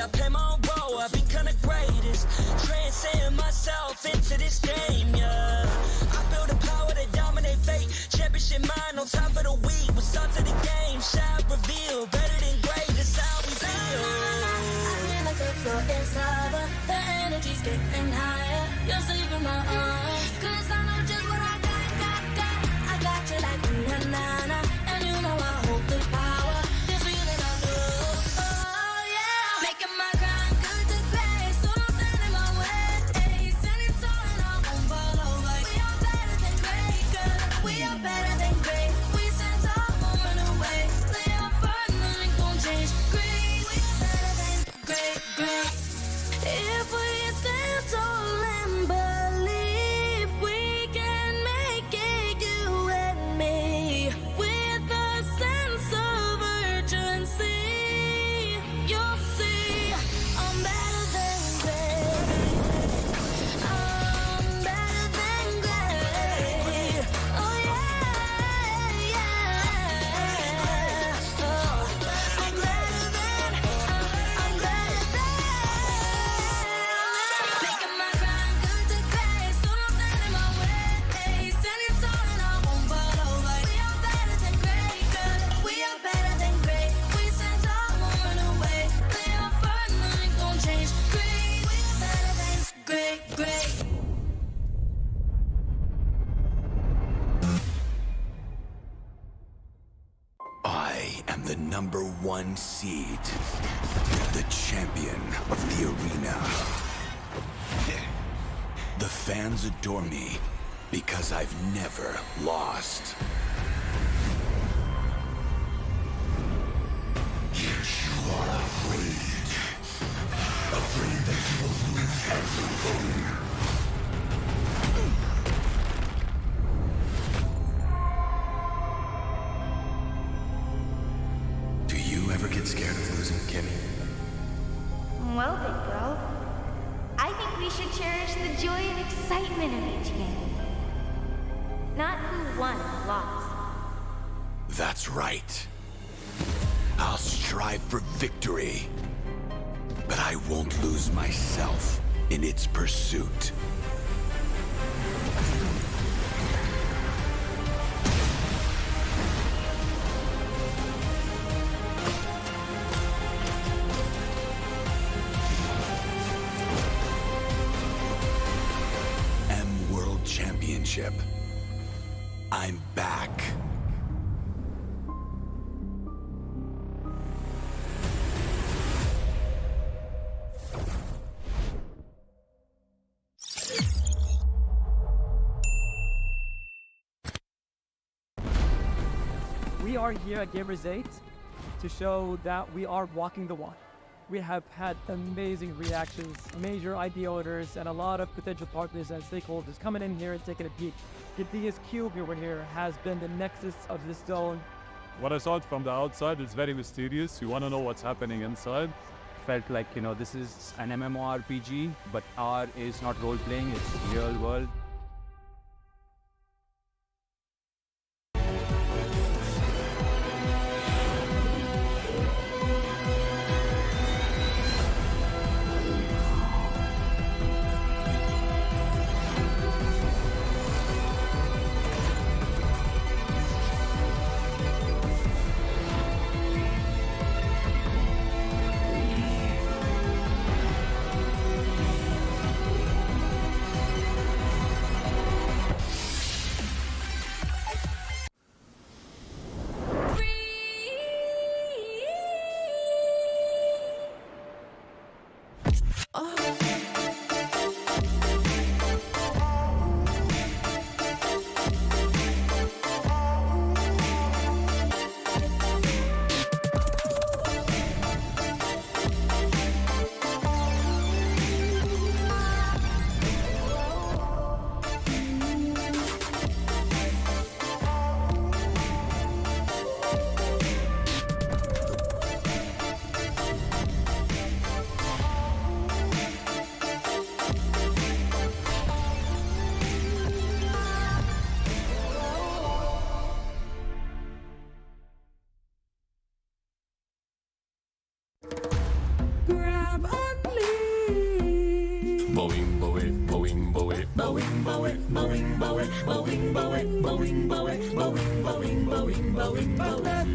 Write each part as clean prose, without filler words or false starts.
I play my own role, I've become the greatest. Transcend myself into this game, yeah. I feel the power to dominate fate. Championship mind on top of the week. We start to the game, shine, reveal. Better than great, that's how we feel. I feel like the floor is lava. The energy's getting higher. You're saving my arms, 'cause I know just what I got. I got you like na-na-na. And you know I hold the power. This feeling I feel, oh yeah. Making my grind good to great, so don't stand in my way. Standing tall and I won't fall over. We are better than great, girl. We are better than great. We stand tall, won't run away. Lay our firm, nothing gon' change. Great, we are better than great, great. If we stand tall and believe, we can make it, you and me. With a sense of urgency, you'll see I'm better than great. I'm better than great. Oh yeah, yeah. Oh, I'm better than. Making my grind good to great, so don't stand in my way. Standing tall and I won't fall over. We are better than great, girl. We are better than great. We stand tall, won't run away. Lay our firm, nothing gon' change. Great, we are better than great, great. I am the #1 seed, the champion of the arena. The fans adore me because I've never lost. Yet you are afraid. Afraid that you will lose everything. Do you ever get scared of losing, Kimmy? Well, big bro, I think we should cherish the joy and excitement of each game. Not who won or lost. That's right. I'll strive for victory, but I won't lose myself in its pursuit. World Championship. I'm back. We are here at Gamers 8 to show that we are walking the walk. We have had amazing reactions, major idea owners, and a lot of potential partners and stakeholders coming in here and taking a peek. The DS Cube over here has been the nexus of this zone. What I saw from the outside is very mysterious. You want to know what's happening inside. Felt like, this is an MMORPG, but R is not role-playing, it's real world.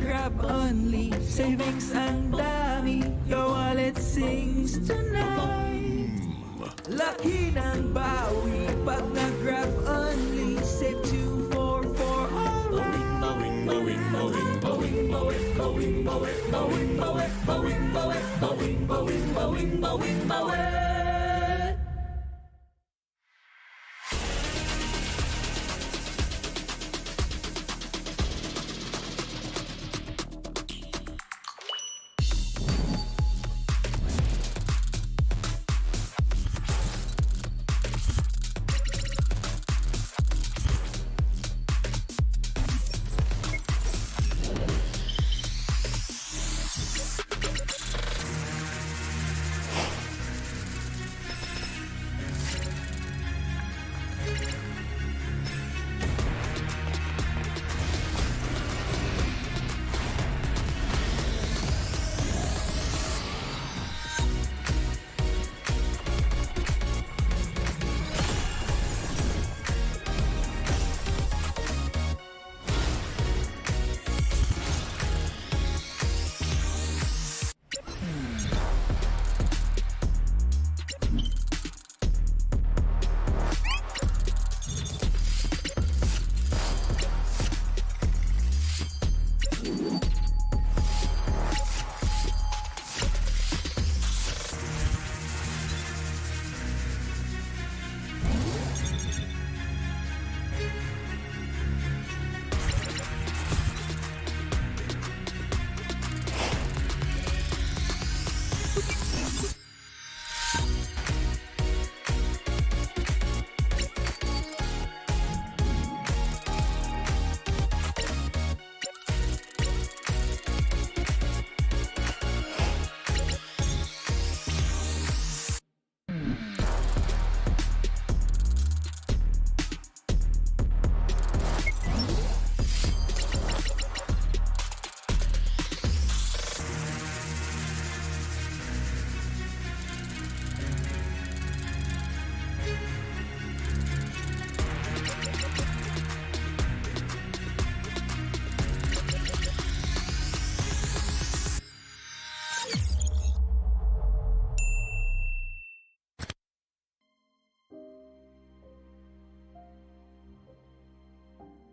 Grab only, savings ang dami, your wallet sings tonight. Laki ng bawi, pag nag-grab only, save 244 alright.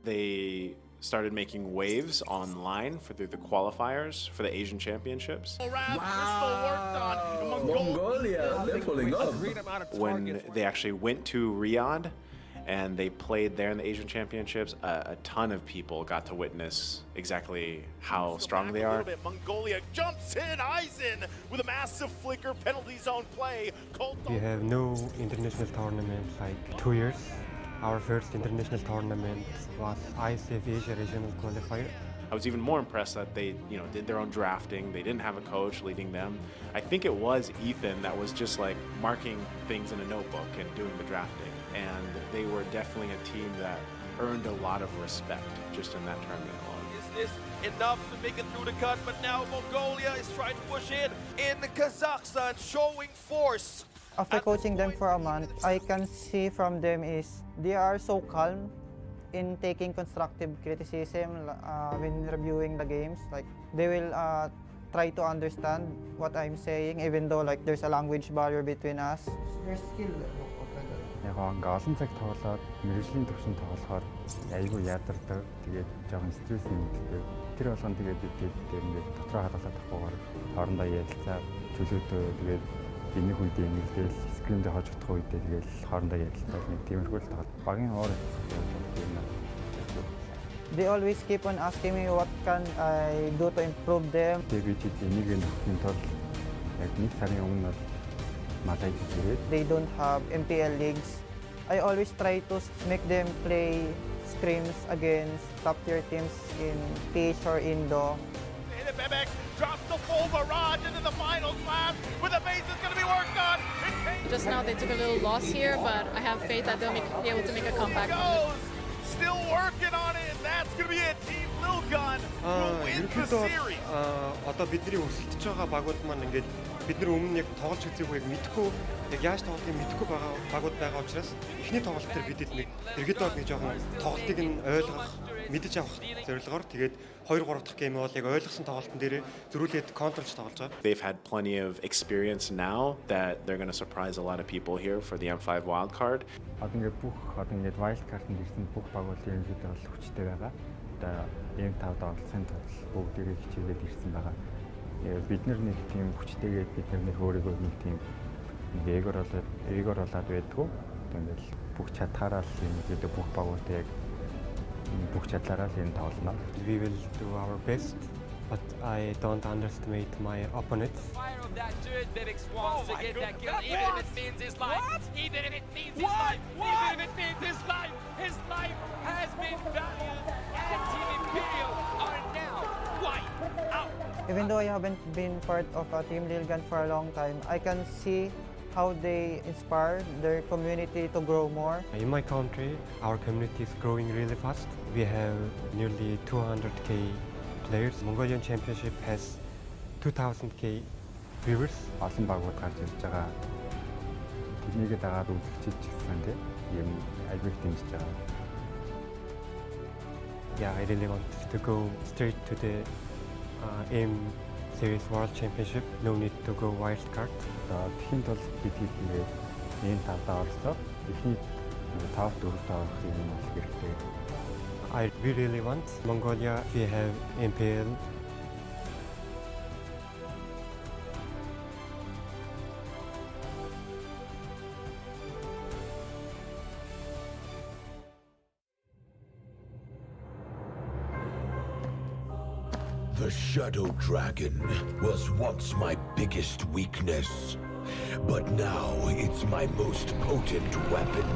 They started making waves online through the qualifiers for the Asian Championships. Mongolia, they're pulling up. When they actually went to Riyadh and they played there in the Asian Championships, a ton of people got to witness exactly how strong they are. Mongolia jumps in, eyes in with a massive flicker penalty zone play. We have no international tournament like 2 years. Our first international tournament was ICF Asia Regional Qualifier. I was even more impressed that they, did their own drafting. They didn't have a coach leading them. I think it was Ethan that was just like marking things in a notebook and doing the drafting. And they were definitely a team that earned a lot of respect just in that tournament alone. Is this enough to make it through the cut? But now Mongolia is trying to push in Kazakhstan, showing force. After coaching them for a month, I can see from them is they are so calm in taking constructive criticism when reviewing the games. Like they will try to understand what I'm saying, even though like there's a language barrier between us. Their skill. Яг ингээ олон цаг тоглоод мэргэжлийн төвшин тоглохоор айгүй ядардаг. Тэгээд жоохон стресс нэмэгддэг. Тэр болгон тэгээд бид дээр ингээ дотроо хадгалаад авахгүйгээр хоорондоо ярилцаа чөлөөдөө тэгээд энэ хүнтэй нэлдээл скримдээ хож утгах үедээ тэгээд хоорондоо ярилцаад нэг тиймэрхүү л тоглолт багийн оор They always keep on asking me what can I do to improve them. Тэгээд бид энийг нөхөхийн тулд яг нэг сарын өмнө Malay period. They don't have MPL leagues. I always try to make them play scrims against top-tier teams in PH or Indo. Bebek drops the full barrage into the final slam with the base is going to be worked on. Just now they took a little loss here, but I have faith that they'll be able to make a comeback. Still working on it, and that's going to be it. Team Lil Gun will win ерөнхийдөө одоо бидний өрсөлдөж байгаа багууд маань ингээд бид нар өмнө яг тоглож үзээгүй мэдэхгүй яг яаж тоглохыг мэдэхгүй байгаа багууд байгаа учраас эхний тоглолт дээр бидэд нэг ерөнхийдөө нэг жоохон тоглолтыг нь ойлгох мэдэж авах зорилгоор тэгээд 2 3 дахь гейм бол яг ойлгосон тоглолтын дээр зөрүүлээд контролж тоглож байгаа. They've had plenty of experience now that they're going to surprise a lot of people here for the M5 wildcard. Одоо ингээд бүх wild card-д ирсэн бүх багууд ерөнхийдөө бол хүчтэй байгаа. Одоо M5-д оролцсон тул бүгдийг хичээгээд ирсэн байгаа. Бид нар нэг тийм хүчтэйгээд бид нар өөрийгөө нэг тийм ээгор болоод байдгүй. Тэгэл бүх чадхаараа л ерөнхийдөө бүх багуудыг бүх чадлаараа л тоглоно. We will do our best, but I don't underestimate my opponents. Fire of that dude, Vivix wants to get that kill, even if it means his life. Even if it means his life. Even if it means his life. His life has been valued, and Team Imperial are now wiped out. Even though I haven't been part of Team Lilgan for a long time, I can see how they inspire their community to grow more. In my country, our community is growing really fast. We have nearly 200k players. Mongolian Championship has 2000k viewers. Олон багууд гарч ирж байгаа. Тэрнийг дагаад үзэгчид гэсэн тийм юм айгүй дэмжиж байгаа. Yeah, I really want to go straight to the M Series World Championship. No need to go wild card. Тэхийн тул бид ингээд энэ тавдаа оролцоод эхний 5-4-т орох юм бол хэрэгтэй. We really want Mongolia. We have MPL. The Shadow Dragon was once my biggest weakness, but now it's my most potent weapon.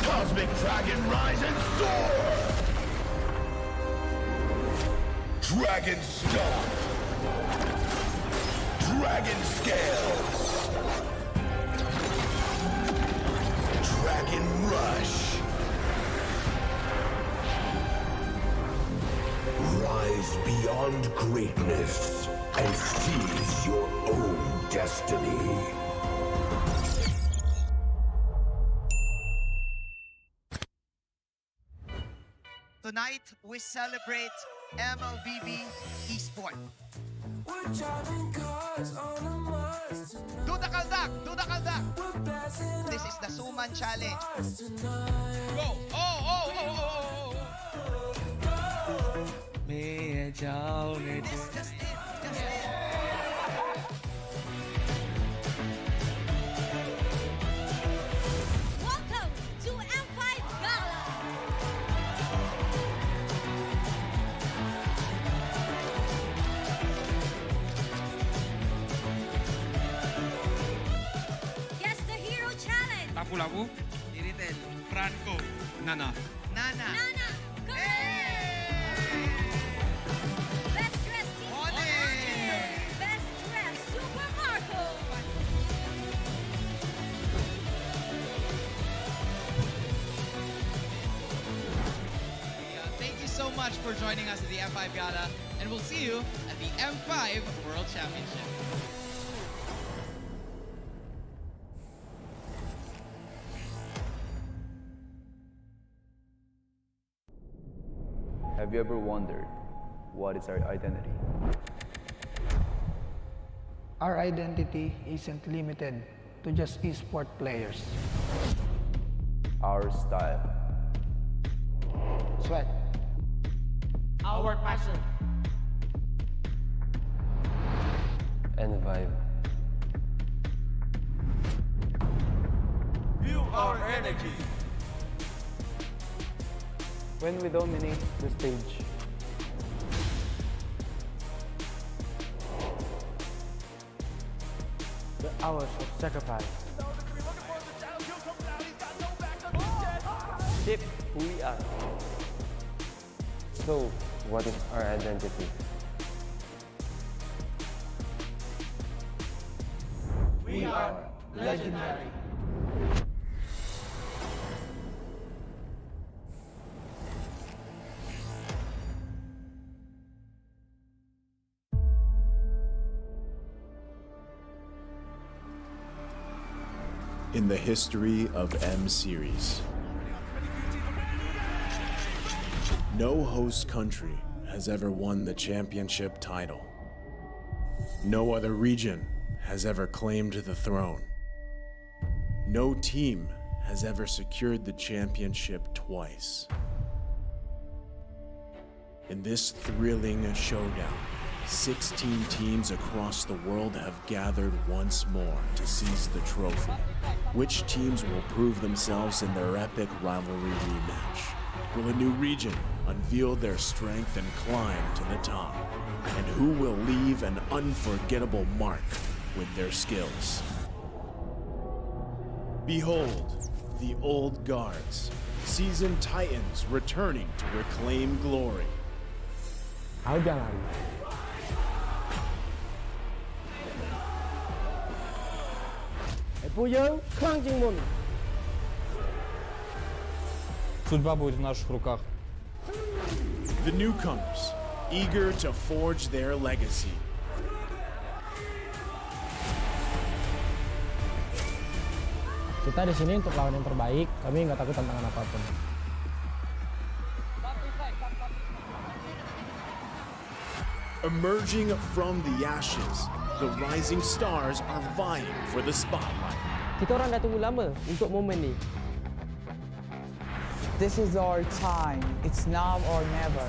Cosmic Dragon, rise and soar! Dragon Stomp! Dragon Scales! Dragon Rush! Rise beyond greatness and seize your own destiny. Tonight, we celebrate MLBB Esport. Do the kaldak! Do the kaldak! This is the Suman Challenge. Go! Oh! Welcome to M5 Gala! Guess the Hero Challenge! Lapu-Lapu, Iritel, Franco, Nana. Nana! Best Dressed Team Best Dressed Super Marco! Thank you so much for joining us at the M5 Gala, and we'll see you at the M5 World Championship. Have you ever wondered what is our identity? Our identity isn't limited to just esport players. Our style. Sweat. Our passion. And vibe. Feel our energy. When we dominate the stage. The hours of sacrifice. shape who we are. So, what is our identity? We are legendary. In the history of M Series, no host country has ever won the championship title. No other region has ever claimed the throne. No team has ever secured the championship twice. In this thrilling showdown, 16 teams across the world have gathered once more to seize the trophy. Which teams will prove themselves in their epic rivalry rematch? Will a new region unveil their strength and climb to the top? And who will leave an unforgettable mark with their skills? Behold, the old guards, seasoned titans returning to reclaim glory. Судьба будет в наших руках. The newcomers, eager to forge their legacy. Kita di sini untuk lawan yang terbaik, kami nggak takut tantangan apapun. Emerging from the ashes, the rising stars are vying for the spotlight. Kita orang dah tunggu lama untuk momen ni. This is our time. It's now or never.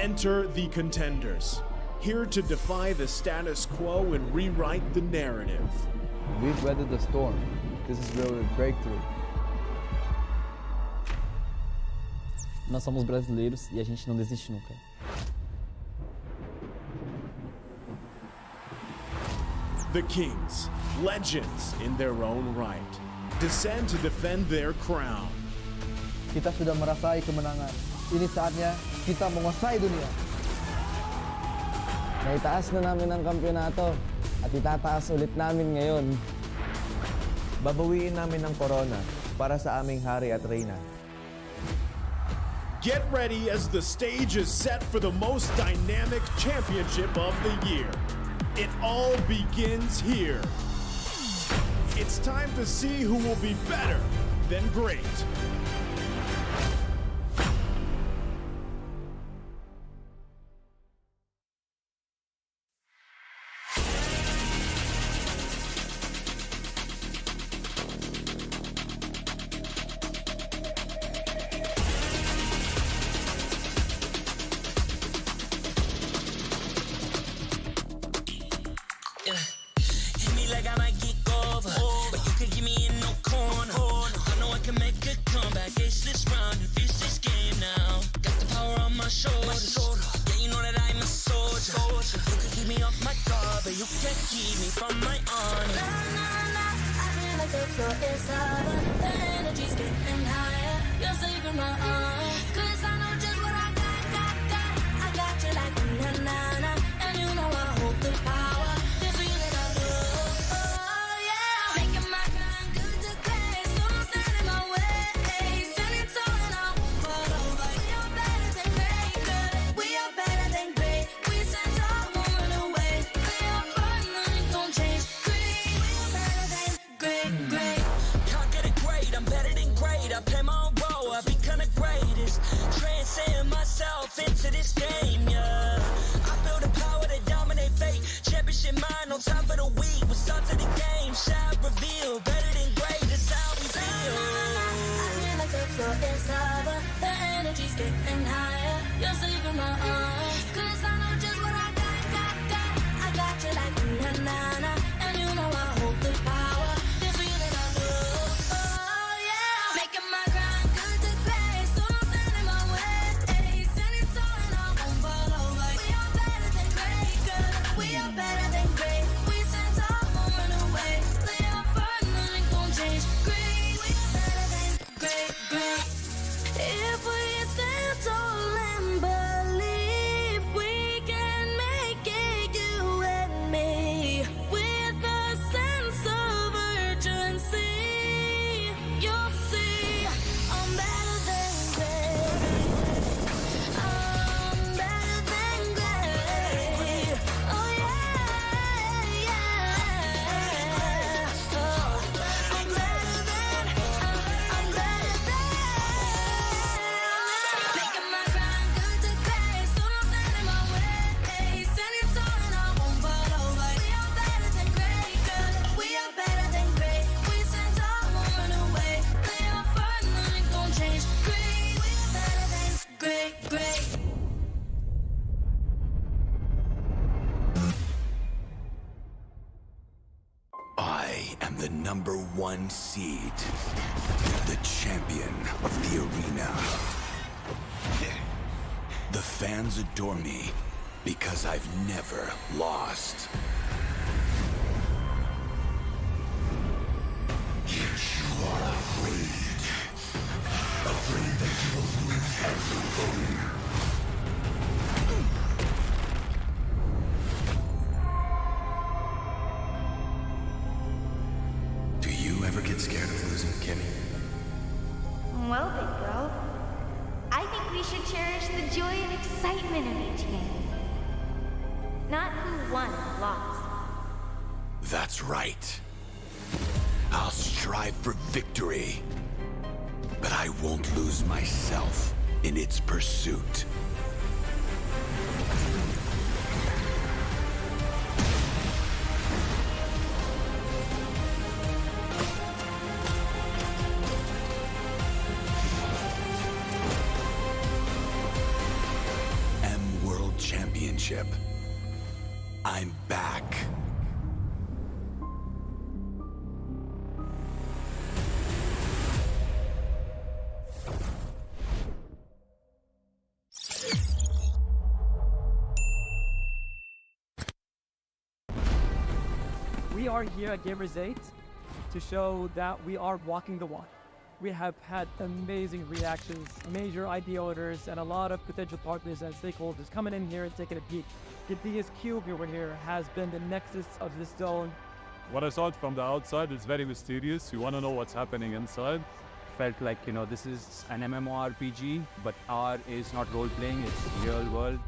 Enter the contenders, here to defy the status quo and rewrite the narrative. We've weathered the storm. This is really a breakthrough. Nós somos brasileiros e a gente não desiste nunca. The Kings, legends in their own right, descend to defend their crown. Kita sudah merasai kemenangan. Ini saatnya kita menguasai dunia. Naitaas na namin ang kampyonato at itataas ulit namin ngayon. Babawiin namin ang korona para sa aming hari at reyna. Get ready as the stage is set for the most dynamic championship of the year. It all begins here. It's time to see who will be better than great. Hit me like I might get over, but you can give me in no corner. I know I can make a comeback. Ace this round and finish this game now. Got the power on my shoulders. Yeah, you know that I'm a soldier. You can keep me off my guard, but you can't keep me from my honor. I feel like a flow inside. The energy's getting higher. You're saving my arms. 'Cause I know just what I got. I got you like na-na-na. And you know I hold the power. This feeling I love. Oh yeah. Making my mind good to grace. So don't stand in my way. Standing tall and I won't fall over. We are better than great, good. We are better than great. We stand tall, won't run away. We are born, nothing gon' change. Great. We are better than great. Can't get it great, I'm better than great. I play my own role, I be kinda great. am the #1 seed, the champion of the arena. The fans adore me because I've never lost. Yet you are afraid that you will lose everything. Do you ever get scared of losing, Kimmy? Well, big girl, I think we should cherish the joy and excitement of each game. Not who won or lost. That's right. I'll strive for victory, but I won't lose myself in its pursuit. World Championship. I'm back. We are here at Gamers 8 to show that we are walking the walk. We have had amazing reactions, major IP owners, and a lot of potential partners and stakeholders coming in here and taking a peek. The biggest cube over here has been the nexus of this zone. What I saw it from the outside is very mysterious. You want to know what's happening inside. Felt like, this is an MMORPG, but R is not role-playing, it's real world.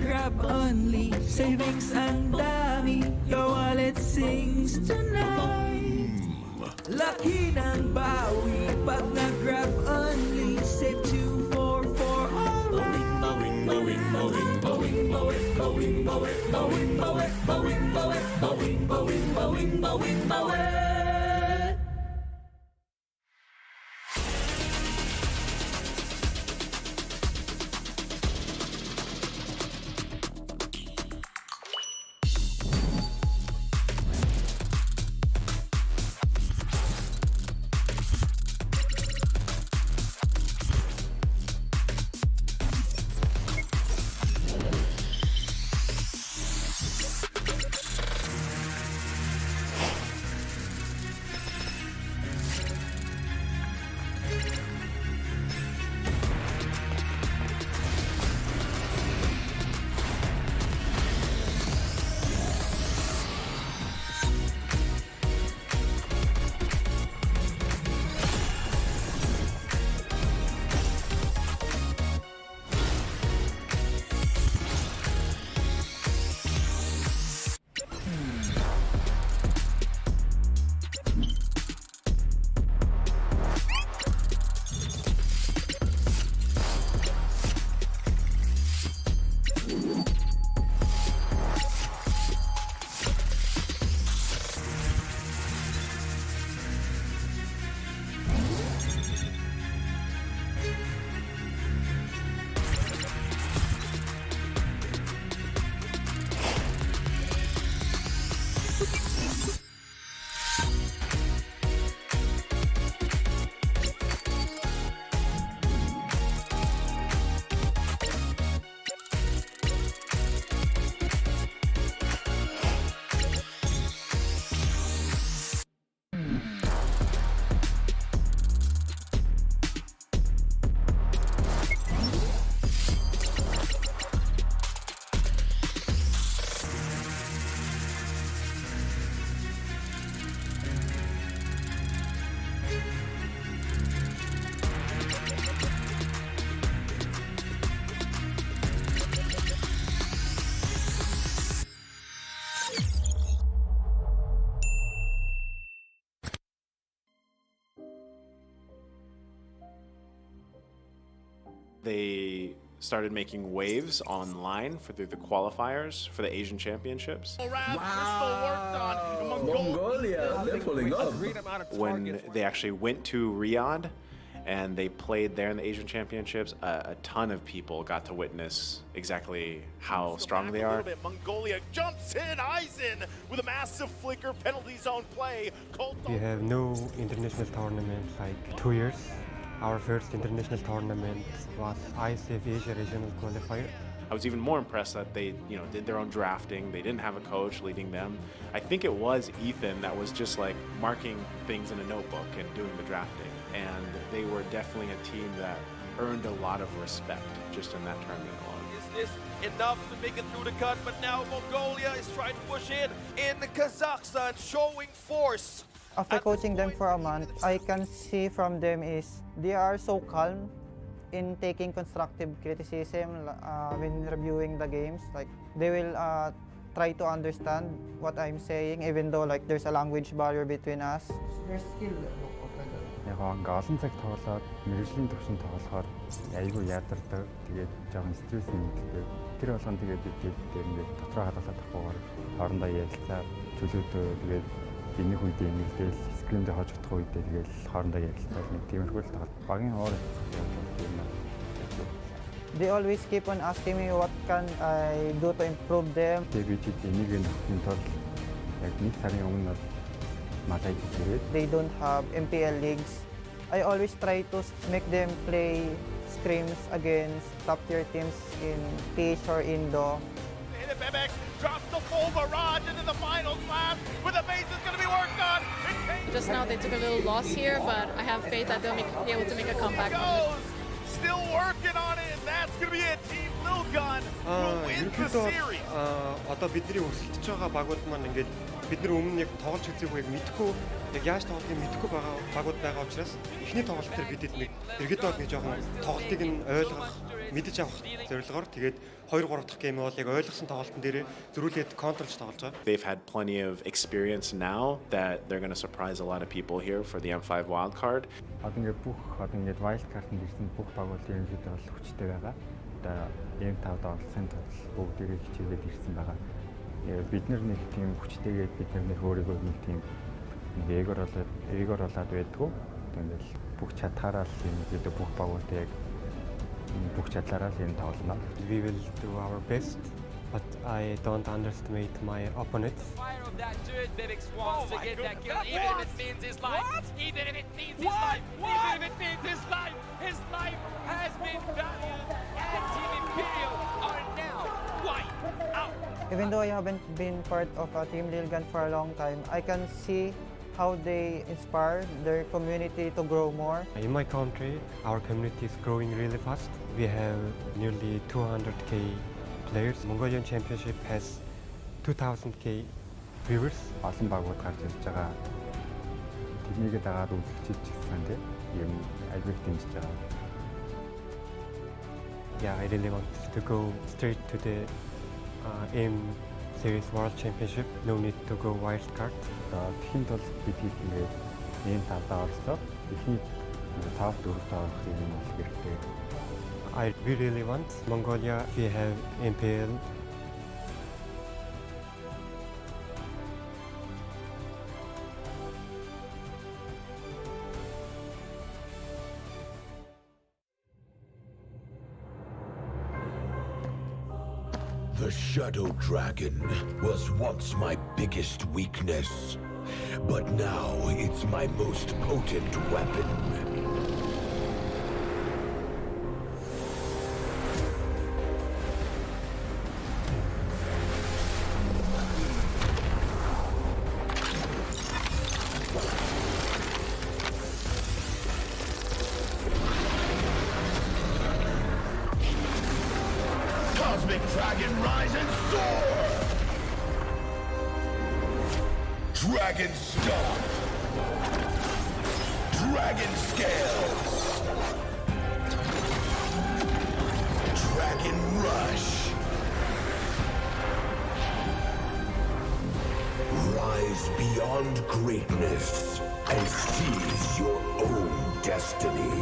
Grab only, savings ang dami, your wallet sings tonight. Laki ng bawi, pag nag-grab only, save 2 for alright. they started making waves online through the qualifiers for the Asian Championships. Mongolia, they're pulling up. When they actually went to Riyadh and they played there in the Asian Championships, a ton of people got to witness exactly how strong they are. Mongolia jumps in, Eisen with a massive flicker penalty zone play. We have no international tournament like 2 years. Our first international tournament was ICF Asia Regional Qualifier. I was even more impressed that they, did their own drafting. They didn't have a coach leading them. I think it was Ethan that was just like marking things in a notebook and doing the drafting. And they were definitely a team that earned a lot of respect just in that tournament alone. Is this enough to make it through the cut? But now Mongolia is trying to push in Kazakhstan, showing force. After coaching them for a month, I can see from them is they are so calm in taking constructive criticism when reviewing the games. Like they will try to understand what I'm saying, even though like there's a language barrier between us. Their skill. Яг ингээ олон цаг тоглоод мэргэжлийн төвшин тоглохоор айгүй ядардаг. Тэгээд жоохон стресс нэгтэй. Тэр болгон тэгээд бид ингээд дотроо хадгалаад авахгүйгээр хоорондоо ярилцаа чөлөөдөө тэгээд энэ үед ингээл скриндээ хожигдох үедээ тэгээд хоорондоо ярилцаа нэг тиймэрхүү л тоглолт. Багийн хоор They always keep on asking me what can I do to improve them. Тэгээд бид энийг нөхөхийн тулд яг нэг сарын өмнө They don't have MPL leagues. I always try to make them play scrims against top-tier teams in PH or Indo. Bebek drops the full barrage into the final class where the base is going to be worked on. Just now they took a little loss here, but I have faith that they'll be able to make a comeback. Still working on it, and that's going to be it. Team Lil Gun will win the series. Одоо бидний өрсөлдөж байгаа багууд маань ингээд бид нар өмнө яг тоглож үзээгүйг мэдхгүй яг яаж тоглохыг мэдхгүй байгаа багууд байгаа учраас эхний тоглолт дээр бид нэг иргэд нэг жоохон тоглолтыг нь ойлгох мэдэж авах зорилгоор тэгээд 2-3 дахь гейм бол яг ойлгосон тоглолтын дээр зөрүүлээд контролж тоглож байгаа. They've had plenty of experience now that they're going to surprise a lot of people here for the M5 wildcard. Одоо ингээд wild card-ын ирсэн бүх багууд ерөнхийдөө бол хүчтэй байгаа. Одоо M5-д оролцсон тул бүгдийг хичээгээд ирсэн байгаа. Бид нар нэг тийм хүчтэйгээд бид нар нэг өөрийгөө нэг тийм эгор болоод байдгүй. Тэгэл бүх чадхаараа л юм гэдэг бүх багуудыг бүх чадлаараа л юм тоглоно. We will do our best, but I don't underestimate my opponents. Fire of that dude, Bebek wants to get that kill, even if it means his life. Even if it means his life. Even if it means his life. His life has been valued, and Team Imperial are now wiped out. Even though I haven't been part of Team Lil Gun for a long time, I can see how they inspire their community to grow more. In my country, our community is growing really fast. We have nearly 200k players. Mongolian Championship has 2000k viewers. Олон багууд гарч ирж байгаа. Тэднийг дагаад үзэлцэж ирсэн тийм юм айгүй дэмжиж байгаа. Yeah, I really want to go straight to the ENG Series World Championship. No need to go wild card. Тэхийн тул бид ингээд ийм талдаа орсоо эхний топ 4-т орох юм бол хэрэгтэй. We really want Mongolia. We have MPL. The Shadow Dragon was once my biggest weakness, but now it's my most potent weapon. Cosmic Dragon, rise and soar! Dragon Stomp! Dragon Scales! Dragon Rush! Rise beyond greatness and seize your own destiny.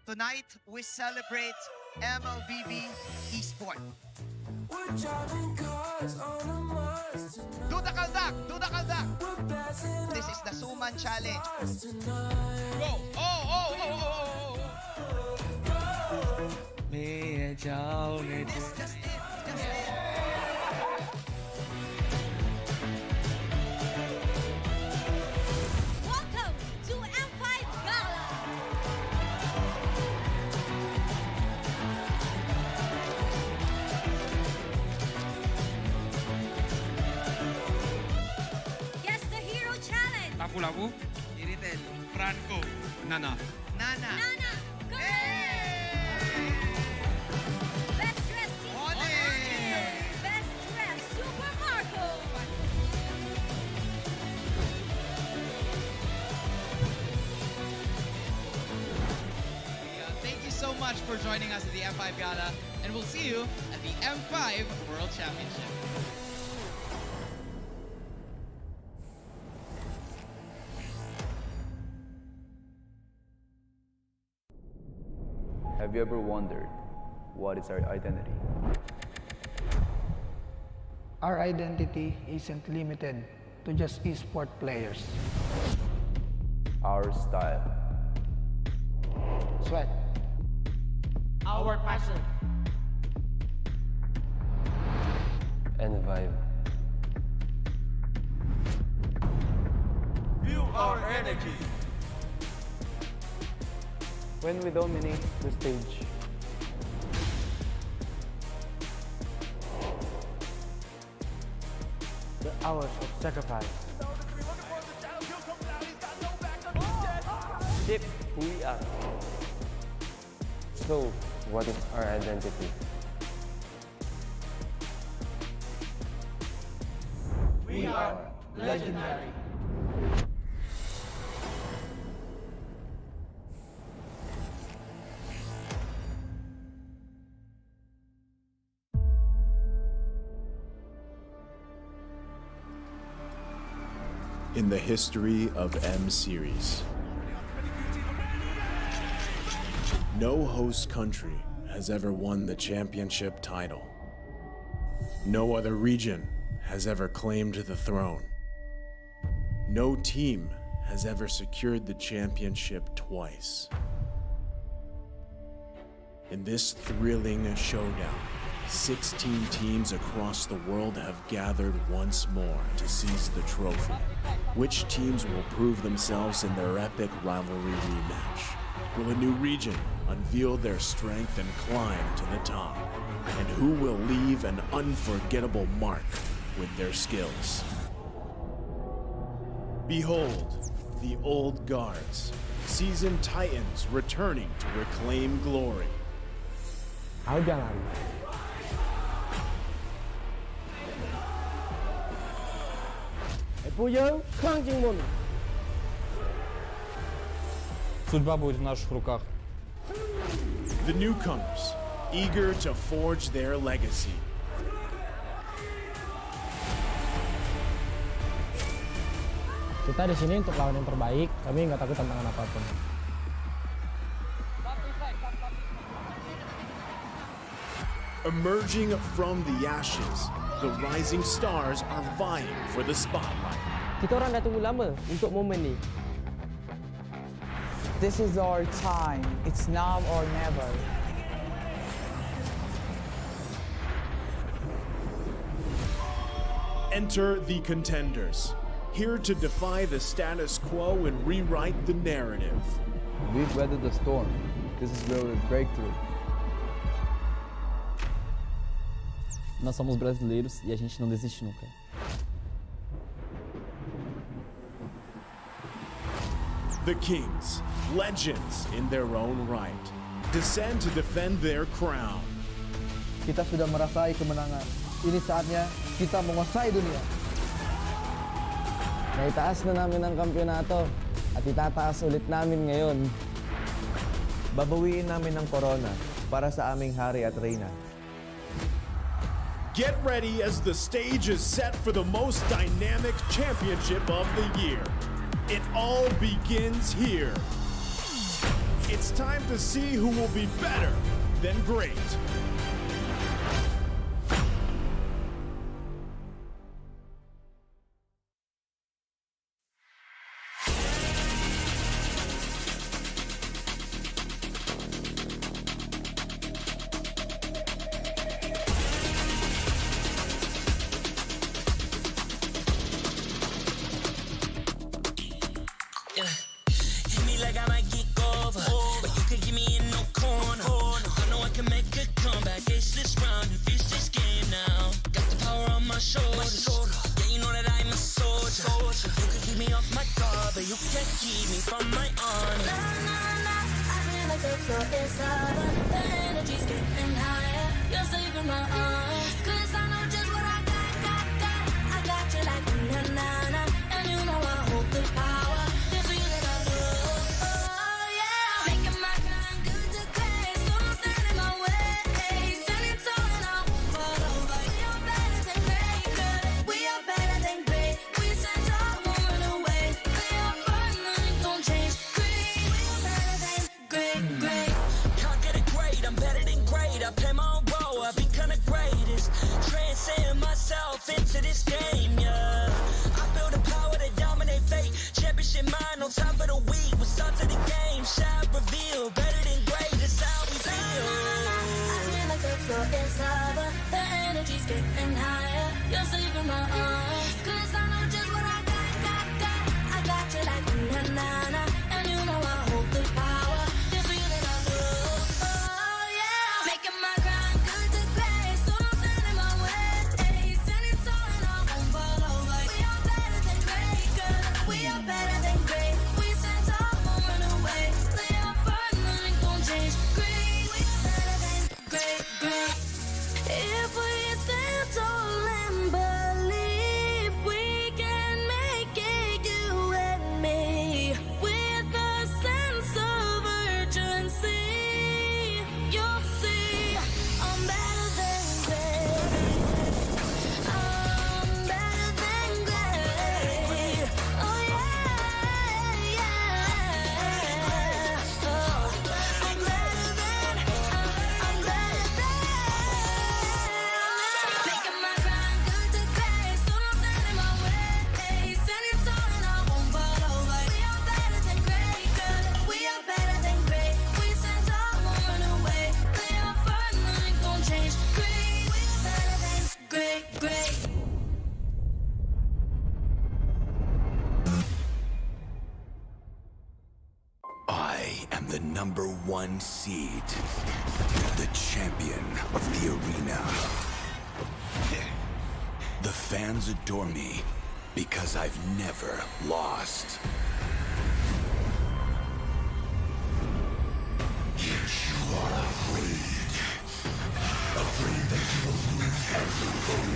Tonight, we celebrate MLBB Esport. Do the kaldak! Do the kaldak! This is the Suman Challenge. Go! Oh! Welcome to M5 Gala. Guess the Hero Challenge. Lapu-lapu. Iritel. Franco. Nana. Nana. Go! Best dressed team. Best dressed Super Marco. Thank you so much for joining us at the M5 Gala, and we'll see you at the M5 World Championship. Have you ever wondered what is our identity? Our identity isn't limited to just esport players. Our style. Sweat. Our passion. And vibe. Feel our energy. When we dominate the stage. The hours of sacrifice. Shape who we are. So, what is our identity? We are legendary. In the history of M Series, no host country has ever won the championship title. No other region has ever claimed the throne. No team has ever secured the championship twice. In this thrilling showdown, 16 teams across the world have gathered once more to seize the trophy. Which teams will prove themselves in their epic rivalry rematch? Will a new region unveil their strength and climb to the top? And who will leave an unforgettable mark with their skills? Behold, the old guards, seasoned titans returning to reclaim glory. Судьба будет в наших руках. The newcomers, eager to forge their legacy. Kita di sini untuk lawan yang terbaik, kami nggak takut tantangan apapun. Emerging from the ashes, the rising stars are vying for the spotlight. Kita orang dah tunggu lama untuk momen ni. This is our time. It's now or never. Enter the contenders, here to defy the status quo and rewrite the narrative. We've weathered the storm. This is where we break through. Nós somos brasileiros e a gente não desiste nunca. The Kings, legends in their own right, descend to defend their crown. Kita sudah merasai kemenangan. Ini saatnya kita menguasai dunia. Naitaas na namin ang kampyonato at itataas ulit namin ngayon. Babawiin namin ang corona para sa aming hari at reyna. Get ready as the stage is set for the most dynamic championship of the year. It all begins here. It's time to see who will be better than great. Hit me like I might get over, but you could give me in no corner. I know I can make a comeback. Ace this round and finish this game now. Got the power on my shoulders. Yeah, you know that I'm a soldier. You can keep me off my guard, but you can't keep me from my honor. Nah, nah, nah. I feel like a floating star. The energy's getting higher. You're saving my arms, 'cause I know just what I got. I got you like na na na, and you know I hold the power. Into this game, yeah. I feel the power to dominate fate. Championship mind, no time for the weak. We're start to the game, shine, reveal. Better than great, that's how we feel. I feel like a floating star. The energy's getting higher. You're saving my arms, 'cause I know just what I got. I got you like na na na, and you know I hold the power. This feeling I feel, oh yeah. Making my grind good to great, so don't stand in my way. We are better than great. We stand tall, won't run away. Play our part, nothing gon' change. Great, we are better than great. If we stand tall and believe we can make it, you and me, with a sense of urgency, you'll see I'm better than great. I'm better than great. Oh yeah. I am the #1 seed, the champion of the arena. The fans adore me because I've never lost. Yet you are afraid that you will lose everything.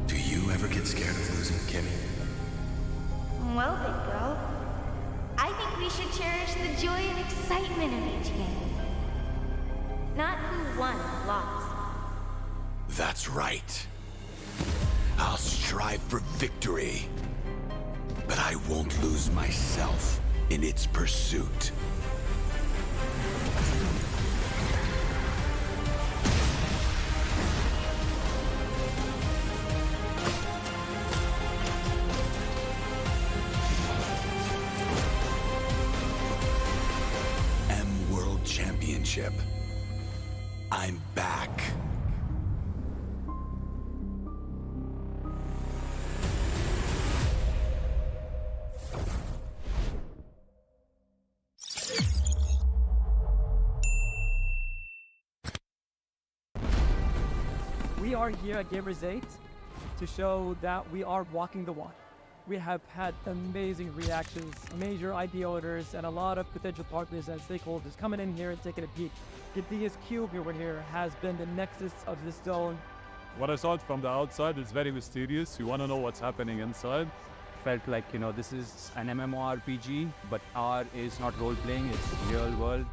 Do you ever get scared of losing, Kimmy? Well, big bro, I think we should cherish the joy and excitement of each game. Not who won or lost. That's right. I'll strive for victory, but I won't lose myself in its pursuit. World Championship. I'm back. We are here at Gamers 8 to show that we are walking the walk. We have had amazing reactions, major idea owners, and a lot of potential partners and stakeholders coming in here and taking a peek. Gidea's cube over here has been the nexus of this zone. What I saw it from the outside is very mysterious. You want to know what's happening inside. Felt like, you know, this is an MMORPG, but R is not role-playing, it's real world.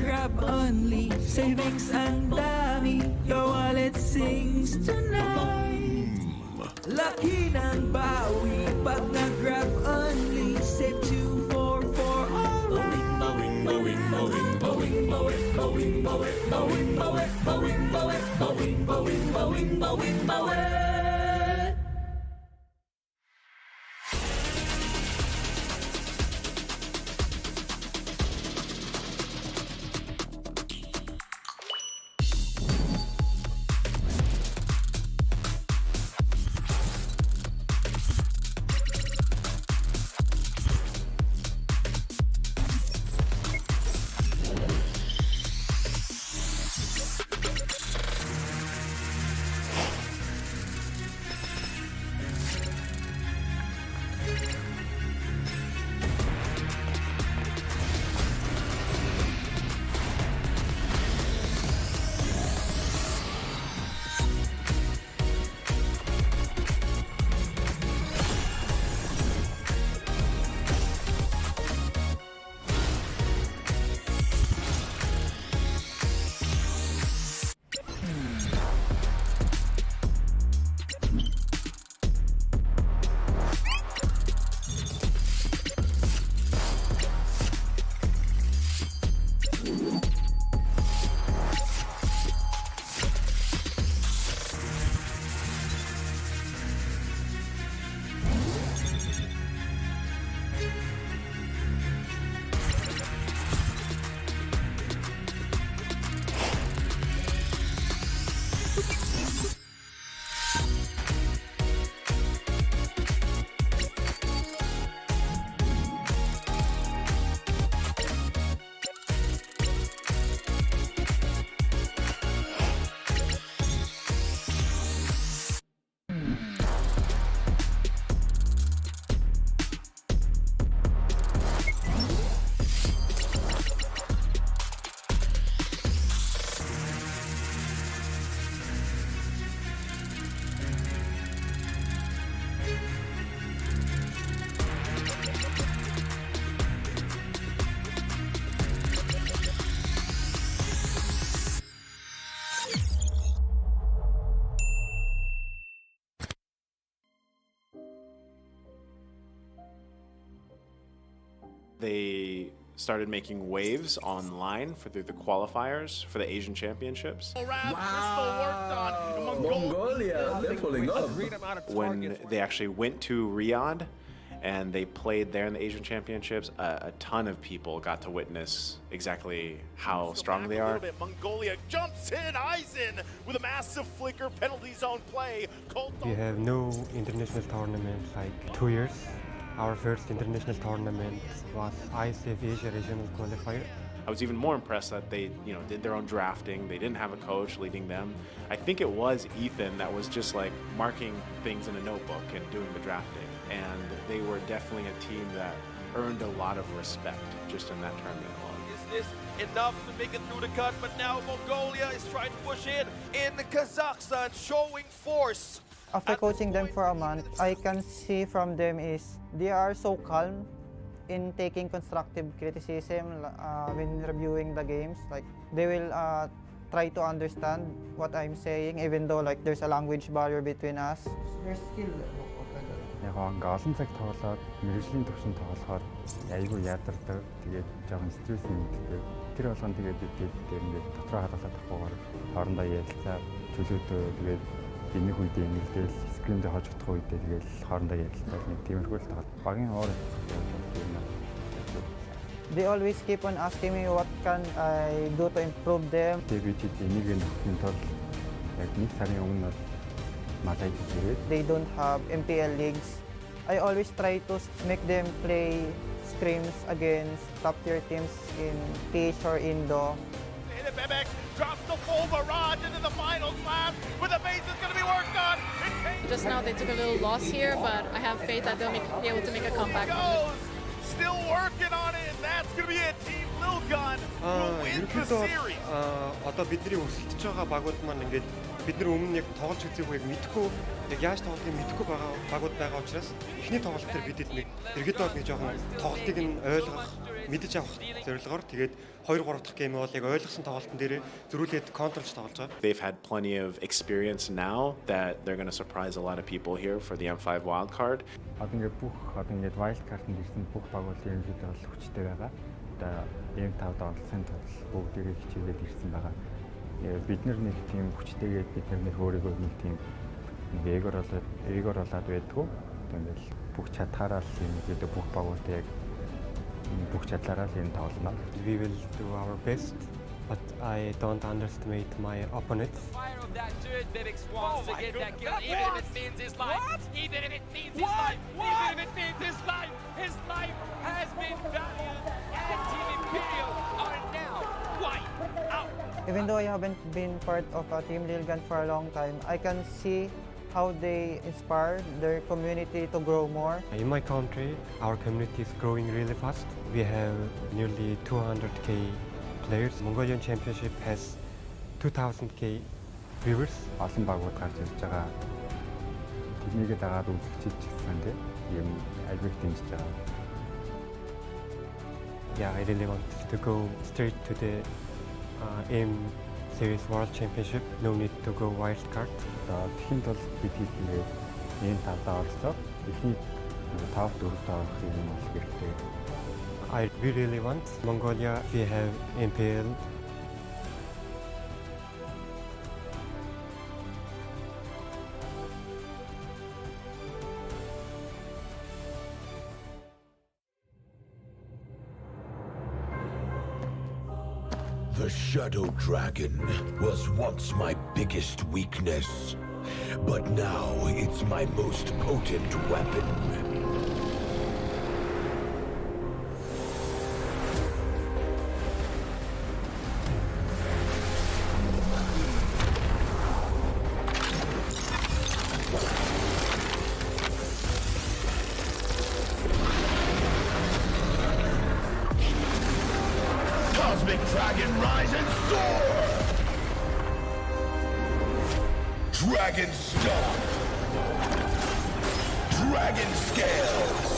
Grab only, savings ang dami, your wallet sings tonight. Laki ng bawi, pag nag-grab only, save 244 alright. They started making waves online through the qualifiers for the Asian Championships. Mongolia, they're pulling up. When they actually went to Riyadh and they played there in the Asian Championships, a ton of people got to witness exactly how strong they are. Mongolia jumps in, eyes in with a massive flicker penalty zone play. We have no international tournament like 2 years. Our first international tournament was ICF Asia Regional Qualifier. I was even more impressed that they, did their own drafting. They didn't have a coach leading them. I think it was Ethan that was just like marking things in a notebook and doing the drafting. And they were definitely a team that earned a lot of respect just in that tournament alone. Is this enough to make it through the cut? But now Mongolia is trying to push in the Kazakhstan, showing force. After coaching them for a month, I can see from them is they are so calm in taking constructive criticism when reviewing the games. Like they will try to understand what I'm saying, even though like there's a language barrier between us. Their skill. Яг ингээ олон цаг тоглоод мэргэжлийн төвшөнд тоглохоор айгүй ядардаг. Тэгээд жоохон стресс нэгддэг. Тэр болгон тэгээд бид ингээд дотроо хадгалаад авахгүйгээр хоорондоо ярилцаа чөлөөдөө тэгээд нэг үед ингээл скримдээ хожигдох үедээ тэгээд хоорондоо ярилцаад нэг тиймэрхүү л тоглоод багийн оор They always keep on asking me what can I do to improve them. Тэгээд бид энийг нөхөхийн тулд яг нэг сарын өмнө They don't have MPL leagues. I always try to make them play scrims against top-tier teams in PH or Indo. Bebek drops the full barrage into the final class with the base is going to be worked on. Just now they took a little loss here, but I have faith that they'll be able to make a comeback. Still working on it, and that's going to be it. Team Lil Gun will win the series. Одоо бидний өсөлтөж байгаа багууд маань ингээд бид нар өмнө яг тоглож үзээгүй мэдхгүй яг яаж тоглохыг мэдхгүй байгаа багууд байгаа учраас эхний тоглолт дээр бидэд нэг эргээд нэг жоохон тоглолтыг нь ойлгох мэдэж авах зорилгоор тэгээд 2 3 дахь гейм бол яг ойлгосон тоглолтын дээр зөрүүлээд контролж тоглож байгаа. They've had plenty of experience now that they're going to surprise a lot of people here for the M5 wildcard. Одоо ингээд wild card-д ирсэн бүх багууд ерөнхийдөө бол хүчтэй байгаа. Одоо ENG 5-д оролцсон тул бүгдээрээ хичээгээд ирсэн байгаа. Бид нар нэг тийм хүчтэйгээд бид нар нэг өөрийгөө нэг тийм эгор болоод байдгүй. Тэгээд бүх чадхаараа л ерөнхийдөө бүх багууд яг бүх чадлаараа л тоглоно. We will do our best, but I don't underestimate my opponents. Fire of that turret, Bebek wants to get that kill, even if it means his life. Even if it means his life. Even if it means his life. His life has been valued, and Team Imperial are now wiped out. Even though I haven't been part of Team Lilgan for a long time, I can see how they inspire their community to grow more. In my country, our community is growing really fast. We have nearly 200k players. Mongolian Championship has 2000k viewers. Олон багууд гарч ирж байгаа. Тэрнийгээ дагаад үзэгчид ч гэсэн тийм юм айгүй дэмжиж байгаа. Yeah, I really want to go straight to the ENG Series World Championship. No need to go wild card. Тэхийн тул бид ингээд ENG 5-д оролцоод эхний 5-4-д орох юм бол хэрэгтэй. We really want Mongolia. We have MPL. The Shadow Dragon was once my biggest weakness, but now it's my most potent weapon. Cosmic Dragon, rise and soar! Dragon Stomp! Dragon Scales!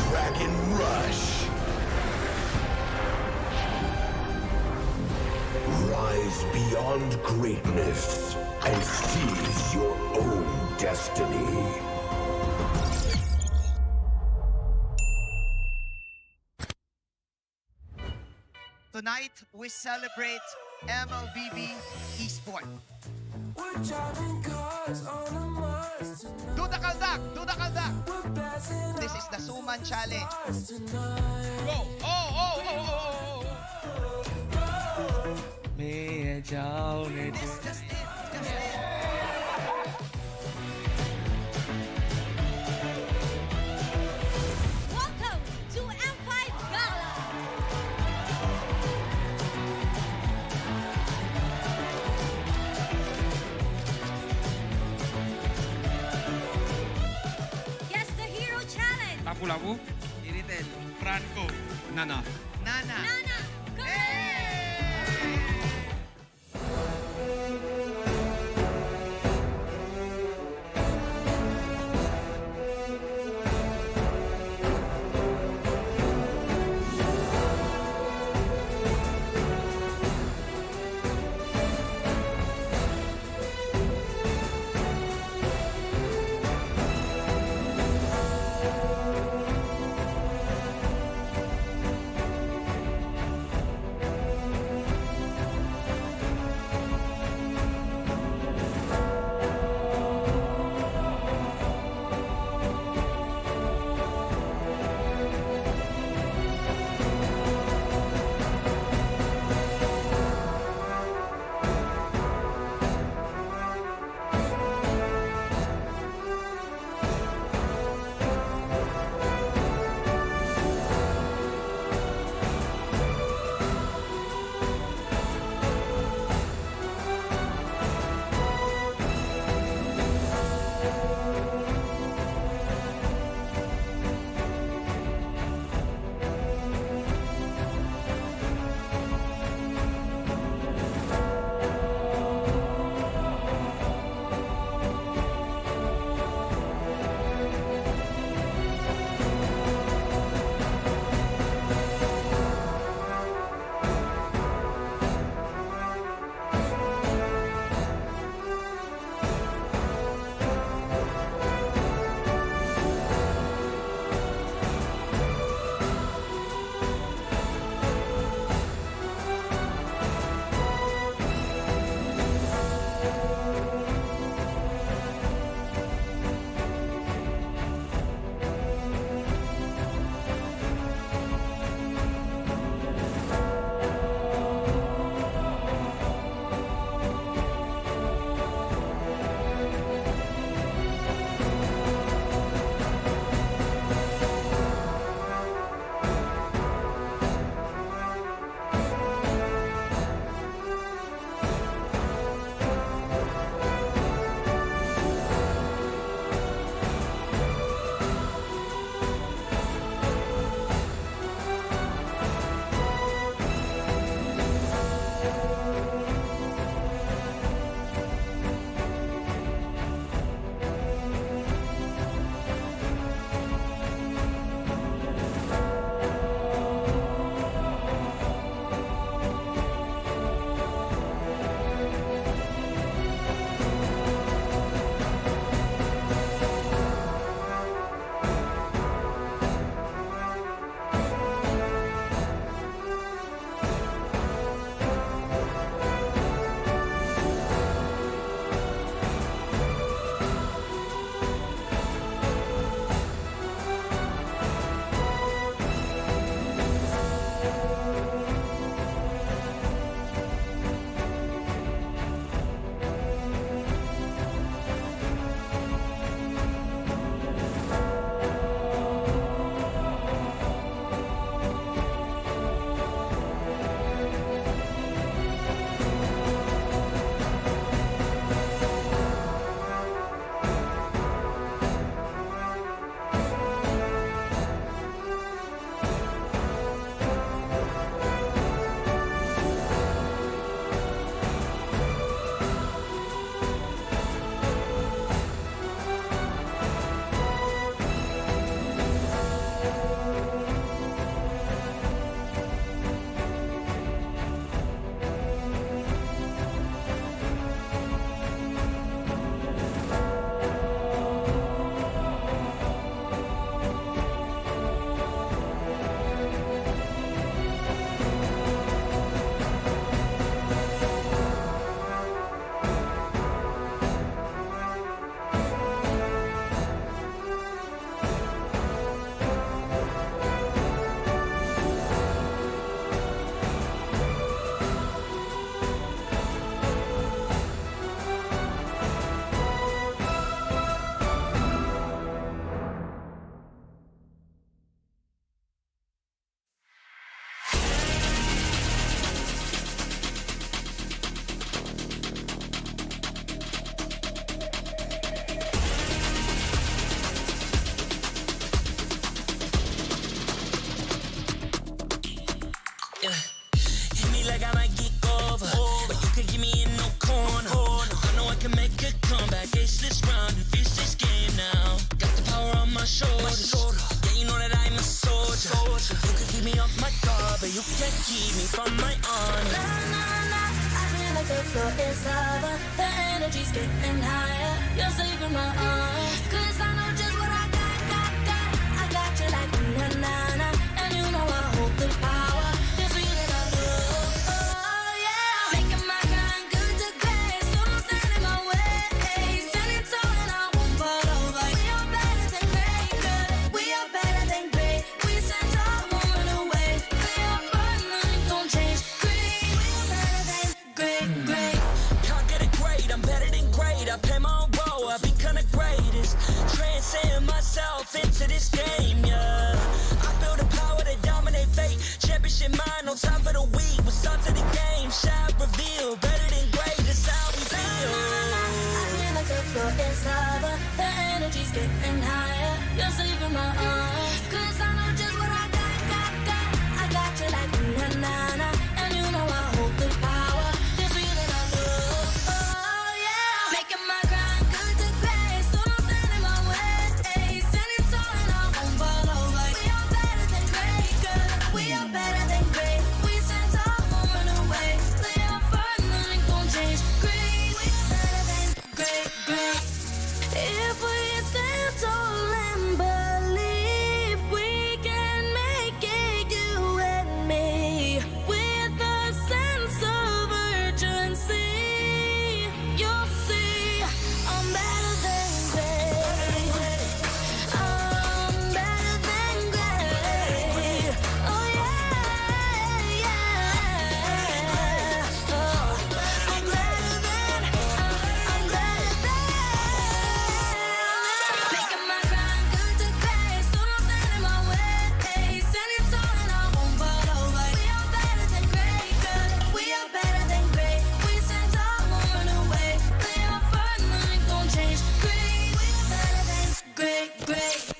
Dragon Rush! Rise beyond greatness and seize your own destiny. Tonight, we celebrate MLBB Esport. Do the kaldak! Do the kaldak! This is the Suman Challenge. Go! Oh! Just it. Welcome to M5 Gala. Guess the hero challenge. Lapu-Lapu, Iritel, Franco, Nana. Nana. Go! I might kick over. But you could give me in no corner. I know I can make a comeback. Ace this round and finish this game now. Got the power on my shoulders. Yeah, you know that I'm a soldier. You could keep me off my guard, but you can't keep me from my honor. Nah, nah, nah. I feel like the floor is lava. The energy's getting higher. You're saving my arms. 'Cause I know just what I got. I got you like na na na. And you know I hold the power. This feeling I love. Oh yeah. Making my grind good to great. So don't stand in my way. Standing tall and I won't fall over. We are better than great. Good. We are better than great. We stand tall, won't run away. We are fun, nothing gon' change. Great. We are better than great. Can't get it great. I'm better than great. I play my own role. I become the greatest. Transcend myself into this game, yeah. I build a power to dominate fate. Championship mind, no time for the weak. What's up to the game? Shot reveal. Better than great, that's how we feel. I feel like the floor is lava. The energy's getting higher. You're saving my arms. 'Cause I know just what I got. I got you like na na na. And you know I hold the power. This feeling I love. Oh yeah. Making my grind good to great. So don't stand in my way. Standing tall and I won't fall over. We are better than great. Good. We are better than great. We stand tall, won't run away. We are fun, nothing gon' change. Great. We are better than great. If we stand tall and believe we can make it, you and me, with a sense of urgency, you'll see I'm better than great. I'm better than great. Oh yeah, yeah. Oh, I'm better than. Making my grind good to great. So don't stand in my way. Standing tall and I won't fall over. We are better than great. Good. We are better than great. We stand tall, won't run away. We are fun, nothing gon' change. Great. We are better than great.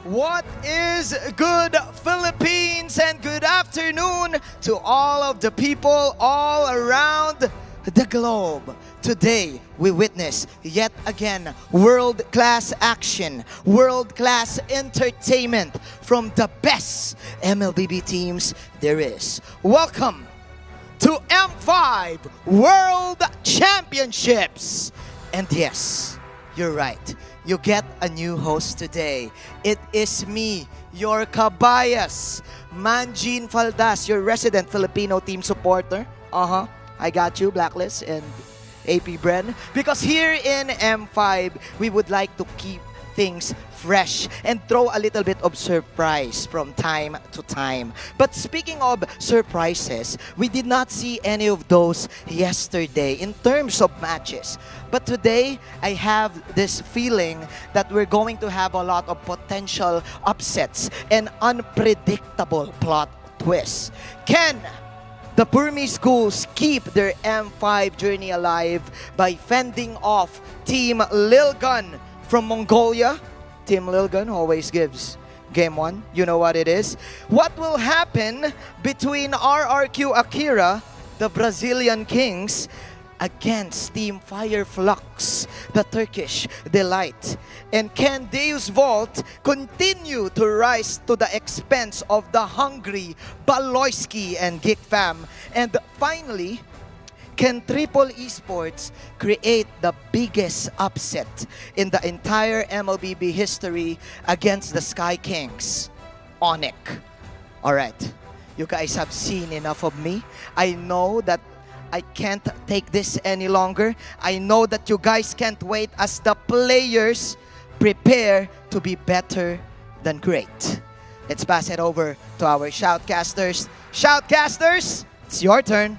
What is good, Philippines, and good afternoon to all of the people all around the globe. Today, we witness yet again world-class action, world-class entertainment from the best MLBB teams there is. Welcome to M5 World Championships. And yes, you're right. You get a new host today. It is me, your kabayas, Manjin Faldas, your resident Filipino team supporter. I got you, Blacklist and AP Bren. Because here in M5, we would like to keep things fresh and throw a little bit of surprise from time to time. But speaking of surprises, we did not see any of those yesterday in terms of matches. But today, I have this feeling that we're going to have a lot of potential upsets and unpredictable plot quiz. Can the Burmese schools keep their M5 journey alive by fending off Team Lil Gun from Mongolia? Team Lil Gun always gives game 1. You know what it is. What will happen between RRQ Akira, the Brazilian Kings, against Team Fireflux, the Turkish Delight? And can Deus Vault continue to rise to the expense of the hungry Baloyski and Geek Fam? And finally, can Triple Esports create the biggest upset in the entire MLBB history against the Sky Kings? Onyx. Alright, you guys have seen enough of me. I know that I can't take this any longer. I know that you guys can't wait as the players prepare to be better than great. Let's pass it over to our shoutcasters. Shoutcasters, it's your turn.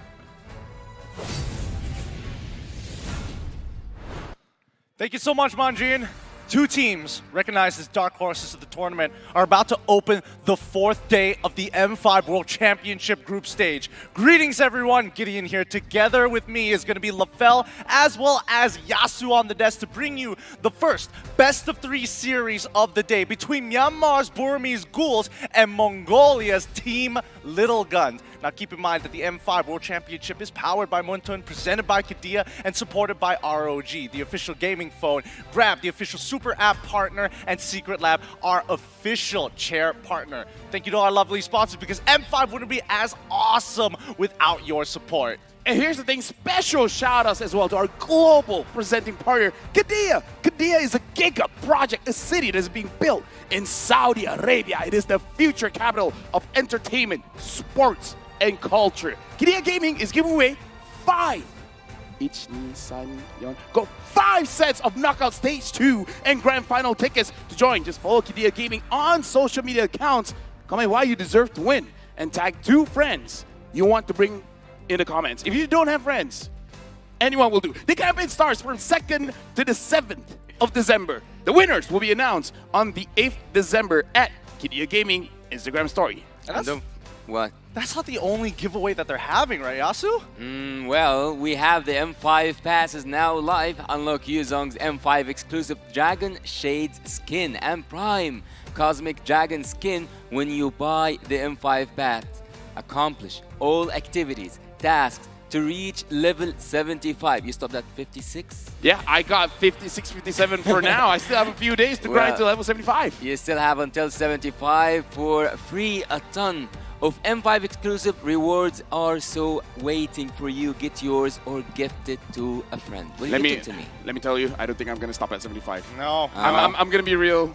Thank you so much, Manjin. 2 teams recognized as dark horses of the tournament are about to open the 4th day of the M5 World Championship group stage. Greetings, everyone. Gideon here. Together with me is going to be LaFell as well as Yasu on the desk to bring you the first best of 3 series of the day between Myanmar's Burmese Ghouls and Mongolia's Team Little Guns. Now keep in mind that the M5 World Championship is powered by Muntun, presented by Kadia, and supported by ROG, the official gaming phone, Grab, the official super app partner, and Secret Lab, our official chair partner. Thank you to our lovely sponsors, because M5 wouldn't be as awesome without your support. And here's the thing, special shout-outs as well to our global presenting partner, Kadia. Kadia is a giga project, a city that is being built in Saudi Arabia. It is the future capital of entertainment, sports, and culture. Kadia Gaming is giving away 5 sets of Knockout Stage 2 and Grand Final tickets to join. Just follow Kadia Gaming on social media accounts. Comment why you deserve to win and tag 2 friends you want to bring in the comments. If you don't have friends, anyone will do. The campaign starts from 2nd to the 7th of December. The winners will be announced on the 8th December at Kadia Gaming Instagram story. What? That's not the only giveaway that they're having, right, Yasu? Well, we have the M5 passes now live. Unlock Yuzong's M5 exclusive Dragon Shades skin and Prime Cosmic Dragon skin when you buy the M5 pass. Accomplish all activities, tasks to reach level 75. You stopped at 56? Yeah, I got 56, 57 for now. I still have a few days to grind to level 75. You still have until 75 for free. A ton of M5 exclusive rewards are so waiting for you. Get yours or gift it to a friend. Will you gift it to me? Let me tell you, I don't think I'm going to stop at 75. No. I'm going to be real.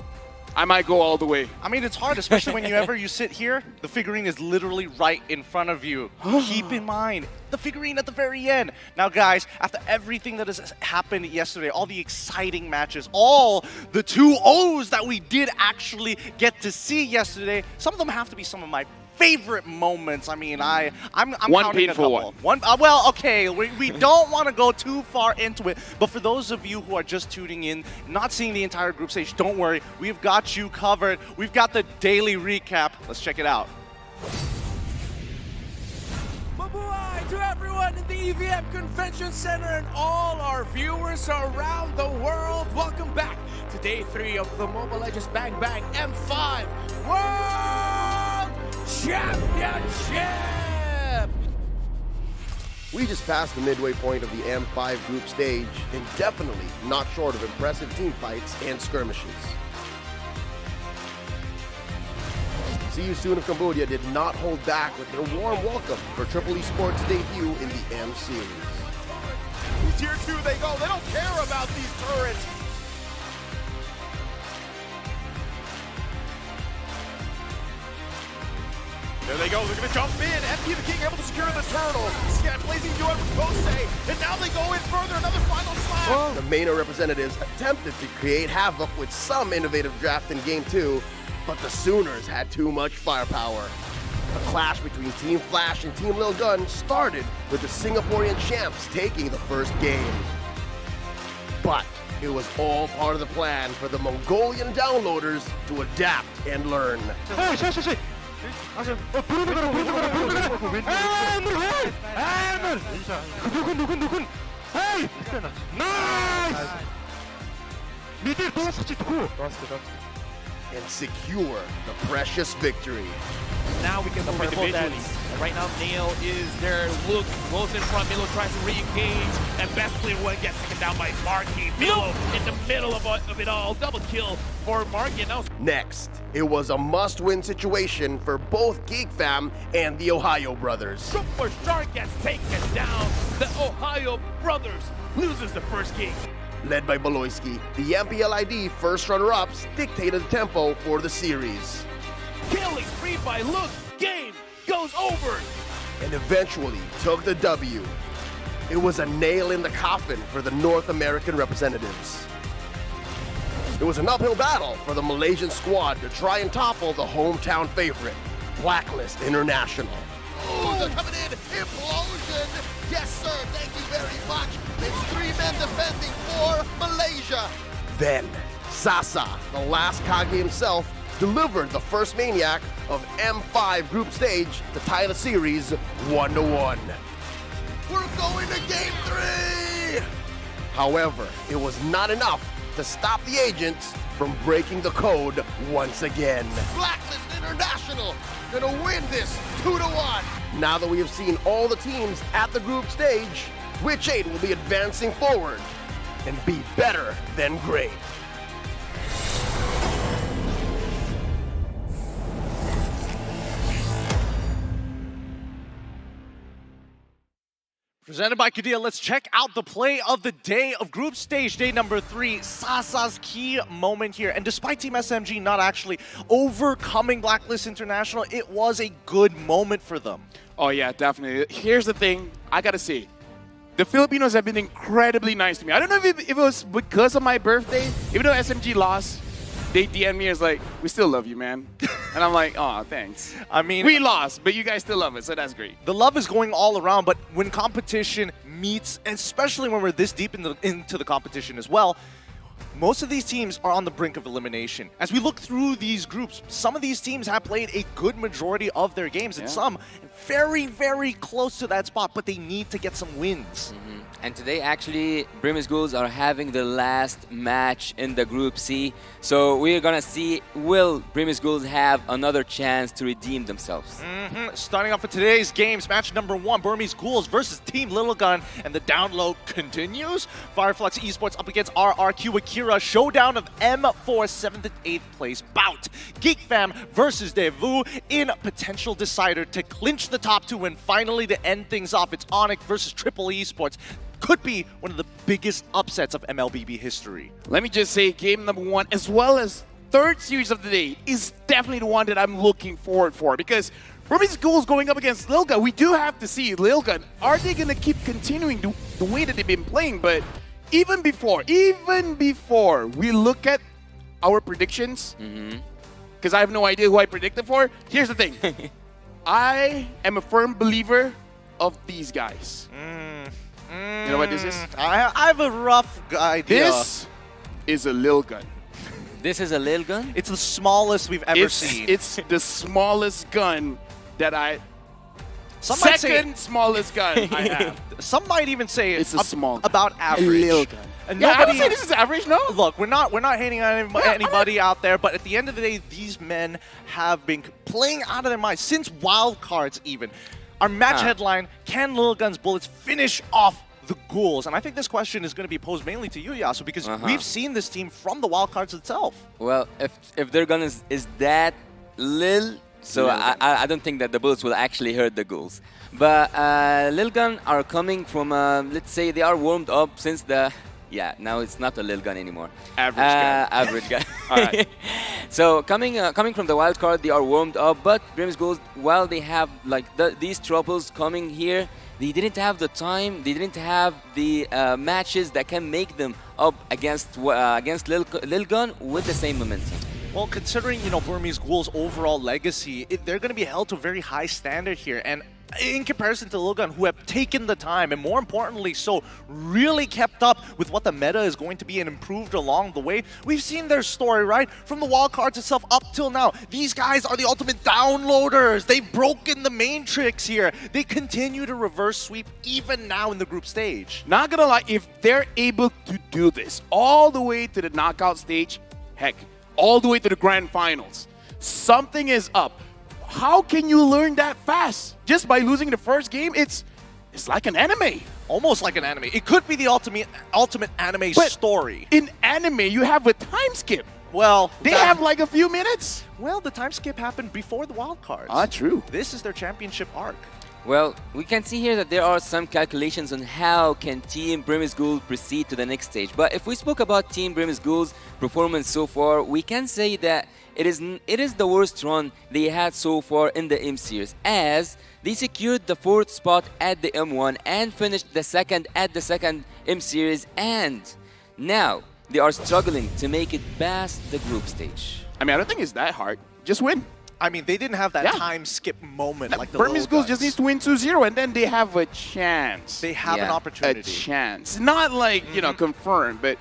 I might go all the way. I mean, it's hard, especially whenever you sit here. The figurine is literally right in front of you. Keep in mind, the figurine at the very end. Now, guys, after everything that has happened yesterday, all the exciting matches, all the 2-0s that we did actually get to see yesterday, some of them have to be some of my favorite moments. I mean, I'm one counting a painful couple. Well, okay, we don't want to go too far into it, but for those of you who are just tuning in, not seeing the entire group stage, don't worry, we've got you covered. We've got the daily recap. Let's check it out. Mabuhay to everyone in the EVM Convention Center and all our viewers around the world. Welcome back to day 3 of the Mobile Legends Bang Bang M5 World Championship! We just passed the midway point of the M5 group stage and definitely not short of impressive team fights and skirmishes. See You Soon of Cambodia did not hold back with their warm welcome for Triple Esports' debut in the M Series. Tier 2 they go. They don't care about these turrets. There they go, they're gonna jump in. FP the King able to secure the turtle. Scat blazing duet with Kosei. And now they go in further, another final slam. The MENA representatives attempted to create havoc with some innovative draft in Game 2, but the Sooners had too much firepower. The clash between Team Flash and Team Lil Gun started with the Singaporean champs taking the first game. But it was all part of the plan for the Mongolian downloaders to adapt and learn. 누군 헤이 나이스 And secure the precious victory. Now we can move individually. And right now, Nail is there. Look, close in front. Milo tries to re-engage. And best player one gets taken down by Marky. Milo in the middle of it all. Double kill for Marky. Now Next, it was a must-win situation for both Geek Fam and the Ohio brothers. Superstar gets taken down. The Ohio brothers loses the first game. Led by Baloyski, the MPLID first runner-ups dictated the tempo for the series. Killing free by Look. Game goes over. And eventually took the W. It was a nail in the coffin for the North American representatives. It was an uphill battle for the Malaysian squad to try and topple the hometown favorite, Blacklist International. Oh, they're coming in. Implosion. Yes, sir. Thank you very much. It's 3 men defending for Malaysia. Then, Sasa, the last Kage himself, delivered the first Maniac of M5 group stage to tie the series 1-1. We're going to game 3. However, it was not enough to stop the agents from breaking the code once again. Blacklist International gonna win this 2-1. Now that we have seen all the teams at the group stage, which 8 will be advancing forward and be better than great? Presented by Kadia, let's check out the play of the day of group stage, day number 3. Sasa's key moment here. And despite Team SMG not actually overcoming Blacklist International, it was a good moment for them. Oh yeah, definitely. Here's the thing, I gotta say, the Filipinos have been incredibly nice to me. I don't know if it was because of my birthday, even though SMG lost, they DM me as like, we still love you, man. And I'm like, oh, thanks. I mean, we lost, but you guys still love it, so that's great. The love is going all around, but when competition meets, especially when we're this deep into the competition as well, most of these teams are on the brink of elimination. As we look through these groups, some of these teams have played a good majority of their games, and some very, very close to that spot, but they need to get some wins. And today, actually, Brimus Ghouls are having the last match in the Group C. So we're going to see, will Brimus Ghouls have another chance to redeem themselves? Starting off with today's games, match number 1, Burmese Ghouls versus Team Little Gun, and the download continues. Fireflux Esports up against RRQ Akira, showdown of M4 7th and 8th place bout. Geek Fam versus Devu in potential decider to clinch the top 2 and finally to end things off. It's Onyx versus Triple Esports. Could be one of the biggest upsets of MLBB history. Let me just say, game number 1, as well as third series of the day, is definitely the one that I'm looking forward for, because Burmese Ghouls going up against Lil Gun, we do have to see Lil Gun. Are they going to keep continuing the way that they've been playing? But even before we look at our predictions, because I have no idea who I predicted for, here's the thing. I am a firm believer of these guys. You know what this is? I have a rough idea. This is a Lil Gun. This is a Lil Gun? It's the smallest we've ever seen. It's the smallest gun that Second smallest gun I have. Some might even say it's a small gun. About average. A Lil Gun. And yeah, I would say this is average, no? Look, we're not hating on anybody out there, but at the end of the day, these men have been playing out of their minds since wildcards even. Our match headline, can Lil Gun's bullets finish off the Ghouls? And I think this question is going to be posed mainly to you, Yasu, because we've seen this team from the wildcards itself. Well, if their gun is that Lil, so I don't think that the bullets will actually hurt the Ghouls. But Lil Gun are coming from, let's say they are warmed up since the... Yeah, now it's not a Lil Gun anymore. Average guy. Average guy. All right. So coming from the wild card, they are warmed up. But Brimus Ghouls, while they have like these troubles coming here, they didn't have the time. They didn't have the matches that can make them up against Lil Gun with the same momentum. Well, considering Burmese Ghouls' overall legacy, they're going to be held to a very high standard here, and in comparison to Lil Gun, who have taken the time and more importantly so really kept up with what the meta is going to be and improved along the way. We've seen their story, right? From the wild cards itself up till now. These guys are the ultimate downloaders. They've broken the matrix here. They continue to reverse sweep even now in the group stage. Not gonna lie, if they're able to do this all the way to the knockout stage, heck, all the way to the grand finals, something is up. How can you learn that fast? Just by losing the first game? It's like an anime. Almost like an anime. It could be the ultimate anime story. In anime, you have a time skip. Well, they have like a few minutes. Well, the time skip happened before the wild cards. True. This is their championship arc. Well, we can see here that there are some calculations on how can Team Brimis Ghoul proceed to the next stage. But if we spoke about Team Brimis Ghoul's performance so far, we can say that it is the worst run they had so far in the M Series, as they secured the 4th spot at the M1 and finished the 2nd at the 2nd M Series, and now they are struggling to make it past the group stage. I mean, I don't think it's that hard. Just win. I mean, they didn't have that time skip moment like the Brimis Ghoul just needs to win 2-0 and then they have a chance. They have an opportunity. A chance. Not like, you know, confirmed, but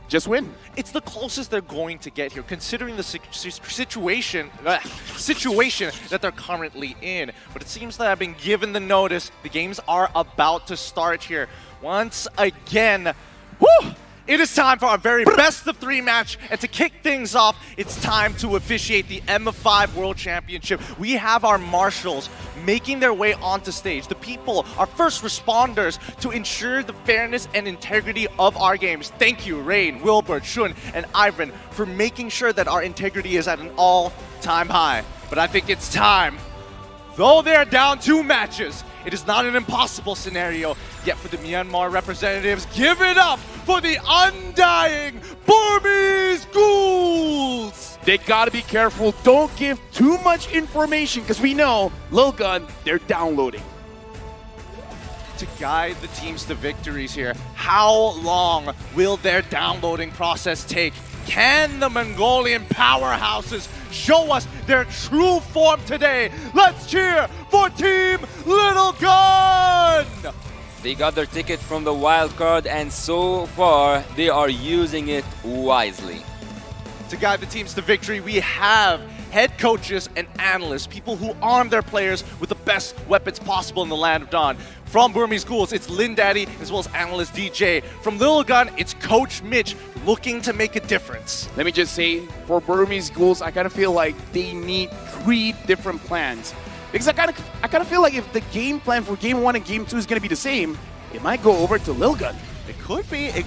just win. It's the closest they're going to get here, considering the situation that they're currently in. But it seems that I've been given the notice. The games are about to start here. Once again, whew! It is time for our very best of 3 match, and to kick things off, it's time to officiate the M5 World Championship. We have our marshals making their way onto stage. The people, our first responders, to ensure the fairness and integrity of our games. Thank you, Rain, Wilbert, Shun, and Ivan, for making sure that our integrity is at an all-time high. But I think it's time. Though they're down 2 matches, it is not an impossible scenario. Yet for the Myanmar representatives, give it up for the undying Burmese Ghouls! They gotta be careful. Don't give too much information, because we know, Lil Gun, they're downloading. To guide the teams to victories here, how long will their downloading process take? Can the Mongolian powerhouses show us their true form today? Let's cheer for Team Little Gun! They got their ticket from the wild card, and so far they are using it wisely. To guide the teams to victory, we have head coaches and analysts, people who arm their players with the best weapons possible in the Land of Dawn. From Burmese Ghouls, it's Lin Daddy, as well as analyst DJ. From Little Gun, it's Coach Mitch, looking to make a difference. Let me just say, for Burmese Ghouls, I kind of feel like they need 3 different plans. Because I kind of feel like if the game plan for Game 1 and Game 2 is going to be the same, it might go over to Lil Gun. It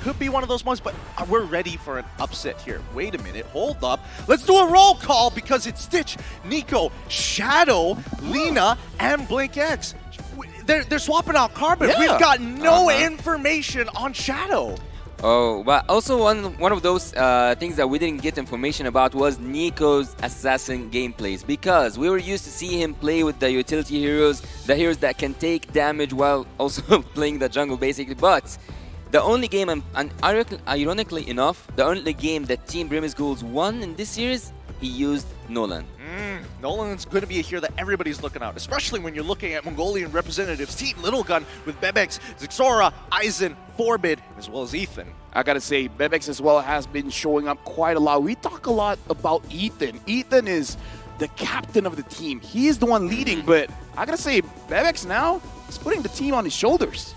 could be one of those ones, but we're ready for an upset here. Wait a minute, hold up. Let's do a roll call, because it's Stitch, Nico, Shadow, Lena, and Blink X. They're swapping out Carbon. Yeah. We've got no information on Shadow. Oh, but also one of those things that we didn't get information about was Nico's assassin gameplays, because we were used to see him play with the utility heroes, the heroes that can take damage while also playing the jungle basically. But the only game, and ironically enough, the only game that Team Brimis Ghouls won in this series, he used Nolan. Nolan's going to be a hero that everybody's looking out, especially when you're looking at Mongolian representatives. Team Little Gun with Bebex, Zixora, Aizen, Forbid, as well as Ethan. I gotta say, Bebex as well has been showing up quite a lot. We talk a lot about Ethan. Ethan is the captain of the team. He is the one leading, but I gotta say, Bebex now is putting the team on his shoulders.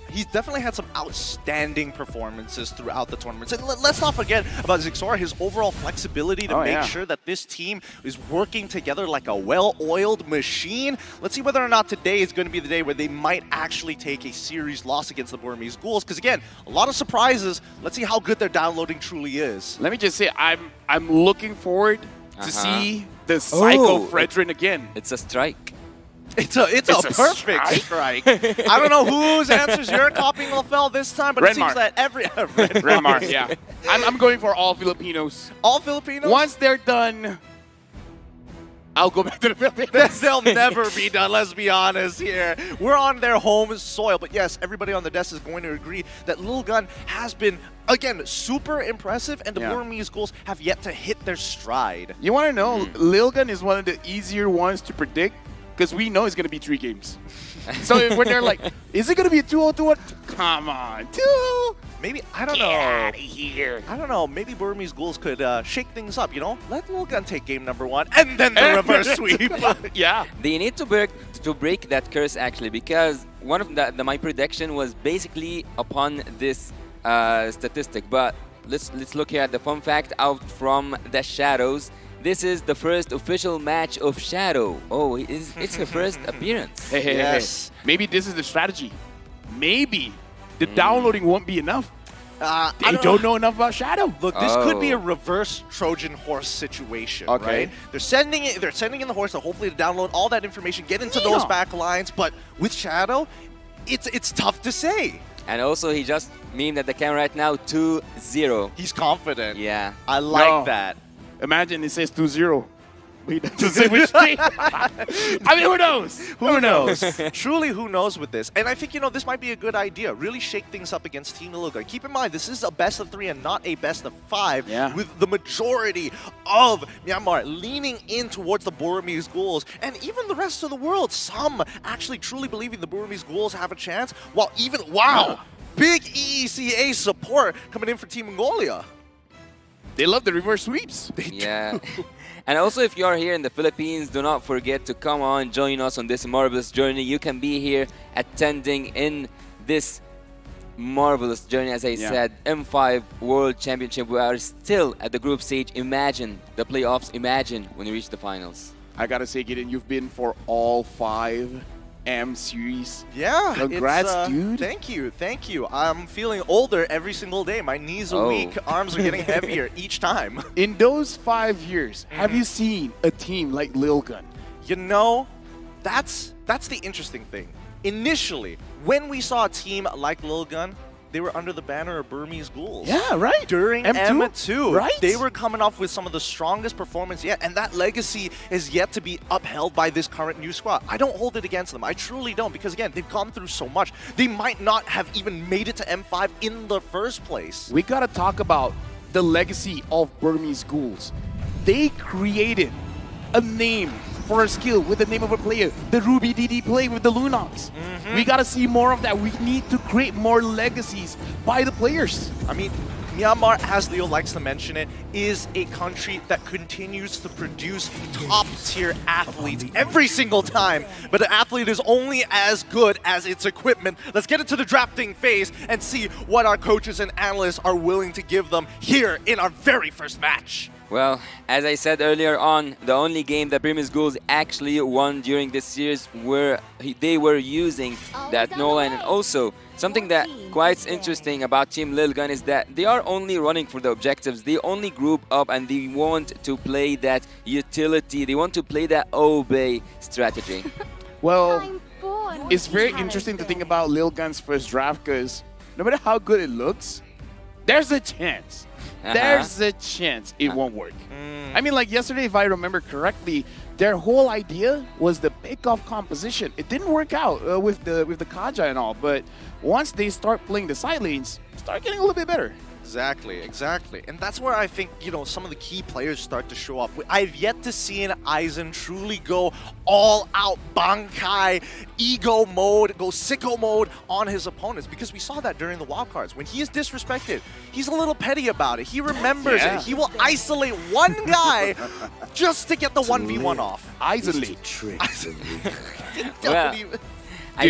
He's definitely had some outstanding performances throughout the tournaments. And let's not forget about Zixora, his overall flexibility to make sure that this team is working together like a well-oiled machine. Let's see whether or not today is going to be the day where they might actually take a series loss against the Burmese Ghouls. Because again, a lot of surprises. Let's see how good their downloading truly is. Let me just say, I'm looking forward to see the Psycho Fredrin again. It's a strike. It's a perfect strike. I don't know whose answers you're copying, Lafell, this time, but it seems that every... Renmar, yeah. I'm going for all Filipinos. All Filipinos? Once they're done, I'll go back to the Philippines. They'll never be done, let's be honest here. We're on their home soil, but yes, everybody on the desk is going to agree that Lil Gun has been, again, super impressive, and the Burmese Ghouls have yet to hit their stride. You want to know, Lil Gun is one of the easier ones to predict because we know it's going to be 3 games. So when they're like, is it going to be a 2-0-2-1? Come on, 2. Maybe, I don't know. Get out of here. I don't know. Maybe Burmese Ghouls could shake things up, you know? Let Lil Gun take game number 1 and then the reverse sweep. Yeah. They need to break that curse actually, because one of my prediction was basically upon this statistic. But let's look here at the fun fact out from the Shadows. This is the first official match of Shadow. Oh, it's her first appearance. Hey, yes. Maybe this is the strategy. Maybe the downloading won't be enough. They don't know enough about Shadow. Look, this could be a reverse Trojan horse situation, right? They're sending in the horse to hopefully to download all that information, get into those back lines. But with Shadow, it's tough to say. And also, he just memed at the camera right now, 2-0. He's confident. Yeah. I like that. Imagine it says 2-0. He doesn't say which team. I mean, who knows? Who knows? Truly, who knows with this? And I think, you know, this might be a good idea. Really shake things up against Team Lil Gun. Keep in mind, this is a best of 3 and not a best of 5. Yeah. With the majority of Myanmar leaning in towards the Burmese Ghouls. And even the rest of the world, some actually truly believing the Burmese Ghouls have a chance. While even, big EECA support coming in for Team Mongolia. They love the reverse sweeps. Yeah. And also, if you are here in the Philippines, do not forget to come on, join us on this marvelous journey. You can be here attending in this marvelous journey, as I said, M5 World Championship. We are still at the group stage. Imagine the playoffs. Imagine when we reach the finals. I gotta say, Gideon, you've been for all 5 M series. Yeah. Congrats, dude. Thank you. I'm feeling older every single day. My knees are weak, arms are getting heavier each time. In those 5 years, have you seen a team like Lil Gun? You know, that's the interesting thing. Initially, when we saw a team like Lil Gun, they were under the banner of Burmese Ghouls. Yeah, right. During M2, right? They were coming off with some of the strongest performance yet, and that legacy is yet to be upheld by this current new squad. I don't hold it against them. I truly don't, because again, they've gone through so much. They might not have even made it to M5 in the first place. We gotta talk about the legacy of Burmese Ghouls. They created a name for a skill with the name of a player, the Ruby DD play with the Lunox. We gotta see more of that. We need to create more legacies by the players. I mean, Myanmar, as Leo likes to mention it, is a country that continues to produce top-tier athletes every single time. But an athlete is only as good as its equipment. Let's get into the drafting phase and see what our coaches and analysts are willing to give them here in our very first match. Well, as I said earlier on, the only game that Burmese Ghouls actually won during this series they were using that Nolan. And also, something that quite interesting about Team Lil Gun is that they are only running for the objectives. They only group up and they want to play that utility. They want to play that obey strategy. Well, it's very interesting to think about Lil Gun's first draft, because no matter how good it looks, there's a chance. There's a chance it won't work. I mean, like yesterday, if I remember correctly, their whole idea was the pick-off composition. It didn't work out with the Kaja and all, but once they start playing the side lanes, start getting a little bit better. Exactly. And that's where I think, you know, some of the key players start to show up. I've yet to see an Aizen truly go all out Bankai, ego mode, go sicko mode on his opponents, because we saw that during the wildcards. When he is disrespected, he's a little petty about it. He remembers it. He will isolate one guy just to get the 1v1 off. Aizenly. Well, I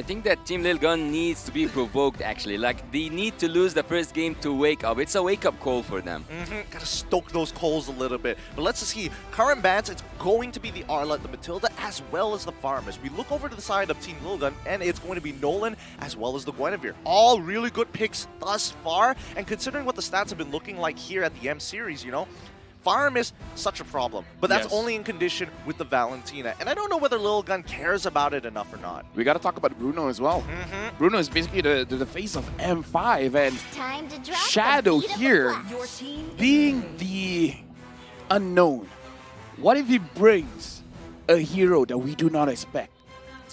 think that Team Lil Gun needs to be provoked, actually. Like, they need to lose the first game to wake up. It's a wake-up call for them. Gotta stoke those coals a little bit. But let's see. Current bans, it's going to be the Arlet, the Matilda, as well as the Farmers. We look over to the side of Team Lil Gun, and it's going to be Nolan as well as the Guinevere. All really good picks thus far. And considering what the stats have been looking like here at the M Series, you know, Farm is such a problem, but that's only in condition with the Valentina. And I don't know whether Lil Gun cares about it enough or not. We got to talk about Bruno as well. Bruno is basically the face of M5, and Shadow here, being the unknown. What if he brings a hero that we do not expect?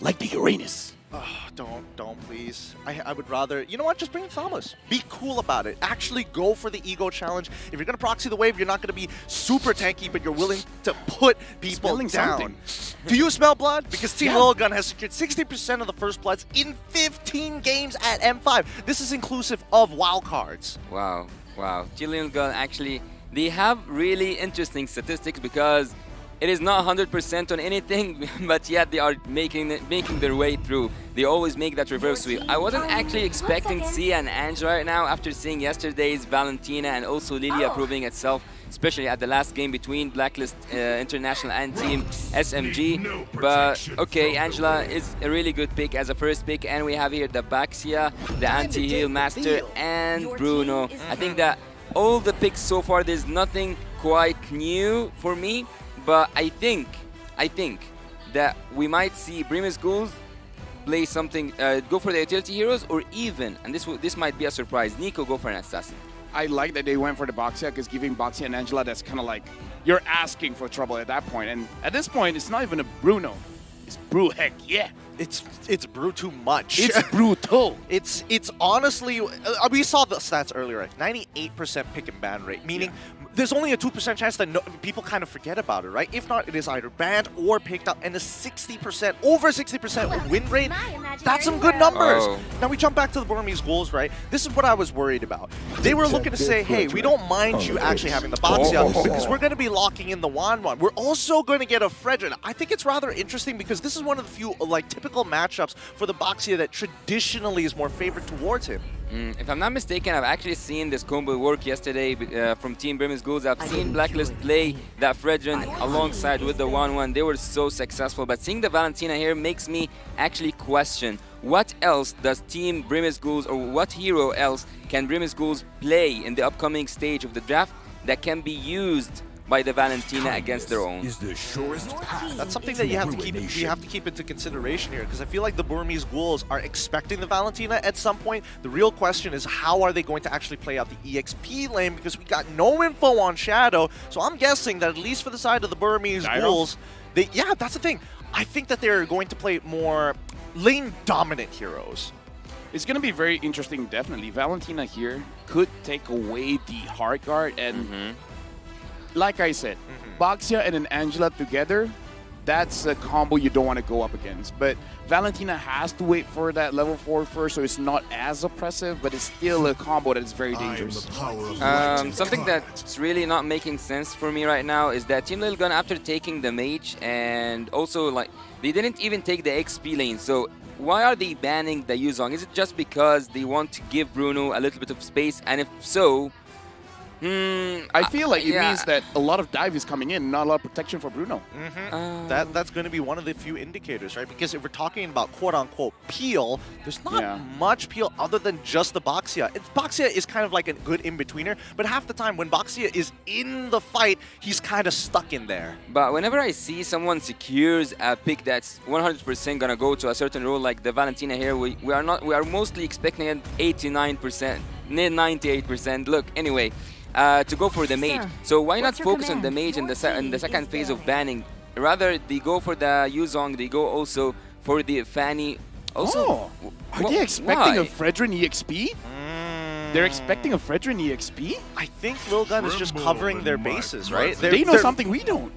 like the Uranus. Oh, don't please. I would rather, you know what, just bring in Thamus. Be cool about it. Actually go for the ego challenge. If you're going to proxy the wave, you're not going to be super tanky, but you're willing to put people Smelling down. something. Do you smell blood? Because Team Little Gun has secured 60% of the first bloods in 15 games at M5. This is inclusive of wildcards. Wow, wow. Team Little Gun actually, they have really interesting statistics because it is not 100% on anything, but yet they are making their way through. They always make that reverse sweep. I wasn't actually expecting to see an ENG right now after seeing yesterday's Valentina and also Lilia proving itself, especially at the last game between Blacklist International and Team SMG. But okay, Angela is a really good pick as a first pick, and we have here the Baxia, the Anti-Heal Master, and Bruno. I think that all the picks so far, there's nothing quite new for me. But I think that we might see Brimus Ghouls play something, go for the utility heroes, or even, and this might be a surprise, Nico go for an assassin. I like that they went for the Baxia, because giving Baxia and Angela, that's kind of like, you're asking for trouble at that point. And at this point, it's not even a Bruno. It's Brew, heck yeah. It's Brew too much. It's brutal. It's honestly, we saw the stats earlier, right? 98% pick and ban rate, meaning there's only a 2% chance that people kind of forget about it, right? If not, it is either banned or picked up, and a 60%, over 60% win rate, that's some good numbers. Oh. Now we jump back to the Burmese goals, right? This is what I was worried about. They were looking to say, hey, we don't mind you actually having the Baxia because we're going to be locking in the Wanwan. We're also going to get a Fredrin. I think it's rather interesting because this is one of the few like typical matchups for the Baxia that traditionally is more favored towards him. If I'm not mistaken, I've actually seen this combo work yesterday from Team Brimus Ghouls. I've seen Blacklist play that Fredrin alongside with the 1-1. They were so successful, but seeing the Valentina here makes me actually question what else does Team Brimus Ghouls, or what hero else can Brimus Ghouls play in the upcoming stage of the draft that can be used by the Valentina against their own. Is the surest path. That's something that you have to keep into consideration here, because I feel like the Burmese Ghouls are expecting the Valentina at some point. The real question is, how are they going to actually play out the EXP lane, because we got no info on Shadow. So I'm guessing that at least for the side of the Burmese Ghouls, yeah, that's the thing. I think that they're going to play more lane dominant heroes. It's going to be very interesting, definitely. Valentina here could take away the hard guard, and like I said, Baxia and an Angela together, that's a combo you don't want to go up against. But Valentina has to wait for that level 4 first, so it's not as oppressive, but it's still a combo that is very dangerous. Something that's really not making sense for me right now is that Team Little Gun, after taking the mage, and also like they didn't even take the XP lane, so why are they banning the Yuzong? Is it just because they want to give Bruno a little bit of space? And if so, I feel like it means that a lot of dive is coming in, not a lot of protection for Bruno. That's going to be one of the few indicators, right? Because if we're talking about quote-unquote peel, there's not much peel other than just the Baxia. Baxia is kind of like a good in-betweener, but half the time when Baxia is in the fight, he's kind of stuck in there. But whenever I see someone secures a pick that's 100% gonna go to a certain role, like the Valentina here, we are mostly expecting an 89%, near 98%. Look, anyway. To go for the mage. So why not focus on the mage in the second phase of banning? Rather, they go for the Yuzong, they go also for the Fanny. Also, are they expecting a Fredrin EXP? They're expecting a Fredrin EXP? I think Lil Gun is just covering their bases, right? They know something we don't.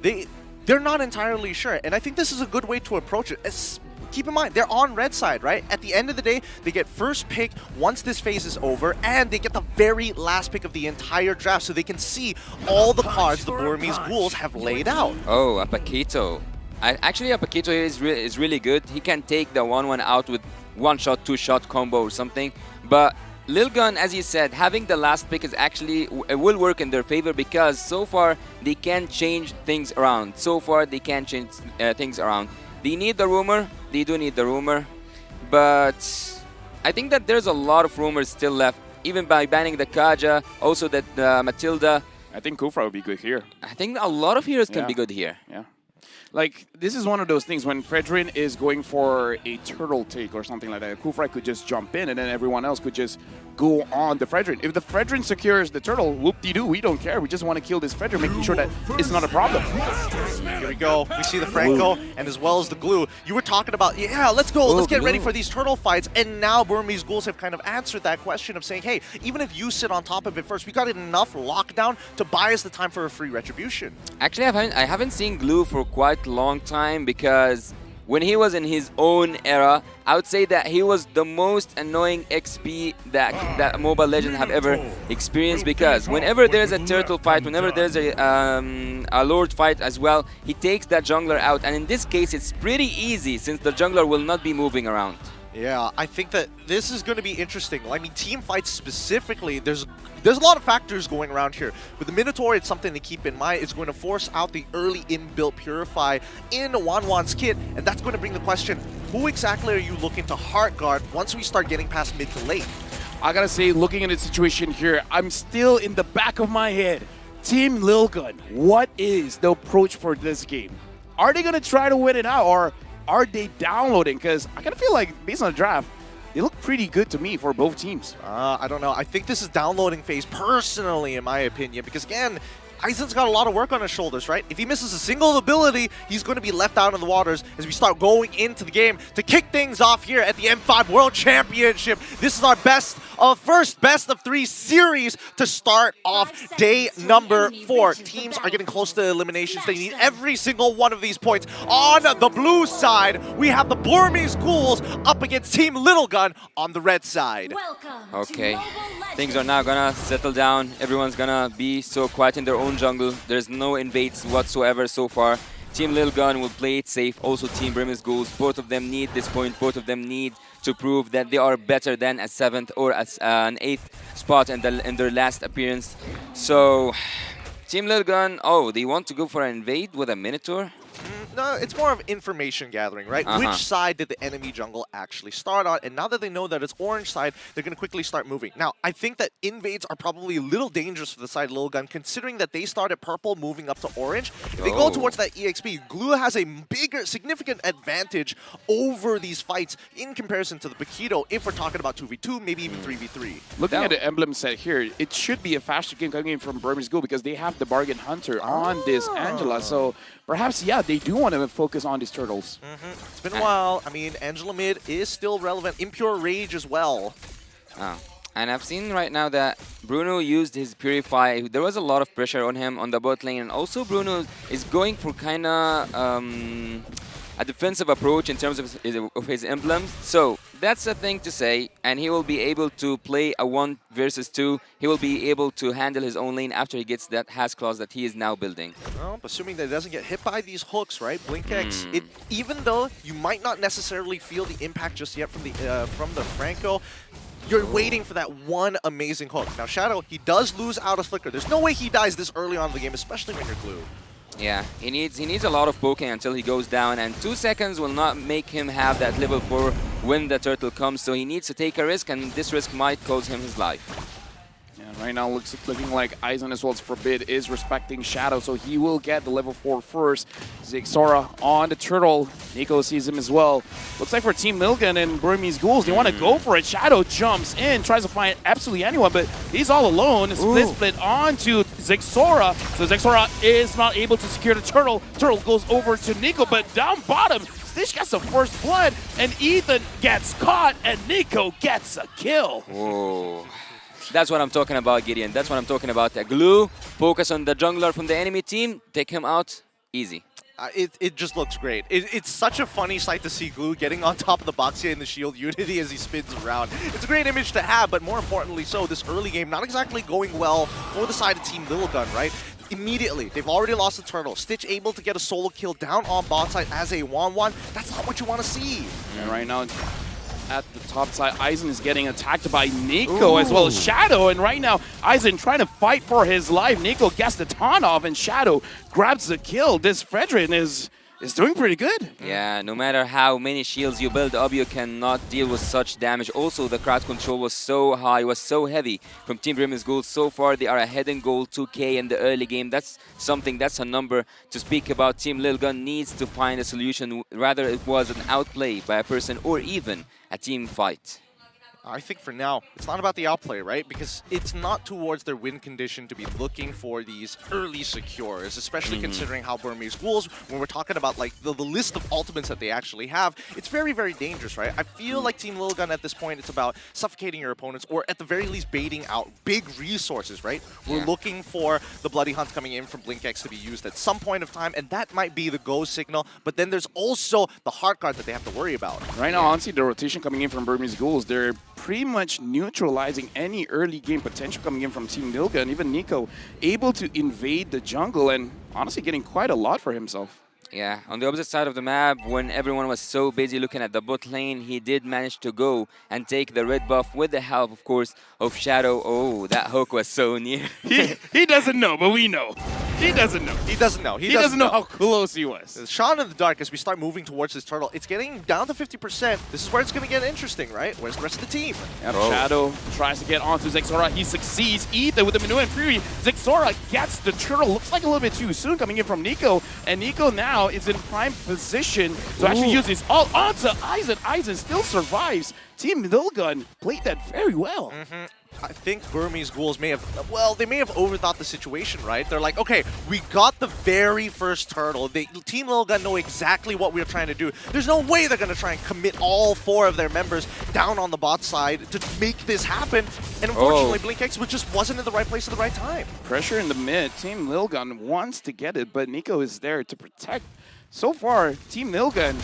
They're not entirely sure, and I think this is a good way to approach it. Keep in mind, they're on red side, right? At the end of the day, they get first pick once this phase is over, and they get the very last pick of the entire draft, so they can see all the cards the Burmese Ghouls have laid out. Oh, a Paquito. Actually, a Paquito is really good. He can take the 1-1 out with 1-shot, 2-shot combo or something. But Lil Gun, as you said, having the last pick is actually will work in their favor, because so far they can change things around. They need the rumor. They do need the rumor. But I think that there's a lot of rumors still left, even by banning the Kaja, also that Matilda. I think Kufra would be good here. I think a lot of heroes can be good here. Yeah. Like, this is one of those things when Fredrin is going for a turtle take or something like that. Kufra could just jump in, and then everyone else could just go on the Fredrin. If the Fredrin secures the turtle, whoop-de-doo, we don't care. We just want to kill this Fredrin, making sure that it's not a problem. Here we go. We see the Franco and as well as the glue. You were talking about, yeah, let's go. Let's get ready for these turtle fights. And now Burmese Ghouls have kind of answered that question of saying, hey, even if you sit on top of it first, we got enough lockdown to buy us the time for a free retribution. Actually, I haven't seen Glue for quite a long time because when he was in his own era, I would say that he was the most annoying XP that Mobile Legends have ever experienced, because whenever there's a turtle fight, whenever there's a Lord fight as well, he takes that jungler out, and in this case it's pretty easy since the jungler will not be moving around. Yeah, I think that this is going to be interesting. I mean, team fights specifically, there's a lot of factors going around here. With the Minotaur, it's something to keep in mind. It's going to force out the early inbuilt Purify in Wanwan's kit, and that's going to bring the question, who exactly are you looking to hard guard once we start getting past mid to late? I gotta say, looking at the situation here, I'm still in the back of my head. Team Lilgun, what is the approach for this game? Are they gonna try to win it out, or are they downloading? Because I kind of feel like, based on the draft, they look pretty good to me for both teams. I don't know. I think this is downloading phase, personally, in my opinion, because again, Aizen's got a lot of work on his shoulders, right? If he misses a single ability, he's going to be left out in the waters as we start going into the game to kick things off here at the M5 World Championship. This is our first best of 3 series to start off day number 4. Teams are getting close to eliminations. They need every single one of these points. On the blue side, we have the Burmese Ghouls up against Team Little Gun on the red side. Okay, things are now gonna settle down. Everyone's gonna be so quiet in their own jungle. There's no invades whatsoever so far. Team Lil Gun will play it safe. Also Team Burmese Ghouls. Both of them need this point. Both of them need to prove that they are better than a 7th or an 8th spot in their last appearance. So Team Lil Gun, they want to go for an invade with a Minotaur? No, it's more of information gathering, right? Which side did the enemy jungle actually start on? And now that they know that it's orange side, they're going to quickly start moving. Now, I think that invades are probably a little dangerous for the side of Lil Gun, considering that they started purple moving up to orange. If they go towards that EXP, Glue has a bigger, significant advantage over these fights in comparison to the Paquito, if we're talking about 2v2, maybe even 3v3. Looking at the emblem set here, it should be a faster game coming in from Burmese Ghoul because they have the Bargain Hunter on this Angela. So perhaps, yeah, they do want to focus on these turtles. It's been a while. I mean, Angela mid is still relevant. Impure Rage as well. And I've seen right now that Bruno used his Purify. There was a lot of pressure on him on the bot lane. And also Bruno is going for kind of a defensive approach in terms of his emblems. So that's a thing to say. And he will be able to play a 1 versus 2. He will be able to handle his own lane after he gets that Has Claws that he is now building. Well, assuming that it doesn't get hit by these hooks, right? Blink X, even though you might not necessarily feel the impact just yet from the Franco, you're waiting for that one amazing hook. Now, Shadow, he does lose out a Flicker. There's no way he dies this early on in the game, especially when you're Glue. Yeah, he needs a lot of poking until he goes down, and 2 seconds will not make him have that level 4 when the turtle comes, so he needs to take a risk, and this risk might cost him his life. Yeah, right now looking like Aizen as well as Forbid is respecting Shadow, so he will get the level 4 first. Zigzora on the turtle. Nico sees him as well. Looks like for Team Lilgun and Burmese Ghouls, they want to go for it. Shadow jumps in, tries to find absolutely anyone, but he's all alone. Split onto Zigzora. So Zigzora is not able to secure the turtle. Turtle goes over to Nico, but down bottom, Stitch gets the first blood, and Ethan gets caught, and Nico gets a kill. Whoa. That's what I'm talking about, Gideon. That's what I'm talking about. Glue, focus on the jungler from the enemy team, take him out, easy. It just looks great. It's such a funny sight to see Glue getting on top of the box here in the shield Unity as he spins around. It's a great image to have, but more importantly so, this early game not exactly going well for the side of Team Little Gun, right? Immediately, they've already lost the turtle. Stitch able to get a solo kill down on bot side as a 1-1. That's not what you want to see. And right now, at the top side, Aizen is getting attacked by Nico as well as Shadow. And right now, Aizen trying to fight for his life. Nico gets the taunt off and Shadow grabs the kill. This Fredrin is doing pretty good. Yeah, no matter how many shields you build up, you cannot deal with such damage. Also, the crowd control was so high, was so heavy from Team Burmese Ghouls. So far, they are ahead in goal 2K in the early game. That's something, that's a number to speak about. Team Lil Gun needs to find a solution. Rather, it was an outplay by a person or even a team fight. I think for now, it's not about the outplay, right? Because it's not towards their win condition to be looking for these early secures, especially considering how Burmese Ghouls, when we're talking about like the list of ultimates that they actually have, it's very, very dangerous, right? I feel like Team Lilgun at this point, it's about suffocating your opponents or at the very least baiting out big resources, right? We're looking for the Bloody Hunt coming in from BlinkX to be used at some point of time, and that might be the go signal, but then there's also the heart guard that they have to worry about. Right now, honestly, the rotation coming in from Burmese Ghouls, they're pretty much neutralizing any early game potential coming in from Team Nilga, and even Nico able to invade the jungle and honestly getting quite a lot for himself. Yeah, on the opposite side of the map, when everyone was so busy looking at the bot lane, he did manage to go and take the red buff with the help, of course, of Shadow. Oh, that hook was so near. He doesn't know, but we know. He doesn't know. He doesn't know. He doesn't know how close he was. Sean in the dark, as we start moving towards this turtle, it's getting down to 50%. This is where it's going to get interesting, right? Where's the rest of the team? Yep, Shadow tries to get onto Zexora. He succeeds. Ethan with the Minuan Fury. Zexora gets the turtle. Looks like a little bit too soon coming in from Nico. And Nico now is in prime position to actually use his ult onto Aizen. Aizen still survives. Team Nilgun played that very well. I think Burmese Ghouls may have, well, they may have overthought the situation, right? They're like, okay, we got the very first turtle. Team Lilgun know exactly what we're trying to do. There's no way they're going to try and commit all 4 of their members down on the bot side to make this happen. And unfortunately, BlinkX just wasn't in the right place at the right time. Pressure in the mid. Team Lilgun wants to get it, but Nico is there to protect. So far, Team Nilgun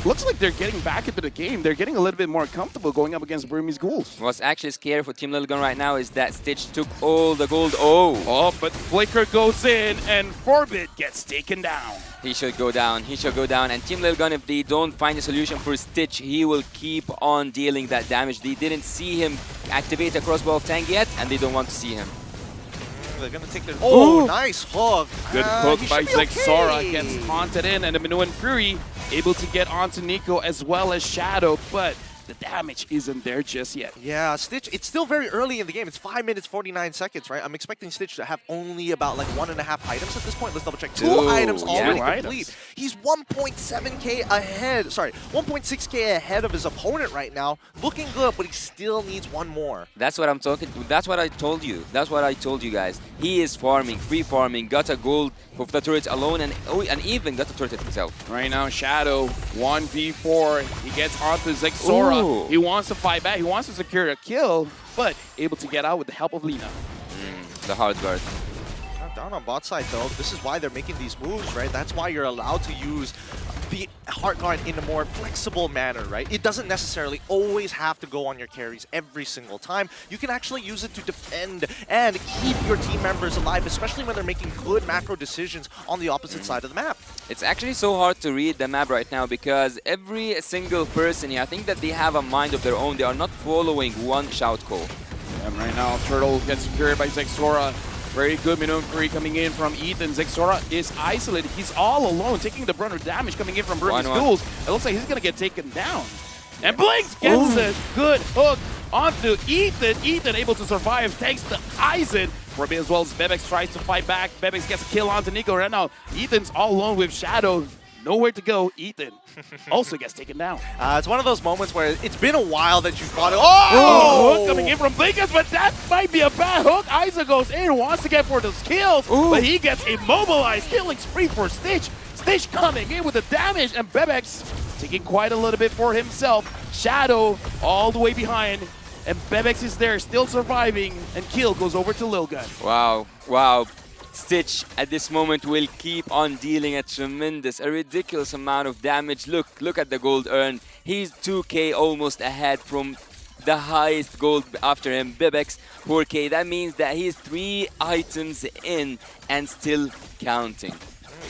looks like they're getting back into the game. They're getting a little bit more comfortable going up against Burmese Ghouls. What's actually scary for Team Lilgun right now is that Stitch took all the gold. Oh, but Flicker goes in and Forbit gets taken down. He should go down. He should go down. And Team Lilgun, if they don't find a solution for Stitch, he will keep on dealing that damage. They didn't see him activate a crossbow of Tang yet, and they don't want to see him. They're going to take their... Oh, nice hook. Good hook by Zexora. Gets haunted in, and the Minuan Fury able to get onto Nico as well as Shadow, but the damage isn't there just yet. Yeah, Stitch, it's still very early in the game. It's 5 minutes, 49 seconds, right? I'm expecting Stitch to have only about like 1.5 items at this point. Let's double check. 2 items already complete. He's 1.7k ahead, sorry, 1.6k ahead of his opponent right now. Looking good, but he still needs 1 more. That's what I'm talking, that's what I told you. That's what I told you guys. He is farming, free farming, got a gold for the turret alone, and even got the turret himself. Right now, Shadow, 1v4. He gets onto Zexora. He wants to fight back. He wants to secure a kill, but able to get out with the help of Lina. The hard guard. Down on bot side, though. This is why they're making these moves, right? That's why you're allowed to use the heart guard in a more flexible manner, right? It doesn't necessarily always have to go on your carries every single time. You can actually use it to defend and keep your team members alive, especially when they're making good macro decisions on the opposite side of the map. It's actually so hard to read the map right now because every single person here, I think that they have a mind of their own. They are not following one shout call. And right now, Turtle gets secured by Zexora. Very good Minuan Fury coming in from Ethan. Zexora is isolated. He's all alone, taking the brunt of damage coming in from Burmese Ghouls. It looks like he's going to get taken down. And Blinks gets a good hook onto Ethan. Ethan able to survive thanks to Aizen. Forbit as well as Bebex tries to fight back. Bebex gets a kill onto Nico. Right now, Ethan's all alone with Shadow. Nowhere to go. Ethan also gets taken down. It's one of those moments where it's been a while that you thought, hook coming in from Blinkus, but that might be a bad hook. Isaac goes in, wants to get for those kills, but he gets immobilized. Killing spree for Stitch. Stitch coming in with the damage, and Bebex taking quite a little bit for himself. Shadow all the way behind, and Bebex is there, still surviving, and kill goes over to Lilgun. Wow. Stitch at this moment will keep on dealing a ridiculous amount of damage. Look at the gold earned. He's 2k almost ahead from the highest gold after him, Bebex, 4k. That means that he's 3 items in and still counting.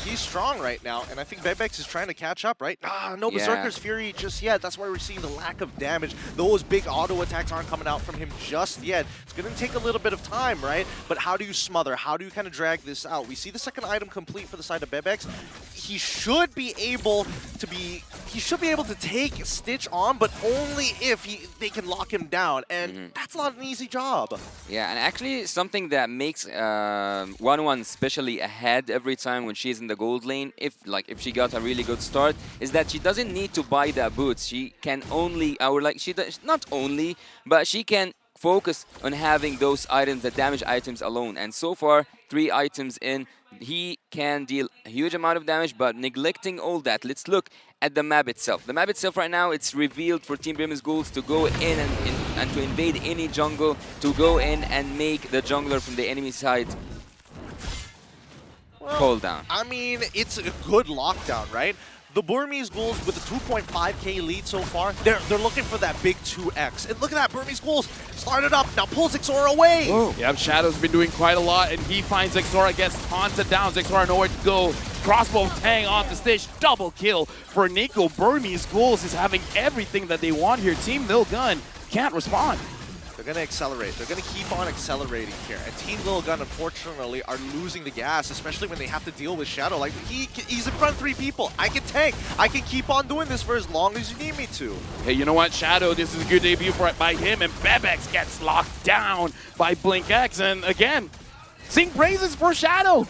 He's strong right now, and I think Bebex is trying to catch up, right? No Berserker's Fury just yet. That's why we're seeing the lack of damage. Those big auto attacks aren't coming out from him just yet. It's going to take a little bit of time, right? But how do you smother? How do you kind of drag this out? We see the second item complete for the side of Bebex. He should be able to take Stitch on, but only if they can lock him down, and that's not an easy job. Yeah, and actually something that makes 1-1 especially ahead every time when she's in the gold lane, if she got a really good start, is that she doesn't need to buy the boots. She can only, not only, but she can focus on having those items, the damage items alone. And so far, 3 items in, he can deal a huge amount of damage, but neglecting all that, let's look at the map itself. The map itself right now, it's revealed for Team Brim's Ghouls to go in and to invade any jungle, to go in and make the jungler from the enemy side fall down. I mean, it's a good lockdown, right? The Burmese Ghouls with a 2.5k lead so far, they're looking for that big 2x. And look at that, Burmese Ghouls started up, now pulls Xora away. Whoa. Yep, Shadow's been doing quite a lot, and he finds Xora, gets taunted down. Xora nowhere to go. Crossbow Tang off the stage, double kill for Nico. Burmese Ghouls is having everything that they want here. Team Lil Gun can't respond. They're going to accelerate. They're going to keep on accelerating here. And Team Lil Gun, unfortunately, are losing the gas, especially when they have to deal with Shadow. Like, he's in front of 3 people. I can tank. I can keep on doing this for as long as you need me to. Hey, you know what, Shadow? This is a good debut by him, and Bebex gets locked down by BlinkX. And again, sing praises for Shadow.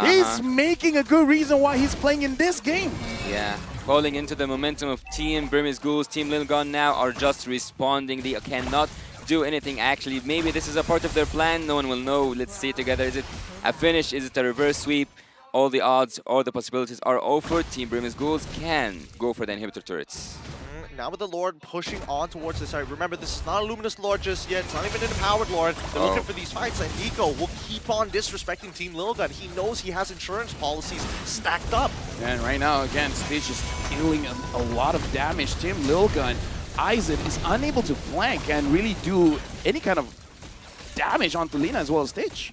He's making a good reason why he's playing in this game. Yeah. Falling into the momentum of Team Burmese Ghouls, Team Lil Gun now are just responding. They cannot do anything actually. Maybe this is a part of their plan, no one will know. Let's see together. Is it a finish? Is it a reverse sweep? All the odds, all the possibilities are offered. Team Burmese Ghouls can go for the inhibitor turrets. Now with the Lord pushing on towards this side. Remember, this is not a Luminous Lord just yet. It's not even an Empowered Lord. They're looking for these fights, and Nico will keep on disrespecting Team Lil Gun. He knows he has insurance policies stacked up. And right now, again, Stitch is dealing a lot of damage. Team Lil Gun, Aizen is unable to flank and really do any kind of damage onto Lina as well as Stitch.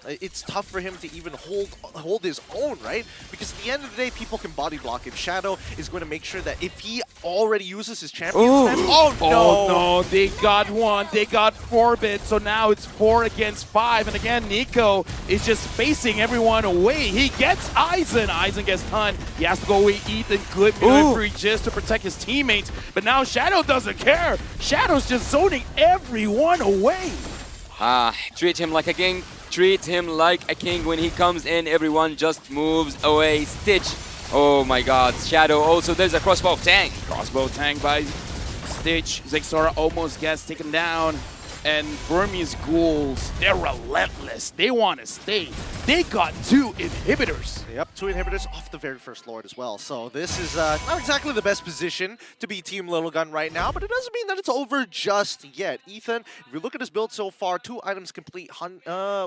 It's tough for him to even hold his own, right? Because at the end of the day, people can body block him. Shadow is going to make sure that if he already uses his champion stance, oh no, they got one, they got Forbid, so now it's 4 against 5, and again, Nico is just spacing everyone away. He gets Aizen, Aizen gets Hun, he has to go away, Ethan, good maneuver just to protect his teammates, but now Shadow doesn't care. Shadow's just zoning everyone away. Treat him like a king. Treat him like a king. When he comes in, everyone just moves away. Stitch. Oh my god. Shadow also. There's a crossbow Tang. Crossbow Tang by Stitch. Xora almost gets taken down. And Burmese Ghouls, they're relentless. They want to stay. They got 2 inhibitors. Yep, 2 inhibitors off the very first Lord as well. So this is not exactly the best position to be Team Little Gun right now, but it doesn't mean that it's over just yet. Ethan, if you look at his build so far, 2 items complete.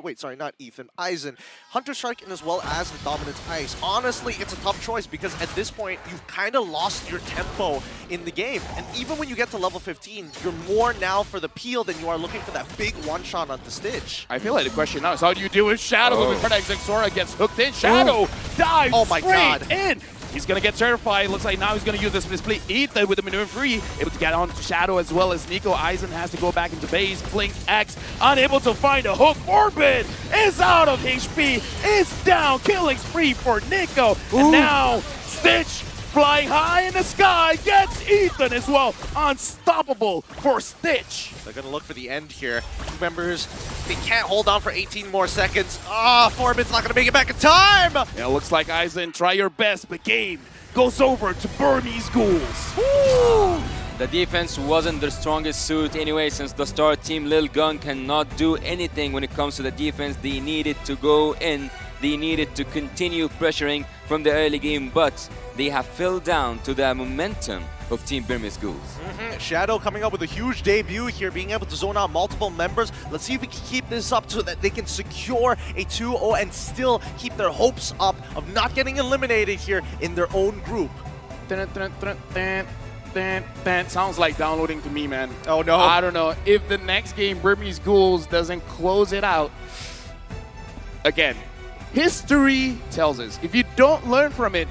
Wait, sorry, not Ethan. Aizen, Hunter Strike, and as well as the Dominance Ice. Honestly, it's a tough choice because at this point, you've kind of lost your tempo in the game. And even when you get to level 15, you're more now for the peel than you are looking for that big one-shot on the Stitch. I feel like the question now is how do you deal with Shadow moving for that? Xora gets hooked in. Shadow dives straight in. He's going to get certified. Looks like now he's going to use this split. Ethan with the maneuver free, able to get on to Shadow as well as Nico. Aizen has to go back into base. BlinkX unable to find a hook. Forbid is out of HP. Is down. Killing spree for Nico. And now Stitch flying high in the sky, gets Ethan as well. Unstoppable for Stitch. They're going to look for the end here. Members, they can't hold on for 18 more seconds. Forbid's not going to make it back in time. Yeah, looks like Aizen, try your best, but game goes over to Burmese Ghouls. The defense wasn't their strongest suit anyway since the start. Team Lil Gun cannot do anything when it comes to the defense. They needed to go in. They needed to continue pressuring from the early game, but they have fell down to the momentum of Team Burmese Ghouls. Shadow coming up with a huge debut here, being able to zone out multiple members. Let's see if we can keep this up so that they can secure a 2-0 and still keep their hopes up of not getting eliminated here in their own group. Sounds like downloading to me, man. Oh no. I don't know. If the next game Burmese Ghouls doesn't close it out, again, history tells us if you don't learn from it,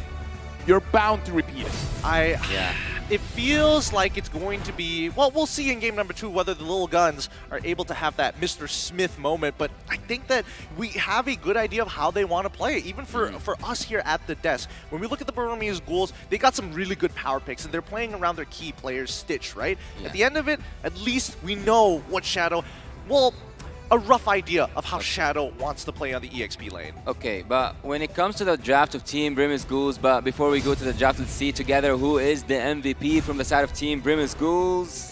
you're bound to repeat it. It feels like it's going to be, well, we'll see in game number 2 whether the Little Guns are able to have that Mr. Smith moment, but I think that we have a good idea of how they want to play it, even for us here at the desk. When we look at the Burmese Ghouls, they got some really good power picks, and they're playing around their key players, Stitch, right? At the end of it, at least we know what Shadow, well, a rough idea of how Shadow wants to play on the EXP lane. Okay, but when it comes to the draft of Team Brimmis Ghouls, but before we go to the draft, let's see together who is the MVP from the side of Team Brimmis Ghouls.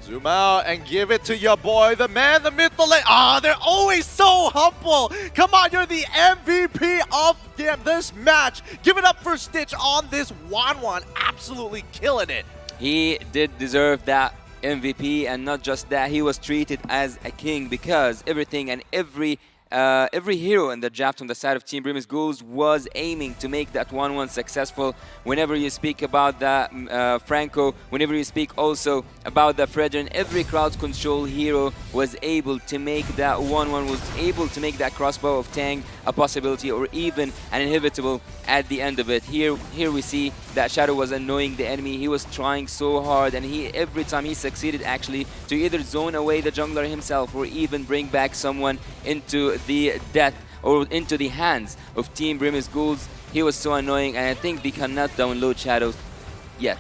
Zoom out and give it to your boy, the man, the myth, the legend. Ah, they're always so humble. Come on, you're the MVP of this match. Give it up for Stitch on this 1-1. Absolutely killing it. He did deserve that MVP, and not just that, he was treated as a king because everything and every hero in the draft on the side of Team Brimmis Ghouls was aiming to make that 1-1 successful. Whenever you speak about the Franco, whenever you speak also about the Fredrin, every crowd control hero was able to make that 1-1, was able to make that crossbow of Tang a possibility or even an inevitable at the end of it. Here we see that Shadow was annoying the enemy. He was trying so hard, and every time he succeeded actually to either zone away the jungler himself or even bring back someone into the death or into the hands of Team Brimmis Ghouls. He was so annoying, and I think they cannot download Shadow yet.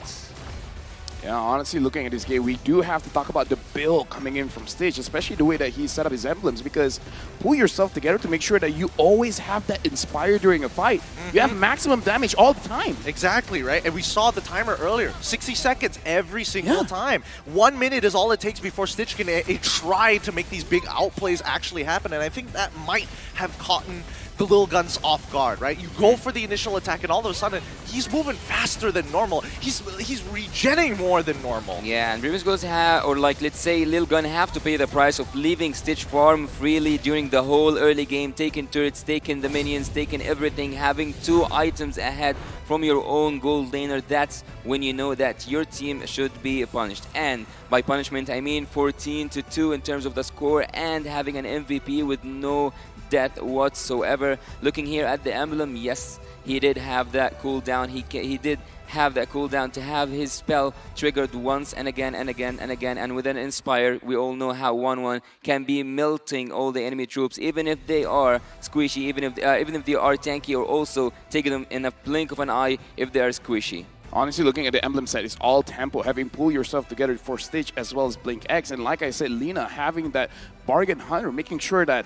Yeah, honestly, looking at this game, we do have to talk about the build coming in from Stitch, especially the way that he set up his emblems, because pull yourself together to make sure that you always have that Inspire during a fight. You have maximum damage all the time. Exactly, right? And we saw the timer earlier, 60 seconds every single time. 1 minute is all it takes before Stitch can try to make these big outplays actually happen, and I think that might have caught the Lil Guns off guard, right? You go for the initial attack, and all of a sudden, he's moving faster than normal. He's regenning more than normal. Yeah, and Brimmis Ghouls have, or like let's say Lil Gun have to pay the price of leaving Stitch farm freely during the whole early game, taking turrets, taking the minions, taking everything, having 2 items ahead from your own gold laner. That's when you know that your team should be punished. And by punishment, I mean 14-2 in terms of the score and having an MVP with no death whatsoever. Looking here at the emblem, yes, he did have that cooldown. He did have that cooldown to have his spell triggered once and again and again and again. And with an Inspire, we all know how 1-1 can be melting all the enemy troops, even if they are squishy, even if they are tanky, or also taking them in a blink of an eye if they are squishy. Honestly, looking at the emblem set, it's all tempo, having pull yourself together for Stitch as well as Blink X. And like I said, Lina having that bargain hunter, making sure that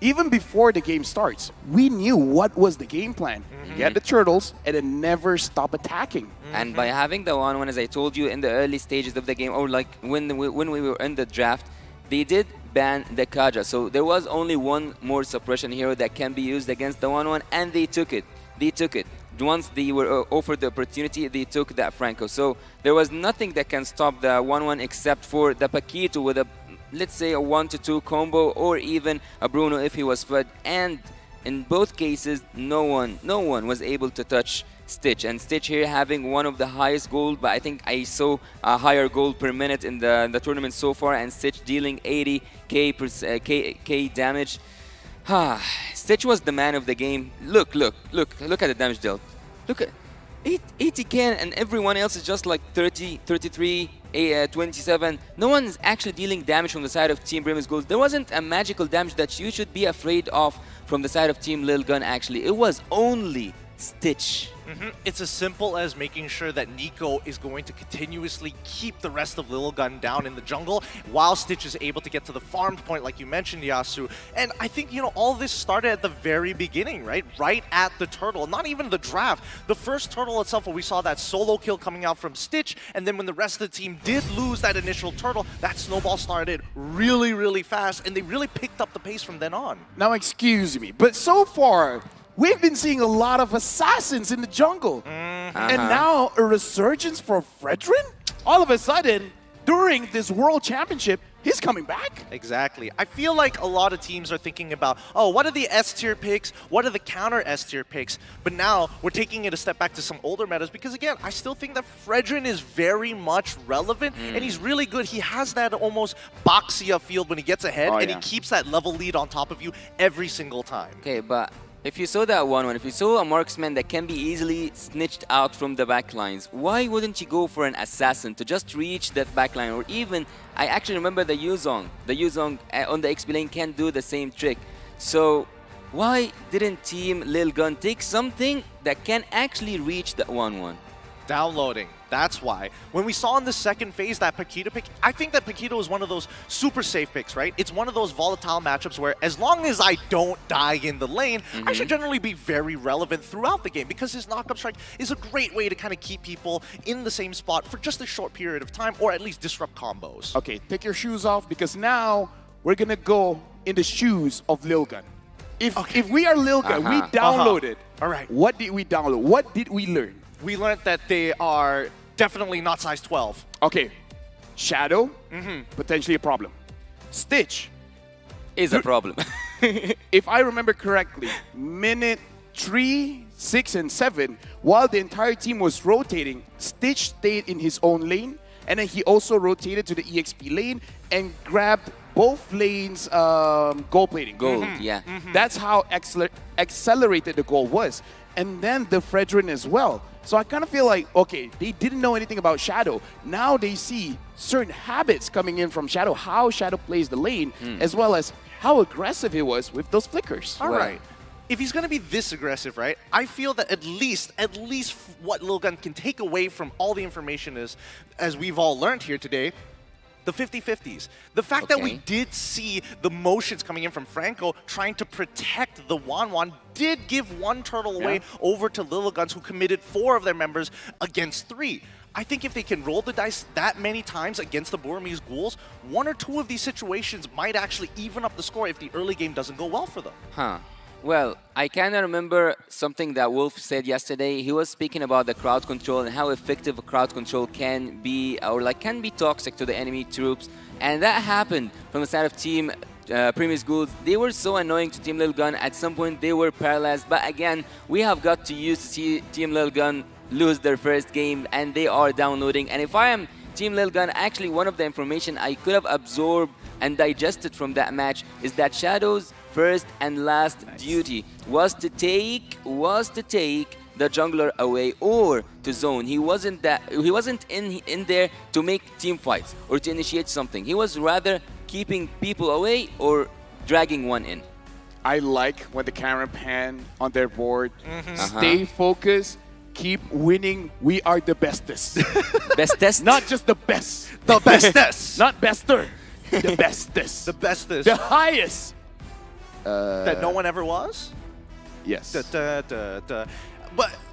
even before the game starts, we knew what was the game plan. Get the turtles and then never stop attacking. And by having the 1-1, as I told you in the early stages of the game, or like when we were in the draft, they did ban the Kaja. So there was only one more suppression hero that can be used against the 1-1, and they took it. They took it. Once they were offered the opportunity, they took that Franco. So there was nothing that can stop the 1-1 except for the Paquito with a, let's say, a 1-2 combo, or even a Bruno if he was fed. And in both cases, no one was able to touch Stitch. And Stitch here having one of the highest gold, but I think I saw a higher gold per minute in the tournament so far, and Stitch dealing 80k damage. Stitch was the man of the game. Look at the damage dealt. Look at 80k, and everyone else is just like 30, 33, 27. No one's actually dealing damage from the side of Team Brimmis Ghouls. There wasn't a magical damage that you should be afraid of from the side of Team Lil Gun, actually. It was only Stitch. It's as simple as making sure that Nico is going to continuously keep the rest of Lil Gun down in the jungle while Stitch is able to get to the farmed point, like you mentioned, Yasu. And I think, you know, all this started at the very beginning, right? Right at the turtle, not even the draft. The first turtle itself, where we saw that solo kill coming out from Stitch, and then when the rest of the team did lose that initial turtle, that snowball started really, really fast, and they really picked up the pace from then on. Now, excuse me, but so far, we've been seeing a lot of assassins in the jungle. And now a resurgence for Fredrin? All of a sudden, during this World Championship, he's coming back. Exactly. I feel like a lot of teams are thinking about, oh, what are the S-tier picks? What are the counter S-tier picks? But now we're taking it a step back to some older metas, because again, I still think that Fredrin is very much relevant, and he's really good. He has that almost Boxia field when he gets ahead, and he keeps that level lead on top of you every single time. Okay, but if you saw that 1-1, if you saw a marksman that can be easily snitched out from the backlines, why wouldn't you go for an assassin to just reach that backline? Or even, I actually remember the Yuzong. The Yuzong on the XP lane can do the same trick. So why didn't Team Lil Gun take something that can actually reach that 1-1? Downloading. That's why. When we saw in the second phase that Paquito pick, I think that Paquito is one of those super safe picks, right? It's one of those volatile matchups where as long as I don't die in the lane, I should generally be very relevant throughout the game because his knock-up strike is a great way to kind of keep people in the same spot for just a short period of time or at least disrupt combos. Okay, take your shoes off because now we're going to go in the shoes of Lil Gun. If we are Lil Gun, we downloaded. All right. What did we download? What did we learn? We learned that they are definitely not size 12. Okay. Shadow, potentially a problem. Stitch. Is a problem. If I remember correctly, minute 3, 6, and 7, while the entire team was rotating, Stitch stayed in his own lane, and then he also rotated to the EXP lane and grabbed both lanes gold plating. Gold, yeah. That's how accelerated the goal was. And then the Fredrin as well. So I kind of feel like, okay, they didn't know anything about Shadow. Now they see certain habits coming in from Shadow, how Shadow plays the lane, as well as how aggressive he was with those flickers. All right. If he's going to be this aggressive, right, I feel that at least what Lil Gun can take away from all the information is, as we've all learned here today, the 50-50s. The fact that we did see the motions coming in from Franco trying to protect the Wanwan did give one turtle away over to Lil Guns, who committed 4 of their members against 3. I think if they can roll the dice that many times against the Burmese Ghouls, 1 or 2 of these situations might actually even up the score if the early game doesn't go well for them. Huh. Well, I kind of remember something that Wolf said yesterday. He was speaking about the crowd control and how effective a crowd control can be, or like can be toxic to the enemy troops. And that happened from the side of Team Previous Ghouls. They were so annoying to Team Lil Gun. At some point, they were paralyzed. But again, we have got to use to see Team Lil Gun lose their first game, and they are downloading. And if I am Team Lil Gun, actually one of the information I could have absorbed and digested from that match is that Shadow's first and last duty was to take the jungler away or to zone. He wasn't in there to make team fights or to initiate something. He was rather keeping people away or dragging one in. I like when the camera pan on their board. Stay focused. Keep winning. We are the bestest. Bestest? Not just the best. The bestest. Not bester. The bestest. The bestest. The highest. That no one ever was? Yes. But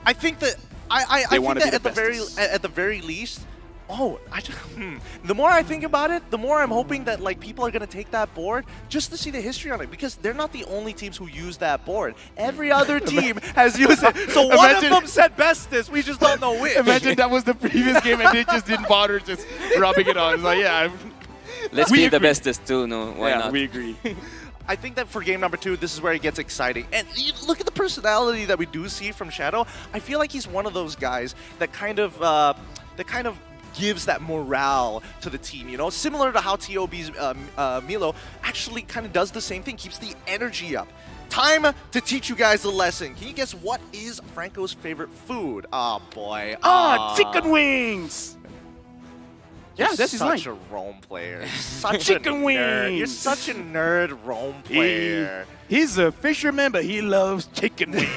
I think that I think that at the very least, the more I think about it, the more I'm hoping that like people are gonna take that board just to see the history on it, because they're not the only teams who use that board. Every other team has used it. So one of them said bestest. We just don't know which. Imagine that was the previous game and they just didn't bother just rubbing it on. It's like, yeah. Let's be the bestest too. No, why not? Yeah, we agree. I think that for game number 2, this is where it gets exciting. And look at the personality that we do see from Shadow. I feel like he's one of those guys that kind of gives that morale to the team, you know? Similar to how TOB's Milo actually kind of does the same thing, keeps the energy up. Time to teach you guys a lesson. Can you guess what is Franco's favorite food? Oh, boy. Chicken wings! Yeah, that's his line. Such a Rome player. Such Chicken a nerd. wings. You're such a nerd Rome player. He's a fisherman, but he loves chicken wings.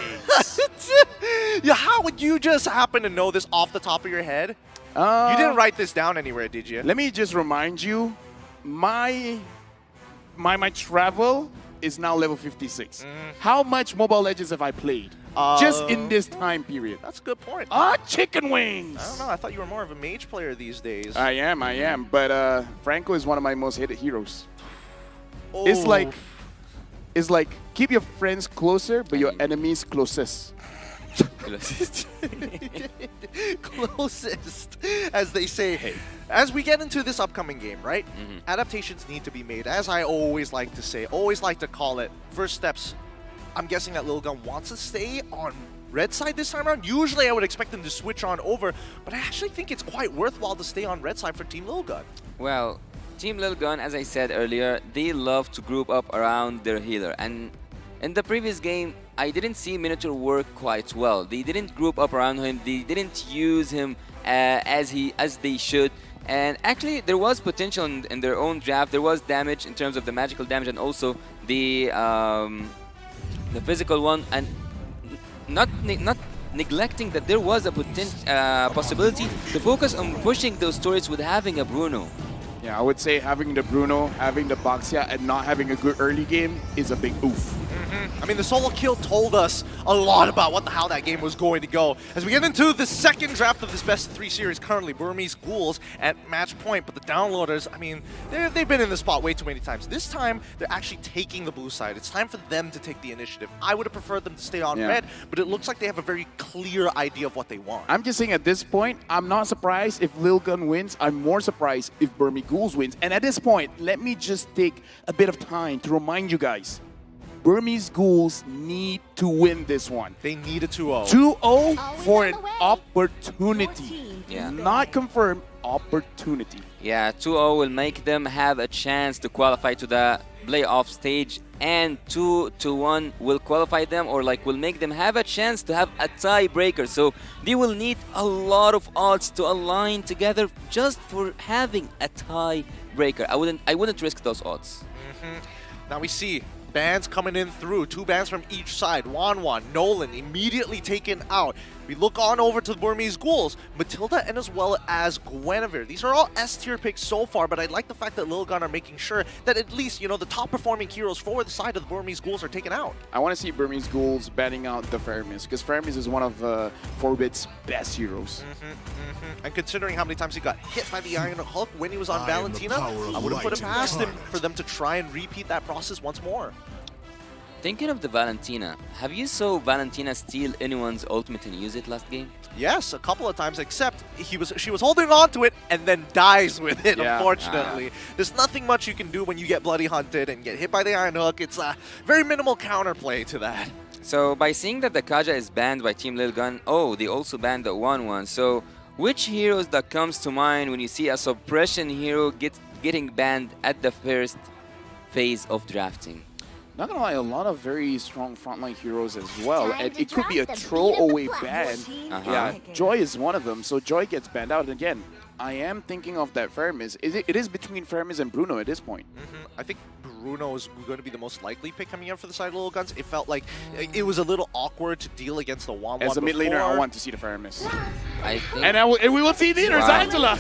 Yeah, how would you just happen to know this off the top of your head? You didn't write this down anywhere, did you? Let me just remind you, my travel is now level 56. How much Mobile Legends have I played? Just in this time period. That's a good point. Chicken wings! I don't know. I thought you were more of a mage player these days. I am. But Franco is one of my most hated heroes. It's like keep your friends closer, but your enemies closest. Closest, as they say. Hey, as we get into this upcoming game, right? Adaptations need to be made. As I always like to say, always like to call it, first steps. I'm guessing that Lil Gun wants to stay on red side this time around. Usually I would expect them to switch on over, but I actually think it's quite worthwhile to stay on red side for Team Lil Gun. Well, Team Lil Gun, as I said earlier, they love to group up around their healer. And in the previous game, I didn't see Minotaur work quite well. They didn't group up around him. They didn't use him as they should. And actually, there was potential in their own draft. There was damage in terms of the magical damage and also the physical one. And not neglecting that there was a possibility to focus on pushing those stories with having a Bruno. Yeah, I would say having the Bruno, having the Baxia, and not having a good early game is a big oof. I mean, the solo kill told us a lot about how that game was going to go. As we get into the second draft of this best of 3 series, currently Burmese Ghouls at match point, but the downloaders, I mean, they've been in the spot way too many times. This time, they're actually taking the blue side. It's time for them to take the initiative. I would have preferred them to stay on red, but it looks like they have a very clear idea of what they want. I'm just saying at this point, I'm not surprised if Lil Gun wins. I'm more surprised if Burmese Ghouls wins. And at this point, let me just take a bit of time to remind you guys. Burmese Ghouls need to win this one. They need a 2-0. 2-0 for an opportunity. Yeah. Not confirmed, opportunity. Yeah, 2-0 will make them have a chance to qualify to the playoff stage, and 2-1 will qualify them, or like will make them have a chance to have a tiebreaker. So they will need a lot of odds to align together just for having a tiebreaker. I wouldn't risk those odds. Now we see bans coming in through. 2 bans from each side. Wanwan, Nolan immediately taken out. We look on over to the Burmese Ghouls, Matilda, and as well as Guinevere. These are all S-tier picks so far, but I like the fact that Lil Gun are making sure that at least, the top performing heroes for the side of the Burmese Ghouls are taken out. I want to see Burmese Ghouls banning out the Faramis, because Faramis is one of Forbit's best heroes. And considering how many times he got hit by the Iron Hook when he was on Valentina, I wouldn't put it past him for them to try and repeat that process once more. Thinking of the Valentina, have you saw Valentina steal anyone's ultimate and use it last game? Yes, a couple of times, except she was holding on to it and then dies with it, unfortunately. There's nothing much you can do when you get bloody hunted and get hit by the Iron Hook. It's a very minimal counterplay to that. So by seeing that the Kaja is banned by Team Lil Gun, they also banned the 1-1. So which heroes that comes to mind when you see a suppression hero getting banned at the first phase of drafting? Not gonna lie, a lot of very strong frontline heroes as well, and it could be a throwaway ban. Yeah, Joy is one of them, so Joy gets banned out. And again, I am thinking of that Faramis. It is between Faramis and Bruno at this point. I think Bruno is going to be the most likely pick coming out for the side of Lil Guns. It felt like it was a little awkward to deal against the Wanwan. As a mid laner, I want to see the Faramis. And we will see leaders, Angela.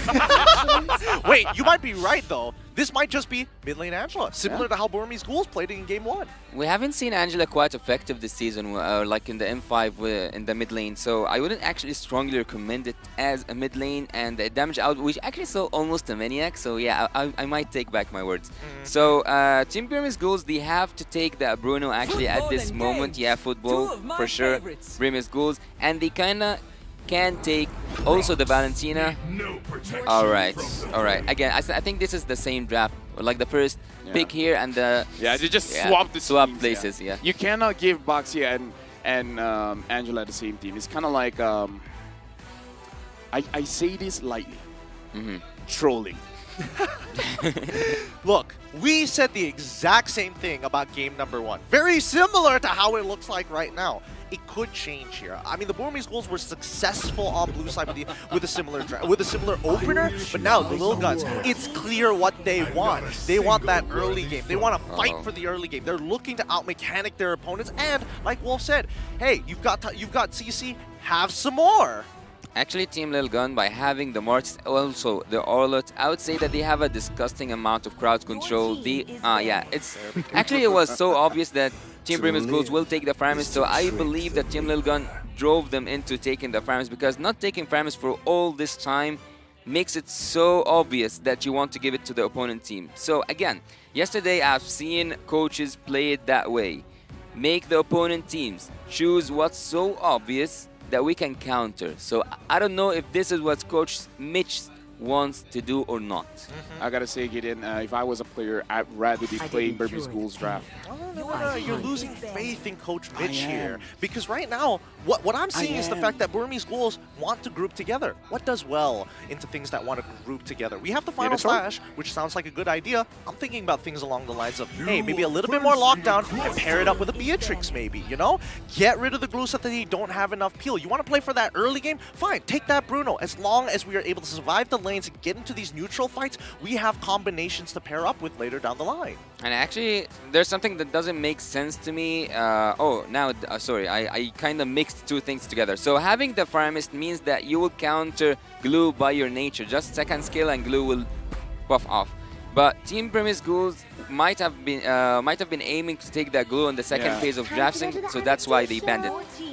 Wait, you might be right though. This might just be mid lane Angela, similar to how Burmese Ghouls played it in Game 1. We haven't seen Angela quite effective this season, like in the M5 in the mid lane, so I wouldn't actually strongly recommend it as a mid lane, and the damage out, which actually saw almost a maniac, so yeah, I might take back my words. So Team Burmese Ghouls, they have to take the Bruno actually at this moment. Yeah, football for sure, Burmese Ghouls, and they kinda can take also the Valentina. Alright. Again, I think this is the same draft, like the first pick here and the... Yeah, they just swap places, yeah. You cannot give Baxia and Angela the same team. It's kind of like, I say this lightly, trolling. Look, we said the exact same thing about game number 1. Very similar to how it looks like right now. It could change here. I mean, the Burmese Ghouls were successful on blue side with a similar opener, but now the Lil Guns, it's clear what they want. They want that early game. They want to fight for the early game. They're looking to out-mechanic their opponents, and like Wolf said, hey, you've got CC, have some more. Actually, Team Lil Gun, by having the Mortis, also the Orlot, I would say that they have a disgusting amount of crowd control. Actually, it was so obvious that Team Burmese Ghouls will take the Faramis, so I believe that Team Lil Gun drove them into taking the Faramis, because not taking Faramis for all this time makes it so obvious that you want to give it to the opponent team. So again, yesterday I've seen coaches play it that way. Make the opponent teams choose what's so obvious that we can counter. So I don't know if this is what Coach Mitch wants to do or not. I gotta say, Gideon, if I was a player, I'd rather be playing Burmese Ghouls draft. No, you're losing faith in Coach Mitch here. Because right now, what I'm seeing is the fact that Burmese Ghouls want to group together. What does well into things that want to group together? We have the final slash, which sounds like a good idea. I'm thinking about things along the lines of, hey, maybe a little bit more lockdown and pair it up with a Beatrix maybe, Get rid of the glue so that they don't have enough peel. You want to play for that early game? Fine, take that Bruno. As long as we are able to survive the lanes and get into these neutral fights, we have combinations to pair up with later down the line. And actually, there's something that doesn't make sense to me. Sorry, I kind of mixed two things together. So having the Fire Mist means that you will counter glue by your nature. Just second skill and glue will buff off. But Team Premise Ghouls might have been aiming to take that glue on the second phase of drafting, so that's why they banned it.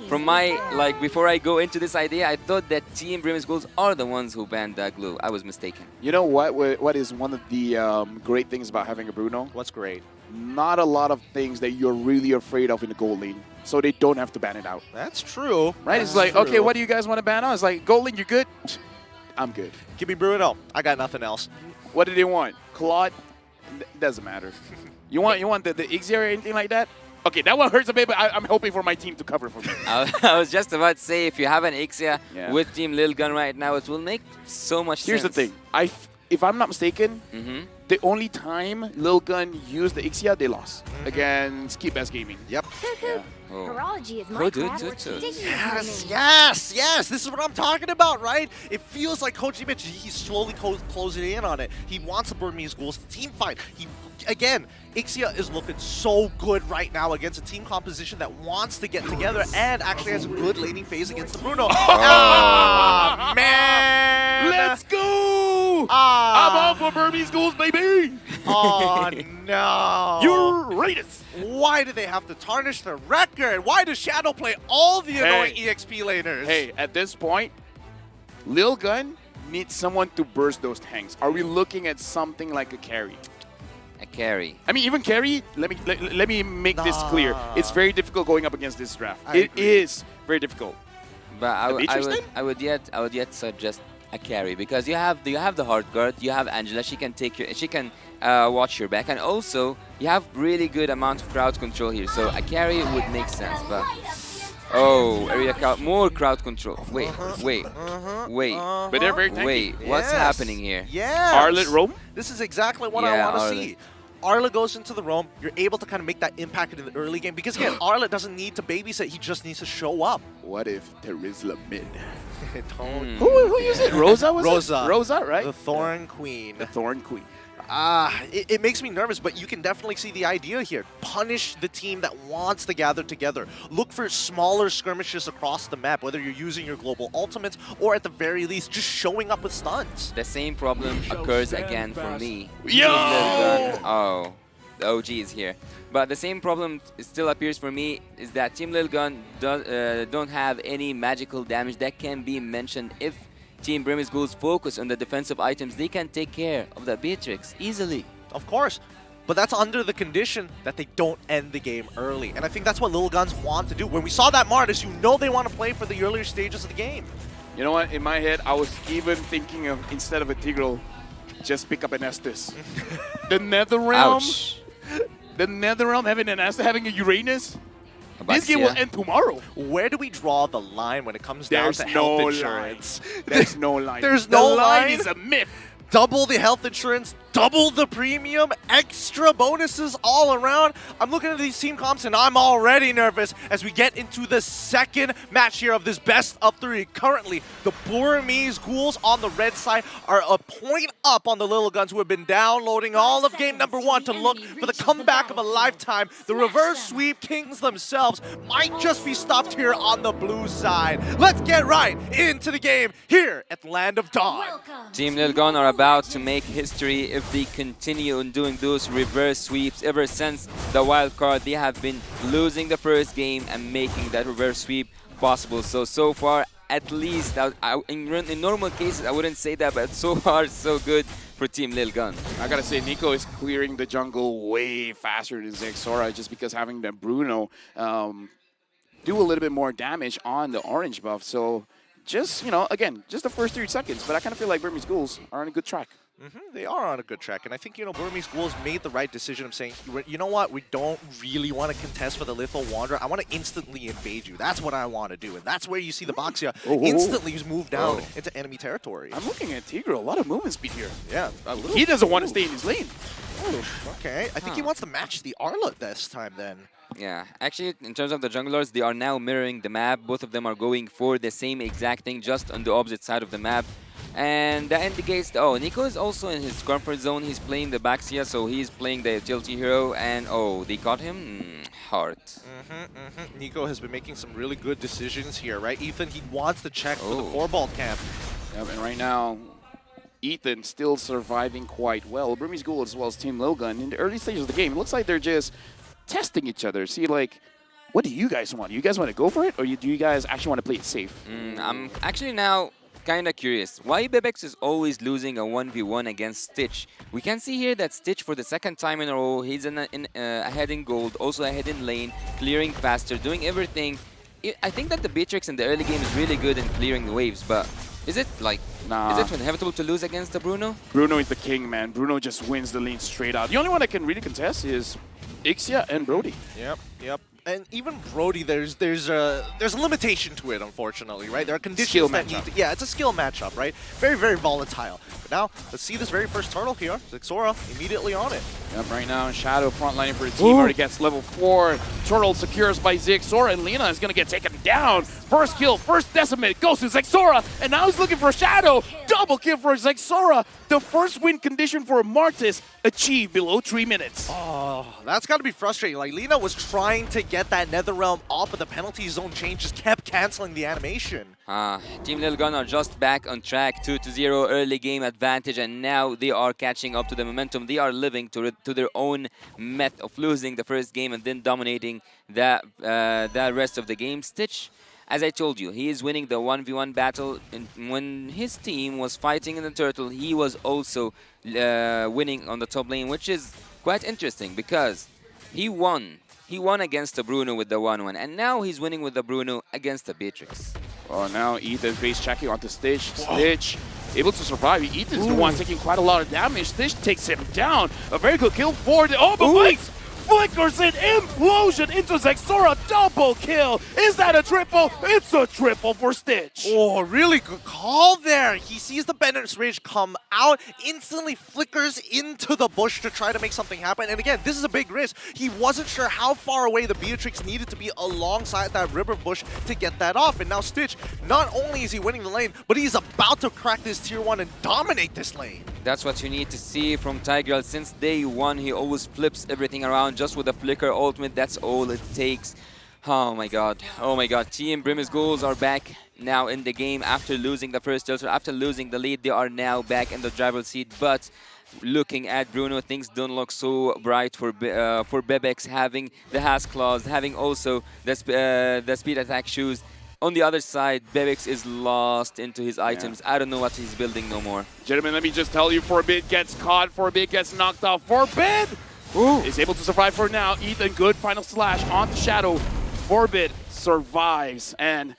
From my, before I go into this idea, I thought that Team Premise Ghouls are the ones who banned that glue. I was mistaken. You know what? What is one of the great things about having a Bruno? What's great? Not a lot of things that you're really afraid of in the gold lane, so they don't have to ban it out. That's true. Right? It's like, okay, what do you guys want to ban out? It's like, gold lane, you good? I'm good. Give me Bruno. I got nothing else. What do they want? Claude? Doesn't matter. You want the Ixia or anything like that? Okay, that one hurts a bit, but I'm hoping for my team to cover for me. I was just about to say, if you have an Ixia with Team Lil Gun right now, it will make so much sense. Here's the thing. If I'm not mistaken, the only time Lil Gun used the Ixia, they lost against Keep Best Gaming. Yep. Horology is my craft. Yes. This is what I'm talking about, right? It feels like Coach Image, he's slowly closing in on it. He wants the Burmese Ghouls to team fight. Again, Ixia is looking so good right now against a team composition that wants to get together and actually has a good laning phase against the Bruno. Oh, man! Let's go! I'm all for Burmese Ghouls, baby! Oh, no. Uranus! Why do they have to tarnish the record? Why does Shadow play all the annoying EXP laners? Hey, at this point, Lil Gun needs someone to burst those tanks. Are we looking at something like a carry? A carry. I mean, even carry, let me make this clear. It's very difficult going up against this draft. It is very difficult. But I would yet suggest a carry because you have the hard guard, you have Angela, she can watch your back, and also you have really good amount of crowd control here. So a carry would make sense, but more crowd control. Wait. But they're very tanky. Wait, what's happening here? Yes. Arlet roam? This is exactly what I want to see. Arla goes into the roam, you're able to kind of make that impact in the early game. Because again, Arla doesn't need to babysit, he just needs to show up. What if Terizla mid? Who is it? Rosa was Rosa. it? Rosa, right? The Thorn Queen. The Thorn Queen. It makes me nervous, but you can definitely see the idea here. Punish the team that wants to gather together. Look for smaller skirmishes across the map, whether you're using your global ultimates or at the very least just showing up with stuns. The same problem occurs again for me. Yo! Oh, the OG is here. But the same problem still appears for me is that Team Lil Gun don't have any magical damage that can be mentioned. If Team Burmese Ghouls focus on the defensive items, they can take care of the Beatrix easily. Of course. But that's under the condition that they don't end the game early. And I think that's what Lil Guns want to do. When we saw that Martis, you know they want to play for the earlier stages of the game. You know what? In my head, I was even thinking of, instead of a Tigreal, just pick up an Estes. The Netherrealm? Ouch. The Netherrealm having an Estes, having a Uranus? This game will end tomorrow. Where do we draw the line when it comes down to health insurance? There's no line. There's no line. The line line is a myth. Double the health insurance, double the premium, extra bonuses all around. I'm looking at these team comps and I'm already nervous as we get into the second match here of this best of three. Currently, the Burmese Ghouls on the red side are a point up on the Little Guns, who have been downloading all of game number one to look for the comeback of a lifetime. The reverse sweep kings themselves might just be stopped here on the blue side. Let's get right into the game here at the Land of Dawn. Team Lil Gun are about to make history if they continue on doing those reverse sweeps. Ever since the wild card, they have been losing the first game and making that reverse sweep possible. So far, at least, in normal cases, I wouldn't say that, but so far, so good for Team Lil Gun. I gotta say, Nico is clearing the jungle way faster than Zexora, just because having the Bruno do a little bit more damage on the orange buff. So just, again, just the first 3 seconds, but I kind of feel like Burmese Ghouls are on a good track. They are on a good track, and I think, Burmese Ghouls made the right decision of saying, you know what, we don't really want to contest for the Lethal Wanderer. I want to instantly invade you. That's what I want to do, and that's where you see the Boxia instantly move down into enemy territory. I'm looking at Tigreal, a lot of movement speed here. Yeah. He doesn't want to stay in his lane. Okay, I think he wants to match the Arla this time then. Yeah, actually, in terms of the junglers, they are now mirroring the map. Both of them are going for the same exact thing, just on the opposite side of the map. And that indicates, oh, Nico is also in his comfort zone. He's playing the Baxia, so he's playing the utility hero. And oh, they caught him? Hard. Nico has been making some really good decisions here, right? Ethan, he wants to check for the 4-ball camp. Yep, and right now, Ethan still surviving quite well. Burmese Ghoul as well as Team Lilgun. In the early stages of the game, it looks like they're just testing each other. See, like, what do you guys want? Do you guys want to go for it, or do you guys actually want to play it safe? I'm actually now kind of curious. Why Bebex is always losing a 1v1 against Stitch? We can see here that Stitch, for the second time in a row, he's ahead in gold, also ahead in lane, clearing faster, doing everything. I think that the Beatrix in the early game is really good in clearing the waves, but is it like, is it inevitable to lose against the Bruno? Bruno is the king, man. Bruno just wins the lane straight out. The only one that can really contest is Ixia and Brody. Yep. And even Brody, there's a limitation to it, unfortunately, right? There are conditions that need to, it's a skill matchup, right? Very, very volatile. But now, let's see this very first turtle here. Zixora immediately on it. Yep, right now, Shadow frontlining for the team already gets level 4. Turtle secures by Zixora, and Lina is going to get taken down. First kill, first decimate, goes to Zixora, and now he's looking for Shadow. Double kill for Zixora. The first win condition for Martis achieved below 3 minutes. Oh, that's got to be frustrating. Like, Lina was trying to get that Netherrealm off, but the penalty zone change just kept canceling the animation. Team Lilgun are just back on track, 2-0 early game advantage, and now they are catching up to the momentum. They are living to their own myth of losing the first game and then dominating that rest of the game. Stitch, as I told you, he is winning the 1v1 battle. And when his team was fighting in the turtle, he was also winning on the top lane, which is quite interesting because he won. He won against the Bruno with the 1-1, and now he's winning with the Bruno against the Beatrix. Oh, now Ethan face checking onto Stitch. Stitch able to survive. Ethan's the one taking quite a lot of damage. Stitch takes him down. A very good kill for the... Oh, but wait! Flickers an implosion into Zixora. Double kill. Is that a triple? It's a triple for Stitch. Oh, really good call there. He sees the Bennett's Rage come out, instantly flickers into the bush to try to make something happen. And again, this is a big risk. He wasn't sure how far away the Beatrix needed to be alongside that river bush to get that off. And now Stitch, not only is he winning the lane, but he's about to crack this tier 1 and dominate this lane. That's what you need to see from Tigreal. Since day one, he always flips everything around just with a flicker ultimate. That's all it takes. Oh my god. Oh my god. Team Burmese Ghouls are back now in the game after losing the first tilter. After losing the lead, they are now back in the driver's seat. But looking at Bruno, things don't look so bright for Bebex, having the Has Claws, having also the speed attack shoes. On the other side, Bebex is lost into his items. I don't know what he's building no more. Gentlemen, let me just tell you, Forbid gets caught, Forbid gets knocked off. Forbid is able to survive for now. Ethan, good final slash on the Shadow. Forbid survives. And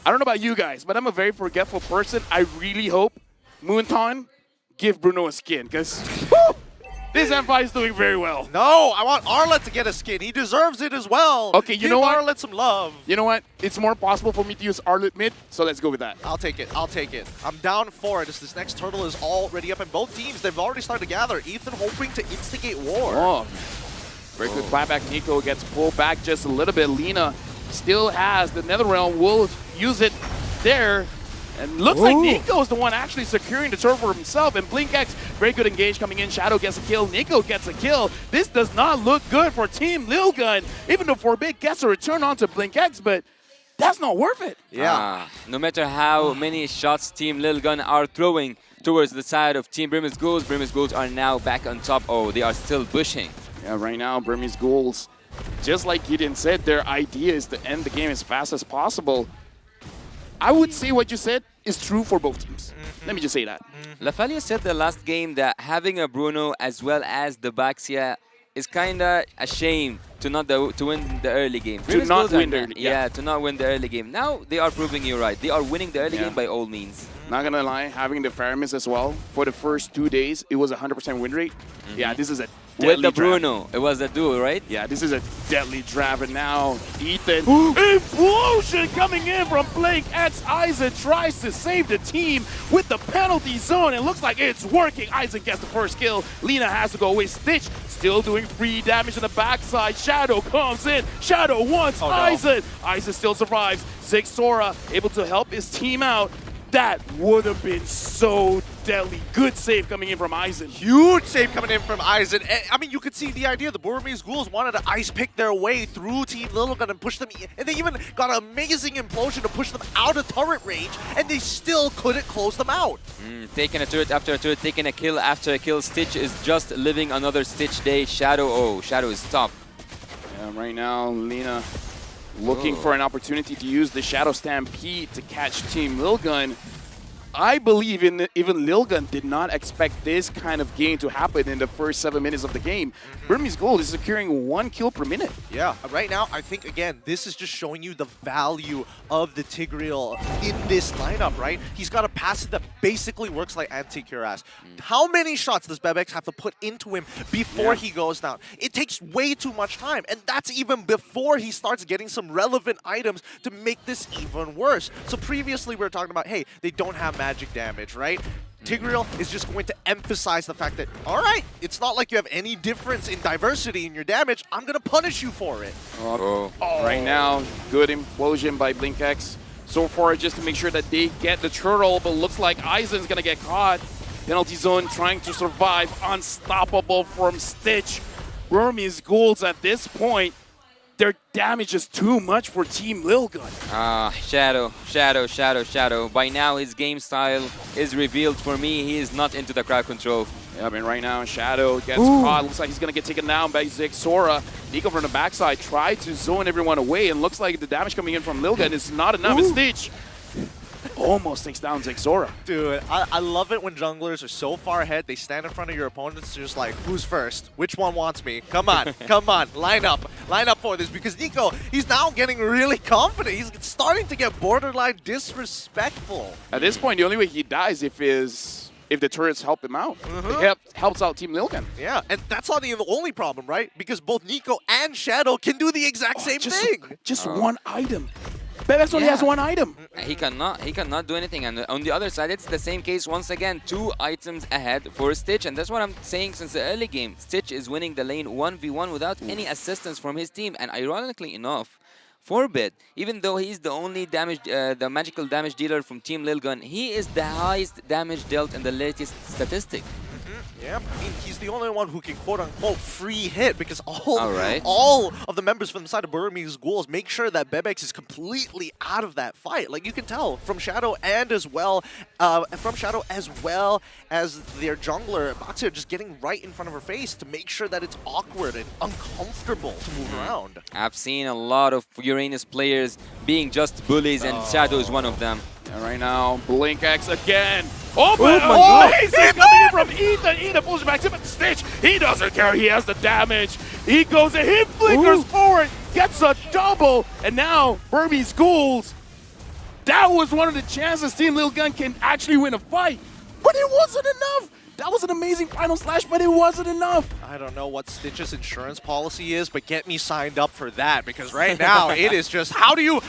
I don't know about you guys, but I'm a very forgetful person. I really hope Moonton give Bruno a skin, because this M5 is doing very well. No, I want Arlet to get a skin. He deserves it as well. Okay, you know what? Give Arlet some love. You know what? It's more possible for me to use Arlet mid, so let's go with that. I'll take it. I'll take it. I'm down for it. This next turtle is already up, and both teams, they've already started to gather. Ethan hoping to instigate war. Oh, very good clapback. Nico gets pulled back just a little bit. Lina still has the Netherrealm. Will use it there. And looks like Nico is the one actually securing the turret for himself. And BlinkX, very good engage coming in. Shadow gets a kill. Nico gets a kill. This does not look good for Team Lilgun. Even though Forbid gets a return onto BlinkX, but that's not worth it. Yeah. No matter how many shots Team Lilgun are throwing towards the side of Team Burmese Ghouls are now back on top. Oh, they are still pushing. Yeah, right now, Burmese Ghouls, just like Gideon said, their idea is to end the game as fast as possible. I would say what you said is true for both teams. Let me just say that. Lafalia said the last game that having a Bruno as well as the Baxia is kind of a shame to not to win the early game. To not win the early game. Yeah, to not win the early game. Now they are proving you right. They are winning the early game by all means. Not gonna lie, having the Faramis as well, for the first 2 days, it was a 100% win rate. Yeah, this is a with the Bruno, it was a duo, right? Yeah, this is a deadly draft, and now Ethan. Implosion coming in from BlinkX. Isaac tries to save the team with the penalty zone. It looks like it's working. Isaac gets the first kill. Lina has to go away. Stitch still doing free damage on the backside. Shadow comes in. Shadow wants Isaac. Isaac still survives. Zixora able to help his team out. That would have been so deadly. Good save coming in from Aizen. Huge save coming in from Aizen. I mean, you could see the idea. The Burmese Ghouls wanted to ice pick their way through Team Littlegun and push them, and they even got an amazing implosion to push them out of turret range, and they still couldn't close them out. Taking a turret after a turret, taking a kill after a kill. Stitch is just living another Stitch day. Shadow, Shadow is top. Yeah, right now, Lina looking for an opportunity to use the Shadow Stampede to catch Team Lilgun. I believe even Lilgun did not expect this kind of game to happen in the first 7 minutes of the game. Burmese Gold is securing 1 kill per minute. Yeah, right now, I think, again, this is just showing you the value of the Tigreal in this lineup, right? He's got a passive that basically works like Anti-Cuirass. How many shots does Bebex have to put into him before he goes down? It takes way too much time, and that's even before he starts getting some relevant items to make this even worse. So previously, we were talking about, hey, they don't have magic damage, right? Tigreal is just going to emphasize the fact that, all right, it's not like you have any difference in diversity in your damage. I'm going to punish you for it. Right now, good implosion by BlinkX. So far, just to make sure that they get the turtle, but looks like Aizen's going to get caught. Penalty zone trying to survive. Unstoppable from Stitch. Burmese Ghouls at this point, their damage is too much for Team Lilgun. Shadow. By now, his game style is revealed for me. He is not into the crowd control. Yeah, I mean, right now, Shadow gets caught. Looks like he's going to get taken down by Zexora. Nico from the backside tried to zone everyone away, and looks like the damage coming in from Lilgun is not enough. And Stitch almost takes down Zexora. Dude, I love it when junglers are so far ahead, they stand in front of your opponents, just like, who's first? Which one wants me? Come on, come on, line up for this. Because Nico, he's now getting really confident. He's starting to get borderline disrespectful. At this point, the only way he dies if the turrets help him out. It helps out Team Lilgun. Yeah, and that's not even the only problem, right? Because both Nico and Shadow can do the exact same thing. Just one item. Bebex only has one item. He cannot do anything. And on the other side, it's the same case once again. 2 items ahead for Stitch. And that's what I'm saying since the early game. Stitch is winning the lane 1v1 without any assistance from his team. And ironically enough, Forbid, even though he's the only the magical damage dealer from Team Lilgun, he is the highest damage dealt in the latest statistic. Yeah, I mean, he's the only one who can quote-unquote free hit because all of the members from the side of Burmese Ghouls make sure that Bebex is completely out of that fight. Like, you can tell from Shadow as well as their jungler, Baxia, just getting right in front of her face to make sure that it's awkward and uncomfortable to move around. I've seen a lot of Uranus players being just bullies, and Shadow is one of them. And right now, BlinkX again. Amazing coming in from Ethan. Ethan pulls back to Stitch. He doesn't care. He has the damage. He goes and he flickers forward, gets a double, and now Burmese Ghouls. That was one of the chances Team Lilgun can actually win a fight, but it wasn't enough. That was an amazing final slash, but it wasn't enough. I don't know what Stitch's insurance policy is, but get me signed up for that, because right now it is just how do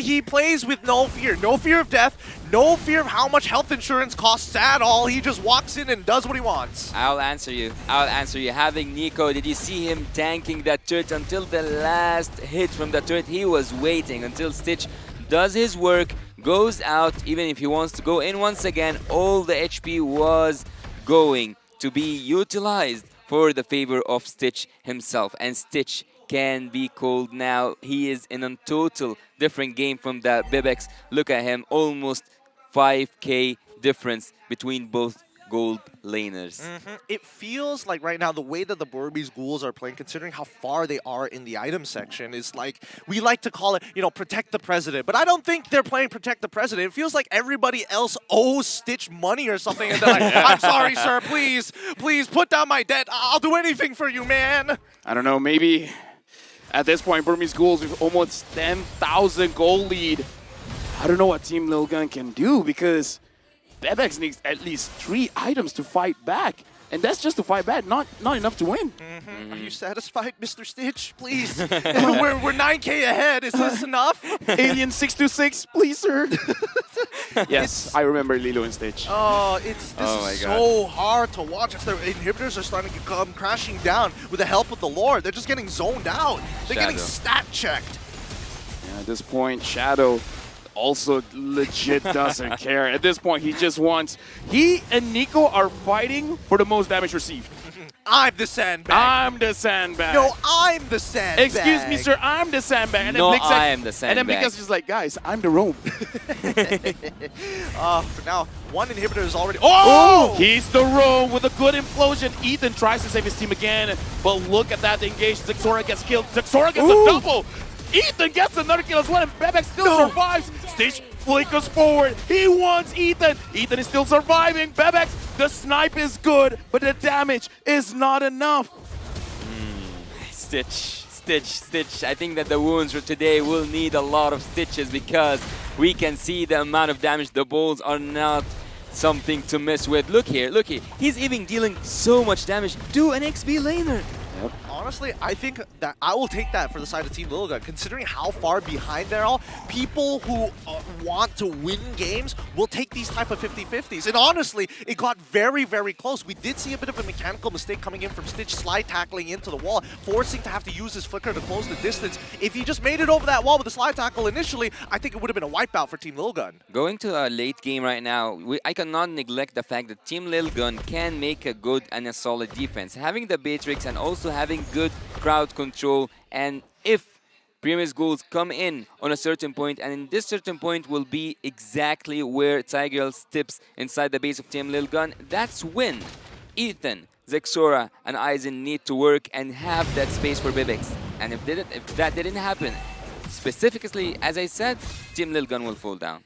he plays with no fear of death, no fear of how much health insurance costs at all. He just walks in and does what he wants. I'll answer you. Having Nico, did you see him tanking that turret until the last hit from the turret? He was waiting until Stitch does his work, goes out, even if he wants to go in once again. All the HP was going to be utilized for the favor of Stitch himself, and Stitch can be called now. He is in a total different game from the Bebex. Look at him, almost 5k difference between both gold laners. It feels like right now the way that the Burmese Ghouls are playing, considering how far they are in the item section, is like, we like to call it, protect the president. But I don't think they're playing protect the president. It feels like everybody else owes Stitch money or something. And they're like, I'm sorry, sir, please put down my debt. I'll do anything for you, man. I don't know, maybe at this point, Burmese Ghouls with almost 10,000 gold lead. I don't know what Team Lilgun can do, because Bebex needs at least 3 items to fight back. And that's just to fight back, not enough to win. Are you satisfied, Mr. Stitch? Please. we're 9k ahead. Is this enough? Alien 626, please, sir. Yes, I remember Lilo and Stitch. This is so hard to watch. As their inhibitors are starting to come crashing down with the help of the Lord. They're just getting zoned out. They're getting stat checked. Yeah, at this point, Shadow also legit doesn't care. At this point, he just wants... He and Nico are fighting for the most damage received. I'm the sandbag. I'm the sandbag. No, I'm the sandbag. Excuse me, sir. I'm the sandbag. And No, then I am the sandbag. And then Blix is just like, guys, I'm the roam. For now, one inhibitor is already... Oh! He's the roam with a good implosion. Ethan tries to save his team again, but look at that engage. Zexora gets killed. Zexora gets a double. Ethan gets another kill as well, and Bebek still survives. Stitch flickers forward. He wants Ethan. Ethan is still surviving. Bebek, the snipe is good, but the damage is not enough. Stitch. I think that the wounds for today will need a lot of stitches because we can see the amount of damage. The balls are not something to mess with. Look here. He's even dealing so much damage to an XP laner. Honestly, I think that I will take that for the side of Team Lilgun. Considering how far behind they're all, people who want to win games will take these type of 50-50s. And honestly, it got very, very close. We did see a bit of a mechanical mistake coming in from Stitch, slide tackling into the wall, forcing to have to use his flicker to close the distance. If he just made it over that wall with the slide tackle initially, I think it would have been a wipeout for Team Lilgun. Going to a late game right now, I cannot neglect the fact that Team Lilgun can make a good and a solid defense. Having the Beatrix and also having good crowd control, and if Primus Ghouls come in on a certain point, and in this certain point will be exactly where Tigreal steps inside the base of Team Lilgun, that's when Ethan, Zexora, and Aizen need to work and have that space for Bibix. And if that didn't happen, specifically, as I said, Team Lilgun will fall down.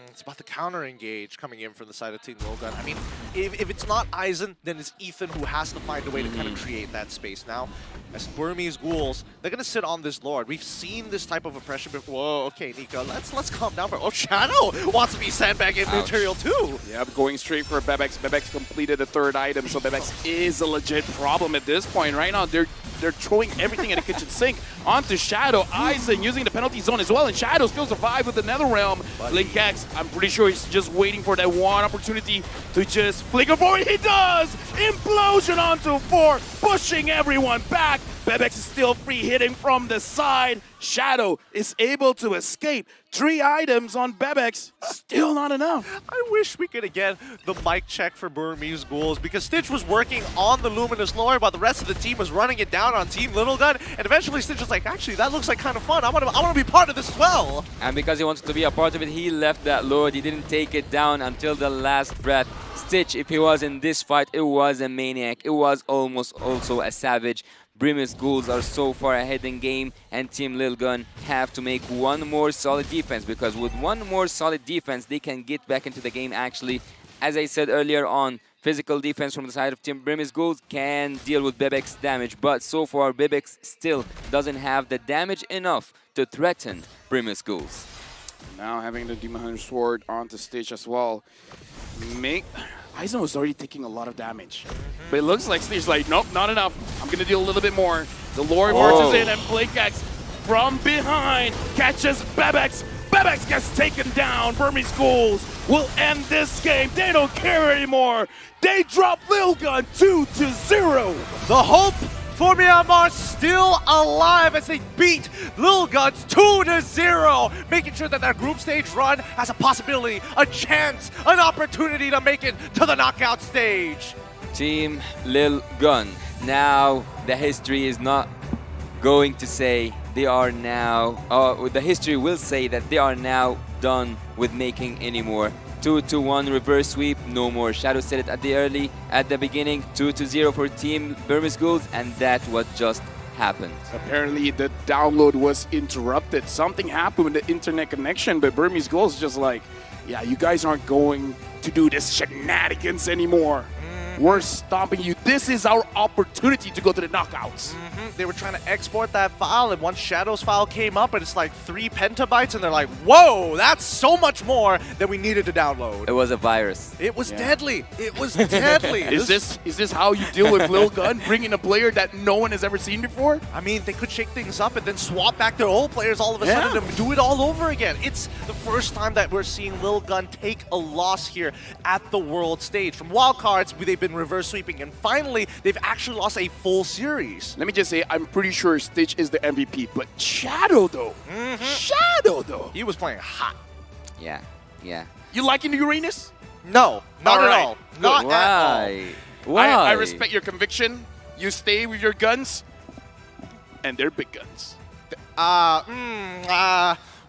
It's about the counter engage coming in from the side of Team Lilgun. I mean, if it's not Aizen, then it's Ethan who has to find a way to kind of create that space. Now, as Burmese Ghouls, they're going to sit on this Lord. We've seen this type of oppression before. Whoa, okay, Nico, let's calm down. Oh, Shadow wants to be sandbagging material too. Yep, going straight for Bebex. Bebex completed the third item, so Bebex is a legit problem at this point. Right now, they're throwing everything at the kitchen sink onto Shadow. Aizen using the penalty zone as well, and Shadow still survived with the Netherrealm. Blink X, I'm pretty sure he's just waiting for that one opportunity to just flicker forward. He does! Implosion onto 4, pushing everyone back. Bebex is still free, hitting from the side. Shadow is able to escape. 3 items on Bebex, still not enough. I wish we could get the mic check for Burmese Ghouls because Stitch was working on the Luminous Lord while the rest of the team was running it down on Team Littlegun. And eventually Stitch was like, actually, that looks like kind of fun. I want to be part of this as well. And because he wants to be a part of it, he left that Lord. He didn't take it down until the last breath. Stitch, if he was in this fight, it was a maniac. It was almost also a savage. Primus Ghouls are so far ahead in game, and Team Lilgun have to make one more solid defense, because with one more solid defense, they can get back into the game actually. As I said earlier on, physical defense from the side of Team Primus Ghouls can deal with Bebek's damage, but so far Bebek still doesn't have the damage enough to threaten Primus Ghouls. Now having the Demon Hunter Sword onto stage as well. Aizen was already taking a lot of damage. But it looks like Steve's like, nope, not enough. I'm going to deal a little bit more. The Lord marches in, and Blinkex from behind catches Bebex. Bebex gets taken down. Burmese Ghouls will end this game. They don't care anymore. They drop Lilgun 2-0. The hope for Myanmar still alive as they beat Lilguns 2-0, making sure that their group stage run has a possibility, a chance, an opportunity to make it to the knockout stage. Team Lilgun. Now the history is not going to say they are now, the history will say that they are now done with making any more. 2-1 reverse sweep, no more. Shadow said it at the beginning, 2-0 for Team Burmese Ghouls, and that's what just happened. Apparently the download was interrupted. Something happened with the internet connection, but Burmese Ghouls just like, yeah, you guys aren't going to do this shenanigans anymore. We're stopping you. This is our opportunity to go to the knockouts. They were trying to export that file, and once Shadow's file came up, and it's like 3 petabytes, and they're like, whoa, that's so much more than we needed to download. It was a virus. It was deadly. It was deadly. Is this how you deal with Lilgun, bringing a player that no one has ever seen before? I mean, they could shake things up and then swap back their old players all of a sudden and do it all over again. It's the first time that we're seeing Lilgun take a loss here at the world stage. From wildcards, they've been reverse sweeping, and finally, they've actually lost a full series. Let me just say, I'm pretty sure Stitch is the MVP, but Shadow though. Shadow though. He was playing hot. Yeah, yeah. You liking the Uranus? No, not at all. Not Why? at all. Why? I respect your conviction. You stay with your guns, and they're big guns.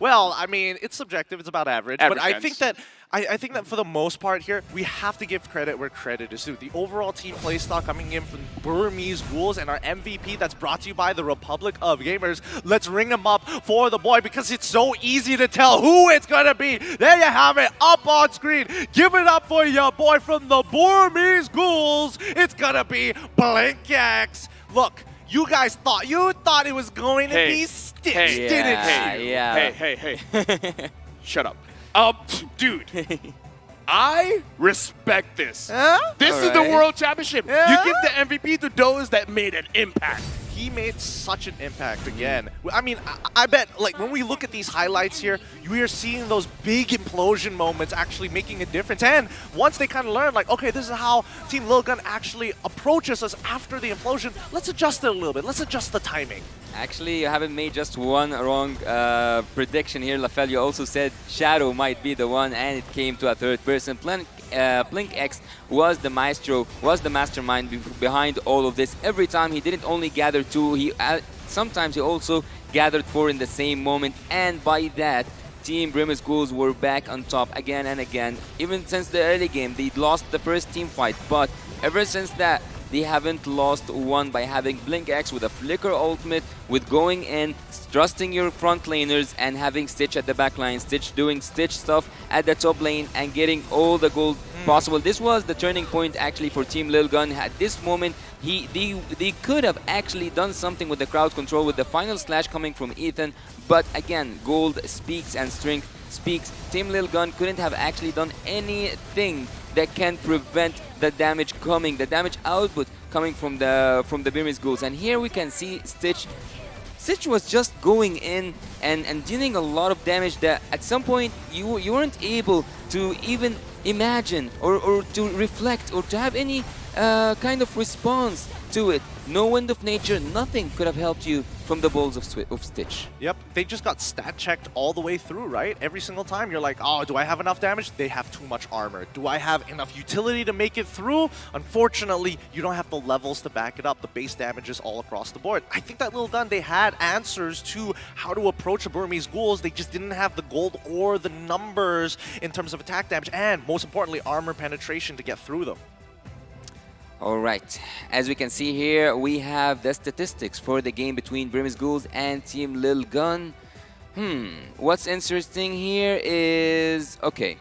Well, I mean, it's subjective. It's about average. Average but I guns. think that I think that for the most part here, we have to give credit where credit is due. The overall team play style coming in from Burmese Ghouls and our MVP that's brought to you by the Republic of Gamers. Let's ring him up for the boy because it's so easy to tell who it's going to be. There you have it up on screen. Give it up for your boy from the Burmese Ghouls. It's going to be BlinkX. Look, you guys thought it was going to be Stitch, didn't you? Yeah. Hey. Shut up. Dude, I respect this. This is the World Championship. You give the MVP to those that made an impact. He made such an impact again. I mean, I bet, like, when we look at these highlights here, we are seeing those big implosion moments actually making a difference. And once they kind of learn, like, okay, this is how Team Lil Gun actually approaches us after the implosion, let's adjust it a little bit. Let's adjust the timing. Actually, you haven't made just one wrong prediction here, Lafell. You also said Shadow might be the one, and it came to a third person. BlinkX was the maestro, was the mastermind behind all of this. Every time he didn't only gather two, sometimes he also gathered four in the same moment, and by that, Team Burmese Ghouls were back on top again and again. Even since the early game, they lost the first team fight, but ever since that, they haven't lost one by having BlinkX with a flicker ultimate, with going in, trusting your front laners, and having Stitch at the back line, Stitch doing Stitch stuff at the top lane and getting all the gold possible. This was the turning point actually for Team Lil Gun. At this moment, they could have actually done something with the crowd control with the final slash coming from Ethan, but again, gold speaks and strength speaks. Team Lil Gun couldn't have actually done anything that can prevent the damage coming, the damage output coming from the Burmese Ghouls. And here we can see Stitch was just going in and dealing a lot of damage that at some point you weren't able to even imagine or to reflect or to have any kind of response to it. No Wind of Nature, nothing could have helped you from the balls of Stitch. Yep, they just got stat checked all the way through, right? Every single time you're like, oh, do I have enough damage? They have too much armor. Do I have enough utility to make it through? Unfortunately, you don't have the levels to back it up. The base damage is all across the board. I think that Lil Gun, they had answers to how to approach the Burmese Ghouls. They just didn't have the gold or the numbers in terms of attack damage and, most importantly, armor penetration to get through them. Alright, as we can see here, we have the statistics for the game between Burmese Ghouls and Team Lil Gun. What's interesting here is... Okay.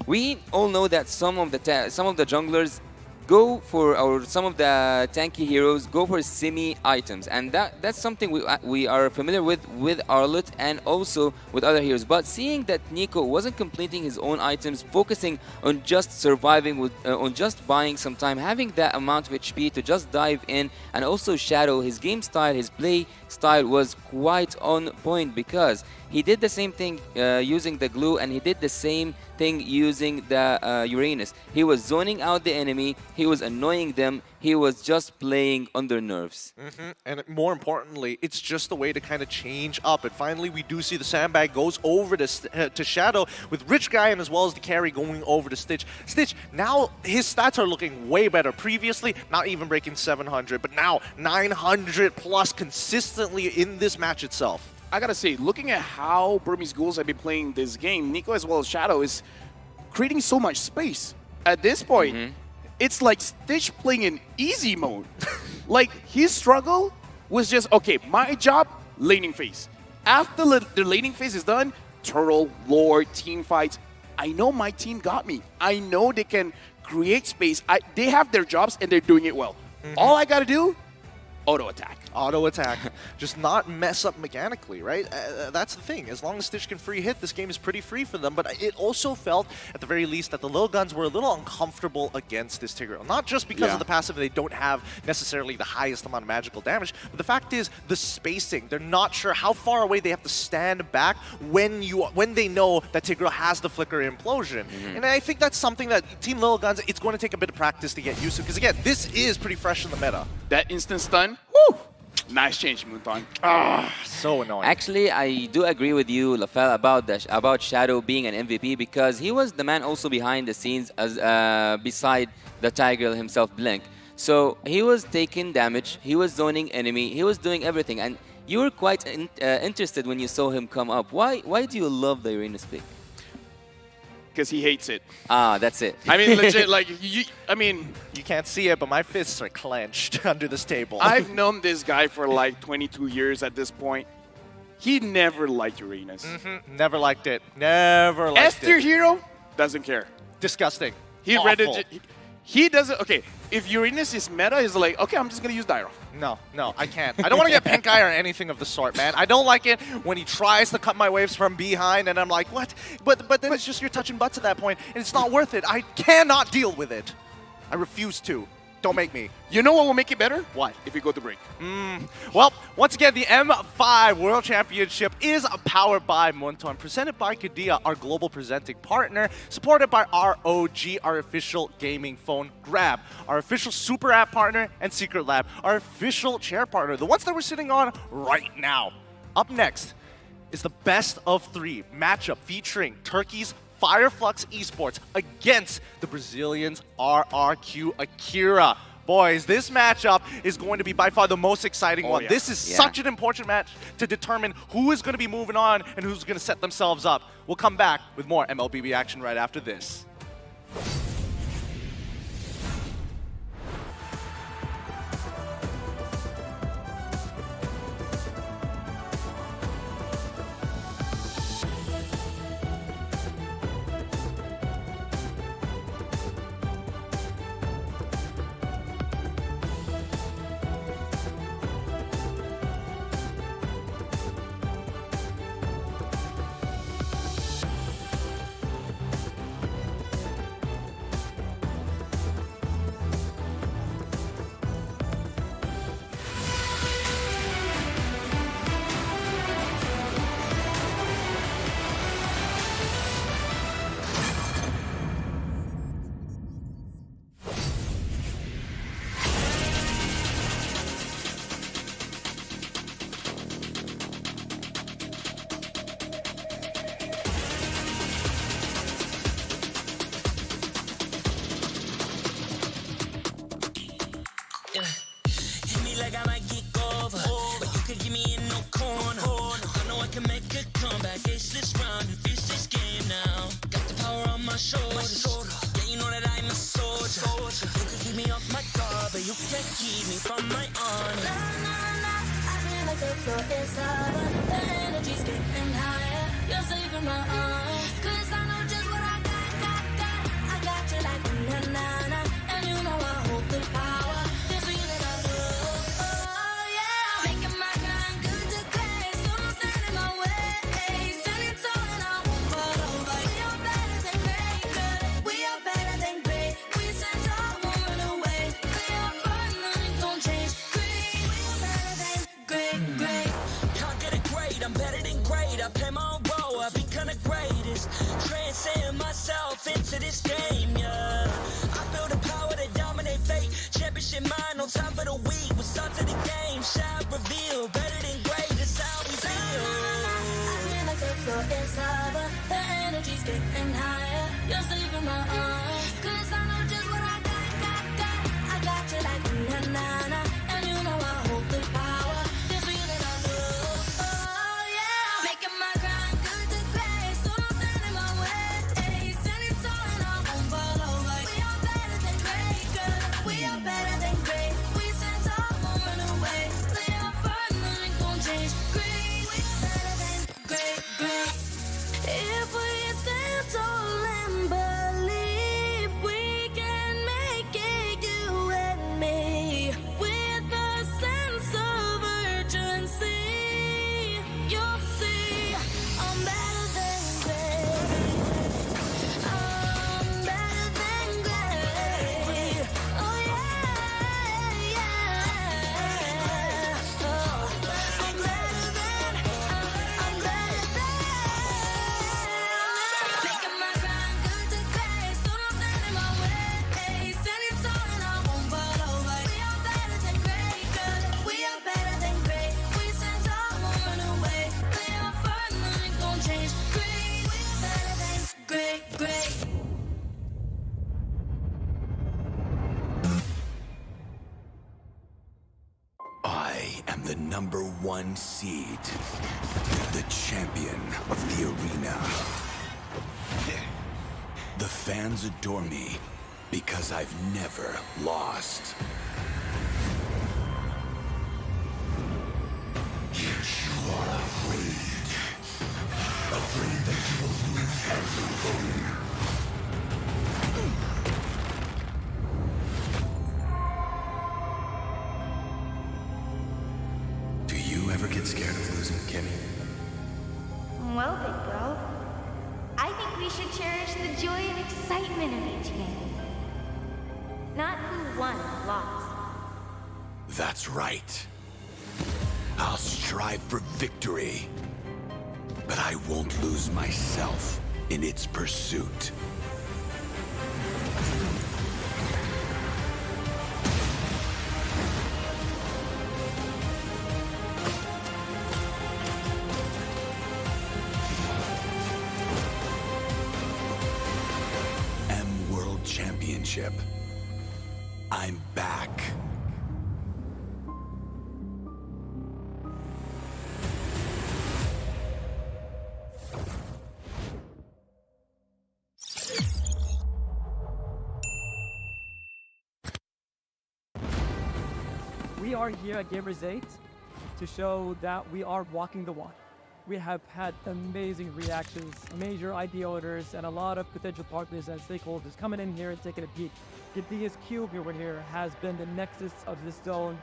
We all know that some of the junglers go for, or some of the tanky heroes go for semi items, and that's something we are familiar with Arlet and also with other heroes. But seeing that Nico wasn't completing his own items, focusing on just surviving on just buying some time, having that amount of HP to just dive in, and also Shadow, his game style, his play style was quite on point because he did the same thing using the glue, and he did the same thing using the Uranus. He was zoning out the enemy, he was annoying them, he was just playing on their nerves. And more importantly, it's just a way to kind of change up. And finally, we do see the sandbag goes over to Shadow with Rich Guy and as well as the carry going over to Stitch. Stitch, now his stats are looking way better. Previously, not even breaking 700, but now 900 plus consistently in this match itself. I gotta say, looking at how Burmese Ghouls have been playing this game, Nico as well as Shadow is creating so much space. At this point, it's like Stitch playing in easy mode. Like, his struggle was just, okay, my job, laning phase. After the laning phase is done, turtle, lore, team fights, I know my team got me. I know they can create space. They have their jobs and they're doing it well. All I gotta do, auto attack. Auto attack. Just not mess up mechanically, right? That's the thing. As long as Stitch can free hit, this game is pretty free for them. But it also felt, at the very least, that the Lil Guns were a little uncomfortable against this Tigreal. Not just because of the passive, they don't have necessarily the highest amount of magical damage, but the fact is the spacing. They're not sure how far away they have to stand back when they know that Tigreal has the flicker implosion. And I think that's something that Team Lil Guns, it's going to take a bit of practice to get used to. Because again, this is pretty fresh in the meta. That instant stun, woo! Nice change, Moonton. So annoying. Actually, I do agree with you, Lafel, about Shadow being an MVP because he was the man also behind the scenes as beside the Tiger himself, Blink. So he was taking damage, he was zoning enemy, he was doing everything, and you were quite interested when you saw him come up. Why do you love the Arenas pick? Because he hates it. Ah, that's it. I mean, legit, like, you can't see it, but my fists are clenched under this table. I've known this guy for like 22 years at this point. He never liked Arenas. Never liked it. Never liked S tier it. hero doesn't care. Disgusting. He Awful. read it. He doesn't. Okay, if Uranus is meta, he's like, okay, I'm just gonna use Dyro. No, I can't. I don't want to get pink eye or anything of the sort, man. I don't like it when he tries to cut my waves from behind, and I'm like, what? But then it's just you're touching butts at that point, and it's not worth it. I cannot deal with it. I refuse to. Don't make me. You know what will make it better? What? If we go to break. Well, once again, the M5 World Championship is powered by Monton, presented by Kadia, our global presenting partner, supported by ROG, our official gaming phone grab, our official super app partner, and Secret Lab, our official chair partner, the ones that we're sitting on right now. Up next is the best of 3 matchup featuring Turkey's Fireflux Esports against the Brazilians RRQ Akira. Boys, this matchup is going to be by far the most exciting one. Yeah. This is such an important match to determine who is going to be moving on and who's going to set themselves up. We'll come back with more MLBB action right after this. Hit me like I might get over, but you can give me in no corner. I know I can make a comeback. Ace this round and finish this game now. Got the power on my shoulders. Yeah, you know that I'm a soldier. You can keep me off my guard, but you can't keep me from my honor. I feel like a floor inside, the energy's getting higher. You're saving my arm, 'cause I know just what I got. I got you like na-na-na, and you know I hold the power. This feeling I love, oh yeah. Making my grind good to great, so don't stand in my way. Standing tall and I won't fall over. We are better than great, good. We are better than great. We stand tall, won't run away. We are fun, nothing gon' change. Great, we are better than great. Can't get it great, I'm better than great. I play my own role, I become the greatest. Transcend myself into this game, yeah. I feel the power to dominate fate. Championship mind, no time for the weak. We start to the game, shine, reveal. Better than great, that's how we feel. I feel like a floor inside, the energy's getting higher. You're saving my arm, 'cause I know just what I got. I got you like na-na-na, and you know I hold the power. This feeling I love, oh yeah. Making my grind good to great, so don't stand in my way. Standing tall and I won't fall over. We are better than great, good. We are better than great. We stand tall, won't run away. We are fun, nothing gon' change. Great, we are better than great. If we stand tall the #1 seed, the champion of the arena. The fans adore me because I've never lost. Yet you are afraid. Afraid that you will lose everything. Do you ever get scared of losing, Kimmy? Well, big bro, I think we should cherish the joy and excitement of each game. Not who won or lost. That's right. I'll strive for victory, but I won't lose myself in its pursuit. World Championship. I'm back. We are here at Gamers 8 to show that we are walking the walk. We have had amazing reactions, major IP owners, and a lot of potential partners and stakeholders coming in here and taking a peek. Gidea's cube over here has been the nexus of this zone.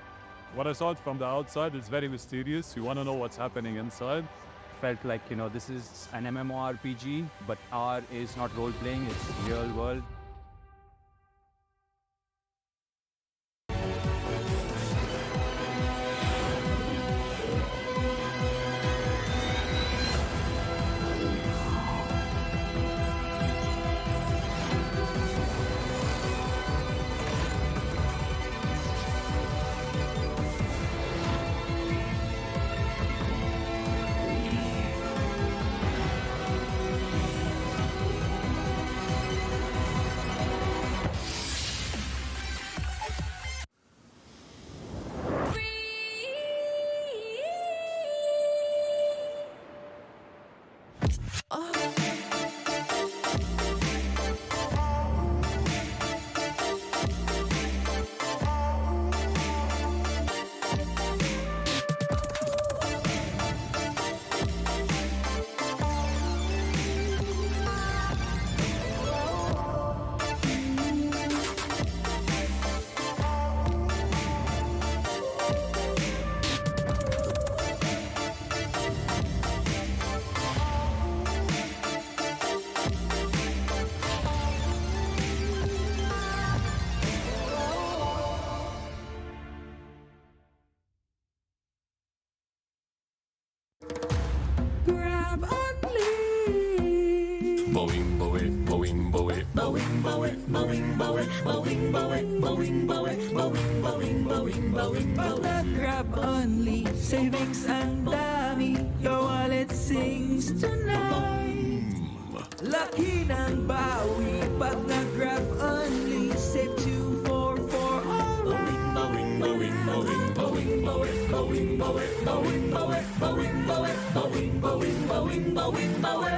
What I saw it from the outside is very mysterious. You want to know what's happening inside. Felt like, you know, this is an MMORPG, but R is not role-playing, it's real world. Grab only. Boing, boing, boing, boing, boing, boing, boing, boing, boing, boing, boing, boing, boing, boing, boing, boing. Pag nag-grab only, savings ang dami. Your wallet sings tonight. Laki ng bawi. Pag nag-grab only, save 244 alright. Boing, boing, boing, boing, boing, boing, boing, boing, boing, boing, boing, boing, boing, boing, boing, boing, boing.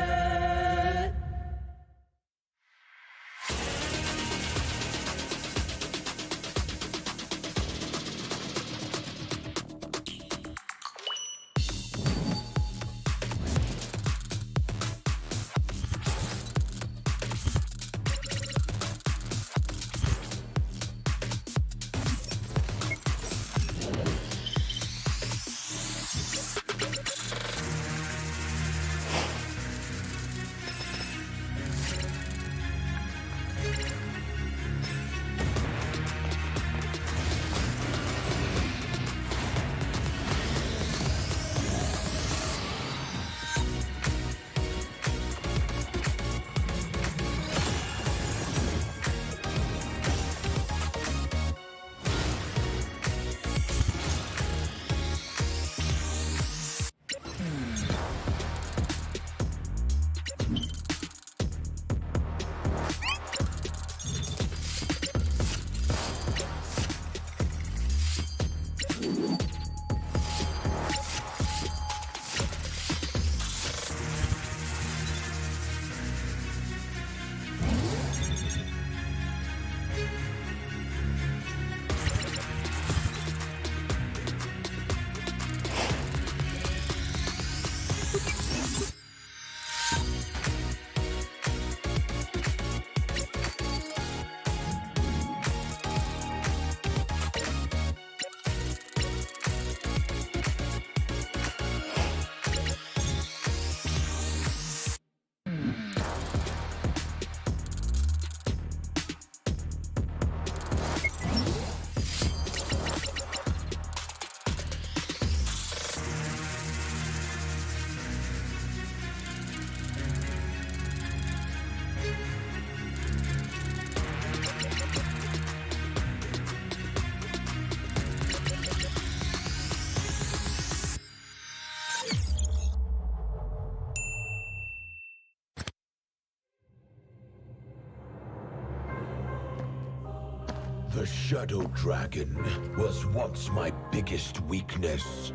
Shadow Dragon was once my biggest weakness,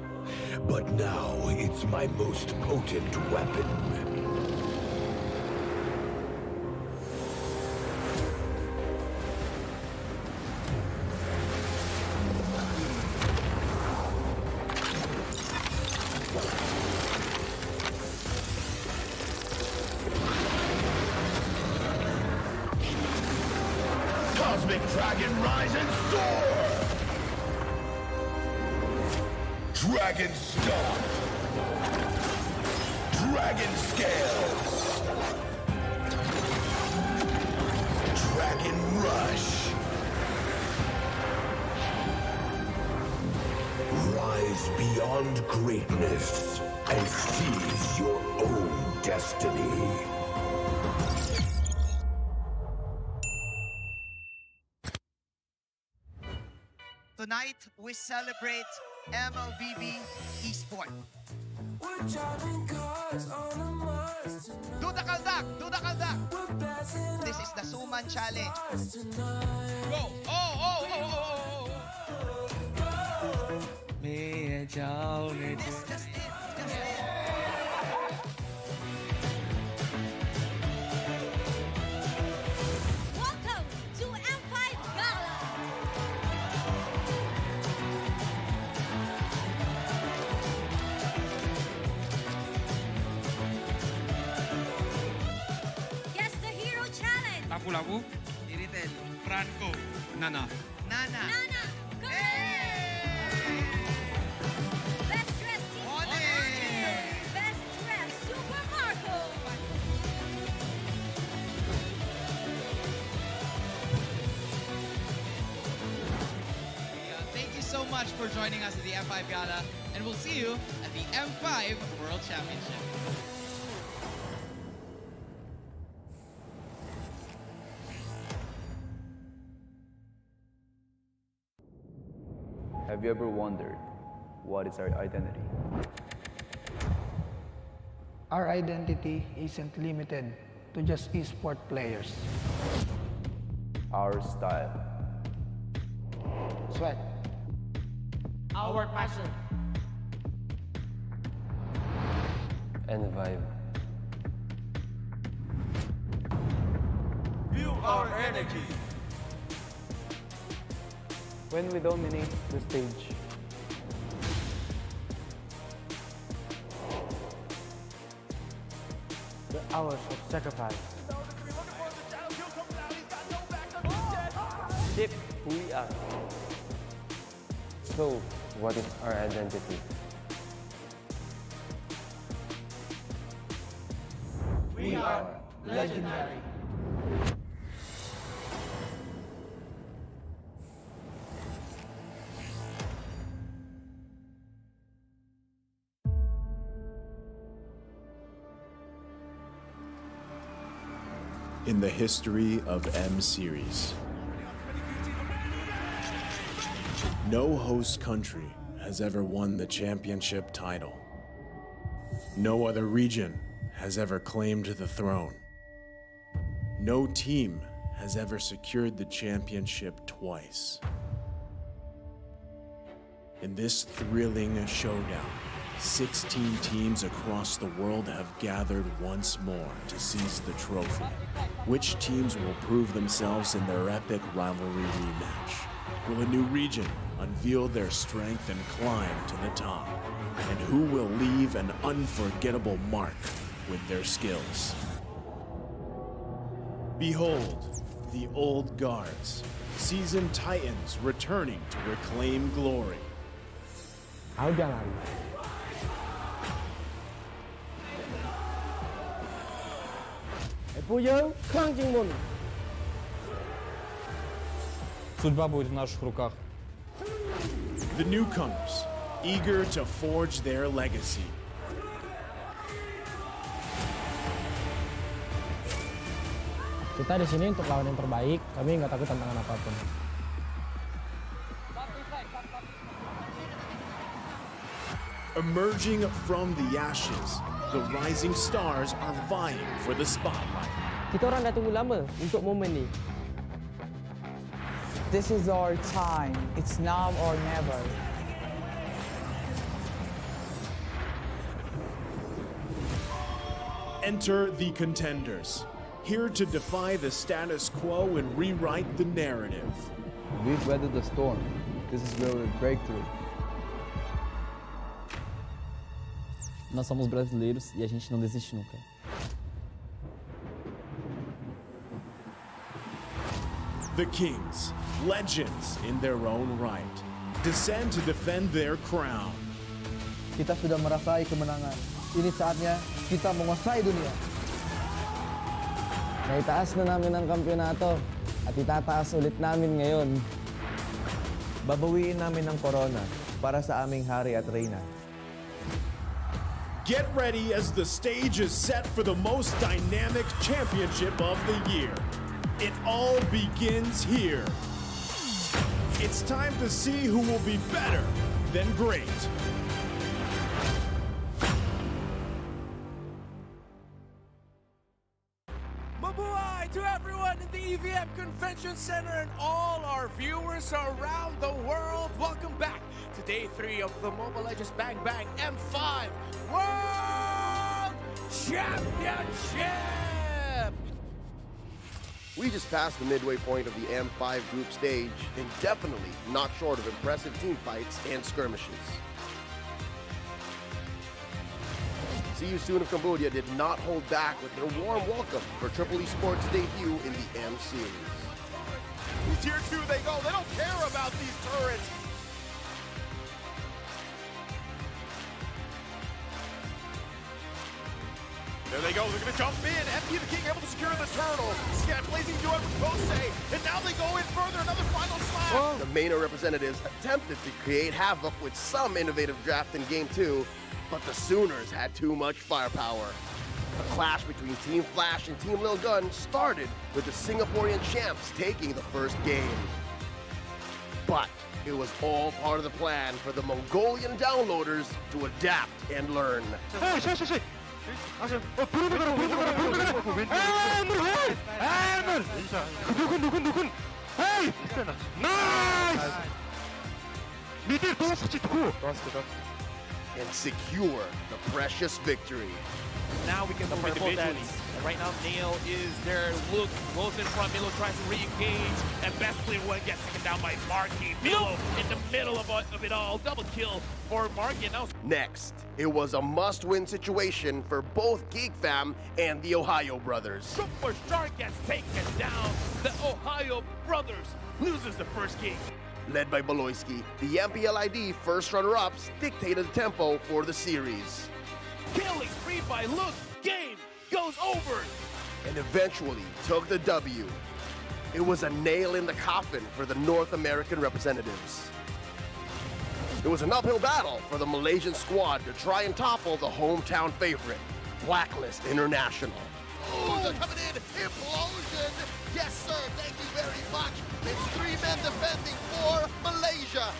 but now it's my most potent weapon. Cosmic Dragon, rise and soar! Dragon Stomp! Dragon Scales! Dragon Rush! Rise beyond greatness and seize your own destiny. Tonight, we celebrate MLBB Esport. Do the kaldak! Do the kaldak! This is the Suman Challenge. Go! Oh! Welcome to M5 Gala. Guess the Hero Challenge. Lapu-lapu, Iritel, Franco, Nana. Nana. Go! Best dressed team. Best dressed Super Marco. Thank you so much for joining us at the M5 Gala, and we'll see you at the M5 World Championship. Have you ever wondered what is our identity? Our identity isn't limited to just esport players. Our style. Sweat. Our passion. And vibe. Feel our energy. When we dominate the stage, The hours of sacrifice. shape who we are. So, what is our identity? We are legendary. In the history of M Series, no host country has ever won the championship title. No other region has ever claimed the throne. No team has ever secured the championship twice. In this thrilling showdown, 16 teams across the world have gathered once more to seize the trophy. Which teams will prove themselves in their epic rivalry rematch? Will a new region unveil their strength and climb to the top? And who will leave an unforgettable mark with their skills? Behold, the old guards, seasoned titans returning to reclaim glory. Судьба будет в наших руках. The newcomers, eager to forge their legacy. Kita di sini untuk lawan yang terbaik. Kami nggak takut tantangan apapun. Emerging from the ashes, the rising stars are vying for the spotlight. Kita orang dah tunggu lama untuk momen ni. This is our time. It's now or never. Enter the contenders, here to defy the status quo and rewrite the narrative. We've weathered the storm. This is where we break through. Nós somos brasileiros e a gente não desiste nunca. The Kings, legends in their own right, descend to defend their crown. Kita sudah merasai kemenangan. Ini saatnya kita menguasai dunia. Naitaas na namin ang kampyonato at itataas ulit namin ngayon. Babawiin namin ang corona para sa aming hari at reyna. Get ready as the stage is set for the most dynamic championship of the year. It all begins here. It's time to see who will be better than great. Mabuhay to everyone in the EVM Convention Center and all our viewers around the world. Welcome back to day 3 of the Mobile Legends Bang Bang M5 World Championship! We just passed the midway point of the M5 group stage, and definitely not short of impressive team fights and skirmishes. See You Soon of Cambodia did not hold back with their warm welcome for Triple Esports' debut in the M Series. Tier 2 they go, they don't care about these turrets. There they go, they're gonna jump in. MP the King able to secure the turtle. Scan blazing duo with Kose. And now they go in further, another final slash. The MENA representatives attempted to create havoc with some innovative draft in Game 2, but the Sooners had too much firepower. The clash between Team Flash and Team Lil Gun started with the Singaporean champs taking the first game. But it was all part of the plan for the Mongolian downloaders to adapt and learn. And secure the precious victory. Now we can move individually. And right now, Nail is there. Luke goes in front. Milo tries to re-engage. And best player one gets taken down by Marky. Milo in the middle of it all. Double kill for Marky. Now Next, it was a must-win situation for both Geek Fam and the Ohio brothers. Superstar gets taken down. The Ohio brothers loses the first game. Led by Baloyski, the MPLID first runner-ups dictated the tempo for the series. Killing spree by Luke. Game goes over. And eventually took the W. It was a nail in the coffin for the North American representatives. It was an uphill battle for the Malaysian squad to try and topple the hometown favorite, Blacklist International. Oh, they're coming in. Implosion. Yes, sir. Thank you very much. It's 3 men defending for Malaysia.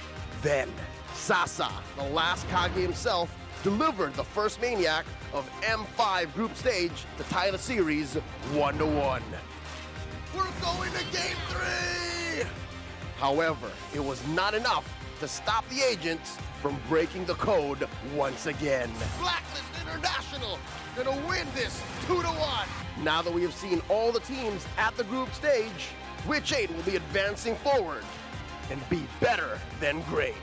Then, Sasa, the last Kage himself, delivered the first Maniac of M5 group stage to tie the series 1-1. We're going to Game 3. However, it was not enough to stop the agents from breaking the code once again. Blacklist International gonna win this 2-1. Now that we have seen all the teams at the group stage, which 8 will be advancing forward and be better than great?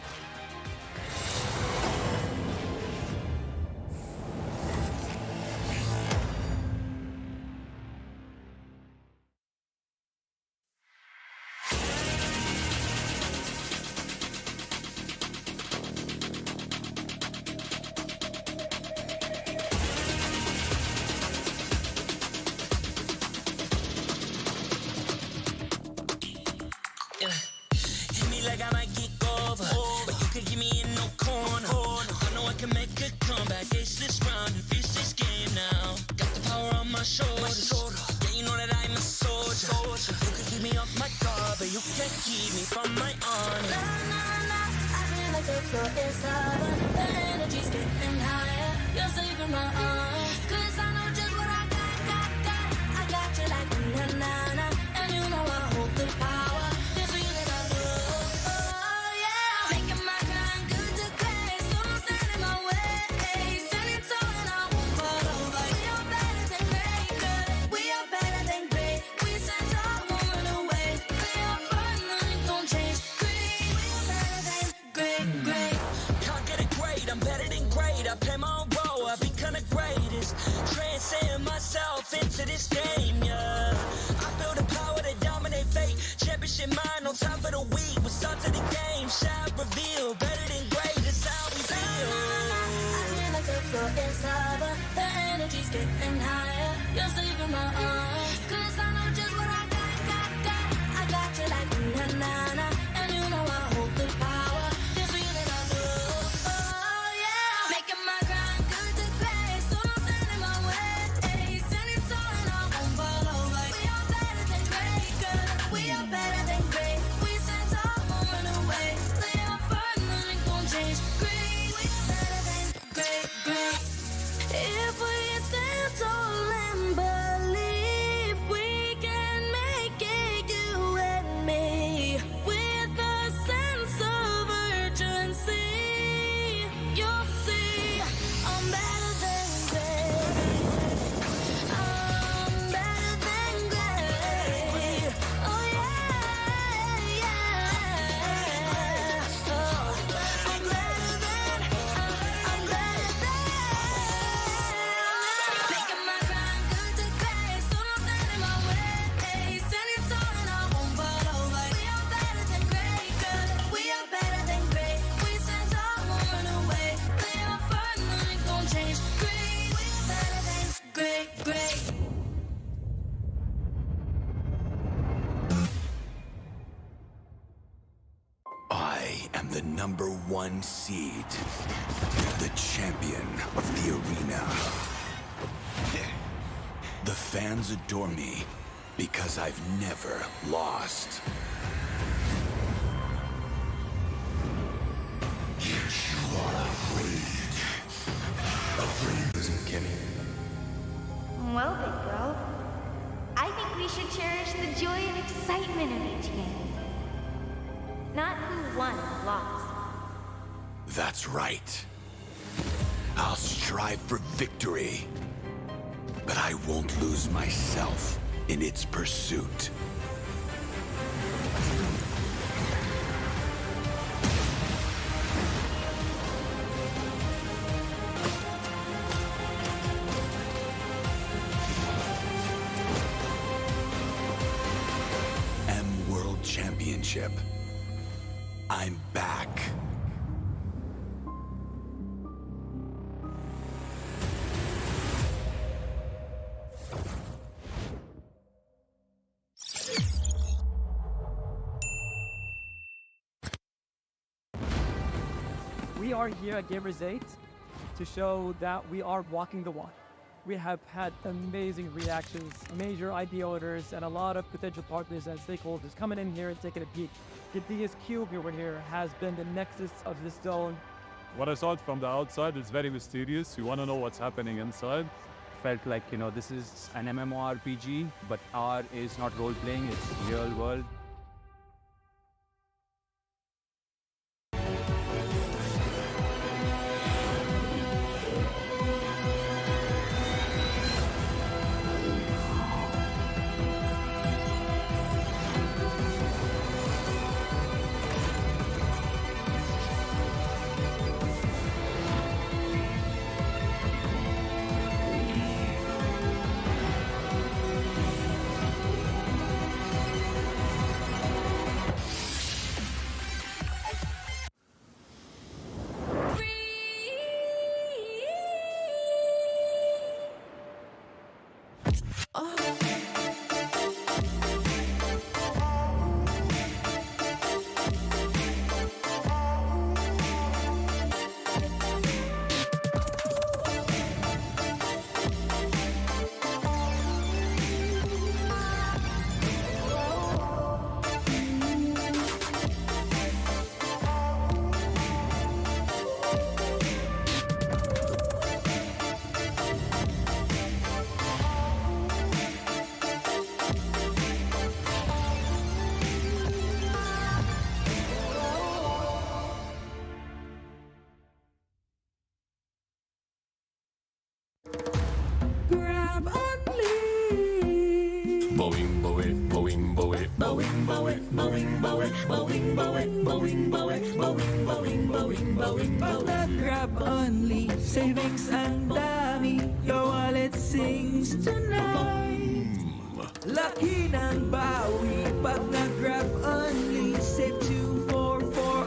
Hit me like I might get over, but you could give me in no corner. I know I can make a comeback. Ace this round and finish this game now. Got the power on my shoulders. Yeah, you know that I'm a soldier. You can keep me off my guard, but you can't keep me from my honor. I feel like a pro inside. The energy's getting higher. You're saving my arms. 'Cause I know just what I got. I got you like na na na. And you know I hold the power. This feeling of shall reveal. Better than great, that's how we feel. I feel like a floor inside, but the energy's getting higher. You're saving my arms, 'cause I know just what I got. I got you like na-na-na, and you know I hold the power. This feeling I know, oh yeah. Making my grind good to great, so don't stand in my way. Send it all and I won't follow away. We are better than great, girl. We are better than great. We stand tall, won't run away. We are firm, nothing gon' change. Great, we are better than great, great. If we stand tall and believe, we can make it, you and me. With a sense of urgency, you'll see I'm better than great. I'm better than great. Oh yeah, yeah. Oh, I'm better than. Making my grind good to great, so don't stand in my way. Stand it tall and I won't follow away. We are better than great, girl. We are better than great. We stand tall, won't run away. We are firm, nothing gon' change. Great, we are better than great, great. I am the #1 seed, the champion of the arena. The fans adore me because I've never lost. You are afraid. Afraid of losing, Kimmy? Well, big girl, I think we should cherish the joy and excitement of each game. Not who won or lost. That's right. I'll strive for victory, but I won't lose myself in its pursuit. World Championship. I'm back. We are here at Gamers 8 to show that we are walking the walk. We have had amazing reactions, major IP owners, and a lot of potential partners and stakeholders coming in here and taking a peek. Gidea's Cube over here has been the nexus of this zone. What I saw it from the outside, it's very mysterious. You want to know what's happening inside. Felt like, this is an MMORPG, but R is not role-playing, it's real world. Grab only, savings ang dami, your wallet sings tonight. Laki ng bawi, pag nag-grab only, save 2 for 4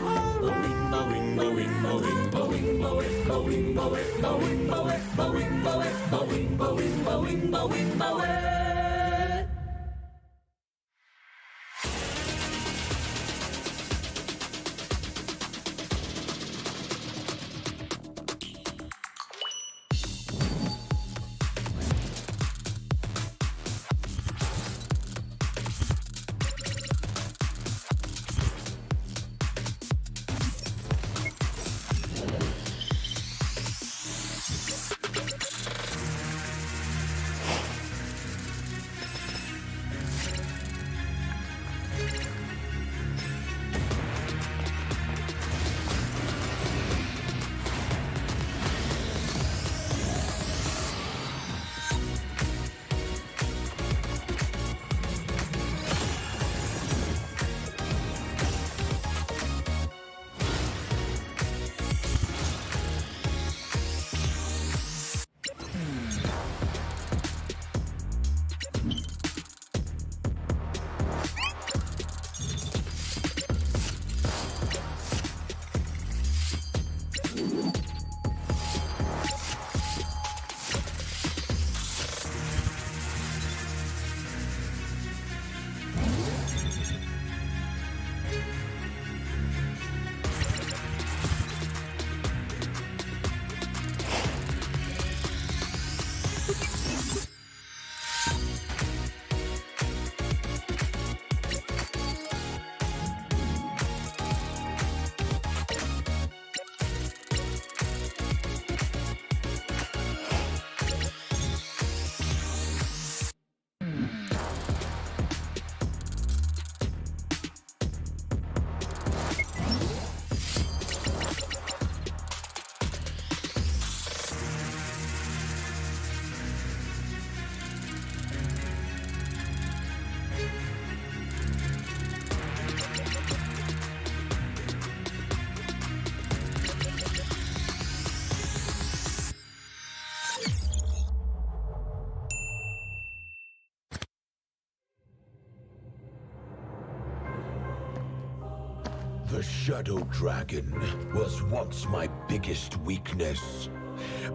The Shadow Dragon was once my biggest weakness,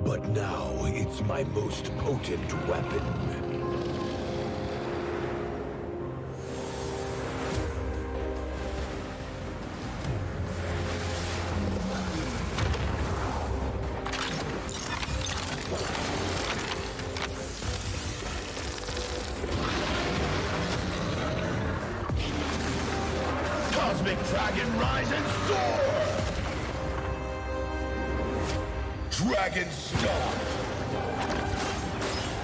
but now it's my most potent weapon. Cosmic Dragon, rise and soar! Dragon Stomp!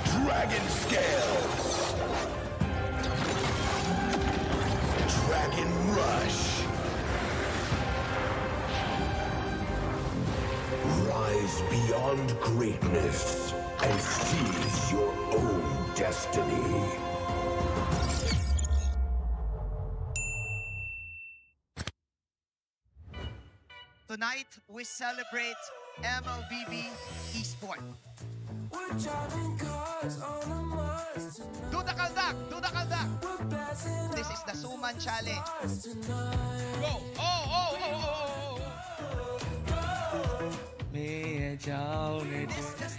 Dragon Scales! Dragon Rush! Rise beyond greatness and seize your own destiny. Tonight, we celebrate MLBB Esport. Do the kaldak! Do the kaldak! This is the Suman Challenge. Go! Oh! May jao, may Just it.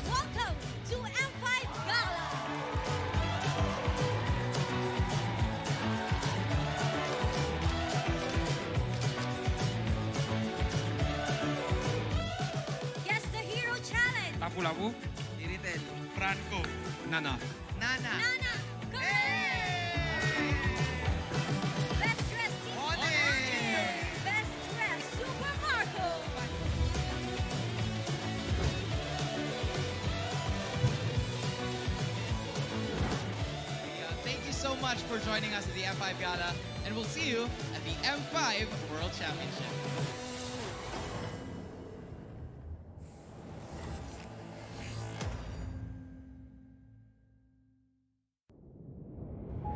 Welcome to M5 Gala! Guess the Hero Challenge! Lapu-Lapu, Iritel, Franco, Nana. Nana. Best dressed team Best dressed Super Marco! Thank you so much for joining us at the M5 Gala, and we'll see you at the M5 World Championship.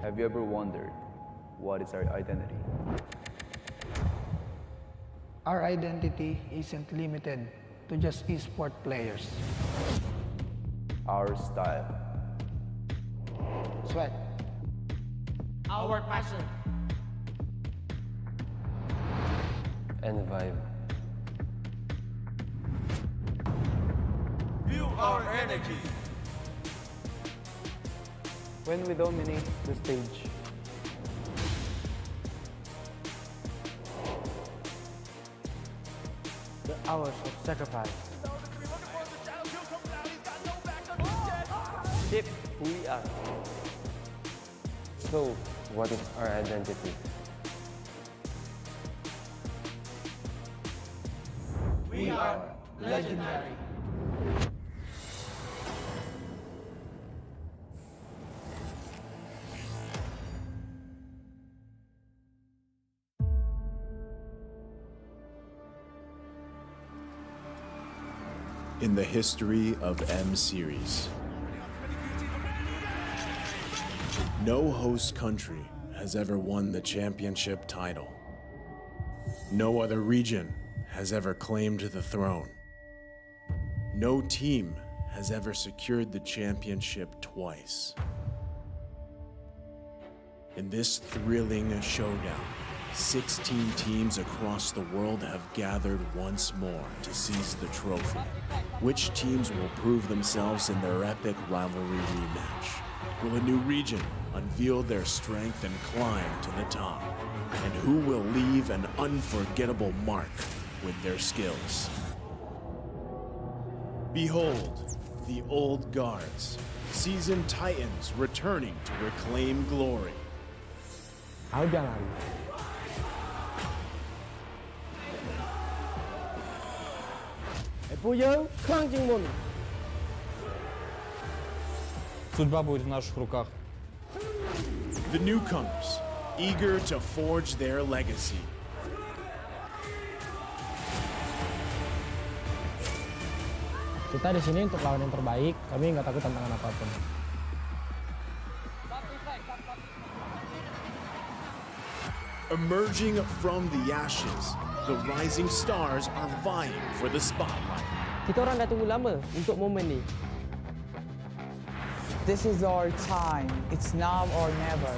Have you ever wondered what is our identity? Our identity isn't limited to just esport players. Our style. Sweat. Our passion. and vibe. Feel our energy. When we dominate the stage, The hours of sacrifice. shape who we are. So, what is our identity? We are legendary. In the history of M Series, no host country has ever won the championship title. No other region has ever claimed the throne. No team has ever secured the championship twice. In this thrilling showdown, 16 teams across the world have gathered once more to seize the trophy. Which teams will prove themselves in their epic rivalry rematch? Will a new region unveil their strength and climb to the top? And who will leave an unforgettable mark with their skills? Behold, the old guards, seasoned titans returning to reclaim glory. Судьба будет в наших руках. The newcomers, eager to forge their legacy. Kita di sini untuk lawan yang terbaik, kami nggak takut tantangan apapun. Emerging from the ashes, the rising stars are vying for the spotlight. Kita orang dah tunggu lama untuk momen ni. This is our time. It's now or never.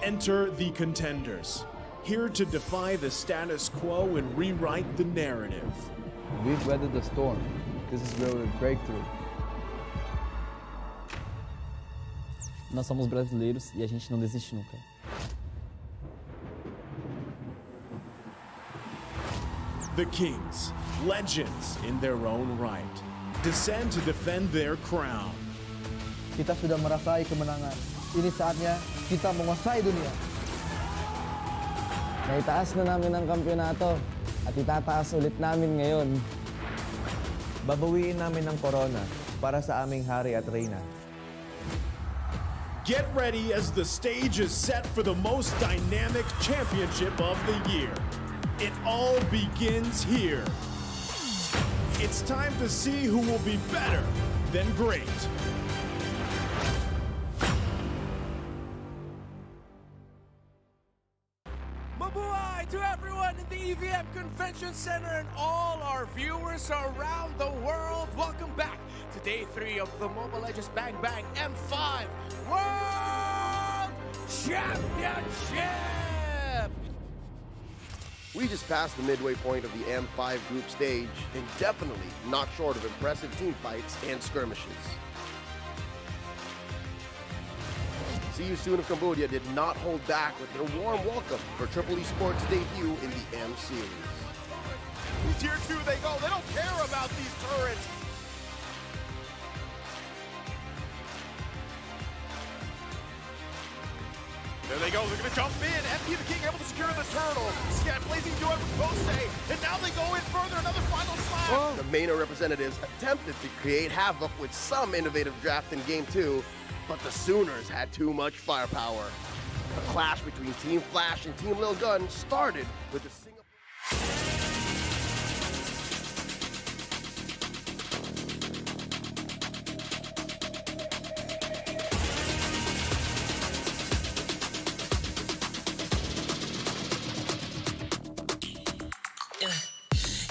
Enter the contenders, here to defy the status quo and rewrite the narrative. We've weathered the storm. This is where we break through. Nós somos brasileiros e a gente não desiste nunca. The kings, legends in their own right, descend to defend their crown. Kita sudah merasai kemenangan. Ini saatnya kita menguasai dunia. Naitaas na namin ang kampyonato at itataas ulit namin ngayon. Babawiin namin ang corona para sa aming hari at reyna. Get ready as the stage is set for the most dynamic championship of the year. It all begins here. It's time to see who will be better than great. Mabuhay to everyone in the EVM Convention Center and all our viewers around the world. Welcome back to day 3 of the Mobile Legends Bang Bang M5 World Championship! We just passed the midway point of the M5 group stage, and definitely not short of impressive team fights and skirmishes. See You Soon of Cambodia did not hold back with their warm welcome for Triple Esports' debut in the M Series. Tier 2 they go. They don't care about these turrets. There they go. They're going to jump in. MP the King able to secure the turtle. Scan blazing to it with Kosei. And now they go in further. Another final slap. The MENA representatives attempted to create havoc with some innovative draft in Game 2, but the Sooners had too much firepower. The clash between Team Flash and Team Lil Gun started with the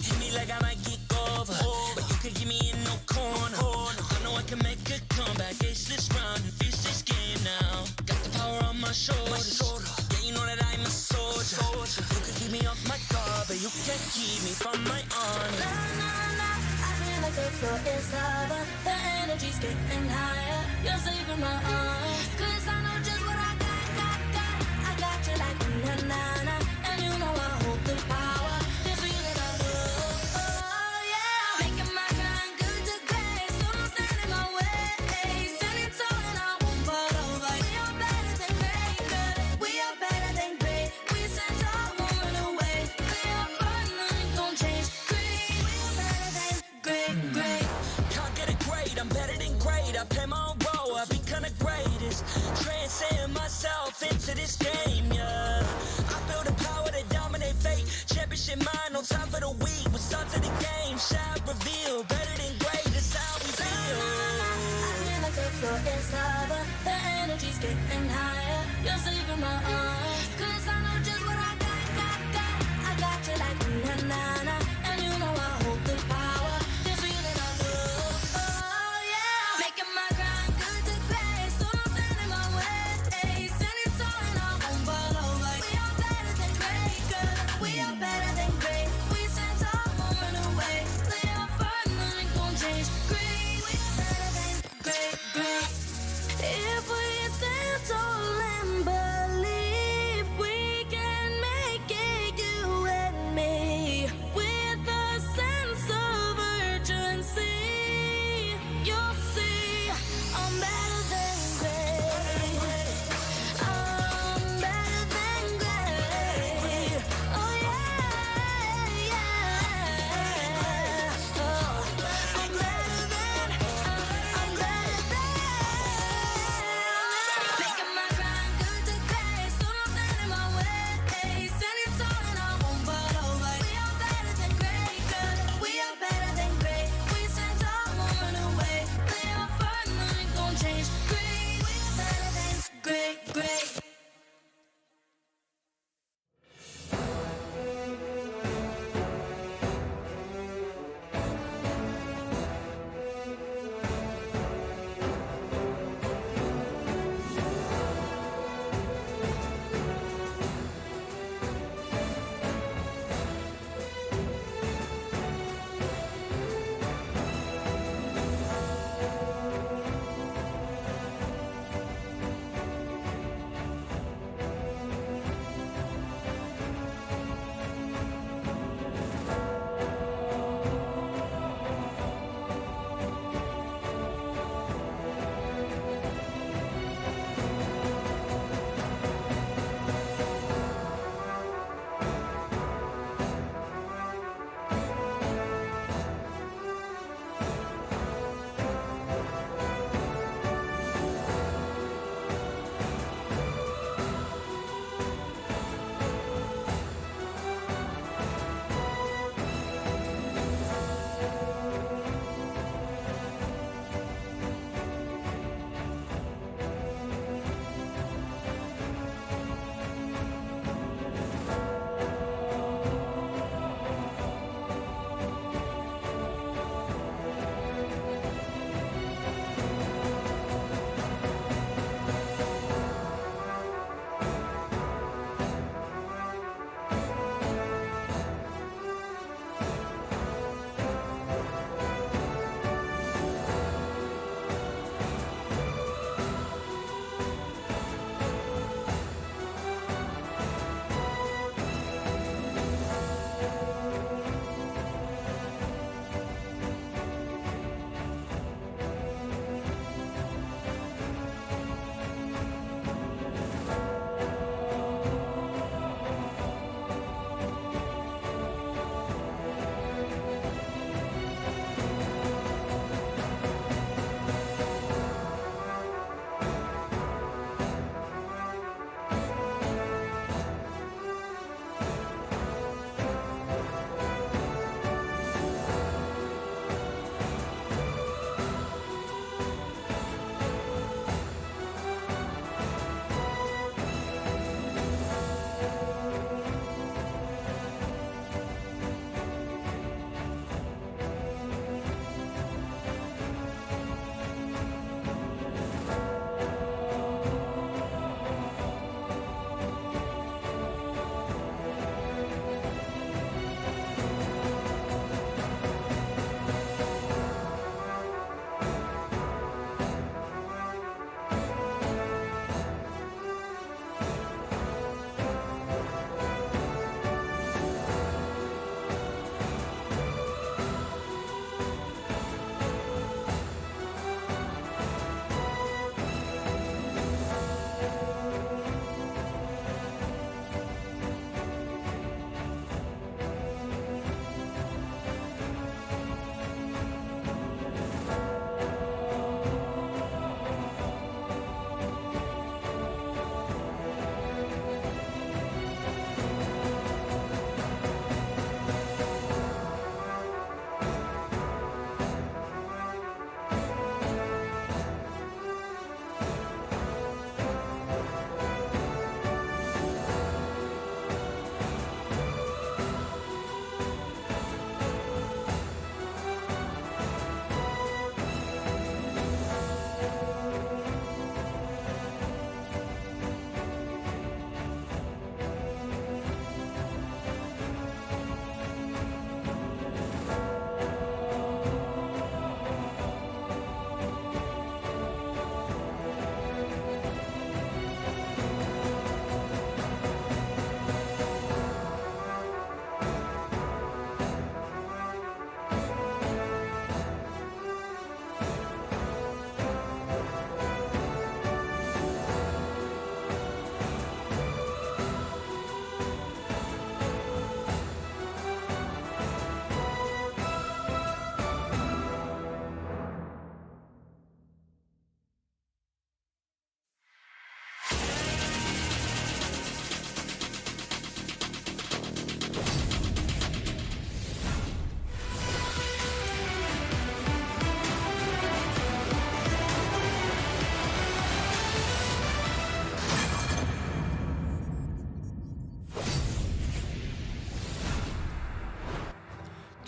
Hit me like I might get over, but you could give me in no corner. I know I can make a comeback, ace this round and finish this game now. Got the power shoulders. Yeah, you know that I'm a soldier. You can keep me off my guard, but you can't keep me from my honor. Nah, nah, nah, I feel like the floor is lava. The energy's getting higher. You're saving my arm. 'Cause I know just what I got. I got you like na na na. And you know I hold the power. This feeling I love. Oh yeah. Making my grind good to great. So don't stand in my way. Standing tall and I won't fall over. We are better than great, good. We are better than great. We stand tall, won't run away. We are fun, nothing gon' change. Great. We are better than great. Can't get it great, I'm better than great. I play my own role, I become the greatest. Transcend myself into this game, yeah. I build a power to dominate fate. Championship mind, no time for the weak. We start to the game, shall reveal. Better than great, that's how we feel. I feel like the floor is lava. The energy's getting higher. You're saving my arm. 'Cause I know just what I got. I got you like na na na. And you know I hold the power. This feeling I love. Oh yeah. Making my grind good to great. So don't stand in my way. Standing tall and I won't fall over. We are better than great, good. We are better than great. We stand tall, won't run away. We are fun, nothing gon' change. Great. We are better than great. If we stand tall and believe.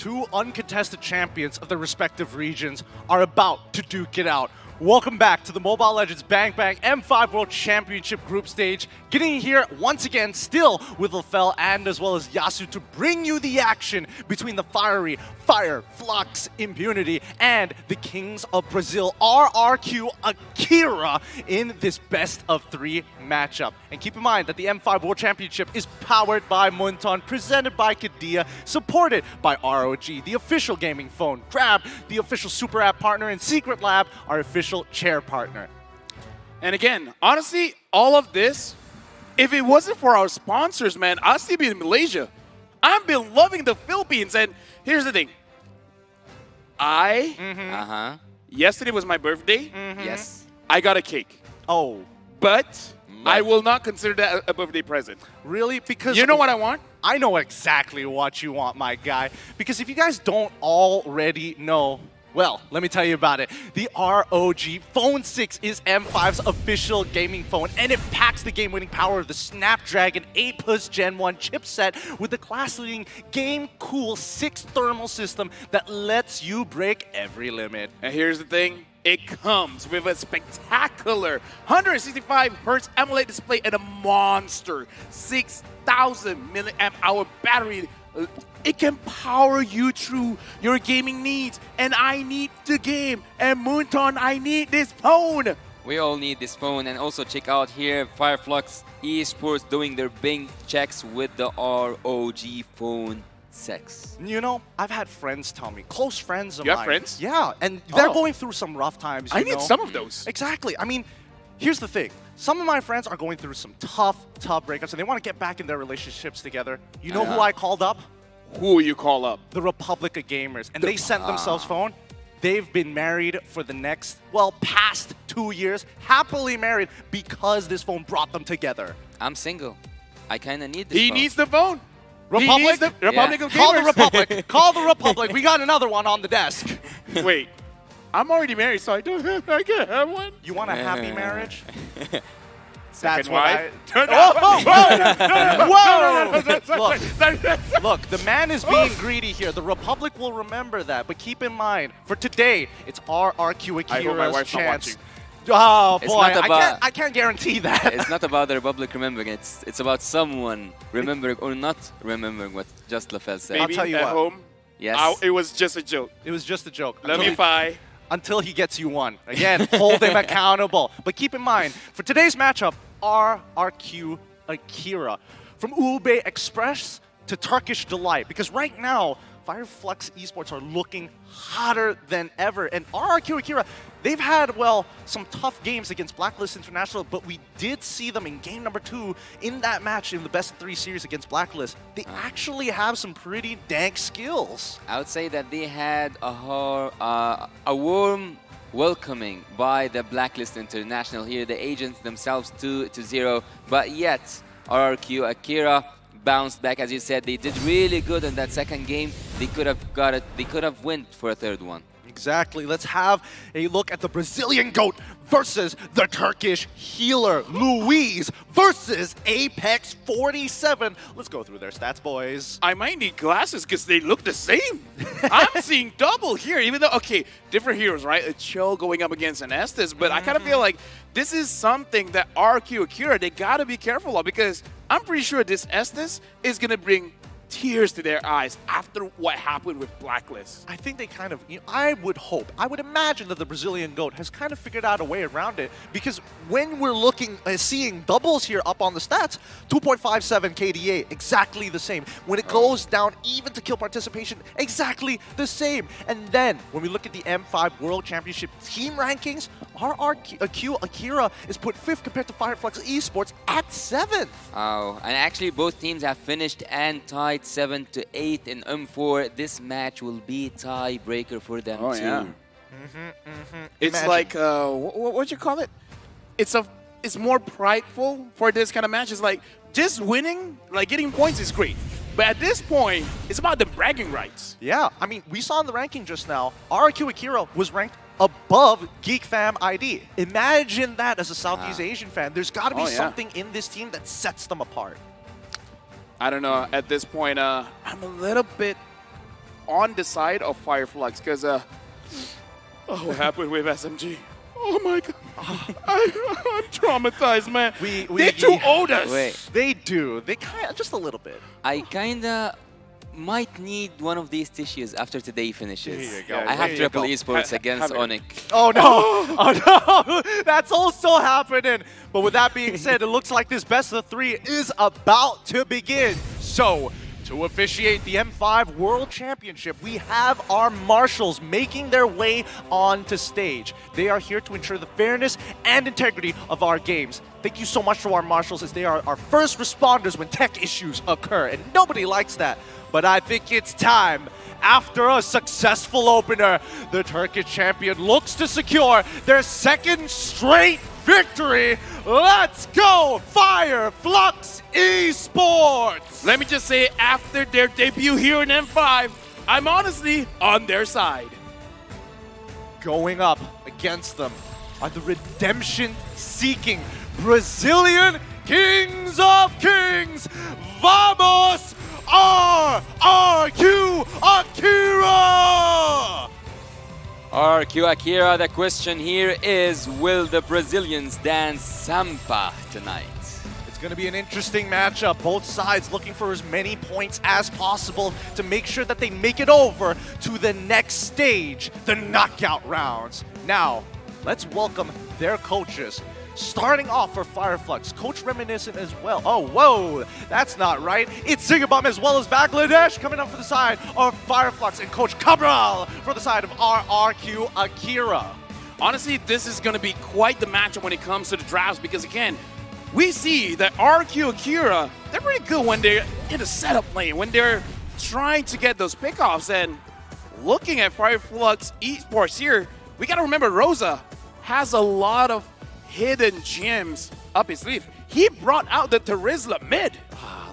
Two uncontested champions of their respective regions are about to duke it out. Welcome back to the Mobile Legends Bang Bang M5 World Championship group stage. Getting here once again, still with Lefel and as well as Yasu to bring you the action between the fiery Fire Flux Impunity and the Kings of Brazil, RRQ Akira, in this best of 3 matchup. And keep in mind that the M5 World Championship is powered by Munton, presented by Kadia, supported by ROG, the official gaming phone, Grab, the official super app partner, and Secret Lab, our official chair partner. And again, honestly, all of this, if it wasn't for our sponsors, man, I'd still be in Malaysia. I've been loving the Philippines, and here's the thing. Yesterday was my birthday. Yes. I got a cake. Oh. But I will not consider that a birthday present. Really? Because you know what I want? I know exactly what you want, my guy. Because if you guys don't already know, well, let me tell you about it. The ROG Phone 6 is M5's official gaming phone, and it packs the game-winning power of the Snapdragon 8 Plus Gen 1 chipset with the class-leading game-cool 6 thermal system that lets you break every limit. And here's the thing. It comes with a spectacular 165 Hz AMOLED display and a monster 6,000 milliamp hour battery. It can power you through your gaming needs, and I need the game. And Moonton, I need this phone. We all need this phone, and also check out here Fireflux Esports doing their big checks with the ROG Phone 6. You know, I've had friends tell me, close friends of mine. You mine. have friends? Yeah, and they're going through some rough times. I need some of those. Exactly. I mean, here's the thing. Some of my friends are going through some tough breakups, and they want to get back in their relationships together. You know who I called up? Who you call up? The Republic of Gamers. And they sent themselves phone. They've been married for the next, well, past 2 years. Happily married because this phone brought them together. I'm single. I kind of need this He phone. needs the phone. Republic? He needs the Republic of Gamers. Call the Republic. Call the Republic. We got another one on the desk. Wait. I'm already married, so I can't have one. You want a happy marriage? That's why. Look, the man is being greedy here. The Republic will remember that. But keep in mind, for today, it's RRQ Akira's I hope my wife's chance. not Oh boy, I can't guarantee that. It's not about the Republic remembering. It's about someone remembering or not remembering what just Lefel said. Maybe I'll tell you at what. home, Yes. it was just a joke. It was just a joke. Let me fi. Until he gets you one. Again, hold him accountable. But keep in mind, for today's matchup, RRQ Akira. From Ube Express to Turkish Delight. Because right now, Fireflux Esports are looking hotter than ever. And RRQ Akira, they've had, well, some tough games against Blacklist International, but we did see them in game number 2 in that match in the best of 3 series against Blacklist. They actually have some pretty dank skills. I would say that they had a warm welcoming by the Blacklist International here, the agents themselves 2-0, but yet RRQ Akira bounced back. As you said, they did really good in that second game. They could have got it. They could have went for a third one. Exactly. Let's have a look at the Brazilian GOAT versus the Turkish healer, Luis, versus Apex 47. Let's go through their stats, boys. I might need glasses because they look the same. I'm seeing double here, even though, okay, different heroes, right? A Chill going up against an Estes, but I kind of feel like this is something that RQ Akira, they got to be careful of, because I'm pretty sure this Estes is going to bring tears to their eyes after what happened with Blacklist. I think they kind of, I would hope, I would imagine that the Brazilian GOAT has kind of figured out a way around it, because when we're looking, seeing doubles here up on the stats, 2.57 KDA, exactly the same. When it goes down even to kill participation, exactly the same. And then when we look at the M5 World Championship team rankings, RRQ Akira is put 5th compared to Fireflux Esports at 7th. Oh, and actually both teams have finished and tied 7-8 in M4. This match will be tiebreaker for them too. Yeah. It's like what you call it? It's more prideful for this kind of match. It's like just winning, like getting points is great. But at this point, it's about the bragging rights. Yeah, I mean, we saw in the ranking just now, RRQ Akira was ranked above Geek Fam ID. Imagine that as a Southeast Asian fan. There's got to be something in this team that sets them apart. I don't know. At this point, I'm a little bit on the side of Fireflux because what happened with SMG? Oh my god. I'm traumatized, man. They too owed us. Wait. They do. They kind of, just a little bit. I kinda might need one of these tissues after today finishes. There you go. I have There you triple go. esports against Onyx. Oh no! Oh no! That's also happening. But with that being said, it looks like this best of 3 is about to begin. So, to officiate the M5 World Championship, we have our marshals making their way onto stage. They are here to ensure the fairness and integrity of our games. Thank you so much to our marshals, as they are our first responders when tech issues occur, and nobody likes that. But I think it's time. After a successful opener, the Turkish champion looks to secure their second straight victory. Let's go, Fireflux Esports! Let me just say, after their debut here in M5, I'm honestly on their side. Going up against them are the redemption-seeking Brazilian Kings of Kings. Vamos, RRQ Akira! RQ Akira, the question here is, will the Brazilians dance Sampa tonight? It's going to be an interesting matchup. Both sides looking for as many points as possible to make sure that they make it over to the next stage, the knockout rounds. Now, let's welcome their coaches. Starting off for Fireflux, Coach Reminiscent as well. Oh, whoa, that's not right. It's Singapore as well as Bangladesh coming up for the side of Fireflux, and Coach Cabral for the side of RRQ Akira. Honestly, this is going to be quite the matchup when it comes to the drafts because, again, we see that RQ Akira, they're pretty good when they're in the setup lane, when they're trying to get those pickoffs. And looking at Fireflux Esports here, we got to remember Rosa has a lot of hidden gems up his sleeve. He brought out the Terizla mid.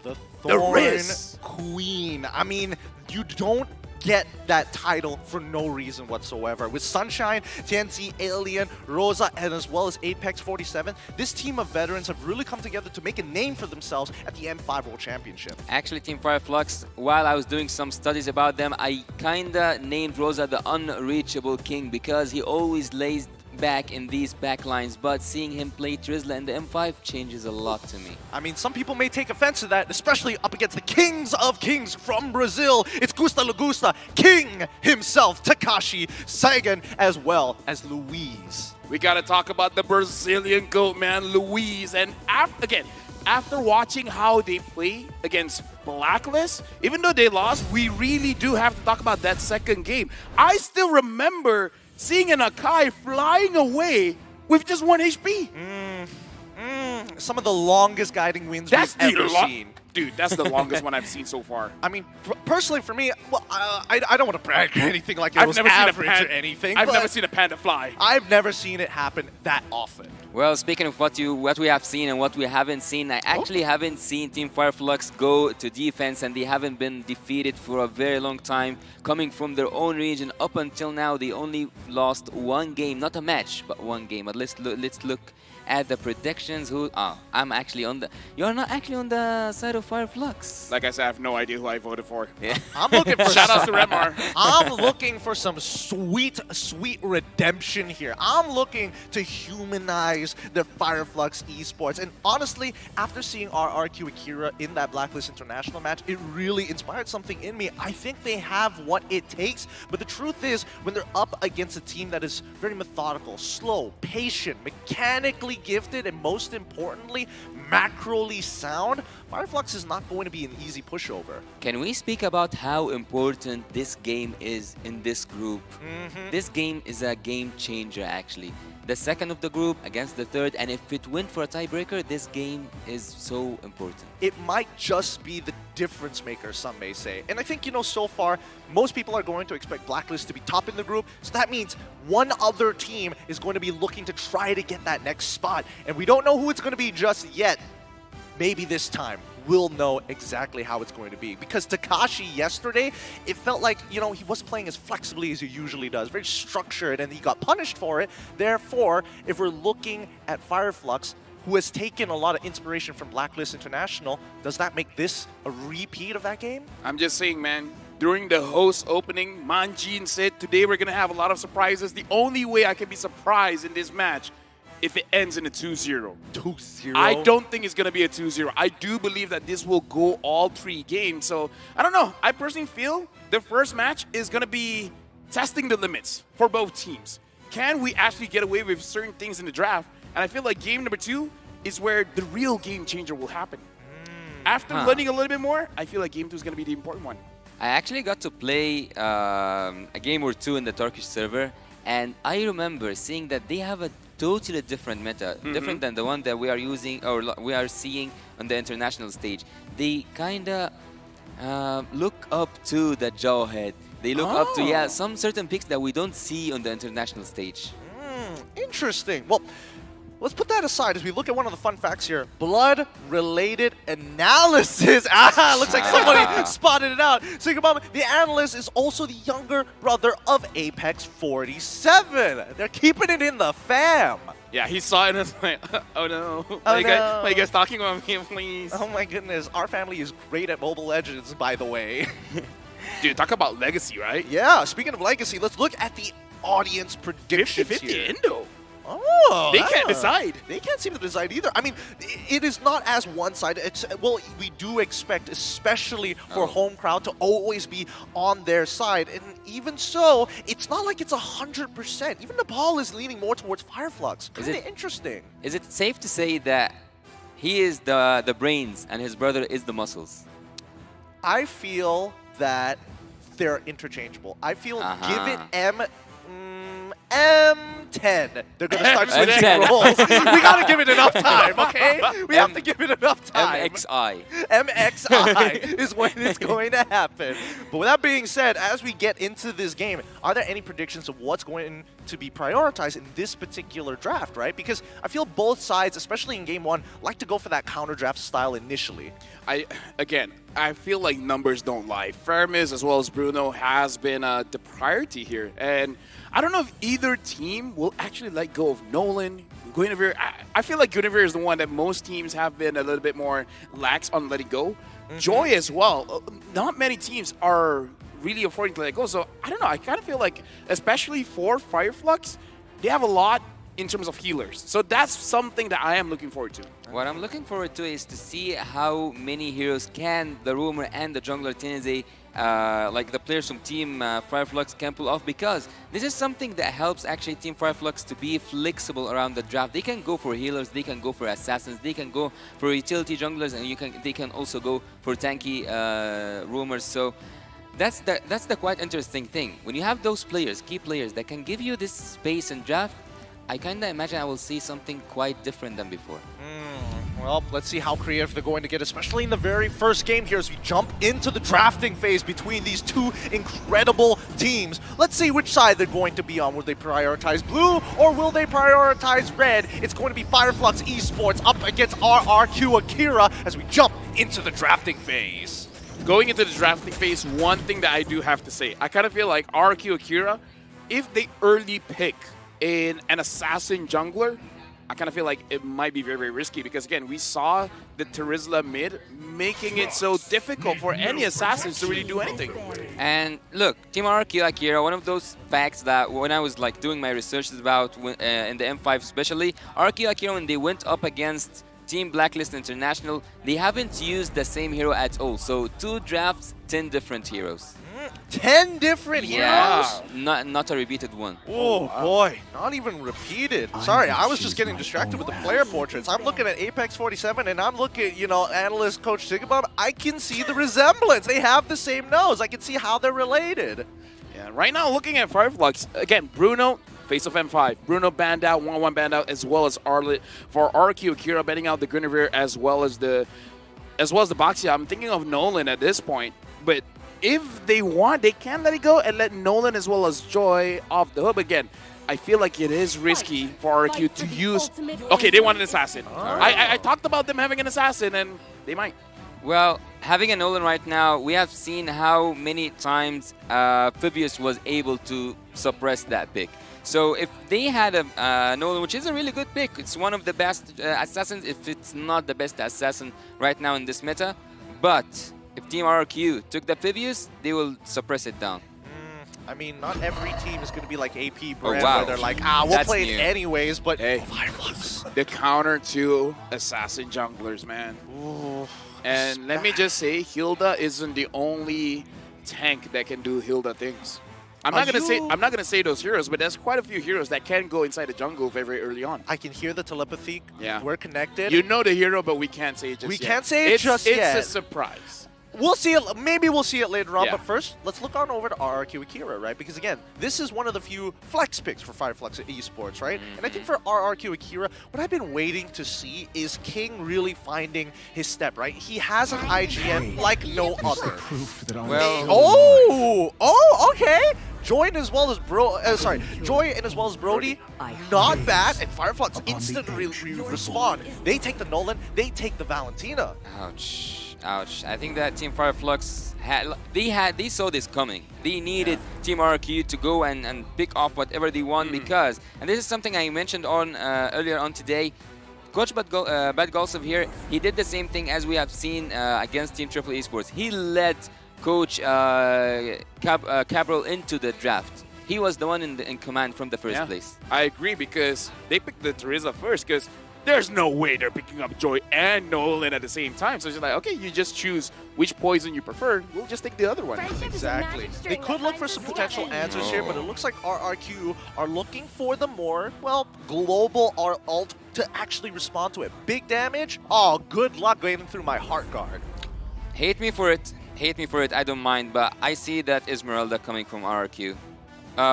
The Riz Queen. I mean, you don't get that title for no reason whatsoever. With Sunshine, TNC, Alien, Rosa, and as well as Apex 47, this team of veterans have really come together to make a name for themselves at the M5 World Championship. Actually, Team Fireflux, while I was doing some studies about them, I kinda named Rosa the unreachable king because he always lays back in these backlines, but seeing him play Trizla in the M5 changes a lot to me. I mean, some people may take offense to that, especially up against the Kings of Kings from Brazil. It's Gusta Lagusta, King himself, Takashi, Sagan, as well as Luis. We got to talk about the Brazilian GOAT, man, Luis. And after watching how they play against Blacklist, even though they lost, we really do have to talk about that second game. I still remember seeing an Akai flying away with just 1 HP. Some of the longest guiding wins we've ever seen. Dude, that's the longest one I've seen so far. I mean, personally for me, well, I don't want to brag or anything like it was average or anything. I've never seen a panda fly. I've never seen it happen that often. Well, speaking of what we have seen and what we haven't seen, I actually haven't seen Team Fireflux go to defense, and they haven't been defeated for a very long time. Coming from their own region, up until now, they only lost 1 game, not a match, but 1 game. But let's look at the predictions. I'm actually on the. You're not actually on the side of Fireflux. Like I said, I have no idea who I voted for. Yeah. I'm looking for shout outs to Redmar. I'm looking for some sweet redemption here. I'm looking to humanize the Fireflux Esports. And honestly, after seeing RRQ Akira in that Blacklist International match, it really inspired something in me. I think they have what it takes, but the truth is, when they're up against a team that is very methodical, slow, patient, mechanically gifted, and most importantly, macroly sound, Fireflux is not going to be an easy pushover. Can we speak about how important this game is in this group? This game is a game changer, actually. The second of the group against the third, and if it went for a tiebreaker, this game is so important. It might just be the difference maker, some may say. And I think, so far, most people are going to expect Blacklist to be top in the group, so that means one other team is going to be looking to try to get that next spot. And we don't know who it's going to be just yet. Maybe this time we'll know exactly how it's going to be. Because Takashi yesterday, it felt like, he wasn't playing as flexibly as he usually does. Very structured, and he got punished for it. Therefore, if we're looking at Fireflux, who has taken a lot of inspiration from Blacklist International, does that make this a repeat of that game? I'm just saying, man, during the host opening, Manjin said, today we're going to have a lot of surprises. The only way I can be surprised in this match if it ends in a 2-0. 2-0? I don't think it's going to be a 2-0. I do believe that this will go all 3 games. So, I don't know. I personally feel the first match is going to be testing the limits for both teams. Can we actually get away with certain things in the draft? And I feel like game number 2 is where the real game changer will happen. After learning a little bit more, I feel like game 2 is going to be the important one. I actually got to play a game or 2 in the Turkish server, and I remember seeing that they have a totally different meta, different than the one that we are using or we are seeing on the international stage. They kind of look up to the Jawhead. They look up to some certain picks that we don't see on the international stage. Interesting. Well, let's put that aside as we look at one of the fun facts here. Blood-related analysis. Looks like somebody spotted it out. So the analyst is also the younger brother of Apex 47. They're keeping it in the fam. Yeah, he saw it and was like, oh no. Oh, you guys talking about me, please? Oh my goodness. Our family is great at Mobile Legends, by the way. Dude, talk about legacy, right? Yeah, speaking of legacy, let's look at the audience predictions 50-50 here. Indo. Oh, they can't decide. They can't seem to decide either. I mean, it is not as one-sided. Well, we do expect, especially for home crowd, to always be on their side. And even so, it's not like it's 100%. Even Nepal is leaning more towards Fireflux. Kind of interesting. Is it safe to say that he is the brains and his brother is the muscles? I feel that they're interchangeable. I feel give it M10. They're going to start switching roles. We got to give it enough time, okay? We have to give it enough time. MXI. MXI is when it's going to happen. But with that being said, as we get into this game, are there any predictions of what's going to be prioritized in this particular draft, right? Because I feel both sides, especially in game 1, like to go for that counter draft style initially. I feel like numbers don't lie. Fermis as well as Bruno has been the priority here. And I don't know if either team will actually let go of Nolan. Guinevere, I feel like Guinevere is the one that most teams have been a little bit more lax on letting go. Joy as well. Not many teams are really affording to let go. So I don't know. I kind of feel like, especially for Fireflux, they have a lot in terms of healers. So that's something that I am looking forward to. What I'm looking forward to is to see how many heroes can the Rumor and the jungler Tennessee, like the players from Team Fireflux, can pull off, because this is something that helps actually Team Fireflux to be flexible around the draft. They can go for healers, they can go for assassins, they can go for utility junglers, and they can also go for tanky Rumors. So that's the quite interesting thing. When you have those players, key players, that can give you this space in draft, I kind of imagine I will see something quite different than before. Well, let's see how creative they're going to get, especially in the very first game here as we jump into the drafting phase between these two incredible teams. Let's see which side they're going to be on. Will they prioritize blue or will they prioritize red? It's going to be Fireflux Esports up against RRQ Akira as we jump into the drafting phase. Going into the drafting phase, one thing that I do have to say, I kind of feel like RRQ Akira, if they early pick in an assassin jungler, I kind of feel like it might be very, very risky, because again, we saw the Terizla mid making it so difficult for any assassins to really do anything. And look, Team RRQ Akira, one of those facts that when I was like doing my research about in the M5 especially, RRQ Akira, when they went up against Team Blacklist International, they haven't used the same hero at all. So 2 drafts, 10 different heroes. 10 different heroes? Not a repeated one. Oh boy, not even repeated. Sorry, I was just getting distracted with the player portraits. I'm looking at Apex 47 and I'm looking at, analyst coach Sigabab. I can see the resemblance. They have the same nose. I can see how they're related. Yeah, right now looking at Fireflux, again, Bruno, face of M5. Bruno banned out, 1-1 banned out, as well as Arlet. For RQ Akira banning out the Guinevere as well as the Boxia. I'm thinking of Nolan at this point, but if they want, they can let it go and let Nolan as well as Joy off the hook. Again, I feel like it is risky for RQ to use... Okay, they want an assassin. I talked about them having an assassin, and they might. Well, having a Nolan right now, we have seen how many times Phoebus was able to suppress that pick. So if they had a Nolan, which is a really good pick, it's one of the best assassins, if it's not the best assassin right now in this meta, but if Team RRQ took the Phoebus, they will suppress it down. I mean, not every team is going to be like AP Oh, brand wow. where they're like, we'll That's play new. it anyways, but Hey, Fireflux. the counter to assassin junglers, man. Ooh, And let me just say, Hilda isn't the only tank that can do Hilda things. I'm not gonna say those heroes, but there's quite a few heroes that can go inside the jungle very early on. I can hear the telepathy. Yeah. We're connected. You know the hero, but we can't say it just We yet. can't say it just yet. It's a surprise. We'll see it. Maybe we'll see it later on. Yeah. But first, let's look on over to RRQ Akira, right? Because again, this is one of the few flex picks for Fireflux Esports, right? And I think for RRQ Akira, what I've been waiting to see is King really finding his step, right? He has an IGN like no other. Okay. Joy and as well as Joy and as well as Brody, not bad. And Fireflux instantly respond. They take the Nolan, they take the Valentina. Ouch, ouch. I think that Team Fireflux they saw this coming. They needed Team RRQ to go and pick off whatever they want because, and this is something I mentioned on earlier on today. Coach Bad Golsov here, he did the same thing as we have seen against Team Triple Esports. He led Coach Cabral into the draft. He was the one in command from the first place. I agree because they picked the Teresa first because there's no way they're picking up Joy and Nolan at the same time. So it's just like, okay, you just choose which poison you prefer. We'll just take the other one. Exactly. They could look for some potential answers here, but it looks like RRQ are looking for the more, well, global ult to actually respond to it. Big damage? Oh, good luck getting through my heart guard. Hate me for it, I don't mind, but I see that Esmeralda coming from RRQ.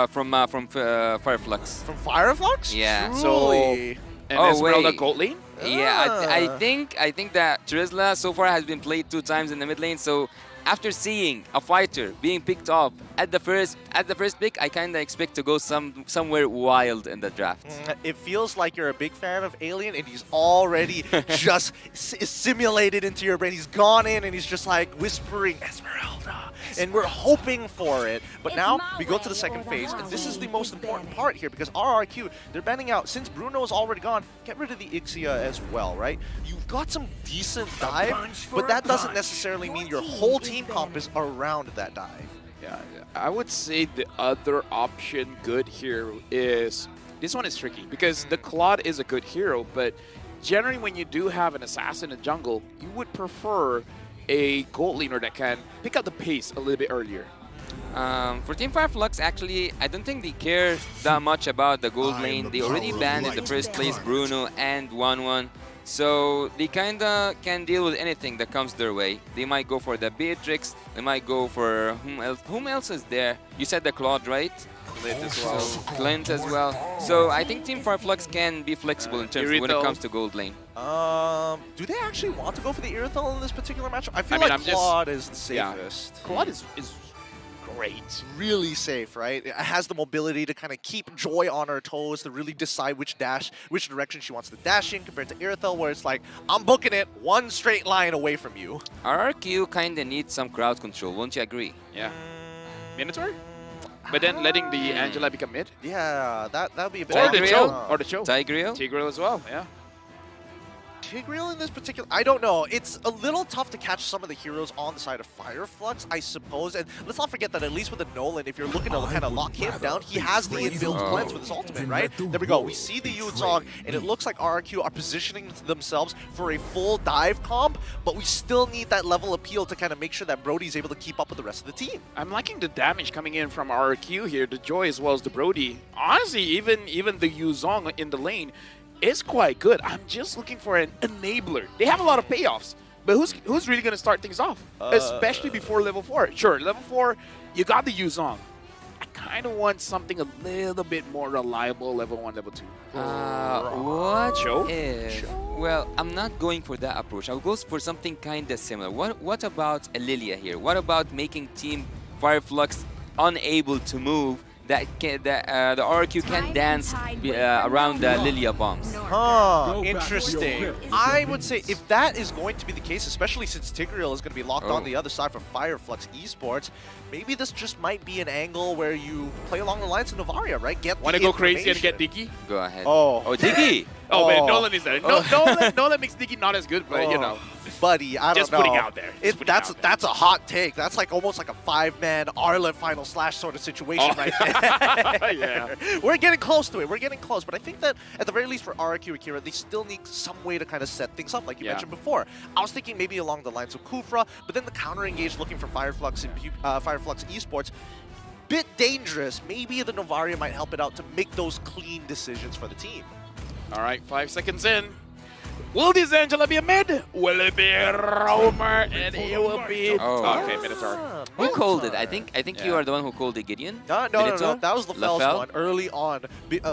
From Fireflux. From Fireflux? Yeah. Truly. And Esmeralda gold lane? Yeah, I think that Trizla so far has been played 2 times in the mid lane, so after seeing a fighter being picked up at the first pick, I kind of expect to go somewhere wild in the draft. It feels like you're a big fan of Alien and he's already just simulated into your brain. He's gone in and he's just like whispering Esmeralda. And we're hoping for it. But now we go to the second phase, and this is the most important part here because RRQ, they're banning out. Since Bruno is already gone, get rid of the Ixia as well, right? You've got some decent dive, but that doesn't necessarily mean your whole team comp is around that dive. Yeah, I would say the other option good here is, this one is tricky because the Claude is a good hero, but generally when you do have an assassin in jungle, you would prefer a gold laner that can pick up the pace a little bit earlier. For Team Fireflux, actually, I don't think they care that much about the gold lane. They already banned in the first place Bruno and 1-1. So they kinda can deal with anything that comes their way. They might go for the Beatrix, they might go for whom else is there? You said the Claude, right? Clint as well. Clint as well. So I think Team Fireflux can be flexible in terms of when it comes to gold lane. Do they actually want to go for the Irithel in this particular matchup? I feel like Claude is the safest. Yeah. Claude is great. Really safe, right? It has the mobility to kind of keep Joy on her toes, to really decide which direction she wants to dash in compared to Irithel, where it's like, I'm booking it one straight line away from you. RRQ kinda needs some crowd control, won't you agree? Yeah. Minotaur? But then letting the Angela become mid? Yeah, that would be a bit... Or the Cho. Or the Cho. Tigreal? Tigreal as well, yeah. Tigreal in this particular... I don't know. It's a little tough to catch some of the heroes on the side of Fireflux, I suppose. And let's not forget that at least with the Nolan, if you're looking to kind of lock him down, he has the inbuilt cleanse with his ultimate, right? There we go. We see the Yuzong, and it looks like RRQ are positioning themselves for a full dive comp, but we still need that level appeal to kind of make sure that Brody's able to keep up with the rest of the team. I'm liking the damage coming in from RRQ here, the Joy as well as the Brody. Honestly, even the Yuzong in the lane is quite good. I'm just looking for an enabler. They have a lot of payoffs, but who's really going to start things off? Especially before level 4. Sure, level 4, you got the Yuzong. I kind of want something a little bit more reliable, level 1, level 2. What Cho? if... Well, I'm not going for that approach. I'll go for something kind of similar. What about a Lilia here? What about making Team Fireflux unable to move, that the RRQ can dance around the Lilia bombs? Huh, interesting. I would say if that is going to be the case, especially since Tigreal is going to be locked on the other side for Fireflux Esports, maybe this just might be an angle where you play along the lines of Novaria, right? Want to go crazy and get Diggy? Go ahead. Oh, Diggy! Oh, wait, Nolan is there. Nolan makes Diggy not as good, but you know. Buddy, I don't know. Just putting out there. That's a hot take. That's like almost like a 5-man Arlet final slash sort of situation right there. Yeah. We're getting close to it. We're getting close. But I think that at the very least for RRQ Akira, they still need some way to kind of set things up, like you mentioned before. I was thinking maybe along the lines of Kufra, but then the counter engage looking for Fireflux and Fireflux Esports. Bit dangerous. Maybe the Novaria might help it out to make those clean decisions for the team. All right, 5 seconds in. Will this Angela be a mid? Will it be Romer? And it will be... Oh. Okay, Minotaur. Who called it? I think you are the one who called it, Gideon. No. That was LaFell's one early on,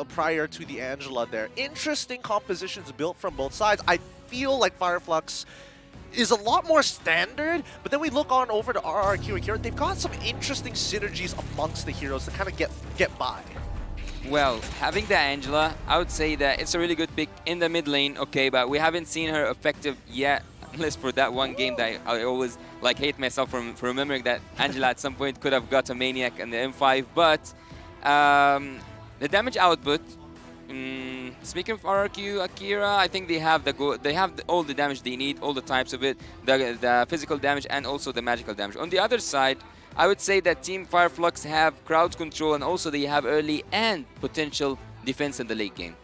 prior to the Angela there. Interesting compositions built from both sides. I feel like Fireflux is a lot more standard, but then we look on over to RRQ Akira. They've got some interesting synergies amongst the heroes to kind of get by. Well, having the Angela, I would say that it's a really good pick in the mid lane, okay, but we haven't seen her effective yet, unless for that one game that I always like hate myself for remembering that Angela at some point could have got a Maniac in the M5, but the damage output, speaking of RRQ Akira, I think they have all the damage they need, all the types of it, the physical damage and also the magical damage. On the other side, I would say that Team Fireflux have crowd control and also they have early and potential defense in the late game.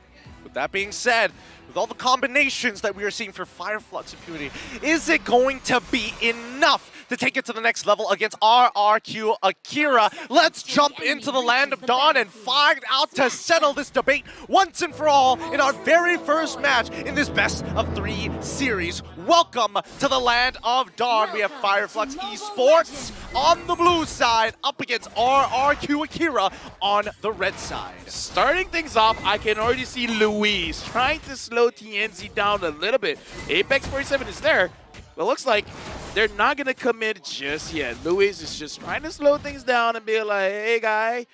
With that being said, with all the combinations that we are seeing for Fireflux Impunity, is it going to be enough to take it to the next level against RRQ Akira? Let's jump into the Land of Dawn and find out to settle this debate once and for all in our very first match in this best of 3 series. Welcome to the Land of Dawn. We have Fireflux Esports on the blue side up against RRQ Akira on the red side. Starting things off, I can already see Louise trying to slow TNZ down a little bit. Apex 47 is there, but looks like they're not going to commit just yet. Louise is just trying to slow things down and be like, hey, guy,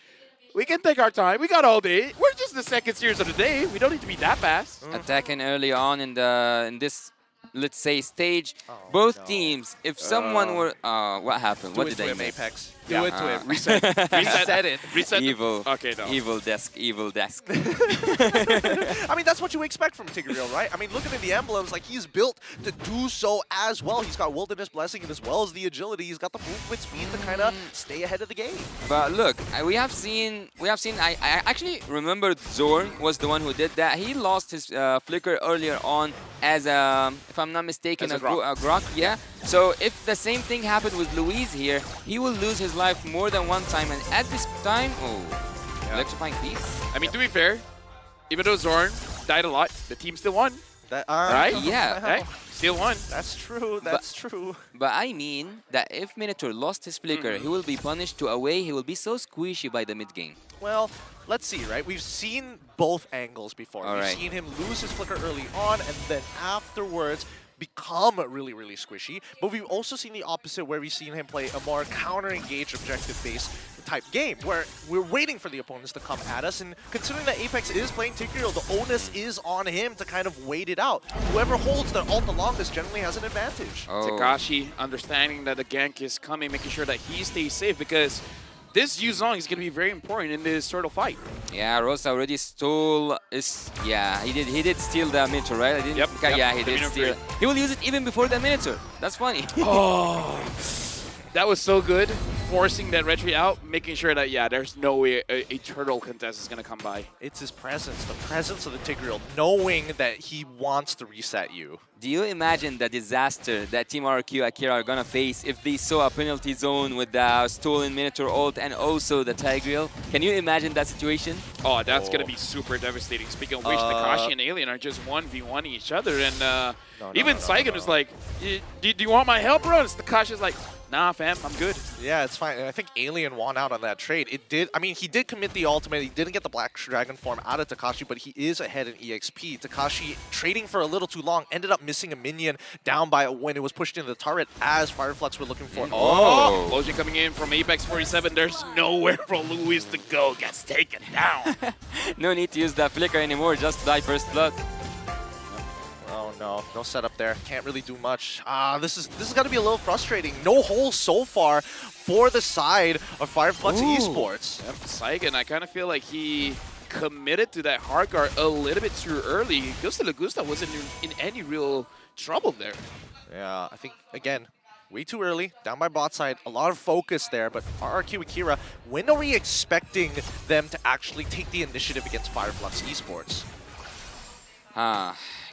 we can take our time. We got all day. We're just the second series of the day. We don't need to be that fast. Attacking early on in this, let's say, stage. Both teams, if someone were... what happened? What did I miss? Apex. Do it to him. Reset. Reset it. Reset. Evil. Okay, no. Evil desk. Evil desk. I mean, that's what you expect from Tigreal, right? I mean, looking at the emblems, like he's built to do so as well. He's got Wilderness Blessing and as well as the agility. He's got the movement speed to kind of stay ahead of the game. But look, we have seen. I actually remembered Zorn was the one who did that. He lost his flicker earlier on as if I'm not mistaken, a Grok. Yeah. So if the same thing happened with Louise here, he will lose his life more than one time. And at this time, electrifying piece. I mean, to be fair, even though Zorn died a lot, the team still won. Right? Yeah. Right? Still won. That's true. That's true. But I mean that if Minotaur lost his flicker, he will be punished to away. He will be so squishy by the mid game. Well, let's see, right? We've seen both angles before. We've seen him lose his flicker early on and then afterwards become really, really squishy. But we've also seen the opposite where we've seen him play a more counter-engaged, objective-based type game where we're waiting for the opponents to come at us. And considering that Apex is playing Tigreal, the onus is on him to kind of wait it out. Whoever holds their ult the longest generally has an advantage. Takashi understanding that the gank is coming, making sure that he stays safe because this Yuzong is going to be very important in this turtle fight. Yeah, Rosa already stole. He did steal the Minotaur, right? Yeah, he did steal. He will use it even before the Minotaur. That's funny. Oh, that was so good. Forcing that retreat out, making sure that, there's no way a turtle contest is going to come by. It's his presence, the presence of the Tigreal, knowing that he wants to reset you. Do you imagine the disaster that Team RRQ Akira are going to face if they saw a penalty zone with the stolen Minotaur ult and also the Tigreal? Can you imagine that situation? Oh, that's going to be super devastating. Speaking of which, Takashi and Alien are just 1v1 each other. And even Saigon was like, do you want my help, bro? And Takashi's like, nah, fam, I'm good. Yeah, it's fine. And I think Alien won out on that trade. He did commit the ultimate. He didn't get the Black Dragon form out of Takashi, but he is ahead in EXP. Takashi, trading for a little too long, ended up missing a minion down by when it was pushed into the turret as Fireflux were looking for. Oh! Explosion coming in from Apex 47. There's nowhere for Luis to go. Gets taken down. No need to use that flicker anymore. Just die first blood. Oh no, no setup there. Can't really do much. This is going to be a little frustrating. No hole so far for the side of Fireflux Esports. Yep, Saigon, I kind of feel like he committed to that hard guard a little bit too early. Gusta Lagusta wasn't in any real trouble there. Yeah, I think, again, way too early, down by bot side, a lot of focus there, but RRQ Akira, when are we expecting them to actually take the initiative against Fireflux Esports?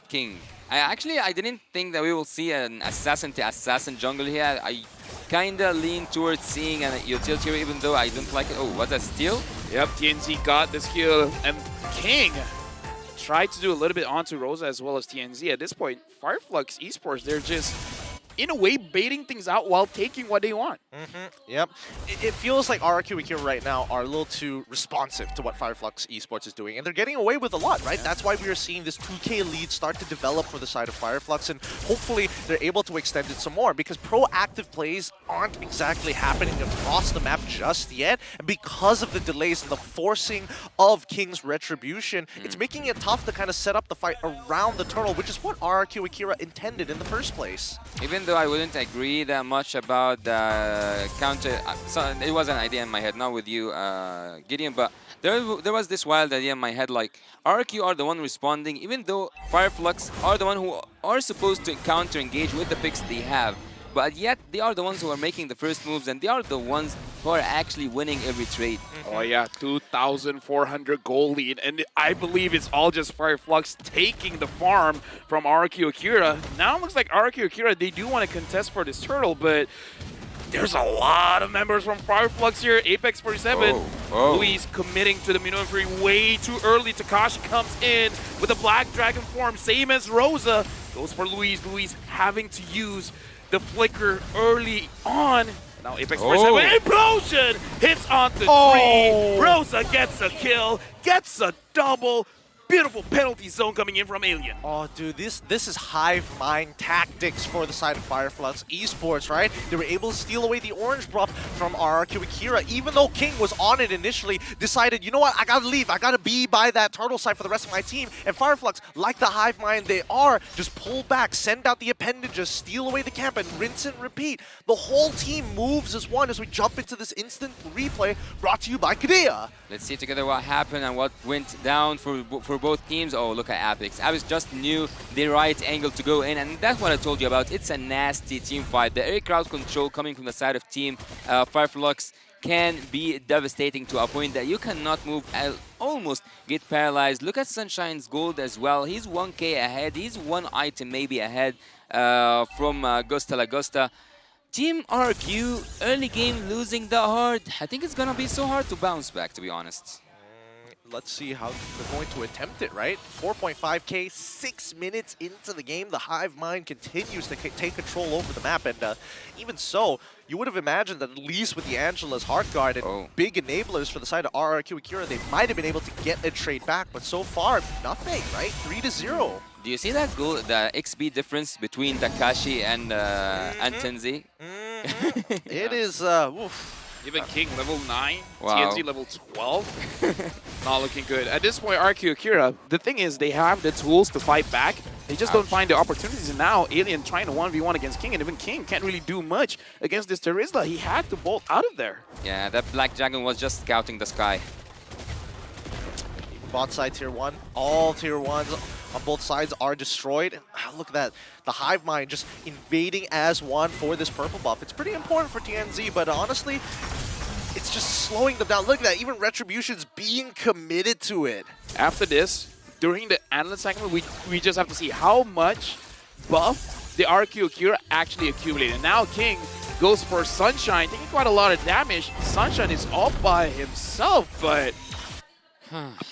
King. I didn't think that we will see an assassin to assassin jungle here. I kinda lean towards seeing an utility hero, even though I don't like it. Oh, what's that, steal? Yep, TNZ got this kill, and King tried to do a little bit onto Rosa as well as TNZ. At this point, Fireflux Esports, they're just, in a way, baiting things out while taking what they want. Yep. It feels like RRQ Akira right now are a little too responsive to what Fireflux Esports is doing, and they're getting away with a lot, right? That's why we are seeing this 2K lead start to develop for the side of Fireflux, and hopefully they're able to extend it some more, because proactive plays aren't exactly happening across the map just yet, and because of the delays and the forcing of King's Retribution, it's making it tough to kind of set up the fight around the turtle, which is what RRQ Akira intended in the first place. Even though I wouldn't agree that much about the counter, so it was an idea in my head, not with you, Gideon, but there was this wild idea in my head, like, RQ are the one responding, even though Fireflux are the one who are supposed to counter-engage with the picks they have. But yet, they are the ones who are making the first moves, and they are the ones who are actually winning every trade. Oh yeah, 2,400 gold lead, and I believe it's all just Fireflux taking the farm from RQ Akira. Now it looks like RQ Akira, they do want to contest for this turtle, but there's a lot of members from Fireflux here. Apex 47, Luis committing to the Minnow Free way too early. Takashi comes in with a Black Dragon form, same as Rosa. Goes for Luis. Luis having to use the flicker early on. Now Apex 47, implosion! Hits onto 3. Rosa gets a kill, gets a double. Beautiful penalty zone coming in from Alien. Oh, dude, this is hive mind tactics for the side of Fireflux Esports, right? They were able to steal away the orange buff from RRQ Akira, even though King was on it initially, decided, you know what, I gotta leave, I gotta be by that turtle side for the rest of my team. And Fireflux, like the hive mind they are, just pull back, send out the appendages, steal away the camp, and rinse and repeat. The whole team moves as one as we jump into this instant replay brought to you by Kadea. Let's see together what happened and what went down for both teams. Oh, look at Apex. Apex just knew the right angle to go in, and that's what I told you about. It's a nasty team fight. The air crowd control coming from the side of team Fireflux can be devastating to a point that you cannot move, almost get paralyzed. Look at Sunshine's gold as well. He's 1k ahead. He's one item maybe ahead from Gusta Lagusta. Team RQ, early game losing that hard. I think it's gonna be so hard to bounce back, to be honest. Let's see how they're going to attempt it, right? 4.5k, 6 minutes into the game. The hive mind continues to take control over the map, and even so, you would have imagined that at least with the Angela's hard guard and big enablers for the side of RRQ Akira, they might have been able to get a trade back, but so far, nothing, right? 3-0. Do you see that goal, the XP difference between Takashi and Tenzi? It is, oof. Even King level 9, wow. TNZ level 12. Not looking good. At this point, RQ Akira, the thing is they have the tools to fight back. They just don't find the opportunities. And now Alien trying to 1v1 against King, and even King can't really do much against this Terizla. He had to bolt out of there. Yeah, that Black Dragon was just scouting the sky. Bot side tier 1, all tier 1s on both sides are destroyed. Look at that, the hive mind just invading as one for this purple buff. It's pretty important for TNZ, but honestly, it's just slowing them down. Look at that, even Retribution's being committed to it. After this, during the analyst segment, we just have to see how much buff the RQ Akira actually accumulated. Now King goes for Sunshine, taking quite a lot of damage. Sunshine is all by himself, but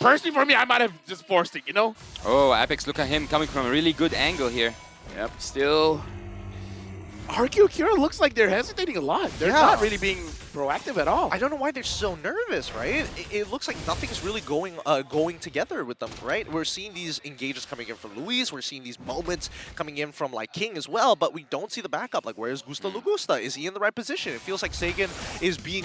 personally for me, I might have just forced it, you know? Oh, Apex, look at him coming from a really good angle here. Yep, still. RQ Akira looks like they're hesitating a lot. They're not really being proactive at all. I don't know why they're so nervous, right? It looks like nothing's really going together with them, right? We're seeing these engages coming in from Luis. We're seeing these moments coming in from like King as well, but we don't see the backup. Like, where's Gusta Lagusta? Is he in the right position? It feels like Sagan is being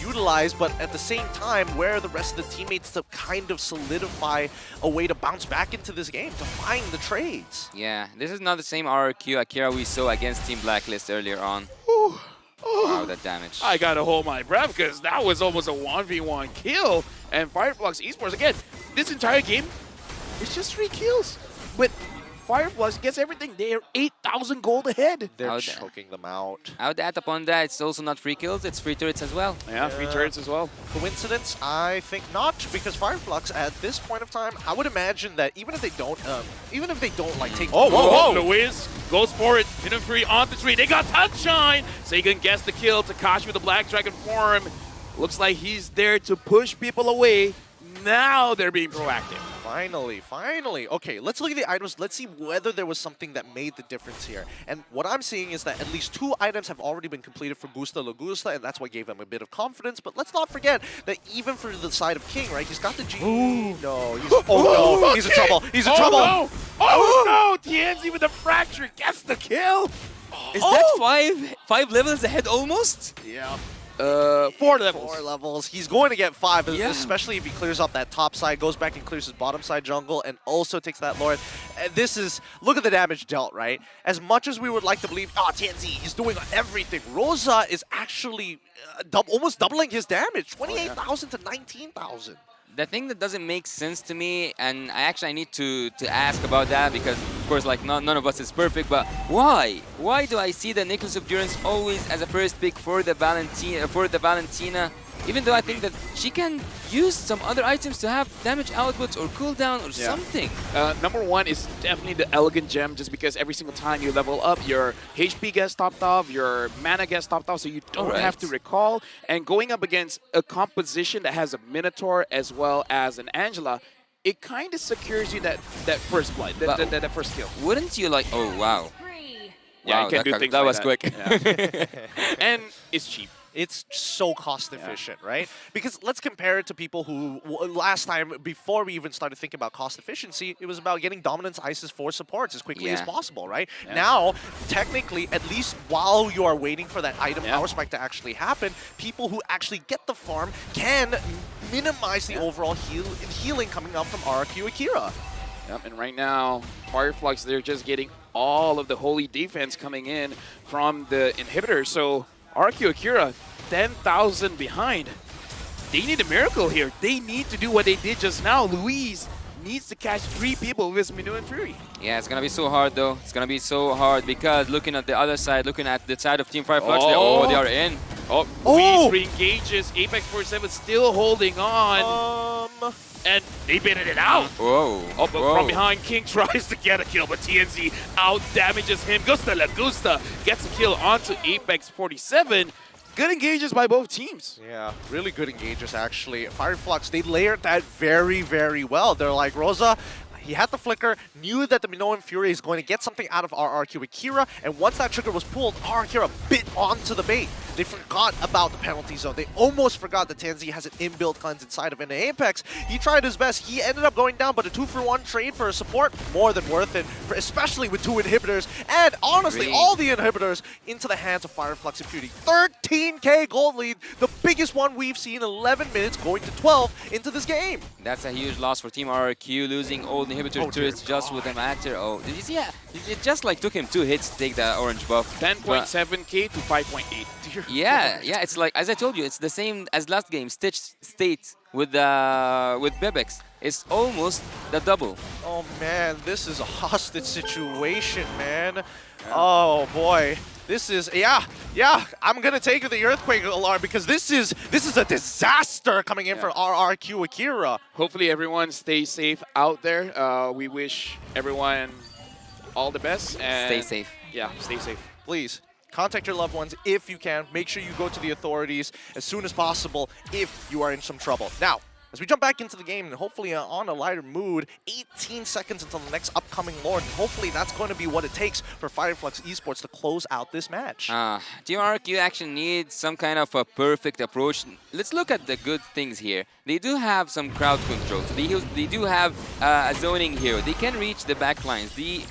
utilized, but at the same time, where are the rest of the teammates to kind of solidify a way to bounce back into this game, to find the trades? Yeah, this is not the same RQ Akira we saw against Team Blacklist earlier on. Wow, that damage. I gotta hold my breath because that was almost a 1v1 kill. And Fireflux Esports, again, this entire game, it's just 3 kills. But Fireflux gets everything. They're 8,000 gold ahead. They're choking them out. I'll add upon that, it's also not free kills, it's free turrets as well. Yeah, free turrets as well. Coincidence? I think not, because Fireflux at this point of time, I would imagine that even if they don't like take. Oh, whoa, whoa! Luis goes for it. Minimum 3 on the tree. They got Sunshine. Sagan gets the kill. Takashi with the Black Dragon form. Looks like he's there to push people away. Now they're being proactive. Finally, finally. Okay, let's look at the items. Let's see whether there was something that made the difference here. And what I'm seeing is that at least 2 items have already been completed for Gusta Lagusta, and that's what gave them a bit of confidence. But let's not forget that even for the side of King, right, he's got the G. No, he's in trouble. He's in trouble. No. Oh no! TNZ with the fracture gets the kill. Is that five levels ahead almost? Yeah. 4 levels. 4 levels. He's going to get 5, Yeah. especially if he clears up that top side, goes back and clears his bottom side jungle, and also takes that Lord. And this is, look at the damage dealt, right? As much as we would like to believe, TNZ, he's doing everything. Rosa is actually almost doubling his damage, 28,000 to 19,000. The thing that doesn't make sense to me, and I need to ask about that because, of course, like none of us is perfect, but why? Why do I see the Necklace of Durance always as a first pick for the Valentina? Even though I think that she can use some other items to have damage outputs or cooldown or something. Number 1 is definitely the Elegant Gem, just because every single time you level up, your HP gets topped off, your mana gets topped off, so you don't have to recall. And going up against a composition that has a Minotaur as well as an Angela, it kind of secures you that first blood, that first kill. Wouldn't you like, oh wow. Yeah, wow, you can do things that like was quick. Yeah. And it's cheap. It's so cost efficient, right? Because let's compare it to people who, last time, before we even started thinking about cost efficiency, it was about getting Dominance Ices for supports as quickly as possible, right? Yeah. Now, technically, at least while you are waiting for that item power spike to actually happen, people who actually get the farm can minimize the overall healing coming out from RRQ Akira. Yep, and right now, Fireflux, they're just getting all of the holy defense coming in from the inhibitors. So RQ Akira, 10,000 behind. They need a miracle here. They need to do what they did just now. Luis needs to catch 3 people with his Minu and Fury. Yeah, it's going to be so hard, though. It's going to be so hard because looking at the other side, looking at the side of Team Fireflux, they are in. Luis re-engages. Apex 47 still holding on. And they baited it out. Whoa. But from behind, King tries to get a kill, but TNZ out damages him. Gusta Lagusta gets a kill onto Apex 47. Good engages by both teams. Yeah, really good engages, actually. Fireflux, they layered that very, very well. They're like, Rosa, he had the flicker, knew that the Minoan Fury is going to get something out of RRQ Akira, and once that trigger was pulled, RRQ Akira bit onto the bait. They forgot about the penalty zone. They almost forgot that TNZ has an inbuilt cleanse inside of an Apex. He tried his best. He ended up going down, but a 2-for-1 trade for a support, more than worth it, especially with 2 inhibitors. And honestly, all the inhibitors into the hands of Fireflux and Beauty. 13k gold lead, the biggest one we've seen, 11 minutes going to 12 into this game. That's a huge loss for Team RRQ, losing all the inhibitor turrets just with a matter. Oh, did you see? Yeah, it just like took him 2 hits to take the orange buff. 10.7k to 5.8. Yeah, it's like, as I told you, it's the same as last game, Stitch State with Bebex. It's almost the double. Oh man, this is a hostage situation, man. Oh boy. This is, yeah, I'm gonna take the Earthquake alarm because this is a disaster coming in for RRQ Akira. Hopefully everyone stays safe out there. We wish everyone all the best. And stay safe. Yeah, stay safe. Please. Contact your loved ones if you can. Make sure you go to the authorities as soon as possible if you are in some trouble. Now, as we jump back into the game and hopefully on a lighter mood, 18 seconds until the next upcoming Lord, and hopefully that's going to be what it takes for Fireflux Esports to close out this match. Team RQ actually needs some kind of a perfect approach. Let's look at the good things here. They do have some crowd control. They do have a zoning hero. They can reach the back lines. The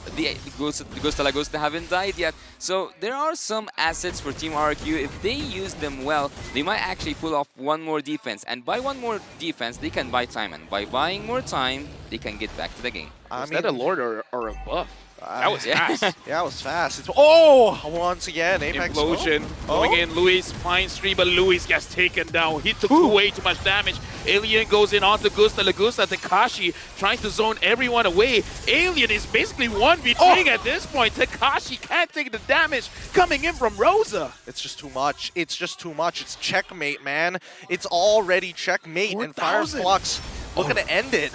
Gusta Lagusta haven't died yet. So there are some assets for Team RQ. If they use them well, they might actually pull off one more defense. And by one more defense, they can buy time. And by buying more time, they can get back to the game. Is that a Lord or a buff? That was fast. Yeah, it was fast. Oh, once again, Apex. Implosion going in. Luis finds 3, but Luis gets taken down. He took way too much damage. Alien goes in onto Gusta. Lagusta, Takashi trying to zone everyone away. Alien is basically 1v3 at this point. Takashi can't take the damage coming in from Rosa. It's just too much. It's just too much. It's checkmate, man. It's already checkmate, and Fireflux looking to end it.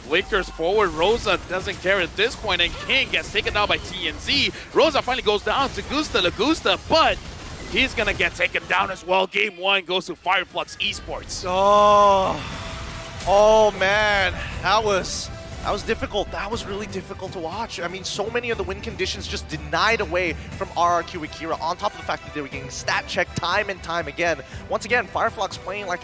Flickers forward, Rosa doesn't care at this point, and King gets taken down by TNZ. Rosa finally goes down to Lagusta, but he's gonna get taken down as well. Game 1 goes to Fireflux Esports. Oh man, that was difficult. That was really difficult to watch. I mean, so many of the win conditions just denied away from RRQ Akira, on top of the fact that they were getting stat checked time and time again. Once again, Fireflux playing like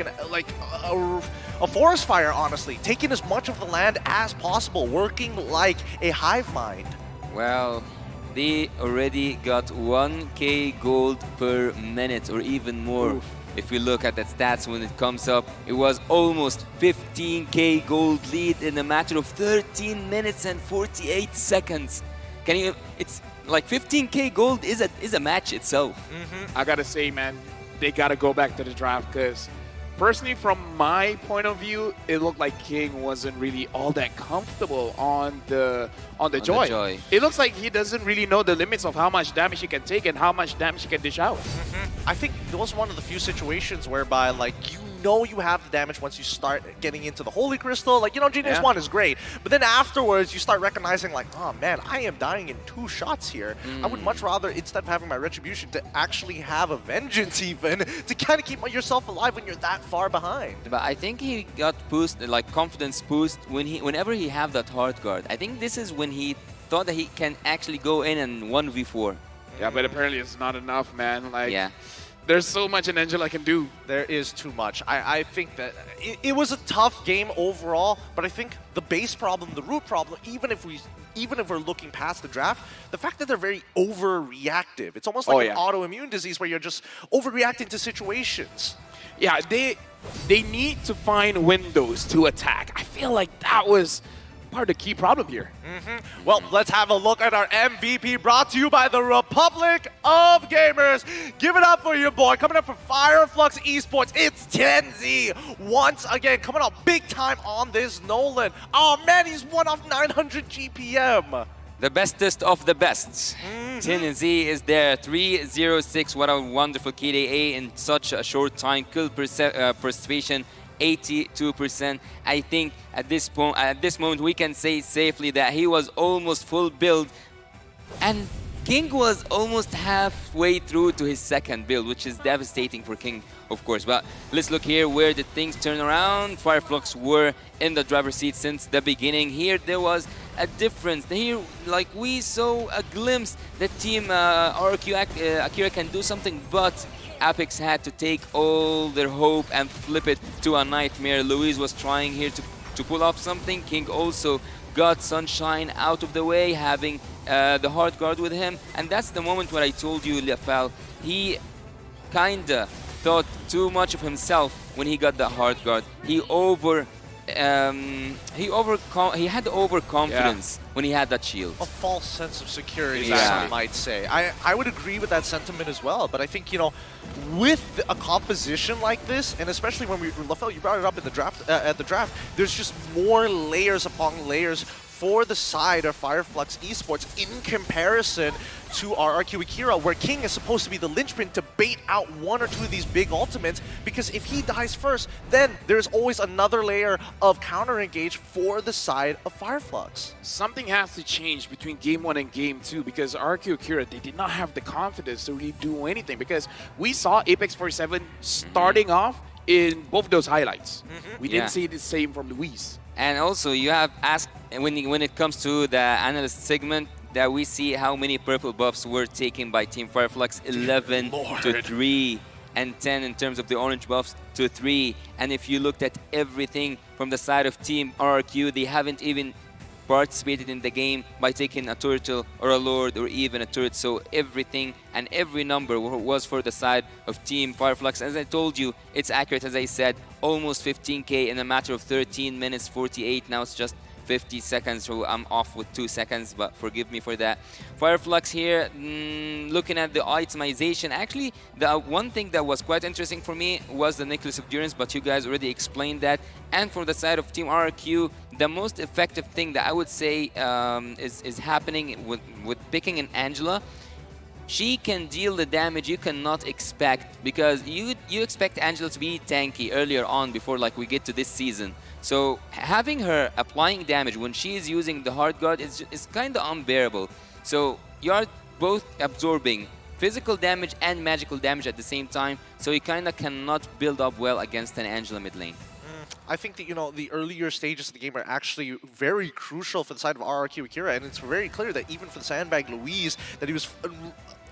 a forest fire, honestly, taking as much of the land as possible, working like a hive mind. Well, they already got 1k gold per minute or even more. Oof. If we look at the stats when it comes up, it was almost 15k gold lead in a matter of 13 minutes and 48 seconds. Can you? It's like 15k gold is a match itself. I gotta say, man, they gotta go back to the draft, because personally, from my point of view, it looked like King wasn't really all that comfortable on the Joy. It looks like he doesn't really know the limits of how much damage he can take and how much damage he can dish out. I think it was one of the few situations whereby, like, you know you have the damage once you start getting into the Holy Crystal. Like, you know, Genius 1 is great, but then afterwards you start recognizing, like, oh man, I am dying in 2 shots here. I would much rather, instead of having my Retribution, to actually have a Vengeance even, to kind of keep yourself alive when you're that far behind. But I think he got boosted, like confidence boost, whenever he have that hard guard. I think this is when he thought that he can actually go in and 1v4. Yeah, but apparently it's not enough, man. Like, there's so much an Angela can do. There is too much. I think that it was a tough game overall, but I think the base problem, the root problem, even if we're looking past the draft, the fact that they're very overreactive. It's almost like an autoimmune disease where you're just overreacting to situations. Yeah, they need to find windows to attack. I feel like that was part of the key problem here. Well, let's have a look at our MVP, brought to you by the Republic of Gamers. Give it up for your boy, coming up from Fireflux Esports. It's TenZ once again, coming up big time on this Nolan. Oh man, he's 1 off 900 GPM. The bestest of the best. TenZ is there, 306. What a wonderful KDA in such a short time. Kill persuasion, 82%. I think at this moment we can say safely that he was almost full build, and King was almost halfway through to his second build, which is devastating for King, of course. But let's look here where did things turn around. Fireflux were in the driver's seat since the beginning. Here there was a difference. Here, like, we saw a glimpse that Team RRQ Akira can do something, but Apex had to take all their hope and flip it to a nightmare. Luis was trying here to pull off something. King also got Sunshine out of the way, having the hard guard with him. And that's the moment where I told you, Lefal, he kinda thought too much of himself when he got the hard guard. He had overconfidence when he had that shield. A false sense of security, I might say. I would agree with that sentiment as well, but I think, you know, with a composition like this, and especially when Lefel, you brought it up in the draft, at the draft, there's just more layers upon layers for the side of Fireflux Esports in comparison to RRQ Akira, where King is supposed to be the linchpin to bait out 1 or 2 of these big ultimates, because if he dies first, then there's always another layer of counter-engage for the side of Fireflux. Something has to change between Game 1 and Game 2, because RRQ Akira, they did not have the confidence to really do anything, because we saw Apex 47 starting off in both of those highlights. We didn't see the same from Luis. And also, you have asked, when it comes to the analyst segment, that we see how many purple buffs were taken by Team Fireflux, 11 to 3, and 10 in terms of the orange buffs to 3. And if you looked at everything from the side of Team RRQ, they haven't even participated in the game by taking a turtle or a lord or even a turret. So everything and every number was for the side of Team Fireflux. As I told you, it's accurate, as I said, almost 15k in a matter of 13 minutes 48. Now it's just 50 seconds, so I'm off with 2 seconds, but forgive me for that. Fireflux here, looking at the itemization, actually, the one thing that was quite interesting for me was the Necklace of Endurance, but you guys already explained that. And for the side of Team RRQ, the most effective thing that I would say is happening with picking an Angela. She can deal the damage you cannot expect, because you expect Angela to be tanky earlier on before like we get to this season. So having her applying damage when she is using the hard guard is kind of unbearable. So you are both absorbing physical damage and magical damage at the same time, so you kind of cannot build up well against an Angela mid lane. I think that, you know, the earlier stages of the game are actually very crucial for the side of RRQ Akira, and it's very clear that even for the Sandbag Louise, that he was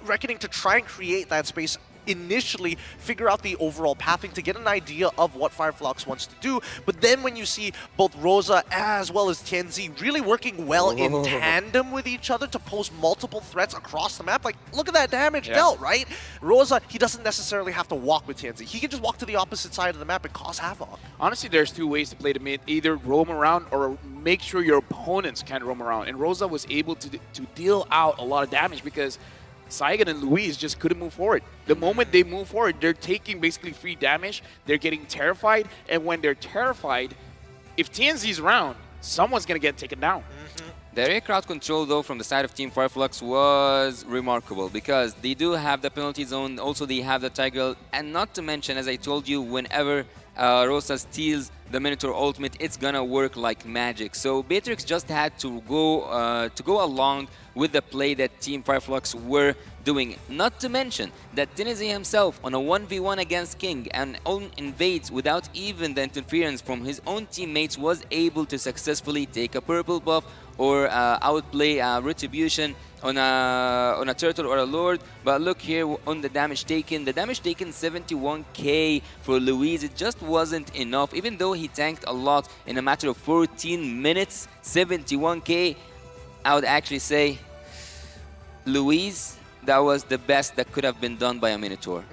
reckoning to try and create that space initially, figure out the overall pathing to get an idea of what Fireflux wants to do. But then when you see both Rosa as well as Tianzi really working well in tandem with each other to pose multiple threats across the map, like, look at that damage dealt, right? Rosa, he doesn't necessarily have to walk with Tianzi. He can just walk to the opposite side of the map and cause havoc. Honestly, there's two ways to play the mid. Either roam around or make sure your opponents can't roam around. And Rosa was able to deal out a lot of damage because Saigon and Louise just couldn't move forward. The moment they move forward, they're taking basically free damage. They're getting terrified. And when they're terrified, if TNZ's around, someone's going to get taken down. The area crowd control, though, from the side of Team Fireflux was remarkable, because they do have the penalty zone, also they have the Tiger, and not to mention, as I told you, whenever Rosa steals the Minotaur ultimate, it's gonna work like magic. So Beatrix just had to go along with the play that Team Fireflux were doing. Not to mention that Tennessee himself on a 1v1 against King and own invades without even the interference from his own teammates was able to successfully take a purple buff or outplay Retribution on a Turtle or a Lord. But look here on the damage taken. The damage taken 71k for Louise. It just wasn't enough. Even though he tanked a lot in a matter of 14 minutes, 71k, I would actually say, Louise, that was the best that could have been done by a Minotaur.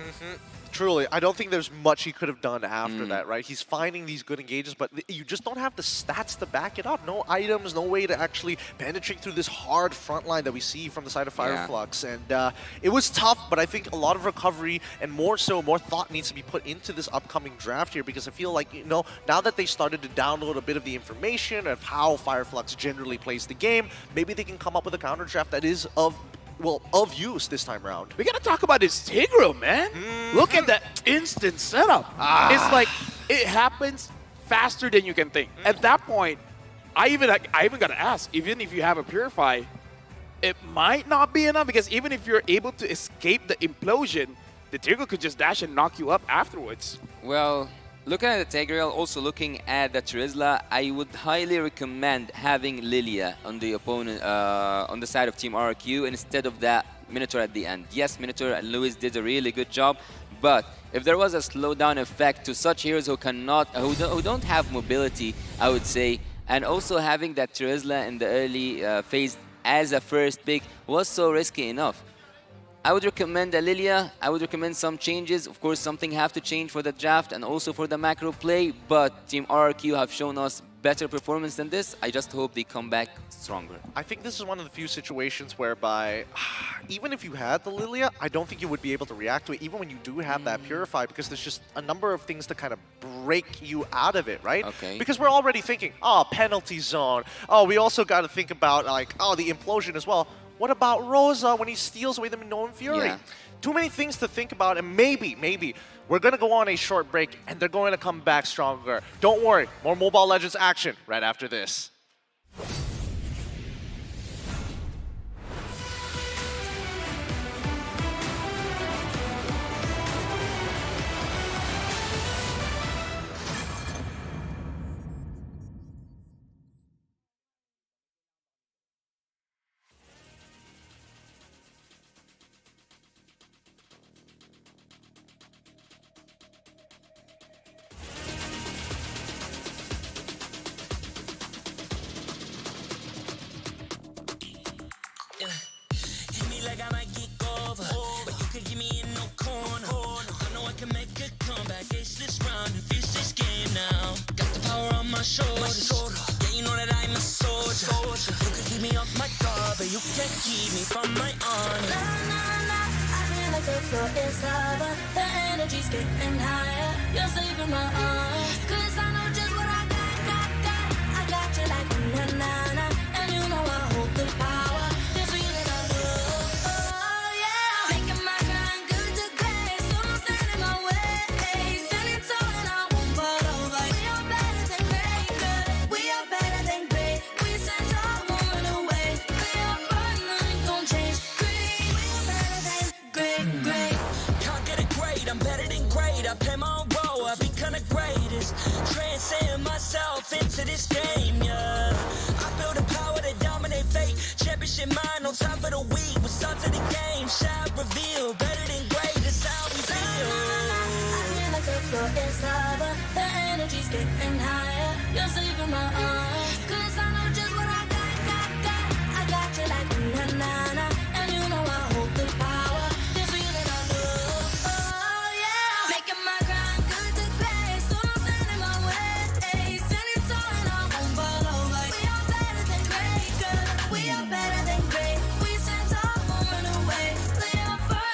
Truly, I don't think there's much he could have done after that, right? He's finding these good engages, but you just don't have the stats to back it up. No items, no way to actually penetrate through this hard front line that we see from the side of Fireflux. And it was tough, but I think a lot of recovery and more thought needs to be put into this upcoming draft here, because I feel like, you know, now that they started to download a bit of the information of how Fireflux generally plays the game, maybe they can come up with a counter draft that is of use this time around. We gotta talk about this Tigreal, man. Look at that instant setup. It's like, it happens faster than you can think. At that point, I even gotta ask, even if you have a Purify, it might not be enough, because even if you're able to escape the implosion, the Tigreal could just dash and knock you up afterwards. Well, looking at the Tigreal, also looking at the Terizla, I would highly recommend having Lilia on the opponent, on the side of Team RRQ, instead of that Minotaur at the end. Yes, Minotaur and Lewis did a really good job, but if there was a slowdown effect to such heroes who who don't have mobility, I would say, and also having that Terizla in the early phase as a first pick was so risky enough. I would recommend a Lilia. I would recommend some changes. Of course, something have to change for the draft and also for the macro play, but Team RRQ have shown us better performance than this. I just hope they come back stronger. I think this is one of the few situations whereby, even if you had the Lilia, I don't think you would be able to react to it, even when you do have that Purify, because there's just a number of things to kind of break you out of it, right? Okay. Because we're already thinking, oh, penalty zone. Oh, we also got to think about, like, oh, the implosion as well. What about Rosa when he steals away the Minoan Fury? Yeah. Too many things to think about, and maybe, we're going to go on a short break, and they're going to come back stronger. Don't worry, more Mobile Legends action right after this. Hit me like I might get over, but you can give me in no corner. I know I can make a comeback, ace this round and finish this game now. Got the power on my shoulders. Yeah, you know that I'm a soldier. You can keep me off my guard, but you can't keep me from my army. Nah, nah, nah, I feel like the floor is lava. The energy's getting higher. You're saving my arms. 'Cause I know just what I got. I got you like na-na-na. And you know I hold the power. This feeling I love. Oh, yeah. Making my grind good to great. So don't stand in my way. Standing tall and I won't fall over. We are better than great, good. We are better than great. We stand tall, won't run away. We are fun, nothing gon' change. Great, we are better than great. Can't get it great, I'm better than great. I play my own role, I become the greatest. Transcend myself into this game, yeah. I build a power to dominate fate. Championship mind, no time for the weak. What's up to the game? Shall reveal. Better than great, that's how we feel. I feel like the floor is lava. The energy's getting higher. You're saving my arms. 'Cause I know just what I got. I got you like na-na-na. And you know I hold the power. This feeling I love. Oh, yeah. Making my grind good to great. So don't stand in my way. Standing tall and I won't fall over. We are better than great, good. We are better than great. We stand tall, won't run away. We are first.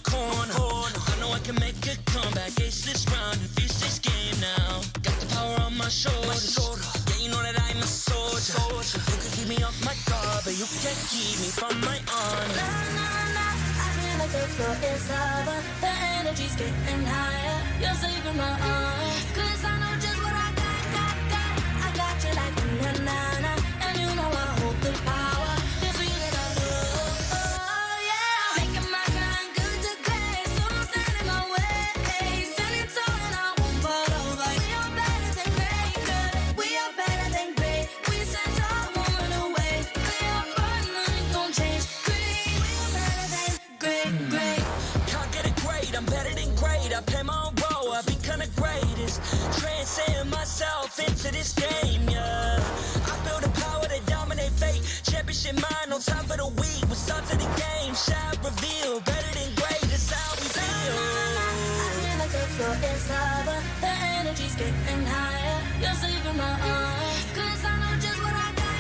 corner. I know I can make a comeback, ace this round and finish this game now. Got the power on my shoulders. Yeah, you know that I'm a soldier. You can keep me off my guard, but you can't keep me from my honor. I feel like the floor is lava. The energy's getting higher. You're saving my arm. 'Cause I know just what I got. I got you like na-na-na. And you know I hold the power. This feeling I love. Oh yeah. Making my grind good to great. So don't stand in my way. Standing tall and I won't fall over. We are better than great, good. We are better than great. We stand tall, won't run away. We are fun, nothing gon' change. Great. We are better than great. Can't get it great, I'm better than great. I play my own role, I become the greatest. Transcend myself into this game, yeah. I build a power to dominate fate. Championship mind, no time for the weak. We're sons of the game, shall reveal. Better than great, that's how we feel. I feel like the floor is lava. The energy's getting higher. You're saving my arm. 'Cause I know just what I got.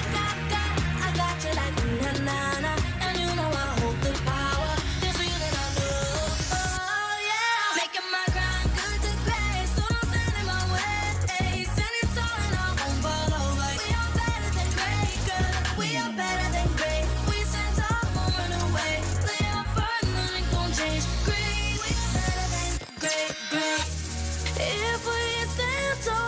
I got you like na-na-na. And you know I hold the power. This feeling I love. Oh yeah. Making my grind good to great. So don't stand in my way. Standing tall and I won't fall over. We are better than great, good. We are better than great. We stand tall, won't run away. We are fun, nothing gon' change. Great. We are better than great. If we stand tall.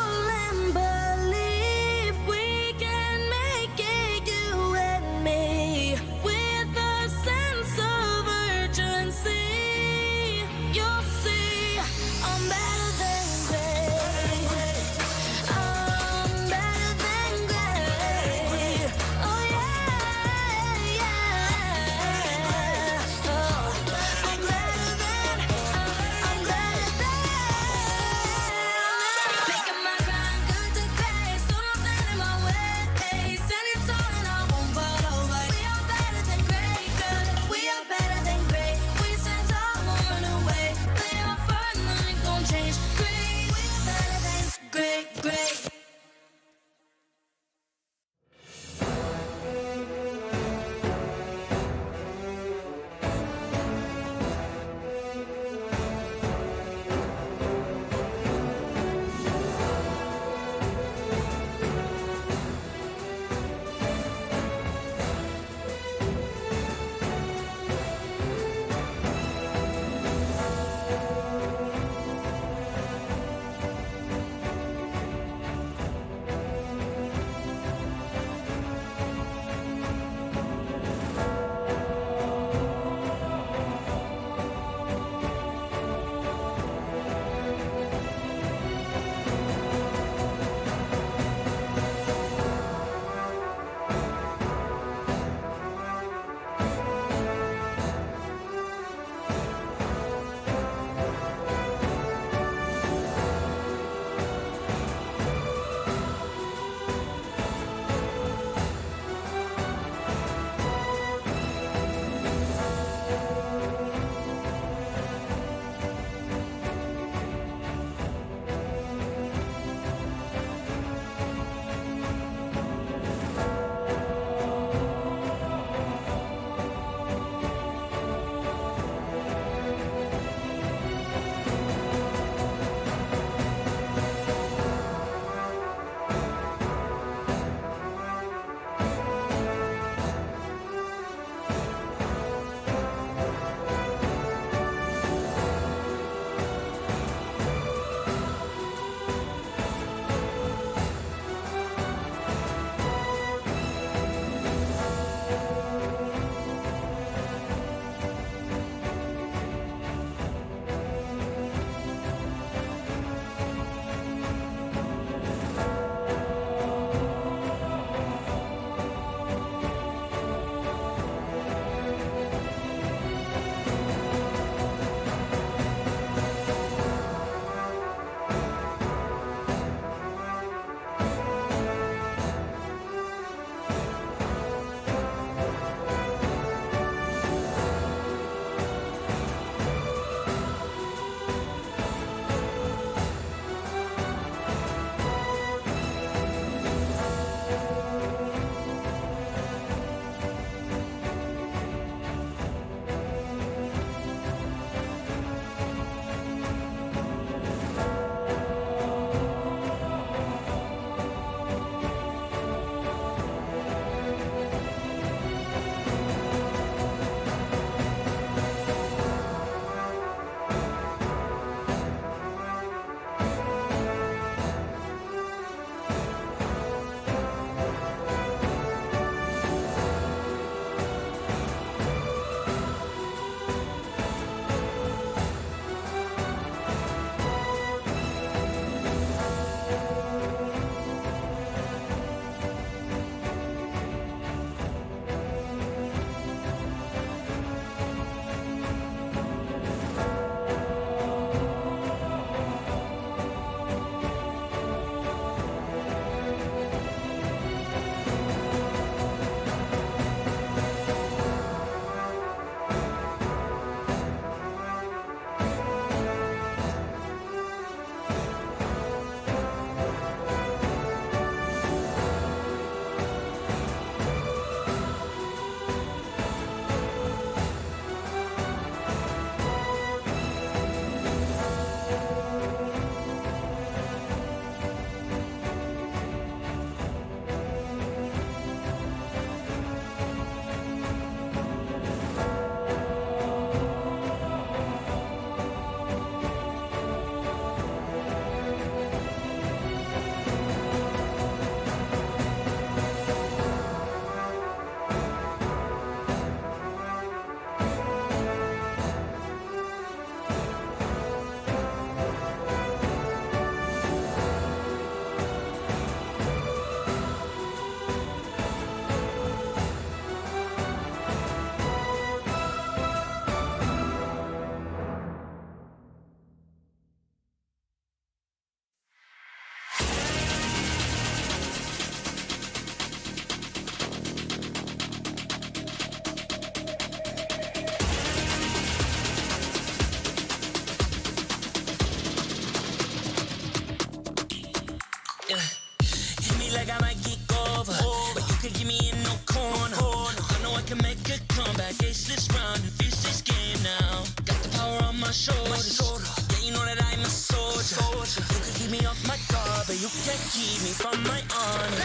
my shoulders. Yeah, you know that I'm a soldier. You can keep me off my guard, but you can't keep me from my honor.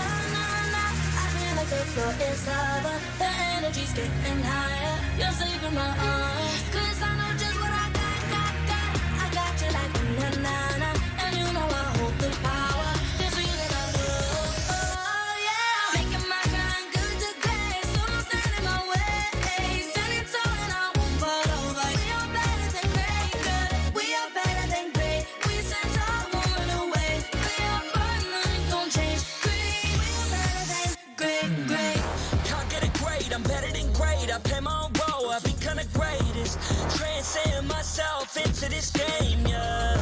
I feel like the floor is lava. The energy's getting higher. You're saving my arms. 'Cause I know just what I got. I got you like na-na-na. And you know I hold the power. This feeling I love. Oh yeah. Making my grind good to great. So don't stand in my way. Standing tall and I won't fall over. We are better than great. Good. We are better than great. We stand tall, won't run away. We are born, nothing gon' change. Great. We are better than great. Can't get it great, I'm better than great. I play my own role, I become the greatest. Transcend myself into this game, yeah.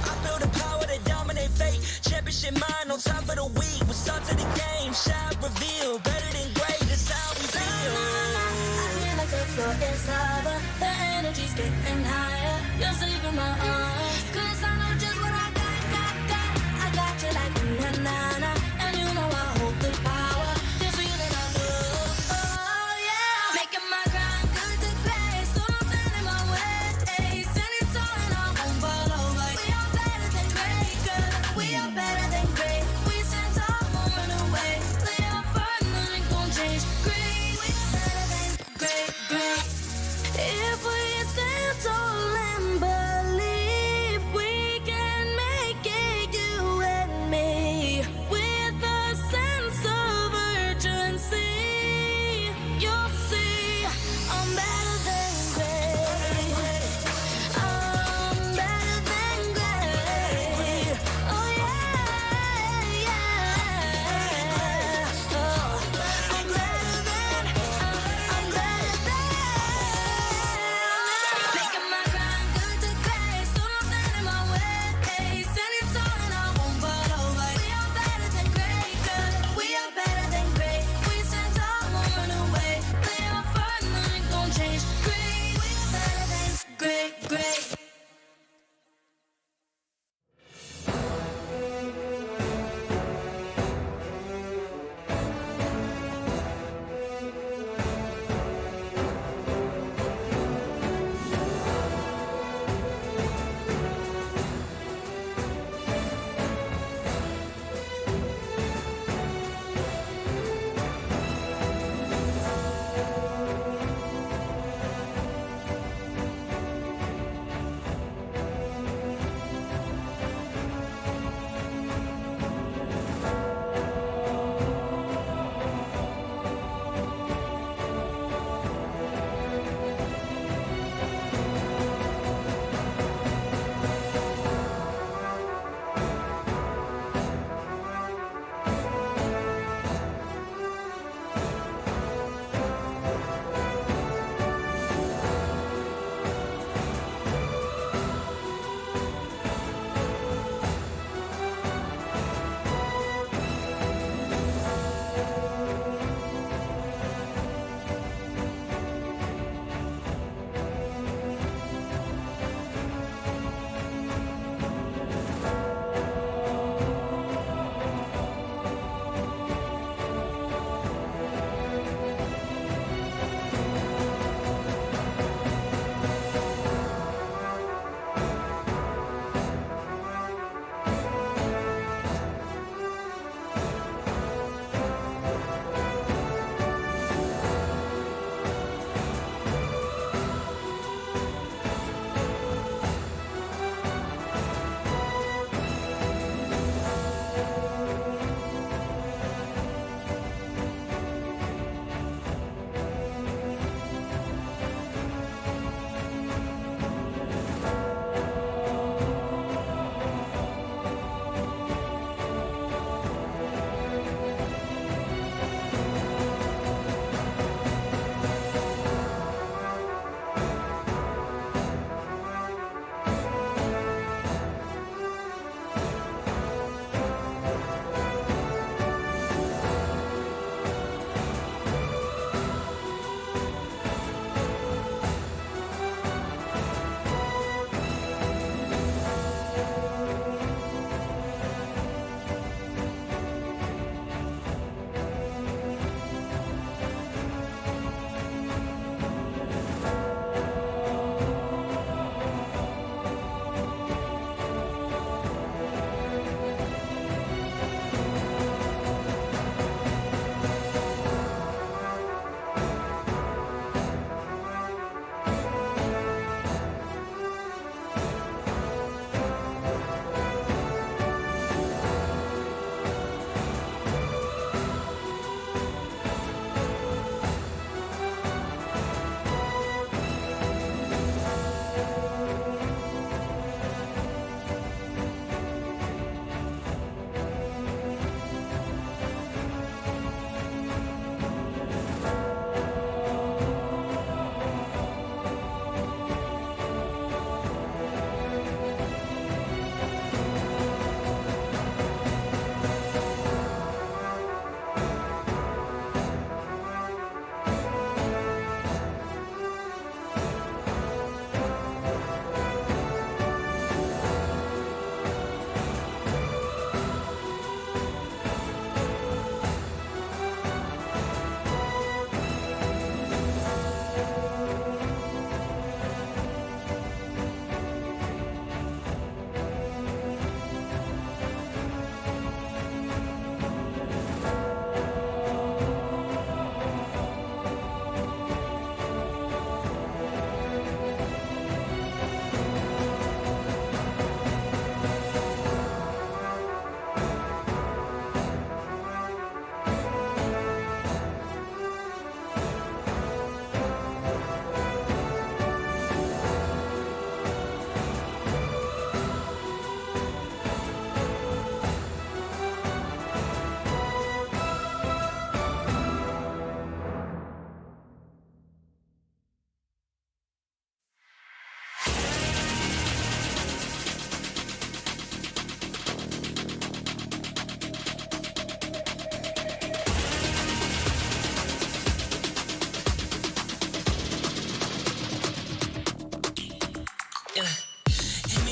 I build a power to dominate fate. Championship mind, no time for the weak. We start to the game, shine, reveal. Better than great, that's how we feel. I feel like the floor is lava. The energy's getting higher. You're saving my arms. 'Cause I know just what I got. I got you like na-na-na. And you know I hold the power. This feeling I love. Oh yeah. Making my grind good to great. So don't stand in my way. Standing tall and I won't fall over.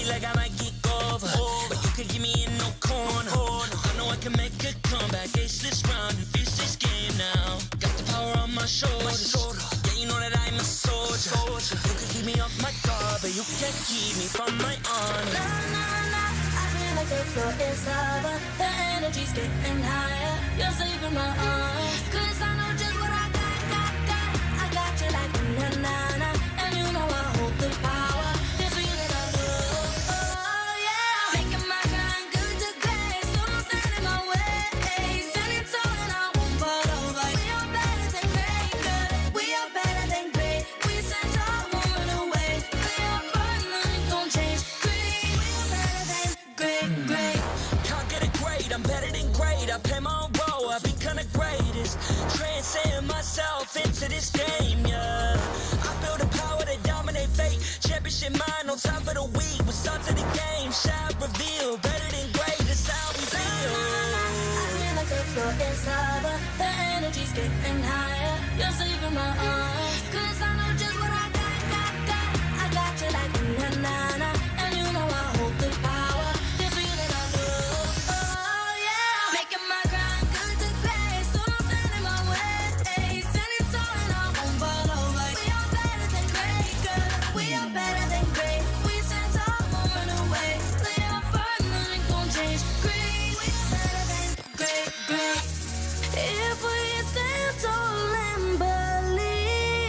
me like I might kick over, but you can give me in no corner. I know I can make a comeback, ace this round and finish this game now. Got the power on my shoulders. Yeah, you know that I'm a soldier. You can keep me off my guard, but you can't keep me from my honor. I feel like the floor is lava. The energy's getting higher. You're saving my arms. 'Cause I know just what I got. I got you like na-na-na. And you know I hold the power. This feeling I love. Oh yeah. Making my grind good to great. So don't stand in my way. Standing tall and I won't fall over. We are better than great, good. We are better than great. We stand tall, won't run away. We are burning, nothing gon' change. Great. We are better than great. Can't get it great, I'm better than great. I play my own role, I become the greatest. Transcend myself into this game, yeah. I build a power to dominate fate. Championship mind, no time for the weak. We start to the game, shout, reveal. Better than great, that's how we feel. I feel like the floor is lava. The energy's getting higher. You're saving my arms. 'Cause I know just what I got. I got you like na-na-na. And you know I hold the power. This feeling I love. Oh yeah. Making my grind good to great. So don't stand in my way. Standing tall and I won't fall over. We are better than great, good. We are better than great. We stand tall, won't run away. We are firm, nothing gon' change. Great. We are better than great. If we stand tall and believe.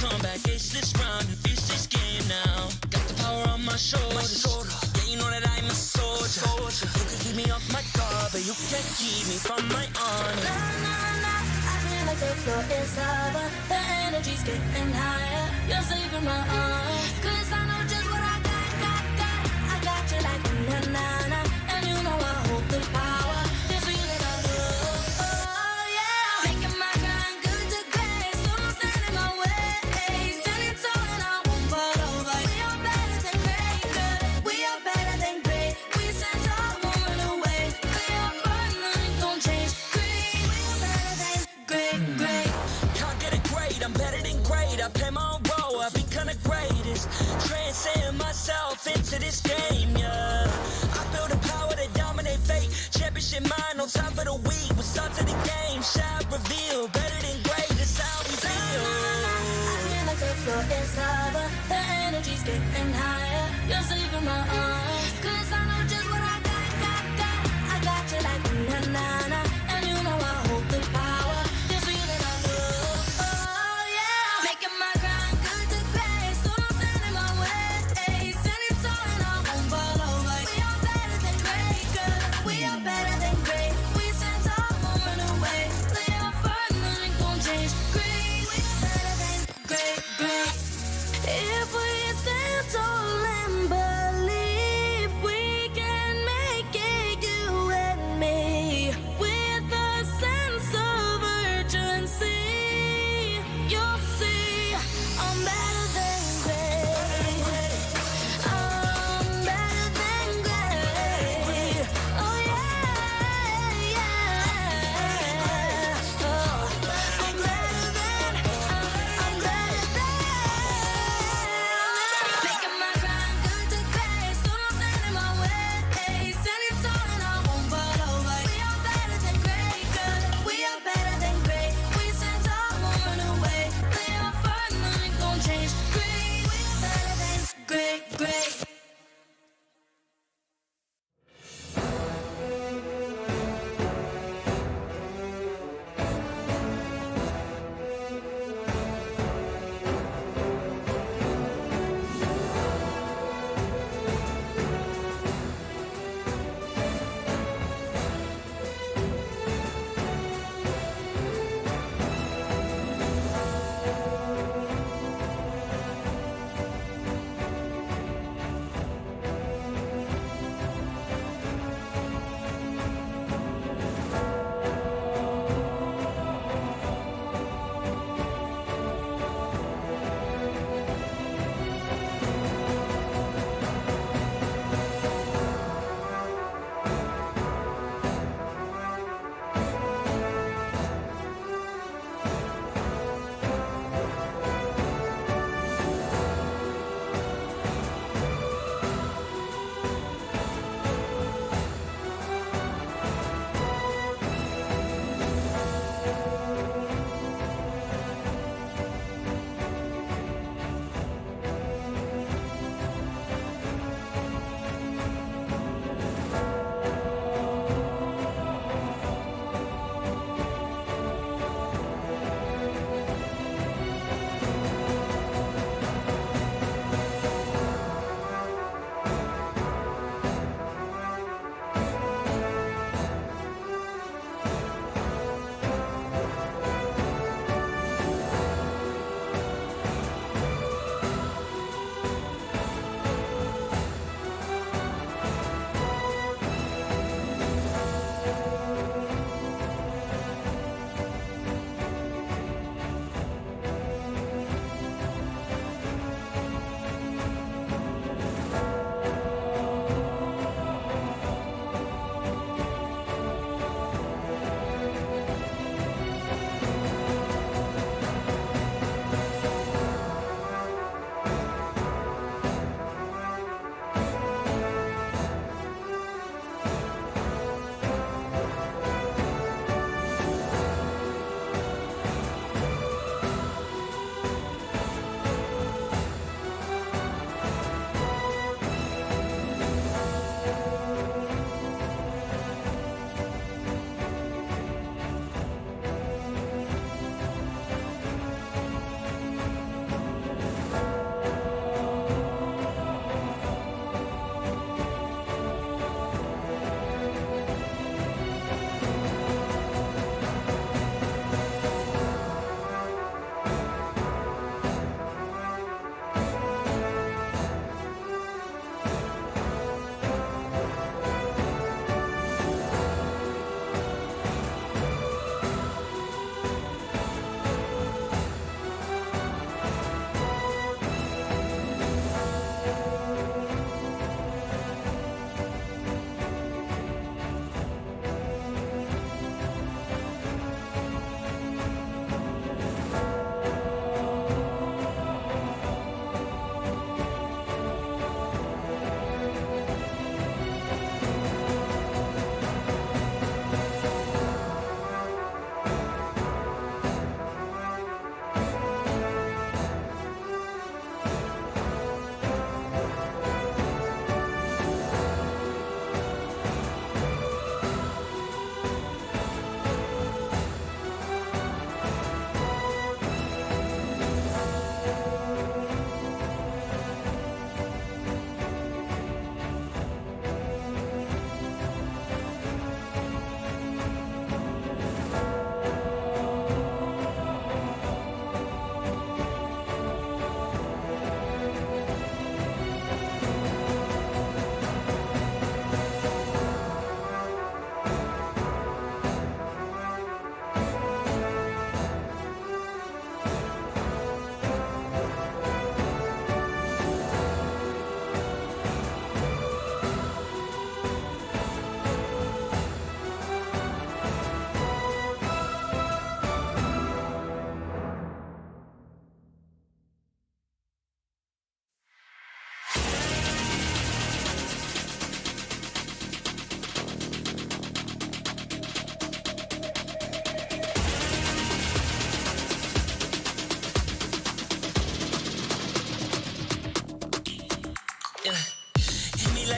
comeback, ace this round and finish this game now. Got the power on my shoulders. Yeah, you know that I'm a soldier. You can keep me off my guard, but you can't keep me from my honor. Nah, nah, nah, I feel like the floor is lava. The energy's getting higher. You're saving my arm. 'Cause I know just what I got. I got you like na na na, and you know I hold the power. This feeling I love. Oh yeah, making my grind good to great. So don't stand in my way. Standing tall and I won't fall over. We are better than great, good. We are better than great. We stand tall, won't run away. We are burning, nothing gon' change. Great, we are better than great. Can't get it great, I'm better than great. I play my own role, I've become the greatest. Transcend myself into this game, yeah. I build a power to dominate fate. Championship mind on top of the week. We start to the game, shout, reveal. Better than great, that's how we feel. I feel like the floor is lava. The energy's getting higher. You're saving my arm. 'Cause I know just what I got. I got you like na na na, and you know I hold the power. This feeling I love. Oh yeah, making my grind good to great. So don't stand in my way. Standing tall and I won't fall over. We are better than great, good. We are better than great. We stand tall, won't run away. We are burning, nothing gon' change. Great, we are better than great. If we stand tall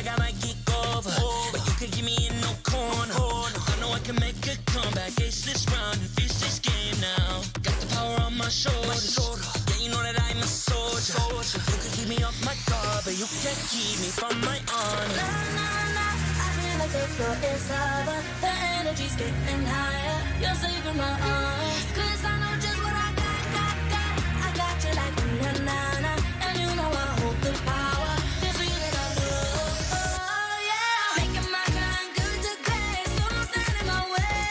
like I might kick over, but you can give me in no corner. I know I can make a comeback, ace this round and finish this game now. Got the power on my shoulders. Yeah, you know that I'm a soldier. You can keep me off my guard, but you can't keep me from my honor. Nah, nah, nah. I feel like the floor is lava. The energy's getting higher. You're saving my arms. 'Cause I know just what I got. I got you like na na na. And you know I hold the power. This feeling I love. Oh yeah. Making my grind good to great. So don't stand in my way.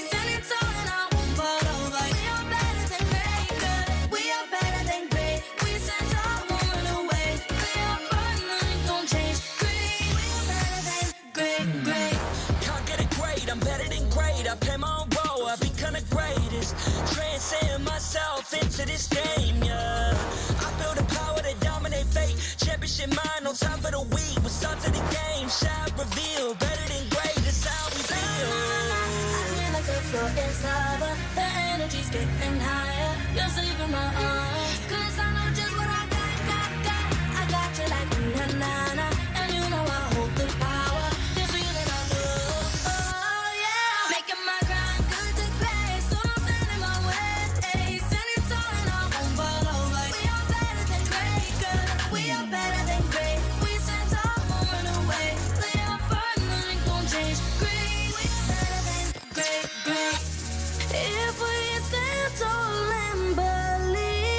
Standing tall and I won't fall over. We are better than great. Good. We are better than great. We send all woman away. We are fun, nothing gon' change. Great. We are better than great. Can't get it great, I'm better than great. I play my own role, I become the greatest. Transcend myself into this game, yeah. I build a power to dominate fate. Championship mind, no time for the weak. We start to the game, shout, reveal. Better than great, that's how we feel. I feel like the floor is lava. The energy's getting higher. You're saving my arms. 'Cause I know just what I got. I got you like na na na. And you know I hold the power. This feeling I love. Oh yeah. Making my grind good to great. So don't stand in my way. Standing tall and I won't fall over. We are better than great. Good. We are better than great. We send all woman away. Play our part, nothing gon' change. Great. We are better than great. If we stand tall and believe.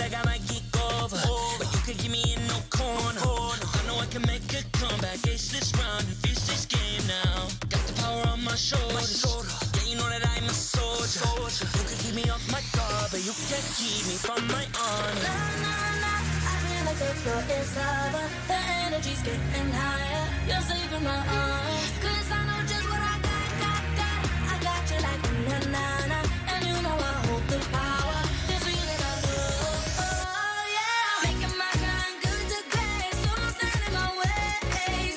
like I might get over, but you can give me in no corner. I know I can make a comeback, ace this round and finish this game now. Got the power on my shoulders. Yeah, you know that I'm a soldier. You can keep me off my guard, but you can't keep me from my honor. Nah, nah, nah, I feel like the floor is lava. The energy's getting higher. You're saving my arms. 'Cause I know just what I got. I got you like na na na, and you know I hold the power. This feeling I love. Oh yeah, making my grind good to great. So don't stand in my way.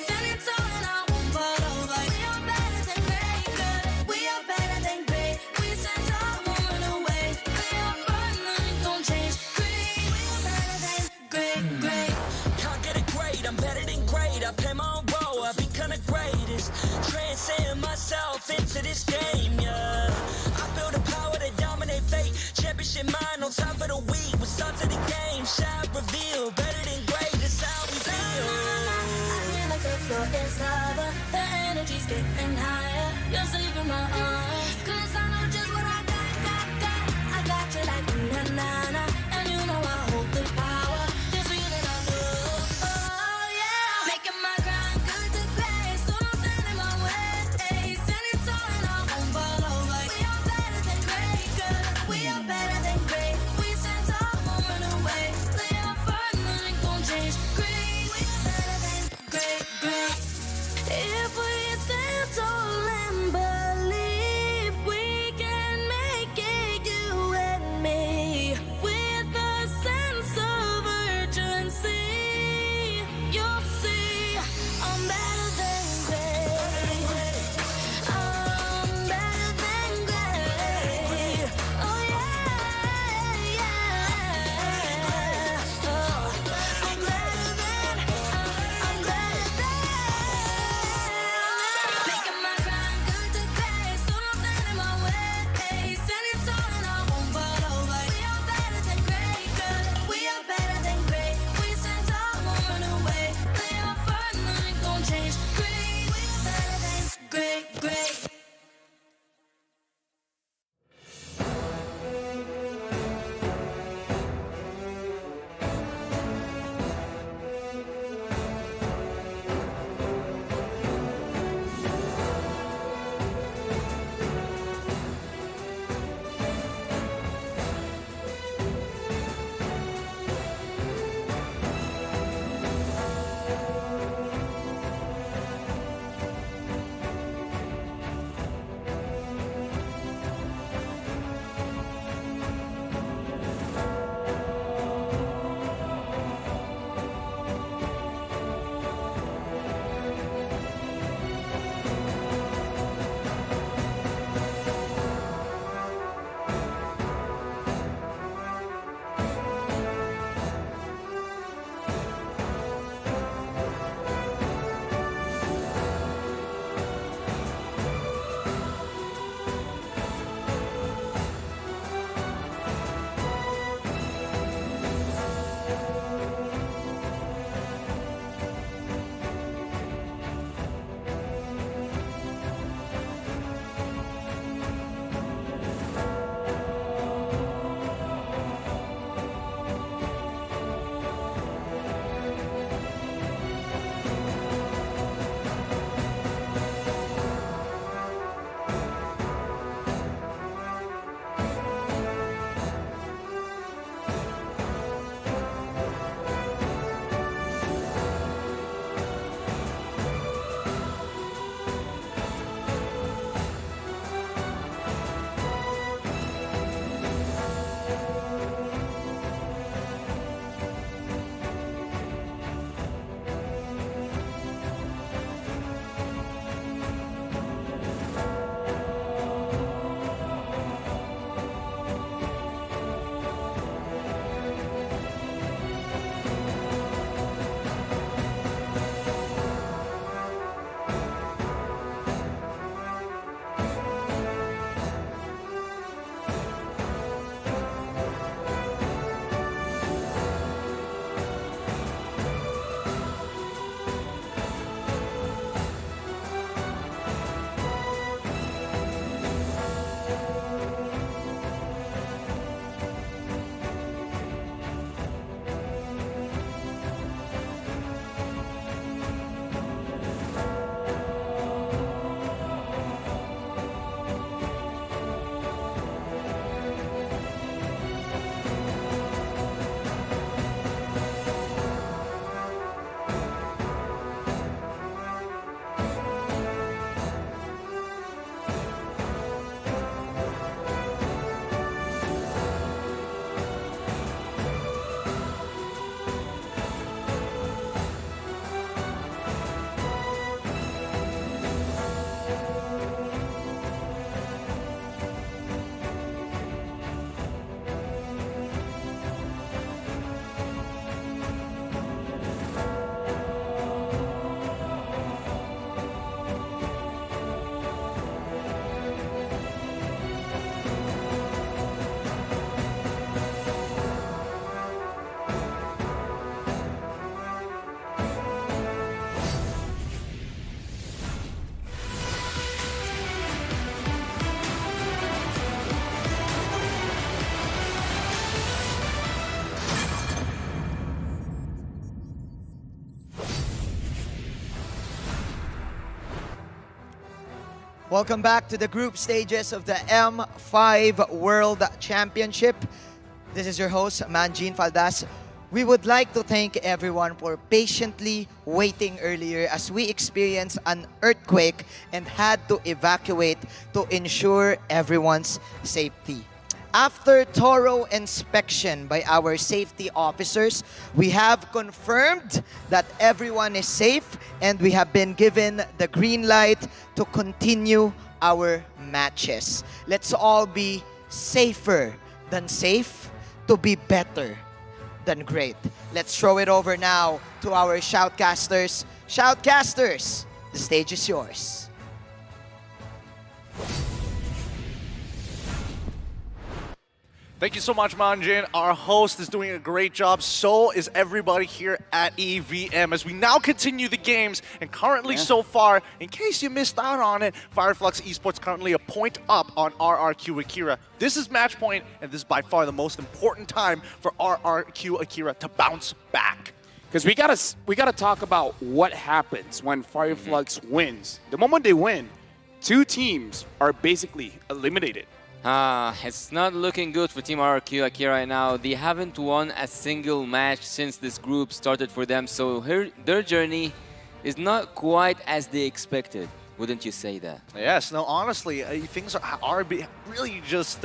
Standing tall and I won't fall over. We are better than great, good. We are better than great. We stand tall, won't run away. We are burn, nothing gon' change. Great, we are better than great. Can't get it great, I'm better than great. I play my own role, I become the greatest. Transcend myself into this game, yeah. I feel Welcome back to the group stages of the M5 World Championship. This is your host, Manjin Faldas. We would like to thank everyone for patiently waiting earlier as we experienced an earthquake and had to evacuate to ensure everyone's safety. After thorough inspection by our safety officers, we have confirmed that everyone is safe and we have been given the green light to continue our matches. Let's all be safer than safe to be better than great. Let's throw it over now to our shoutcasters. Shoutcasters, the stage is yours. Thank you so much, Manjin. Our host is doing a great job. So is everybody here at EVM as we now continue the games. And currently so far, in case you missed out on it, Fireflux Esports currently a point up on RRQ Akira. This is match point, and this is by far the most important time for RRQ Akira to bounce back. Because we gotta talk about what happens when Fireflux wins. The moment they win, two teams are basically eliminated. It's not looking good for Team RRQ Akira right now. They haven't won a single match since this group started for them, so their journey is not quite as they expected. Wouldn't you say that? Yes, no, honestly, things are really just...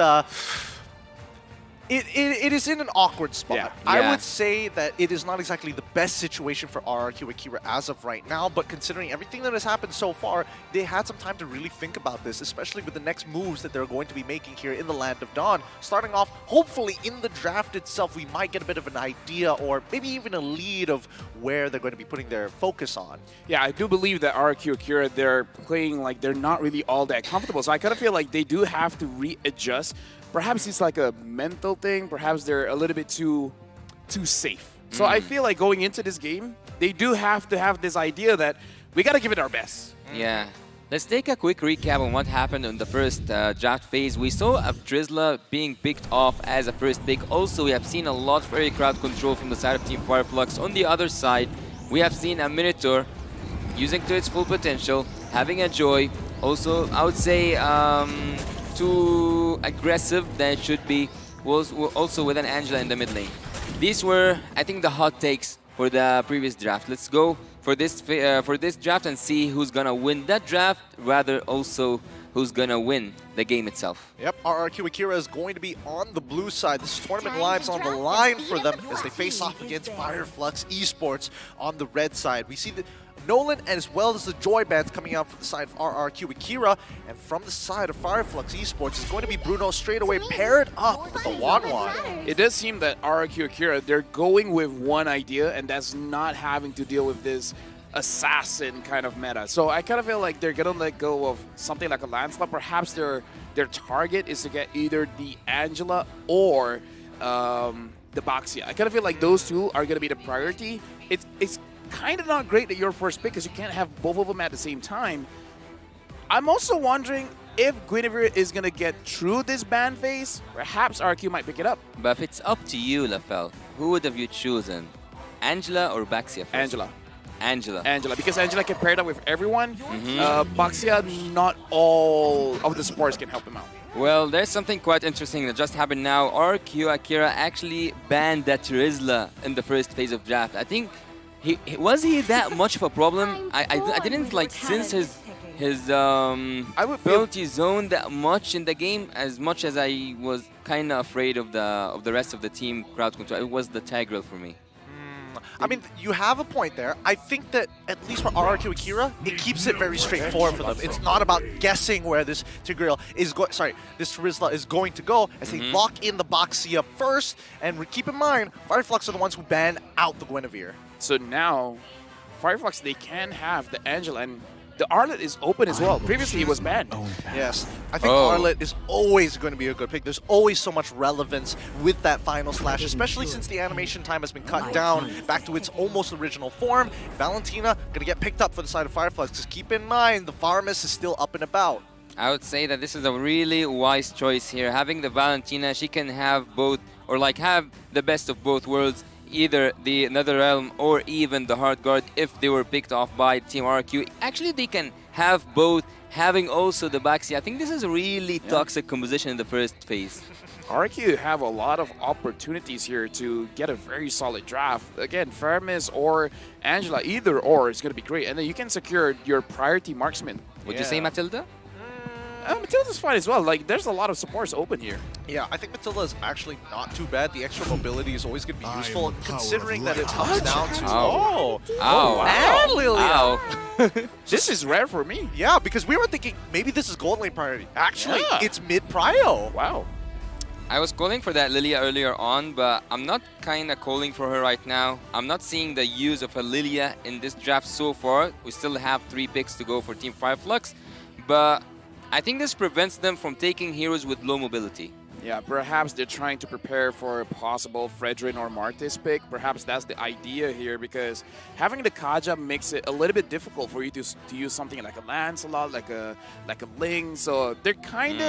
It is in an awkward spot. Yeah. I would say that it is not exactly the best situation for RRQ Akira as of right now, but considering everything that has happened so far, they had some time to really think about this, especially with the next moves that they're going to be making here in the Land of Dawn. Starting off, hopefully in the draft itself, we might get a bit of an idea or maybe even a lead of where they're going to be putting their focus on. Yeah, I do believe that RRQ Akira, they're playing like they're not really all that comfortable, so I kind of feel like they do have to readjust. Perhaps it's like a mental thing. Perhaps they're a little bit too safe. So I feel like going into this game, they do have to have this idea that we got to give it our best. Yeah. Let's take a quick recap on what happened in the first draft phase. We saw Drizzla being picked off as a first pick. Also, we have seen a lot of early crowd control from the side of Team Fireflux. On the other side, we have seen a Minotaur using to its full potential, having a Joy. Also, I would say... too aggressive than it should be, was also with an Angela in the mid lane. These were, I think, the hot takes for the previous draft. Let's go for this draft and see who's gonna win that draft, rather also who's gonna win the game itself. Yep, RRQ Akira is going to be on the blue side. This tournament lives on the line for them as they face off against Fireflux Esports on the red side. We see that Nolan as well as the Joy Bands coming out from the side of RRQ Akira, and from the side of Fireflux Esports is going to be Bruno straight away paired up with the Wanwan. It does seem that RRQ Akira, they're going with one idea, and that's not having to deal with this assassin kind of meta. So I kind of feel like they're gonna let go of something like a Lancelot. Perhaps their target is to get either the Angela or the Baxia. I kind of feel like those two are gonna be the priority. It's kind of not great that you're first pick because you can't have both of them at the same time. I'm also wondering if Guinevere is going to get through this ban phase. Perhaps RQ might pick it up. But if it's up to you, Lafel, who would have you chosen? Angela or Baxia first? Angela. Angela, because Angela can pair it up with everyone. Baxia, not all of the supports can help him out. Well, there's something quite interesting that just happened now. RQ Akira actually banned that Drizzla in the first phase of draft. I think was he that much of a problem? I didn't like sense his penalty zone that much in the game, as much as I was kind of afraid of the rest of the team crowd control. It was the Tigreal for me. I mean, you have a point there. I think that, at least for RRQ Akira, it keeps it very straightforward for them. It's not about guessing where this Tigreal is going, this Drizzla is going to go, as they lock in the Baxia first. And keep in mind, Fireflux are the ones who ban out the Guinevere. So now, Fireflux, they can have the Angela, and the Arlet is open as well. Previously, he was banned. Yes, I think Arlet is always going to be a good pick. There's always so much relevance with that final slash, especially since the animation time has been cut down back to its almost original form. Valentina going to get picked up for the side of Fireflux, because keep in mind, the Farmus is still up and about. I would say that this is a really wise choice here. Having the Valentina, she can have both, or like have the best of both worlds. Either the Netherrealm or even the Hard Guard if they were picked off by Team RQ. Actually, they can have both, having also the Baxi. I think this is a really toxic composition in the first phase. RQ have a lot of opportunities here to get a very solid draft. Again, Fermis or Angela, either or is going to be great. And then you can secure your priority marksman. Would you say Matilda? Matilda's fine as well. Like, there's a lot of supports open here. Yeah, I think Matilda is actually not too bad. The extra mobility is always going to be useful, considering that it comes down to... Oh, wow. And Lilia! This is rare for me. Yeah, because we were thinking maybe this is gold lane priority. Actually, it's mid-prio. Wow. I was calling for that Lilia earlier on, but I'm not kind of calling for her right now. I'm not seeing the use of a Lilia in this draft so far. We still have 3 picks to go for Team Fireflux, but I think this prevents them from taking heroes with low mobility. Yeah, perhaps they're trying to prepare for a possible Fredrin or Martis pick. Perhaps that's the idea here, because having the Kaja makes it a little bit difficult for you to use something like a Lancelot, like a Ling. So they're kind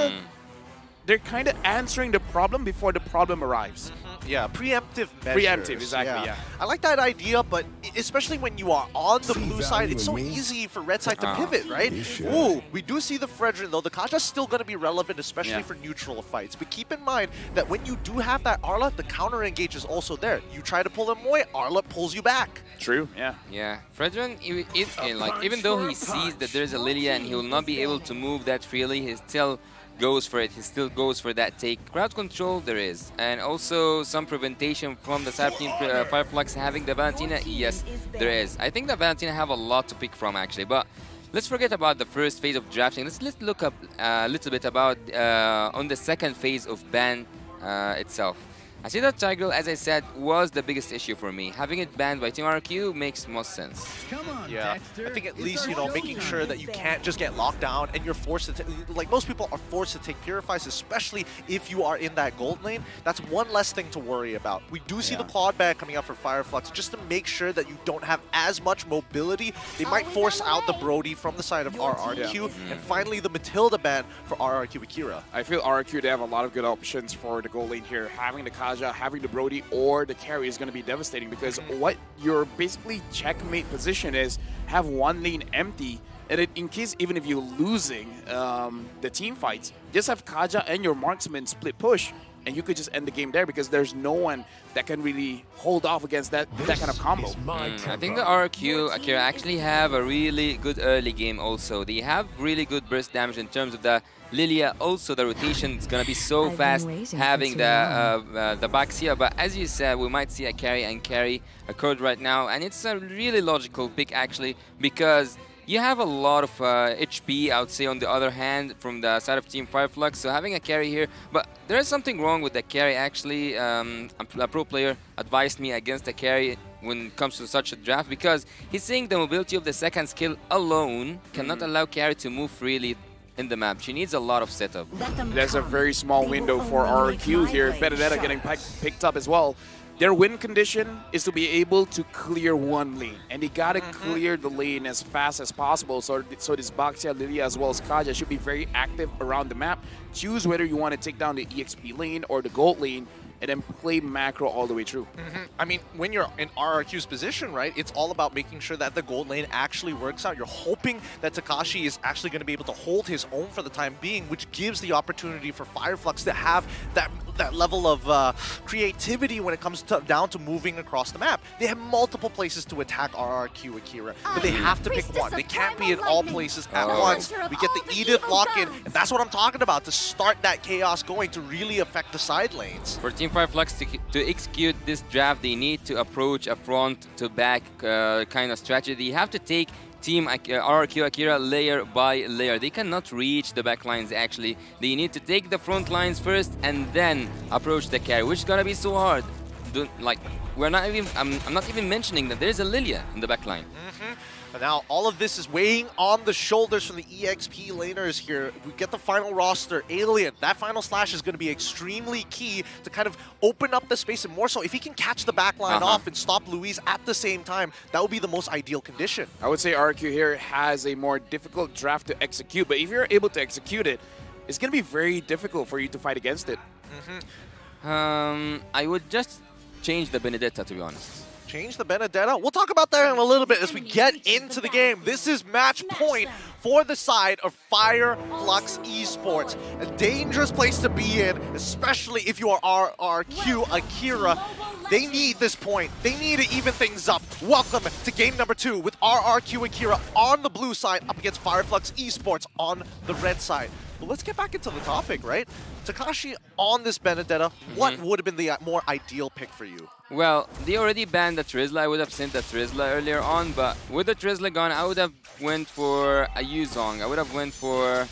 of answering the problem before the problem arrives. Yeah, preemptive measures. Preemptive, exactly, yeah. I like that idea, but especially when you are on the blue side, it's so easy for red side to pivot, right? Ooh, we do see the Fredrin, though. The Kaja's still going to be relevant, especially for neutral fights. But keep in mind that when you do have that Arla, the counter engage is also there. You try to pull him away, Arla pulls you back. True, yeah. Yeah, Fredrin, even though he sees that there's a Lilia and he will not be able to move that freely, he still goes for it. He still goes for that take. Crowd control there is, and also some preventation from the side of Team Fireflux having the Valentina. Yes, there is. I think the Valentina have a lot to pick from actually, but let's forget about the first phase of drafting. Let's look up a little bit about on the second phase of ban itself. I see that Tigreal, as I said, was the biggest issue for me. Having it banned by Team RQ makes most sense. Yeah, I think at least, you know, making sure that you can't just get locked down and you're forced to, like most people are forced to take Purifies, especially if you are in that gold lane. That's one less thing to worry about. We do see the Claude ban coming out for Fireflux just to make sure that you don't have as much mobility. They might force out the Brody from the side of RRQ, and finally the Matilda ban for RRQ Akira. I feel RRQ, they have a lot of good options for the gold lane here. Having the Kaja, having the Brody, or the carry is going to be devastating, because what your basically checkmate position is, have one lane empty, and in case even if you're losing the team fights, just have Kaja and your marksman split push, and you could just end the game there, because there's no one that can really hold off against that kind of combo. I think the RQ Akira actually have a really good early game also. They have really good burst damage in terms of the Lilia. Also, the rotation is going to be so fast having the Baxia. But as you said, we might see a carry and carry occurred right now. And it's a really logical pick actually, because you have a lot of HP, I would say, on the other hand, from the side of Team Fireflux. So having a carry here, but there is something wrong with the carry actually. A pro player advised me against the carry when it comes to such a draft, because he's saying the mobility of the second skill alone cannot allow carry to move freely in the map. She needs a lot of setup. There's a very small window for RQ here. Benedetta getting picked up as well. Their win condition is to be able to clear one lane, and they gotta clear the lane as fast as possible. So this Baxia, Lilia, as well as Kaja should be very active around the map. Choose whether you want to take down the EXP lane or the gold lane, and then play macro all the way through. I mean, when you're in RRQ's position, right, it's all about making sure that the gold lane actually works out. You're hoping that Takashi is actually going to be able to hold his own for the time being, which gives the opportunity for Fireflux to have that level of creativity when it comes down to moving across the map. They have multiple places to attack RRQ Akira, but they have to pick one. They can't be in all places at once. We get the Edith lock-in, and that's what I'm talking about, to start that chaos going to really affect the side lanes. For Team Fireflux to execute this draft, they need to approach a front-to-back kind of strategy. You have to take Team RRQ Akira layer by layer. They cannot reach the back lines actually. They need to take the front lines first and then approach the carry, which is gonna be so hard. We're not even. I'm not even mentioning that there's a Lilia in the back line. And now all of this is weighing on the shoulders from the EXP laners here. We get the final roster, Alien. That final slash is going to be extremely key to kind of open up the space, and more so if he can catch the back line off and stop Louise at the same time, that would be the most ideal condition. I would say RQ here has a more difficult draft to execute, but if you're able to execute it, it's going to be very difficult for you to fight against it. I would just change the Benedetta, to be honest. Change the Benedetta? We'll talk about that in a little bit as we get into the game. This is match point for the side of Fireflux Esports. A dangerous place to be in, especially if you are RRQ Akira. They need this point. They need to even things up. Welcome to game number 2 with RRQ Akira on the blue side up against Fireflux Esports on the red side. But let's get back into the topic, right? Takashi on this Benedetta, what would have been the more ideal pick for you? Well, they already banned the Trizla. I would have sent the Trizla earlier on, but with the Trizla gone, I would have went for a Yuzong. I would have went for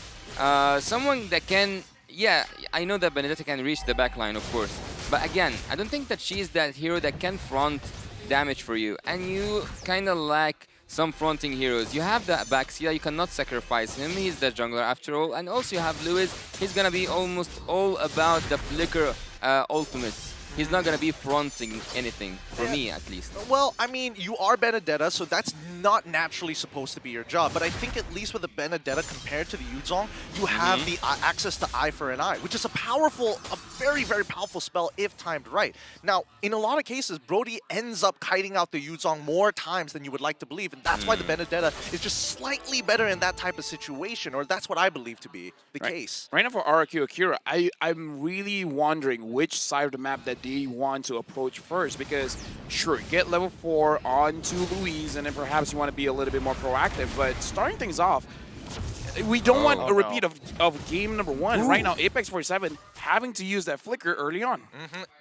someone that can... Yeah, I know that Benedetta can reach the backline, of course. But again, I don't think that she's that hero that can front damage for you. And you kind of lack some fronting heroes. You have the Baxia, you cannot sacrifice him. He's the jungler after all. And also you have Lewis. He's going to be almost all about the flicker ultimates. He's not going to be fronting anything, for me at least. Well, I mean, you are Benedetta, so that's not naturally supposed to be your job. But I think at least with a Benedetta compared to the Yuzong, you have the access to Eye for an Eye, which is a very, very powerful spell if timed right. Now, in a lot of cases, Brody ends up kiting out the Yuzong more times than you would like to believe. And that's why the Benedetta is just slightly better in that type of situation, or that's what I believe to be the case. Right now for RRQ Akira, I'm really wondering which side of the map that they want to approach first, because sure, get level 4 onto Louise and then perhaps you want to be a little bit more proactive, but starting things off, we don't want a repeat of game number 1. Right now, Apex 47 having to use that flicker early on.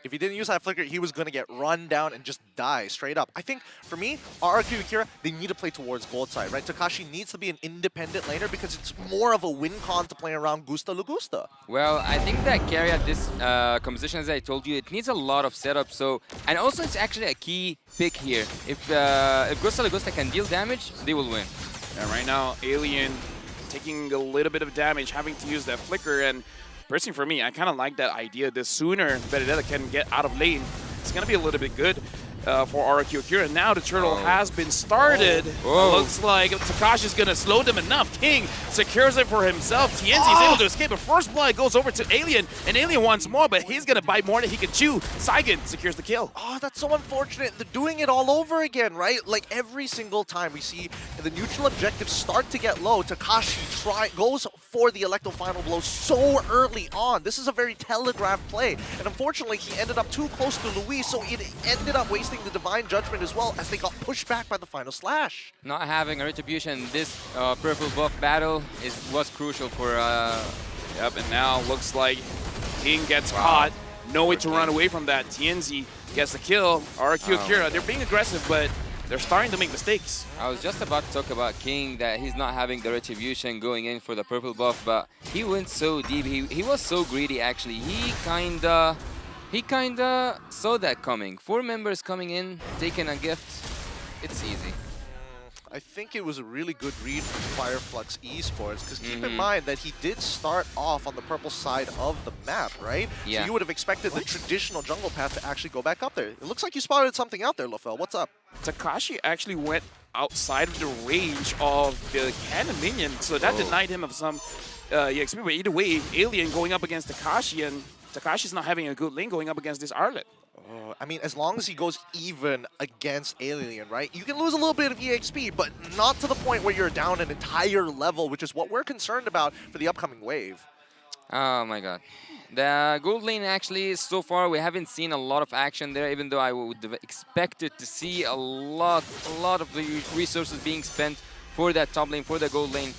If he didn't use that flicker, he was going to get run down and just die straight up. I think, for me, RRQ Akira, they need to play towards gold side, right? Takashi needs to be an independent laner because it's more of a win con to play around Gusta Lugusta. Well, I think that carry at this composition, as I told you, it needs a lot of setup. So, and also it's actually a key pick here. If Gusta Lugusta can deal damage, they will win. And right now, Alien taking a little bit of damage, having to use that flicker, and personally for me, I kind of like that idea. The sooner Benedetta can get out of lane, it's going to be a little bit good for RRQ Akira. Now the turtle has been started. Looks like Takashi's going to slow them enough. King secures it for himself. TNZ is able to escape, but first blood goes over to Alien, and Alien wants more, but he's going to bite more than he can chew. Saigon secures the kill. Oh, that's so unfortunate. They're doing it all over again, right? Like every single time we see the neutral objectives start to get low, Takashi goes for the Electro final blow so early on. This is a very telegraphed play, and unfortunately he ended up too close to Luis, so it ended up wasting the Divine Judgment as well as they got pushed back by the final slash. Not having a retribution this purple buff battle was crucial for... Yep, and now looks like King gets caught. No way to run away from that. TNZ gets the kill. RRQ Akira, they're being aggressive, but they're starting to make mistakes. I was just about to talk about King, that he's not having the retribution going in for the purple buff, but he went so deep. He was so greedy, actually. He kinda saw that coming. 4 members coming in, taking a gift. It's easy. I think it was a really good read from Fireflux Esports, because keep in mind that he did start off on the purple side of the map, right? Yeah. So you would have expected the traditional jungle path to actually go back up there. It looks like you spotted something out there, Lofel. What's up? Takashi actually went outside of the range of the cannon minion, so that denied him of some EXP. But either way, Alien going up against Takashi, and Takashi's not having a good lane going up against this Arlet. I mean, as long as he goes even against Alien, right? You can lose a little bit of EXP, but not to the point where you're down an entire level, which is what we're concerned about for the upcoming wave. Oh my god. The gold lane actually, so far, we haven't seen a lot of action there, even though I would have expected to see a lot of the resources being spent for that top lane, for the gold lane.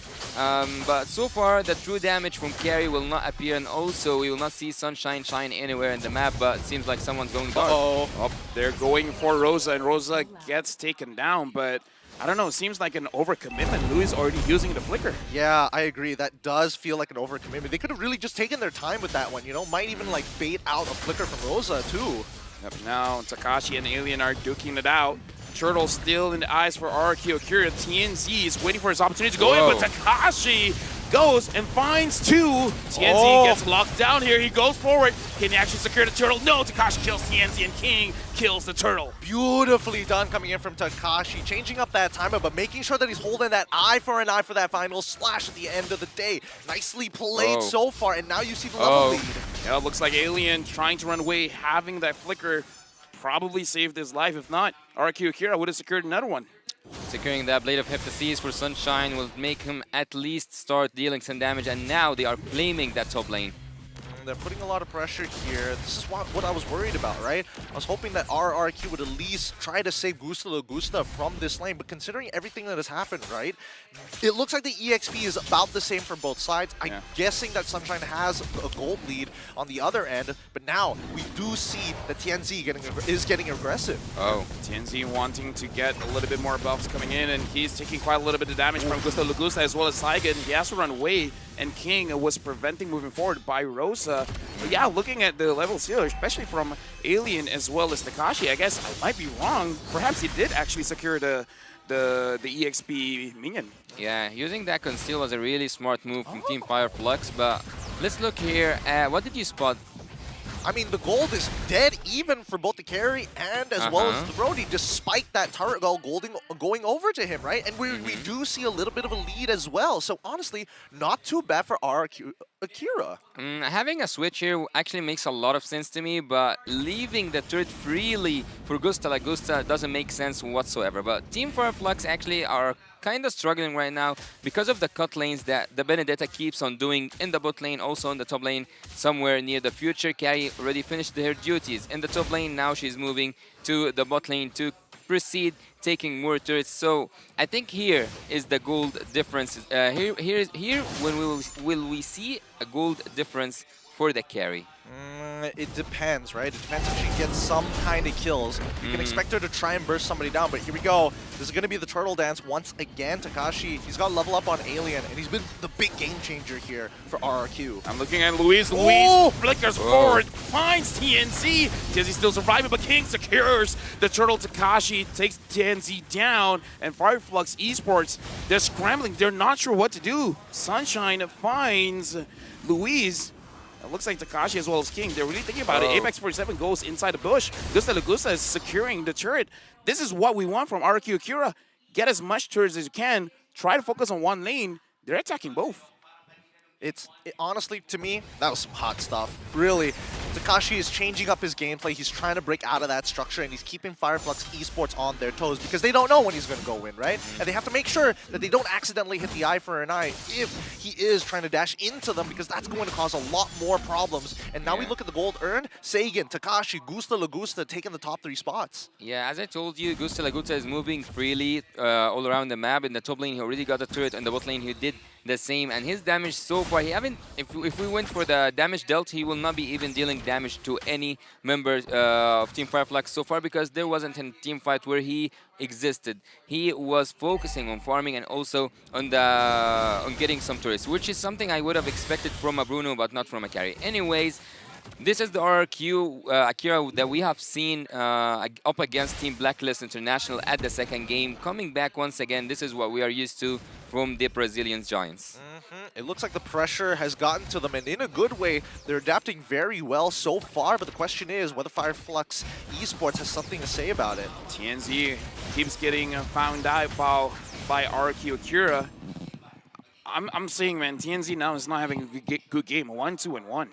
But so far, the true damage from carry will not appear, and also we will not see Sunshine shine anywhere in the map, but it seems like someone's going dark. They're going for Rosa, and Rosa gets taken down, but I don't know, it seems like an overcommitment. Louis already using the flicker. Yeah, I agree. That does feel like an overcommitment. They could have really just taken their time with that one, you know? Might even like bait out a flicker from Rosa, too. Yep, now Takashi and Alien are duking it out. Turtle still in the eyes for RRQ Akira. TNZ is waiting for his opportunity to go in, but Takashi goes and finds 2. TNZ gets locked down here. He goes forward. Can he actually secure the turtle? No, Takashi kills TNZ, and King kills the turtle. Beautifully done coming in from Takashi, changing up that timer, but making sure that he's holding that eye for an eye for that final slash at the end of the day. Nicely played so far, and now you see the level lead. Yeah, it looks like Alien trying to run away, having that flicker probably saved his life. If not, RRQ Akira would have secured another one. Securing that Blade of Heptasis for Sunshine will make him at least start dealing some damage, and now they are claiming that top lane. They're putting a lot of pressure here. This is what I was worried about, right? I was hoping that RRQ would at least try to save Gusta Lagusta from this lane, but considering everything that has happened, right? It looks like the EXP is about the same for both sides. I'm guessing that Sunshine has a gold lead on the other end, but now we do see that TNZ is getting aggressive. Oh, TNZ wanting to get a little bit more buffs coming in, and he's taking quite a little bit of damage from Gusta Lagusta as well as Saigon. He has to run away, and King was preventing moving forward by Rosa. But yeah, looking at the levels here, especially from Alien as well as Takashi, I guess I might be wrong. Perhaps he did actually secure the EXP minion. Yeah, using that conceal was a really smart move from Team Fireflux, but let's look here. What did you spot? I mean, the gold is dead even for both the carry and as well as the Brody, despite that turret goal going over to him, right? And we do see a little bit of a lead as well. So honestly, not too bad for Akira. Having a switch here actually makes a lot of sense to me, but leaving the turret freely for Gusta Lagusta doesn't make sense whatsoever. But Team Fireflux actually are kind of struggling right now because of the cut lanes that the Benedetta keeps on doing in the bot lane, also in the top lane, somewhere near the future. Carry already finished her duties in the top lane. Now she's moving to the bot lane to proceed taking more turrets. So I think here is the gold difference. Here when will we see a gold difference for the carry? It depends, right? It depends if she gets some kind of kills. You can expect her to try and burst somebody down, but here we go. This is going to be the turtle dance once again. Takashi, he's got level up on Alien, and he's been the big game changer here for RRQ. I'm looking at Luis. Luis flickers forward, finds TNZ. TNZ still surviving, but King secures the turtle. Takashi takes TNZ down, and Fireflux Esports, they're scrambling. They're not sure what to do. Sunshine finds Luis. It looks like Takashi as well as King, they're really thinking about it. Apex 47 goes inside the bush. Gusta Lagusta is securing the turret. This is what we want from RQ Akira. Get as much turrets as you can. Try to focus on one lane. They're attacking both. Honestly, to me, that was some hot stuff. Really, Takashi is changing up his gameplay. He's trying to break out of that structure, and he's keeping Fireflux Esports on their toes because they don't know when he's going to go in, right? And they have to make sure that they don't accidentally hit the eye for an eye if he is trying to dash into them, because that's going to cause a lot more problems. And now we look at the gold earned. Sagan, Takashi, Gusta Lagusta taking the top 3 spots. Yeah, as I told you, Gusta Lagusta is moving freely all around the map. In the top lane, he already got a turret. In the bot lane, he did the same, and his damage so far, he haven't, if we went for the damage dealt, he will not be even dealing damage to any member of Team Fireflux so far, because there wasn't a team fight where he existed. He was focusing on farming and also on getting some turrets, which is something I would have expected from a Bruno, but not from a carry. Anyways, this is the RQ Akira that we have seen up against Team Blacklist International at the second game. Coming back once again, this is what we are used to from the Brazilian Giants. It looks like the pressure has gotten to them, and in a good way. They're adapting very well so far, but the question is whether Fireflux Esports has something to say about it. TNZ keeps getting found out by RQ Akira. I'm saying, man, TNZ now is not having a good game. 1-2-1.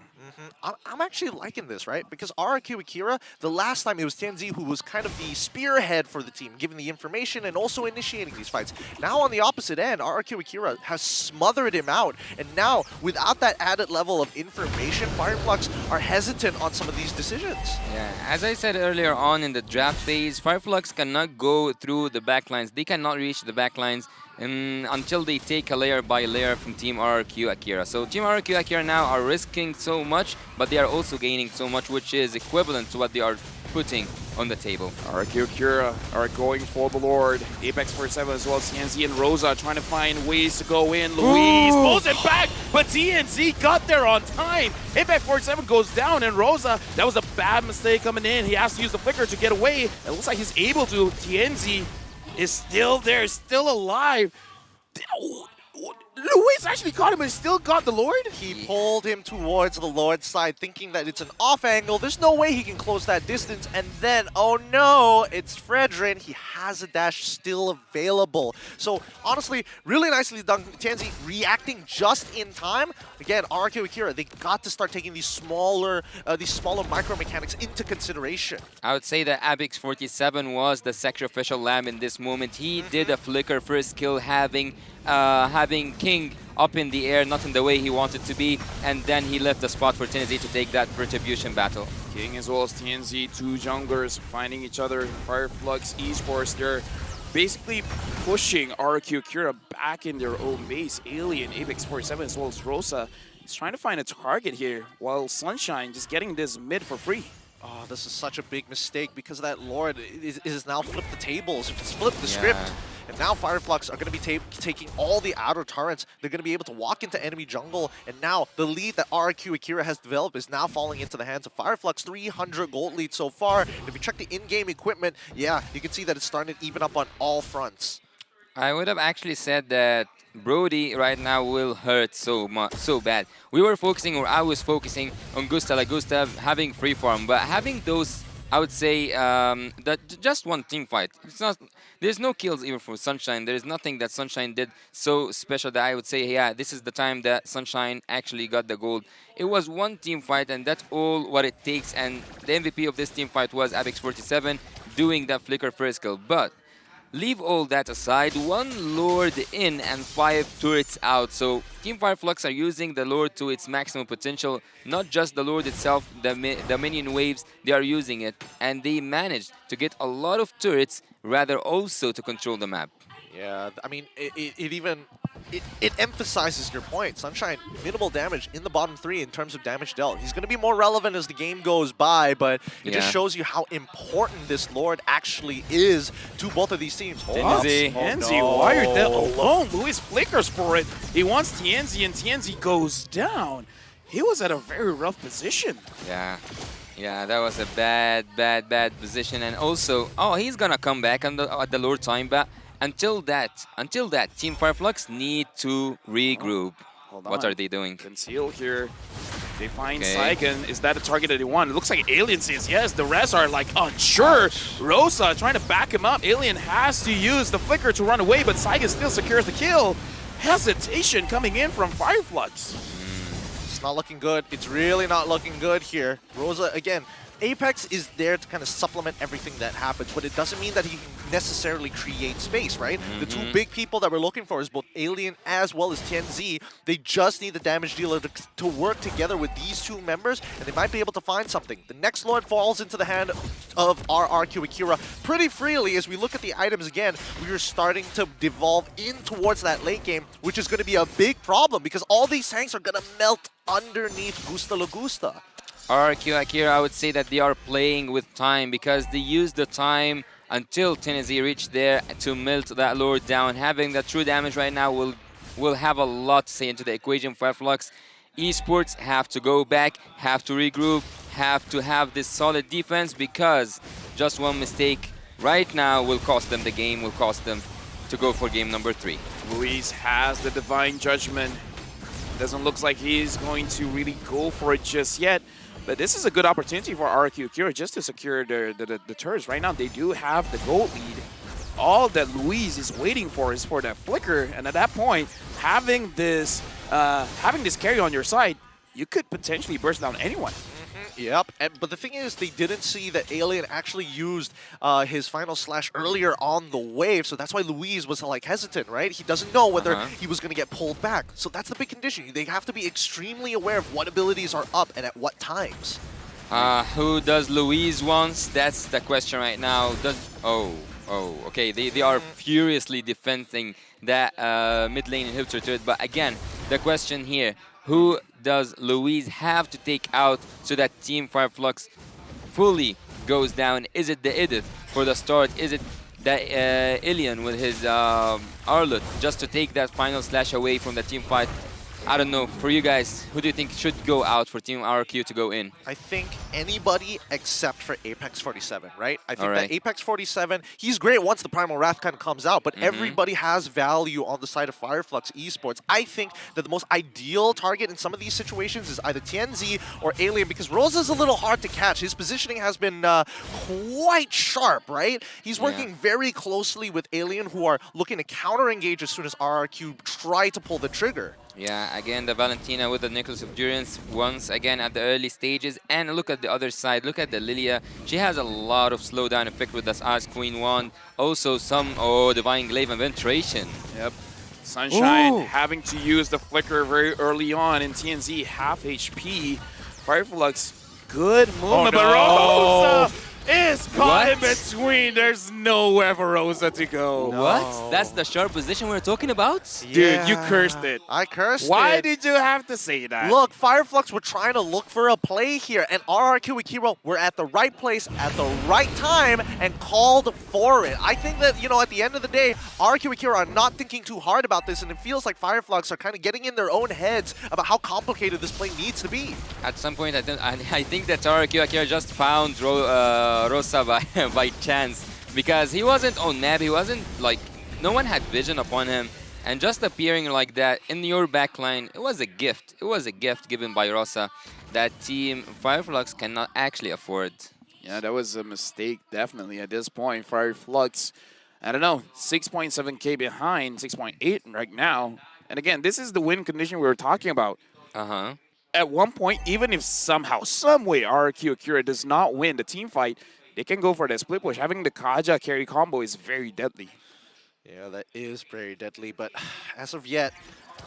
I'm actually liking this, right? Because RQ Akira, the last time it was TNZ who was kind of the spearhead for the team, giving the information and also initiating these fights. Now on the opposite end, RQ Akira has smothered him out. And now, without that added level of information, Fireflux are hesitant on some of these decisions. Yeah, as I said earlier on in the draft phase, Fireflux cannot go through the backlines. They cannot reach the backlines until they take a layer by layer from Team RRQ Akira. So Team RRQ Akira now are risking so much, but they are also gaining so much, which is equivalent to what they are putting on the table. RRQ Akira are going for the Lord. Apex 47 as well as TNZ and Rosa trying to find ways to go in. Luis pulls it back, but TNZ got there on time. Apex 47 goes down, and Rosa, that was a bad mistake coming in. He has to use the flicker to get away. It looks like he's able to. TNZ is still there, still alive. Luis actually caught him and still got the Lord? He pulled him towards the Lord's side, thinking that it's an off angle. There's no way he can close that distance. And then, oh no, it's Fredrin. He has a dash still available. So honestly, really nicely done. Tianzi reacting just in time. Again, RRQ Akira, they got to start taking these smaller micro mechanics into consideration. I would say that Abix47 was the sacrificial lamb in this moment. He did a flicker first kill, having King up in the air, not in the way he wanted to be, and then he left the spot for TNZ to take that retribution battle. King as well as TNZ, two junglers finding each other. Fireflux Esports, they're basically pushing RQ Akira back in their own base. Alien, Apex47 as well as Rosa is trying to find a target here, while Sunshine just getting this mid for free. Oh, this is such a big mistake because that Lord is now flipped the tables. It's flipped the script. And now Fireflux are going to be taking all the outer turrets. They're going to be able to walk into enemy jungle. And now the lead that RRQ Akira has developed is now falling into the hands of Fireflux. 300 gold lead so far. If you check the in-game equipment, yeah, you can see that it's starting to even up on all fronts. I would have actually said that Brody right now will hurt so bad. We were focusing, or I was focusing on Gustav having free farm, but having those, I would say, that just one team fight. It's not. There's no kills even for Sunshine. There is nothing that Sunshine did so special that I would say, yeah, this is the time that Sunshine actually got the gold. It was one team fight, and that's all what it takes. And the MVP of this team fight was Abix47 doing that flicker first kill. But leave all that aside, one Lord in and 5 turrets out. So Team Fireflux are using the Lord to its maximum potential. Not just the Lord itself, the minion waves, they are using it. And they managed to get a lot of turrets, rather also to control the map. Yeah, I mean, it emphasizes your point. Sunshine, minimal damage in the bottom 3 in terms of damage dealt. He's going to be more relevant as the game goes by, but it just shows you how important this Lord actually is to both of these teams. Tianzi, why are they alone? Luis flickers for it. He wants Tianzi, and Tianzi goes down. He was at a very rough position. Yeah, that was a bad position. And also, oh, he's going to come back at the Lord time, but until that, Team Fireflux need to regroup. What are they doing? Conceal here. They find Saigon. Is that a target that they want? It looks like Alien says yes. The rest are like unsure. Rosa trying to back him up. Alien has to use the flicker to run away, but Saigon still secures the kill. Hesitation coming in from Fireflux. It's not looking good. It's really not looking good here. Rosa, again, Apex is there to kind of supplement everything that happens, but it doesn't mean that he can necessarily create space, right? The two big people that we're looking for is both Alien as well as Tianzi. They just need the damage dealer to work together with these two members, and they might be able to find something. The next Lord falls into the hand of RRQ Akira pretty freely. As we look at the items again, we are starting to devolve in towards that late game, which is going to be a big problem because all these tanks are going to melt underneath Gusta Lagusta. RRQ Akira, I would say that they are playing with time because they used the time until Tennessee reached there to melt that Lord down. Having that true damage right now will have a lot to say into the equation for Fireflux. Esports have to go back, have to regroup, have to have this solid defense because just one mistake right now will cost them the game, will cost them to go for game number 3. Luis has the Divine Judgment. Doesn't look like he's going to really go for it just yet. But this is a good opportunity for RQ Akira just to secure the turrets. Right now, they do have the gold lead. All that Luis is waiting for is for that flicker. And at that point, having this carry on your side, you could potentially burst down anyone. Yep, but the thing is, they didn't see that Alien actually used his final slash earlier on the wave, so that's why Luis was like hesitant, right? He doesn't know whether he was going to get pulled back. So that's the big condition. They have to be extremely aware of what abilities are up and at what times. Who does Luis wants? That's the question right now. Okay, they are furiously defending that mid lane inhibitor to it, but again, the question here, who does Luis have to take out so that Team Fireflux fully goes down? Is it the Edith for the start? Is it the Alien with his Arlet just to take that final slash away from the team fight? I don't know, for you guys, who do you think should go out for Team RRQ to go in? I think anybody except for Apex 47, right? I think Alright. that Apex 47, he's great once the Primal Wrath kind of comes out, but everybody has value on the side of Fireflux Esports. I think that the most ideal target in some of these situations is either TNZ or Alien, because Rosa's a little hard to catch. His positioning has been quite sharp, right? He's working very closely with Alien, who are looking to counter-engage as soon as RRQ try to pull the trigger. Yeah, again, the Valentina with the Necklace of Durance once again at the early stages. And look at the other side. Look at the Lilia. She has a lot of slowdown effect with this Ice Queen wand. Also some, Divine Glaive and Penetration. Yep. Sunshine having to use the Flicker very early on, and TNZ half HP. Fireflux, good movement, but Rosa is caught in between. There's nowhere for Rosa to go. What? That's the sharp position we're talking about? Dude, you cursed it. I cursed it. Why did you have to say that? Look, Fireflux were trying to look for a play here, and RRQ Akira were at the right place at the right time and called for it. I think that, you know, at the end of the day, RRQ Akira are not thinking too hard about this, and it feels like Fireflux are kind of getting in their own heads about how complicated this play needs to be. At some point, I think that RRQ Akira just found Rosa by chance, because he wasn't on map, he wasn't like, no one had vision upon him, and just appearing like that in your backline, it was a gift. It was a gift given by Rosa that Team Fireflux cannot actually afford. Yeah, that was a mistake, definitely, at this point. Fireflux, I don't know, 6.7k behind, 6.8 right now. And again, this is the win condition we were talking about. At one point, even if somehow, some way, RRQ Akira does not win the team fight, they can go for the split push. Having the Kaja carry combo is very deadly. Yeah, that is very deadly, but as of yet,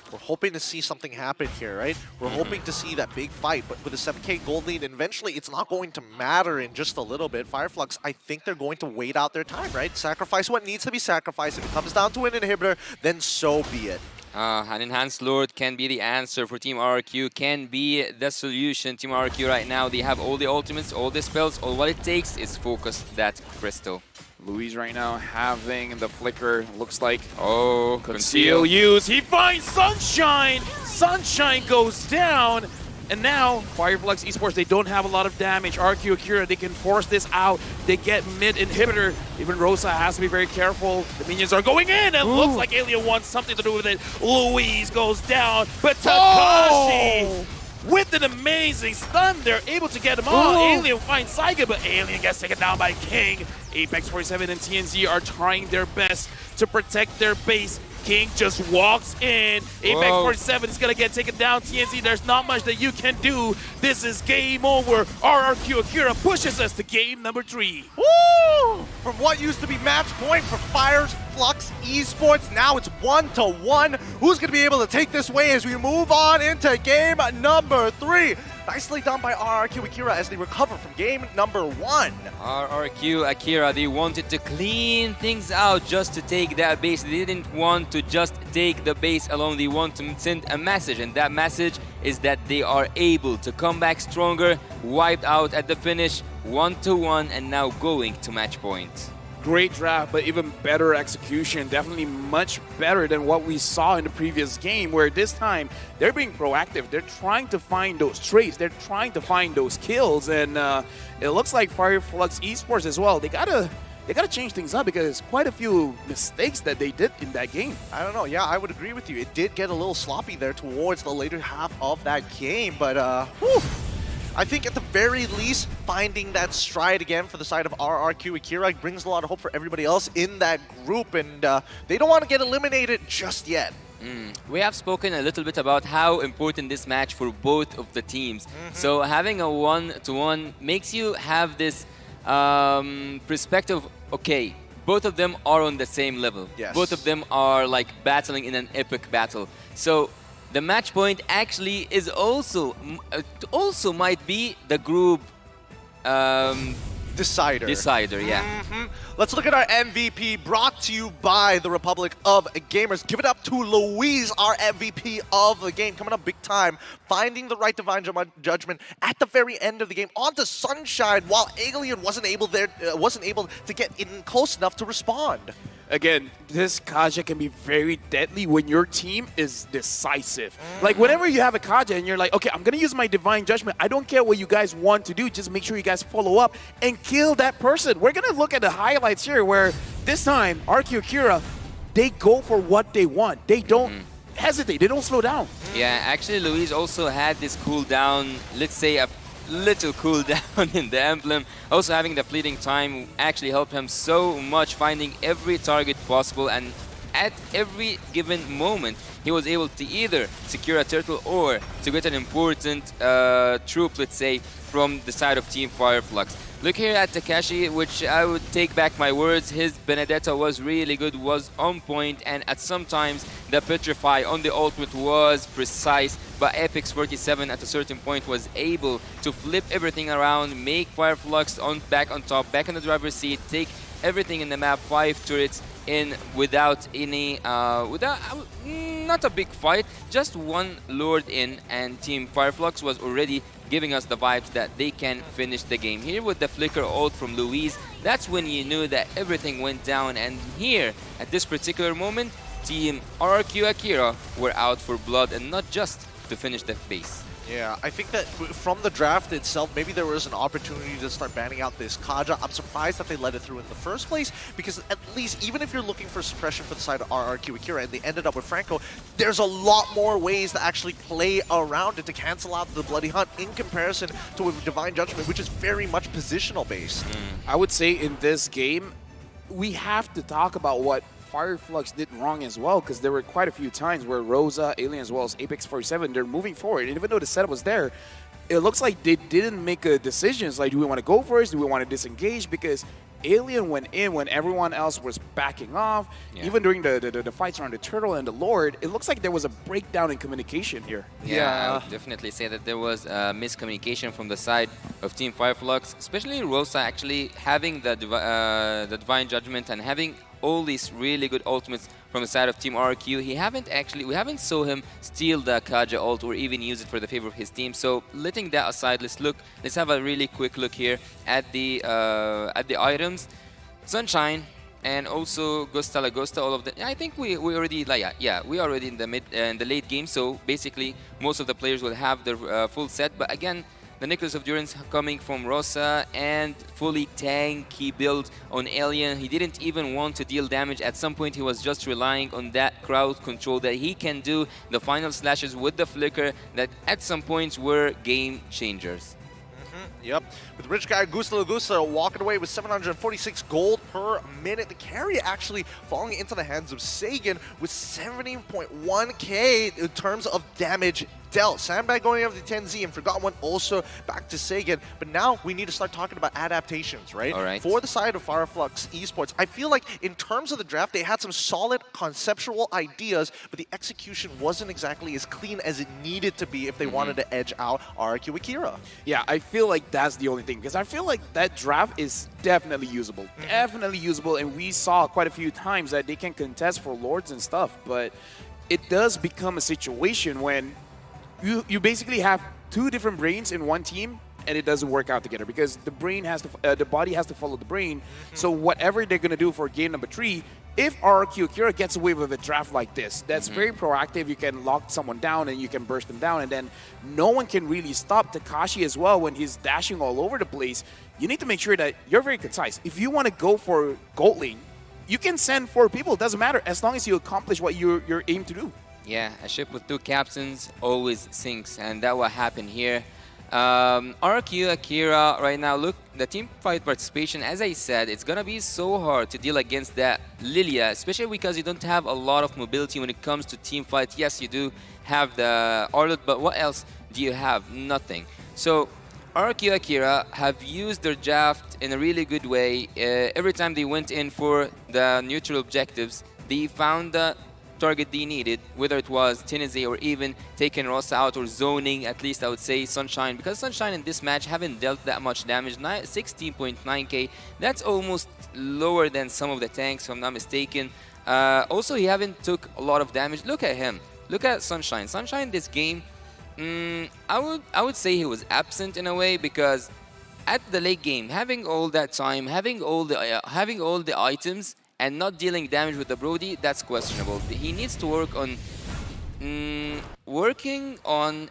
we're hoping to see something happen here, right? We're hoping to see that big fight, but with a 7k gold lead, eventually it's not going to matter in just a little bit. Fireflux, I think they're going to wait out their time, right? Sacrifice what needs to be sacrificed. If it comes down to an inhibitor, then so be it. An Enhanced Lord can be the answer for Team RRQ, can be the solution. Team RRQ right now, they have all the ultimates, all the spells, all what it takes is focus that crystal. Luis right now having the Flicker, looks like, Conceal use. He finds Sunshine! Sunshine goes down! And now, Fireflux Esports, they don't have a lot of damage. RQ Akira, they can force this out. They get mid inhibitor. Even Rosa has to be very careful. The minions are going in, and looks like Alien wants something to do with it. Louise goes down, but Takashi with an amazing stun, they're able to get him on. Alien finds Saiga, but Alien gets taken down by King. Apex 47 and TNZ are trying their best to protect their base. King just walks in. Apex 47 is going to get taken down. TNZ, there's not much that you can do. This is game over. RRQ Akira pushes us to game number 3. Woo! From what used to be match point for Fireflux Esports, now it's 1-1. Who's going to be able to take this away as we move on into game number 3? Nicely done by RRQ Akira as they recover from game number 1. RRQ Akira, they wanted to clean things out just to take that base. They didn't want to just take the base alone. They want to send a message, and that message is that they are able to come back stronger, wiped out at the finish, 1-1, and now going to match point. Great draft, but even better execution. Definitely much better than what we saw in the previous game, where this time they're being proactive. They're trying to find those trades. They're trying to find those kills, and it looks like Fireflux Esports as well. They gotta change things up, because quite a few mistakes that they did in that game. I don't know. Yeah, I would agree with you. It did get a little sloppy there towards the later half of that game, but I think at the very least, finding that stride again for the side of RRQ Akira brings a lot of hope for everybody else in that group, and they don't want to get eliminated just yet. We have spoken a little bit about how important this match for both of the teams. So having a 1-1 makes you have this perspective, okay, both of them are on the same level. Yes. Both of them are like battling in an epic battle. So the match point actually is also might be the group Decider. Decider, yeah. Let's look at our MVP, brought to you by the Republic of Gamers. Give it up to Louise, our MVP of the game, coming up big time, finding the right divine judgment at the very end of the game onto Sunshine, while Alien wasn't able to get in close enough to respond. again, this Kaja can be very deadly when your team is decisive. Like, whenever you have a Kaja and you're like, okay, I'm going to use my Divine Judgment. I don't care what you guys want to do. Just make sure you guys follow up and kill that person. We're going to look at the highlights here where this time, RQ Akira, they go for what they want. They don't hesitate. They don't slow down. Yeah, actually, Luis also had this cooldown, let's say a little cooldown in the emblem. Also having the fleeting time actually helped him so much, finding every target possible, and at every given moment he was able to either secure a turtle or to get an important troop, let's say, from the side of Team Fireflux. Look here at Takashi, which I would take back my words. His Benedetta was really good, was on point, and at sometimes the Petrify on the ultimate was precise, but Epix 47 at a certain point was able to flip everything around, make Fireflux back on top, back in the driver's seat, take everything in the map, 5 turrets in without any, not a big fight, just one lured in, and Team Fireflux was already giving us the vibes that they can finish the game. Here with the flicker ult from Luis, that's when you knew that everything went down, and here, at this particular moment, Team RRQ Akira were out for blood, and not just to finish the base. Yeah, I think that from the draft itself, maybe there was an opportunity to start banning out this Kaja. I'm surprised that they let it through in the first place, because at least even if you're looking for suppression for the side of RRQ Akira and they ended up with Franco, there's a lot more ways to actually play around it to cancel out the Bloody Hunt in comparison to a Divine Judgment, which is very much positional based. I would say in this game, we have to talk about what Fireflux did wrong as well, because there were quite a few times where Rosa, Alien, as well as Apex 47, they're moving forward. And even though the setup was there, it looks like they didn't make a decision. It's like, do we want to go first? Do we want to disengage? Because Alien went in when everyone else was backing off. Yeah. Even during the fights around the Turtle and the Lord, it looks like there was a breakdown in communication here. Yeah, I would definitely say that there was miscommunication from the side of Team Fireflux, especially Rosa actually having the Divine Judgment and having all these really good ultimates from the side of Team RQ. We haven't saw him steal the Kaja ult or even use it for the favor of his team. So letting that aside, let's have a really quick look here at the items. Sunshine and also Gusta Lagosta, all of them. I think we already we already in the late game. So basically most of the players will have their full set. But again, the Necklace of Durance coming from Rosa and fully tanky build on Alien. He didn't even want to deal damage. At some point, he was just relying on that crowd control that he can do. The final slashes with the flicker that at some points were game changers. Yep, with rich guy Gusta Lagusta walking away with 746 gold per minute. The carry actually falling into the hands of Sagan with 70.1k in terms of damage dealt. Sandbag going over the 10Z and Forgotten One also back to Sagan. But now we need to start talking about adaptations, right? All right. For the side of Fireflux Esports, I feel like in terms of the draft, they had some solid conceptual ideas, but the execution wasn't exactly as clean as it needed to be if they wanted to edge out RQ Akira. Yeah, I feel like that's the only thing, because I feel like that draft is definitely usable. Definitely usable, and we saw quite a few times that they can contest for Lords and stuff, but it does become a situation when you basically have two different brains in one team, and it doesn't work out together because the brain has to, the body has to follow the brain. So whatever they're gonna do for game number 3, if RQ Akira gets away with a draft like this, that's very proactive. You can lock someone down and you can burst them down, and then no one can really stop Takashi as well when he's dashing all over the place. You need to make sure that you're very concise. If you want to go for gold lane, you can send 4 people. It doesn't matter as long as you accomplish what you're aimed to do. Yeah, a ship with 2 captains always sinks, and that what happened here. RQ Akira right now, look, the team fight participation, as I said, it's gonna be so hard to deal against that Lilia, especially because you don't have a lot of mobility when it comes to team fight. Yes, you do have the Arlet, but what else do you have? Nothing. So RQ Akira have used their draft in a really good way. Every time they went in for the neutral objectives, they found the target they needed, whether it was Tennessee or even taking Rosa out or zoning, at least I would say Sunshine, because Sunshine in this match haven't dealt that much damage. 16.9k, that's almost lower than some of the tanks, if I'm not mistaken. Also, he haven't took a lot of damage. Look at him. Look at Sunshine. Sunshine this game, I would say he was absent in a way, because at the late game, having all that time, having all the items, and not dealing damage with the Brody, that's questionable. He needs to work on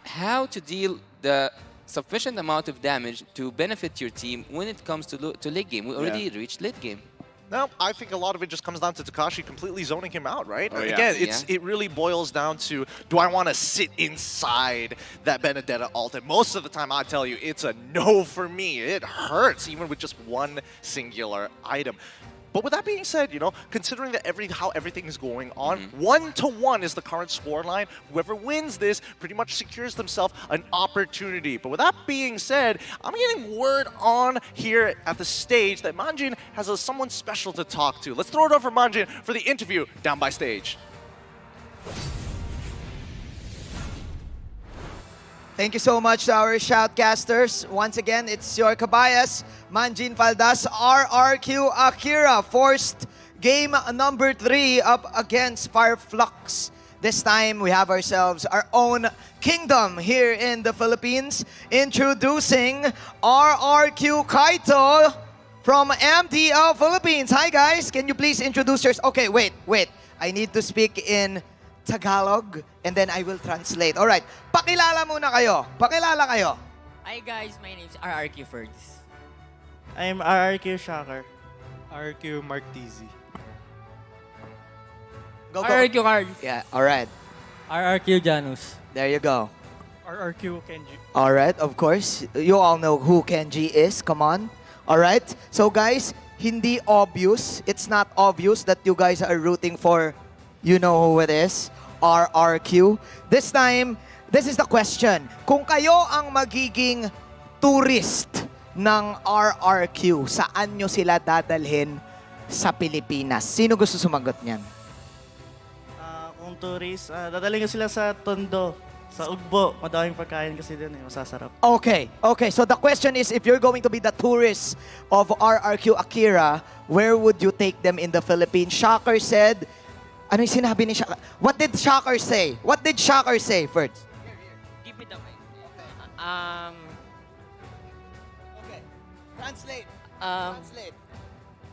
how to deal the sufficient amount of damage to benefit your team when it comes to late game. We already reached late game. No, I think a lot of it just comes down to Takashi completely zoning him out, right? Oh, yeah. Again, it really boils down to, do I want to sit inside that Benedetta ult? And most of the time, I tell you, it's a no for me. It hurts, even with just one singular item. But with that being said, you know, considering that how everything is going on, 1-1 is the current scoreline. Whoever wins this pretty much secures themselves an opportunity. But with that being said, I'm getting word on here at the stage that Manjin has someone special to talk to. Let's throw it over to Manjin for the interview down by stage. Thank you so much to our shoutcasters. Once again, it's your kabayas, Manjin Faldas, RRQ Akira, forced game number 3 up against Fireflux. This time, we have ourselves our own kingdom here in the Philippines. Introducing RRQ Kaito from MDL Philippines. Hi guys, can you please introduce yourself? Okay, wait. I need to speak in Tagalog, and then I will translate. Alright, pakilala muna kayo. Pakilala kayo. Hi guys, my name is RRQ Ferds. I'm RRQ Shocker. RRQ Mark TZ. Go. RRQ Card. Yeah, alright. RRQ Janus. There you go. RRQ Kenji. Alright, of course. You all know who Kenji is. Come on. Alright, so guys, hindi obvious. It's not obvious that you guys are rooting for, you know who it is, RRQ. This time, this is the question. Kung kayo ang magiging tourist ng RRQ, saan nyo sila dadalhin sa Pilipinas? Sino gusto sumagot niyan? Kung tourist, dadalhin ko sila sa Tondo. Sa Ugbo. Madaming pagkain kasi din masasarap. Okay. So the question is, if you're going to be the tourist of RRQ Akira, where would you take them in the Philippines? Shocker said, ano yung sinabi ni Shocker? What did Shocker say? What did Shocker say first? Give me the mic. Okay. Translate. Translate.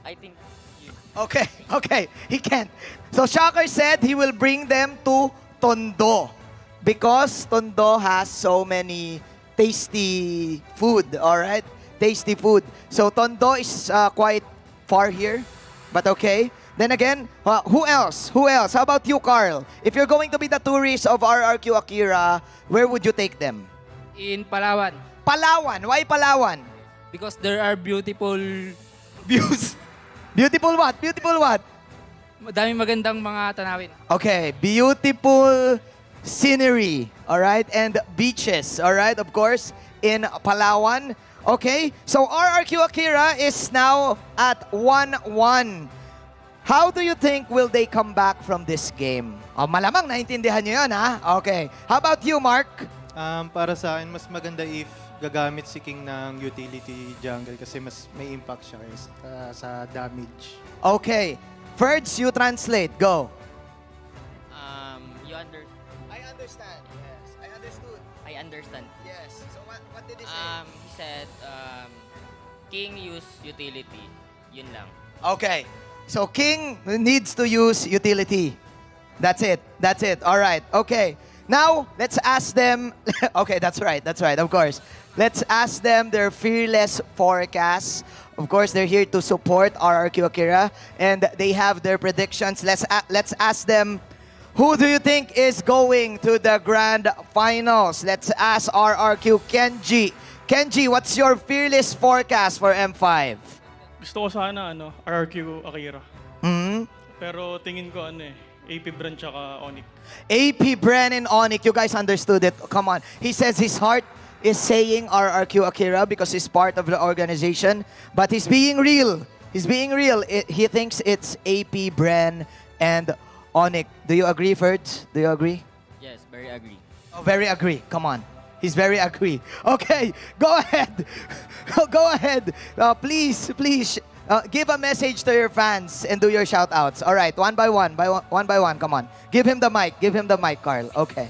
I think you... Okay. He can't. So Shocker said he will bring them to Tondo because Tondo has so many tasty food, all right? Tasty food. So Tondo is quite far here, but okay. Then again, who else? How about you, Carl? If you're going to be the tourist of RRQ Akira, where would you take them? In Palawan. Palawan. Why Palawan? Because there are beautiful views. Beautiful what? Madaming magandang mga tanawin. Okay, beautiful scenery, all right? And beaches, all right? Of course, in Palawan. Okay, so RRQ Akira is now at 1-1. How do you think will they come back from this game? Malamang naintindihan nyo yan, ha? Okay. How about you, Mark? Para sa akin, mas maganda if gagamit si King ng utility jungle kasi mas may impact siya sa damage. Okay. Ferds, you translate. Go. I understand. Yes. I understood. I understand. Yes. So what did he say? He said, King use utility. Yun lang. Okay. So King needs to use utility. That's it. All right. Okay. Now, let's ask them. Okay, that's right. Of course. Let's ask them their fearless forecast. Of course, they're here to support RRQ Akira, and they have their predictions. Let's ask them, who do you think is going to the grand finals? Let's ask RRQ Kenji. Kenji, what's your fearless forecast for M5? Gusto ko sana RRQ Akira. Pero tingin ko AP Brand tsaka Onyx. AP Bren and Onyx, you guys understood it. Come on. He says his heart is saying RRQ Akira because he's part of the organization, but he's being real. He thinks it's AP Bren and Onyx. Do you agree, Ferds? Do you agree? Yes, very agree. Oh, very agree. Come on. He's very agree. Okay, go ahead. Please, give a message to your fans and do your shout-outs. All right, one by one. Come on. Give him the mic, Carl. Okay.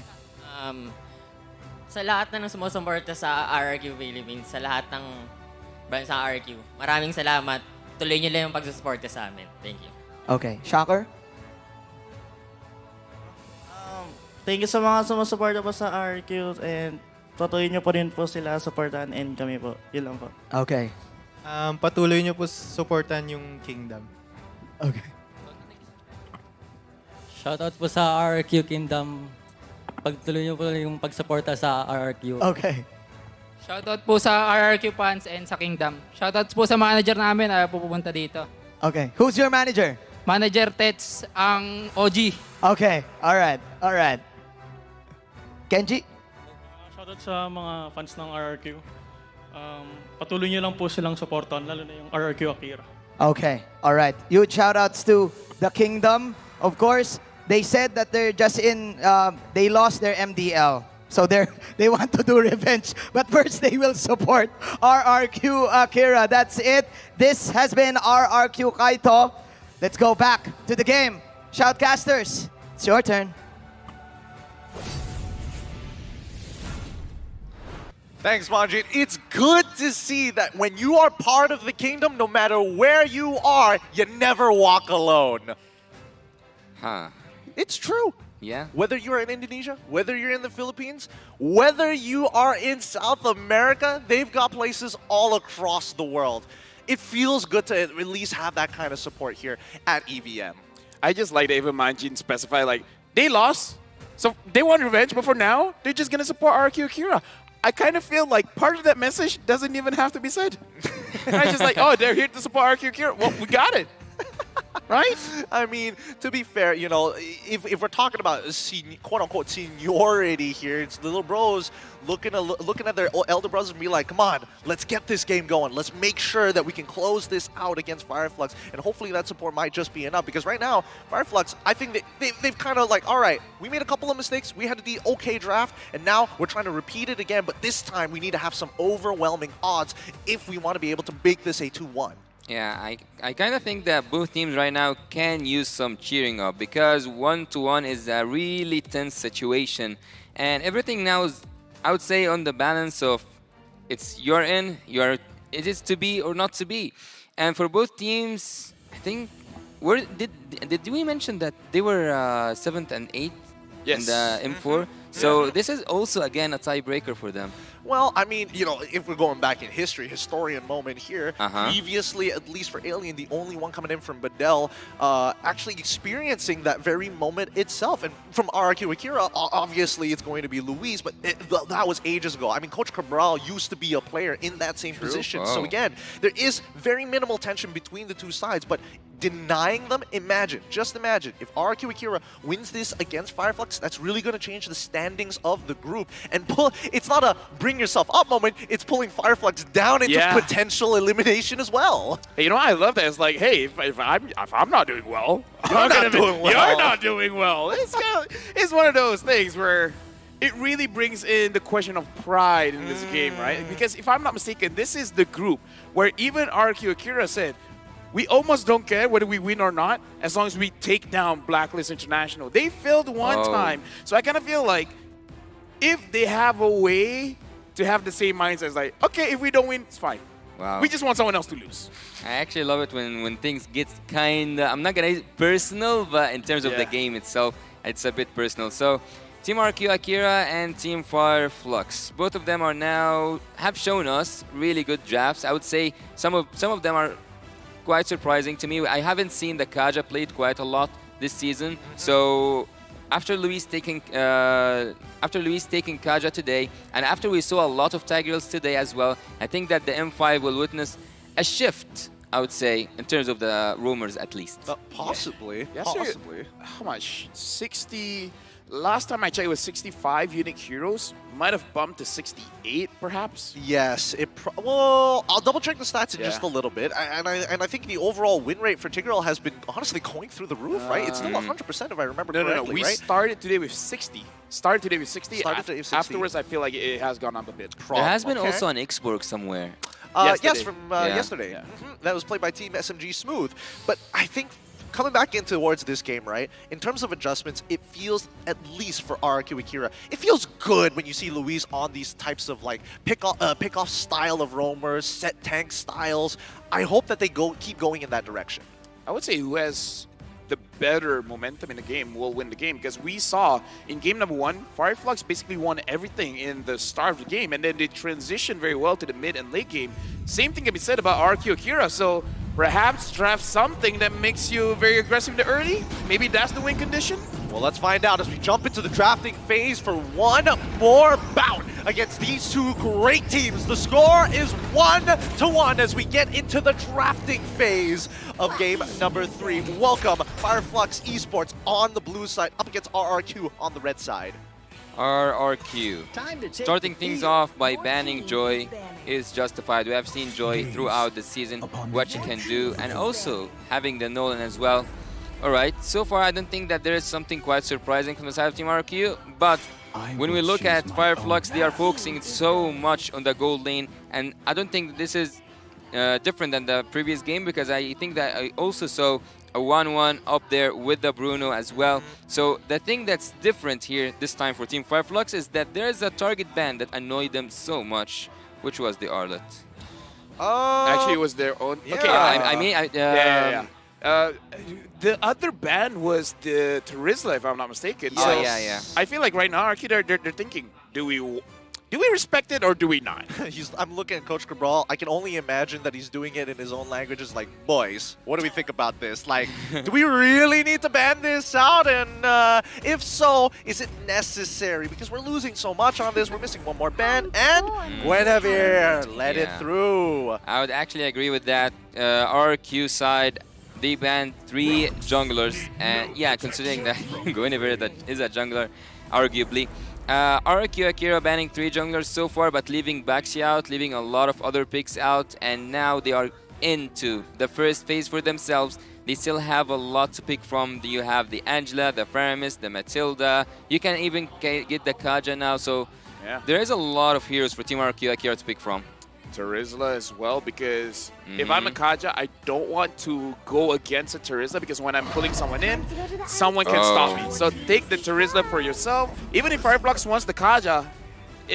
Sa lahat na ng sumusuporta sa RRQ Philippines, sa lahat ng bansang RRQ, maraming salamat. Tuloy niyo lang yung pagsusuporta sa amin. Thank you. Okay, Shocker? Thank you sa mga sumusuporta po sa RQ and patuloy niyo po rin po sila supportan and kami po. Yun lang po. Okay. Patuloy nyo po supportan yung Kingdom. Okay. Shoutout po sa RRQ Kingdom. Pagtuloy niyo po yung pagsuporta sa RRQ. Okay. Shoutout po sa RRQ fans and sa Kingdom. Shoutout po sa manager namin na pupunta dito. Okay. Who's your manager? Manager Tets, ang OG. Okay. Alright. Alright. Kenji? Shoutout sa mga fans ng RRQ. Patuloy niyo lang po silang supportan, lalo na yung RRQ Akira. Okay. Alright. Huge shoutouts to the Kingdom. Of course, they said that they're just in, they lost their MDL. So they want to do revenge. But first, they will support RRQ Akira. That's it. This has been RRQ Kaito. Let's go back to the game. Shoutcasters, it's your turn. Thanks, Manjit. It's good to see that when you are part of the Kingdom, no matter where you are, you never walk alone. Huh. It's true. Yeah. Whether you're in Indonesia, whether you're in the Philippines, whether you are in South America, they've got places all across the world. It feels good to at least have that kind of support here at EVM. I just like that even Manjin specify, like, they lost, so they want revenge, but for now, they're just going to support RQ Akira. I kind of feel like part of that message doesn't even have to be said. I just like, oh, they're here to support RQ Akira. Well, we got it. Right? I mean, to be fair, you know, if we're talking about quote-unquote seniority here, it's little bros looking at their elder brothers and be like, come on, let's get this game going. Let's make sure that we can close this out against Fireflux. And hopefully that support might just be enough. Because right now, Fireflux, I think they've kind of like, all right, we made a couple of mistakes. We had the okay draft. And now we're trying to repeat it again. But this time, we need to have some overwhelming odds if we want to be able to make this a 2-1. Yeah, I kind of think that both teams right now can use some cheering up because 1-1 is a really tense situation. And everything now is, I would say, on the balance of it's you're in, it is to be or not to be. And for both teams, I think, did we mention that they were 7th and 8th in the M4? So this is also, again, a tiebreaker for them. Well, I mean, you know, if we're going back in history, historian moment here, previously, at least for Alien, the only one coming in from Badel, actually experiencing that very moment itself. And from RRQ Akira, obviously it's going to be Luis, but that was ages ago. I mean, Coach Cabral used to be a player in that same position. So again, there is very minimal tension between the two sides, but denying them, just imagine, if RRQ Akira wins this against Fireflux, that's really going to change the standings of the group. And it's not a bring yourself up moment, it's pulling Fireflux down into potential elimination as well. Hey, you know, I love that. It's like, hey, if I'm not doing well, you're not doing well. You're not doing well. It's one of those things where it really brings in the question of pride in this game, right? Because if I'm not mistaken, this is the group where even RQ Akira said, we almost don't care whether we win or not as long as we take down Blacklist International. They failed one time. So I kind of feel like if they have a way to have the same mindset as like, okay, if we don't win, it's fine. Wow. We just want someone else to lose. I actually love it when things get kind of, I'm not going to say personal, but in terms of the game itself, it's a bit personal. So Team RQ Akira and Team Fireflux, both of them have shown us really good drafts. I would say some of them are quite surprising to me. I haven't seen the Kaja played quite a lot this season. So after Luis taking Kaja today, and after we saw a lot of Tigers today as well, I think that the M5 will witness a shift, I would say, in terms of the rumors at least. Possibly. Possibly. How much? 60. Last time I checked, it was 65 unique heroes. Might have bumped to 68, perhaps. Yes, well, I'll double check the stats in just a little bit, and I think the overall win rate for Tigreal has been honestly going through the roof, right? It's still 100% if I remember correctly. No. We right? started today with 60. Afterwards, I feel like it has gone up a bit. There has been also an Xborg somewhere. Yes, from yesterday. Yeah. That was played by Team SMG Smooth. But I think coming back in towards this game, right, in terms of adjustments, it feels, at least for RQ Akira, it feels good when you see Luis on these types of like pick-off style of roamers, set tank styles. I hope that they keep going in that direction. I would say who has better momentum in the game will win the game. Because we saw in game number 1, Fireflux basically won everything in the start of the game, and then they transitioned very well to the mid and late game. Same thing can be said about RQ Akira. So perhaps draft something that makes you very aggressive in the early. Maybe that's the win condition. Well, let's find out as we jump into the drafting phase for one more bout against these two great teams. The score is 1-1 as we get into the drafting phase of game number 3. Welcome, Fireflux Esports on the blue side up against RRQ on the red side. RRQ. Starting things off by banning Joy is justified. We have seen Joy throughout the season, what she can do, and also having the Nolan as well. Alright, so far I don't think that there is something quite surprising from the side of Team RRQ, but when we look at Fireflux, they are focusing so much on the gold lane, and I don't think this is different than the previous game, because I think that I also saw a 1-1 up there with the Bruno as well. So the thing that's different here this time for Team Fireflux is that there is a target ban that annoyed them so much, which was the Arlet. Actually, it was their own. Yeah. Okay, I mean, the other ban was the Terizla, if I'm not mistaken. Oh, So yeah. I feel like right now, RRQ, they're thinking, do we respect it or do we not? I'm looking at Coach Cabral. I can only imagine that he's doing it in his own language. It's like, boys, what do we think about this? Like, do we really need to ban this out? And if so, is it necessary? Because we're losing so much on this. We're missing one more ban. And Guinevere, let it through. I would actually agree with that. RQ side, they banned 3 junglers. And yeah, considering that Guinevere that is a jungler, arguably. RQ Akira banning 3 junglers so far, but leaving Baxi out, leaving a lot of other picks out, and now they are into the first phase for themselves. They still have a lot to pick from. You have the Angela, the Faramis, the Matilda. You can even get the Kaja now, so there is a lot of heroes for Team RQ Akira to pick from. Terizla as well, because if I'm a Kaja, I don't want to go against a Terizla, because when I'm pulling someone in, someone can stop me. So take the Terizla for yourself. Even if Fireflux wants the Kaja,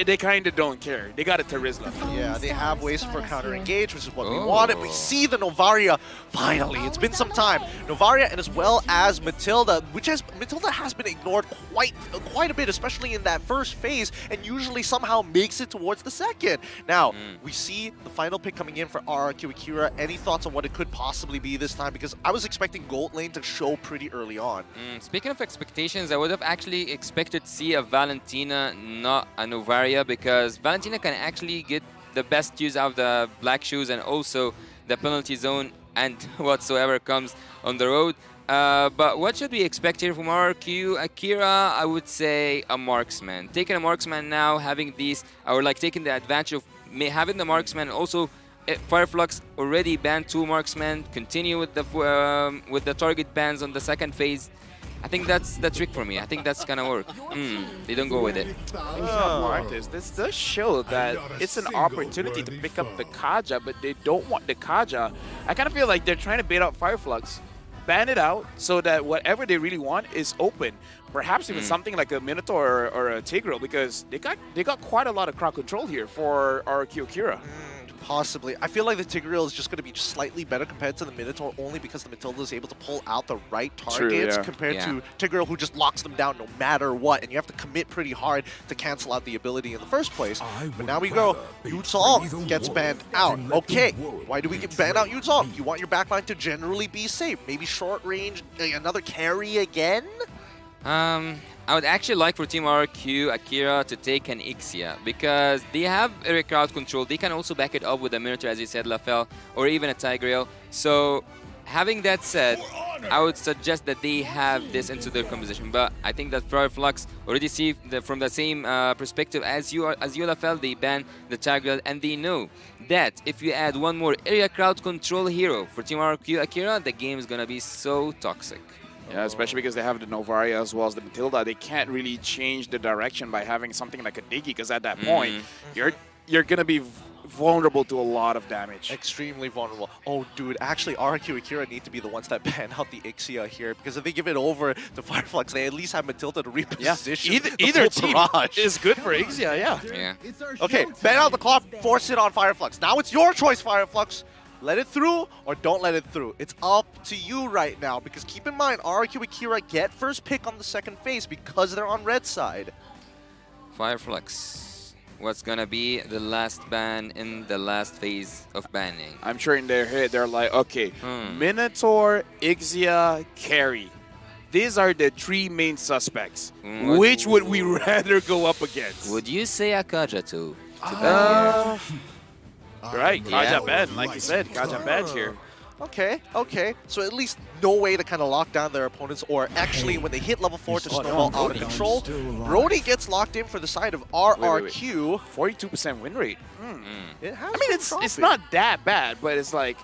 they kind of don't care. They got a Terizla. Yeah, they have ways for counter-engage, which is what we wanted. We see the Novaria, finally. It's been some time. Novaria and as well as Matilda, Matilda has been ignored quite a bit, especially in that first phase, and usually somehow makes it towards the second. Now, we see the final pick coming in for RRQ Akira. Any thoughts on what it could possibly be this time? Because I was expecting Gold Lane to show pretty early on. Speaking of expectations, I would have actually expected to see a Valentina, not a Novaria, because Valentina can actually get the best use out of the black shoes and also the penalty zone and whatsoever comes on the road. But what should we expect here from RQ Akira? I would say a marksman. Taking a marksman now, having these, or like taking the advantage of having the marksman. Also, Fireflux already banned 2 marksmen. Continue with the target bans on the second phase. I think that's the trick for me. I think that's gonna work. They don't go with it. This does show that it's an opportunity to pick up the Kaja, but they don't want the Kaja. I kind of feel like they're trying to bait out Fireflux, ban it out so that whatever they really want is open. Perhaps even something like a Minotaur or a Tigreal, because they got quite a lot of crowd control here for RQ Akira. Possibly. I feel like the Tigreal is just going to be slightly better compared to the Minotaur, only because the Matilda is able to pull out the right targets compared to Tigreal, who just locks them down no matter what, and you have to commit pretty hard to cancel out the ability in the first place. But now we go, Yudzong gets banned out. Okay, why do we get banned out Yudzong? You want your backline to generally be safe. Maybe short range, another carry again? I would actually like for Team RQ Akira to take an Ixia, because they have area crowd control. They can also back it up with a Minotaur, as you said, Lafel, or even a Tigreal. So having that said, I would suggest that they have this into their composition. But I think that Fireflux already see from the same perspective as you, Lafel, they ban the Tigreal, and they know that if you add one more area crowd control hero for Team RQ Akira, the game is gonna be so toxic. Yeah, especially because they have the Novaria as well as the Matilda. They can't really change the direction by having something like a Diggy, because at that point, you're going to be vulnerable to a lot of damage. Extremely vulnerable. Oh, dude, actually, RQ Akira need to be the ones that ban out the Ixia here, because if they give it over to Fireflux, they at least have Matilda to reposition. Either team is good for Ixia, Okay, ban out the clock, force it on Fireflux. Now it's your choice, Fireflux. let it through or don't let it through. It's up to you right now, because keep in mind, RRQ Akira get first pick on the second phase because they're on red side. Fireflux. What's gonna be the last ban in the last phase of banning? I'm sure in their head they're like, okay, Minotaur, Ixia, Carry. These are the three main suspects. Which would we rather go up against? Would you say Akaja too? Right, Yeah. Kaja banned, like you said, Kaja banned here. Okay, okay. So at least no way to kind of lock down their opponents, or actually when they hit level 4 to snowball out of control, Brody gets locked in for the side of RRQ. 42% win rate. It has I mean, it's not that bad, but it's like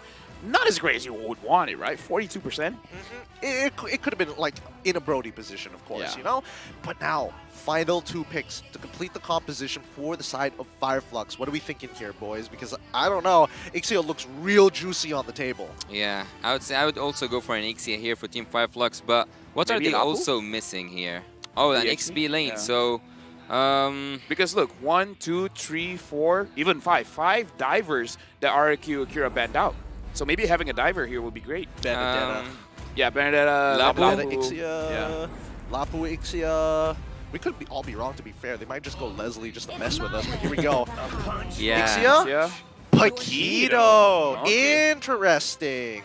not as great as you would want it, right? 42%. It could have been like in a Brody position, of course, Yeah. you know? But now, final 2 picks to complete the composition for the side of Fireflux. What are we thinking here, boys? Because I don't know, Ixia looks real juicy on the table. Yeah, I would say I would also go for an Ixia here for Team Fireflux, but what Maybe are they Lapu? also missing here? Oh, an The XP lane, yeah. so... Because look, 1, 2, 3, 4, even 5. 5 divers that RRQ Akira banned out. So maybe having a diver here would be great. Benedetta. Yeah, Benedetta, Benedetta, Lapu. Ixia, Yeah. Lapu, Ixia. We could all be wrong, to be fair. They might just go Leslie just to mess with us, but here we go. Yeah. Ixia? Paquito. Interesting.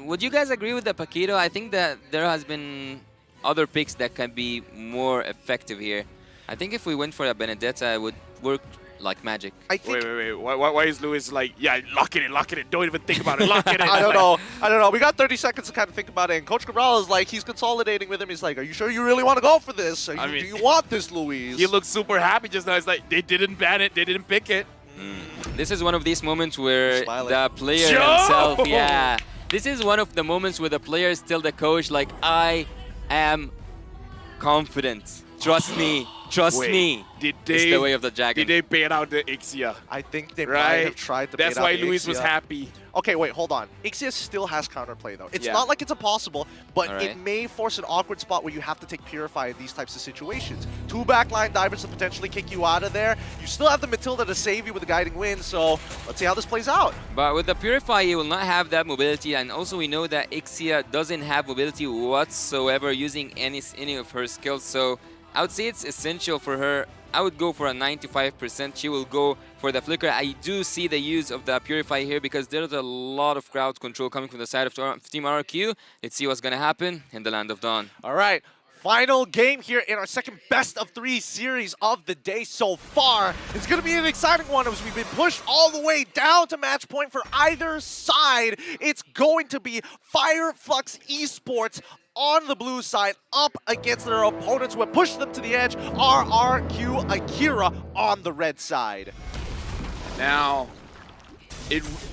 Would you guys agree with the Paquito? I think that there has been other picks that can be more effective here. I think if we went for a Benedetta, it would work like magic. I think Wait. Why is Lewis like, yeah, lock it in. Don't even think about it. Lock it in. I don't know. We got 30 seconds to kind of think about it. And Coach Cabral is like, he's consolidating with him. He's like, are you sure you really want to go for this? Do you want this, Luis? He looks super happy just now. It's like, they didn't ban it. They didn't pick it. This is one of these moments where Smiling. the player Joe! himself, yeah. This is one of the moments where the player is still the coach, like, I am confident. Trust me. Trust Wait, me. Did It's they, the way of the dragon. Did they bait out the Ixia? I think they might Right? have tried to That's bait out why the Luis was Ixia. happy. Okay, wait, hold on. Ixia still has counterplay, though. It's Yeah. not like it's impossible, but All right. it may force an awkward spot where you have to take Purify in these types of situations. 2 backline divers to potentially kick you out of there. You still have the Matilda to save you with the guiding wind, so let's see how this plays out. But with the Purify, you will not have that mobility, and also we know that Ixia doesn't have mobility whatsoever using any of her skills, so I would say it's essential for her. I would go for a 95%. She will go for the Flicker. I do see the use of the Purify here because there's a lot of crowd control coming from the side of Team RRQ. Let's see what's going to happen in the Land of Dawn. All right. Final game here in our second best of 3 series of the day so far. It's going to be an exciting one as we've been pushed all the way down to match point for either side. It's going to be Fireflux Esports on the blue side up against their opponents who have pushed them to the edge, RRQ Akira on the red side. Now,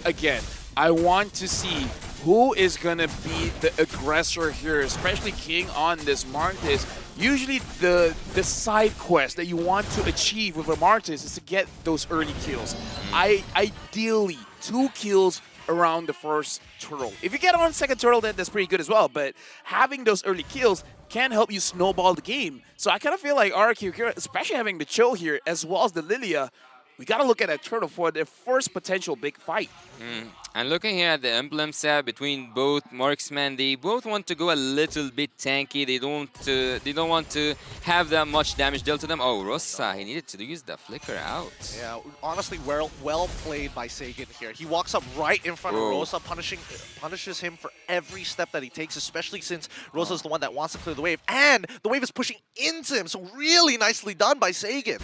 again, I want to see who is going to be the aggressor here, especially King on this Martis. Usually the side quest that you want to achieve with a Martis is to get those early kills. Ideally, 2 kills around the first turtle. If you get on second turtle, then that's pretty good as well, but having those early kills can help you snowball the game. So I kind of feel like RRQ, especially having the Chill here, as well as the Lilia, we got to look at a turtle for their first potential big fight. And looking here at the emblem set between both marksmen, they both want to go a little bit tanky. They don't want to have that much damage dealt to them. Oh, Rosa, he needed to use the flicker out. Yeah, honestly, well played by Sagan here. He walks up right in front of Rosa, punishes him for every step that he takes, especially since Rosa's the one that wants to clear the wave. And the wave is pushing into him, so really nicely done by Sagan.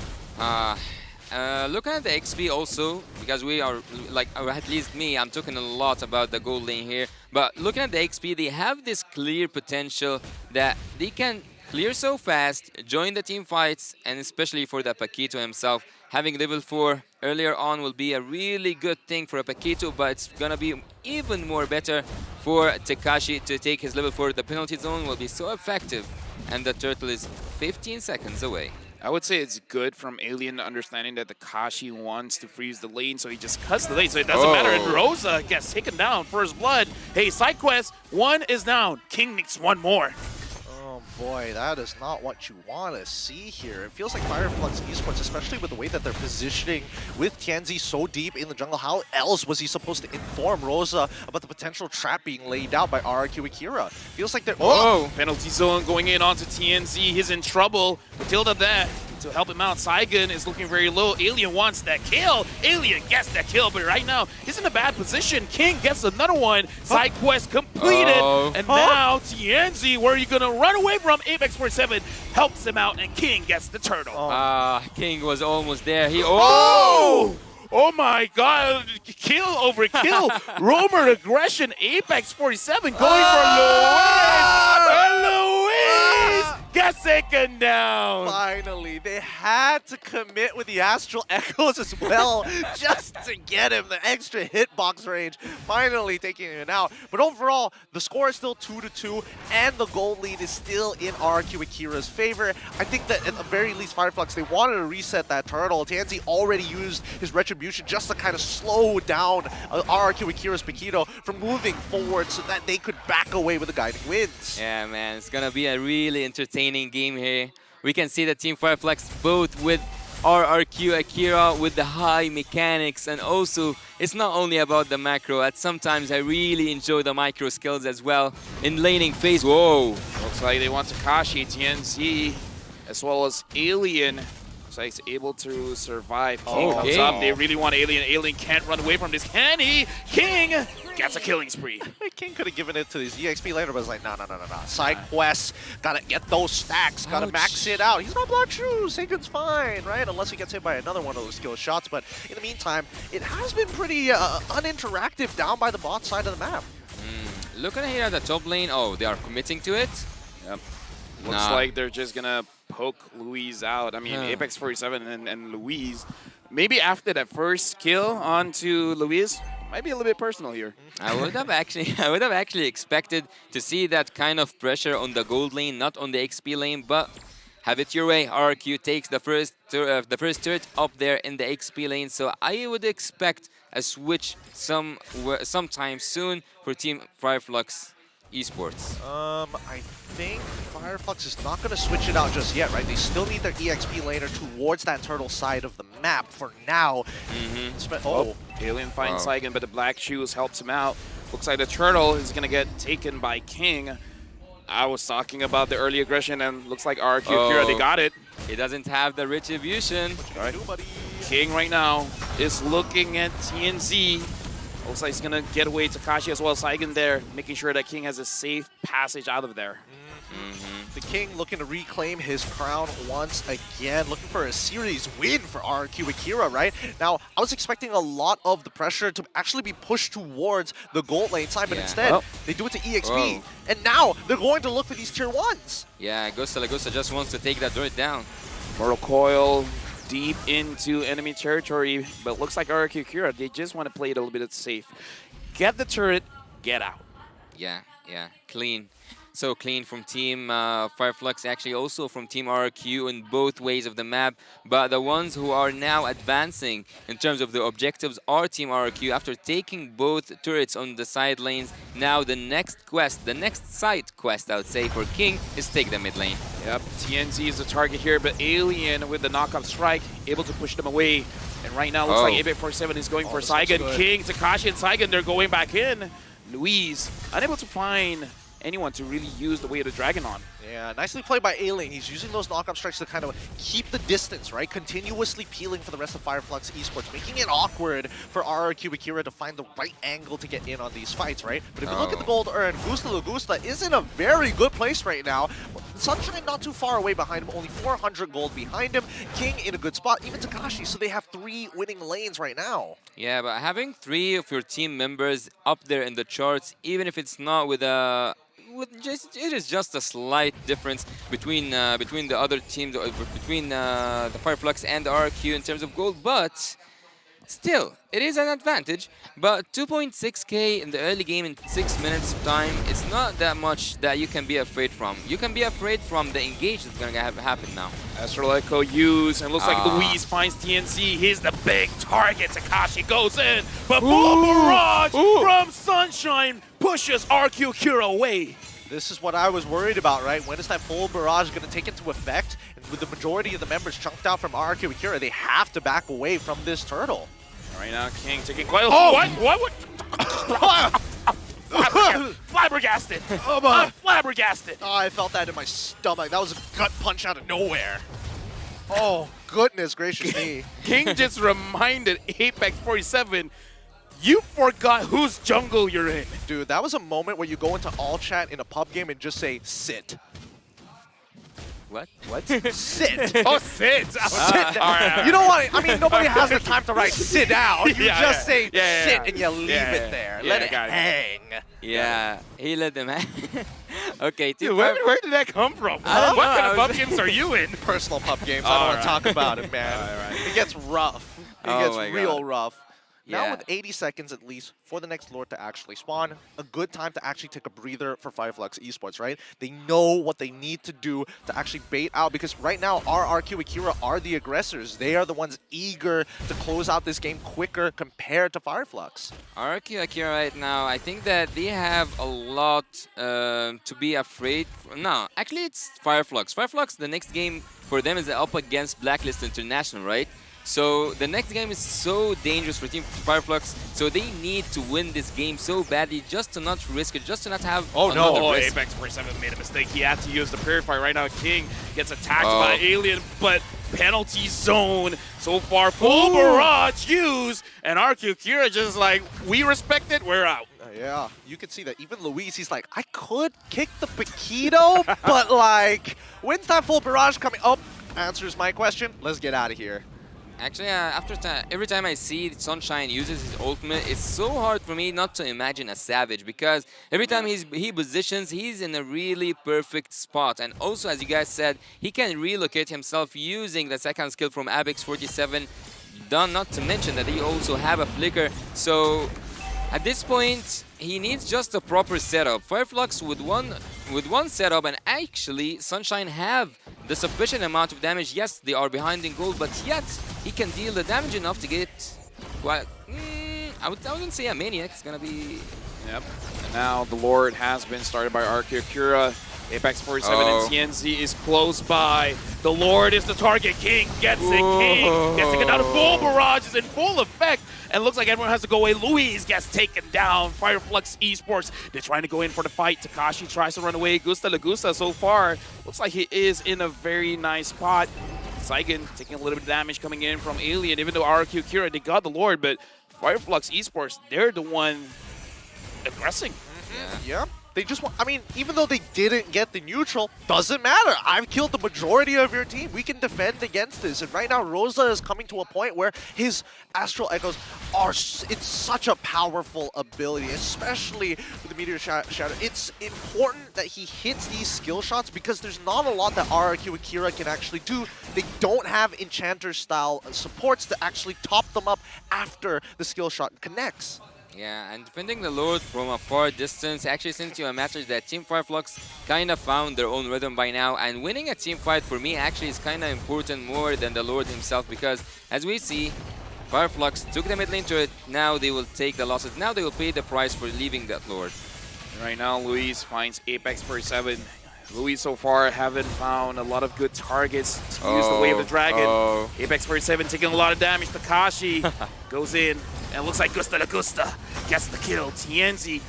Looking at the XP also, because we are, like, or at least me, I'm talking a lot about the gold lane here, but looking at the XP, they have this clear potential that they can clear so fast, join the team fights, and especially for the Paquito himself, having level 4 earlier on will be a really good thing for a Paquito, but it's gonna be even more better for Tekashi to take his level 4. The penalty zone will be so effective, and the turtle is 15 seconds away. I would say it's good from Alien understanding that the Kashi wants to freeze the lane, so he just cuts the lane, so it doesn't matter. And Rosa gets taken down, first blood. Hey, side quest, 1 is down. King needs 1 more. boy, that is not what you want to see here. It feels like Fireflux Esports, especially with the way that they're positioning with Tianzi so deep in the jungle. How else was he supposed to inform Rosa about the potential trap being laid out by RRQ Akira? Feels like they're... Oh! Penalty zone going in onto TNZ. He's in trouble. Matilda that to help him out. Saigon is looking very low. Alien wants that kill. Alien gets that kill, but right now he's in a bad position. King gets another one. Side quest completed. And now TNZ, where are you going to run away from? Apex 47 helps him out, and King gets the turtle. King was almost there. He Oh my god, kill over kill. Roamer aggression, Apex 47 going for Luis. And Luis gets taken down. Finally, they had to commit with the Astral Echoes as well just to get him the extra hitbox range. Finally taking it out. But overall, the score is still 2-2, and the gold lead is still in RRQ Akira's favor. I think that at the very least, Fireflux, they wanted to reset that turtle. Tianzi already used his Retribution just to kind of slow down RRQ Akira's Paquito from moving forward so that they could back away with the guiding winds. Yeah, man, it's gonna be a really entertaining game here. We can see that Team Fireflux both with RRQ Akira with the high mechanics, and also it's not only about the macro. At sometimes I really enjoy the micro skills as well in laning phase. Whoa! Looks like they want Takashi, TNZ, as well as Alien. So he's able to survive. King comes up. They really want Alien. Alien can't run away from this, can he? King gets a killing spree. King could have given it to his EXP later, but it's like, no. Side quests, gotta get those stacks, gotta max it out. He's not block shoes. Sagan's fine, right? Unless he gets hit by another one of those skill shots. But in the meantime, it has been pretty uninteractive down by the bot side of the map. Looking here at the top lane, they are committing to it. Yep. Looks like they're just gonna poke Louise out. I mean, Apex 47 and Louise. Maybe after that first kill onto Louise, might be a little bit personal here. I would have actually expected to see that kind of pressure on the gold lane, not on the XP lane, but have it your way. RRQ takes the first turret up there in the XP lane, so I would expect a switch sometime soon for Team Fireflux Esports. I think Fireflux is not going to switch it out just yet, right? They still need their EXP laner towards that turtle side of the map for now. Alien finds Saigon, but the Black Shoes helps him out. Looks like the turtle is going to get taken by King. I was talking about the early aggression, and looks like RRQ Akira, they got it. He doesn't have the retribution. King right now is looking at TNZ. Looks like he's going to get away Takashi as well as Saigon there, making sure that King has a safe passage out of there. The King looking to reclaim his crown once again, looking for a series win for RRQ Akira, right? Now, I was expecting a lot of the pressure to actually be pushed towards the gold lane side, but instead, they do it to EXP. And now, they're going to look for these tier 1s. Yeah, Lagosta just wants to take that turret down. Mortal Coil deep into enemy territory, but looks like RRQ Akira, they just want to play it a little bit safe. Get the turret, get out. Yeah, clean. So clean from Team Fireflux, actually also from Team RRQ in both ways of the map. But the ones who are now advancing in terms of the objectives are Team RRQ. After taking both turrets on the side lanes, now the next quest, the next side quest, I would say, for King is take the mid lane. Yep, TNZ is the target here, but Alien with the knockoff strike, able to push them away. And right now, looks like Apex 47 is going for Saigon. King, Takashi, and Saigon, they're going back in. Louise, unable to find anyone to really use the Way of the Dragon on. Yeah, nicely played by Alien. He's using those knockup strikes to kind of keep the distance, right? Continuously peeling for the rest of Fireflux Esports, making it awkward for RRQ Akira to find the right angle to get in on these fights, right? But if you look at the gold earned, Gusta Lagusta is in a very good place right now. Sunshine not too far away behind him, only 400 gold behind him. King in a good spot, even Takashi, so they have 3 winning lanes right now. Yeah, but having 3 of your team members up there in the charts, even if it's not with a... it is just a slight difference between the other teams, between the Fireflux and the RRQ in terms of gold, but still, it is an advantage. But 2.6k in the early game in 6 minutes of time, it's not that much that you can be afraid from. You can be afraid from the engage that's going to happen now. Astral Echo used, and looks like Louise finds TNC. Here's the big target. Takashi goes in, but Barrage from Sunshine pushes RQ Akira away. this is what I was worried about, right? When is that full barrage going to take into effect? And with the majority of the members chunked out from RRQ Akira, they have to back away from this turtle. Right now, King taking quite a... Oh! What? Flabbergasted! I'm flabbergasted! Oh, I felt that in my stomach. That was a gut punch out of nowhere. Oh, goodness gracious me. King just reminded Apex 47, you forgot whose jungle you're in. Dude, that was a moment where you go into all chat in a pub game and just say, sit. What? What? Sit. Oh, sit. Sit. You know what? I mean, nobody has the time to write sit down. You just say sit and you leave it there. Let it hang. Yeah, he let them hang. Okay, Dude, where did that come from? What kind of pub games are you in? Personal pub games. I don't want to talk about it, man. It gets rough. It gets real rough. Now with 80 seconds at least for the next Lord to actually spawn, a good time to actually take a breather for Fireflux Esports, right? They know what they need to do to actually bait out, because right now RRQ Akira are the aggressors. They are the ones eager to close out this game quicker compared to Fireflux. RRQ Akira right now, I think that they have a lot to be afraid. No, actually it's Fireflux. Fireflux, the next game for them is up against Blacklist International, right? So the next game is so dangerous for Team Fireflux, so they need to win this game so badly just to not risk it, just to not have another risk. Apex 47 made a mistake. He had to use the Purify. Right now, King gets attacked by Alien, but penalty zone so far. Full barrage used, and RQ Kira just like, we respect it, we're out. Yeah, you can see that even Luis, he's like, I could kick the Paquito, but like, when's that full barrage coming? Oh, answers my question. Let's get out of here. Actually, every time I see Sunshine uses his ultimate, it's so hard for me not to imagine a Savage, because every time he positions, he's in a really perfect spot. And also, as you guys said, he can relocate himself using the second skill from Apex 47. Not to mention that he also have a flicker. So at this point, he needs just a proper setup. Fireflux with one setup, and actually Sunshine have the sufficient amount of damage. Yes, they are behind in gold, but yet he can deal the damage enough to get quite... I wouldn't say a Maniac. It's gonna be... Yep. And now the Lord has been started by RQ Akira. Apex 47 and TNZ is close by. The Lord is the target. King gets it. King gets taken down. Full barrage is in full effect. And looks like everyone has to go away. Luis gets taken down. Fireflux Esports, they're trying to go in for the fight. Takashi tries to run away. Gusta Lagusta so far looks like he is in a very nice spot. Saigon taking a little bit of damage coming in from Alien, even though RQ Kira, they got the Lord, but Fireflux Esports, they're the one aggressing. Yeah. They just want, I mean, even though they didn't get the neutral, doesn't matter. I've killed the majority of your team. We can defend against this. And right now, Rosa is coming to a point where his Astral Echoes are, it's such a powerful ability, especially with the Meteor Shadow. It's important that he hits these skill shots because there's not a lot that RRQ Akira can actually do. They don't have Enchanter-style supports to actually top them up after the skill shot connects. Yeah, and defending the Lord from a far distance actually sends you a message that Team Fireflux kind of found their own rhythm by now, and winning a team fight for me actually is kind of important more than the Lord himself, because as we see, Fireflux took the mid lane to it, now they will take the losses, now they will pay the price for leaving that Lord. Right now, Luis finds Apex 47. Luis so far haven't found a lot of good targets to use the Wave of the Dragon. Apex 47 taking a lot of damage. Takashi goes in, and it looks like Gusta Lagusta gets the kill. TNZ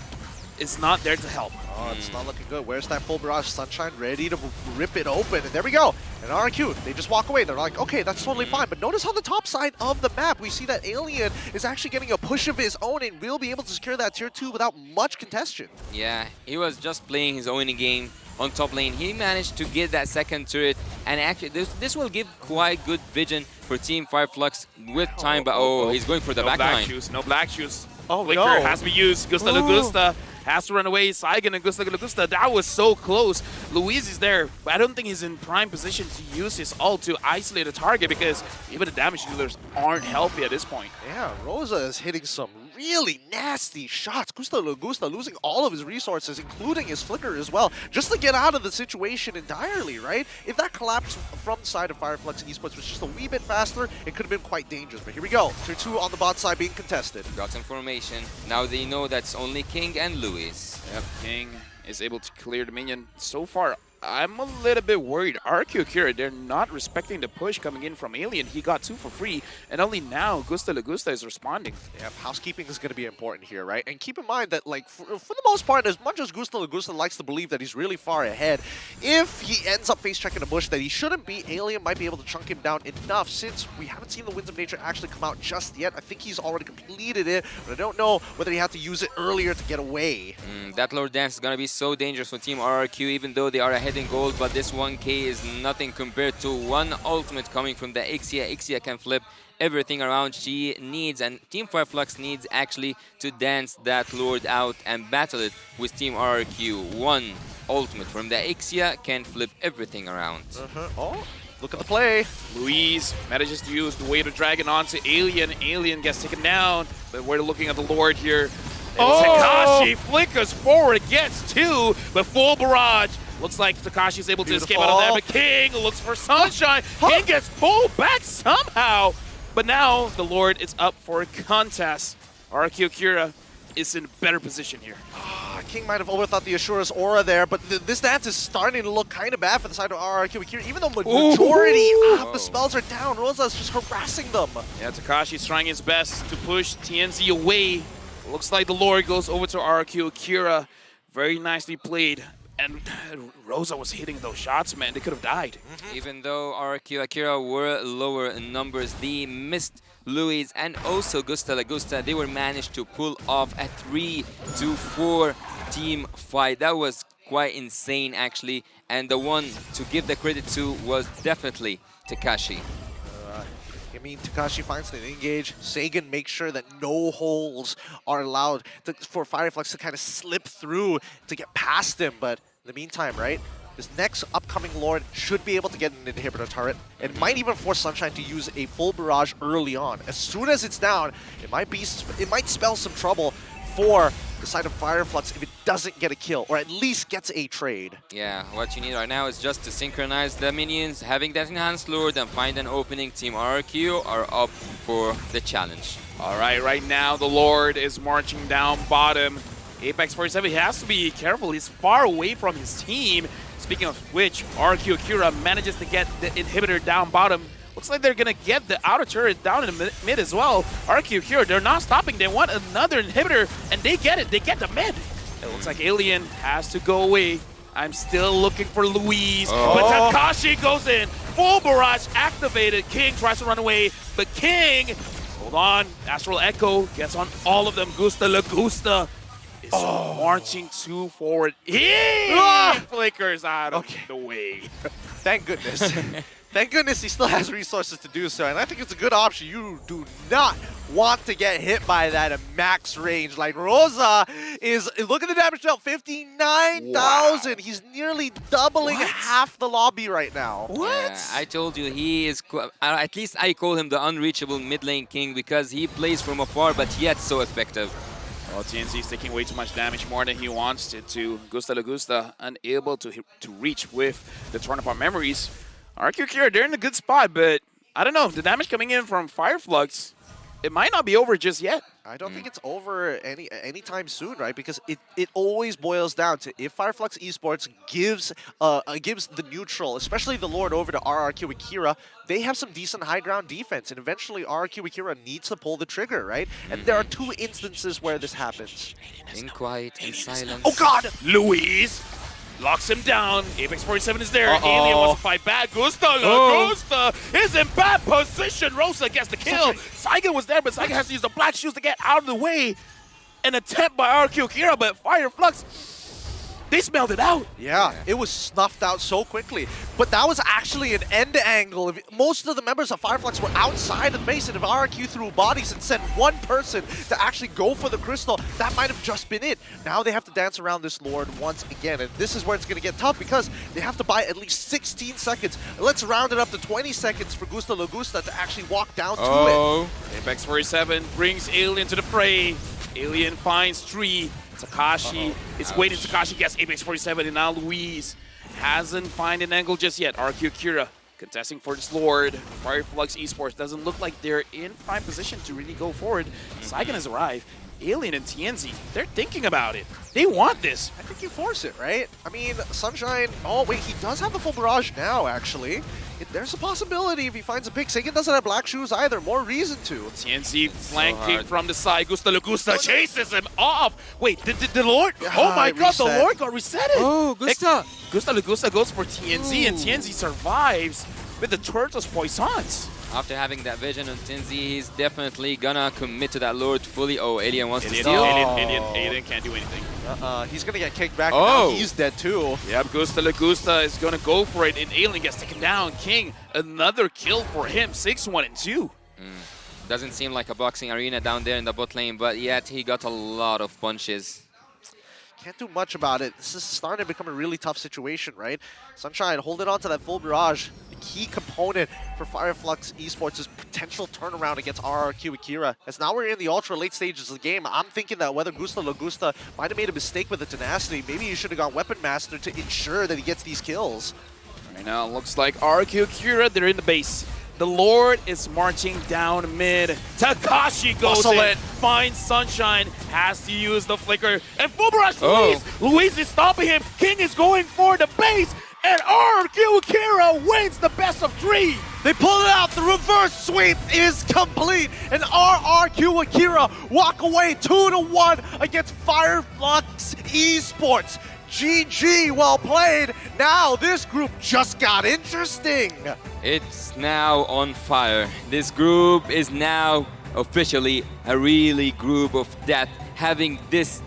is not there to help. Oh, it's not looking good. Where's that full barrage? Sunshine ready to rip it open. And there we go. And RQ, they just walk away. They're like, okay, that's totally fine. But notice on the top side of the map, we see that Alien is actually getting a push of his own and will be able to secure that tier 2 without much contention. Yeah, he was just playing his own game on top lane. He managed to get that second turret, and actually this will give quite good vision for Team Fireflux with time, but he's going for the back line. No black shoes. Flicker has to be used. Gusta Lagusta has to run away. Saigon and Gusta Lagusta, that was so close. Luis is there, but I don't think he's in prime position to use his ult to isolate a target, because even the damage dealers aren't healthy at this point. Yeah, Rosa is hitting some really nasty shots. Gusta Lagusta losing all of his resources, including his flicker as well, just to get out of the situation entirely, right? If that collapse from the side of Fireflux Esports was just a wee bit faster, it could have been quite dangerous. But here we go. Tier 2 on the bot side being contested. Got some formation. Now they know that's only King and Luis. Yep, King is able to clear the minion. So far, I'm a little bit worried. RQ Akira, they're not respecting the push coming in from Alien. He got 2 for free, and only now Gusta Lagusta is responding. Yeah, housekeeping is going to be important here, right? And keep in mind that, like, for the most part, as much as Gusta Lagusta likes to believe that he's really far ahead, if he ends up face-checking a bush that he shouldn't be, Alien might be able to chunk him down enough. Since we haven't seen the Winds of Nature actually come out just yet, I think he's already completed it, but I don't know whether he had to use it earlier to get away. That Lord Dance is going to be so dangerous for Team RRQ, even though they are ahead in gold, but this 1k is nothing compared to one ultimate coming from the Ixia. Ixia can flip everything around she needs, and Team Fireflux needs actually to dance that Lord out and battle it with Team RRQ. One ultimate from the Ixia can flip everything around. Oh, look at the play. Louise manages to use the Wave of Dragon onto Alien. Alien gets taken down, but we're looking at the Lord here. Takashi flickers forward, gets 2, but full barrage. Looks like Takashi's able to escape out of there, but King looks for Sunshine. King gets pulled back somehow. But now the Lord is up for a contest. RQ Akira is in a better position here. King might have overthought the Ashura's aura there, but this dance is starting to look kind of bad for the side of RRQ Akira. Even though majority of the spells are down, Rosa's just harassing them. Yeah, Takashi's trying his best to push TNZ away. Looks like the Lord goes over to RQ Akira. Very nicely played. And Rosa was hitting those shots, man. They could have died. Even though RQ Akira were lower in numbers, they missed Louis and also Gusta Lagusta. They were managed to pull off a 3-4 team fight. That was quite insane, actually. And the one to give the credit to was definitely Takashi. I mean, Takashi finds the engage. Sagan makes sure that no holes are allowed for Fireflux to kind of slip through to get past him. But in the meantime, right, this next upcoming Lord should be able to get an inhibitor turret. It might even force Sunshine to use a full barrage early on. As soon as it's down, it might spell some trouble for the side of Fireflux if it doesn't get a kill, or at least gets a trade. Yeah, what you need right now is just to synchronize the minions, having that enhanced Lord, and find an opening. Team RQ are up for the challenge. All right now the Lord is marching down bottom. Apex 47 has to be careful. He's far away from his team. Speaking of which, RQ Akira manages to get the inhibitor down bottom. Looks like they're going to get the outer turret down in the mid as well. RQ Akira, they're not stopping. They want another inhibitor, and they get it. They get the mid. It looks like Alien has to go away. I'm still looking for Louise, but Takashi goes in. Full barrage activated. King tries to run away, but King, hold on. Astral Echo gets on all of them. Gusta Lagusta is marching too forward. He flickers out of the way. Thank goodness. Thank goodness he still has resources to do so, and I think it's a good option. You do not want to get hit by that at max range. Like, Rosa is, look at the damage dealt, 59,000. Wow. He's nearly doubling half the lobby right now. Yeah, I told you, he is, at least I call him the unreachable mid lane king because he plays from afar, but yet so effective. Well, TNC is taking way too much damage, more than he wants it to. Gusta Lagusta unable to reach with the Torn Apart Memories. RQ Akira, they're in a good spot, but I don't know. The damage coming in from Fireflux, it might not be over just yet. I don't think it's over anytime soon, right? Because it always boils down to if Fireflux Esports gives the neutral, especially the Lord, over to RRQ Akira, they have some decent high ground defense, and eventually RRQ Akira needs to pull the trigger, right? And there are 2 instances where this happens. In quiet, in silence. Oh God! Louise locks him down. Apex 47 is there. Alien wants to fight back. Gusta is in bad position. Rosa gets the kill. Saiga was there, but Saiga has to use the black shoes to get out of the way. An attempt by RQ Akira, but Fireflux, they smelled it out. Yeah, it was snuffed out so quickly. But that was actually an end angle. Most of the members of Fireflux were outside of the base, and if RQ threw bodies and sent one person to actually go for the crystal, that might have just been it. Now they have to dance around this Lord once again, and this is where it's going to get tough because they have to buy at least 16 seconds. Let's round it up to 20 seconds for Gusta Lagusta to actually walk down to it. Apex 47 brings Alien to the fray. Alien finds Tree. Takashi is waiting. Takashi gets Apex 47, and now Louise hasn't found an angle just yet. RQ Akira contesting for this Lord. Fireflux Esports doesn't look like they're in prime position to really go forward. Saigan has arrived. Alien and TNZ, they're thinking about it. They want this. I think you force it, right? I mean, Sunshine... Oh, wait, he does have the full barrage now, actually. There's a possibility if he finds a pick. Sagan doesn't have black shoes either. More reason to. TNZ flanking from the side. Gusta Lagusta chases him off. Wait, the Lord? Oh my god, the Lord got resetted. Oh, Gusta. Gusta Lagusta goes for TNZ, and TNZ survives with the Turtles Poissons. After having that vision on Tinzi, he's definitely gonna commit to that Lord fully. Oh, Alien wants to steal. Alien can't do anything. He's gonna get kicked back. Oh, and now he's dead too. Yep, Gusta Lagusta is gonna go for it, and Alien gets taken down. King, another kill for him. 6-1 and 2. Doesn't seem like a boxing arena down there in the bot lane, but yet he got a lot of punches. Can't do much about it. This is starting to become a really tough situation, right? Sunshine holding on to that full barrage. The key component for Fireflux Esports is potential turnaround against RRQ Akira. As now we're in the ultra late stages of the game, I'm thinking that whether Gusta Lagusta might have made a mistake with the tenacity, maybe he should have gone Weapon Master to ensure that he gets these kills. Right now, it looks like RRQ Akira, they're in the base. The Lord is marching down mid. Takashi goes in, finds Sunshine, has to use the flicker, and full barrage Luis. Luis is stopping him. King is going for the base, and RRQ Akira wins the best of 3. They pull it out. The reverse sweep is complete, and RRQ Akira walk away 2-1 against Fireflux Esports. GG, well played. Now this group just got interesting. It's now on fire. This group is now officially a really group of death. Having this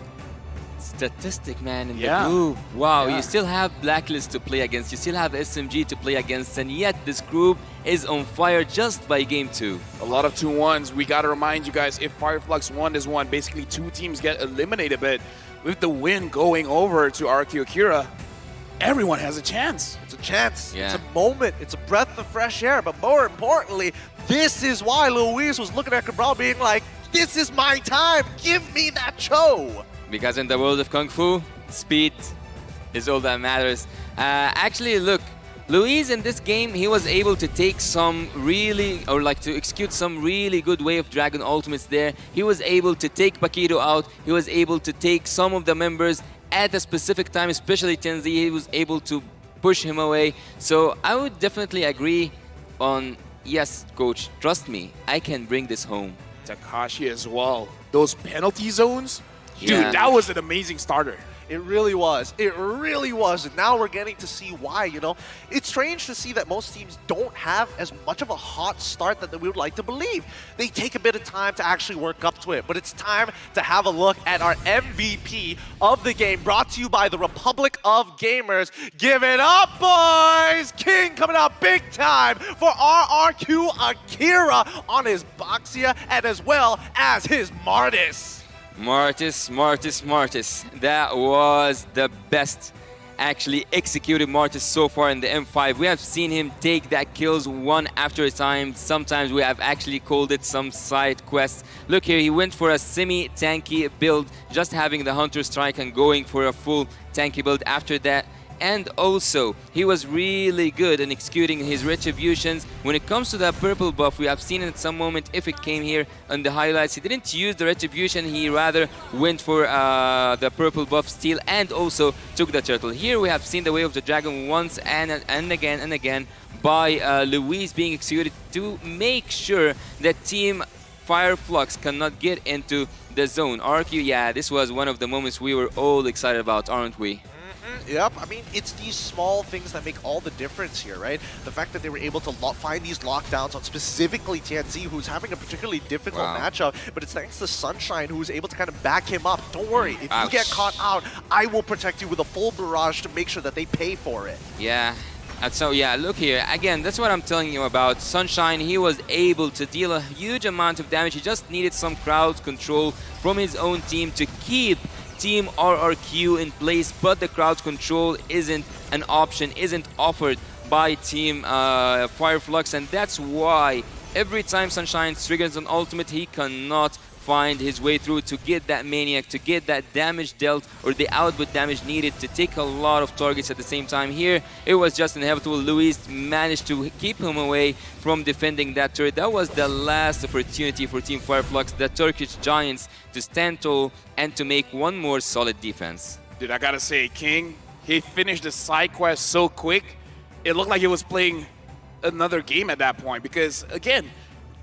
statistic, man, in the group. Wow, you still have Blacklist to play against. You still have SMG to play against. And yet this group is on fire just by game 2. A lot of 2-1s. We got to remind you guys, if Fireflux won this one, basically 2 teams get eliminated. But with the win going over to RQ Akira, everyone has a chance. It's a chance. It's a moment. It's a breath of fresh air. But more importantly, this is why Luis was looking at Cabral being like, this is my time. Give me that Cho. Because in the world of Kung Fu, speed is all that matters. Actually, look, Luis in this game, he was able to take some really, or like to execute some really good way of Dragon Ultimates there. He was able to take Paquito out. He was able to take some of the members at a specific time, especially Tenzi. He was able to push him away. So I would definitely agree on, yes, coach, trust me, I can bring this home. Takashi as well. Those penalty zones, dude, that was an amazing starter. It really was. It really was. And now we're getting to see why, you know. It's strange to see that most teams don't have as much of a hot start that we would like to believe. They take a bit of time to actually work up to it. But it's time to have a look at our MVP of the game, brought to you by the Republic of Gamers. Give it up, boys! King coming out big time for RRQ Akira on his Boxia and as well as his Martis. Martis. That was the best actually executed Martis so far in the M5. We have seen him take that kills one after a time. Sometimes we have actually called it some side quests. Look here, he went for a semi-tanky build, just having the Hunter Strike and going for a full tanky build after that. And also, he was really good in executing his retributions. When it comes to that purple buff, we have seen at some moment, if it came here on the highlights, he didn't use the retribution, he rather went for the purple buff steal and also took the turtle. Here we have seen the Way of the Dragon once and again by Luis being executed to make sure that Team Fireflux cannot get into the zone. RQ, yeah, this was one of the moments we were all excited about, aren't we? Yep, I mean, it's these small things that make all the difference here, right? The fact that they were able to find these lockdowns on specifically TNZ, who's having a particularly difficult matchup, but it's thanks to Sunshine, who was able to kind of back him up. Don't worry, if you get caught out, I will protect you with a full barrage to make sure that they pay for it. Yeah. And so, yeah, look here. Again, that's what I'm telling you about. Sunshine, he was able to deal a huge amount of damage. He just needed some crowd control from his own team to keep Team RRQ in place, but the crowd control isn't an option, isn't offered by Team Fireflux, and that's why every time Sunshine triggers an ultimate, he cannot find his way through to get that Maniac, to get that damage dealt or the output damage needed to take a lot of targets at the same time. Here, it was just inevitable. Luis managed to keep him away from defending that turret. That was the last opportunity for Team Fireflux, the Turkish Giants, to stand tall and to make one more solid defense. Dude, I gotta say, King, he finished the side quest so quick, it looked like he was playing another game at that point. Because, again,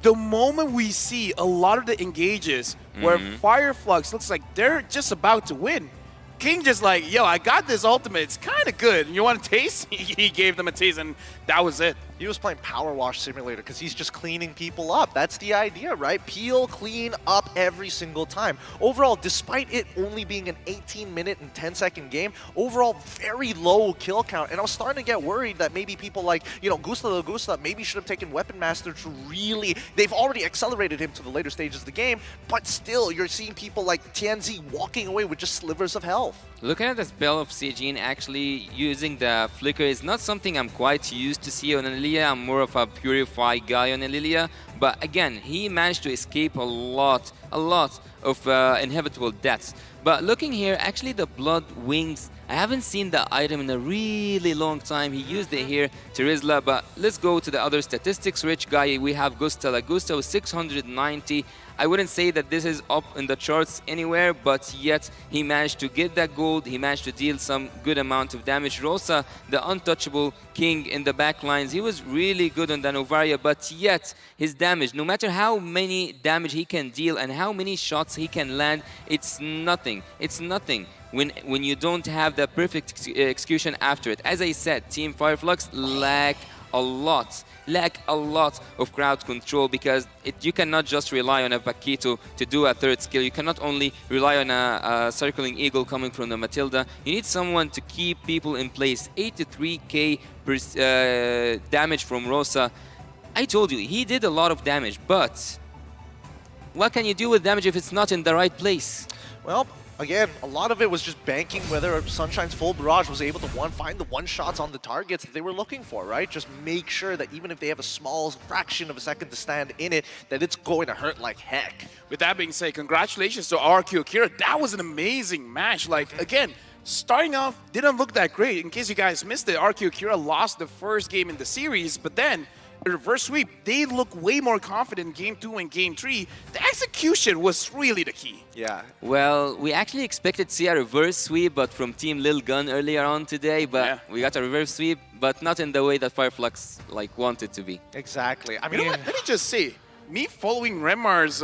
the moment we see a lot of the engages where Fireflux looks like they're just about to win, King just like, yo, I got this ultimate. It's kind of good. You want a taste? He gave them a taste, and that was it. He was playing Power Wash Simulator because he's just cleaning people up. That's the idea, right? Peel, clean up every single time. Overall, despite it only being an 18-minute and 10-second game, overall very low kill count. And I was starting to get worried that maybe people like, you know, Gusta maybe should have taken Weapon Master to really... They've already accelerated him to the later stages of the game, but still, you're seeing people like Tianzi walking away with just slivers of health. Looking at the spell of Seijin actually using the Flicker is not something I'm quite used to see on Lilia. I'm more of a Purify guy on Lilia. But again, he managed to escape a lot of inevitable deaths. But looking here, actually the Blood Wings, I haven't seen the item in a really long time. He used it here, Terizla, but let's go to the other statistics. Rich guy, we have Gusta. Gusta was 690. I wouldn't say that this is up in the charts anywhere, but yet he managed to get that gold. He managed to deal some good amount of damage. Rosa, the untouchable king in the back lines, he was really good on the Novaria, but yet his damage, no matter how many damage he can deal and how many shots he can land, it's nothing. It's nothing when you don't have the perfect execution after it. As I said, Team Fireflux lack a lot of crowd control because you cannot just rely on a Paquito to do a third skill. You cannot only rely on a circling eagle coming from the Matilda. You need someone to keep people in place. 83k damage from Rosa. I told you, he did a lot of damage, but what can you do with damage if it's not in the right place? Well, again, a lot of it was just banking whether Sunshine's full barrage was able to find the one-shots on the targets that they were looking for, right? Just make sure that even if they have a small fraction of a second to stand in it, that it's going to hurt like heck. With that being said, congratulations to RQ Akira. That was an amazing match. Like, again, starting off didn't look that great. In case you guys missed it, RQ Akira lost the first game in the series, but then the reverse sweep, they look way more confident in Game 2 and Game 3. The execution was really the key. Yeah. Well, we actually expected to see a reverse sweep, but from Team Lil Gun earlier on today, but we got a reverse sweep, but not in the way that Fireflux wanted to be. Exactly. I mean, you know what? Let me just say, me following Remar's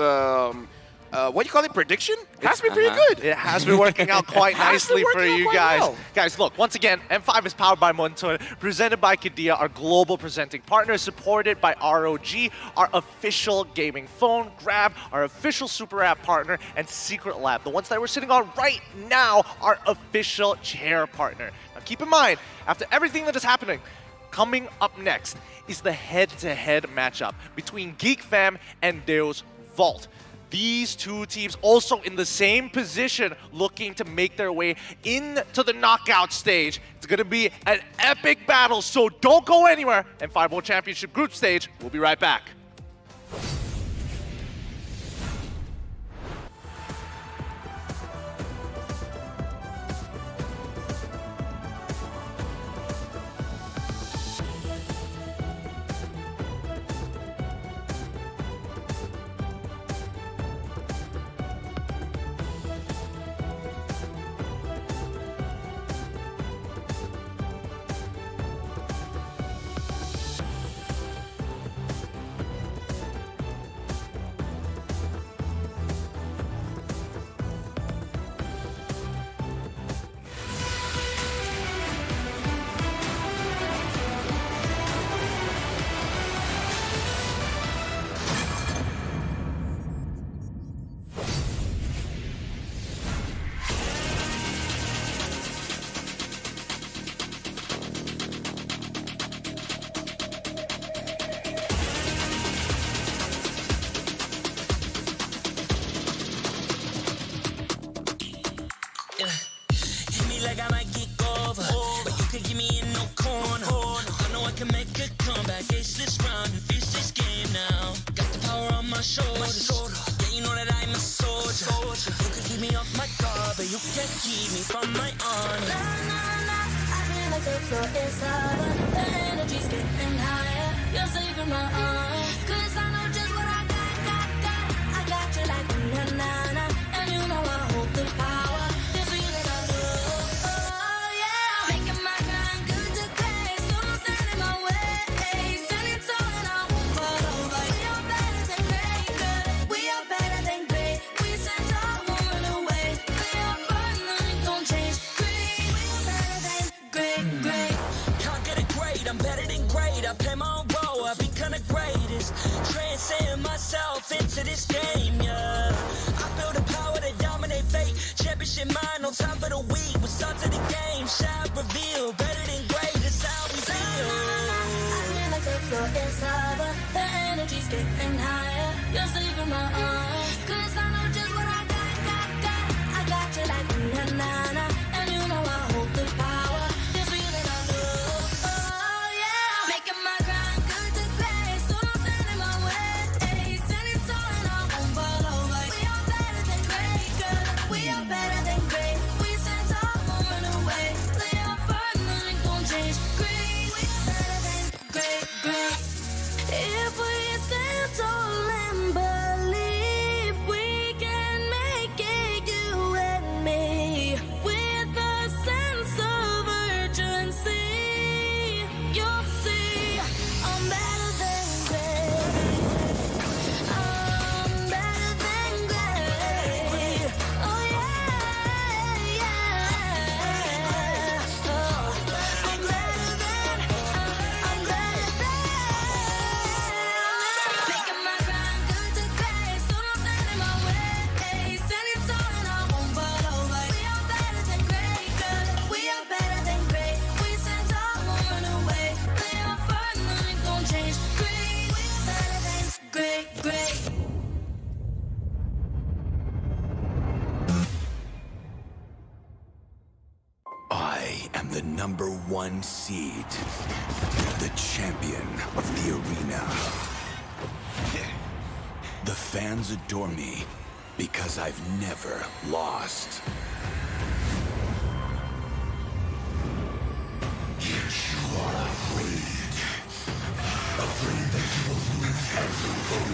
what do you call it, prediction? Has been pretty good. It has been working out quite nicely for you guys. Well. Guys, look, once again, M5 is powered by Montoya, presented by Kadia, our global presenting partner, supported by ROG, our official gaming phone, Grab, our official Super App partner, and Secret Lab, the ones that we're sitting on right now, our official chair partner. Now keep in mind, after everything that is happening, coming up next is the head-to-head matchup between Geek Fam and Deus Vault. These two teams also in the same position, looking to make their way into the knockout stage. It's going to be an epic battle, so don't go anywhere. And 5 World Championship group stage, we'll be right back. Like I might kick over, but you can give me in no corner. I know I can make a comeback, ace this round and finish this game now. Got the power on my shoulders. Yeah, Yeah, you know that I'm a soldier. You can keep me off my guard, but you can't keep me from my honor. Nah, nah, nah, I feel like the floor is lava. The energy's getting higher. You're saving my arm. 'Cause I know just what I got. I got you like na na na, and you know I hold the power. This feeling I love. Oh yeah, making my grind good to great. So don't stand in my way. Standing tall and I won't fall over. We are better than great, good. We are better than great. We stand tall, won't run away. We are fun, nothing gon' change. Great, we are better than great. Can't get it great, I'm better than great. I play my own role, I become the greatest. Transcend myself into this game, yeah. I feel the power to dominate fate. Championship mind, no time for the weak. We start to the game, shall reveal. Better than great, that's how we feel. I feel like the floor is lava. The energy's getting higher. You're saving my arm. 'Cause I know just what I got. I got you like na na na, and you know I hold the power. This feeling I love. Oh yeah, making my grind good to great. So don't stand in my way. Standing tall and I won't fall over. We are better than great, good. We are better than great. We stand tall, won't run away. Lay our firm, nothing gon' change. Great, we are better than great. If we stand tall and believe, we can make it, you and me. With a sense of urgency, you'll see I'm better than great. I'm better than great. Oh yeah, yeah. Oh, I'm better than. Making my grind good to great, so don't stand in my way. Standing tall and I won't fall over. We are better than great, good. We are better than great. We stand tall, won't run away. Lay our firm, nothing gon' change. Great, we are better than great. I am the #1 seed, the champion of the arena. The fans adore me because I've never lost. You are afraid that you will lose everything.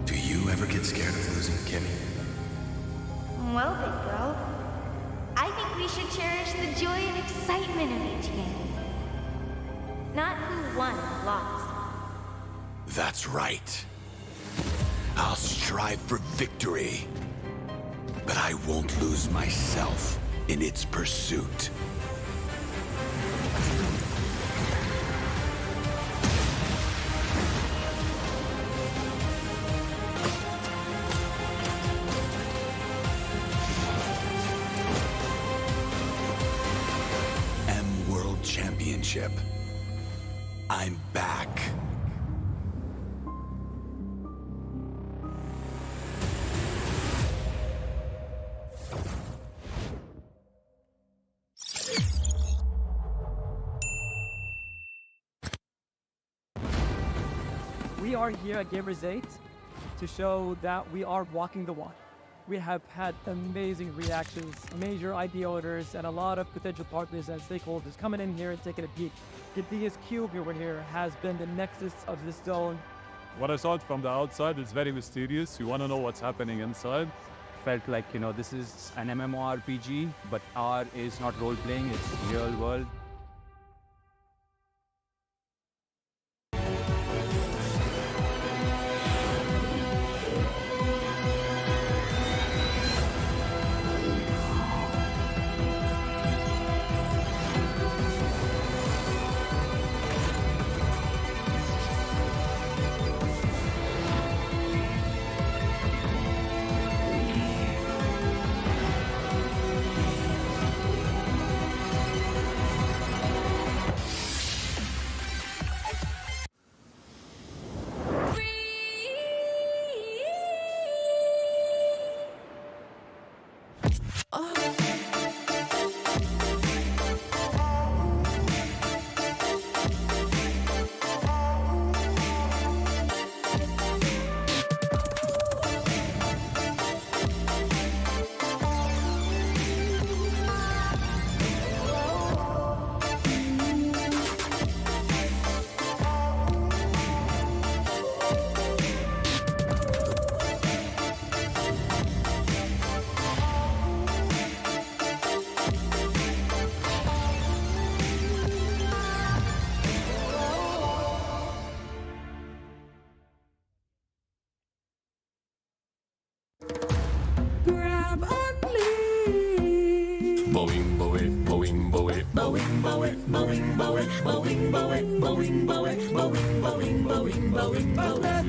Do you ever get scared of losing, Kimmy? Well, big bro, I think we should cherish the joy and excitement of each game. Not who won or lost. That's right. I'll strive for victory, but I won't lose myself in its pursuit. World Championship. I'm back. We are here at Gamers 8 to show that we are walking the walk. We have had amazing reactions, major IP owners, and a lot of potential partners and stakeholders coming in here and taking a peek. Giddia's Cube over here has been the nexus of this zone. What I saw from the outside is very mysterious. You want to know what's happening inside. Felt like, this is an MMORPG, but R is not role-playing, it's real world.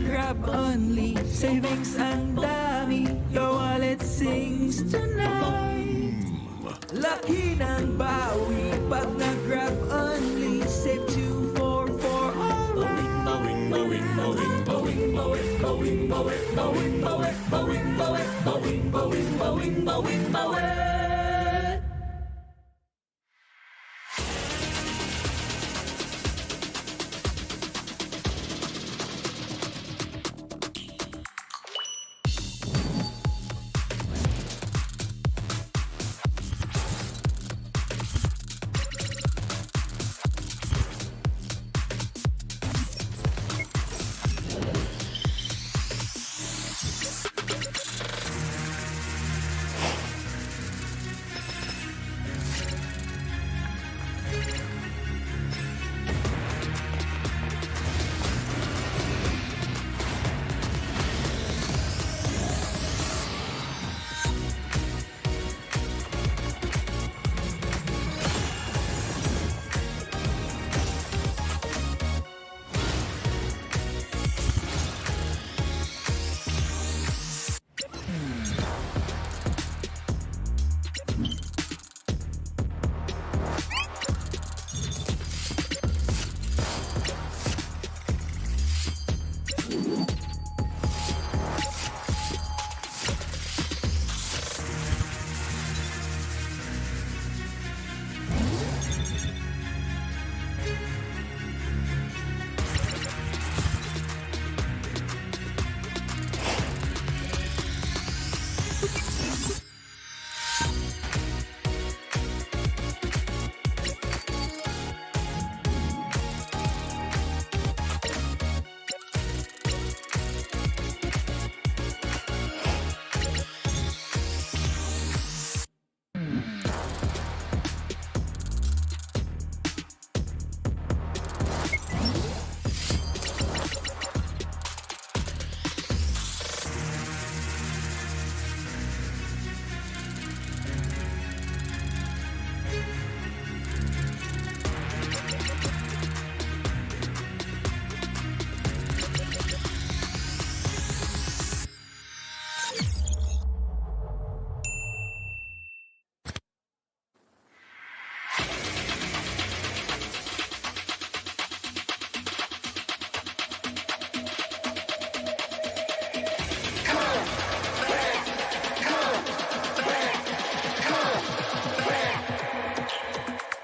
Grab only, savings ang dami, your wallet sings tonight. Laki ng bawi, pag nag-grab only, save 244 alright.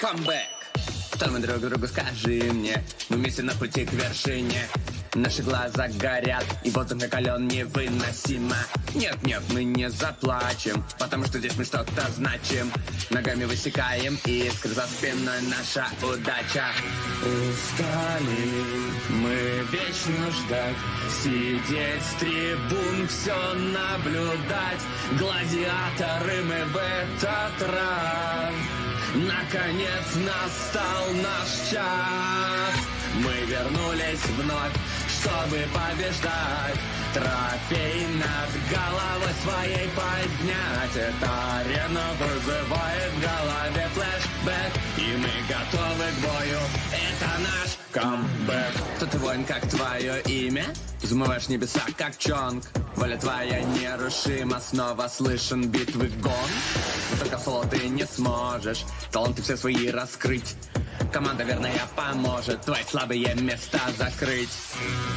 Камбэк. Что мы друг другу скажи мне? Мы вместе на пути к вершине. Наши глаза горят, и воздух накален невыносимо. Нет-нет, мы не заплачем, потому что здесь мы что-то значим. Ногами высекаем искры, за спиной наша удача. Устали мы вечно ждать, сидеть с трибун, все наблюдать. Гладиаторы мы в этот раз. Наконец настал наш час. Мы вернулись вновь, чтобы побеждать. Трофей над головой своей поднять. Эта арена вызывает в голове флешбэк, и мы готовы к бою. Это наш камбэк. Кто ты, воин, как твое имя? Взмываешь небеса, как чонг. Воля твоя нерушима, снова слышен битвы гон. Только соло ты не сможешь таланты все свои раскрыть. Команда верная поможет твои слабые места закрыть.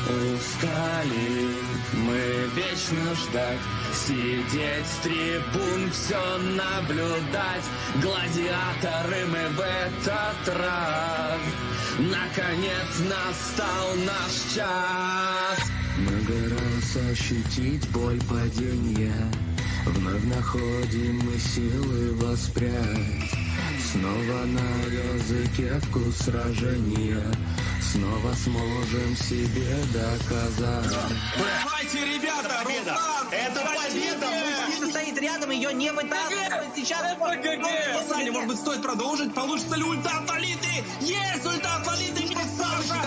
Устали мы вечно ждать, сидеть с трибун, все наблюдать. Гладиаторы мы в этот раз. Наконец настал наш час. Много раз ощутить боль падения, вновь находим мы силы воспрять. Снова на языке вкус сражения, снова сможем себе доказать. Давайте, ребята, победа! Это победа! Победа стоит рядом, ее не вытаскивают. Сейчас Саня, может быть, стоит продолжить? Получится ли ульта от Лолиты? Есть ульта от Лолиты! Саша!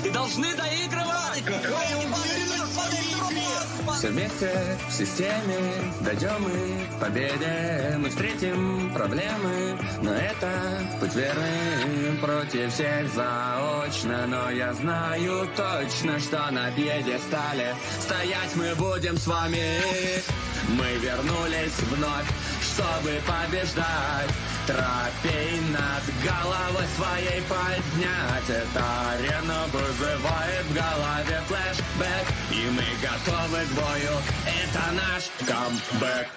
Ты должны доигрывать! Какая уверенность в своей игре! Все вместе в системе дойдем мы к победе. Мы встретим проблемы, но это путь верный. Против всех заочно, но я знаю точно, что на пьедестале стоять мы будем с вами. Мы вернулись вновь, чтобы побеждать. Трофей над головой своей поднять. Эта арена вызывает в голове флешбэк. И мы готовы к бою, это наш камбэк.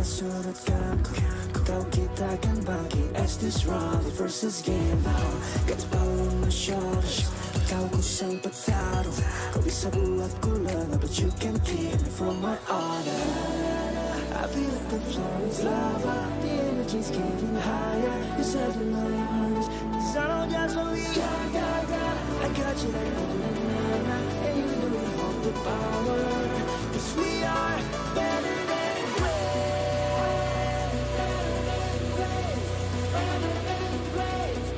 Surat kamku Kau kita akan bangkit as this rally versus game now. Got the power on my shoulders. Kau ku sang petaruh. Kau bisa buatku lengah, but you can keep me from my honor. I feel like the floor is lava. The energy's getting higher. You're serving my arms. Cause I know just what we got. I got you like na-na-na-na. And you know we hold the power. Cause we are better than great.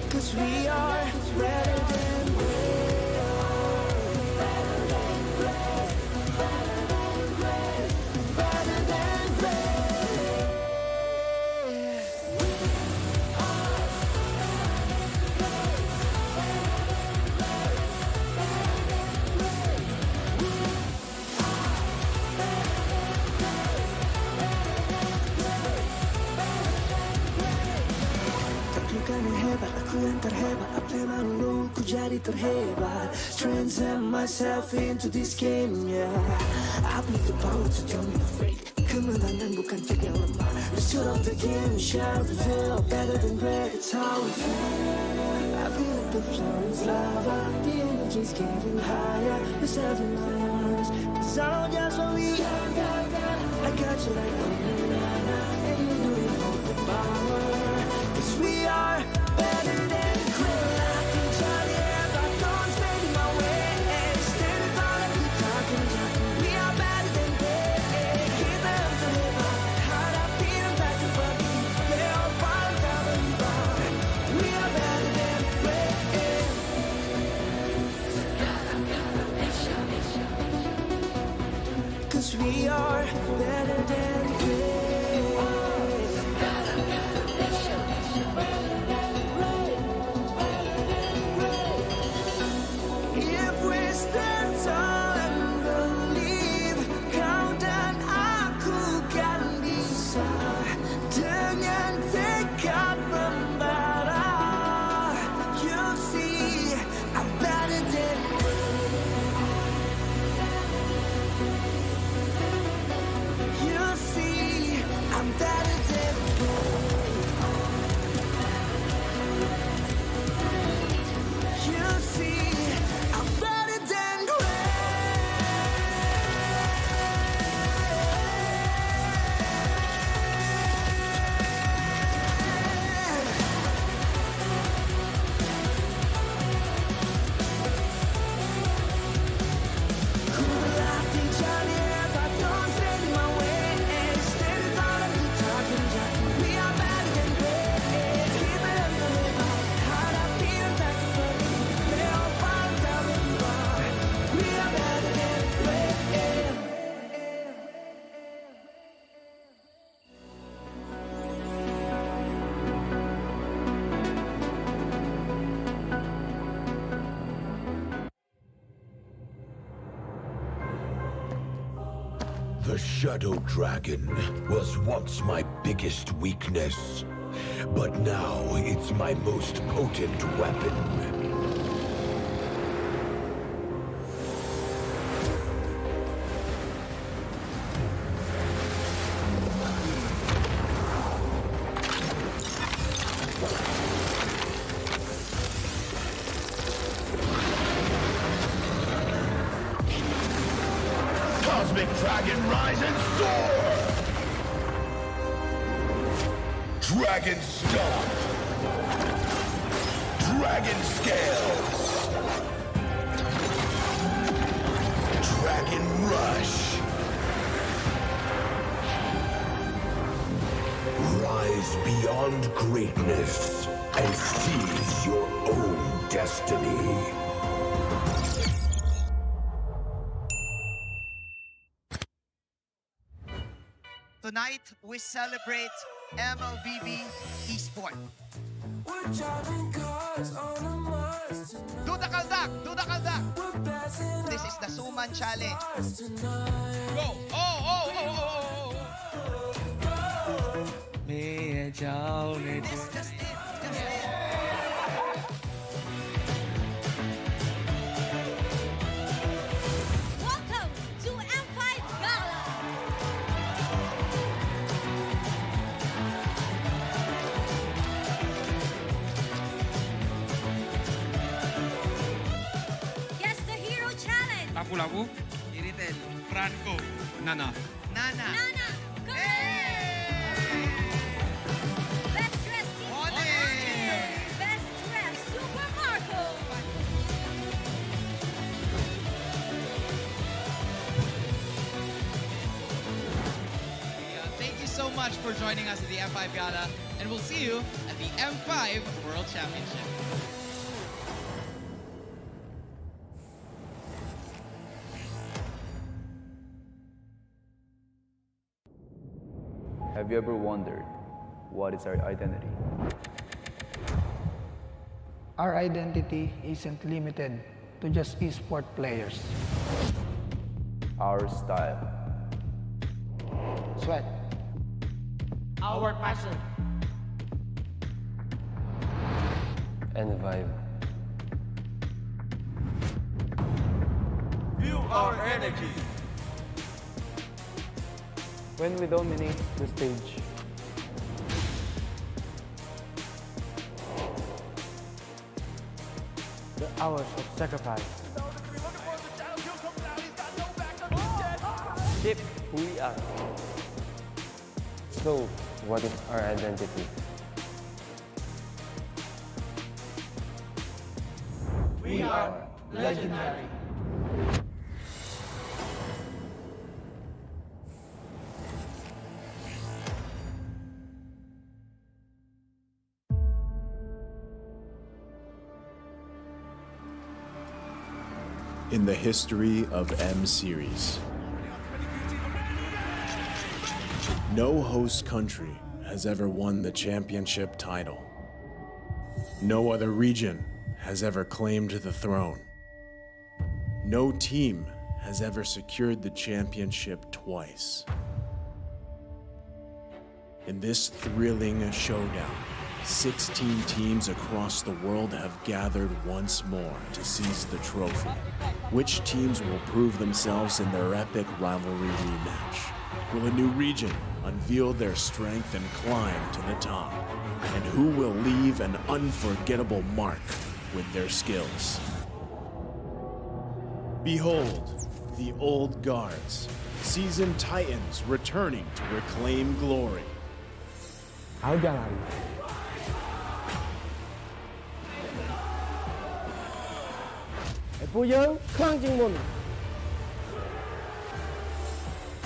Cause we are better than great. Better than great. Better than great. Better than great. Taklukan yang hebat, aku yang terhebat. Apa yang malu, ku jadi terhebat. Transcend myself into this game, yeah. I believe the power to tell me afraid. Kemenangan bukan tip yang lemah. The story of the game we shall reveal. Better than great, it's how we feel. I feel like the floor is lava. The energy's getting higher. You're serving my arms. Cause I know just what we got. I got you like na-na-na-na. And you know you hold the power. Cause we are better than great. I can tell you about those fading my way. Standing tall and we talking. We are better than great. Keep them to live on. Heart up, beat them back to buggy. They're all part of our rebound. We are better than great. Cause we are better than great. If we stand tall and believe, kau dan aku kan bisa dengan tekad membara. You see, I'm better than you see, I'm better than you see, I'm better than The Shadow Dragon was once my biggest weakness, but now it's my most potent weapon. Cosmic Dragon, rise and soar! Dragon Stomp! Dragon Scales! Dragon Rush! Rise beyond greatness and seize your own destiny. Tonight, we celebrate MLBB Esport. Do the kaldak! Do the kaldak! This is the Suman Challenge. Go! Welcome to M5 Gala. Guess the Hero Challenge. Lapu-Lapu, Iritel, Franco, Nana. Nana. Nana. Best dressed team. Best dressed Super Marco. Thank you so much for joining us at the M5 Gala, and we'll see you at the M5 World Championship. Have you ever wondered what is our identity? Our identity isn't limited to just esport players. Our style. Sweat. Our passion. And vibe. Feel our energy. When we dominate the stage. The hours of sacrifice. Shape who we are. So, what is our identity? We are legendary. In the history of M Series, no host country has ever won the championship title. No other region has ever claimed the throne. No team has ever secured the championship twice. In this thrilling showdown, 16 teams across the world have gathered once more to seize the trophy. Which teams will prove themselves in their epic rivalry rematch? Will a new region unveil their strength and climb to the top? And who will leave an unforgettable mark with their skills? Behold, the old guards, seasoned titans returning to reclaim glory.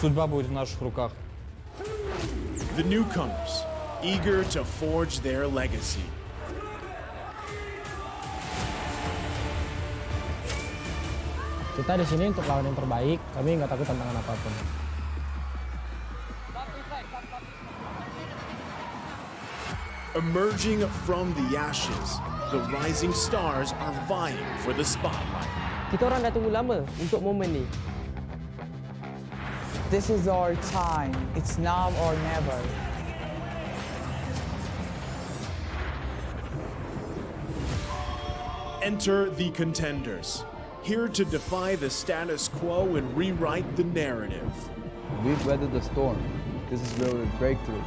Судьба будет в наших руках. The newcomers, eager to forge their legacy. Kita di sini untuk lawan yang terbaik, kami nggak takut tantangan apapun. Emerging from the ashes, the rising stars are vying for the spotlight. Kita orang dah tunggu lama untuk momen ni. This is our time. It's now or never. Enter the contenders, here to defy the status quo and rewrite the narrative. We've weathered the storm. This is where we break through.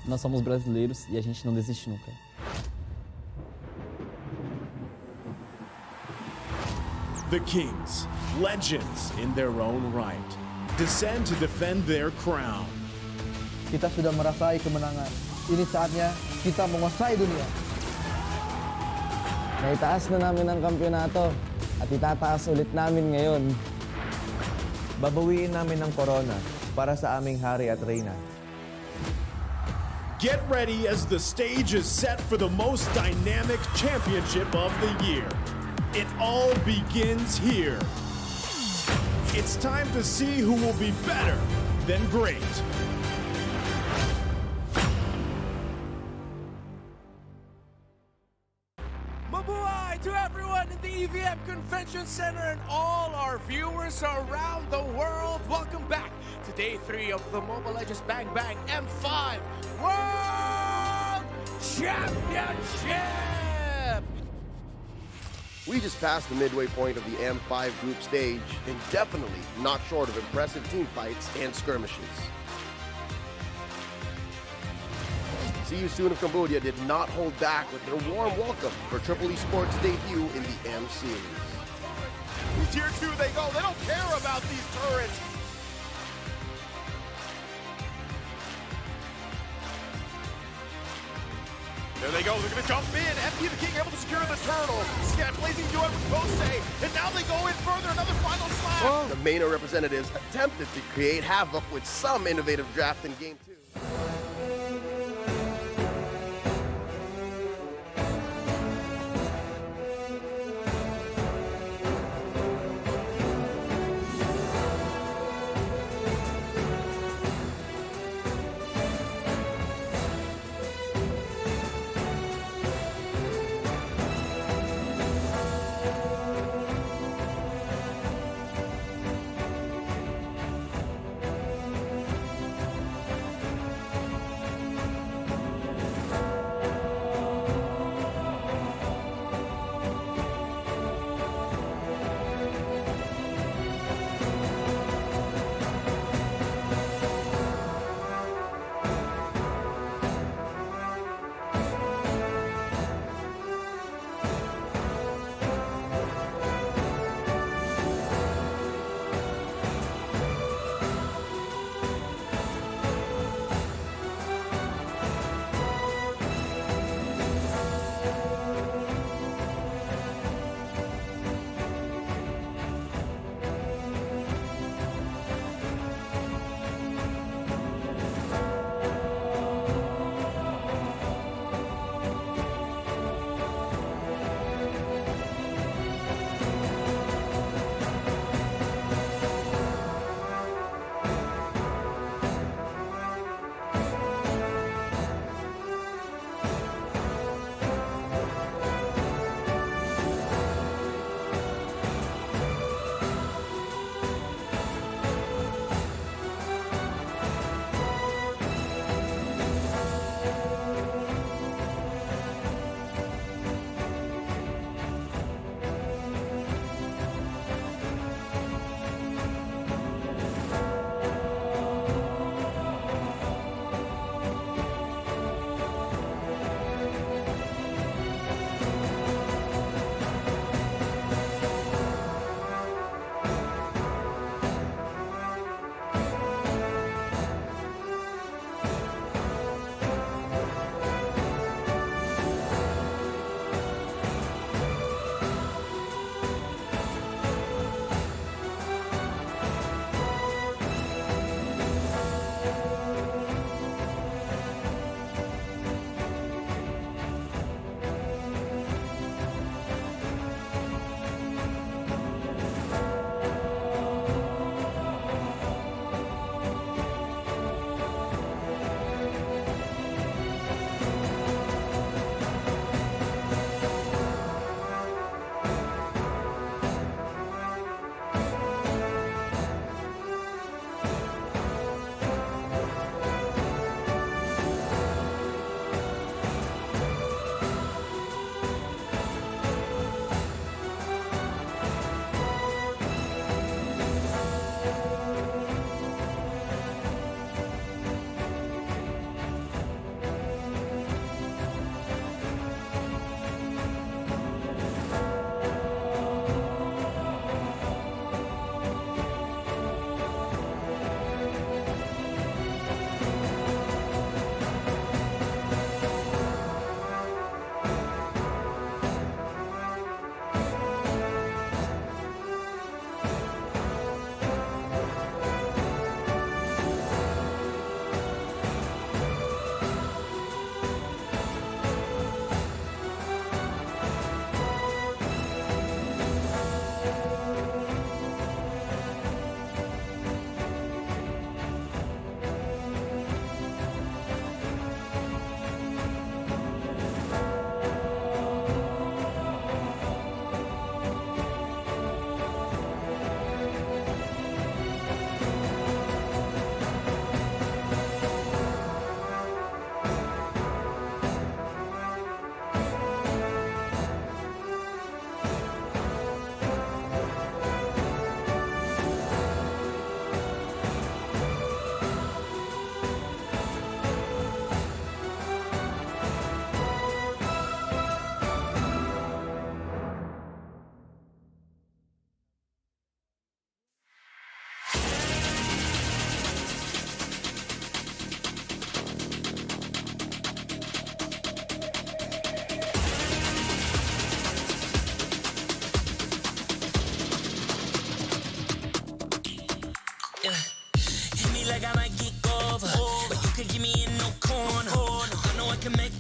Nós somos brasileiros e a gente não desiste nunca. The kings, legends in their own right, descend to defend their crown. Kita sudah merasai kemenangan. Ini saatnya kita menguasai dunia. Naitaas na namin ang kampyonato at itataas ulit namin ngayon. Babawiin namin ang corona para sa aming hari at reyna. Get ready as the stage is set for the most dynamic championship of the year. It all begins here. It's time to see who will be better than great. Mabuhay to everyone in the EVM Convention Center and all our viewers around the world. Welcome back to Day 3 of the Mobile Legends Bang Bang M5 World Championship! We just passed the midway point of the M5 group stage and definitely not short of impressive team fights and skirmishes. See You Soon of Cambodia did not hold back with their warm welcome for Triple Esports' debut in the M Series. Tier 2 they go, they don't care about these turrets. There they go, they're gonna jump in. FP the King able to secure the turtle. Scat blazing duet with Kosei, and now they go in further, another final slap. The MENA representatives attempted to create havoc with some innovative draft in Game 2.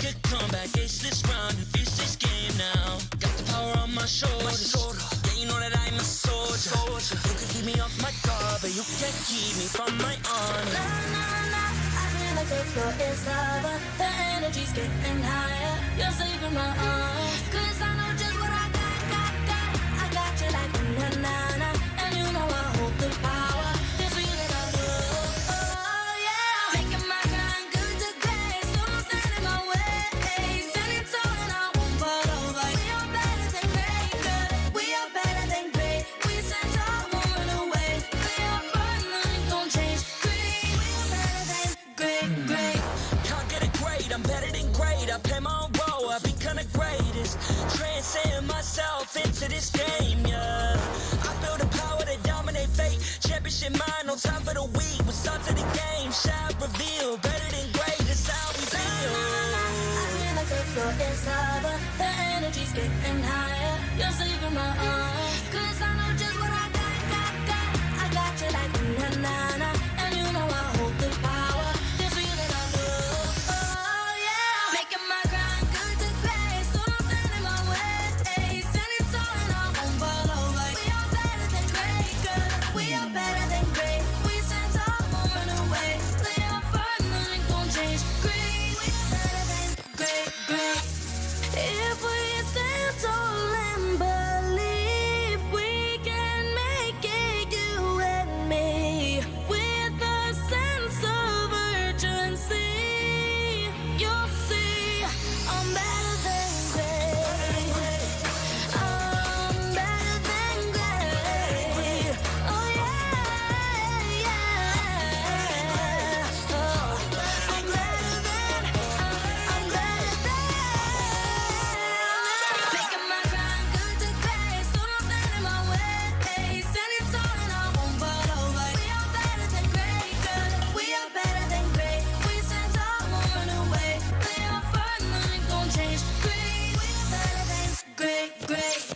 a comeback. Ace this round and finish this game now. Got the power on my shoulders. Yeah, you know that I'm a soldier. You can keep me off my guard, but you can't keep me from my honor. I feel like the floor is lava. The energy's getting higher. You're saving my arms. 'Cause I know just what I got. I got you like na-na-na. And you know I hold the power. This feeling I love. Oh yeah. Making my grind good to great. So don't stand in my way. Standing tall and I won't fall over. We are better than great. Good. We are better than great. We stand tall, won't run away. We are fun, nothing gon' change. Great. We are better than great. Can't get it great, I'm better than great. I play my own role, I become the greatest. Transcend myself into this game, yeah. I build a power to dominate fate. Championship mind, no time for the weak. What's up to the game, shall reveal. Better than great, that's how we feel. I feel like the floor is lava. The energy's getting higher. You're saving my arms. 'Cause I know just what I got. I got you like na-na-na. And you know I hold the power. This feeling I love. Oh yeah. Making my grind good to great. So don't stand in my way. Standing tall and I won't fall over. We are better than great. Good. We are better than great. We stand tall, won't run away. Lay up firm, nothing gon' change. Great. We are better than great. If we stand tall and believe we can make it, you and me, with a sense of urgency, you'll see I'm better than great. I'm better than great. Oh yeah. Oh, I'm better than. Making my grind good to great. So don't stand in my way. Standing tall and I won't fall over. We are better than great. Good. We are better than great. We stand tall, won't run away. We are firm, nothing gon' change. Great. We are better than great.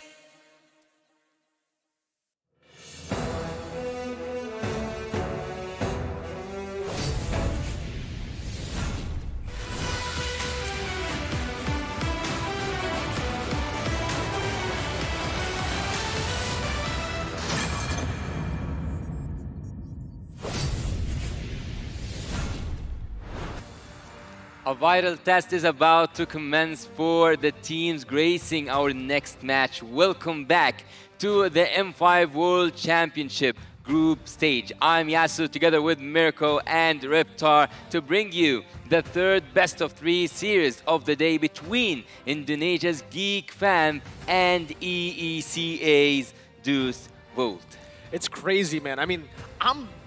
A vital test is about to commence for the teams gracing our next match. Welcome back to the M5 World Championship group stage. I'm Yasu together with Mirko and Reptar to bring you the third best of three series of the day between Indonesia's Geek Fam and EECA's Deuce Volt. It's crazy, man. I mean,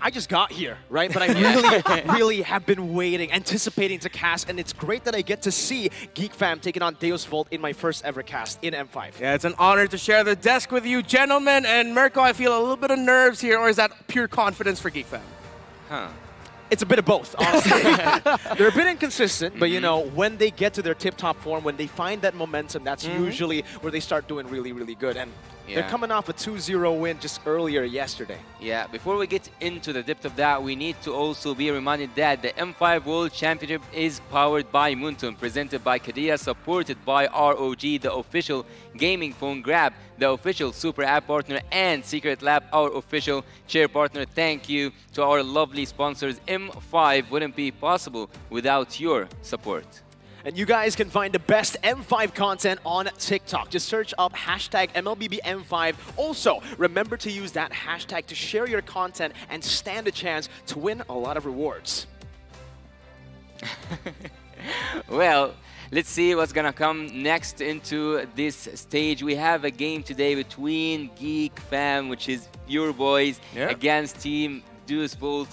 I just got here, right? But I really have been waiting, anticipating to cast, and it's great that I get to see Geek Fam taking on Deus Volt in my first ever cast in M5. Yeah, it's an honor to share the desk with you, gentlemen. And Mirko, I feel a little bit of nerves here, or is that pure confidence for Geek Fam? Huh. It's a bit of both, honestly. They're a bit inconsistent, but you know, when they get to their tip-top form, when they find that momentum, that's usually where they start doing really, really good. And they're coming off a 2-0 win just earlier yesterday. Yeah, before we get into the depth of that, we need to also be reminded that the M5 World Championship is powered by Muntum, presented by Kadia, supported by ROG, the official gaming phone grab, the official Super App partner, and Secret Lab, our official chair partner. Thank you to our lovely sponsors. M5 wouldn't be possible without your support. And you guys can find the best M5 content on TikTok. Just search up hashtag MLBBM5. Also, remember to use that hashtag to share your content and stand a chance to win a lot of rewards. Well, let's see what's gonna come next into this stage. We have a game today between Geek Fam, which is your boys, against Team Deuce Volt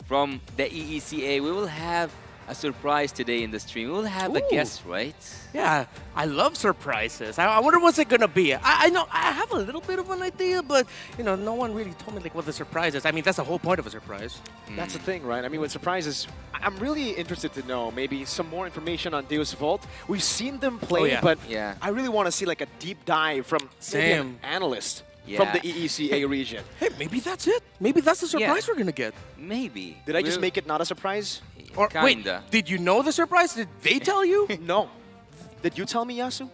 from the EECA. We will have a surprise today in the stream. We'll have a guest, right? Yeah, I love surprises. I wonder what's it gonna be. I know I have a little bit of an idea, but you know, no one really told me like what the surprise is. I mean, that's the whole point of a surprise. That's the thing, right? I mean, with surprises, I'm really interested to know maybe some more information on Deus Volt. We've seen them play, but I really want to see like a deep dive from maybe an analyst. from Yeah. the EECA region. Hey, maybe that's it. Maybe that's the surprise Yeah. we're gonna get. Maybe. Did I just make it not a surprise? Or wait, Kinda. did you know the surprise? Did they tell you? No. Did you tell me, Yasu?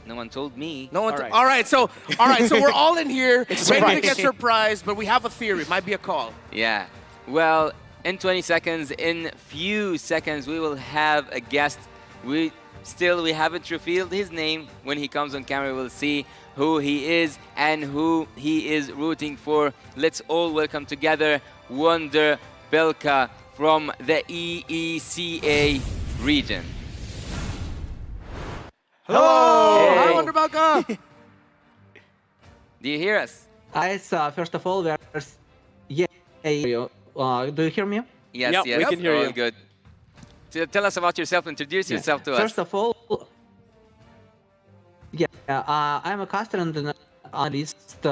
No one told me. No one. All right. All right. So we're all in here It's a ready to surprise. get surprised, but we have a theory. Might be a call. Yeah. Well, in 20 seconds, in few seconds, we will have a guest. We haven't revealed his name. When he comes on camera, we'll see who he is and who he is rooting for. Let's all welcome together Wonder Belka from the EECA region. Hello. Hey. Hi, Wonder Belka. Do you hear us? First of all, do you hear me? Yes, Yep, yes. we can hear all you. good. So tell us about yourself. Introduce yourself to us. First of all, I'm a caster and an analyst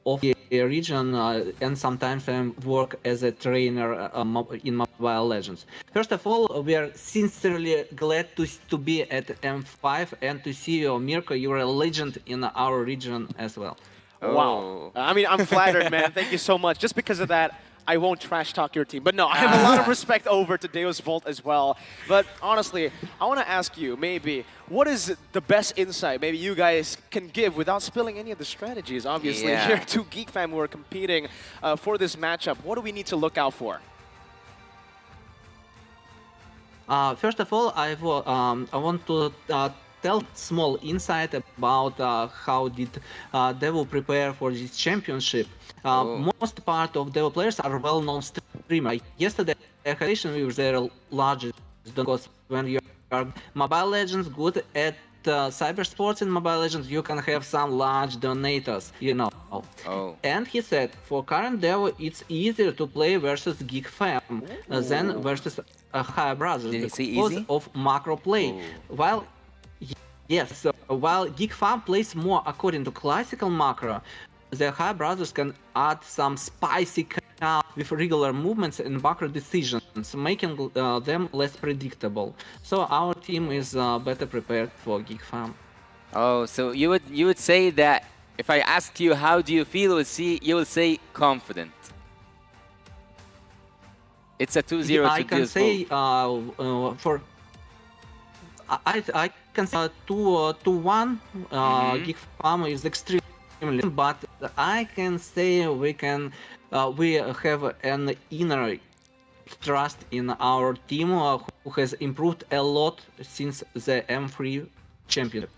of the region, and sometimes I work as a trainer in Mobile Legends. First of all, we are sincerely glad to be at M5 and to see you, Mirko. You're a legend in our region as well. Wow. I mean, I'm flattered, man. Thank you so much. Just because of that, I won't trash talk your team. But no, I have a lot of respect over to Deus Volt as well. But honestly, I want to ask you, maybe, what is the best insight maybe you guys can give without spilling any of the strategies? Obviously, Yeah. here are two Geek fam who are competing for this matchup. What do we need to look out for? First of all, I want to tell small insight about how did Devil prepare for this championship. Most part of Devil players are well-known streamers. Yesterday, I had a conversation with their largest, because when you are Mobile Legends good at cyber sports in Mobile Legends, you can have some large donators, you know. Oh. And he said, for current Devil, it's easier to play versus Geek Fam than versus High Brothers Did he say because easy? of macro play. While Yes, so while Geek Farm plays more according to classical macro, the High Brothers can add some spicy count with regular movements and macro decisions, making them less predictable. So our team is better prepared for Geek Farm. Oh, so you would say that if I ask you how do you feel, you will say confident. It's a 2-0 I to can Deus say Volt. I can say 2-1. Geek Farm is extremely, but I can say we have an inner trust in our team who has improved a lot since the M3 championship.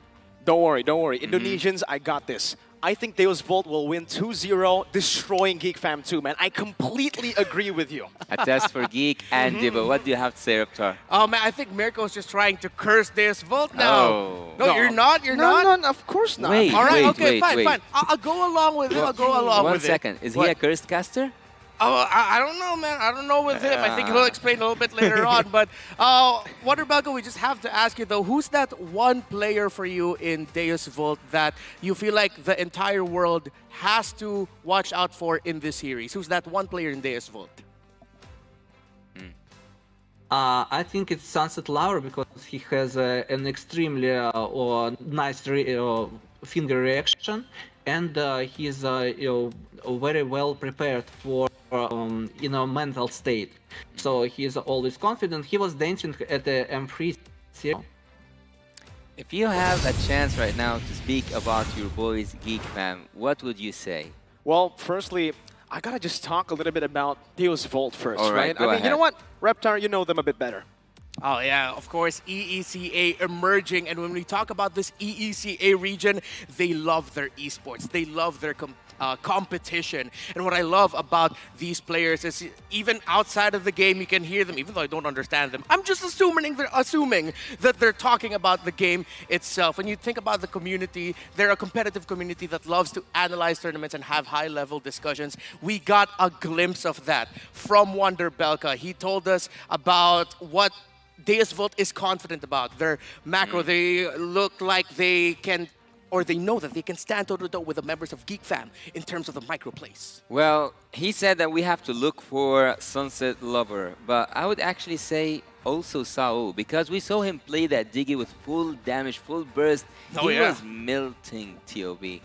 Don't worry, don't worry. Indonesians, I got this. I think Deus Volt will win 2-0, destroying Geek Fam 2, man. I completely agree with you. A test for Geek and Divo. What do you have to say, Reptar? Oh man, I think Mirko's just trying to curse Deus Volt now. Oh. No, you're not. You're not. No, of course not. Wait, All right, wait, okay, wait. fine. I'll go along with it. I'll go along One with second. it. Is he a cursed caster? Oh, I don't know, man. I don't know with him. I think he'll explain a little bit later on. But Wonder Belka, we just have to ask you though, who's that one player for you in Deus Volt that you feel like the entire world has to watch out for in this series? Who's that one player in Deus Volt? I think it's Sunset Lover because he has an extremely nice finger reaction, and he's very well prepared for mental state. So he's always confident. He was dancing at the M3 series. If you have a chance right now to speak about your boys Geek Fam, what would you say? Well, firstly, I gotta just talk a little bit about Deus Volt first, All right, go I mean, ahead. you know what? Reptar, you know them a bit better. Oh yeah, of course, EECA emerging. And when we talk about this EECA region, they love their esports. They love their competition. And what I love about these players is even outside of the game, you can hear them, even though I don't understand them. I'm just assuming that they're talking about the game itself. When you think about the community, they're a competitive community that loves to analyze tournaments and have high-level discussions. We got a glimpse of that from Wonder Belka. He told us about what Deus Volt is confident about. Their macro, they look like they can, or they know that they can stand toe-to-toe with the members of Geek Fam in terms of the micro plays. Well, he said that we have to look for Sunset Lover, but I would actually say also Saul, because we saw him play that Diggy with full damage, full burst. Oh, He yeah. was melting TOB.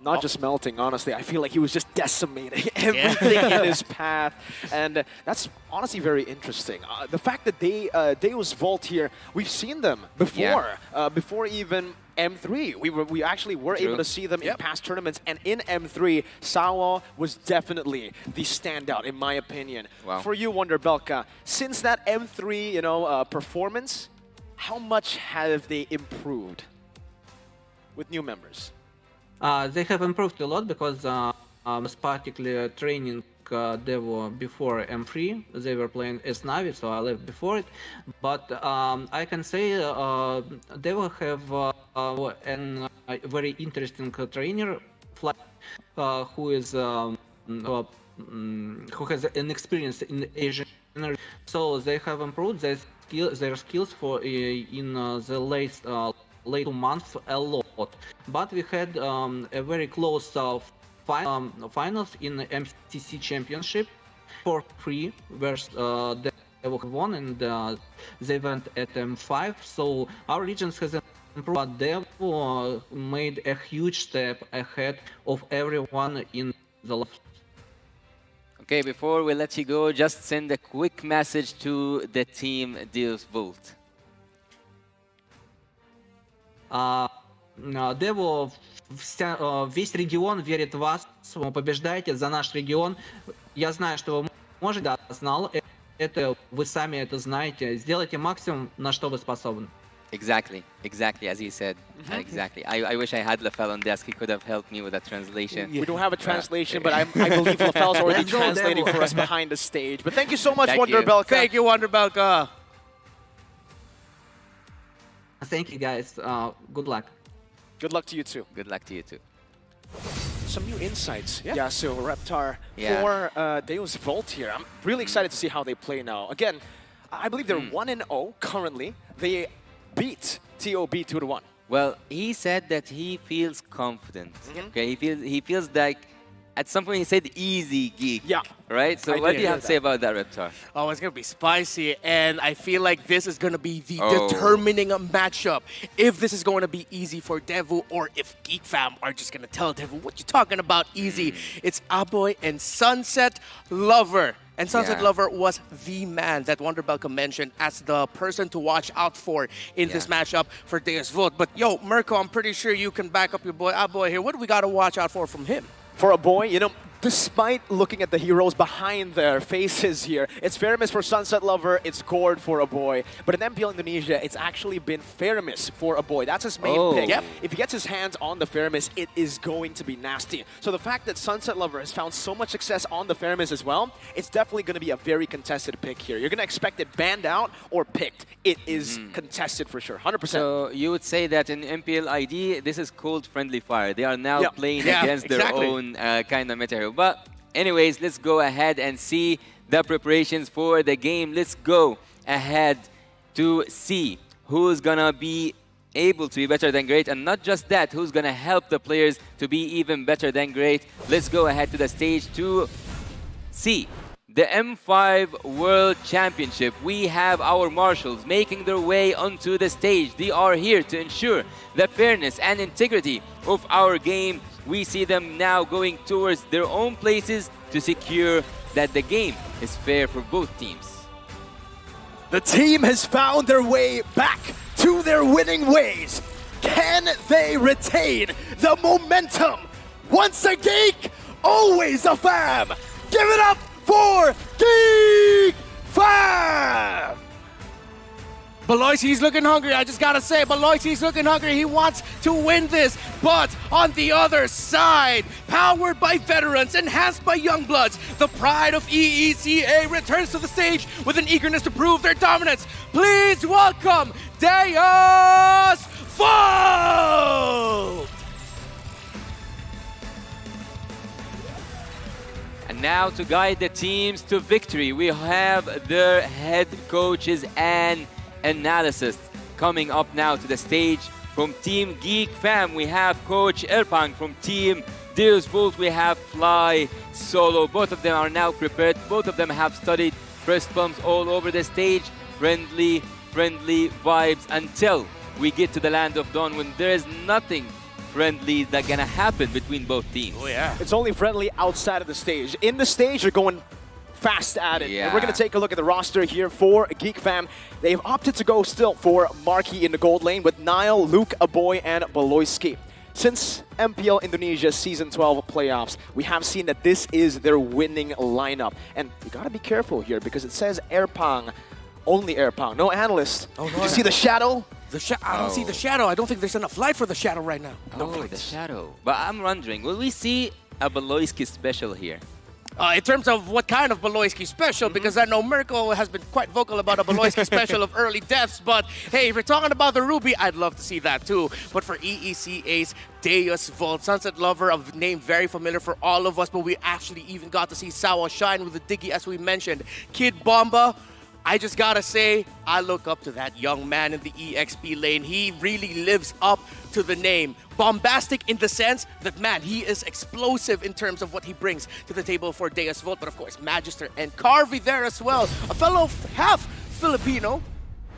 Not just melting, honestly. I feel like he was just decimating everything in his path. And that's honestly very interesting. The fact that Deus Vault here, we've seen them before. Before even M3. We actually were able to see them in past tournaments. And in M3, Sawa was definitely the standout, in my opinion. Wow. For you, Wonder Belka, since that M3 performance, how much have they improved with new members? They have improved a lot because most particularly training they were before M3. They were playing as Navi, so I left before it. But I can say they will have a very interesting trainer, who is who has an experience in Asian. So they have improved their skills for in the late months a lot. But we had a very close finals in the MCC Championship for free, where they won and they went at M5. So our regions has improved, but they made a huge step ahead of everyone in the left. Okay, before we let you go, just send a quick message to the team Deus Vault. Дево, весь регион верит в вас, вы побеждаете за наш регион. Я знаю, что вы можете, да, знал это, вы сами это знаете. Сделайте максимум, на что вы способны. Exactly, as he said. Exactly. I wish I had Lafel on desk. He could have helped me with that translation. We don't have a translation, but I believe Lafel's already translating for us behind the stage. But thank you so much, Wonder Belka. Thank you, Wonder Belka. Thank you, guys. Good luck. Good luck to you too. Good luck to you too. Some new insights. Yeah, so Reptar for Deus Vault here. I'm really excited to see how they play now. Again, I believe they're 1-0 currently. They beat TOB 2-1. Well, he said that he feels confident. Okay, he feels like at some point he said easy geek. Yeah. Right? So what do you have to say about that, Reptar? Oh, it's going to be spicy, and I feel like this is going to be the determining matchup. If this is going to be easy for Devu, or if Geek Fam are just going to tell Devu, what you talking about easy? It's Aboy and Sunset Lover. And Sunset Lover was the man that Wonder Belka mentioned as the person to watch out for in this matchup for Deus Vault. But yo, Mirko, I'm pretty sure you can back up your boy Aboy here. What do we got to watch out for from him? For a boy, you know, despite looking at the heroes behind their faces here, it's Feramis for Sunset Lover, it's Gord for a boy. But in MPL Indonesia, it's actually been Feramis for a boy. That's his main pick. Yep. If he gets his hands on the Feramis, it is going to be nasty. So the fact that Sunset Lover has found so much success on the Feramis as well, it's definitely going to be a very contested pick here. You're going to expect it banned out or picked. It is contested for sure, 100%. So you would say that in MPL ID, this is called friendly fire. They are now playing against their own kind of meta hero. But anyways, let's go ahead and see the preparations for the game. Let's go ahead to see who's gonna be able to be better than great, and not just that, who's gonna help the players to be even better than great. Let's go ahead to the stage to see the M5 World Championship. We have our marshals making their way onto the stage. They are here to ensure the fairness and integrity of our game. We see them now going towards their own places to secure that the game is fair for both teams. The team has found their way back to their winning ways. Can they retain the momentum? Once a geek, always a fam. Give it up for Geek Fam! Beloit, he's looking hungry. I just gotta say, Beloit, he's looking hungry. He wants to win this. But on the other side, powered by veterans, enhanced by young bloods, the pride of EECA returns to the stage with an eagerness to prove their dominance. Please welcome Deus Vault! And now to guide the teams to victory, we have their head coaches and analysis coming up now to the stage. From Team Geek Fam, we have Coach Erpang. From Team Deus Vault, we have Fly Solo. Both of them are now prepared. Both of them have studied press bumps all over the stage. Friendly vibes until we get to the Land of Dawn, when there is nothing friendly that's gonna happen between both teams. Oh yeah. It's only friendly outside of the stage. In the stage, you're going fast at it. Yeah. And we're going to take a look at the roster here for Geek Fam. They've opted to go still for Marquee in the gold lane with Niall, Luke, Aboy, and Baloyski. Since MPL Indonesia Season 12 playoffs, we have seen that this is their winning lineup. And you got to be careful here because it says Airpang, only Airpang, no analyst. Oh, Did you see the shadow? I don't see the shadow. I don't think there's enough light for the shadow right now. The shadow. But I'm wondering, will we see a Baloyski special here? In terms of what kind of Baloyski special, because I know Mirko has been quite vocal about a Baloyski special of early deaths, but hey, if you're talking about the Ruby, I'd love to see that too. But for EECA's Deus Volt, Sunset Lover, a name very familiar for all of us, but we actually even got to see Sawa shine with the Diggy, as we mentioned. Kid Bomba, I just gotta say, I look up to that young man in the EXP lane. He really lives up to the name. Bombastic in the sense that, man, he is explosive in terms of what he brings to the table for Deus Volt. But of course, Magister and Carvey there as well. A fellow half Filipino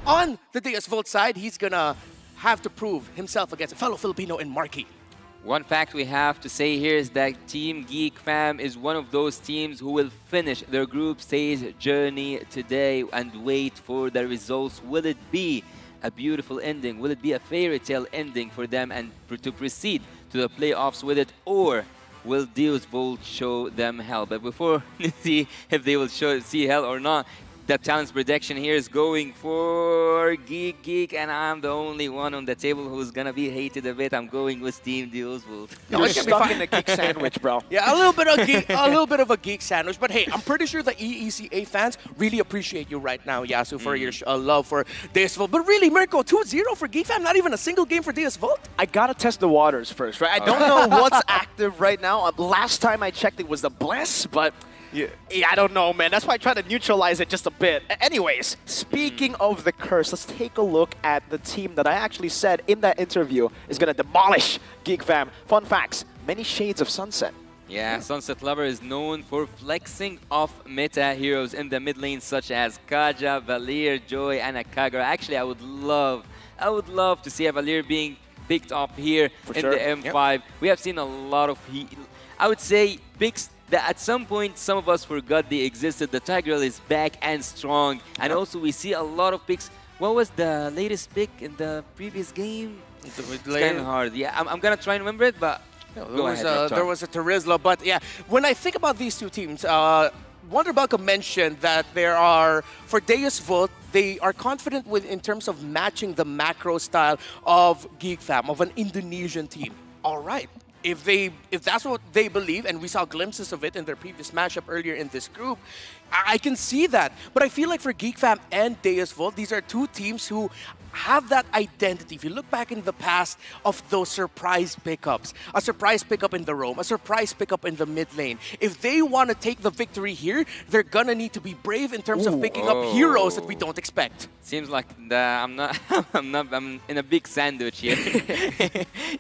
on the Deus Volt side. He's gonna have to prove himself against a fellow Filipino in Marquee. One fact we have to say here is that Team Geek Fam is one of those teams who will finish their group stage journey today and wait for the results. Will it be a beautiful ending? Will it be a fairy tale ending for them and to proceed to the playoffs with it? Or will Deus Volt show them hell? But before we see if they will see hell or not, the challenge prediction here is going for Geek, and I'm the only one on the table who's gonna be hated a bit. I'm going with Team Deus Volt. You're stuck in a geek sandwich, bro. Yeah, a little bit of a geek sandwich. But hey, I'm pretty sure the EECA fans really appreciate you right now, Yasu, for your love for Deus Volt. But really, Mirko, 2-0 for Geek Fam, not even a single game for Deus Volt. I gotta test the waters first, right? I don't know what's active right now. Last time I checked, it was the Bless, but yeah, I don't know, man. That's why I try to neutralize it just a bit. Anyways, speaking of the curse, let's take a look at the team that I actually said in that interview is gonna demolish Geek Fam. Fun facts, many shades of Sunset. Yeah, Sunset Lover is known for flexing off meta heroes in the mid lane such as Kaja, Valir, Joy, and Kagura. Actually, I would love to see a Valir being picked up here in the M5. Yep. We have seen a lot of, I would say, picks that at some point some of us forgot they existed. The Tigreal is back and strong. And also we see a lot of picks. What was the latest pick in the previous game? It's kind of hard. Yeah, I'm going to try and remember it, but there was a Terizla. But yeah, when I think about these two teams, Wonderbelka mentioned that there are, for Deus Volt, they are confident in terms of matching the macro style of Geek Fam, of an Indonesian team. All right. If that's what they believe, and we saw glimpses of it in their previous matchup earlier in this group, I can see that. But I feel like for Geek Fam and Deus Volt, these are two teams who have that identity. If you look back in the past of those surprise pickups, a surprise pickup in the roam, a surprise pickup in the mid lane, if they want to take the victory here, they're gonna need to be brave in terms of picking up heroes that we don't expect. Seems like I'm in a big sandwich here.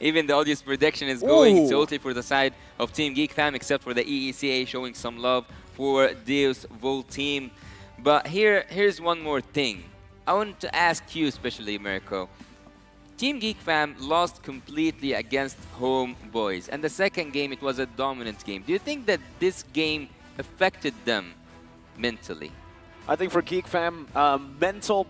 Even the audience prediction is going totally for the side of Team Geek Fam, except for the EECA showing some love for Deus Volt team. But here's one more thing. I want to ask you, especially Mirko. Team Geek Fam lost completely against Homeboys, and the second game it was a dominant game. Do you think that this game affected them mentally? I think for Geek Fam, mental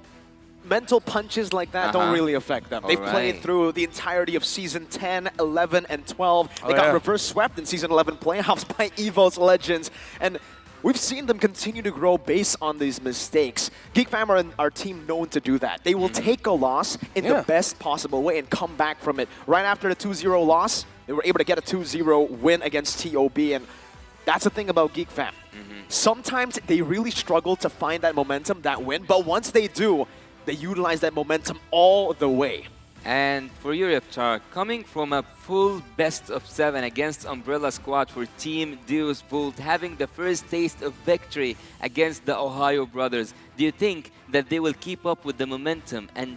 punches like that don't really affect them. They've played through the entirety of Season 10, 11, and 12. They got reverse swept in Season 11 playoffs by EVO's Legends. And we've seen them continue to grow based on these mistakes. Geek Fam are our team known to do that. They will take a loss in the best possible way and come back from it. Right after the 2-0 loss, they were able to get a 2-0 win against TOB. And that's the thing about Geek Fam. Sometimes they really struggle to find that momentum, that win. But once they do, they utilize that momentum all the way. And for you, Reptar, coming from a full best-of-7 against Umbrella Squad for Team Deus Volt, having the first taste of victory against the Ohio Brothers, do you think that they will keep up with the momentum and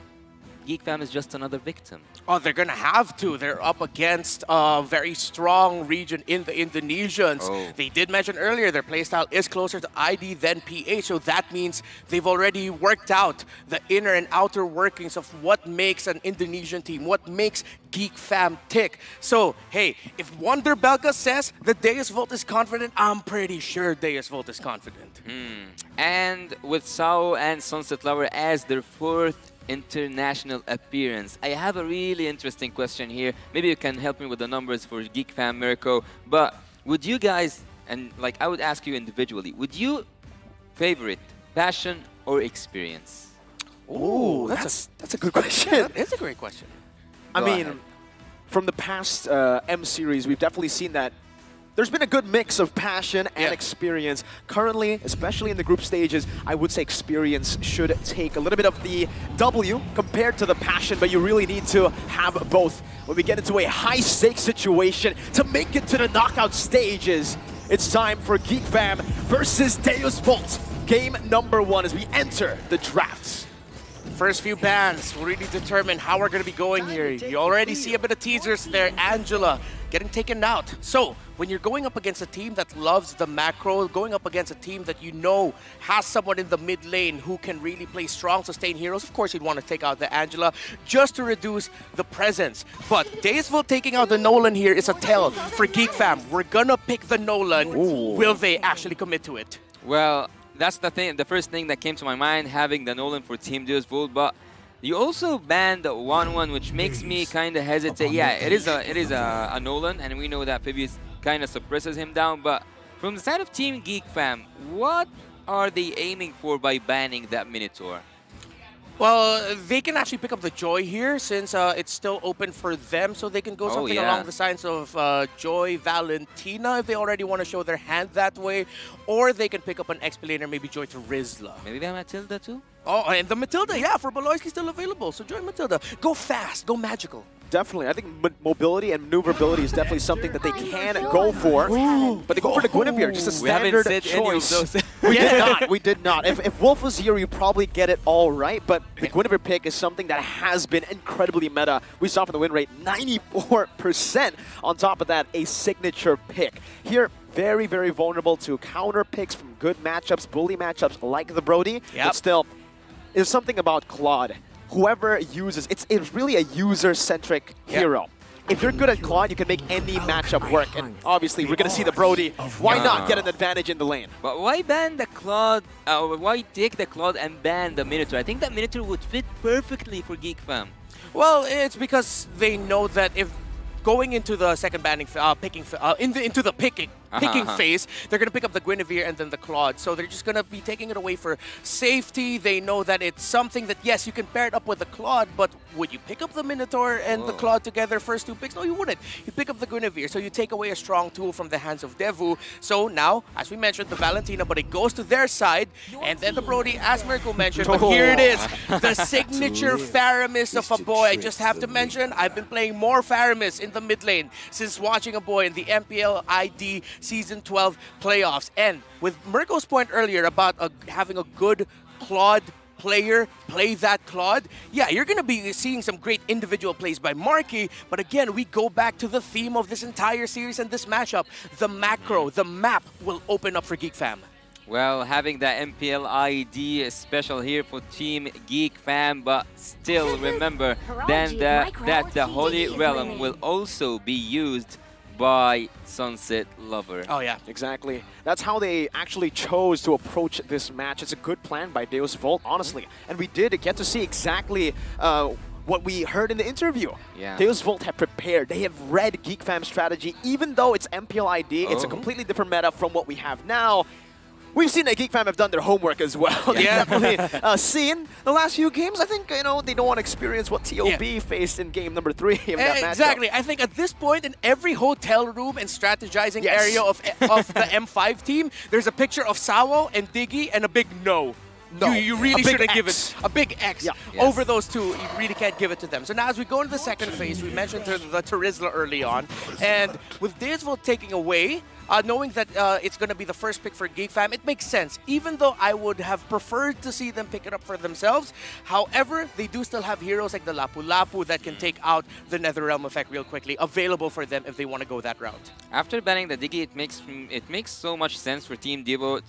Geek Fam is just another victim? Oh, they're gonna have to. They're up against a very strong region in the Indonesians. They did mention earlier their playstyle is closer to ID than PH, so that means they've already worked out the inner and outer workings of what makes an Indonesian team, what makes Geek Fam tick. So, hey, if Wonder Belka says that Deus Volt is confident, I'm pretty sure Deus Volt is confident. And with Sao and Sunset Lover as their fourth international appearance, I have a really interesting question here. Maybe you can help me with the numbers for Geek Fam, Mirko. But would you guys, and like I would ask you individually, would you favorite passion or experience? Ooh, that's a good question. It's a great question. I mean, from the past M series, we've definitely seen that there's been a good mix of passion and experience. Currently, especially in the group stages, I would say experience should take a little bit of the W compared to the passion, but you really need to have both. When we get into a high-stakes situation to make it to the knockout stages, it's time for Geek Fam versus Deus Volt. Game number 1 as we enter the drafts. First few bans will really determine how we're going to be going here. You already see a bit of teasers there. Angela getting taken out. So, when you're going up against a team that loves the macro, going up against a team that you know has someone in the mid lane who can really play strong, sustain heroes, of course you'd want to take out the Angela just to reduce the presence. But Deus Volt taking out the Nolan here is a tell for Geek Fam. We're gonna pick the Nolan. Will they actually commit to it? Well, that's the first thing that came to my mind, having the Nolan for Team Deus Volt, but you also banned the 1-1, which makes me kind of hesitate. Yeah, it is a Nolan, and we know that Phoebus kind of suppresses him down, but from the side of Team Geek Fam, what are they aiming for by banning that Minotaur? Well, they can actually pick up the Joy here since it's still open for them, so they can go something along the lines of Joy, Valentina if they already want to show their hand that way, or they can pick up an Explainer, maybe Joy to Rizla. Maybe they have Matilda too? Oh, and the Matilda, yeah, for Baloyski still available, so Joy Matilda. Go fast, go magical. Definitely. I think mobility and maneuverability is definitely something that they can go for. But they go for the Guinevere, just a standard choice. We did not. We did not. If Wolf was here, you probably get it all right. But the Guinevere pick is something that has been incredibly meta. We saw from the win rate, 94%. On top of that, a signature pick. Here, very, very vulnerable to counter picks from good matchups, bully matchups like the Brody. But still, there's something about Claude. Whoever uses, it's really a user-centric hero. If you're good at Claude, you can make any matchup work. And obviously, we're going to see the Brody. Why not get an advantage in the lane? But why ban the Claude? Why take the Claude and ban the Minotaur? I think that Minotaur would fit perfectly for Geek Fam. Well, it's because they know that if going into the second banning, into the picking phase, they're going to pick up the Guinevere and then the Claude. So they're just going to be taking it away for safety. They know that it's something that, yes, you can pair it up with the Claude, but would you pick up the Minotaur and the Claude together first 2 picks? No, you wouldn't. You pick up the Guinevere, so you take away a strong tool from the hands of Devu. So now, as we mentioned, the Valentina, but it goes to their side, and then the Brody, as Mirko mentioned, but here it is, the signature Faramis of a boy. I just have to mention, I've been playing more Faramis in the mid lane since watching a boy in the MPL ID Season 12 playoffs. And with Mirko's point earlier about having a good Claude player play that Claude, yeah, you're going to be seeing some great individual plays by Marky, but again, we go back to the theme of this entire series and this matchup. The macro, the map will open up for Geek Fam. Well, having the MPL ID is special here for Team Geek Fam, but still remember then that the Holy Realm will also be used by Sunset Lover. Oh yeah, exactly. That's how they actually chose to approach this match. It's a good plan by Deus Volt, honestly. And we did get to see exactly what we heard in the interview. Yeah. Deus Volt have prepared. They have read Geek Fam's strategy. Even though it's MPL ID, it's a completely different meta from what we have now. We've seen that Geek Fam have done their homework as well. They've definitely seen the last few games. I think, you know, they don't want to experience what TOB faced in game number 3 of that Exactly. matchup. I think at this point, in every hotel room and strategizing area of the M5 team, there's a picture of Sawo and Diggy and a big no. No, you really a big shouldn't give X. it a big X over those two. You really can't give it to them. So now as we go into the second phase, we mentioned the Terizla early on, and with Deisvolt taking away, knowing that it's going to be the first pick for Geek Fam, it makes sense. Even though I would have preferred to see them pick it up for themselves, however, they do still have heroes like the Lapu Lapu that can take out the Netherrealm effect real quickly, available for them if they want to go that route. After banning the Diggy, it makes so much sense for Team Devo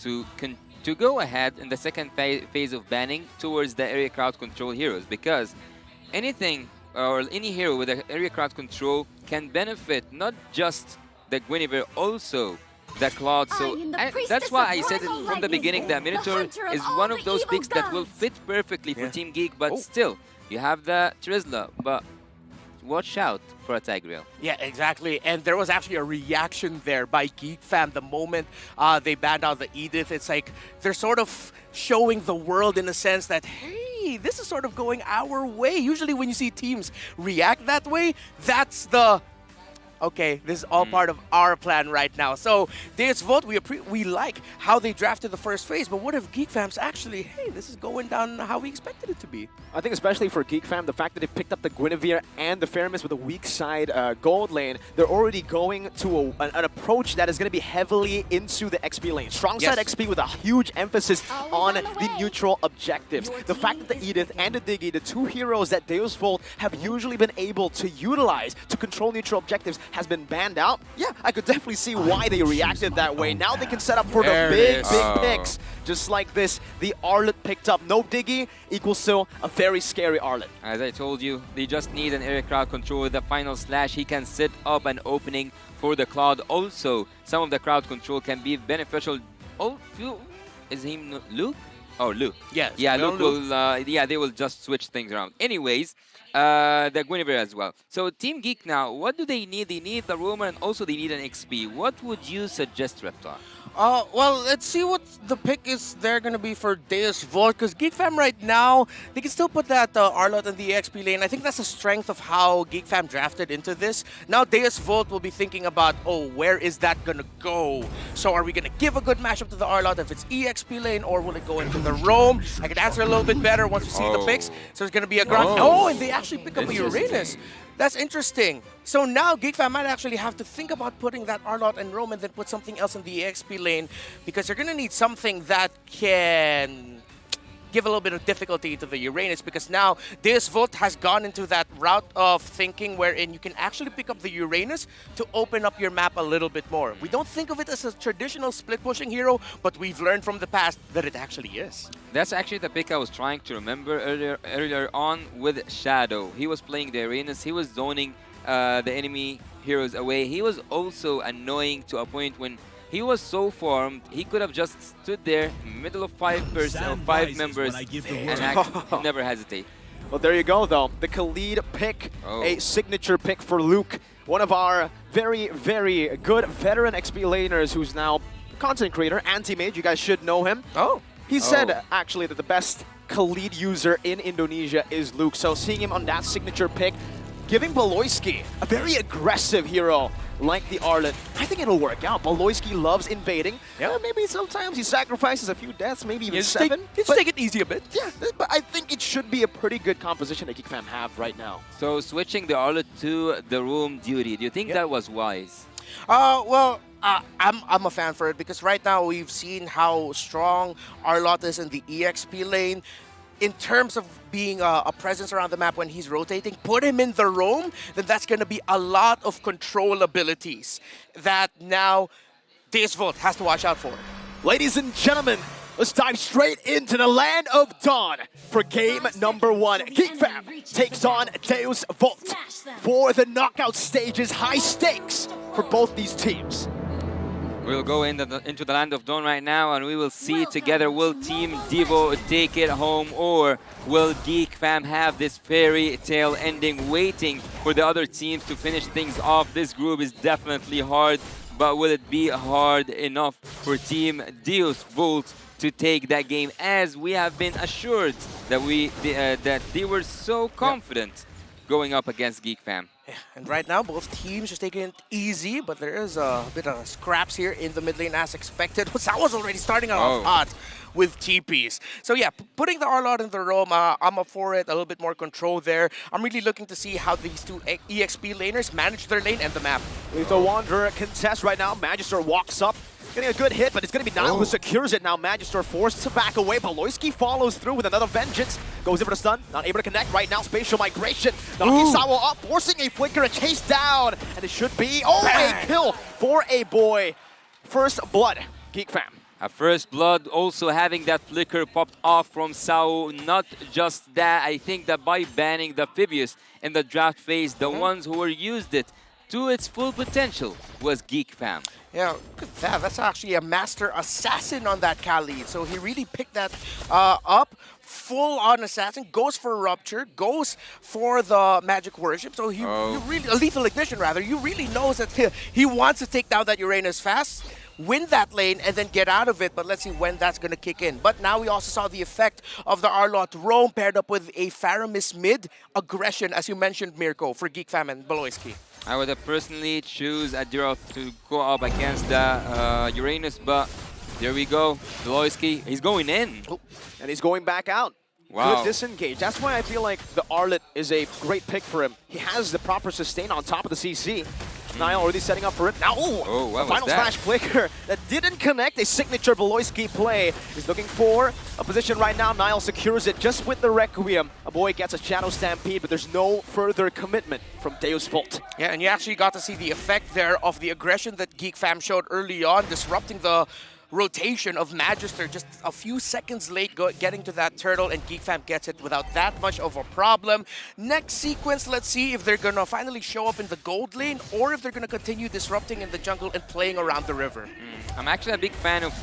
to go ahead in the second phase of banning towards the area crowd control heroes, because anything or any hero with an area crowd control can benefit not just the Guinevere, also the Claude. So that's why I said it from the beginning that Minotaur is one of those picks that will fit perfectly for Team Geek, but still, you have the Terizla, but watch out for a Tigreal. Yeah, exactly. And there was actually a reaction there by Geek Fam the moment they banned out the Edith. It's like they're sort of showing the world in a sense that, hey, this is sort of going our way. Usually when you see teams react that way, that's the okay, this is all part of our plan right now. So, Deisvolt, we like how they drafted the first phase, but what if Geek Fam's actually, hey, this is going down how we expected it to be? I think especially for Geek Fam, the fact that they picked up the Guinevere and the Feramis with a weak side gold lane, they're already going to an approach that is going to be heavily into the XP lane. Strong side XP with a huge emphasis on the neutral objectives. The fact that the Edith and the Diggy, the two heroes that Deisvolt have usually been able to utilize to control neutral objectives, has been banned out. Yeah, I could definitely see why they reacted that way. Now they can set up for the big picks. Just like this, the Arlet picked up no Diggy equals to a very scary Arlet. As I told you, they just need an area crowd control with the final slash. He can set up an opening for the Cloud. Also, some of the crowd control can be beneficial. Oh, is he Luke? Oh, Luke. Yes. Yeah, Luke will, yeah, they will just switch things around. Anyways, the Guinevere as well. So Team Geek now, what do they need? They need the Roamer and also they need an XP. What would you suggest, Reptar? Well, let's see what the pick is there going to be for Deisvolt, because Geek Fam right now, they can still put that Arlot in the XP lane. I think that's the strength of how Geek Fam drafted into this. Now Deisvolt will be thinking about, oh, where is that going to go? So are we going to give a good matchup to the Arlot if it's EXP lane, or will it go into the Roam? I can answer a little bit better once we see the picks. So it's going to be a Grunt. Oh, and they actually pick up a Uranus. That's interesting. So now Geek Fam might actually have to think about putting that Arlot and Roam and then put something else in the EXP lane, because they're going to need something that can give a little bit of difficulty to the Uranus, because now Deisvolt has gone into that route of thinking wherein you can actually pick up the Uranus to open up your map a little bit more. We don't think of it as a traditional split-pushing hero, but we've learned from the past that it actually is. That's actually the pick I was trying to remember earlier on with Shadow. He was playing the Uranus, he was zoning the enemy heroes away. He was also annoying to a point when he was so formed, he could have just stood there, middle of five members, and never hesitate. Well, there you go, though. The Khalid pick, a signature pick for Luke. One of our very, very good veteran XP laners who's now content creator, Anti-Mage. You guys should know him. He said, actually, that the best Khalid user in Indonesia is Luke. So seeing him on that signature pick, giving Baloyski a very aggressive hero like the Arlet, I think it'll work out. Baloyski loves invading. Maybe sometimes he sacrifices a few deaths, maybe even 7. Just take it easy a bit. Yeah, but I think it should be a pretty good composition that Geek Fam have right now. So switching the Arlet to the Roam duty, do you think that was wise? Well, I'm a fan for it, because right now we've seen how strong Arlot is in the EXP lane. In terms of being a presence around the map when he's rotating, put him in the Roam, then that's going to be a lot of control abilities that now Deisvolt has to watch out for. Ladies and gentlemen, let's dive straight into the land of Dawn for game number 1. Geek Fam takes on Deisvolt for the knockout stages. High stakes for both these teams. We'll go into the land of Dawn right now, and we will see together, will Team Devo take it home, or will Geek Fam have this fairy tale ending, waiting for the other teams to finish things off? This group is definitely hard, but will it be hard enough for Team Deisvolt to take that game, as we have been assured that they were so confident going up against Geek Fam. Yeah, and right now, both teams just taking it easy, but there is a bit of scraps here in the mid lane as expected. That was already starting off hot with TPs. So yeah, putting the Arlot in the roam, I'm up for it. A little bit more control there. I'm really looking to see how these two EXP laners manage their lane and the map. Lethal Wanderer contests right now. Magister walks up. Getting a good hit, but it's going to be Nile who secures it now. Magister forced to back away. Baloyski follows through with another Vengeance. Goes in for the stun. Not able to connect right now. Spatial Migration. Nakisawa up, forcing a Flicker, a chase down. And it should be, a kill for a boy. First blood, Geek Fam. A first blood, also having that flicker popped off from Sao. Not just that, I think that by banning the Phoebus in the draft phase, the ones who used it to its full potential was Geek Fam. Yeah, look at that. That's actually a master assassin on that Khalid. So he really picked that up. Full-on assassin, goes for Rupture, goes for the Magic Worship. So he really, a Lethal Ignition rather, you really knows that he wants to take down that Uranus fast, win that lane, and then get out of it. But let's see when that's going to kick in. But now we also saw the effect of the Arlot roam paired up with a Faramis mid aggression, as you mentioned, Mirko, for Geek Fam and Baloyski. I would have personally choose Adira to go up against the Uranus, but there we go. Baloyski, he's going in. And he's going back out. Wow. Good disengage. That's why I feel like the Arlet is a great pick for him. He has the proper sustain on top of the CC. Nile already setting up for it. Now, what final was that? slash flicker that didn't connect. A signature Baloyski play. He's looking for a position right now. Nile secures it just with the Requiem. A boy gets a Shadow Stampede, but there's no further commitment from Deus Vult. Yeah, and you actually got to see the effect there of the aggression that Geek Fam showed early on, disrupting the rotation of Magister just a few seconds late getting to that turtle, and Geek Fam gets it without that much of a problem. Next sequence, let's see if they're gonna finally show up in the gold lane or if they're gonna continue disrupting in the jungle and playing around the river. I'm actually a big fan of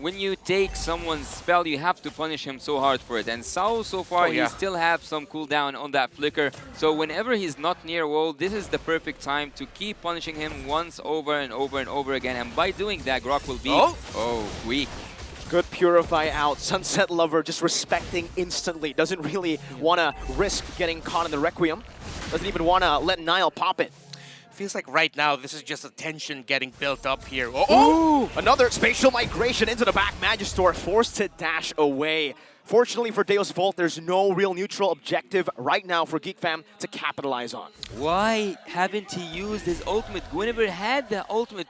when you take someone's spell, you have to punish him so hard for it. And Sao, so far, he still have some cooldown on that flicker. So whenever he's not near wall, this is the perfect time to keep punishing him once over and over and over again. And by doing that, Grok will be weak. Good Purify out. Sunset Lover just respecting instantly. Doesn't really want to risk getting caught in the Requiem. Doesn't even want to let Nile pop it. Feels like right now this is just a tension getting built up here. Another Spatial Migration into the back. Magister forced to dash away. Fortunately for Deus Vult, there's no real neutral objective right now for Geek Fam to capitalize on. Why haven't he used his ultimate? Guinevere had the ultimate.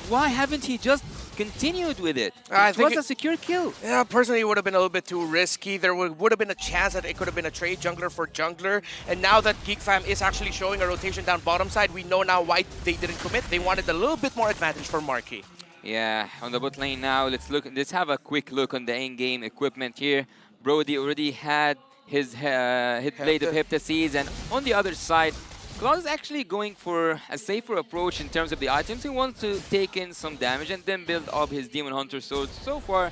Why haven't he just continued with it? It was a secure kill. Yeah, personally, it would have been a little bit too risky. There would have been a chance that it could have been a trade jungler for jungler. And now that Geek Fam is actually showing a rotation down bottom side, we know now why they didn't commit. They wanted a little bit more advantage for Marquee. Yeah, on the bot lane now, let's have a quick look on the in-game equipment here. Brody already had his hit Blade of Hypnosis, and on the other side, Claude is actually going for a safer approach in terms of the items. He wants to take in some damage and then build up his Demon Hunter sword. So far,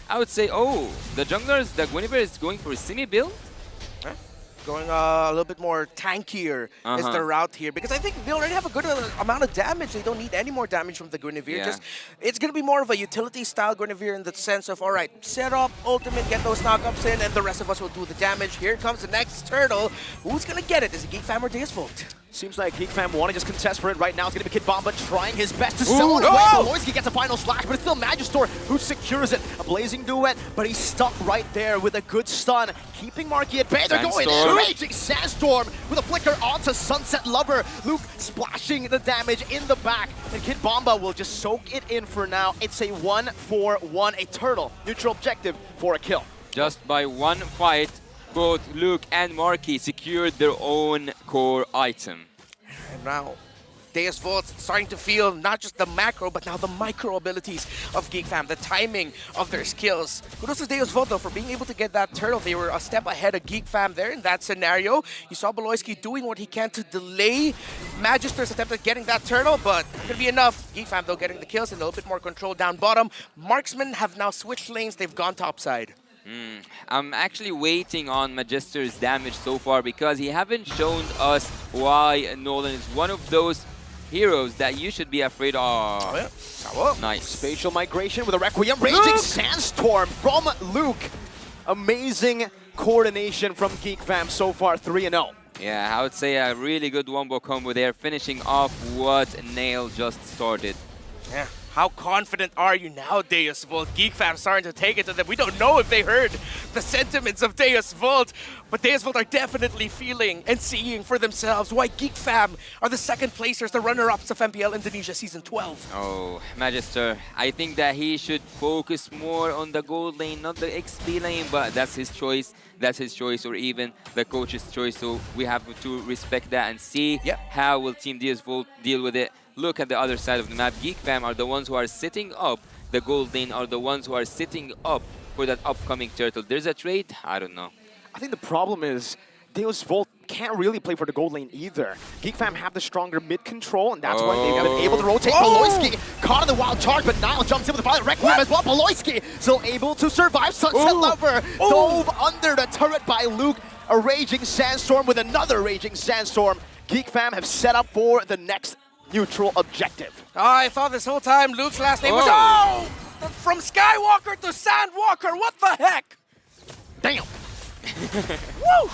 I would say, the junglers, the Guinevere is going for a semi-build. Going a little bit more tankier is the route here, because I think they already have a good amount of damage. They don't need any more damage from the Guinevere. Yeah. It's going to be more of a utility style Guinevere in the sense of, all right, set up, ultimate, get those knockups in, and the rest of us will do the damage. Here comes the next turtle. Who's going to get it? Is it Geek Fam or Deus Vult? Seems like Geek Fam want to just contest for it right now. It's going to be Kid Bomba trying his best to sell it away. Baloyski gets a final slash, but it's still Magister who secures it. A blazing duet, but he's stuck right there with a good stun, keeping Marquee at bay. They're going in. Raging Sandstorm with a flicker onto Sunset Lover. Luke splashing the damage in the back, and Kid Bomba will just soak it in for now. It's a 1-4-1, a turtle. Neutral objective for a kill. Just by one fight, both Luke and Marquee secured their own core item. And now, Deus Vult starting to feel not just the macro, but now the micro abilities of Geek Fam, the timing of their skills. Kudos to Deus Vult, though, for being able to get that turtle. They were a step ahead of Geek Fam there in that scenario. You saw Baloyski doing what he can to delay Magister's attempt at getting that turtle, but not going to be enough. Geek Fam, though, getting the kills and a little bit more control down bottom. Marksmen have now switched lanes. They've gone topside. I'm actually waiting on Magister's damage so far because he haven't shown us why Nolan is one of those heroes that you should be afraid of. Nice. Spatial Migration with a Requiem. Raging Sandstorm from Luke. Amazing coordination from Geek Fam so far, 3-0. Yeah, I would say a really good wombo combo there, finishing off what Nail just started. Yeah. How confident are you now, Deus Vult? Geek fam starting to take it to them. We don't know if they heard the sentiments of Deus Vult, but Deus Vult are definitely feeling and seeing for themselves why Geek fam are the second placers, the runner-ups of MPL Indonesia Season 12. Oh, Magister, I think that he should focus more on the gold lane, not the XP lane, but that's his choice. That's his choice, or even the coach's choice. So we have to respect that and see how will Team Deus Vult deal with it. Look at the other side of the map. Geek fam are the ones who are sitting up. The gold lane are the ones who are sitting up for that upcoming turtle. There's a trade? I don't know. I think the problem is Deus Vult can't really play for the gold lane either. Geek fam have the stronger mid control, and that's why they've been able to rotate. Beloyski caught in the wild charge, but Nile jumps in with the Violet Requiem as well. Beloyski still able to survive. Sunset Lover dove under the turret by Luke. A Raging Sandstorm with another Raging Sandstorm. Geek fam have set up for the next neutral objective. Oh, I thought this whole time Luke's last name was from Skywalker to Sandwalker. What the heck? Damn. Woo!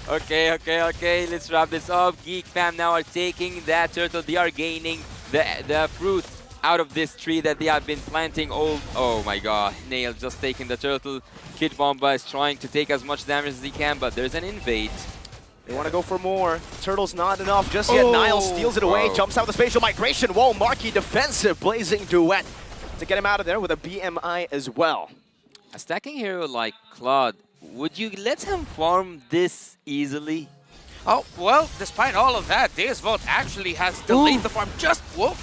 Okay. Let's wrap this up. Geek fam now are taking that turtle. They are gaining the fruit out of this tree that they have been planting all... Oh my god. Nail just taking the turtle. Kid Bomba is trying to take as much damage as he can, but there's an invade. They want to go for more. Turtle's not enough just yet. Nile steals it away, jumps out with the spatial migration. Whoa, Marky defensive, blazing duet to get him out of there with a BMI as well. A stacking hero like Claude, would you let him farm this easily? Oh, well, despite all of that, Deus Vult actually has delayed the farm just... Whoa.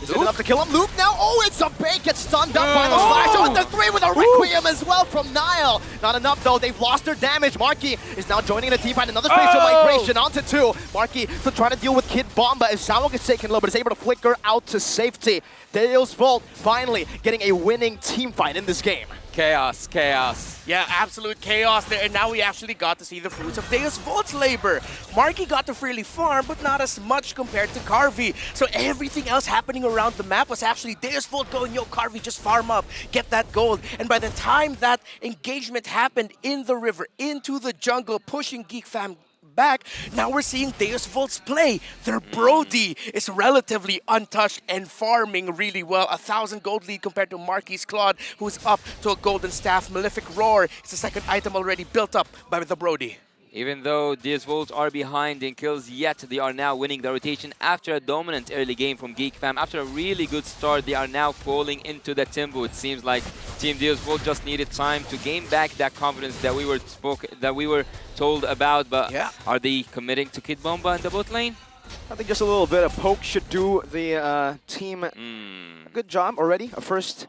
Is it enough to kill him? Luke now, it's a bait, gets stunned up by the flash. Oh, and the 3 with a Requiem as well from Nile. Not enough though, they've lost their damage. Marky is now joining the team fight, another spatial migration onto 2. Marky still trying to deal with Kid Bomba as Sao gets taken low, but is able to flicker out to safety. Deus Vult finally getting a winning team fight in this game. Chaos. Yeah, absolute chaos there, and now we actually got to see the fruits of Deus Volt's labor. Marky got to freely farm, but not as much compared to Carvey. So everything else happening around the map was actually Deus Vult going, yo, Carvey, just farm up, get that gold. And by the time that engagement happened in the river, into the jungle, pushing Geek fam back, now we're seeing Deus Volt's play. Their Brody is relatively untouched and farming really well. 1,000 gold lead compared to Marky's Claude, who's up to a golden staff. Malefic Roar is the second item already built up by the Brody. Even though Deus Vult are behind in kills, yet they are now winning the rotation after a dominant early game from Geek fam. After a really good start, they are now falling into the tempo. It seems like Team Deus Vult just needed time to gain back that confidence that we were told about. But are they committing to Kid Bomba in the bot lane? I think just a little bit of poke should do the team a good job already. A first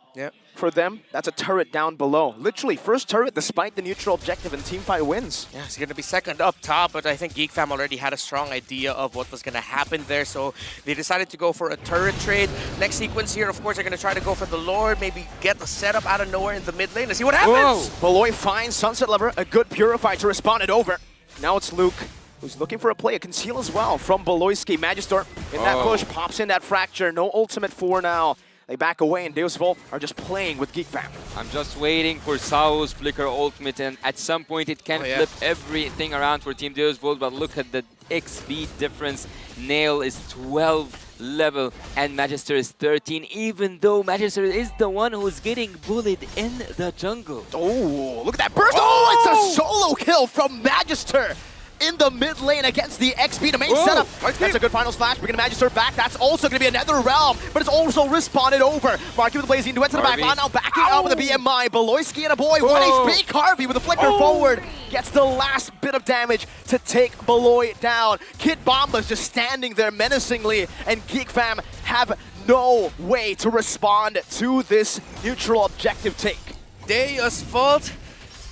for them. That's a turret down below. Literally, first turret despite the neutral objective, and team fight wins. Yeah, it's going to be second up top, but I think Geek fam already had a strong idea of what was going to happen there, so they decided to go for a turret trade. Next sequence here, of course, they're going to try to go for the Lord, maybe get the setup out of nowhere in the mid lane and see what happens. Beloy finds Sunset Lover, a good Purify to respond it over. Now it's Luke, who's looking for a play, a conceal as well from Beloyski. Magister in that push, pops in that fracture. No ultimate for now. They back away, and Deus Vult are just playing with Geek fam. I'm just waiting for Sao's Flicker ultimate, and at some point it can flip everything around for Team Deus Vult, but look at the XP difference. Nail is 12 level, and Magister is 13, even though Magister is the one who's getting bullied in the jungle. Oh, look at that burst! Oh, it's a solo kill from Magister in the mid lane against the XP, the main setup. That's a good final slash. We're going to Magister back. That's also going to be another realm, but it's also respawned over. Marky with the blazing duet to the back line, now backing up with a BMI. Beloyski and a boy, 1 HP. Carvey with a flicker forward gets the last bit of damage to take Beloy down. Kid Bomba's just standing there menacingly, and Geek fam have no way to respond to this neutral objective take. Deus Vult,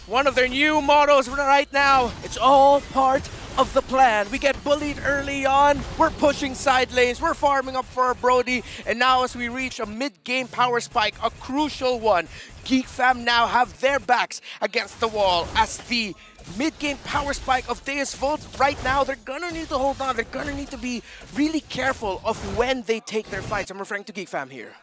one of their new mottos right now, it's all part of the plan. We get bullied early on, we're pushing side lanes, we're farming up for our Brody, and now as we reach a mid-game power spike, a crucial one, Geek fam now have their backs against the wall as the mid-game power spike of Deus Vult. Right now, they're gonna need to hold on, they're gonna need to be really careful of when they take their fights. I'm referring to Geek fam here.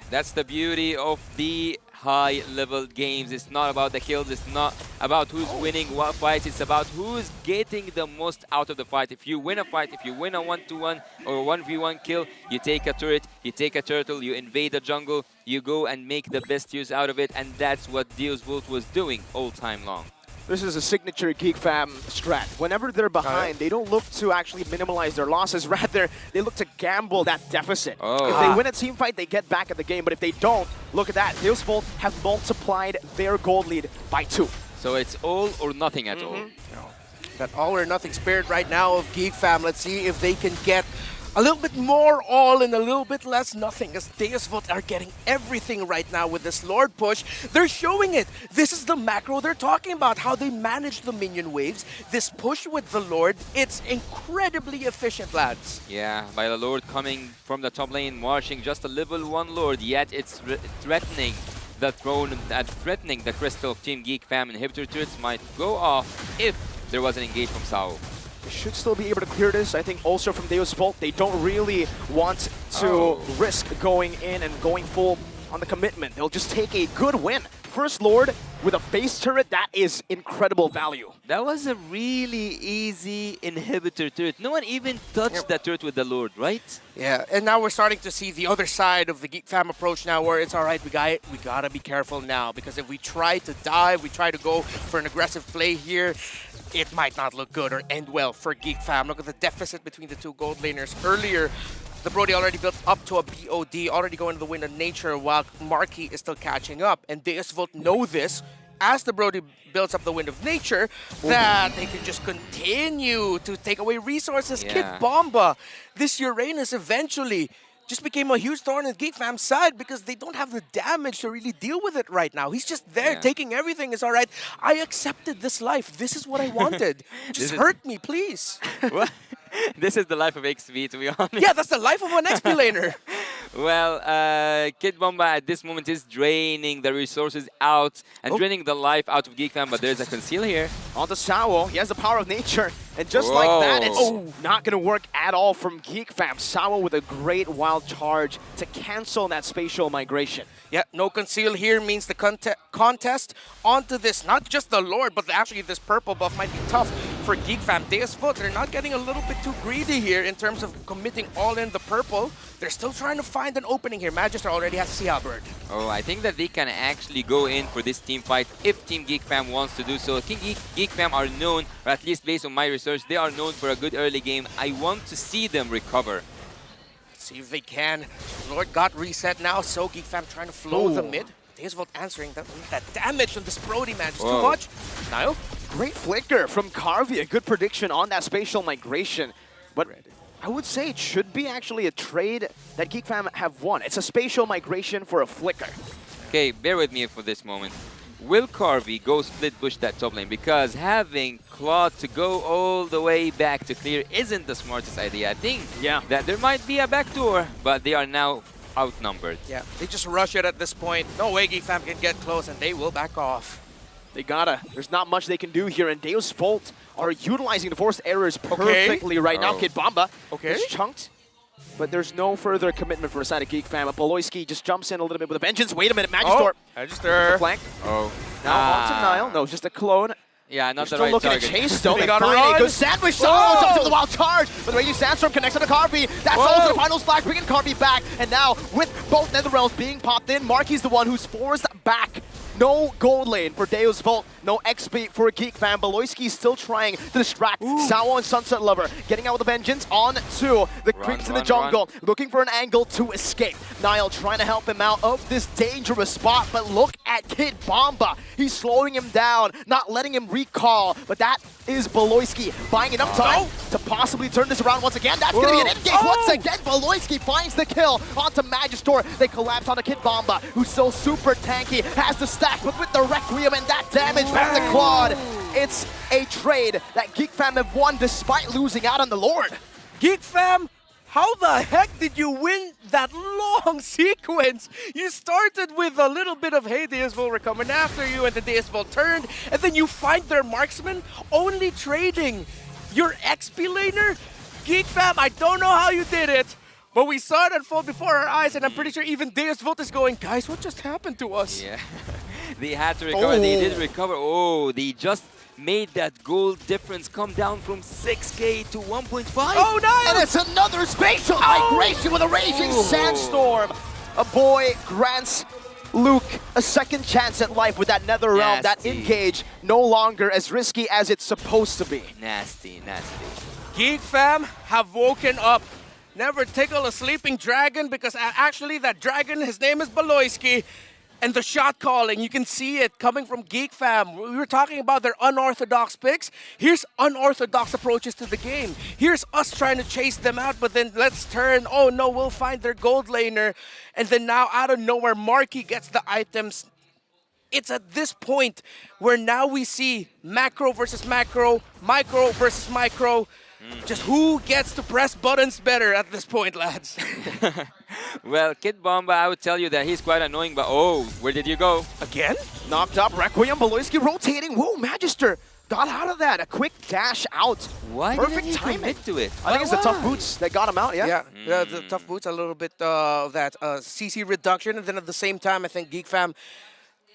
That's the beauty of the high-level games. It's not about the kills. It's not about who's winning what fights. It's about who's getting the most out of the fight. If you win a fight, if you win a 1-1 or 1v1 kill, you take a turret, you take a turtle, you invade the jungle, you go and make the best use out of it, and that's what Deus Vult was doing all time long. This is a signature Geek Fam strat. Whenever they're behind, they don't look to actually minimize their losses. Rather, they look to gamble that deficit. If they win a team fight, they get back at the game. But if they don't, look at that. Deus Vult have multiplied their gold lead by 2. So it's all or nothing at all. That all or nothing spirit right now of Geek Fam. Let's see if they can get a little bit more all and a little bit less nothing, as Deus Vult are getting everything right now with this Lord push. They're showing it. This is the macro they're talking about, how they manage the minion waves. This push with the Lord, it's incredibly efficient, lads. Yeah, by the Lord coming from the top lane, marching just a level 1 Lord, yet it's threatening the throne and threatening the crystal of Team Geek Fam. Inhibitor turrets might go off if there was an engage from Sao. They should still be able to clear this. I think also from Deus Vult, they don't really want to risk going in and going full on the commitment. They'll just take a good win. First Lord with a base turret, that is incredible value. That was a really easy inhibitor turret. No one even touched that turret with the Lord, right? Yeah, and now we're starting to see the other side of the Geek Fam approach now, where it's all right, we gotta be careful now, because if we try to dive, we try to go for an aggressive play here, it might not look good or end well for Geek Fam. Look at the deficit between the two gold laners. Earlier, the Brody already built up to a BOD, already going to the Wind of Nature, while Marky is still catching up. And Deus Vult know this, as the Brody builds up the Wind of Nature, that they can just continue to take away resources. Yeah. Kid Bomba, this Uranus eventually just became a huge thorn in Geek Fam's side because they don't have the damage to really deal with it right now. He's just there taking everything. It's all right. I accepted this life. This is what I wanted. Just hurt me, please. What? This is the life of XP, to be honest. Yeah, that's the life of an XP laner. Well, Kid Bomba at this moment is draining the resources out and draining the life out of Geek Fam, but there's a conceal here. On to Sao, he has the power of nature. And just like that, it's not going to work at all from Geek Fam. Sao with a great wild charge to cancel that spatial migration. Yeah, no conceal here means the contest onto this, not just the Lord, but actually this purple buff might be tough for Geek Fam. Deus Vult, they're not getting a little bit too greedy here in terms of committing all in the purple. They're still trying to find an opening here. Magister already has Sea Halberd. Oh, I think that they can actually go in for this team fight if Team Geek Fam wants to do so. Team Geek Fam are known, or at least based on my research, they are known for a good early game. I want to see them recover. See if they can. Lord got reset now, so Geek Fam trying to flow the mid. Deus Vult answering that damage on this Brody, man. Just too much. Nile? Great flicker from Carvey. A good prediction on that spatial migration. But I would say it should be actually a trade that Geek Fam have won. It's a spatial migration for a flicker. Okay, bear with me for this moment. Will Carvey go split push that top lane? Because having Claude to go all the way back to clear isn't the smartest idea. I think that there might be a backdoor, but they are now outnumbered. Yeah, they just rush it at this point. No way Geek Fam can get close, and they will back off. They gotta. There's not much they can do here, and Deus Vult are utilizing the forced errors perfectly right now. Kid Bomba is chunked, but there's no further commitment for a side of Geek Fam. Beloyski just jumps in a little bit with a vengeance. Wait a minute, Magister. Magister. Flank. Oh. Now on to Nile. No, just a clone. Yeah, not They're the right still looking target. to chase still. They They gotta find run. a good sandwich. Solo jumps into the wild charge. But the Raging Sandstorm connects on to Carvey. That's also the final slash, bringing Carvey back. And now, with both Netherrealms being popped in, Marky's the one who's forced back. No gold lane for Deus Vult. No XP for Geek Fam. Beloyski still trying to distract Sao and Sunset Lover. Getting out with a vengeance on to the creeps in the jungle. Looking for an angle to escape. Nile trying to help him out of this dangerous spot. But look at Kid Bomba. He's slowing him down, not letting him recall. But that is Beloyski buying enough time to possibly turn this around once again. That's going to be an engage once again. Beloyski finds the kill onto Magister. They collapse onto Kid Bomba, who's so super tanky, has the stack, but with the Requiem and that damage from the Claude, it's a trade that Geek Fam have won despite losing out on the Lord. Geek Fam, how the heck did you win that long sequence? You started with a little bit of, hey, Deus Vult, we're coming after you, and the Deus Vult turned, and then you find their marksman only trading your XP laner? Geek Fam, I don't know how you did it, But we saw it unfold before our eyes, and I'm pretty sure even Deus Vult is going, guys, what just happened to us? Yeah. They had to recover. They did recover. Oh, they just made that goal difference come down from 6K to 1.5. Oh, no! And it's another spatial migration with a raging sandstorm. A boy grants Luke a second chance at life with that nether realm. That engage no longer as risky as it's supposed to be. Nasty, nasty. Geek fam have woken up. Never tickle a sleeping dragon, because actually that dragon, his name is Baloyski. And the shot calling, you can see it coming from Geek Fam. We were talking about their unorthodox picks. Here's unorthodox approaches to the game. Here's us trying to chase them out, but then let's turn. Oh no, we'll find their gold laner. And then now out of nowhere, Marky gets the items. It's at this point where now we see macro versus macro, micro versus micro. Just who gets to press buttons better at this point, lads? Well, Kid Bomba, I would tell you that he's quite annoying, but oh, where did you go? Again? Knocked up, Requiem, Baloyski rotating. Whoa, Magister got out of that. A quick dash out. Why Perfect didn't he timing. commit to it? I think it's the tough boots that got him out, yeah? Yeah, the tough boots, a little bit of that CC reduction, and then at the same time, I think Geek Fam,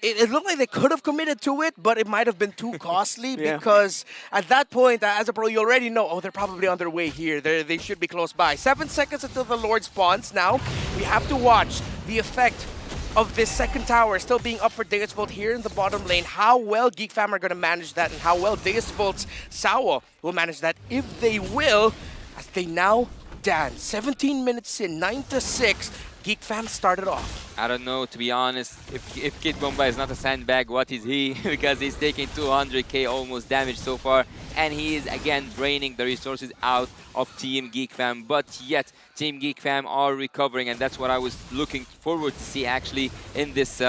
it looked like they could have committed to it, but it might have been too costly because at that point, as a pro, you already know, oh, they're probably on their way here. They should be close by. 7 seconds until the Lord spawns. Now, we have to watch the effect of this second tower still being up for Deus Vult here in the bottom lane. How well Geek Fam are going to manage that, and how well Deus Vult's Sawa will manage that, if they will, as they now dance. 17 minutes in, 9-6. Geek Fam started off. I don't know, to be honest, if Kid Bomba is not a sandbag, what is he? Because he's taking 200k almost damage so far, and he is again draining the resources out of Team Geek Fam. But yet, Team Geek Fam are recovering, and that's what I was looking forward to see actually in this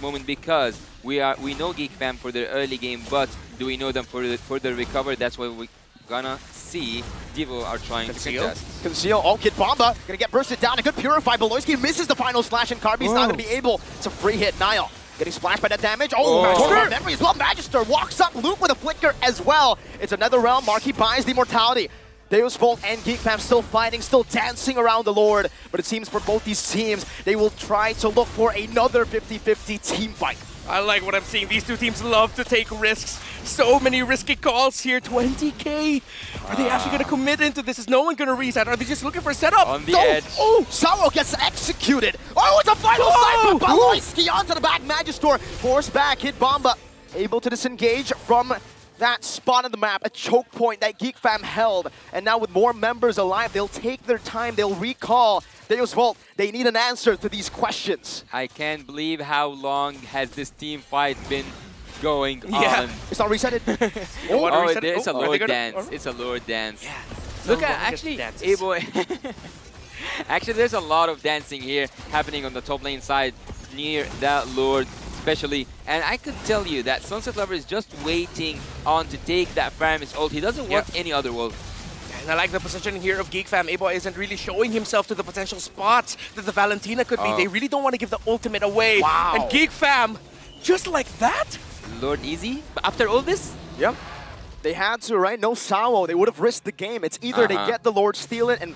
moment, because we know Geek Fam for their early game, but do we know them for the recover? That's what we're gonna see. Devo are trying to contest. Conceal. Oh, Kid Bomba gonna get bursted down. A good Purify. Baloyski misses the final slash, and Karbi's not gonna be able to free hit Nile. Getting splashed by that damage. Oh, Magister. Memory as well. Magister walks up. Luke with a flicker as well. It's another realm. Marky buys the immortality. Deus Vult and Geek Fam still fighting, still dancing around the Lord. But it seems for both these teams, they will try to look for another 50-50 team fight. I like what I'm seeing. These two teams love to take risks. So many risky calls here. 20k. Are they actually going to commit into this? Is no one going to reset? Are they just looking for a setup? On the edge. Oh, Sauro gets executed. Oh, it's a final sniper. Baloyski onto the back. Magister forced back. Hit Bomba able to disengage from that spot on the map, a choke point that Geek Fam held. And now with more members alive, they'll take their time, they'll recall Deus Vult. They need an answer to these questions. I can't believe how long has this team fight been going on. It's not resetted. It's a Lord dance. It's a Lord dance. Yeah. Look at, actually, A-Boy. Actually, there's a lot of dancing here happening on the top lane side near that Lord. Especially, and I could tell you that Sunset Lover is just waiting on to take that Faramis ult. He doesn't want any other ult. And I like the positioning here of Geek Fam. A-Boy isn't really showing himself to the potential spots that the Valentina could be. They really don't want to give the ultimate away. Wow. And Geek Fam, just like that? Lord easy? After all this? Yep. They had to, right? No Sawo. They would have risked the game. It's either they get the Lord, steal it, and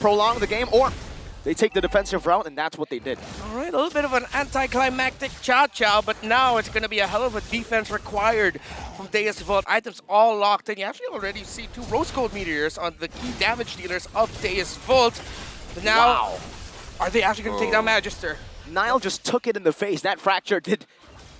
prolong the game, or they take the defensive route, and that's what they did. All right, a little bit of an anticlimactic chow-chow, but now it's going to be a hell of a defense required from Deus Vult. Items all locked in. You actually already see 2 Rose Gold Meteors on the key damage dealers of Deus Vult. But now, are they actually going to take down Magister? Nile just took it in the face. That fracture did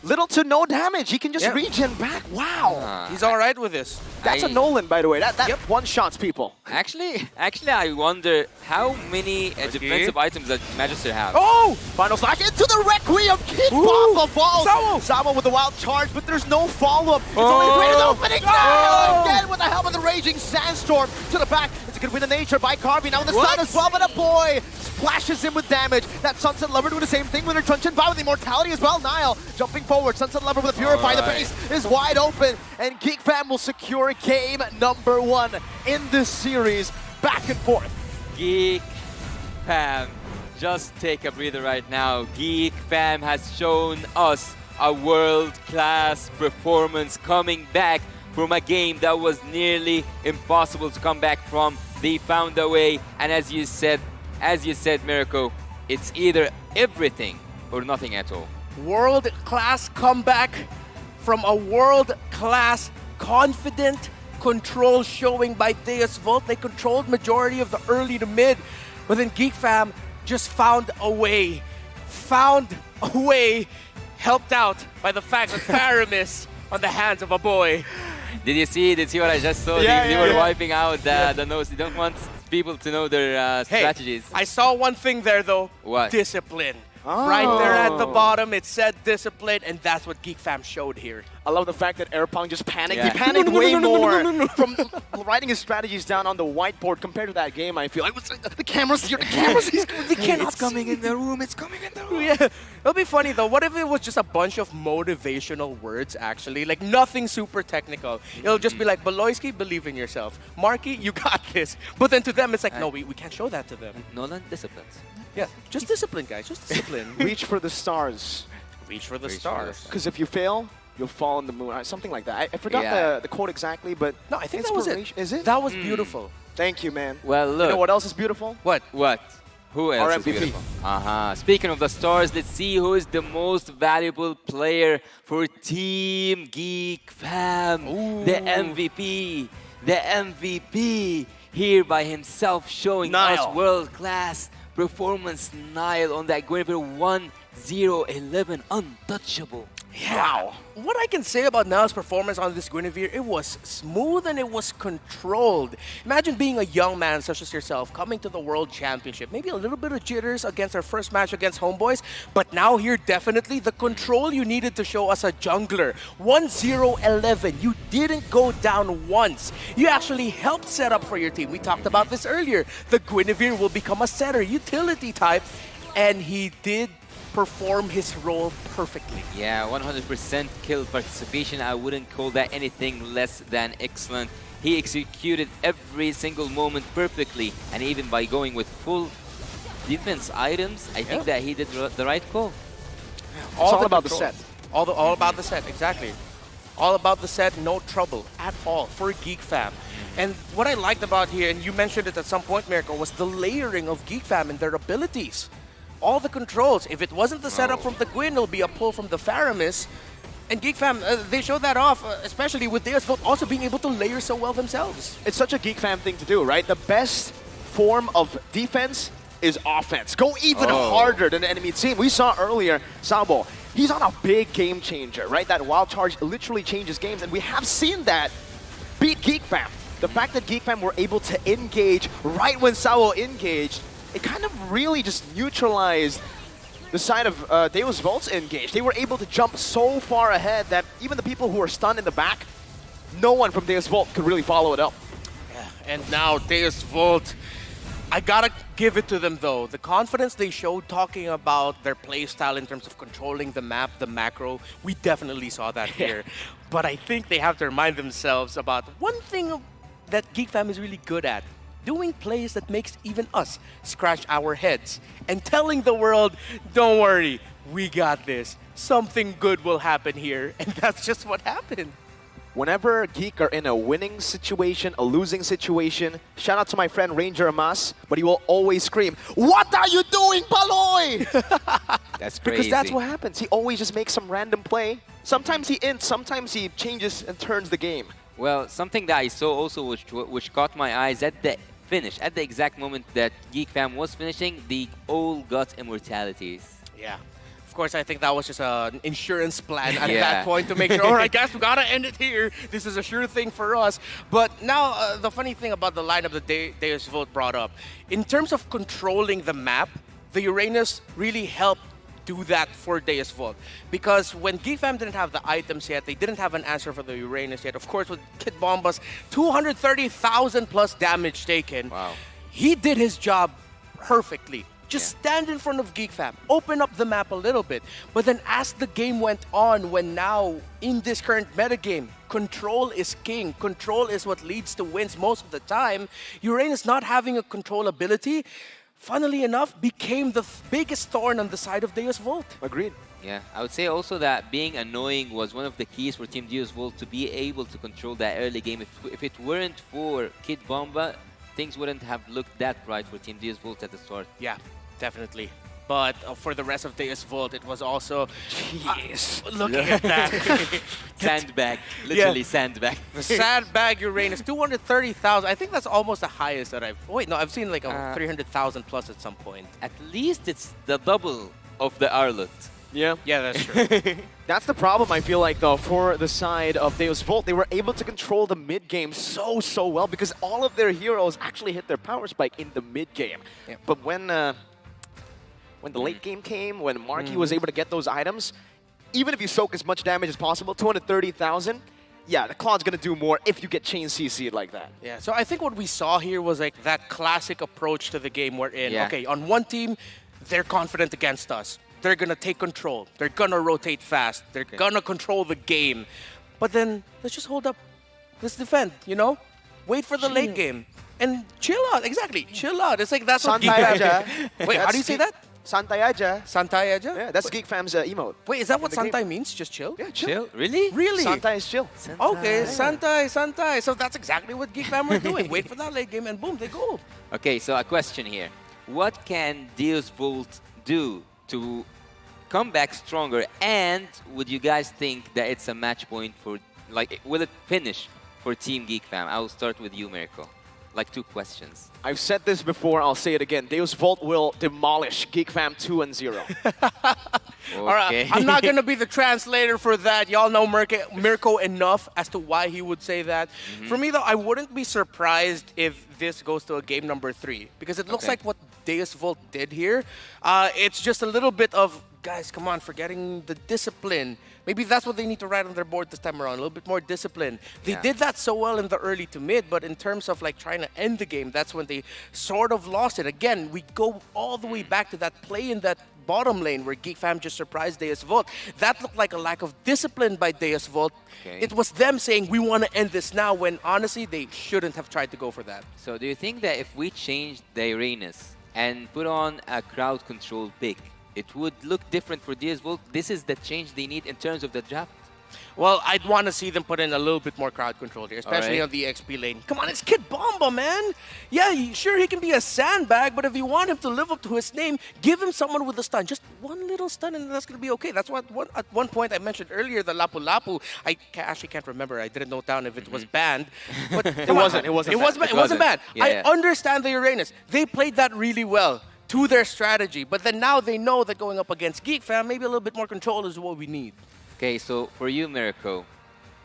little to no damage. He can just regen back. Wow. He's all right with this. That's a Nolan, by the way. That one-shots people. Actually, I wonder how many defensive items that Magister have. Oh! Final slash into the Requiem. Kid Bomba falls. Sawa with the wild charge, but there's no follow-up. It's only the greatest opening. Now again with the help of the Raging Sandstorm to the back. It's a good win of nature by Karbi. Now with the stun as well, but a boy splashes him with damage. That Sunset Lover doing the same thing with her Truncheon Vow with the immortality as well. Nile jumping forward. Sunset Lover with a Purify. The base is wide open, and Geek Fam will secure game number 1 in this series. Back and forth. Geek Fam, just take a breather right now. Geek Fam has shown us a world-class performance coming back from a game that was nearly impossible to come back from. They found a way, and as you said, as you said, Mirko, it's either everything or nothing at all. World-class comeback from a world-class, confident control showing by Deus Vult. They controlled majority of the early to mid, but then Geek Fam just found a way. Helped out by the fact that Faramis on the hands of a boy. Did you see what I just saw? They were wiping out the nose. They don't want people to know their strategies. I saw one thing there though. What? Discipline. Right there at the bottom, it said discipline, and that's what Geek Fam showed here. I love the fact that Airpong just panicked. Yeah. He panicked way more from writing his strategies down on the whiteboard compared to that game, I feel. Like, the camera's here, the camera's here. It's coming in the room, it's coming in the room. Yeah, it'll be funny though. What if it was just a bunch of motivational words actually? Like nothing super technical. It'll just be like, Baloyski, believe in yourself. Marky, you got this. But then to them, it's like, no, we can't show that to them. Nolan disciplines. Yeah, just discipline, guys, just discipline. Reach for the stars. Reach for the stars. Because if you fail, you'll fall in the moon. Something like that. I forgot the quote exactly, but no, I think that was it. Is it? That was beautiful. Thank you, man. Well, look. You know what else is beautiful? What? Who else Our is MVP. beautiful? Speaking of the stars, let's see who is the most valuable player for Team Geek Fam. The MVP. The MVP here by himself, showing us world-class performance. Nile on that Guinevere 1-0-11, untouchable. Yeah. Wow. What I can say about Niall's performance on this Guinevere, it was smooth and it was controlled. Imagine being a young man such as yourself coming to the World Championship. Maybe a little bit of jitters against our first match against Homeboys, but now here definitely the control you needed to show as a jungler. 1-0-11, you didn't go down once. You actually helped set up for your team. We talked about this earlier. The Guinevere will become a setter, utility type, and he did perform his role perfectly. Yeah, 100% kill participation. I wouldn't call that anything less than excellent. He executed every single moment perfectly, and even by going with full defense items, I think that he did the right call. It's all about the set. All about the set, exactly. All about the set, no trouble at all for Geek Fam. And what I liked about here, and you mentioned it at some point, Mirko, was the layering of Geek Fam and their abilities. All the controls. If it wasn't the setup from the Gwyn, it'll be a pull from the Faramis. And Geek Fam, they showed that off, especially with Deus Vult also being able to layer so well themselves. It's such a Geek Fam thing to do, right? The best form of defense is offense. Go even harder than the enemy team. We saw earlier, Sabo, he's on a big game changer, right? That wild charge literally changes games, and we have seen that beat Geek Fam. The fact that Geek Fam were able to engage right when Sabo engaged, it kind of really just neutralized the side of Deus Vult's engage. They were able to jump so far ahead that even the people who were stunned in the back, no one from Deus Vult could really follow it up. Yeah, and now Deus Vult, I gotta give it to them though. The confidence they showed talking about their playstyle in terms of controlling the map, the macro, we definitely saw that here. But I think they have to remind themselves about one thing that Geek Fam is really good at. Doing plays that makes even us scratch our heads and telling the world, don't worry, we got this. Something good will happen here. And that's just what happened. Whenever Geek are in a winning situation, a losing situation, shout out to my friend Ranger Amas, but he will always scream, "What are you doing, Paloy?" That's crazy. Because that's what happens. He always just makes some random play. Sometimes he ints, sometimes he changes and turns the game. Well, something that I saw also which caught my eyes at the finish, at the exact moment that Geek Fam was finishing, they all got immortalities. Yeah. Of course, I think that was just an insurance plan at that point to make sure, all right, guys, we gotta end it here. This is a sure thing for us. But now, the funny thing about the lineup that Deus Vult brought up, in terms of controlling the map, the Uranus really helped do that for Deus Vult. Because when Geek Fam didn't have the items yet, they didn't have an answer for the Uranus yet. Of course, with Kid Bomba's 230,000 plus damage taken, he did his job perfectly. Just stand in front of Geek Fam, open up the map a little bit. But then as the game went on, when now in this current metagame, control is king. Control is what leads to wins most of the time. Uranus not having a control ability, funnily enough, became the biggest thorn on the side of Deus Vult. Agreed. Yeah, I would say also that being annoying was one of the keys for Team Deus Vult to be able to control that early game. If it weren't for Kid Bomba, things wouldn't have looked that bright for Team Deus Volt at the start. Yeah, definitely. But for the rest of Deus Volt, it was also... Jeez. Looking at that. Sandbag. Literally sandbag. The sandbag Uranus, 230,000. I think that's almost the highest that I've... Wait, no, I've seen like 300,000 plus at some point. At least it's the double of the Arlot. Yeah. Yeah, that's true. That's the problem, I feel like, though, for the side of Deus Volt. They were able to control the mid-game so well because all of their heroes actually hit their power spike in the mid-game. Yeah. But when the late game came, when Marky was able to get those items, even if you soak as much damage as possible, 230,000, yeah, the Claw's going to do more if you get chain CC'd like that. Yeah, so I think what we saw here was like that classic approach to the game we're in. Yeah. Okay, on one team, they're confident against us. They're going to take control. They're going to rotate fast. They're going to control the game. But then, let's just hold up. Let's defend, you know? Wait for the late game. And chill out, exactly. Chill out. It's like that's what Geek Santai Fam... aja. Wait, how do you say that? Santai aja. Santai aja? Yeah, that's Geek Fam's emote. Wait, is that what In the game. Santai means? Just chill? Yeah, Chill? Really? Really? Santai is chill. Okay, Santai. So that's exactly what Geek Fam were doing. Wait for that late game and boom, they go. Okay, so a question here. What can Deus Volt do to come back stronger? And would you guys think that it's a match point for, like, will it finish for Team Geek Fam? I'll start with you, Mirko. Like 2 questions. I've said this before, I'll say it again. Deus Volt will demolish Geek Fam 2-0. Okay. All right, I'm not going to be the translator for that. Y'all know Mirko enough as to why he would say that. For me, though, I wouldn't be surprised if this goes to a game number 3. Because it looks like what Deus Volt did here. It's just a little bit of, guys, come on, forgetting the discipline. Maybe that's what they need to write on their board this time around, a little bit more discipline. They did that so well in the early to mid, but in terms of like trying to end the game, that's when they sort of lost it. Again, we go all the way back to that play in that bottom lane where Geek Fam just surprised Deus Volt. That looked like a lack of discipline by Deus Volt. It was them saying, we want to end this now, when honestly, they shouldn't have tried to go for that. So do you think that if we changed the Uranus and put on a crowd control pick, it would look different for Deus Volt? This is the change they need in terms of the draft. Well, I'd want to see them put in a little bit more crowd control here, especially on the XP lane. Come on, it's Kid Bomba, man. Yeah, sure, he can be a sandbag, but if you want him to live up to his name, give him someone with a stun. Just one little stun, and that's going to be okay. That's what at one point I mentioned earlier, the Lapu Lapu. I actually can't remember. I didn't note down if it was banned. But It wasn't banned. Yeah, I understand the Uranus. They played that really well to their strategy, but then now they know that going up against Geek Fam, maybe a little bit more control is what we need. Okay, so for you, Mirko,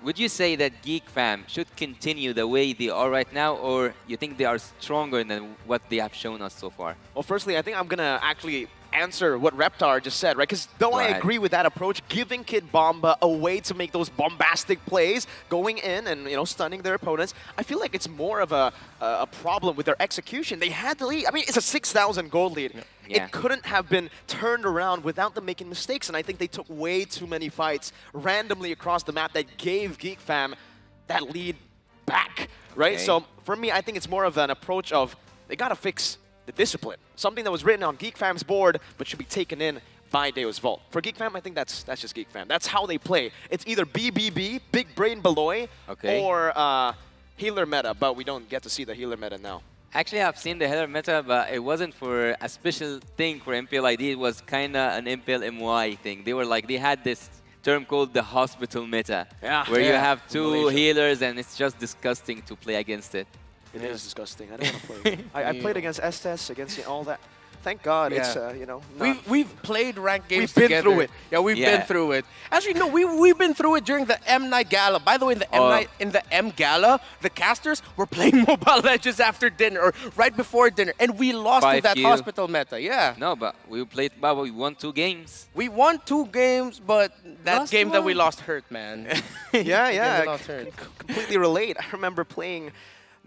would you say that Geek Fam should continue the way they are right now, or you think they are stronger than what they have shown us so far? Well, firstly, I think I'm going to actually answer what Reptar just said, right? Because though I agree with that approach, giving Kid Bomba a way to make those bombastic plays, going in and, you know, stunning their opponents, I feel like it's more of a problem with their execution. They had the lead. I mean, it's a 6,000 gold lead. Yeah. It couldn't have been turned around without them making mistakes, and I think they took way too many fights randomly across the map that gave Geek Fam that lead back, right? Okay. So for me, I think it's more of an approach of they got to fix the discipline. Something that was written on Geek Fam's board, but should be taken in by Deus Volt. For Geek Fam, I think that's just Geek Fam. That's how they play. It's either BBB, Big Brain Beloy, or healer meta, but we don't get to see the healer meta now. Actually, I've seen the healer meta, but it wasn't for a special thing for MPL ID. It was kind of an MPL MY thing. They were like, they had this term called the hospital meta, where you have 2 healers, and it's just disgusting to play against it. It is disgusting. I don't want to play. I played against Estes, against all that. Thank God it's, you know, We've played ranked games We've been together. through it. Yeah, we've been through it. Actually, no, we've been through it during the M Night Gala. By the way, in the M Gala, the casters were playing Mobile Legends after dinner or right before dinner, and we lost to that hospital meta. Yeah. No, but we played. But we won 2 games. We won 2 games, but that Lost game that we one. lost hurt, man. yeah. we lost hurt. Completely relate. I remember playing.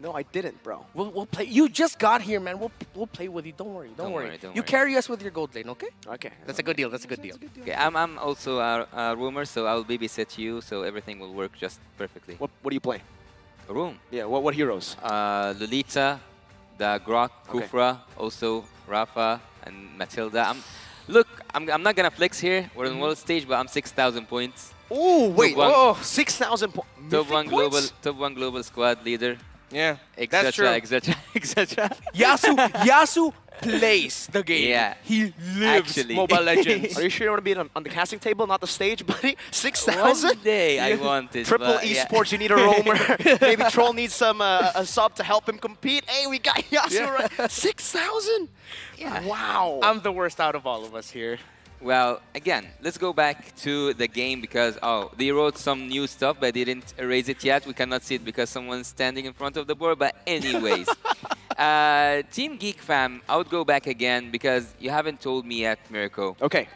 No, I didn't, bro. We'll play. You just got here, man. We'll play with you. Don't worry. Don't worry. Don't You worry. carry us with your gold lane, okay? Okay. That's a good deal. That's a good deal. Okay, I'm also a roamer, so I'll babysit you, so everything will work just perfectly. What do you play? A room. Yeah. What heroes? Lolita, the Grok, Okay. Kufra, also Rafa and Matilda. I'm not gonna flex here. We're on world stage, but I'm 6,000 points. Oh wait! one- Oh, 6,000 points. Top one global squad leader. Yeah, that's true. Etc. Etc. Yasu plays the game. Yeah. He lives Actually. Mobile Legends. Are you sure you want to be on the casting table, not the stage, buddy? 6,000? One day I want it. Triple but yeah. esports, you need a roamer. Maybe Troll needs some a sub to help him compete. Hey, we got Yasu right. 6,000? Yeah. Wow. I'm the worst out of all of us here. Well, again, let's go back to the game because, they wrote some new stuff, but they didn't erase it yet. We cannot see it because someone's standing in front of the board. But anyways, Team Geek Fam, I would go back again because you haven't told me yet, Mirko. Okay.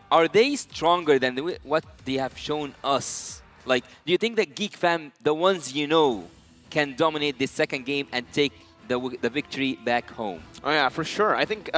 Are they stronger than what they have shown us? Like, do you think that Geek Fam, the ones you know, can dominate this second game and take the victory back home? Oh, yeah, for sure. I think...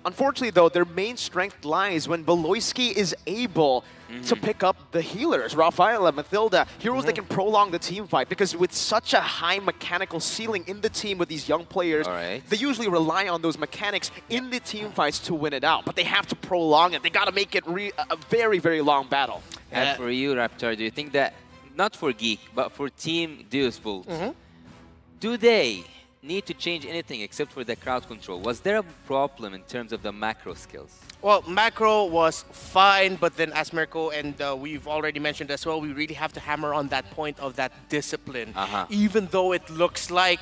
unfortunately, though, their main strength lies when Beloyski is able to pick up the healers, Rafaela, Mathilda, heroes that can prolong the team fight. Because with such a high mechanical ceiling in the team with these young players, they usually rely on those mechanics in the team fights to win it out. But they have to prolong it. They got to make it a very, very long battle. And for you, Raptor, do you think that, not for Geek, but for Team Deus Vult, do they need to change anything except for the crowd control? Was there a problem in terms of the macro skills? Well, macro was fine, but then as Mirko and we've already mentioned as well, we really have to hammer on that point of that discipline. Even though it looks like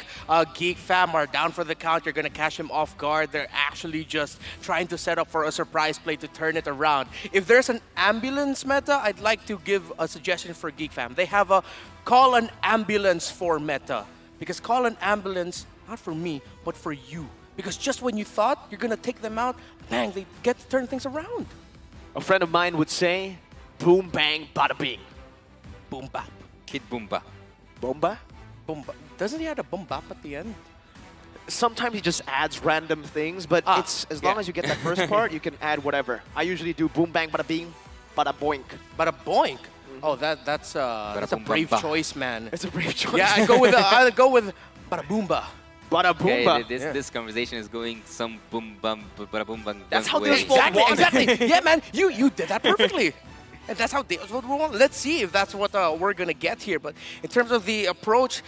Geek Fam are down for the count, you're going to catch him off guard. They're actually just trying to set up for a surprise play to turn it around. If there's an ambulance meta, I'd like to give a suggestion for Geek Fam. They have a call an ambulance for meta. Because call an ambulance, not for me, but for you. Because just when you thought you're going to take them out, bang, they get to turn things around. A friend of mine would say, boom, bang, bada bing. Boom bap. Kid Boomba. Bomba? Boom bap. Doesn't he have a boom bap at the end? Sometimes he just adds random things, but it's as long as you get that first part, you can add whatever. I usually do boom, bang, bada bing, bada boink. Bada boink? Oh, that's a brave choice, man. It's a brave choice. Yeah, I go with bada boomba. Bada boomba. Okay, this conversation is going some boom bum bada boom bang. That's how way. Exactly. Yeah, man, you did that perfectly. And that's how what we want. Let's see if that's what we're gonna get here. But in terms of the approach,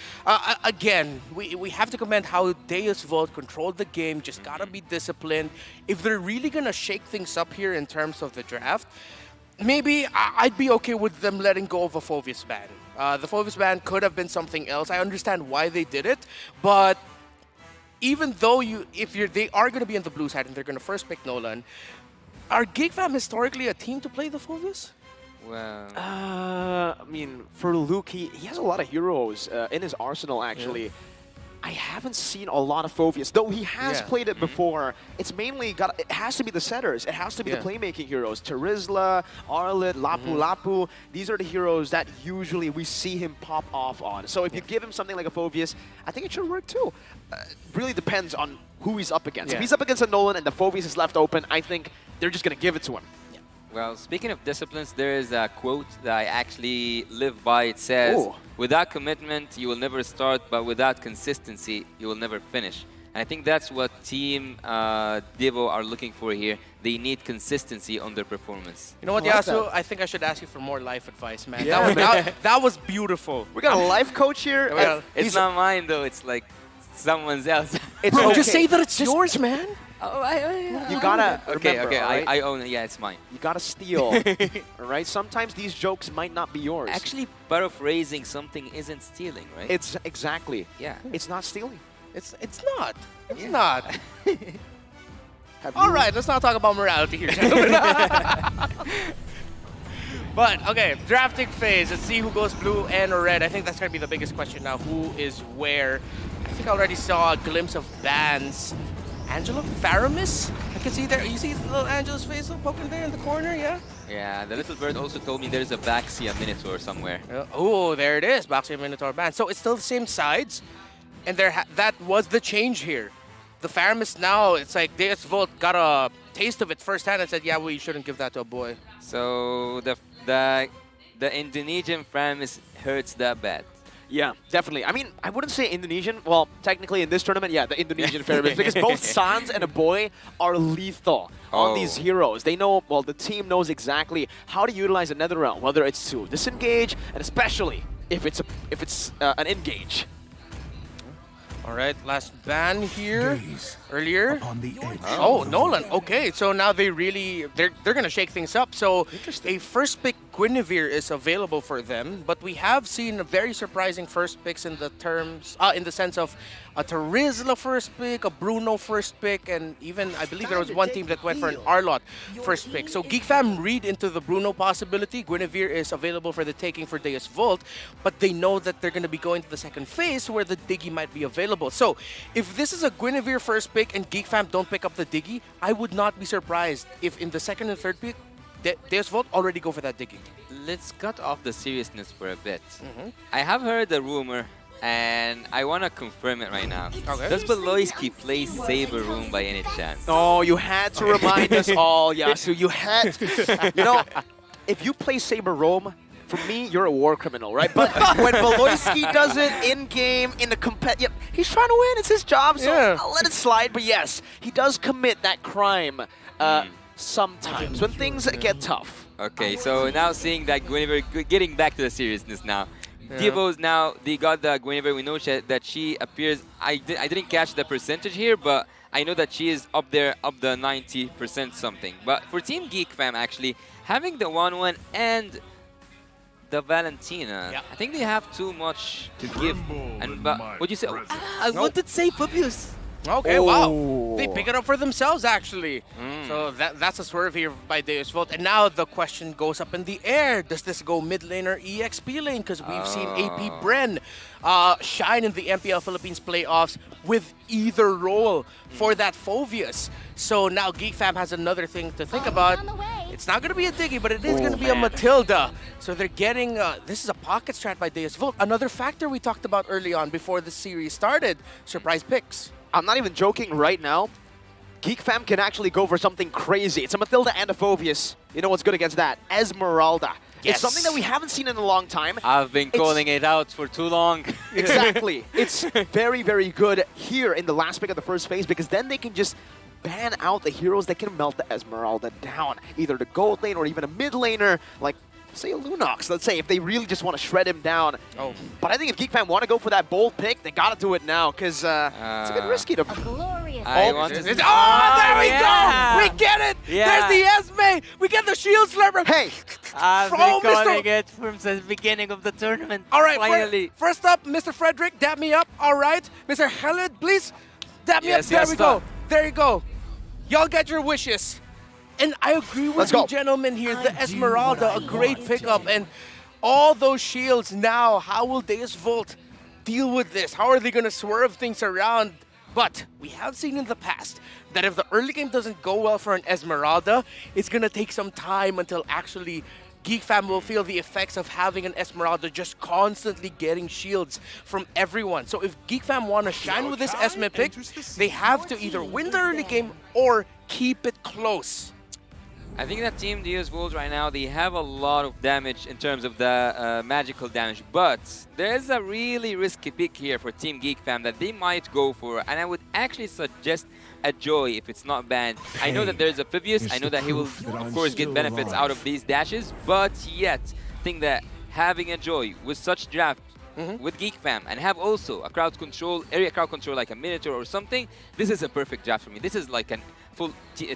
again, we have to commend how Deus Vult controlled the game. Just gotta be disciplined. If they're really gonna shake things up here in terms of the draft, maybe I'd be okay with them letting go of a Phoveus ban. The Phoveus ban could have been something else. I understand why they did it, but even though they are going to be on the blue side and they're going to first pick Nolan, are Geek Fam historically a team to play the Phoveus? Well, I mean, for Luke, he has a lot of heroes in his arsenal, actually. I haven't seen a lot of Phoveus, though he has played it before. It's mainly it has to be the setters. It has to be the playmaking heroes. Terizla, Arlet, Lapu Lapu. These are the heroes that usually we see him pop off on. So if you give him something like a Phoveus, I think it should work too. Really depends on who he's up against. If he's up against a Nolan and the Phoveus is left open, I think they're just going to give it to him. Well, speaking of disciplines, there is a quote that I actually live by. It says, without commitment, you will never start, but without consistency, you will never finish. And I think that's what Team Devo are looking for here. They need consistency on their performance. You know what, Yasu? I think I should ask you for more life advice, man. That was beautiful. We got a life coach here. It's not mine, though. It's like someone else. Bro, just say that it's yours, man. You gotta remember, okay. right? I own it. Yeah, it's mine. You gotta steal, all right? Sometimes these jokes might not be yours. Actually, paraphrasing something isn't stealing, right? It's exactly. Yeah. It's not stealing. It's not. It's not. All right, let's not talk about morality here, gentlemen. But, okay, drafting phase. Let's see who goes blue and red. I think that's going to be the biggest question now. Who is where? I think I already saw a glimpse of bans. Angelo? Faramis? I can see there. You see little Angelo's face poking there in the corner, yeah? Yeah, the little bird also told me there's a Baxia Minotaur somewhere. Oh, there it is. Baxia Minotaur ban. So it's still the same sides. And that was the change here. The Faramis now, it's like Deus Vult got a taste of it firsthand and said, yeah, we shouldn't give that to a boy. So the Indonesian Faramis hurts that bad. Yeah, definitely. I mean, I wouldn't say Indonesian. Well, technically in this tournament, yeah, the Indonesian Faramis. Because both Sans and a boy are lethal on these heroes. They know, well, the team knows exactly how to utilize a Nether Realm, whether it's to disengage, and especially if it's an engage. All right, last ban here earlier. On the edge. Oh, Nolan. Okay, so now they're gonna shake things up. So a first pick Guinevere is available for them, but we have seen very surprising first picks in the sense of a Terizla first pick, a Bruno first pick, and even I believe there was one team that went for an Arlott first pick. So Geek Fam read into the Bruno possibility. Guinevere is available for the taking for Deus Volt, but they know that they're going to be going to the second phase where the Diggy might be available. So if this is a Guinevere first pick and Geek Fam don't pick up the Diggy, I would not be surprised if in the second and third pick, Deus Volt already go for that Diggy. Let's cut off the seriousness for a bit. I have heard a rumor, and I want to confirm it right now. Okay. Does Beloyski play Saber Room by any chance? Oh, you had to remind us all, Yasu. You had to. You know, if you play Saber Rome, for me, you're a war criminal, right? But when Beloyski does it in-game, in the he's trying to win. It's his job, so I'll let it slide. But yes, he does commit that crime sometimes when things get tough. Okay, so now seeing that Guinevere, getting back to the seriousness now. Divos now, they got the Guinevere. We know that she appears, I didn't catch the percentage here, but I know that she is up there, up the 90% something. But for Team Geek Fam, actually, having the 1-1 and the Valentina, I think they have too much to give. And but what you say? I wanted to say Fabius. Okay, wow. They pick it up for themselves, actually. So that's a swerve here by Deus Volt. And now the question goes up in the air. Does this go mid lane or EXP lane? Because we've seen AP Bren shine in the MPL Philippines playoffs with either role for that Phoveus. So now Geek Fam has another thing to think about. It's not going to be a Diggy, but it is going to be a Matilda. So they're getting, this is a pocket strat by Deus Volt. Another factor we talked about early on before the series started, surprise picks. I'm not even joking right now. Geek Fam can actually go for something crazy. It's a Matilda and a Phoveus. You know what's good against that? Esmeralda. Yes. It's something that we haven't seen in a long time. I've been calling it out for too long. Exactly. It's very, very good here in the last pick of the first phase because then they can just ban out the heroes that can melt the Esmeralda down. Either the gold lane or even a mid laner like say a Lunox, let's say, if they really just want to shred him down. But I think if Geek Fam want to go for that bold pick, they got to do it now, because it's a bit risky to... Glorious. There we go! We get it! There's the Esme! We get the shield slurper! Hey! I've been calling it from the beginning of the tournament. All right, finally. First up, Mr. Frederick, dab me up. All right. Mr. Khaled, please dab me up. There we go. There you go. Y'all get your wishes. And I agree with you gentlemen here, the Esmeralda, a great pickup, and all those shields now, how will Deus Volt deal with this? How are they going to swerve things around? But we have seen in the past that if the early game doesn't go well for an Esmeralda, it's going to take some time until actually Geek Fam will feel the effects of having an Esmeralda just constantly getting shields from everyone. So if Geek Fam want to shine with this Esme pick, they have to either win the early game or keep it close. I think that Team Deus Wolves right now, they have a lot of damage in terms of the magical damage, but there's a really risky pick here for Team Geek Fam that they might go for, and I would actually suggest a Joy if it's not banned. I know that there's a Phoveus, I know that he will of course get benefits out of these dashes, but yet, I think that having a Joy with such draft with Geek Fam and have also a crowd control, area crowd control like a Minotaur or something, this is a perfect draft for me. This is like a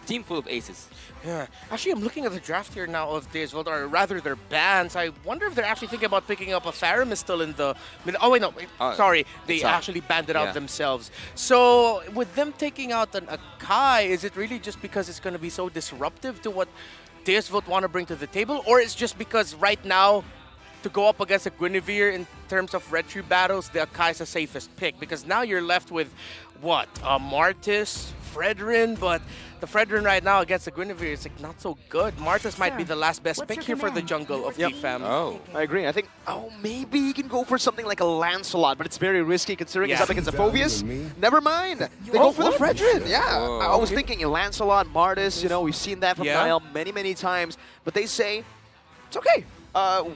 team full of aces. Yeah, actually I'm looking at the draft here now of Deus Volt, or rather their bans. I wonder if they're actually thinking about picking up a Farum is still in the... Oh wait, no, sorry. They actually banned it out themselves. So with them taking out an Akai, is it really just because it's going to be so disruptive to what Deus Volt want to bring to the table? Or it's just because right now, to go up against a Guinevere in terms of red tree battles, the Akai is the safest pick, because now you're left with what? Martis, Fredrin, but the Fredrin right now against the Guinevere is like not so good. Martis might be the last best pick here for the jungle of Geek Fam. Oh, I agree. I think, maybe he can go for something like a Lancelot, but it's very risky considering he's up against a Phoveus. Never mind. They go for the Fredrin. Yeah, I was thinking Lancelot, Martis, you know, we've seen that from Niall many, many times, but they say, it's okay.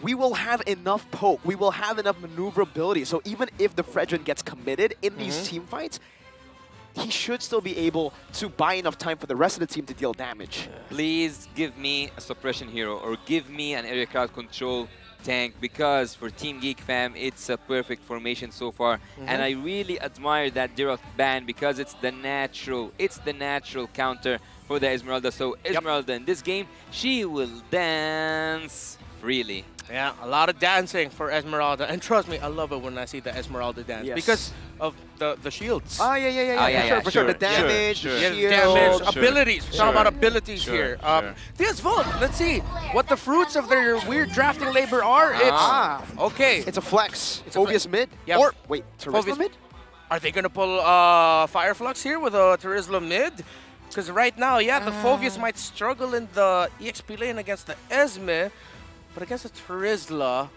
We will have enough poke. We will have enough maneuverability. So even if the Fredrin gets committed in these team fights, he should still be able to buy enough time for the rest of the team to deal damage. Please give me a suppression hero or give me an area crowd control tank because for Team Geek Fam, it's a perfect formation so far. And I really admire that Diroth ban because it's the natural counter for the Esmeralda. So Esmeralda in this game, she will dance freely. Yeah, a lot of dancing for Esmeralda. And trust me, I love it when I see the Esmeralda dance because of the shields. Oh, yeah, for sure. The damage, the shield. Damage, abilities. We're talking about abilities here. This vote, let's see what the fruits of their weird drafting labor are. It's okay. It's a flex. It's Phoveus mid? Yeah. Or, wait, Terizla mid? Are they going to pull Fire Flux here with a Terizla mid? Because right now, the Phoveus might struggle in the EXP lane against the Esme. But against a Terizla,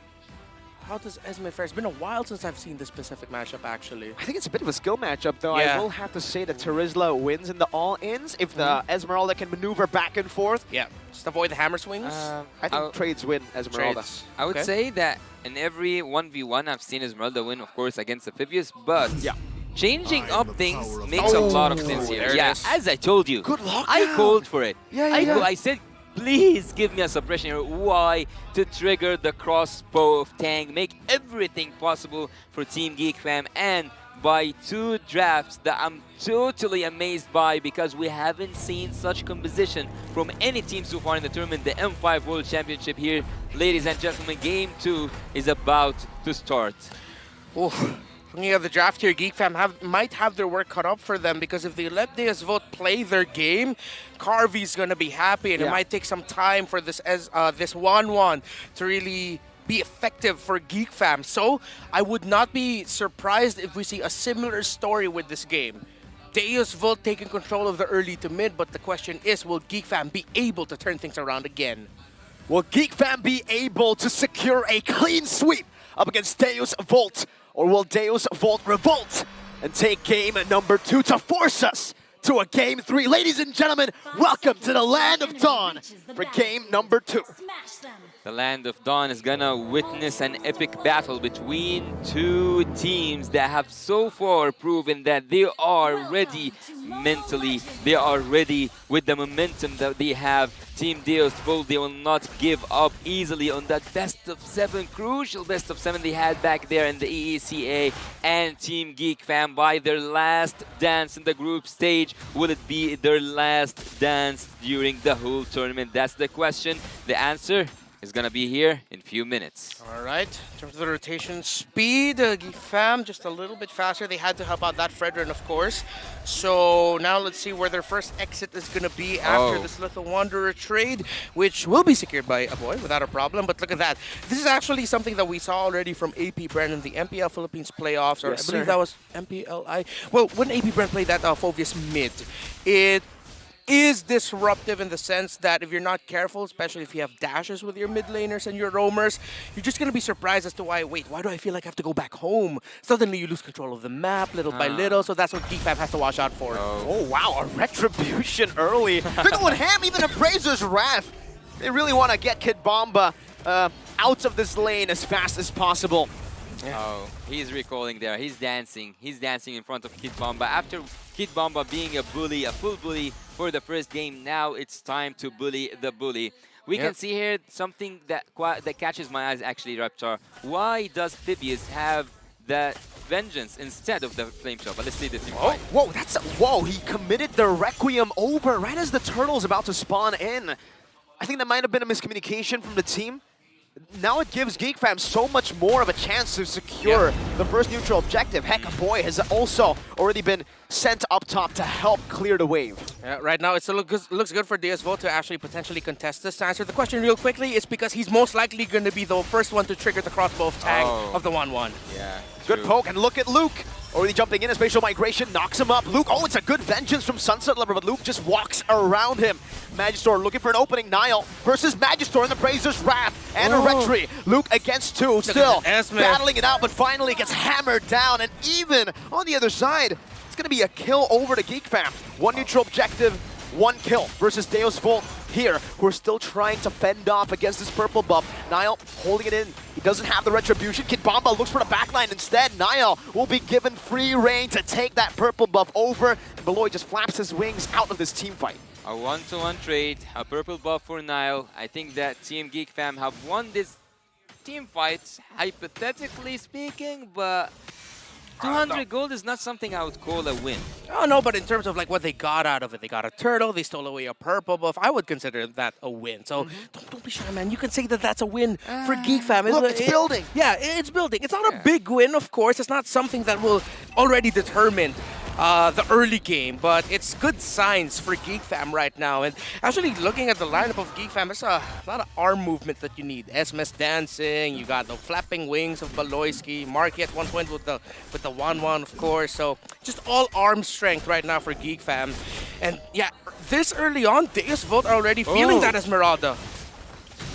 how does Esme fare? It's been a while since I've seen this specific matchup, actually. I think it's a bit of a skill matchup, though. I will have to say that Terizla wins in the all-ins if the Esmeralda can maneuver back and forth. Yeah, just avoid the hammer swings. I think trades win Esmeralda. I would say that in every 1v1, I've seen Esmeralda win, of course, against Amphibious, but changing up things makes a lot of sense here. As I told you, good luck. I called for it. I said, please give me a suppression here. Why? To trigger the crossbow of Tang, make everything possible for Team Geek Fam, and by 2 drafts that I'm totally amazed by because we haven't seen such composition from any team so far in the tournament. The M5 World Championship here, ladies and gentlemen, Game 2 is about to start. Looking at the draft here, Geek Fam might have their work cut up for them because if they let Deus Vote play their game, Carvy's going to be happy, and it might take some time for this 1-1 to really be effective for Geek Fam. So I would not be surprised if we see a similar story with this game. Deus Vote taking control of the early to mid, but the question is, will Geek Fam be able to turn things around again? Will Geek Fam be able to secure a clean sweep up against Deus Volt? Or will Deus Volt revolt and take game number 2 to force us to a game 3? Ladies and gentlemen, welcome to the Land of Dawn for game number 2. The Land of Dawn is gonna witness an epic battle between 2 teams that have so far proven that they are ready mentally. They are ready with the momentum that they have. Team Deus Volt, they will not give up easily on that best of 7, crucial best of 7 they had back there in the EECA. And Team Geek Fam, by their last dance in the group stage, will it be their last dance during the whole tournament? That's the question. The answer is gonna be here in a few minutes. All right, in terms of the rotation speed, Geek Fam just a little bit faster. They had to help out that Fredrin, of course. So now let's see where their first exit is gonna be after this Little Wanderer trade, which will be secured by a boy without a problem. But look at that. This is actually something that we saw already from AP Brand in the MPL Philippines playoffs, or I believe that was MPLI. Well, when AP Brand played that Phoveus mid, it is disruptive in the sense that if you're not careful, especially if you have dashes with your mid laners and your roamers, you're just going to be surprised as to why do I feel like I have to go back home? Suddenly you lose control of the map little by little, so that's what Geek Fam has to watch out for. Oh wow, a retribution early. They're going ham, even Appraiser's Wrath. They really want to get Kid Bomba out of this lane as fast as possible. Oh, he's recalling there. He's dancing. He's dancing in front of Kid Bomba. After Kid Bomba being a bully, a full bully for the first game, now it's time to bully the bully. We can see here something that catches my eyes actually, Raptor. Why does Phibius have that vengeance instead of the flame shot? But let's see this. Whoa, he committed the Requiem over right as the turtle's about to spawn in. I think that might have been a miscommunication from the team. Now it gives Geek Fam so much more of a chance to secure the first neutral objective. Heck, Boy has also already been sent up top to help clear the wave. Yeah, right now it looks good for Deus Volt to actually potentially contest this. To answer the question real quickly, it's because he's most likely going to be the first one to trigger the crossbow of tag of the 1-1. Yeah, good poke, and look at Luke. Already jumping in, a spatial migration knocks him up. Luke, it's a good vengeance from Sunset Lover, but Luke just walks around him. Magister looking for an opening. Nile versus Magister in the Appraiser's Wrath and a Retry. Luke against 2, still battling it out, but finally gets hammered down. And even on the other side, it's going to be a kill over to Geek Fam. 1 neutral objective, 1 kill versus Deus Volt here, who are still trying to fend off against this purple buff. Nile holding it in. He doesn't have the retribution. Kid Bomba looks for the backline instead. Nile will be given free reign to take that purple buff over. And Beloy just flaps his wings out of this team fight. A 1-to-1 trade, a purple buff for Nile. I think that Team Geek Fam have won this team fights, hypothetically speaking, but 200 gold is not something I would call a win. Oh, no, but in terms of like what they got out of it, they got a turtle, they stole away a purple buff. I would consider that a win. So don't be shy, man. You can say that that's a win for Geek Fam. Look, it's building. Yeah, it's building. It's not a big win, of course. It's not something that will already determine the early game, but it's good signs for Geek Fam right now. And actually, looking at the lineup of Geek Fam, there's a lot of arm movement that you need. SMS dancing, you got the flapping wings of Baloyski, Marky at one point with the 1-1, of course. So just all arm strength right now for Geek Fam. And yeah, this early on, Deus Vult are already feeling that Esmeralda.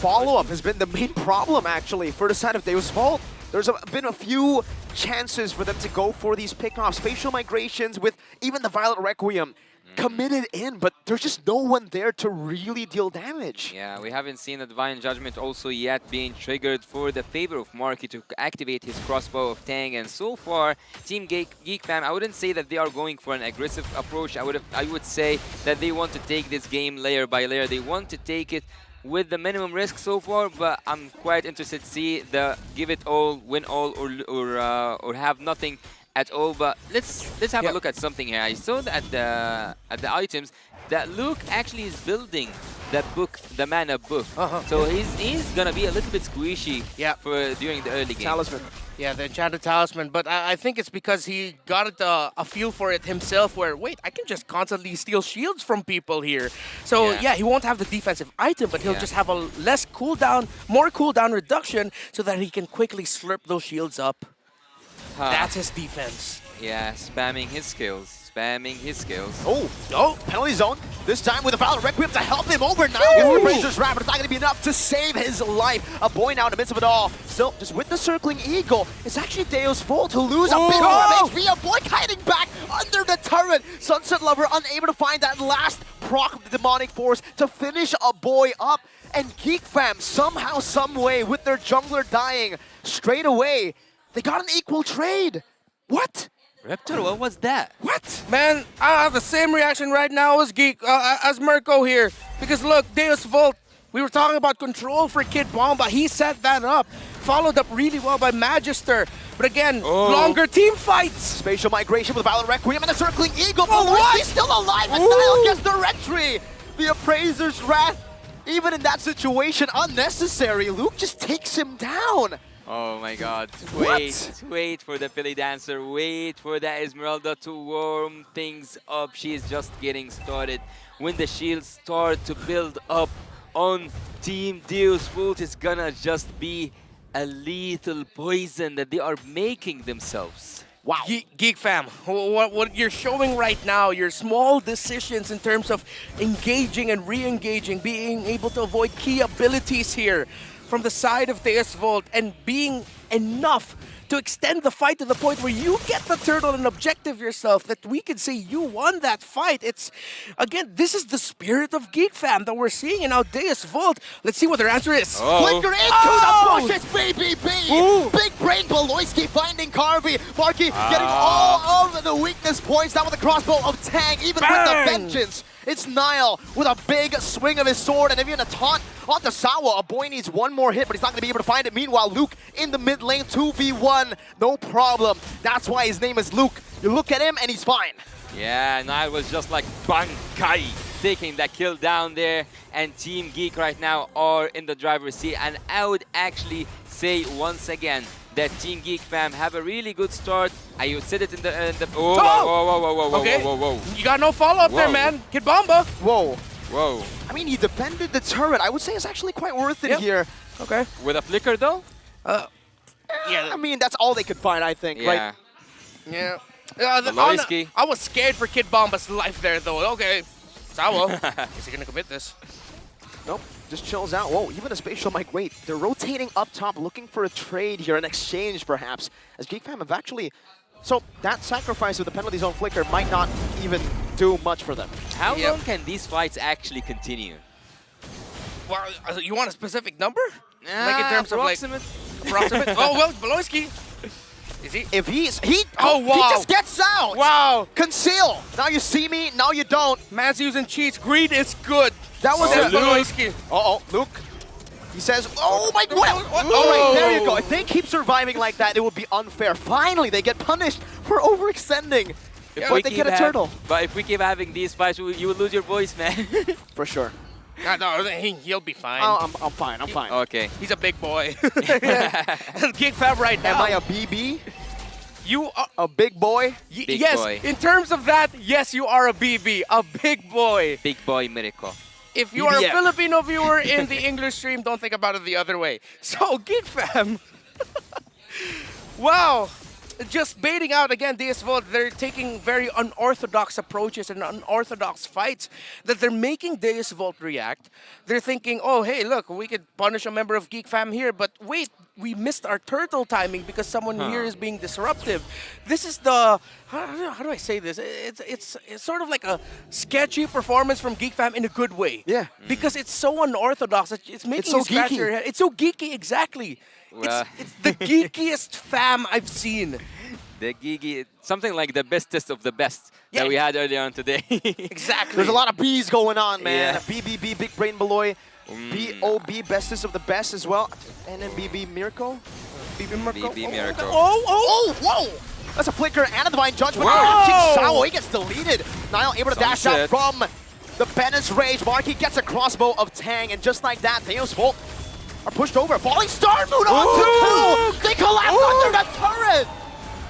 Follow-up has been the main problem, actually, for the side of Deus Vult. There's been a few chances for them to go for these pickoffs, spatial migrations with even the Violet Requiem committed in, but there's just no one there to really deal damage. Yeah, we haven't seen the Divine Judgment also yet being triggered for the favor of Marky to activate his crossbow of Tang, and so far, Team Geek Fam, I wouldn't say that they are going for an aggressive approach. I would say that they want to take this game layer by layer. They want to take it with the minimum risk so far, but I'm quite interested to see the give it all, win all, or have nothing at all. But let's have a look at something here. I saw that at the items that Luke actually is building that book, the mana book. So he's gonna be a little bit squishy for during the early game. Talisman. Yeah, the enchanted talisman, but I think it's because he got a feel for it himself where, wait, I can just constantly steal shields from people here. So yeah, he won't have the defensive item, but he'll just have a less cooldown, more cooldown reduction so that he can quickly slurp those shields up. That's his defense. Yeah, spamming his skills. Oh, penalty zone. This time with a Violet Requiem to help him over now. Gets the Razor's Wrap, but it's not going to be enough to save his life. A boy now in the midst of it all. Still, just with the circling eagle, it's actually Deus Vult to lose a bit of HP. A boy hiding back under the turret. Sunset Lover unable to find that last proc of the Demonic Force to finish a boy up. And Geek Fam, somehow, some way, with their jungler dying straight away, they got an equal trade. What? Raptor, what was that? What? Man, I have the same reaction right now as as Mirko here. Because look, Deus Vult, we were talking about control for Kid Bomba. He set that up. Followed up really well by Magister. But again, longer team fights. Spatial migration with Violet Requiem and the circling eagle. But he's still alive, and Niall gets the retry. The Appraiser's Wrath, even in that situation, unnecessary. Luke just takes him down. Oh my god, wait for the Philly Dancer, wait for the Esmeralda to warm things up. She's just getting started. When the shields start to build up on Team Deus Vult, it's gonna just be a lethal poison that they are making themselves. Wow. Geek Fam, what you're showing right now, your small decisions in terms of engaging and re-engaging, being able to avoid key abilities here from the side of Deus Vult and being enough to extend the fight to the point where you get the turtle and objective yourself, that we can say you won that fight. It's, again, this is the spirit of Geek Fam that we're seeing in our Deus Vult. Let's see what their answer is. Flicker into the bushes, baby B! Big brain Baloyski finding Carvey. Marky getting all of the weakness points down with the crossbow of Tang, even with the vengeance. It's Niall with a big swing of his sword and even a taunt onto Sawa. A boy needs one more hit, but he's not going to be able to find it. Meanwhile, Luke in the mid lane, 2v1, no problem. That's why his name is Luke. You look at him and he's fine. Yeah, Niall was just like Bankai, taking that kill down there. And Team Geek right now are in the driver's seat. And I would actually say once again that Team Geek Fam have a really good start. I said it in the whoa. You got no follow-up there, man. Kid Bomba. Whoa. I mean, he defended the turret. I would say it's actually quite worth it here. Okay. With a flicker, though? Yeah. I mean, that's all they could find, I think. Yeah. Yeah. I was scared for Kid Bomba's life there, though. Okay. Sawa. Is he going to commit this? Nope. Just chills out. Whoa, even a spatial mic. Wait, they're rotating up top, looking for a trade here, an exchange perhaps. As Geek Fam have actually... So that sacrifice with the penalty zone flicker might not even do much for them. How long can these fights actually continue? Well, you want a specific number? Like in terms approximate? Oh, well, Baloyski. Is he? If he wow. just gets out. Wow. Conceal. Now you see me, now you don't. Man's using cheats. Greed is good. That was Baloyski. Luke. He says, oh my god! All right, there you go. If they keep surviving like that, it would be unfair. Finally, they get punished for overextending. But they get a turtle. But if we keep having these fights, you will lose your voice, man. For sure. No, he'll be fine. Oh, I'm fine. I'm fine. Okay. He's a big boy. Geek Fam right now. Am I a BB? You are a big boy? Yes, boy. in terms of that, yes, you are a BB, a big boy. Big boy miracle. If you are a Filipino viewer in the English stream, don't think about it the other way. So, Geek Fam. Wow. Just baiting out again, DS Volt. They're taking very unorthodox approaches and unorthodox fights that they're making DS Volt react. They're thinking, oh, hey, look, we could punish a member of Geek Fam here, but wait, we missed our turtle timing because someone here is being disruptive. This is the, how do I say this? It's sort of like a sketchy performance from Geek Fam in a good way. Yeah. Because it's so unorthodox. It's making you scratch your head. It's so geeky, exactly. Well. It's the geekiest fam I've seen. The geeky, something like the bestest of the best that we had earlier on today. Exactly. There's a lot of B's going on, man. Yeah. BBB, Big Brain Beloy. BOB, bestest of the best as well. And then BB Miracle. BB Miracle. BB Miracle. Oh, whoa! That's a flicker and a Divine Judgment. Whoa. Sao, he gets deleted. Niall able to dash out from the Penance Rage. Marky gets a crossbow of Tang, and just like that, Theos Volt are pushed over. Falling Star Moon on 2-2! They collapse under the turret!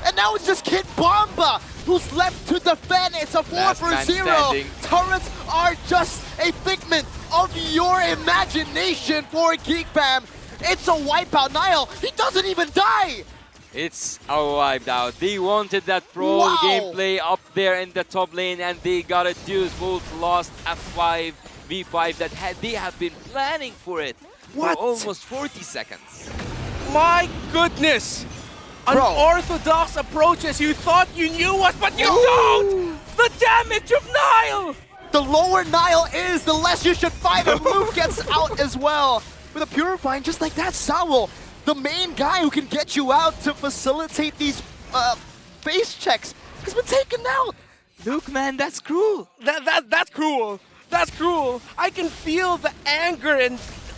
And now it's just Kid Bomba who's left to defend. It's a 4-for-0. Turrets are just a figment of your imagination for Geek Fam. It's a wipeout. Niall, he doesn't even die! It's a wiped out. They wanted that pro gameplay up there in the top lane, and they got it. Deuce Volt lost a 5v5 that they have been planning for it for almost 40 seconds. My goodness! Unorthodox approaches. You thought you knew us, but you don't! The damage of Niall! The lower Niall is, the less you should fight, and Luke gets out as well. With a Purifying, just like that, Saul, the main guy who can get you out to facilitate these face checks, has been taken out. Luke, man, that's cruel. That's cruel. That's cruel. I can feel the anger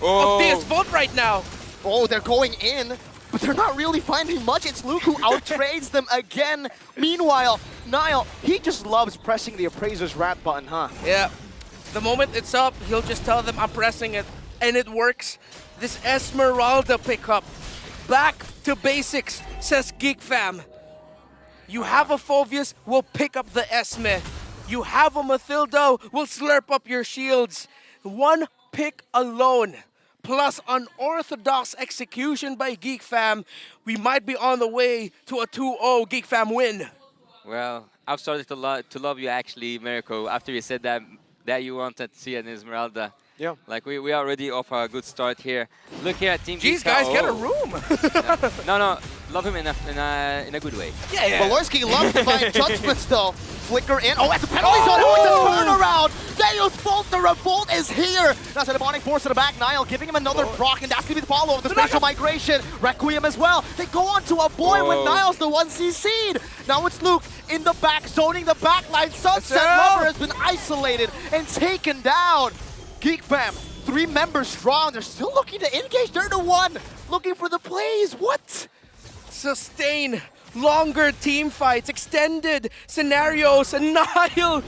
of DS Volt right now. Oh, they're going in, but they're not really finding much. It's Luke who outtrades them again. Meanwhile, Niall, he just loves pressing the Appraiser's rat button, huh? Yeah. The moment it's up, he'll just tell them I'm pressing it, and it works. This Esmeralda pickup. Back to basics, says Geek Fam. You have a Phoveus, we'll pick up the Esme. You have a Mathilda, we'll slurp up your shields. One pick alone, plus unorthodox execution by Geek Fam, we might be on the way to a 2-0 Geek Fam win. Well, I've started to love you actually, Mirko, after you said that you wanted to see an Esmeralda. Yeah. Like we are already off a good start here. Look here at Team Jeez, guys, get a room. No, love him in a good way. Yeah. Valorsky loves Divine Judgments though. Flicker in. Oh, that's a penalty zone. Oh, it's a turnaround. Deus Volt, the revolt is here. That's a demonic force to the back. Niall giving him another proc, and that's gonna be the follow of the spatial migration. Requiem as well. They go on to a boy when Niall's the one CC'd. Now it's Luke in the back, zoning the back line. Sunset Lover has been isolated and taken down. Geek Fam, 3 members strong. They're still looking to engage. They're the one looking for the plays. What? Sustain longer team fights, extended scenarios, and Niall.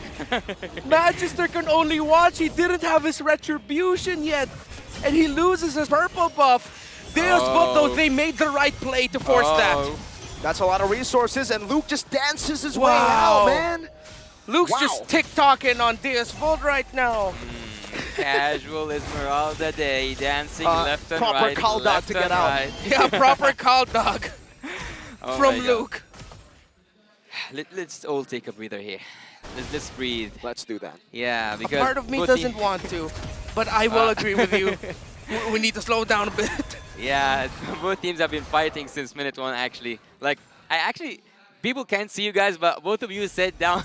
Magister can only watch. He didn't have his retribution yet, and he loses his purple buff. Deus Volt, though, they made the right play to force that. That's a lot of resources, and Luke just dances his way out, man. Luke's just TikToking on Deus Volt right now. Casual Esmeralda day, dancing left and proper right. Proper call dog to get out. Right. Yeah, proper call dog from Luke. Let's all take a breather here. Let's breathe. Let's do that. Yeah, because a part of me doesn't want to, but I will agree with you. We need to slow down a bit. Yeah, both teams have been fighting since minute 1 actually. Like, people can't see you guys, but both of you sat down.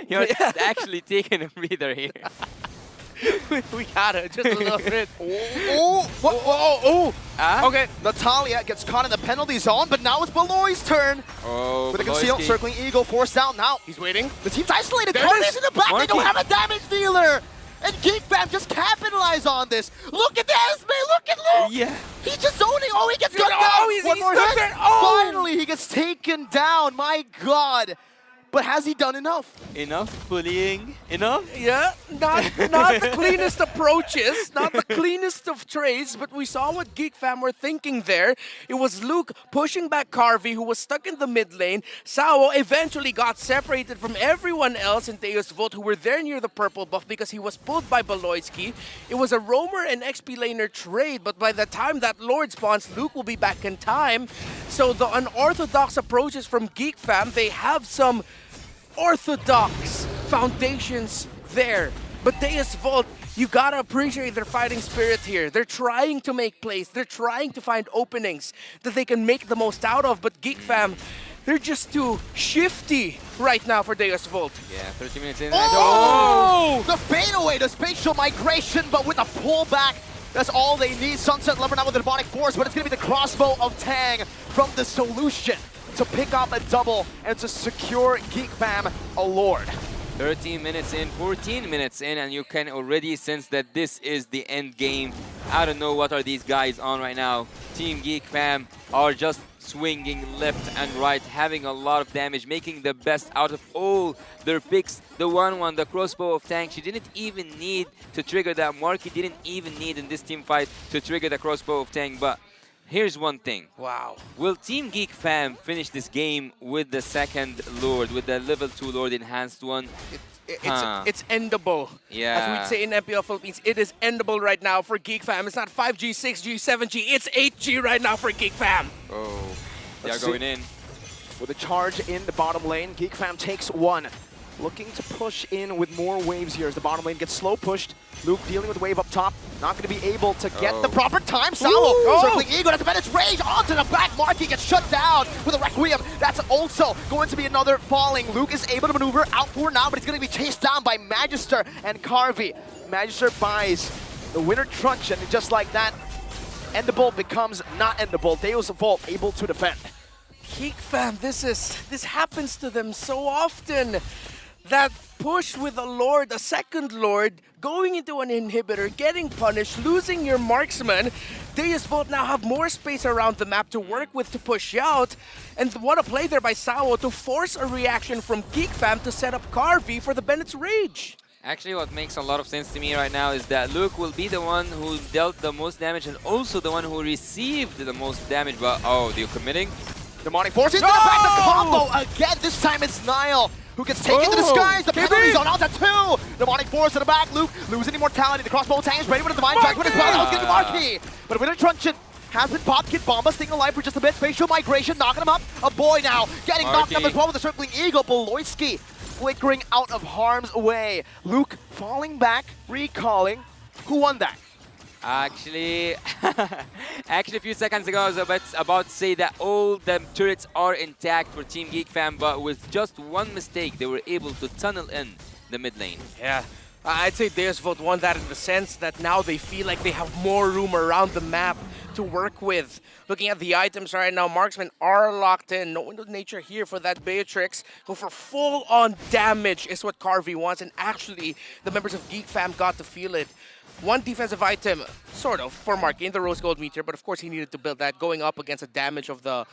You're actually taking a breather here. We got it, just a little bit. Okay, Natalia gets caught in the penalty zone, but now it's Beloy's turn. With a conceal, circling Eagle, forced out now. He's waiting. The team's isolated. Carnage in the back, they don't have a damage dealer. And Geek Fam just capitalize on this. Look at Esme, look at Luke! Yeah. He's just zoning. Oh, he gets gunned down. Oh, he's One more stuck hit. there. Oh! Finally, he gets taken down. My God. But has he done enough? Enough bullying? Enough? Yeah, not the cleanest approaches, not the cleanest of trades, but we saw what Geek Fam were thinking there. It was Luke pushing back Carvey, who was stuck in the mid lane. Sao eventually got separated from everyone else in Deus Vult, who were there near the purple buff because he was pulled by Beloyski. It was a roamer and XP laner trade, but by the time that Lord spawns, Luke will be back in time. So the unorthodox approaches from Geek Fam, they have some orthodox foundations there. But Deus Vult, you gotta appreciate their fighting spirit here. They're trying to make plays. They're trying to find openings that they can make the most out of. But Geek Fam, they're just too shifty right now for Deus Vult. Yeah, 30 minutes in. Oh! The fadeaway, the spatial migration, but with a pullback. That's all they need. Sunset Lover now with the Demonic Force, but it's going to be the crossbow of Tang from the Solution to pick up a double and to secure Geek Fam a Lord. 13 minutes in, 14 minutes in, and you can already sense that this is the end game. I don't know what are these guys on right now. Team Geek Fam are just swinging left and right, having a lot of damage, making the best out of all their picks. The 1-1, the crossbow of Tank, she didn't even need to trigger that mark. He didn't even need in this team fight to trigger the crossbow of Tank, but here's one thing. Wow. Will Team Geek Fam finish this game with the second Lord, with the level 2 Lord enhanced one? It's endable. Yeah. As we'd say in MPL Philippines, it is endable right now for Geek Fam. It's not 5G, 6G, 7G, it's 8G right now for Geek Fam. Oh, they are Let's going see. in. With a charge in the bottom lane, Geek Fam takes one. Looking to push in with more waves here as the bottom lane gets slow pushed. Luke dealing with wave up top. Not going to be able to get the proper time. Salo circling Ego. That's a Venice Rage onto the back. Marky gets shut down with a Requiem. That's also going to be another falling. Luke is able to maneuver out for now, but he's going to be chased down by Magister and Carvey. Magister buys the winner truncheon, and just like that, endable becomes not endable. Deus Vult able to defend. Geek Fam, this happens to them so often. That push with a Lord, a second Lord, going into an inhibitor, getting punished, losing your marksman. Deus Vult now have more space around the map to work with to push out. And what a play there by Sao to force a reaction from Geek Fam to set up Carvey for the Bennett's Rage. Actually, what makes a lot of sense to me right now is that Luke will be the one who dealt the most damage and also the one who received the most damage. But, oh, they're committing? Demonic Force into the back, the combo again. This time it's Nile who gets taken to the skies. The penalties on out to 2. Demonic Force in the back. Luke losing immortality. The crossbow Tang is ready with the Divine Drag. With his spell, that was getting Marquee. But with a truncheon has been popped. Kid Bomba staying alive for just a bit. Spatial migration knocking him up. A boy now getting knocked up as well with the circling Eagle. Beloyski flickering out of harm's way. Luke falling back, recalling. Who won that? Actually, a few seconds ago, I was about to say that all the turrets are intact for Team Geek Fam, but with just one mistake, they were able to tunnel in the mid lane. Yeah, I'd say Deus Vult won that in the sense that now they feel like they have more room around the map to work with. Looking at the items right now, marksmen are locked in. No Window Nature here for that Beatrix. Go for full-on damage is what Carvey wants, and actually, the members of Geek Fam got to feel it. One defensive item, sort of, for Marky in the Rose Gold Meteor, but of course he needed to build that, going up against the damage of the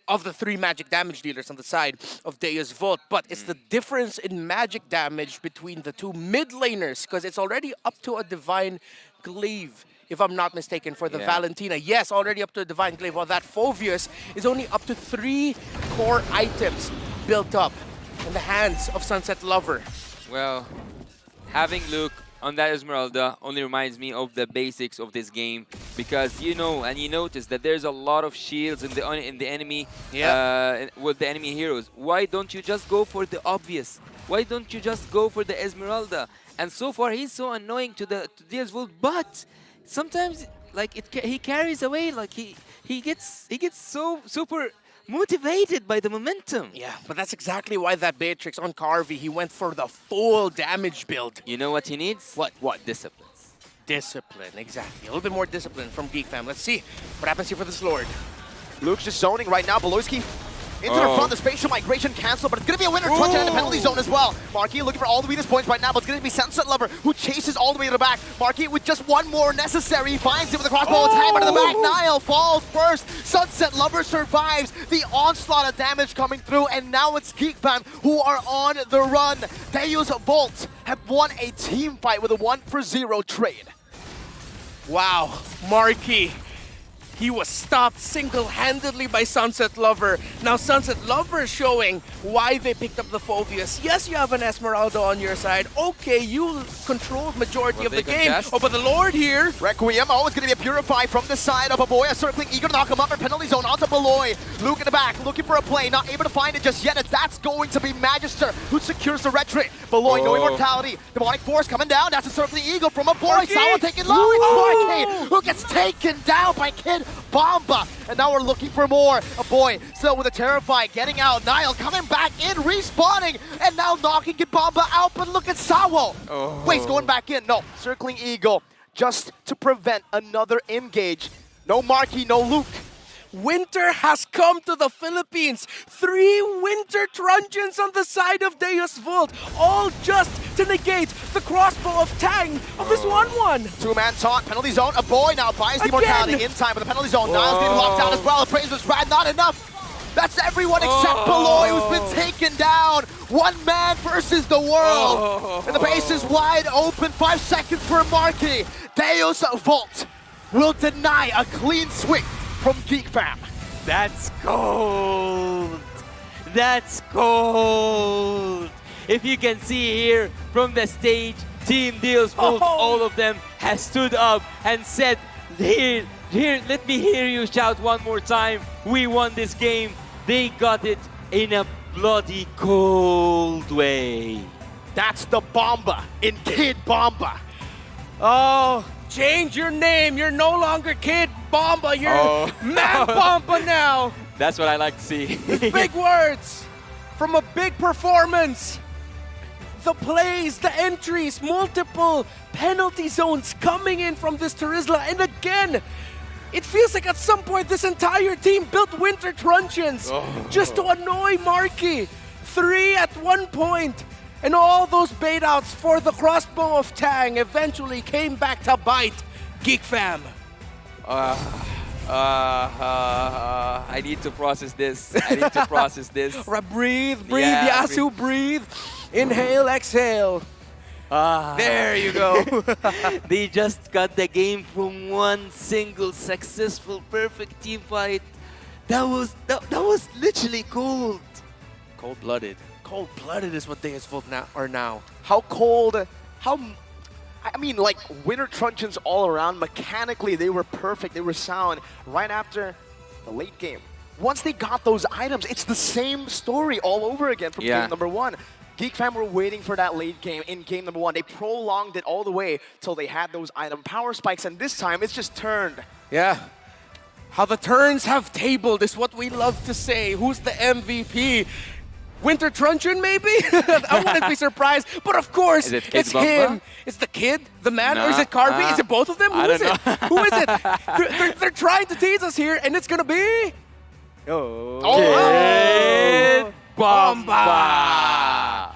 3 magic damage dealers on the side of Deus Vult. But it's the difference in magic damage between the 2 mid laners, because it's already up to a Divine Glaive, if I'm not mistaken, for the Valentina. Yes, already up to a Divine Glaive, while that Phoveus is only up to 3 core items built up in the hands of Sunset Lover. Well, having Luke on that Esmeralda only reminds me of the basics of this game, because you know and you notice that there's a lot of shields in the enemy with the enemy heroes. Why don't you just go for the obvious? Why don't you just go for the Esmeralda? And so far he's so annoying to Deus Vult, but sometimes like he carries away, like he gets so super motivated by the momentum. Yeah, but that's exactly why that Beatrix on Carvey, he went for the full damage build. You know what he needs? What? Disciplines. Discipline, exactly. A little bit more discipline from Geek Fam. Let's see what happens here for this Lord. Luke's just zoning right now. Beloyski Into the front, the spatial migration cancel, but it's going to be a winner truncheon in the penalty zone as well. Marky looking for all the weakest points right now, but it's going to be Sunset Lover who chases all the way to the back. Marky with just one more necessary, he finds it with a crossbow attack, but to the back, Niall falls first. Sunset Lover survives the onslaught of damage coming through, and now it's GeekFam who are on the run. Deus Volt have won a team fight with a 1-for-0 trade. Wow, Marky. He was stopped single-handedly by Sunset Lover. Now Sunset Lover is showing why they picked up the Phobius. Yes, you have an Esmeralda on your side. Okay, you controlled majority of the game. Oh, but the Lord here. Requiem, oh, it's going to be a Purify from the side of Aboya. Circling, eager to knock him up in penalty zone onto Beloy. Luke in the back, looking for a play, not able to find it just yet. That's going to be Magister who secures the red trait. Beloy, no immortality. Demonic Force coming down. That's a Circling Eagle from Aboy. Sawa taking low. It's Marky who gets taken down by Kid Bomba, and now we're looking for more. A boy still with a Terrify getting out. Niall coming back in, respawning, and now knocking Kid Bomba out. But look at Sawo. Wait, he's going back in. No, Circling Eagle just to prevent another engage. No Marky, no Luke. Winter has come to the Philippines. 3 Winter Truncheons on the side of Deus Volt, all just to negate the crossbow of Tang of this 1-1. Two-man taunt, penalty zone. A boy now buys the immortality in time with the penalty zone. Niall's getting locked down as well. The praise was Brad, not enough. That's everyone except Beloy who's been taken down. One man versus the world. And the base is wide open. 5 seconds for Marky. Deus Volt will deny a clean sweep from GeekFam. That's cold. That's cold. If you can see here from the stage, Team Deus Volt, all of them have stood up and said, here, let me hear you shout one more time. We won this game. They got it in a bloody cold way. That's the Bomba in Kid Bomba. Oh, change your name. You're no longer Kid Bomba. You're Man Bomba now. That's what I like to see. Big words from a big performance. The plays, the entries, multiple penalty zones coming in from this Terizla. And again, it feels like at some point this entire team built Winter Truncheons just to annoy Marky. 3 at one point. And all those bait outs for the crossbow of Tang eventually came back to bite GeekFam. I need to process this. Breathe, Yasu, breathe. Inhale, exhale. There you go. They just got the game from one single successful perfect team fight. That was literally cold. Cold-blooded. Cold-blooded is what Deus Volt are now. How cold, I mean, like, Winter Truncheons all around. Mechanically, they were perfect. They were sound right after the late game. Once they got those items, it's the same story all over again from game number 1. GeekFam were waiting for that late game in game number 1. They prolonged it all the way till they had those item power spikes, and this time it's just turned. Yeah. How the turns have tabled is what we love to say. Who's the MVP? Winter Truncheon, maybe? I wouldn't be surprised. But of course, it's him. It's the kid, the man, or is it Carby? Is it both of them? Who is it? Who is it? They're trying to tease us here, and it's going to be... Kid Bomba!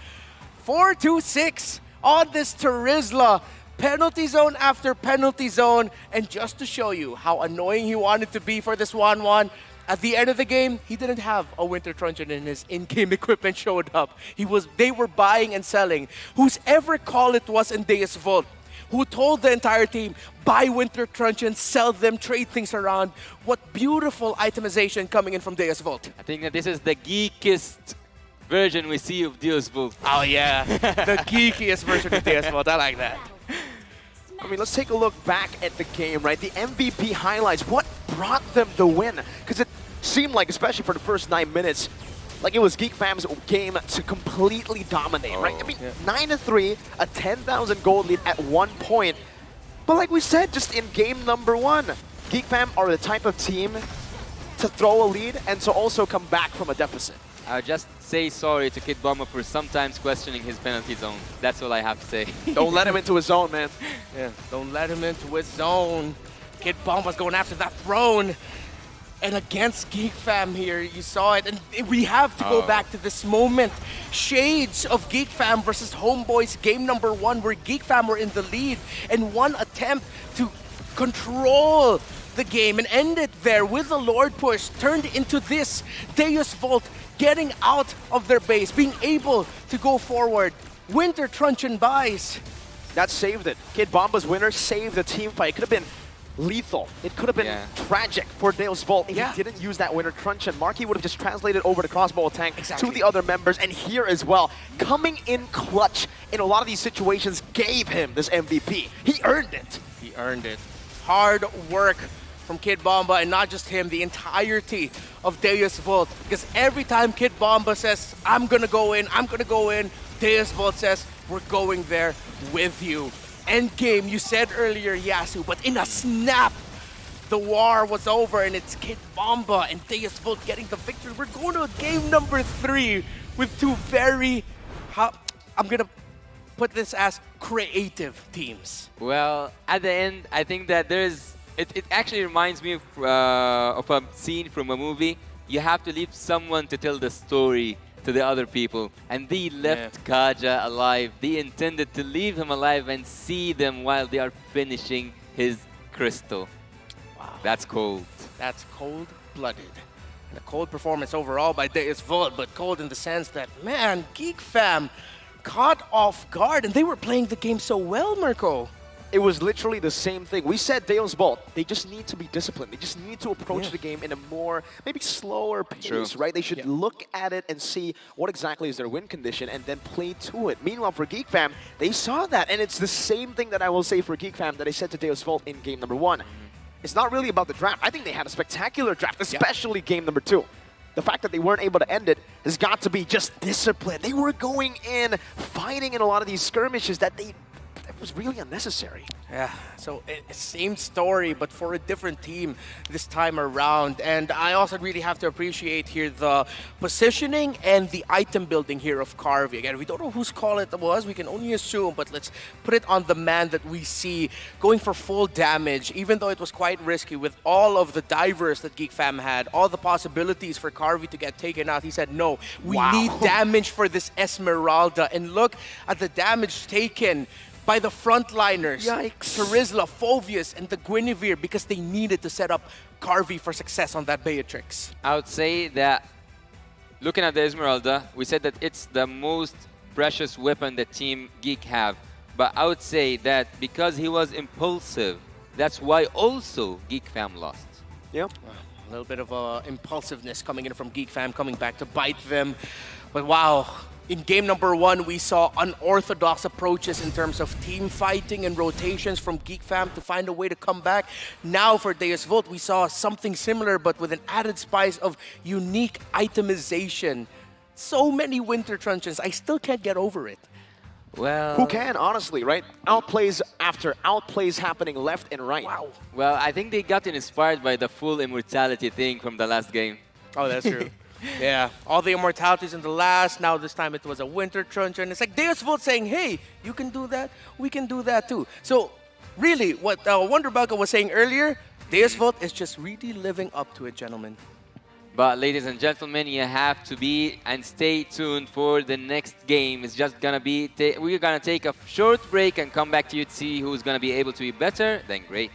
4-2-6 on this Terizla. Penalty zone after penalty zone. And just to show you how annoying he wanted to be for this 1-1, at the end of the game, he didn't have a Winter Truncheon in his in-game equipment showed up. They were buying and selling. Whoever call it was in Deus Volt, who told the entire team, buy Winter Truncheons, sell them, trade things around. What beautiful itemization coming in from Deus Volt. I think that this is the geekiest version we see of Deus Volt. Oh yeah, the geekiest version of Deus Volt. I like that. I mean, let's take a look back at the game, right? The MVP highlights, what brought them the win? Because it seemed like, especially for the first 9 minutes, like it was GeekFam's game to completely dominate, right? I mean, 9-3, a 10,000 gold lead at one point. But like we said, just in game number 1, GeekFam are the type of team to throw a lead and to also come back from a deficit. I'll just say sorry to Kid Bomba for sometimes questioning his penalty zone. That's all I have to say. Don't let him into his zone, man. Yeah, don't let him into his zone. Kid Bomba's going after that throne. And against Geek Fam here, you saw it. And we have to go back to this moment. Shades of Geek Fam versus Homeboys game number 1, where Geek Fam were in the lead. And one attempt to control the game and end it there with the Lord push turned into this. Deus Volt getting out of their base, being able to go forward. Winter Truncheon buys. That saved it. Kid Bomba's winner saved the team fight. It could have been lethal. It could have been tragic for Deus Volt if he didn't use that Winter Truncheon. Marky would have just translated over the crossbow tank to the other members, and here as well, coming in clutch in a lot of these situations gave him this MVP. He earned it. He earned it. Hard work from Kid Bomba, and not just him, the entirety of Deus Volt. Because every time Kid Bomba says, I'm gonna go in, Deus Volt says, we're going there with you. Endgame, you said earlier, Yasu, but in a snap, the war was over, and it's Kid Bomba and Deus Volt getting the victory. We're going to game number 3 with two very, I'm gonna put this as creative teams. Well, at the end, I think that it actually reminds me of a scene from a movie. You have to leave someone to tell the story to the other people, and they left Kaja alive. They intended to leave him alive and see them while they are finishing his crystal. Wow. That's cold. That's cold-blooded. And a cold performance overall by Deus Volt, but cold in the sense that, man, Geek Fam caught off guard, and they were playing the game so well, Mirko. It was literally the same thing. We said Deus Volt, they just need to be disciplined. They just need to approach the game in a more, maybe slower pace, right? They should look at it and see what exactly is their win condition and then play to it. Meanwhile, for Geek Fam, they saw that. And it's the same thing that I will say for Geek Fam that I said to Deus Volt in game number 1. It's not really about the draft. I think they had a spectacular draft, especially game number 2. The fact that they weren't able to end it has got to be just discipline. They were going in, fighting in a lot of these skirmishes that was really unnecessary. Yeah, so same story, but for a different team this time around. And I also really have to appreciate here the positioning and the item building here of Carvey. Again, we don't know whose call it was, we can only assume, but let's put it on the man that we see going for full damage, even though it was quite risky with all of the divers that Geek Fam had, all the possibilities for Carvey to get taken out. He said, no, we need damage for this Esmeralda. And look at the damage taken by the frontliners, Terizla, Phovius, and the Guinevere, because they needed to set up Carvey for success on that Beatrix. I would say that, looking at the Esmeralda, we said that it's the most precious weapon that Team Geek have. But I would say that because he was impulsive, that's why also Geek Fam lost. Yep. A little bit of impulsiveness coming in from Geek Fam, coming back to bite them. But wow. In game number 1, we saw unorthodox approaches in terms of team fighting and rotations from Geek Fam to find a way to come back. Now for Deus Volt, we saw something similar, but with an added spice of unique itemization. So many Winter Truncheons, I still can't get over it. Well, who can, honestly, right? Outplays after outplays happening left and right. Wow. Well, I think they got inspired by the full immortality thing from the last game. Oh, that's true. Yeah, all the immortalities in the last, now this time it was a Winter Truncheon. It's like Deus Volt saying, hey, you can do that, we can do that too. So really, what Wonderbugger was saying earlier, Deus Volt is just really living up to it, gentlemen. But ladies and gentlemen, you have to be and stay tuned for the next game. It's just gonna be, we're gonna take a short break and come back to you to see who's gonna be able to be better than great.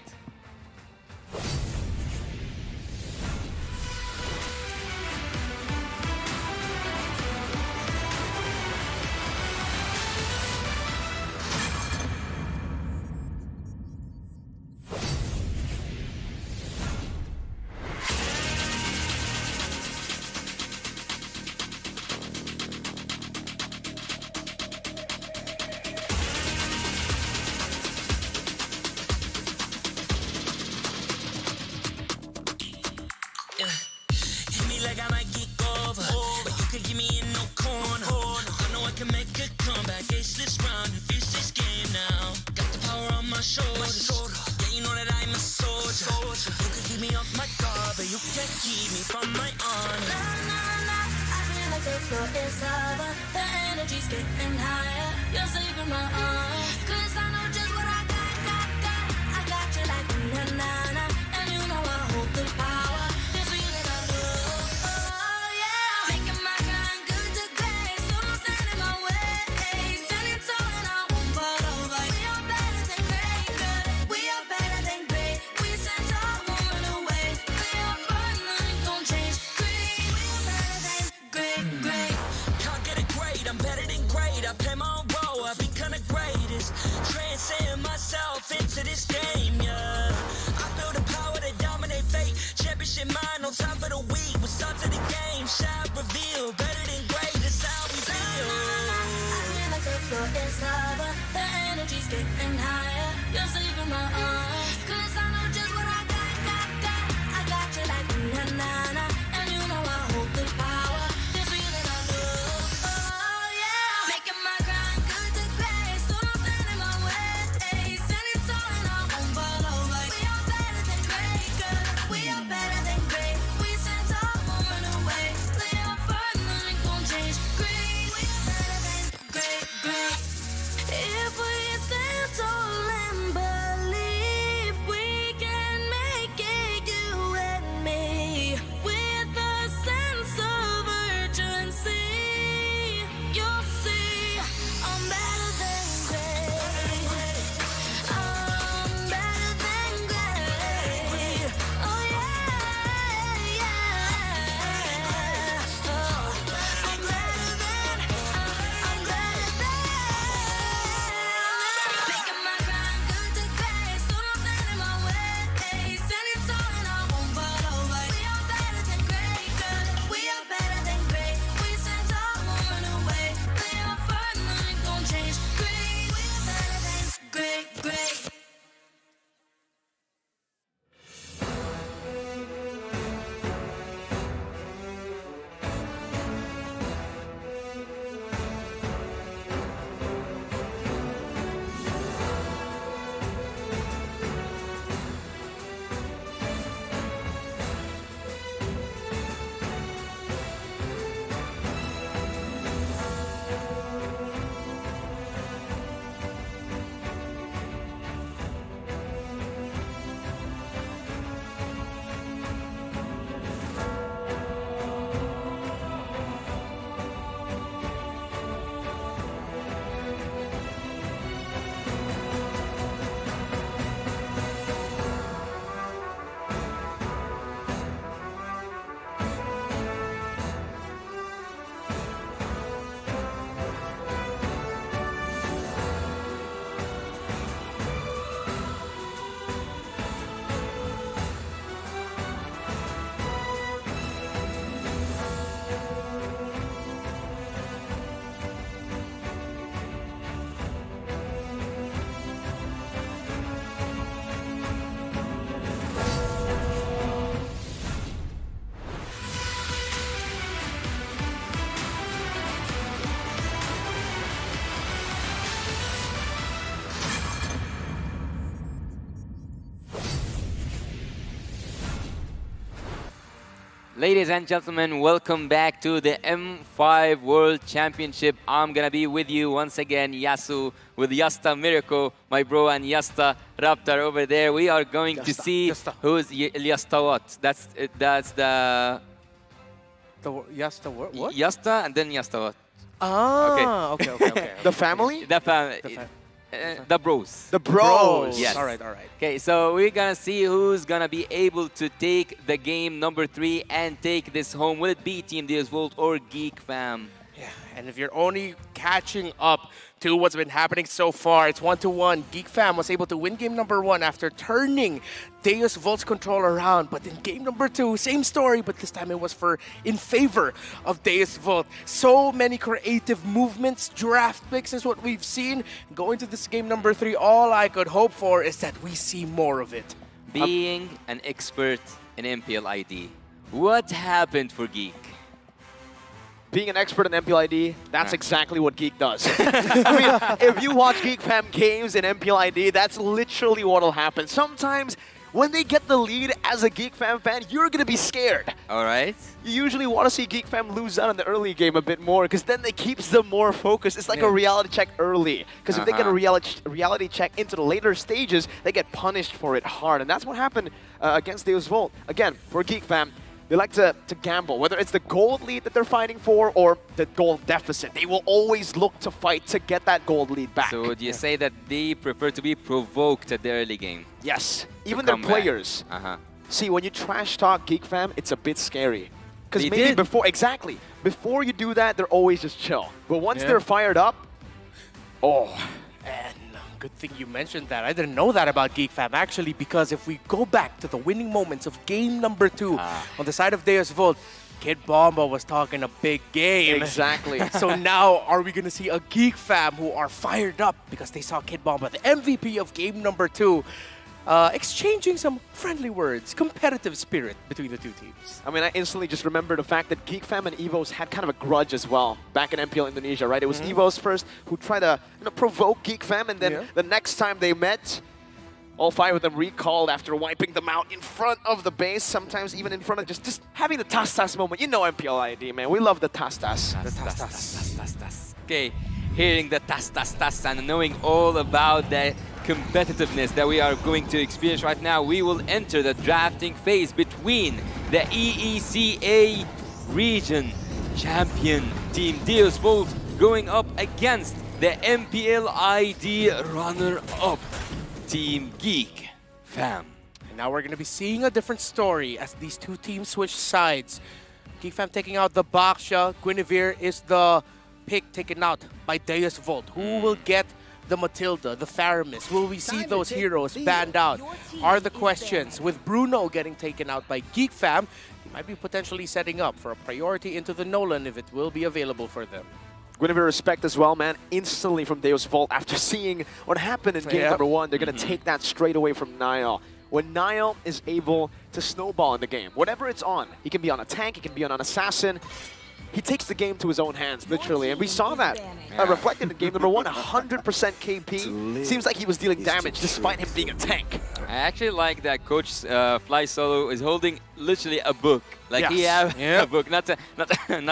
Ladies and gentlemen, welcome back to the M5 World Championship. I'm gonna be with you once again, Yasu, with Yasta Miracle, my bro, and Yasta Raptor over there. We are going to see who's Yasta what. That's the Yasta what? Yasta and then Yasta what. Ah, okay. The family? The family. The bros. The bros. Yes. All right. Okay, so we're gonna see who's gonna be able to take the game number 3 and take this home. Will it be Team Deusvold or Geek Fam? Yeah, and if you're only catching up to what's been happening so far, it's 1-1. Geek Fam was able to win game number 1 after turning Deusvold's control around. But in game number 2, same story, but this time it was in favor of Deusvold. So many creative movements, draft picks is what we've seen. Going to this game number 3, all I could hope for is that we see more of it. Being an expert in MPL ID, what happened for Geek? Being an expert in MPL-ID, that's exactly what Geek does. I mean, if you watch Geek Fam games in MPL-ID, that's literally what'll happen. Sometimes, when they get the lead as a Geek Fam fan, you're gonna be scared. All right. You usually want to see Geek Fam lose out in the early game a bit more, because then it keeps them more focused. It's like a reality check early. Because if they get a reality check into the later stages, they get punished for it hard. And that's what happened against Deusvold. Again, for Geek Fam, they like to gamble, whether it's the gold lead that they're fighting for or the gold deficit. They will always look to fight to get that gold lead back. So would you say that they prefer to be provoked at the early game? Yes, even their players. See, when you trash talk Geek Fam, it's a bit scary. Because maybe before you do that, they're always just chill. But once they're fired up, And good thing you mentioned that. I didn't know that about Geek Fam, actually, because if we go back to the winning moments of game number 2 on the side of Deusvold, Kid Bomba was talking a big game. Exactly. So now, are we going to see a Geek Fam who are fired up because they saw Kid Bomba, the MVP of game number 2, exchanging some friendly words, competitive spirit between the two teams? I mean, I instantly just remember the fact that Geek Fam and EVOS had kind of a grudge as well back in MPL Indonesia, right? It was EVOS first who tried to provoke Geek Fam, and then the next time they met, all 5 of them recalled after wiping them out in front of the base, sometimes even in front of just having the tas-tas moment. You know MPL ID, man. We love the tas-tas. The tas-tas. Okay, hearing the tas-tas and knowing all about the competitiveness that we are going to experience right now, we will enter the drafting phase between the EECA region champion Team Deusvold going up against the MPL ID runner-up Team Geek Fam. And now we're going to be seeing a different story as these two teams switch sides. Geek Fam taking out the Baksha. Guinevere is the pick taken out by Deusvold. Who will get the Matilda, the Faramis? Will we see those heroes banned out? Are the questions. With Bruno getting taken out by Geek Fam, he might be potentially setting up for a priority into the Nolan if it will be available for them. Guinevere respect as well, man. Instantly from Deusvold after seeing what happened in game number 1, they're going to take that straight away from Niall. When Niall is able to snowball in the game, whatever it's on, he can be on a tank, he can be on an assassin, he takes the game to his own hands, literally. And we saw that reflected in game number 1, 100% KP. Seems like he was dealing damage despite him being a tank. I actually like that Coach Fly Solo is holding literally a book. Like he has a book, not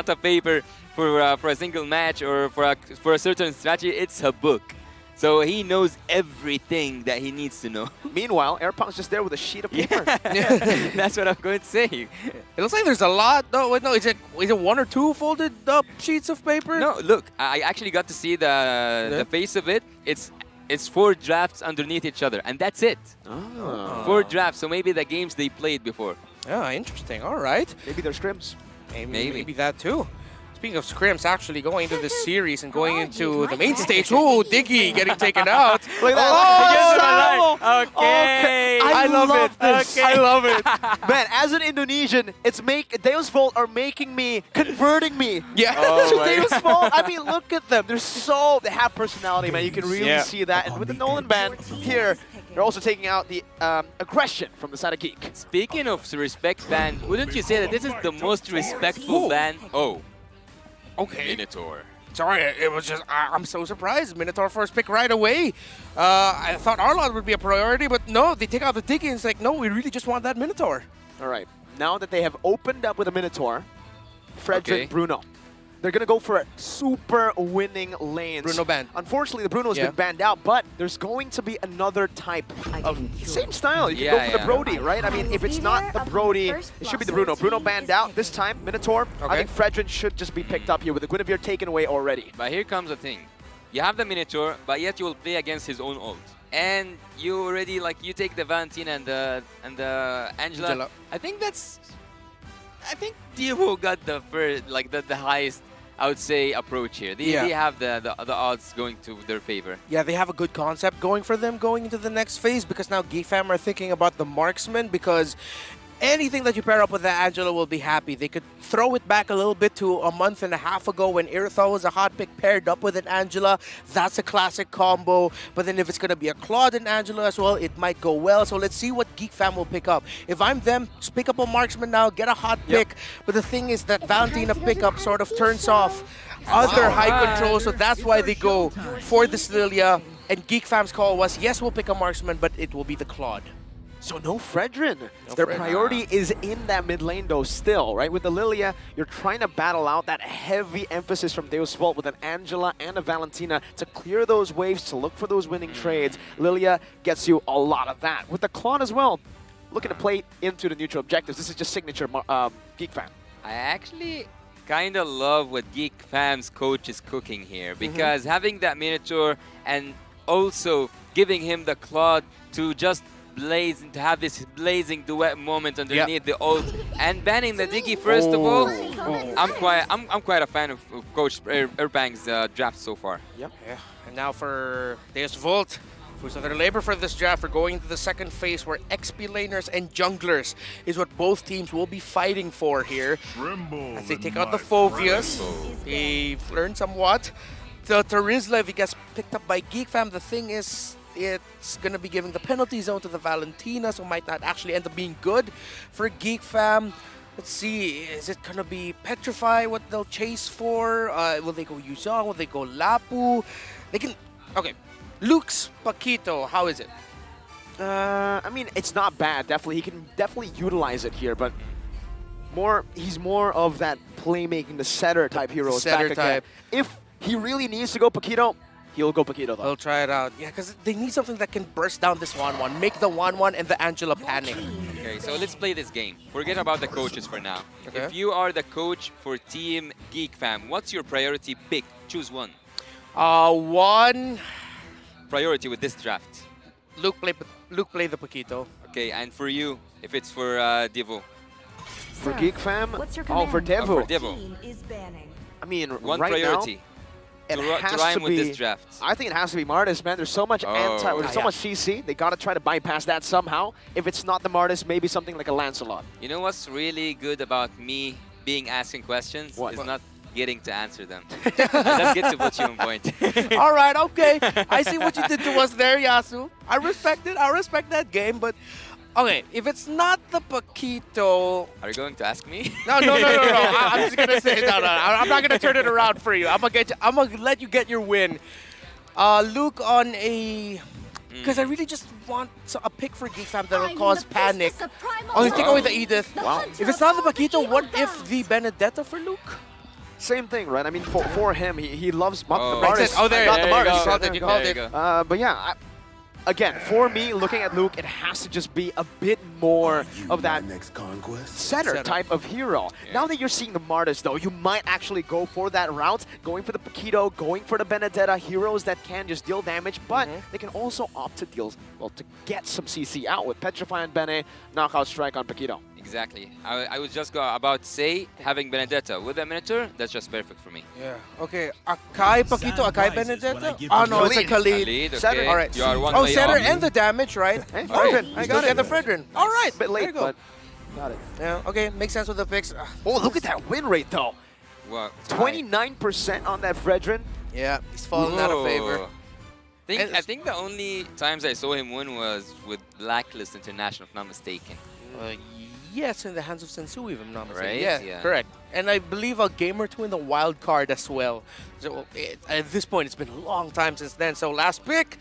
a paper for a single match or for a certain strategy. It's a book. So he knows everything that he needs to know. Meanwhile, Airpound's just there with a sheet of paper. That's what I'm going to say. It looks like there's a lot. No, wait, no, is it 1 or 2 folded up sheets of paper? No, look, I actually got to see the face of it. It's 4 drafts underneath each other, and that's it. 4 drafts, so maybe the games they played before. Yeah, interesting. All right. Maybe they're scrims. Maybe that too. Speaking of scrims, actually going into this series and going into the main stage. Oh, Diggy getting taken out. Look at that. Oh, okay. I love this. I love it. Man, as an Indonesian, Deusvold are converting me. Yeah. To Deusvold. I mean, look at them. They have personality, man. You can really see that. And with the Nolan ban here, they're also taking out the aggression from the side of Geek. Speaking of respect ban, wouldn't you say that this is the most respectful ban? Oh. Okay. Minotaur. Sorry, it was just, I'm so surprised. Minotaur first pick right away. I thought Arlon would be a priority, but no, they take out the Diggy and it's like, no, we really just want that Minotaur. All right. now that they have opened up with a Minotaur, Fredrin, Okay. Bruno. They're going to go for super winning lanes. Bruno banned. Unfortunately, the Bruno's Yeah. been banned out, but there's going to be another type of same style. You can Yeah, go for yeah. the Brody, right? I mean, if it's not the Brody, it should be the Bruno. Bruno banned out this time. Minotaur. I Okay. think Fredrin should just be picked up here with the Guinevere taken away already. But here comes the thing. You have the Minotaur, but yet you will play against his own ult. And you already, like, you take the Valentina and the Angela. I think Devo got the first, like, the highest, I would say, approach here. They have the odds going to their favor. Yeah, they have a good concept going for them going into the next phase because now GFAM are thinking about the marksman because anything that you pair up with the Angela will be happy. They could throw it back a little bit to a month and a half ago when Irithel was a hot pick paired up with an Angela. That's a classic combo. But then if it's going to be a Claude and Angela as well, it might go well. So let's see what GFAM will pick up. If I'm them, just pick up a marksman now, get a hot pick. But the thing is that Valentina pickup sort of turns off other high control. So that's why they go for this Lilia. And GFAM's call was, yes, we'll pick a marksman, but it will be the Claude. So no Fredrin. No Their Fredrin. priority is in that mid lane though still, right? With the Lilia, you're trying to battle out that heavy emphasis from Deus Vult with an Angela and a Valentina to clear those waves, to look for those winning trades. Lilia gets you a lot of that. With the Claude as well, looking to play into the neutral objectives. This is just signature Geek Fan. I actually kind of love what Geek Fam's coach is cooking here because having that Minotaur and also giving him the Claude to just blaze, to have this blazing duet moment underneath the ult and banning the Diggy first of all. I'm quite a fan of Coach Erbang's draft so far. Yeah. And now for Deus Vult, who's under labor for this draft, we're going into the second phase where XP laners and junglers is what both teams will be fighting for here. As they take out the Phovias, they've learned somewhat. The Terizla, he gets picked up by Geek Fam. The thing is, it's going to be giving the penalty zone to the Valentina, so might not actually end up being good for Geek Fam. Let's see, is it going to be Petrify what they'll chase for? Will they go Yuzong? Will they go Lapu? They can... Okay, Luke's Paquito, how is it? I mean, it's not bad, definitely. He can definitely utilize it here, but he's more of that playmaking, the setter type hero. Setter type. If he really needs to go Paquito, he'll go Paquito though. They'll try it out. Yeah, because they need something that can burst down this 1-1, make the 1-1 and the Angela panic. Okay, so let's play this game. Forget about the coaches for now. Okay. If you are the coach for Team Geek Fam, what's your priority pick? Choose one. One priority with this draft. Luke play the Paquito. Okay, and for you, if it's for Devo. For Geek Fam? What's your Oh, for command? Devo. For Devo. Team is banning. I mean, One right priority. now, to has rhyme to with be, this draft. I think it has to be Martis, man. There's so much there's so much CC. They gotta try to bypass that somehow. If it's not the Martis, maybe something like a Lancelot. You know what's really good about me being asking questions? What? Is not getting to answer them. I just get to put you on point. All right, okay. I see what you did to us there, Yasu. I respect it. I respect that game, but okay, if it's not the Paquito... Are you going to ask me? No. I'm just going to say, no. I'm not going to turn it around for you. I'm going to let you get your win. Luke on a... Because I really just want a pick for Geek Fam that'll cause panic. Oh, they take away the Edith. Wow. If it's not the Paquito, what if the Benedetta for Luke? Same thing, right? I mean, for him, he loves the Oh. Martis. Oh, there, not there the you Martis. go. You called it. But yeah, again, for me, looking at Luke, it has to just be a bit more of that setter type of hero. Now that you're seeing the Martis, though, you might actually go for that route, going for the Paquito, going for the Benedetta, heroes that can just deal damage, but they can also opt to deal, well, to get some CC out with Petrify and Bene, knockout strike on Paquito. Exactly. I was just about to say, having Benedetta with a Minotaur, that's just perfect for me. Yeah. Okay. Akai Paquito, Akai Benedetta? Oh, no, it's a Khalid. Khalid, Setter. okay. All right. You are one Oh, way Setter off. and the damage, right? Hey, All right. Fredrin, I got it. And the Fredrin. All right. A bit There you late, go. but got it. Yeah, okay. Makes sense with the picks. Oh, look at that win rate, though. What? 29% on that Fredrin. Yeah, he's falling out of favor. I think the only times I saw him win was with Blacklist International, if not mistaken. Yes, in the hands of Sensui, if I'm not mistaken. Right? Yeah, Yeah. correct. And I believe a game or two in the wild card as well. So at this point, it's been a long time since then. So last pick,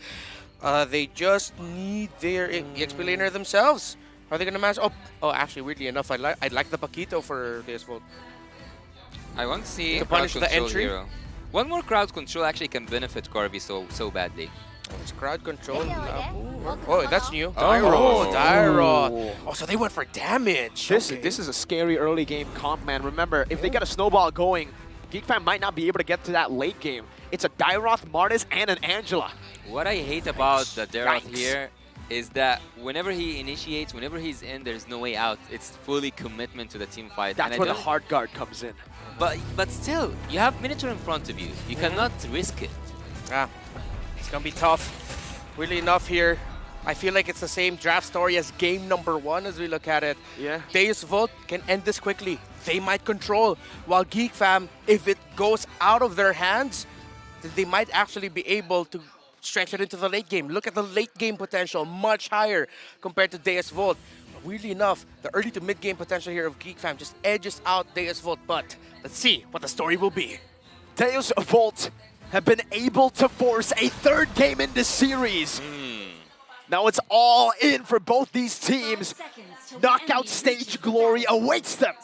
they just need their EXP laner themselves. Are they gonna match? Oh, actually, weirdly enough, I'd like the Paquito for this vote. I want to see To crowd punish the control entry? hero. One more crowd control actually can benefit Corby so badly. It's crowd control. Oh, that's new. Oh. Dairo. Oh, so they went for damage. This is a scary early game comp, man. Remember, if they get a snowball going, GeekFam might not be able to get to that late game. It's a Dairoth, Martis, and an Angela. What I hate about the Daroth Yikes. here is that whenever he initiates, whenever he's in, there's no way out. It's fully commitment to the team fight. That's and where the hard guard comes in. But still, you have Minotaur in front of you. You cannot risk it. Yeah, it's gonna be tough. Weirdly enough here, I feel like it's the same draft story as game number 1 as we look at it. Yeah. Deus Vult can end this quickly. They might control. While GeekFam, if it goes out of their hands, they might actually be able to stretch it into the late game. Look at the late game potential, much higher compared to Deus Vult. Weirdly enough, the early to mid game potential here of GeekFam just edges out Deus Vult, but let's see what the story will be. Deus Vult have been able to force a 3rd game in this series. Now it's all in for both these teams. Knockout stage glory awaits them.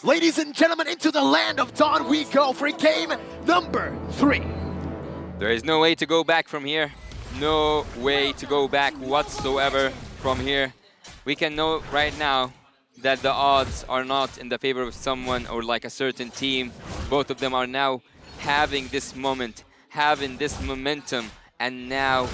Ladies and gentlemen, into the land of Dawn we go for game number 3. There is no way to go back from here. No way to go back whatsoever from here. We can know right now that the odds are not in the favor of someone or like a certain team. Both of them are now having this moment, having this momentum, and now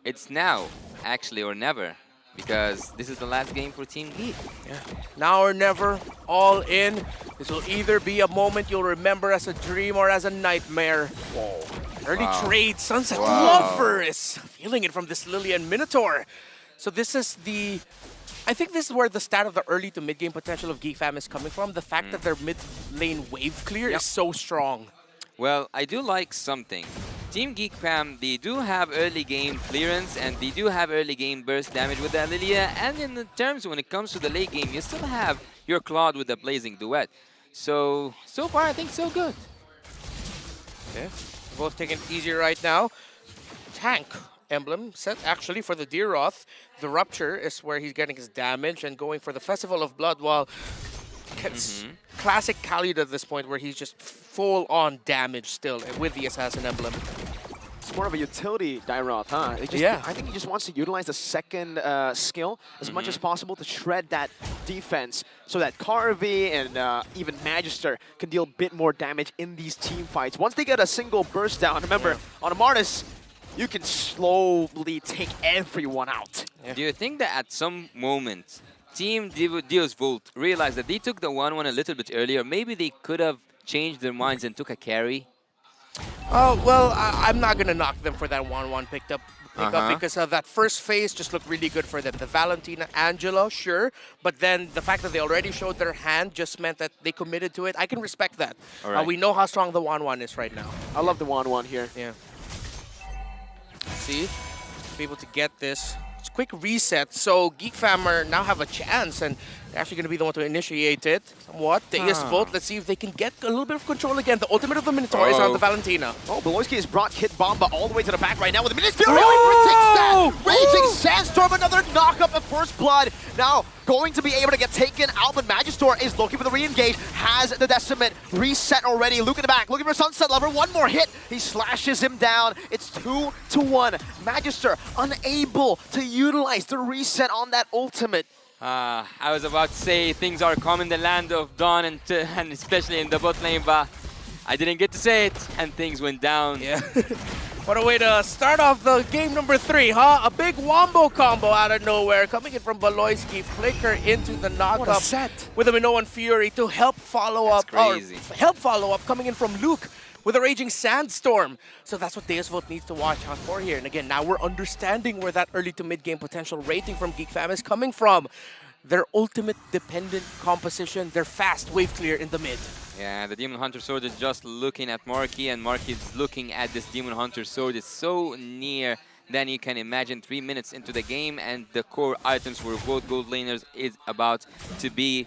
it's now, actually, or never, because this is the last game for Team Geek. Yeah. Now or never, all in. This will either be a moment you'll remember as a dream or as a nightmare. Whoa. Early trade, Sunset Lover is feeling it from this Lillian Minotaur. So this is the... I think this is where the stat of the early to mid-game potential of GeekFam is coming from. The fact that their mid-lane wave clear is so strong. Well, I do like something. Team GeekFam, they do have early game clearance and they do have early game burst damage with the Lilia. And in the terms when it comes to the late game, you still have your Claude with the Blazing Duet. So far I think so good. Okay, both taking it easier right now. Tank emblem set actually for the Deeroth. The Rupture is where he's getting his damage and going for the Festival of Blood while classic Khalid at this point where he's just full on damage still with the Assassin emblem. It's more of a utility Dairoth, huh? I think he just wants to utilize the second skill as much as possible to shred that defense so that Carvey and even Magister can deal a bit more damage in these team fights. Once they get a single burst down, remember, on a Martis, you can slowly take everyone out. Do you think that at some moment, Team Deus Vult realized that they took the 1-1 a little bit earlier? Maybe they could have changed their minds and took a carry? Oh, well, I'm not going to knock them for that 1-1 pick up because that first phase just looked really good for them. The Valentina, Angela, sure, but then the fact that they already showed their hand just meant that they committed to it. I can respect that. Right. We know how strong the 1-1 is right now. I love the 1-1 here. Yeah. See, be able to get this. It's a quick reset, so GeekFam now have a chance, and they're actually going to be the one to initiate it. Somewhat. Deus Vult, let's see if they can get a little bit of control again. The ultimate of the Minotaur is on the Valentina. Oh, Beloyski has brought Kid Bomba all the way to the back right now with the Ministerial predicts that! Raging Sandstorm, another knock-up of First Blood. Now, going to be able to get taken out, but Magister is looking for the re-engage, has the Decimate reset already. Luke in the back, looking for Sunset Lover, one more hit. He slashes him down. It's 2-1. Magister unable to utilize the reset on that ultimate. I was about to say things are calm in the land of Dawn and especially in the bot lane, but I didn't get to say it and things went down. Yeah. What a way to start off the game number 3, huh? A big wombo combo out of nowhere coming in from Beloyski. Flicker into the knockup. What a set. With a Minoan Fury to help follow up. Crazy. Help follow up coming in from Luke with a Raging Sandstorm. So that's what Deus Vult needs to watch out for here. And again, now we're understanding where that early to mid-game potential rating from GeekFam is coming from. Their ultimate dependent composition, their fast wave clear in the mid. Yeah, the Demon Hunter Sword is just looking at Marky, and Marky is looking at this Demon Hunter Sword. It's so near than you can imagine. 3 minutes into the game, and the core items for both gold laners is about to be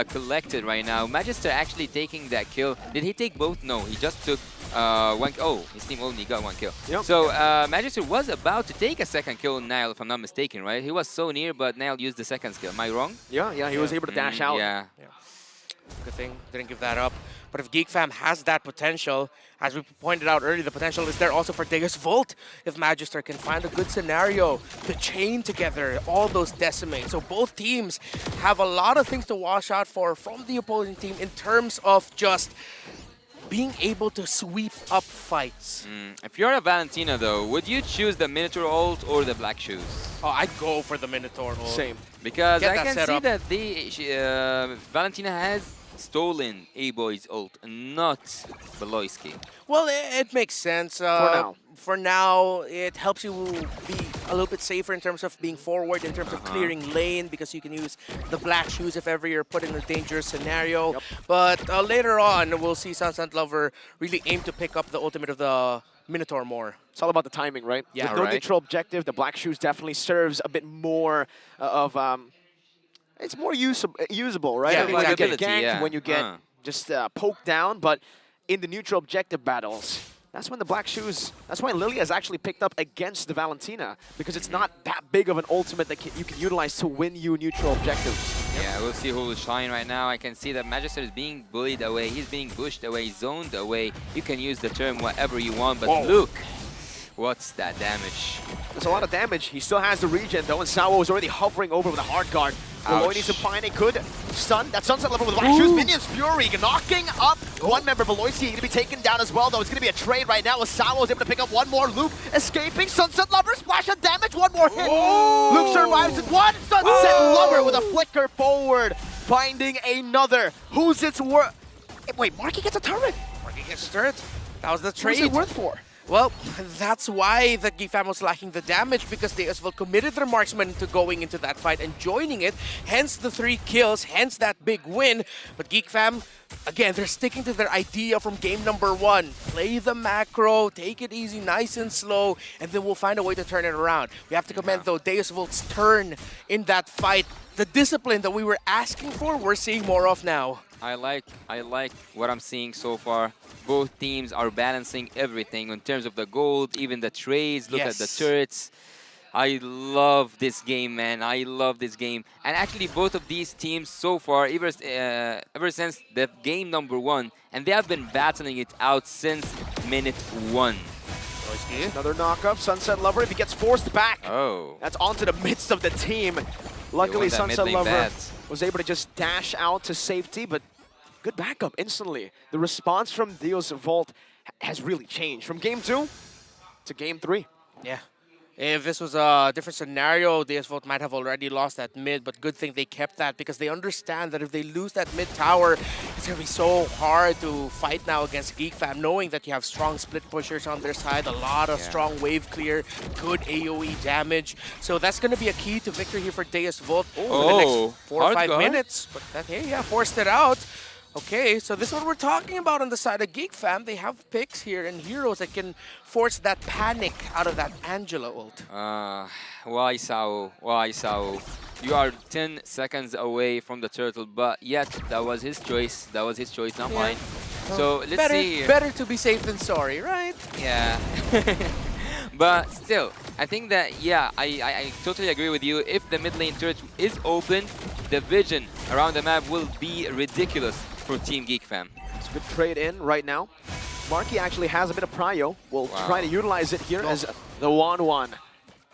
collected right now. Magister actually taking that kill. Did he take both? No, he just took His team only got 1 kill. Yep. So Magister was about to take a second kill on Nile, if I'm not mistaken, right? He was so near, but Nile used the second skill. Am I wrong? Yeah, he was able to dash out. Yeah. Good thing, didn't give that up. But if Geek Fam has that potential, as we pointed out earlier, the potential is there also for Deus Volt. If Magister can find a good scenario to chain together all those decimates. So both teams have a lot of things to watch out for from the opposing team in terms of just being able to sweep up fights. If you're a Valentina, though, would you choose the Minotaur ult or the Black Shoes? Oh, I'd go for the Minotaur ult. Same. Because Get I that can set see up. that Valentina has stolen A-Boy's ult, not Beloyski. Well, it makes sense. For now, it helps you be a little bit safer in terms of being forward, in terms of clearing lane, because you can use the Black Shoes if ever you're put in a dangerous scenario. Yep. But later on, we'll see Sunset Lover really aim to pick up the ultimate of the Minotaur more. It's all about the timing, right? Yeah. With no neutral objective, the Black Shoes definitely serves a bit more of... it's more usable, right? Yeah, I mean, when you get exactly. ganked, when you get just poked down, but in the neutral objective battles, that's when the Black Shoes, that's why Lilia has actually picked up against the Valentina, because it's not that big of an ultimate that you can utilize to win you neutral objectives. Yeah, we'll see who will shine right now. I can see that Magister is being bullied away. He's being pushed away, zoned away. You can use the term whatever you want, but look, what's that damage? There's a lot of damage. He still has the regen, though, and Sawo is already hovering over with a hard guard. Beloy needs to find a good stun. That Sunset Level with Black Shoes. Minions Fury knocking up one member. Beloyski going to be taken down as well, though. It's going to be a trade right now. Sawo is able to pick up one more. Luke escaping. Sunset Lover splash of damage. One more hit. Luke survives it. One Sunset Lover with a flicker forward. Finding another. Who's its worth? Wait, Marky gets a turret. Marky gets a turret. That was the trade. What's it worth for? Well, that's why the Geek Fam was lacking the damage, because they as well committed their marksman to going into that fight and joining it. Hence the 3 kills, hence that big win. But Geek Fam, again, they're sticking to their idea from game number 1. Play the macro, take it easy, nice and slow, and then we'll find a way to turn it around. We have to commend, though, Deus Volt's turn in that fight. The discipline that we were asking for, we're seeing more of now. I like what I'm seeing so far. Both teams are balancing everything in terms of the gold, even the trades. Look at the turrets. I love this game, man. I love this game. And actually, both of these teams so far, ever since the game number 1, and they have been battling it out since minute 1. Another knock-up. Sunset Lover, if he gets forced back, that's onto the midst of the team. Luckily, Sunset Lover was able to just dash out to safety, but good backup instantly. The response from Deus Volt has really changed from game 2 to game 3. Yeah. If this was a different scenario, Deus Volt might have already lost that mid, but good thing they kept that, because they understand that if they lose that mid tower, it's going to be so hard to fight now against Geek Fam, knowing that you have strong split pushers on their side, a lot of strong wave clear, good AoE damage. So that's going to be a key to victory here for Deus Volt for the next 4 or 5 minutes. But that, hey, yeah, forced it out. Okay, so this is what we're talking about on the side of Geek Fam. They have picks here and heroes that can force that panic out of that Angela ult. Why Sao? Why Sao? You are 10 seconds away from the turtle, but yet that was his choice. That was his choice, not mine. So let's see. Better to be safe than sorry, right? Yeah. But still, I think that, yeah, I totally agree with you. If the mid lane turret is open, the vision around the map will be ridiculous for Team Geek Fam. It's a good trade in right now. Marky actually has a bit of prio. We'll try to utilize it here as the 1-1.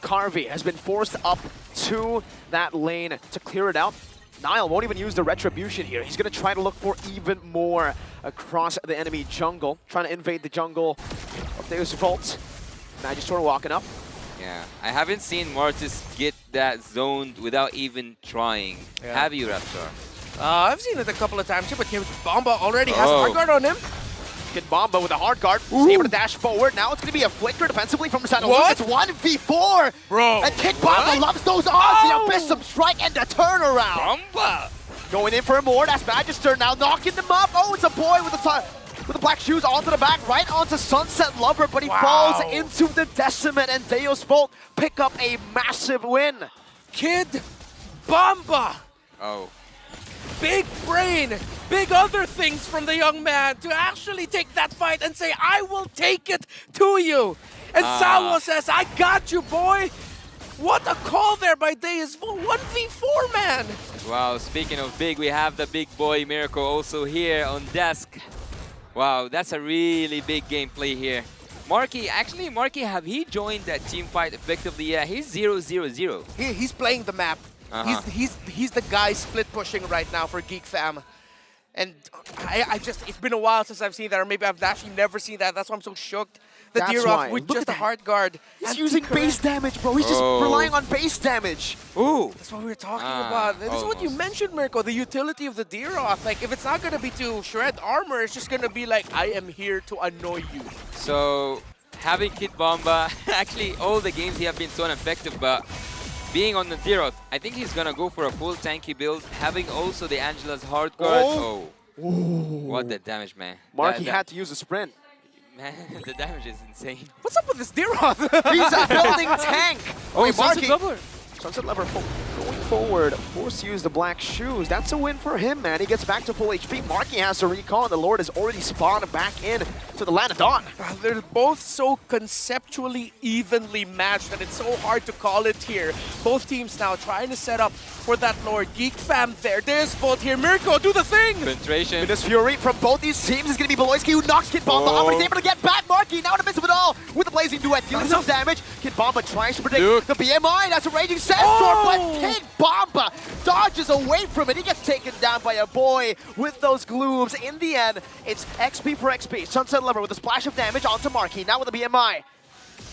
Carvey has been forced up to that lane to clear it out. Nile won't even use the retribution here. He's going to try to look for even more across the enemy jungle, trying to invade the jungle of Deus Volt. Magister walking up. Yeah, I haven't seen Mortis get that zoned without even trying. Have you, Raptor? I've seen it a couple of times here, but Bomba already has a hard guard on him. Get Bomba with a hard guard. He's able to dash forward. Now it's going to be a flicker defensively from the side of Luke. It's 1v4. Bro. And Kid Bomba loves those odds. The Abyssum Strike and the turnaround. Bomba. Going in for more. That's Magister now knocking them up. Oh, it's a boy with the Black Shoes onto the back, right onto Sunset Lover, but he falls into the Decimate, and Deus Volt pick up a massive win. Kid Bomba. Oh. big brain, big other things from the young man to actually take that fight and say, I will take it to you. And Salwo says, I got you, boy. What a call there by Deusvul. 1v4, man. Wow, speaking of big, we have the big boy Miracle also here on desk. Wow, that's a really big gameplay here. Marky, actually, Marky, have he joined that team fight effectively? Yeah, he's 0-0-0. He's playing the map. He's the guy split pushing right now for Geek Fam. And I just, it's been a while since I've seen that, or maybe I've actually never seen that. That's why I'm so shooked. The Dirov with just a hard guard. He's using base damage, bro. He's just relying on base damage. Ooh. That's what we were talking about. This is what you mentioned, Mirko, the utility of the Dirov. Like, if it's not going to be to shred armor, it's just going to be like, I am here to annoy you. So, having Kid Bomba, actually, all the games he have been so ineffective, but being on the Dirov, I think he's going to go for a full tanky build, having also the Angela's hard guard. Oh. What the damage, man. Marky had to use a sprint. Man, the damage is insane. What's up with this Dirov? He's a building tank. Oh, wait, Sunset Marky. Leveler. Sunset Leveler going forward, forced to use the black shoes. That's a win for him, man. He gets back to full HP. Marky has to recall, and the Lord has already spawned back in to the Land of Dawn. They're both so conceptually evenly matched that it's so hard to call it here. Both teams now trying to set up for that Lord. Geek Fam there. There's both here. Mirko, do the thing! Penetration. This Fury from both these teams is going to be Beloyski, who knocks Kid Bomba up, but he's able to get back Marky now in the midst of it all with the Blazing Duet, dealing some damage. Kid Bomba tries to predict the BMI. That's a Raging Sandstorm, but Kid Bomba dodges away from it. He gets taken down by a boy with those glooms. In the end, it's XP for XP. Sunset Lever with a splash of damage onto Marky. Now with the BMI.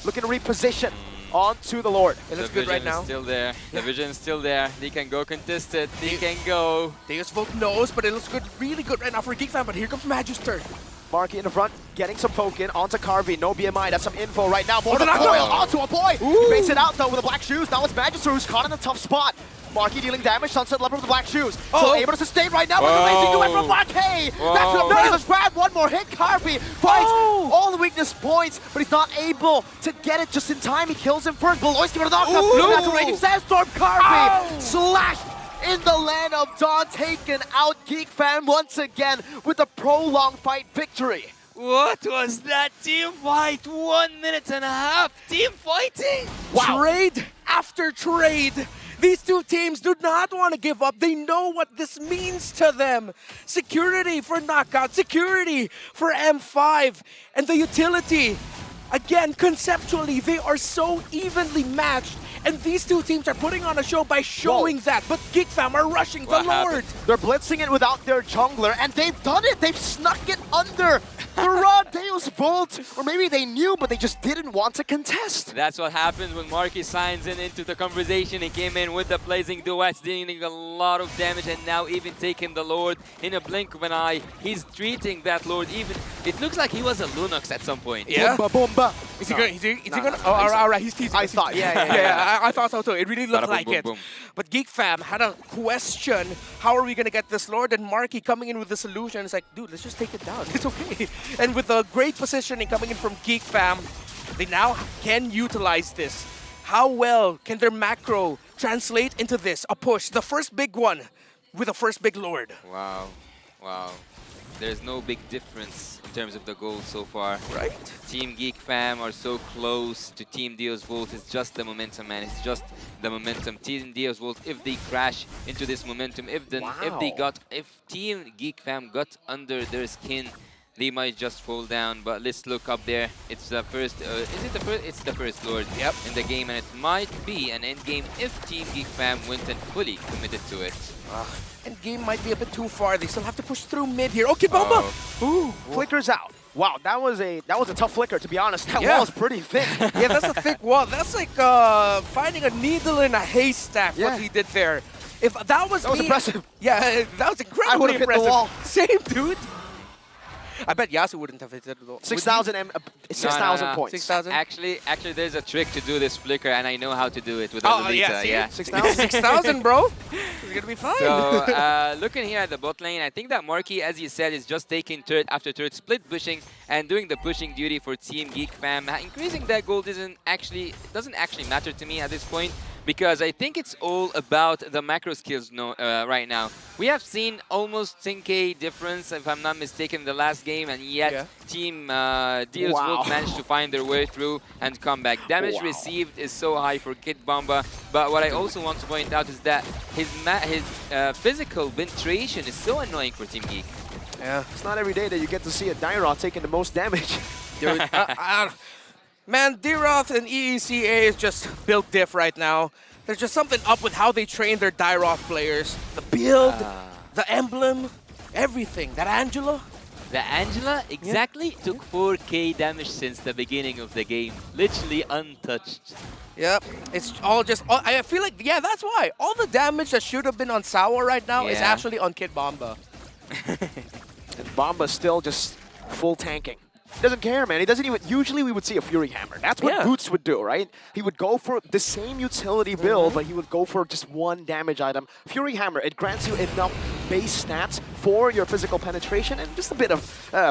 Looking to reposition onto the Lord. It looks good right now. Still there. The vision is still there. They can go contested. They can go. Deusvul knows, but it looks good, really good right now for Geek Fam. But here comes Magister. Marky in the front, getting some poke in onto Carvey. No BMI, that's some info right now. More than a coil onto a boy. He makes it out though with the black shoes. Now it's Magister who's caught in a tough spot. Marky dealing damage, Sunset Leopard with the black shoes. So able to sustain right now with the Blazing Duet from Marky. That's an amazing grab. One more hit. Carvey finds all the weakness points, but he's not able to get it just in time. He kills him first. Beloyski with a knockup. That's a Raging Sandstorm. Carvey slashed in the Land of Dawn, taken out. Geek Fam once again with a prolonged fight victory. What was that team fight? 1.5 minutes. Team fighting. Wow. Trade after trade. These two teams do not want to give up. They know what this means to them. Security for Knockout, security for M5, and the utility. Again, conceptually, they are so evenly matched. And these two teams are putting on a show by showing that. But Geek Fam are rushing the Lord. They're blitzing it without their jungler, and they've done it. They've snuck it under the raw Deusvul. Or maybe they knew, but they just didn't want to contest. That's what happens when Marky signs into the conversation. He came in with the Blazing Duets, dealing a lot of damage, and now even taking the Lord in a blink of an eye. He's treating that Lord even. It looks like he was a Lunox at some point. Yeah. Bomba, bomba. Is he gonna? Oh, all right. He's teasing. I thought. Yeah. I thought so too. It really looked like it. Boom. But Geek Fam had a question. How are we going to get this Lord? And Marky coming in with the solution. It's like, dude, let's just take it down. It's okay. And with a great positioning coming in from Geek Fam, they now can utilize this. How well can their macro translate into this? A push. The first big one with the first big Lord. Wow. There's no big difference in terms of the goals so far. Right. Team Geek Fam are so close to Team Deusvul. It's just the momentum, man. It's just the momentum. Team Deusvul, if they crash into this momentum, if Team Geek Fam got under their skin, they might just fall down. But let's look up there. It's the first. Is it the first? It's the first Lord in the game, and it might be an end game if Team Geek Fam went and fully committed to it. And game might be a bit too far. They still have to push through mid here. Okay, Bomba! Ooh, flickers out. Wow, that was a tough flicker, to be honest. That wall's pretty thick. Yeah, that's a thick wall. That's like finding a needle in a haystack, what he did there. If that was was impressive. Yeah, that was incredibly I would have hit impressive. the wall. Same, dude. I bet Yasu wouldn't have hit the wall. 6,000 points. 6,000? Actually, there's a trick to do this flicker, and I know how to do it with a Lolita. Yeah. 6,000? 6,000, bro. It's going to be fine. So, looking here at the bot lane, I think that Marky, as you said, is just taking turret after turret, split pushing, and doing the pushing duty for Team Geek Fam. Increasing that gold doesn't actually matter to me at this point, because I think it's all about the macro skills right now. We have seen almost 10k difference, if I'm not mistaken, in the last game, and yet Team Deus Volt managed to find their way through and come back. Damage received is so high for Kid Bomba, but what I also want to point out is that his physical penetration is so annoying for Team Geek. Yeah, it's not every day that you get to see a Dairoth taking the most damage. Dude, man, Dairoth and EECA is just built diff right now. There's just something up with how they train their Dairoth players. The build, the emblem, everything. That Angela. The Angela exactly took 4k damage since the beginning of the game. Literally untouched. Yep, it's all just... I feel like, yeah, that's why. All the damage that should have been on Sawa right now is actually on Kid Bomba. And Bomba's still just full tanking. He doesn't care, man. He doesn't even... Usually we would see a Fury Hammer. That's what Boots would do, right? He would go for the same utility build, but he would go for just one damage item. Fury Hammer, it grants you enough base stats for your physical penetration and just a bit of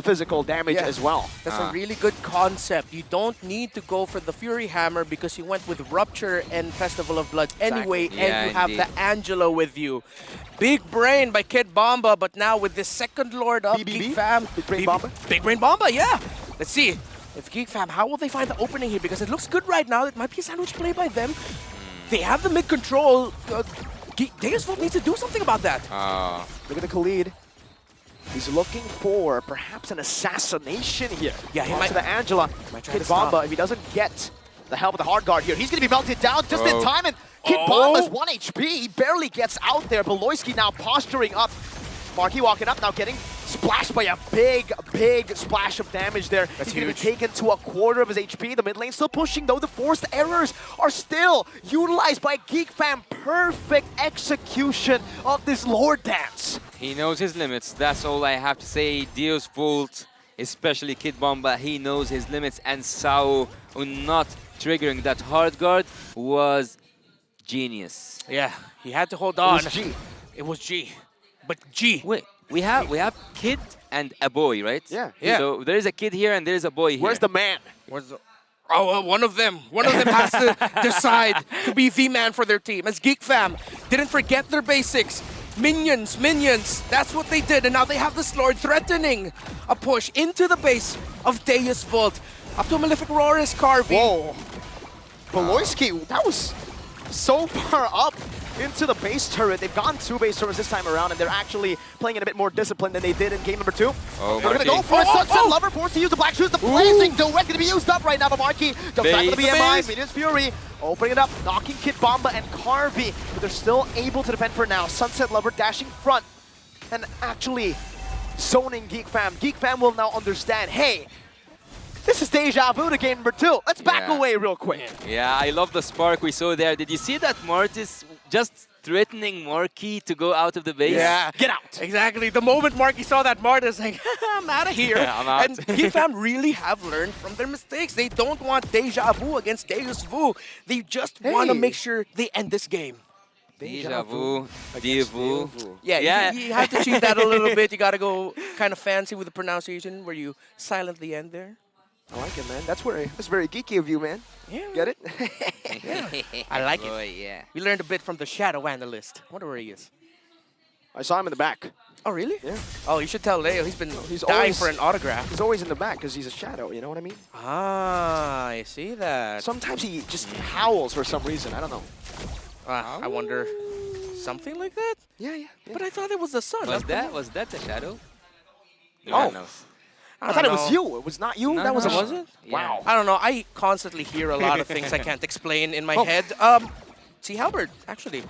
physical damage as well. That's a really good concept. You don't need to go for the Fury Hammer because you went with Rupture and Festival of Blood anyway, and you have the Angela with you. Big brain by Kid Bomba, but now with this second Lord up, Geek Fam. Big Brain Bomba? Big Brain Bomba, yeah. Let's see if Geek Fam, how will they find the opening here? Because it looks good right now. It might be a sandwich play by them. They have the mid control. Deus Volt needs to do something about that. Look at the Khalid. He's looking for perhaps an assassination here. Yeah, he might. To the Angela. Kid Bomba, if he doesn't get the help of the hard guard here, he's going to be melted down just in time. And Kid Bomba's 1 HP. He barely gets out there. Beloyski now posturing up. Marky walking up, now getting splashed by a big splash of damage there. He's going to be taken to 1/4 of his HP. The mid lane still pushing, though. The forced errors are still utilized by Geek Fam. Perfect execution of this Lord Dance. He knows his limits. That's all I have to say. Deus Volt, especially Kid Bomba, he knows his limits. And Sao not triggering that hard guard was genius. Yeah, he had to hold on. It was G. It was G. But G. Wait, we have kid and a boy, right? Yeah. So there is a kid here and there is a boy here. Where's the man? Where's the... Oh, one of them. One of them has to decide to be the man for their team. As Geek Fam didn't forget their basics. Minions. That's what they did. And now they have this Lord threatening a push into the base of Deus Volt. Up to Malefic Roar's Carvey. Whoa. Beloyski, that was so far up into the base turret. They've gone 2 base turrets this time around, and they're actually playing it a bit more disciplined than they did in game number 2. Oh, they're going to go for it. Sunset Lover forced to use the Black Shoes. The Blazing Duet's going to be used up right now, but Marky goes back to the BMI. Minions Fury opening it up, knocking Kid Bomba and Carvey, but they're still able to defend for now. Sunset Lover dashing front and actually zoning Geek Fam. Geek Fam will now understand, hey, this is deja vu to game number 2. Let's back away real quick. Yeah, I love the spark we saw there. Did you see that Mortis just threatening Marky to go out of the base? Yeah. Get out. Exactly. The moment Marky saw that, Martis like, I'm out of here. Yeah, I'm out. And Geek Fam really have learned from their mistakes. They don't want deja vu against Deus Vu. They just want to make sure they end this game. Deja vu, Deus Vu. Yeah. You have to cheat that a little bit. You got to go kind of fancy with the pronunciation where you silently end there. I like it, man. That's very geeky of you, man. Yeah. Get it? Yeah. I like Boy, it. yeah. We learned a bit from the Shadow Analyst. I wonder where he is. I saw him in the back. Oh, really? Yeah. Oh, you should tell Leo. He's dying always, for an autograph. He's always in the back because he's a shadow, you know what I mean? Ah, I see that. Sometimes he just howls for some reason. I don't know. I wonder. Something like that? Yeah. But I thought it was the sun. Was that the shadow? Oh. No. I thought it was you. It was not you. No, that was Was it? Wow. I don't know. I constantly hear a lot of things I can't explain in my head. See Halberd, actually.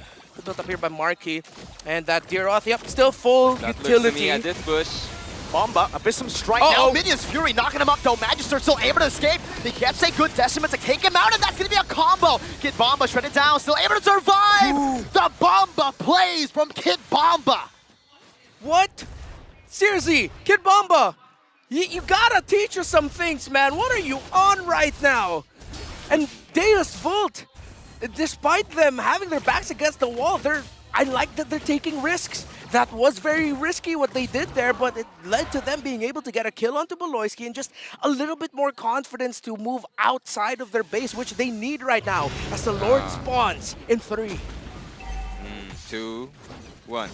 Built up here by Marky. And that Dairoth, yep, still full That utility. looks to me at this bush. Bomba, Abyssum Strike now. Minions Fury knocking him up, though. Magister still able to escape. He gets a good decimate to take him out, and that's going to be a combo. Kid Bomba shredded down, still able to survive. Ooh. The Bomba plays from Kid Bomba. What? Seriously, Kid Bomba, you gotta teach us some things, man. What are you on right now? And Deus Volt, despite them having their backs against the wall, I like that they're taking risks. That was very risky what they did there, but it led to them being able to get a kill onto Beloyski and just a little bit more confidence to move outside of their base, which they need right now as the Lord spawns in 3. 2, 1.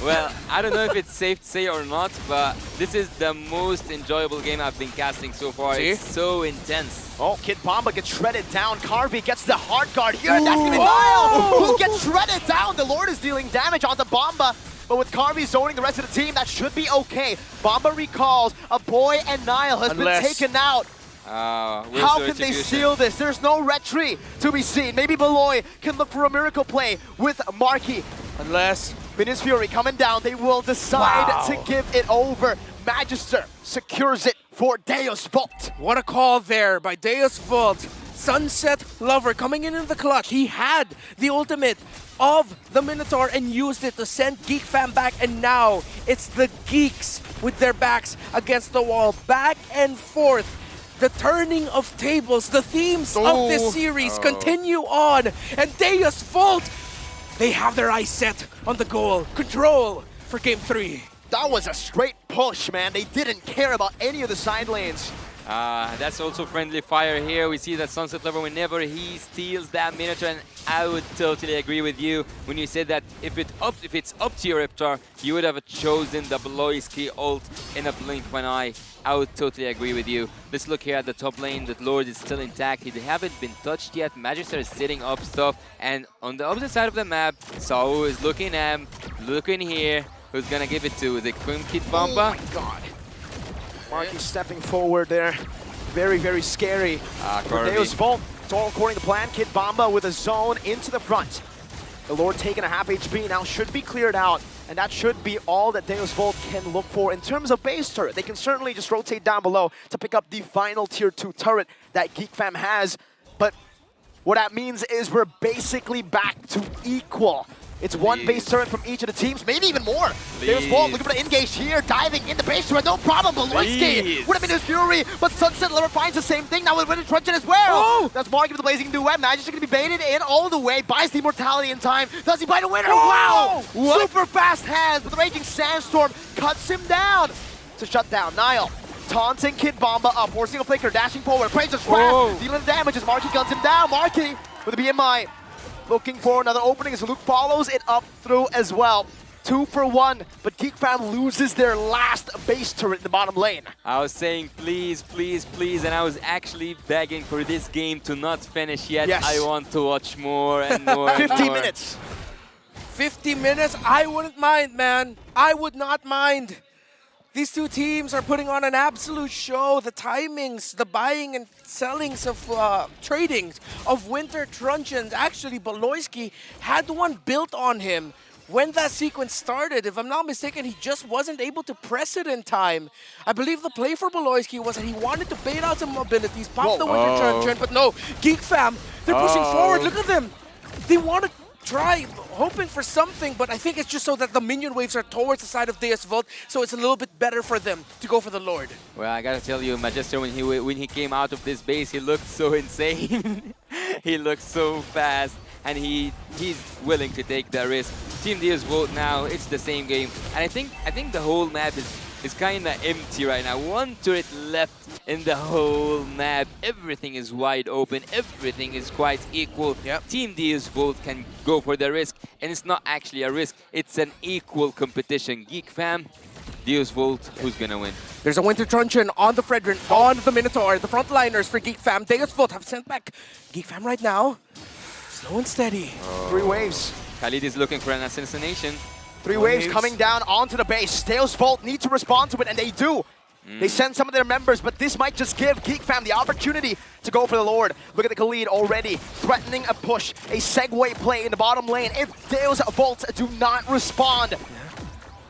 Well, I don't know if it's safe to say or not, but this is the most enjoyable game I've been casting so far. See? It's so intense. Oh, Kid Bomba gets shredded down. Carvey gets the hard guard here, and that's going to be Niall, who gets shredded down. The Lord is dealing damage onto Bomba, but with Carvey zoning the rest of the team, that should be okay. Bomba recalls, a boy and Niall has been taken out. How can they seal this? There's no retry to be seen. Maybe Beloy can look for a miracle play with Marky. Unless Minions Fury coming down, they will decide to give it over. Magister secures it for Deus Vult. What a call there by Deus Vult. Sunset Lover coming in the clutch. He had the ultimate of the Minotaur and used it to send Geek Fam back, and now it's the Geeks with their backs against the wall. Back and forth. The turning of tables, the themes of this series continue on, and Deus Vult, they have their eyes set on the goal. Control for Game 3. That was a straight push, man. They didn't care about any of the side lanes. That's also friendly fire here. We see that Sunset Lover, whenever he steals that Minotaur, and I would totally agree with you when you said that if it's up to your Reptar, you would have chosen the Beloyski ult in a blink of an eye. I would totally agree with you. Let's look here at the top lane. The Lord is still intact. They haven't been touched yet. Magister is setting up stuff. And on the opposite side of the map, Sao is looking here. Who's gonna give it to? Is it Kid Bomba? Oh my god. Marky stepping forward there. Very, very scary. For Deus Vult, it's all according to plan. Kid Bomba with a zone into the front. The Lord taking a half HP now should be cleared out. And that should be all that Deus Vult can look for in terms of base turret. They can certainly just rotate down below to pick up the final tier 2 turret that Geek Fam has. But what that means is we're basically back to equal. It's one base turret from each of the teams, maybe even more. Deus Vult looking for the engage here, diving in the base turret, no problem. Beloyski would have been his Fury, but Sunset Lover finds the same thing now with Winter Truncheon as well. That's Marky with the Blazing Duet. Magic going to be baited in all the way, buys the immortality in time. Does he buy the winner? Wow! Super fast hands, but the Raging Sandstorm cuts him down to shut down Niall. Taunting Kid Bomba up, forcing a flicker, dashing forward, Praises Wrath, dealing damage as Marky guns him down. Marky with the BMI. Looking for another opening as Luke follows it up through as well. 2 for 1, but Geek Fam loses their last base turret in the bottom lane. I was saying please, please, please, and I was actually begging for this game to not finish yet. Yes. I want to watch more and more. 15 minutes. 50 minutes? I wouldn't mind, man. I would not mind. These two teams are putting on an absolute show. The timings, the buying and sellings of tradings of Winter Truncheons. Actually, Beloyski had one built on him when that sequence started. If I'm not mistaken, he just wasn't able to press it in time. I believe the play for Beloyski was that he wanted to bait out some abilities, pop the Winter Truncheon, but no, Geek Fam, they're pushing forward. Look at them. They want to try, hoping for something, but I think it's just so that the minion waves are towards the side of Deus Vult, so it's a little bit better for them to go for the Lord. Well, I gotta tell you, Magister, when he came out of this base, he looked so insane. He looked so fast, and he's willing to take the risk. Team Deus Vult now, it's the same game, and I think the whole map is kind of empty right now. One turret left in the whole map. Everything is wide open. Everything is quite equal. Team Deus Vult can go for the risk, and it's not actually a risk. It's an equal competition. Geek Fam, Deus Vult, who's gonna win? There's a Winter Truncheon on the Fredrin, on the Minotaur. The frontliners for Geek Fam. Deus Vult have sent back Geek Fam right now. Slow and steady. 3 waves. Khalid is looking for an assassination. 3 waves coming down onto the base. Deus Vult need to respond to it, and they do. They send some of their members, but this might just give Geek Fam the opportunity to go for the Lord. Look at the Khalid already threatening a push, a segue play in the bottom lane if Deus Vult do not respond.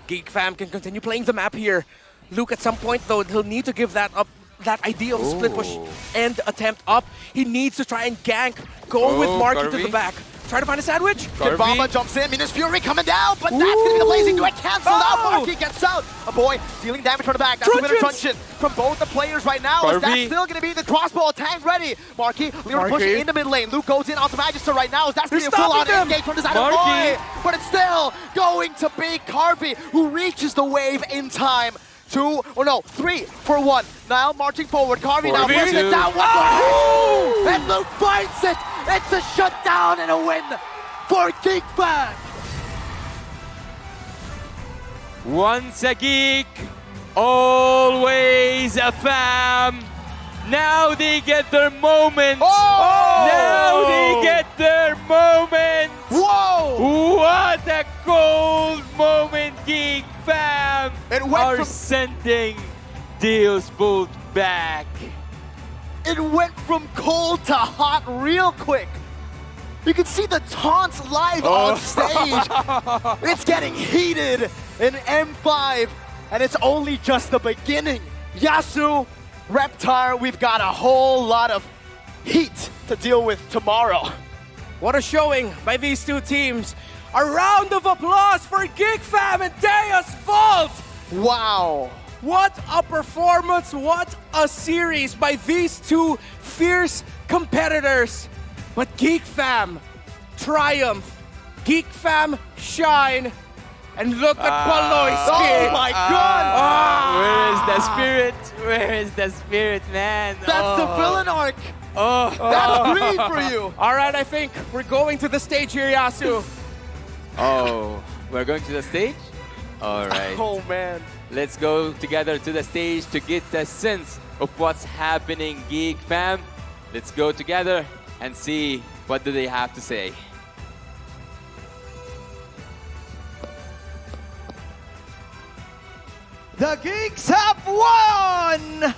Geek Fam can continue playing the map here. Luke, at some point, though, he'll need to give that up. That idea of split push and attempt up. He needs to try and gank, go with Marky to the back. Try to find a sandwich. Kid Bomba jumps in. Minus Fury coming down, but that's going to be the blazing duet canceled out. Marky gets out. A boy dealing damage from the back. That's a bit of truncheon from both the players right now. Is that still going to be the crossbow tank ready? Marky, Leon pushing in the mid lane. Luke goes in onto Magister right now. Is that's going to be a full-on engage from the side of Roy. But it's still going to be Carby, who reaches the wave in time. 2, or no, 3 for 1. Now marching forward. Carby now brings it down. One more hit. And Luke finds it. It's a shutdown and a win for Geek Fam. Once a geek, always a fam. Now they get their moment. Now they get their moment. Whoa! What a cold moment, Geek Fam. Are sending Deals Bolt back. It went from cold to hot real quick. You can see the taunts live on stage. It's getting heated in M5, and it's only just the beginning. Yasu, Reptar, we've got a whole lot of heat to deal with tomorrow. What a showing by these two teams. A round of applause for Geek Fam and Deus Vault. Wow. What a performance, what a series by these two fierce competitors. But Geek Fam triumph, Geek Fam shine, and look at Paloyski. Oh my God! Where is the spirit? Where is the spirit, man? That's the villain arc. That's green for you. All right, I think we're going to the stage here, Yasu. We're going to the stage? All right. Oh man. Let's go together to the stage to get a sense of what's happening, Geek Fam. Let's go together and see what do they have to say. The Geeks have won!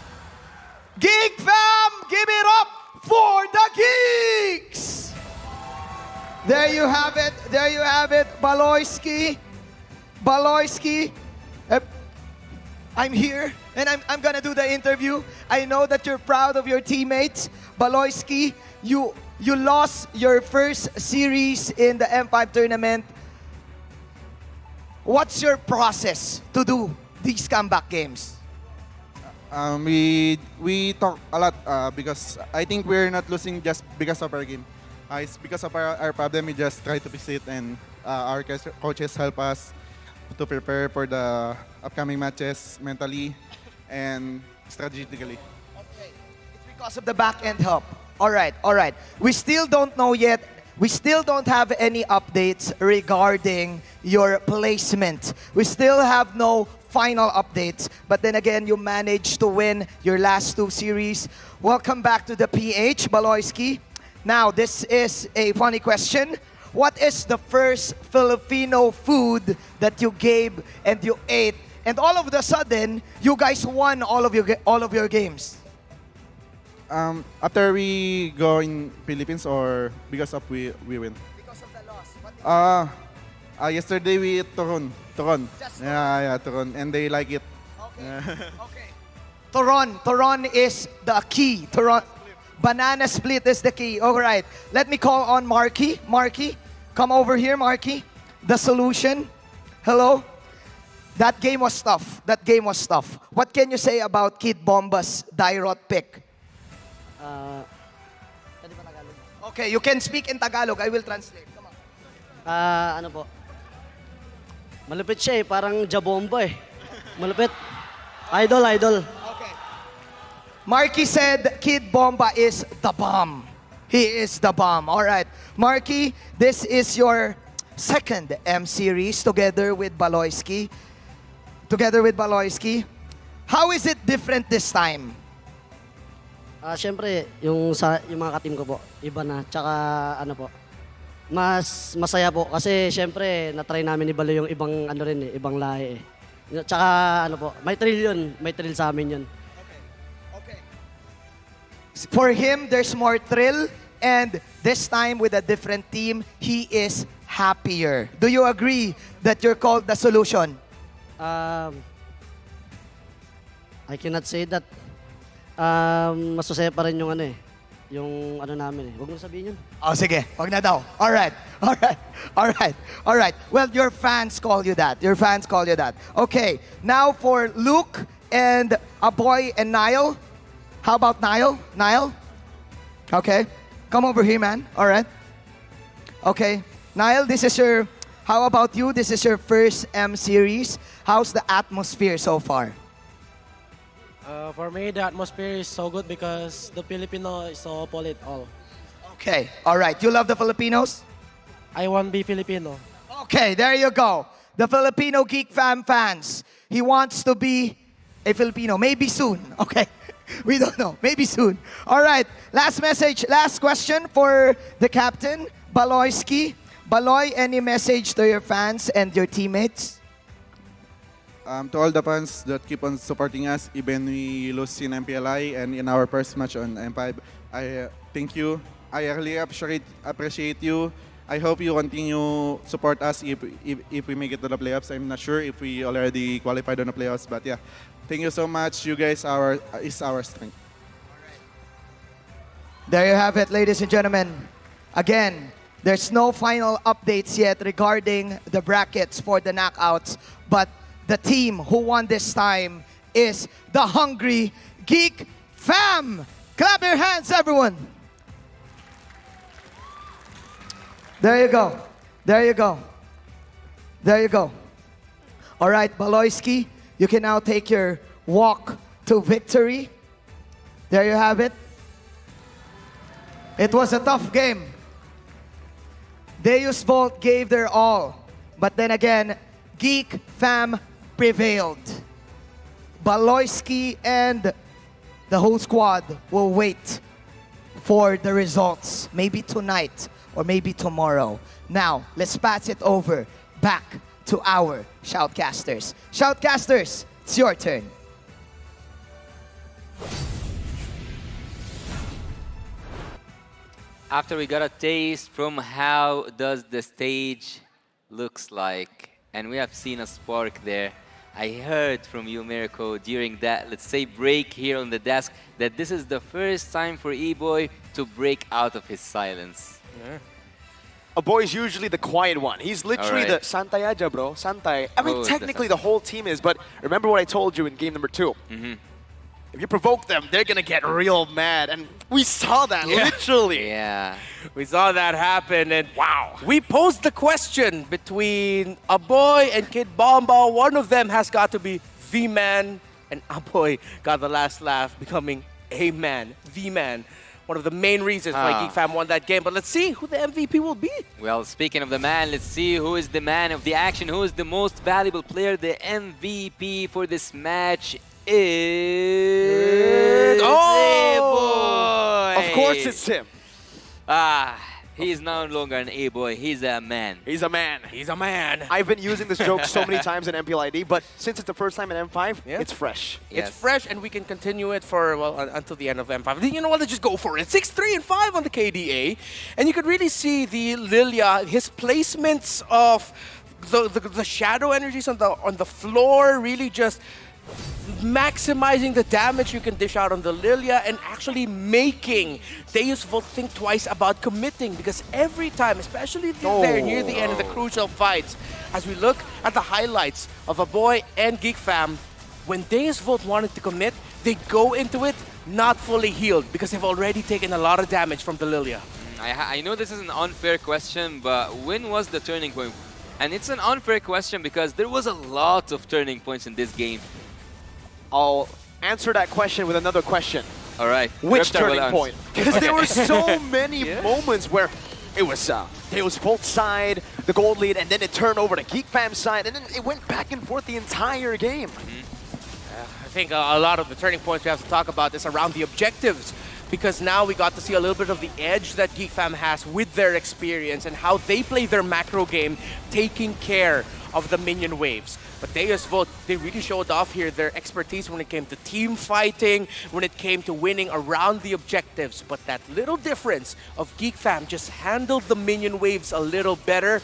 Geek Fam, give it up for the Geeks! There you have it. There you have it. Baloyski. I'm here and I'm gonna do the interview. I know that you're proud of your teammates. Baloyski, you lost your first series in the M5 tournament. What's your process to do these comeback games? We talk a lot because I think we're not losing just because of our game. It's because of our problem. We just try to fix it, and our coaches help us to prepare for the upcoming matches mentally and strategically. Okay, it's because of the back end help. All right. We still don't know yet. We still don't have any updates regarding your placement. We still have no final updates. But then again, you managed to win your last two series. Welcome back to the PH, Baloyski. Now, this is a funny question. What is the first Filipino food that you gave and you ate, and all of a sudden you guys won all of your games? After we go in Philippines or because of we win? Because of the loss. Yesterday we ate turon. Yeah, turon, and they like it. Okay. Turon is the key. Banana split is the key. All right. Let me call on Marky. Marky, come over here, Marky. The solution. Hello. That game was tough. What can you say about Kid Bomba's Dairot pick? Okay, you can speak in Tagalog. I will translate. Come on. Ano po? Malupit siya eh. Parang jabomba eh. Malupit. Idol. Marky said Kid Bomba is the bomb. He is the bomb. All right. Marky, this is your second M series together with Baloyski. How is it different this time? Siyempre, yung mga ka-team ko po, iba na. Tsaka ano po, mas masaya po. Kasi siyempre, na-try namin ibalo yung ibang lahi eh. Tsaka ano po, may thrill sa amin yun. For him, there's more thrill, and this time with a different team, he is happier. Do you agree that you're called the solution? I cannot say that. Mas masaya pa rin yung ano namin eh. Huwag mo sabihin yun. Oh, sige. Wag na daw. All right. All right. All right. All right. Well, your fans call you that. Your fans call you that. Okay. Now for Luke and Aboy and Niall. How about Niall? Niall? Okay. Come over here, man. All right. Okay. Niall, this is your... How about you? This is your first M series. How's the atmosphere so far? For me, the atmosphere is so good because the Filipino is so polite all. Okay. All right. You love the Filipinos? I want to be Filipino. Okay, there you go. The Filipino Geek Fam fans. He wants to be a Filipino. Maybe soon. Okay. We don't know. Maybe soon. All right. Last message. Last question for the captain, Baloyski. Baloy, any message to your fans and your teammates? To all the fans that keep on supporting us, even we lose in MPLI and in our first match on M5, I thank you. I really appreciate you. I hope you continue support us if we make it to the playoffs. I'm not sure if we already qualified on the playoffs, but yeah, thank you so much. You guys is our strength. There you have it, ladies and gentlemen. Again, there's no final updates yet regarding the brackets for the knockouts, but the team who won this time is the Hungry Geek Fam. Clap your hands, everyone. There you go. There you go. There you go. All right, Baloyski, you can now take your walk to victory. There you have it. It was a tough game. Deus Volt gave their all. But then again, Geek Fam prevailed. Baloyski and the whole squad will wait for the results. Maybe tonight or maybe tomorrow. Now, let's pass it over back to our Shoutcasters. Shoutcasters, it's your turn. After we got a taste from how does the stage looks like, and we have seen a spark there, I heard from you, Mirko, during that, let's say, break here on the desk, that this is the first time for E-Boy to break out of his silence. Yeah. A boy's usually the quiet one. He's literally the Santay aja, bro. Santay. I mean, technically the whole team is, but remember what I told you in game number 2. If you provoke them, they're going to get real mad. And we saw that, literally. Yeah. We saw that happen. And wow. We posed the question between Aboy and Kid Bomba. One of them has got to be the man. And Aboy got the last laugh, becoming a man, the man. One of the main reasons why Geek Fam won that game. But let's see who the MVP will be. Well, speaking of the man, let's see who is the man of the action, who is the most valuable player. The MVP for this match is... Oh! Of course it's him. He is no longer an A-boy. He's a man. He's a man. He's a man. I've been using this joke so many times in MPLID, but since it's the first time in M5, it's fresh. It's fresh, and we can continue it for, well, until the end of M5. You know what? Let's just go for it. 6-3 and 5 on the KDA. And you could really see the Lilia, his placements of the shadow energies on the floor really just maximizing the damage you can dish out on the Lilia and actually making Deus Volt think twice about committing, because every time, especially there near the end of the crucial fights, as we look at the highlights of Aboy and Geek Fam, when Deus Volt wanted to commit, they go into it not fully healed because they've already taken a lot of damage from the Lilia. I know this is an unfair question, but when was the turning point? And it's an unfair question because there was a lot of turning points in this game. I'll answer that question with another question. All right. Which turning point? Because there were so many moments where it was Deus Volt's side, the gold lead, and then it turned over to Geek Fam's side, and then it went back and forth the entire game. I think a lot of the turning points we have to talk about is around the objectives, because now we got to see a little bit of the edge that Geek Fam has with their experience and how they play their macro game, taking care of the minion waves. But Deus Volt, they really showed off here their expertise when it came to team fighting, when it came to winning around the objectives. But that little difference of Geek Fam just handled the minion waves a little better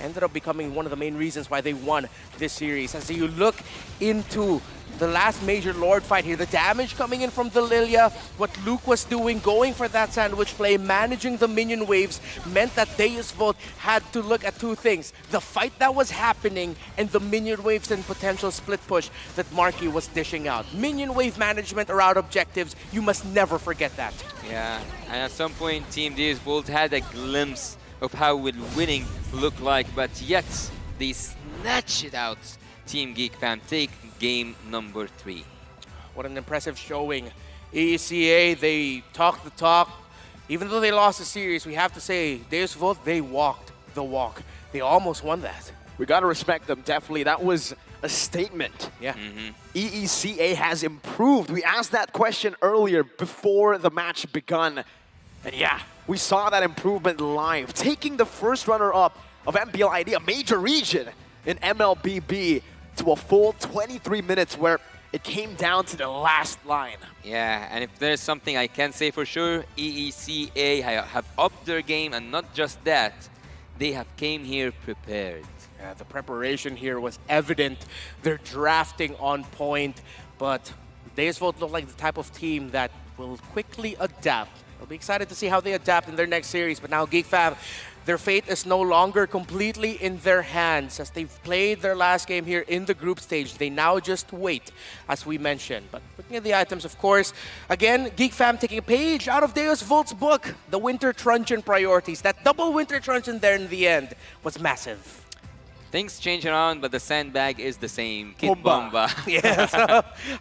ended up becoming one of the main reasons why they won this series. As you look into the last major Lord fight here, the damage coming in from the Lilia, what Luke was doing, going for that sandwich play, managing the minion waves, meant that Deus Vult had to look at two things. The fight that was happening and the minion waves and potential split push that Marky was dishing out. Minion wave management around objectives, you must never forget that. Yeah, and at some point Team Deus Vult had a glimpse of how would winning look like, but yet they snatch it out. Team Geek Fam take game number 3. What an impressive showing. EECA, they talked the talk. Even though they lost the series, we have to say, Deus Vult, they walked the walk. They almost won that. We got to respect them, definitely. That was a statement. Yeah. EECA has improved. We asked that question earlier before the match begun. And yeah, we saw that improvement live. Taking the first runner-up of MPL ID, a major region in MLBB, to a full 23 minutes where it came down to the last line. Yeah, and if there's something I can say for sure, EECA have upped their game, and not just that, they have came here prepared. Yeah, the preparation here was evident. They're drafting on point, but Deus Vult look like the type of team that will quickly adapt. I'll be excited to see how they adapt in their next series, but now Geek Fam, their fate is no longer completely in their hands as they've played their last game here in the group stage. They now just wait, as we mentioned. But looking at the items, of course, again, Geek Fam taking a page out of Deus Vult's book, the Winter Truncheon priorities. That double Winter Truncheon there in the end was massive. Things change around, but the sandbag is the same. Kid Bomba. Yes.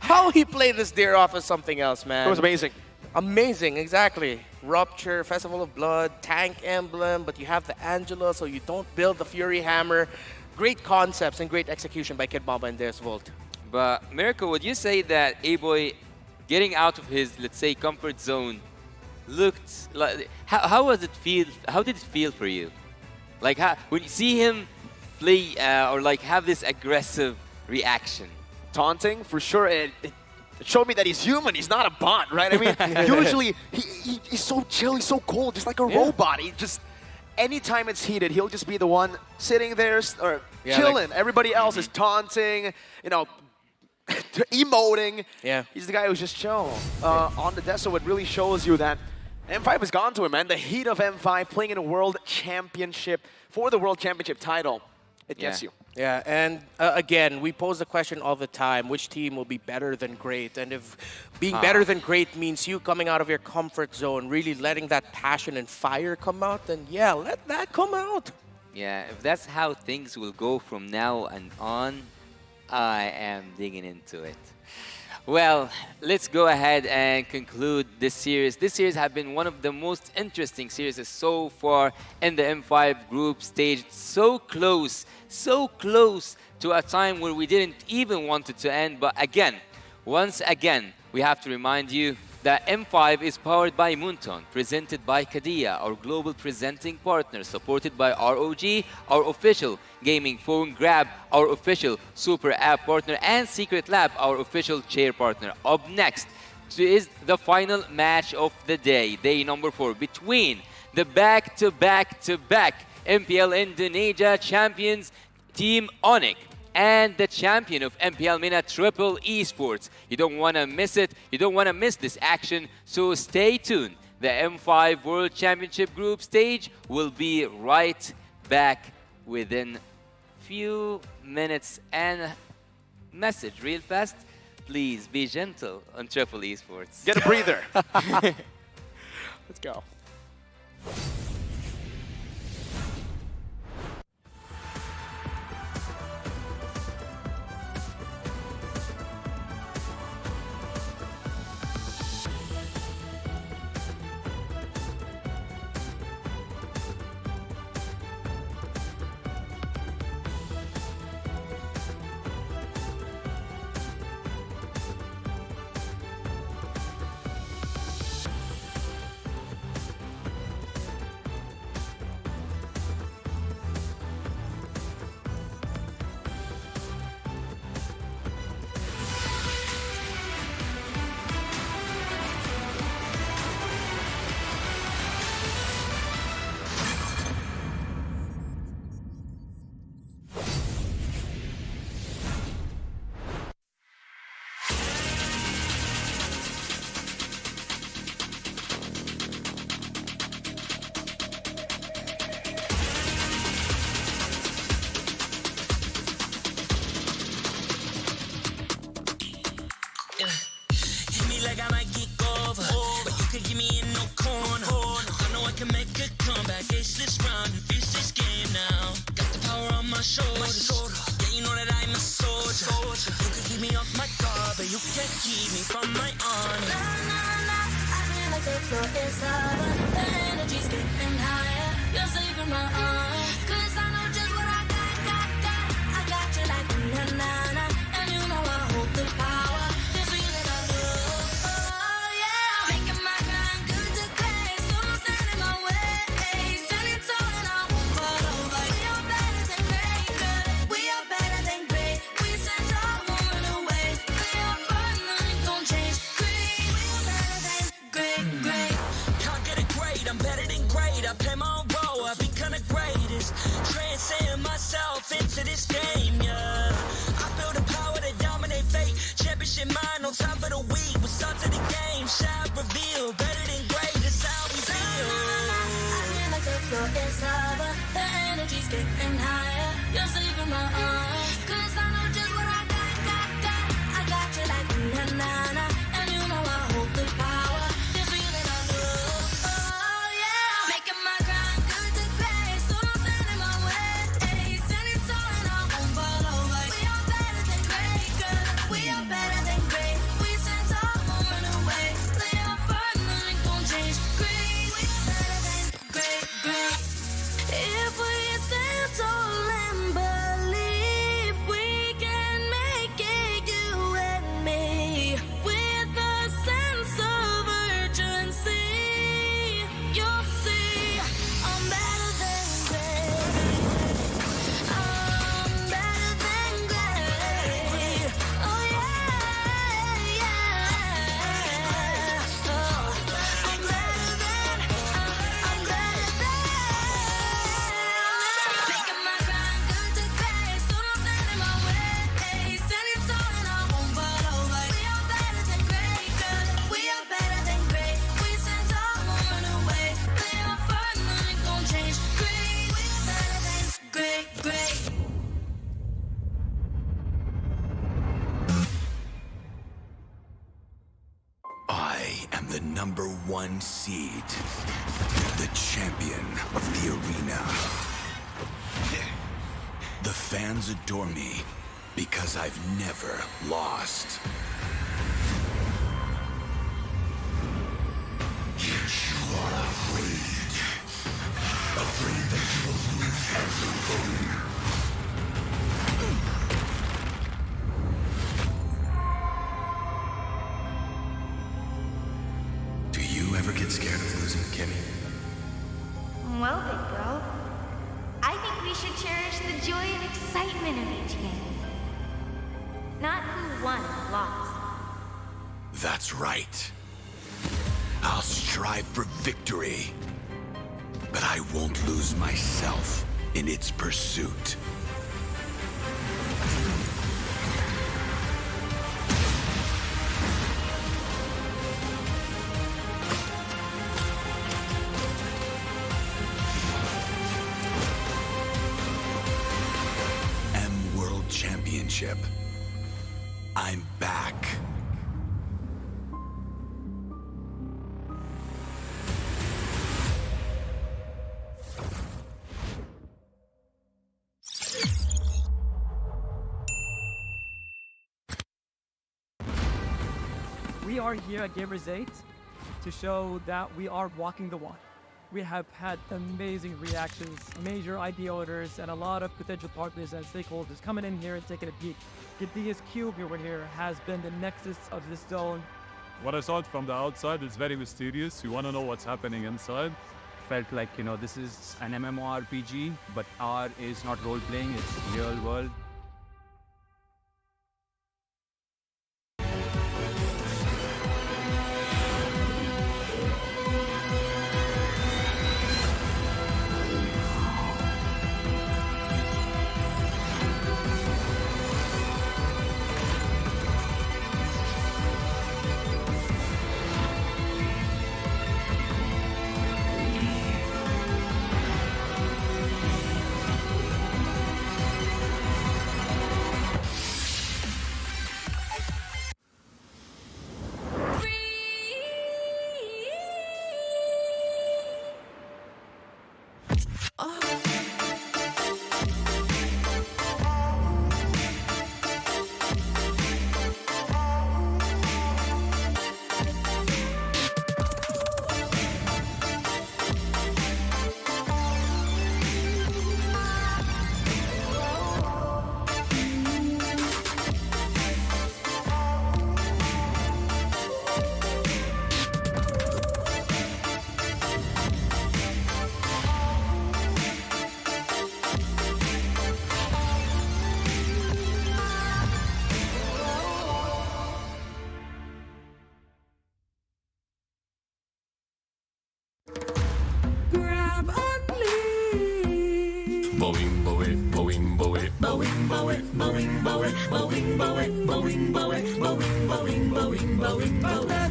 How he played this deer off is something else, man. It was amazing. Amazing, exactly. Rupture, Festival of Blood, Tank Emblem, but you have the Angela, so you don't build the Fury Hammer. Great concepts and great execution by Kid Bomba and Deus Vult. But Miracle, would you say that A-Boy getting out of his, let's say, comfort zone looked like... How was it feel? How did it feel for you? Like, when you see him play or like have this aggressive reaction? Taunting, for sure. It showed me that he's human. He's not a bot, right? I mean, usually he's so chill, he's so cold, just like a robot. He just, anytime it's heated, he'll just be the one sitting there or chilling. Like, everybody else is taunting, you know, emoting. Yeah. He's the guy who's just chill on the desk. So it really shows you that M5 has gone to him, man. The heat of M5 playing in a world championship for the world championship title. It gets you. Yeah, and again, we pose the question all the time, which team will be better than great? And if being better than great means you coming out of your comfort zone, really letting that passion and fire come out, then yeah, let that come out. Yeah, if that's how things will go from now and on, I am digging into it. Well, let's go ahead and conclude this series. This series has been one of the most interesting series so far in the M5 group stage. So close to a time where we didn't even want it to end. But again, once again, we have to remind you that M5 is powered by Moonton, presented by Kadia, our global presenting partner, supported by ROG, our official gaming phone grab, our official super app partner, and Secret Lab, our official chair partner. Up next is the final match of the day number 4, between the back-to-back MPL Indonesia champions, Team Onyx, and the champion of MPL MENA Triple Esports. You don't want to miss it. You don't want to miss this action, so stay tuned. The M5 World Championship group stage will be right back within few minutes. And message real fast, please be gentle on Triple Esports. Get a breather. Let's go. a soldier. You can keep me off my guard, but you can't keep me from my honor. Nah, nah, nah, I feel like the floor is lava. The energy's getting higher. You're saving my arms. 'Cause I know just what I got. I got you like na-na-na. And you know I hold the power. This feeling I love. Oh, yeah. Making my grind good to play. So don't stand in my way. Standing tall and I won't fall over. We are better than great, good. We are better than great. We stand tall, won't run away. We are fun, nothing gon' change. Great, we are better than great. Can't get it great, I'm better than great. I play my own role, I become the greatest. Transcend myself into this game, yeah. I build a power to dominate fate. Championship mind, no time for the weak. We start to the game, shout, reveal. Better than great, that's how we feel. I feel like the floor is lava. The energy's getting higher. You're saving my arms. 'Cause I know just what I got. I got you like na-na-na. And you know I hold the power. This feeling I love. Oh, yeah. Making my grind good to play. So don't stand in my way. Standing tall and I won't fall over. We are better than great, good. We are better than great. We stand tall, won't run away. Play our part, nothing gon' change. Great, we are better than great. If we stand tall and believe we can make it, you and me, with a sense of urgency, you'll see I'm better than great. I'm better than great. Oh yeah, yeah. Oh, I'm better than. Making my grind good to play, so don't stand in my way. Standing tall and I won't fall over. We are better than great, good. We are better than great. We stand tall, won't run away. Play our part, nothing gon' change. Great, we are better than great. I am the #1 seed, the champion of the arena. The fans adore me because I've never lost. Yet you are afraid that you will lose everything. Do you ever get scared of losing, Kimmy? Well, big bro, I think we should cherish the joy and excitement of each game. Not who won or lost. That's right. I'll strive for victory, but I won't lose myself in its pursuit. World Championship. I'm back. We are here at Gamers 8 to show that we are walking the walk. We have had amazing reactions, major idea owners, and a lot of potential partners and stakeholders coming in here and taking a peek. The DS Cube over here has been the nexus of this zone. What I saw from the outside is very mysterious. You want to know what's happening inside. Felt like, this is an MMORPG, but R is not role-playing, it's real world.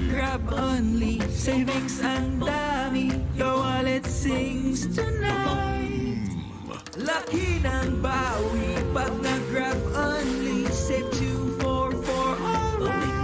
Grab only, savings ang dami, your wallet sings tonight. Laki ng bawi, pag nag-grab only, save 244 alright.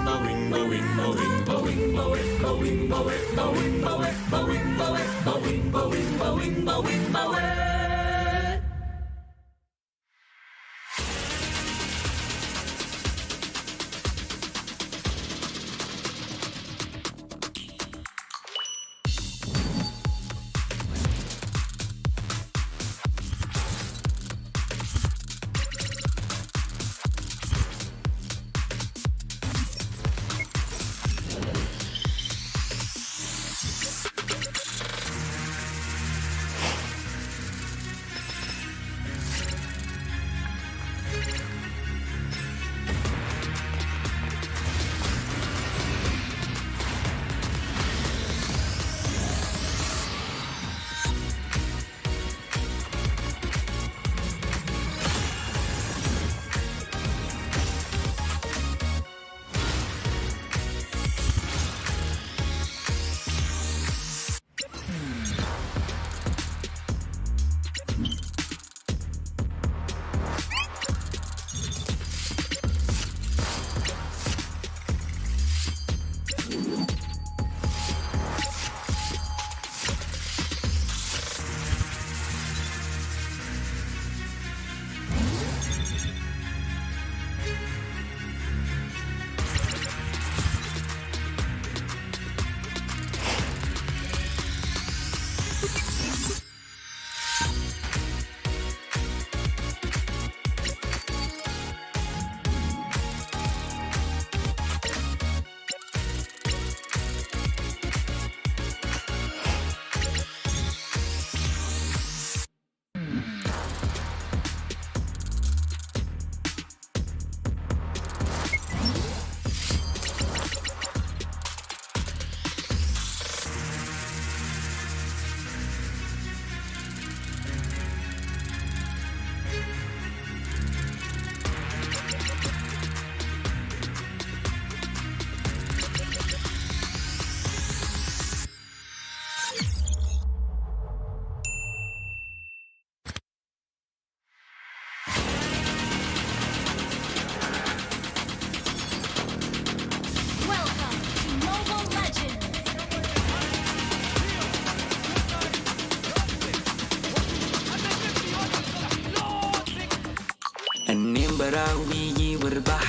النيم براوي يجي واربح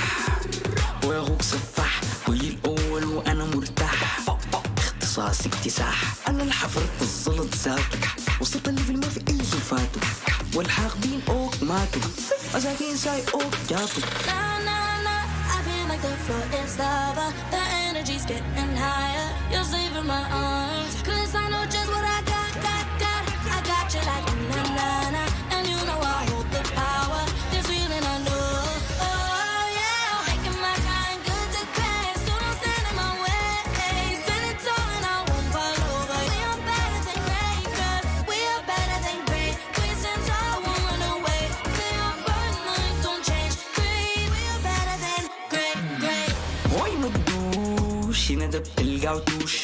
واخوك سفاح قولي الاول وانا مرتاح اختصاصي اكتساح انا اللي حفرت الزلط ذاته وسط اللي في الما في اي فاتو والحاقدين اوك ماتوا مساكين ساي اوك جاتوا Nah, nah, nah, I feel like the floor is lava. The energy's getting higher. You're saving my arms. Cause I know just what I got. I got you like na na na. And you know I hold the power. This feeling I know. Oh yeah, making my kind good to crash. So don't stand in my way. Stand it tall and I won't fall over. We are better than great, cause we are better than great. We stand tall, won't run away. We are burn like don't change. Great, we are better than great. هوي مدوش هنا دب القعدوش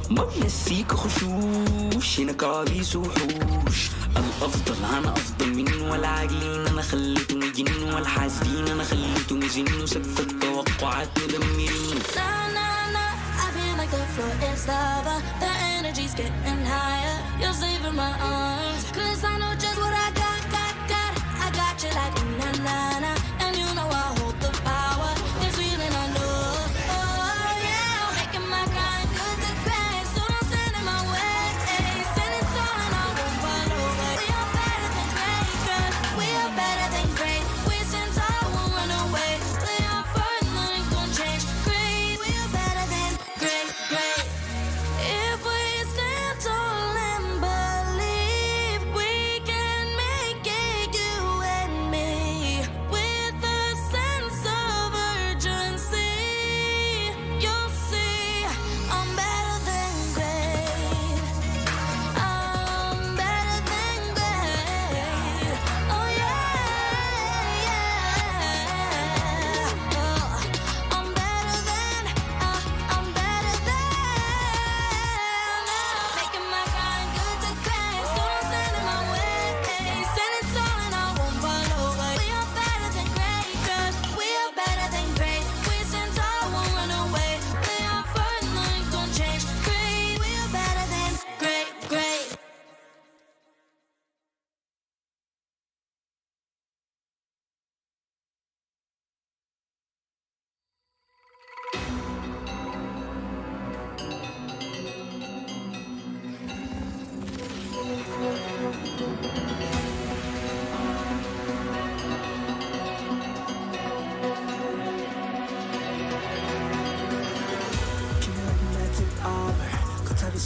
ما بنسيك خشوش هنا كوابيس وحوش الافضل انا افضل منه والعاقلين انا خليتهم يجنوا والحاسدين انا خليتهم يزنوا سقف التوقعات مدمرين Nah, nah, nah, I feel like the floor is lava. The energy's getting higher. You're saving my arms. Cause I know just what I got. I got you like na na na. And you know I hold the power. This feeling I know. Oh yeah, making my kind good to crash. So don't stand in my way. Standing tall and I won't fall over. We are better than great, cause we are better than great. We stand tall, won't run away. We are burn like don't change. Great, we are better than great. If we stand tall and believe, we can make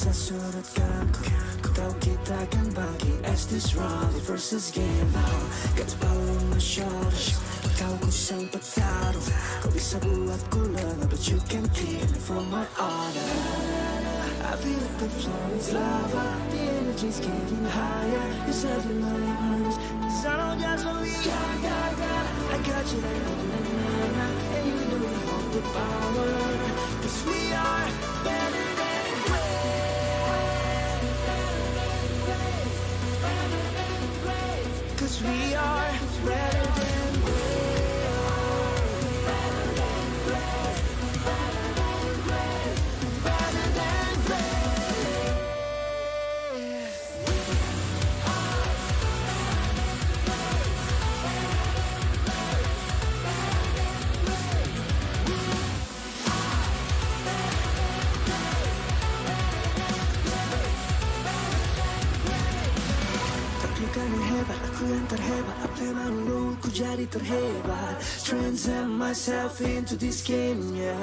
sasurotkan ko Kau kita akan bagi as this round versus game now Got the power on my shoulders Kau kusang pataruh Kau bisa buat ku lengah but you can't keep me from my honor I feel like the floor is lava The energy's getting higher It's heavy in my arms Cause I know just what we got I got you like na-na-na-na And you know we hold the power Cause we are better than great Cause we are better than Taklukan yang hebat, aku yang terhebat Apa yang malu, ku jadi terhebat Transcend myself into this game, yeah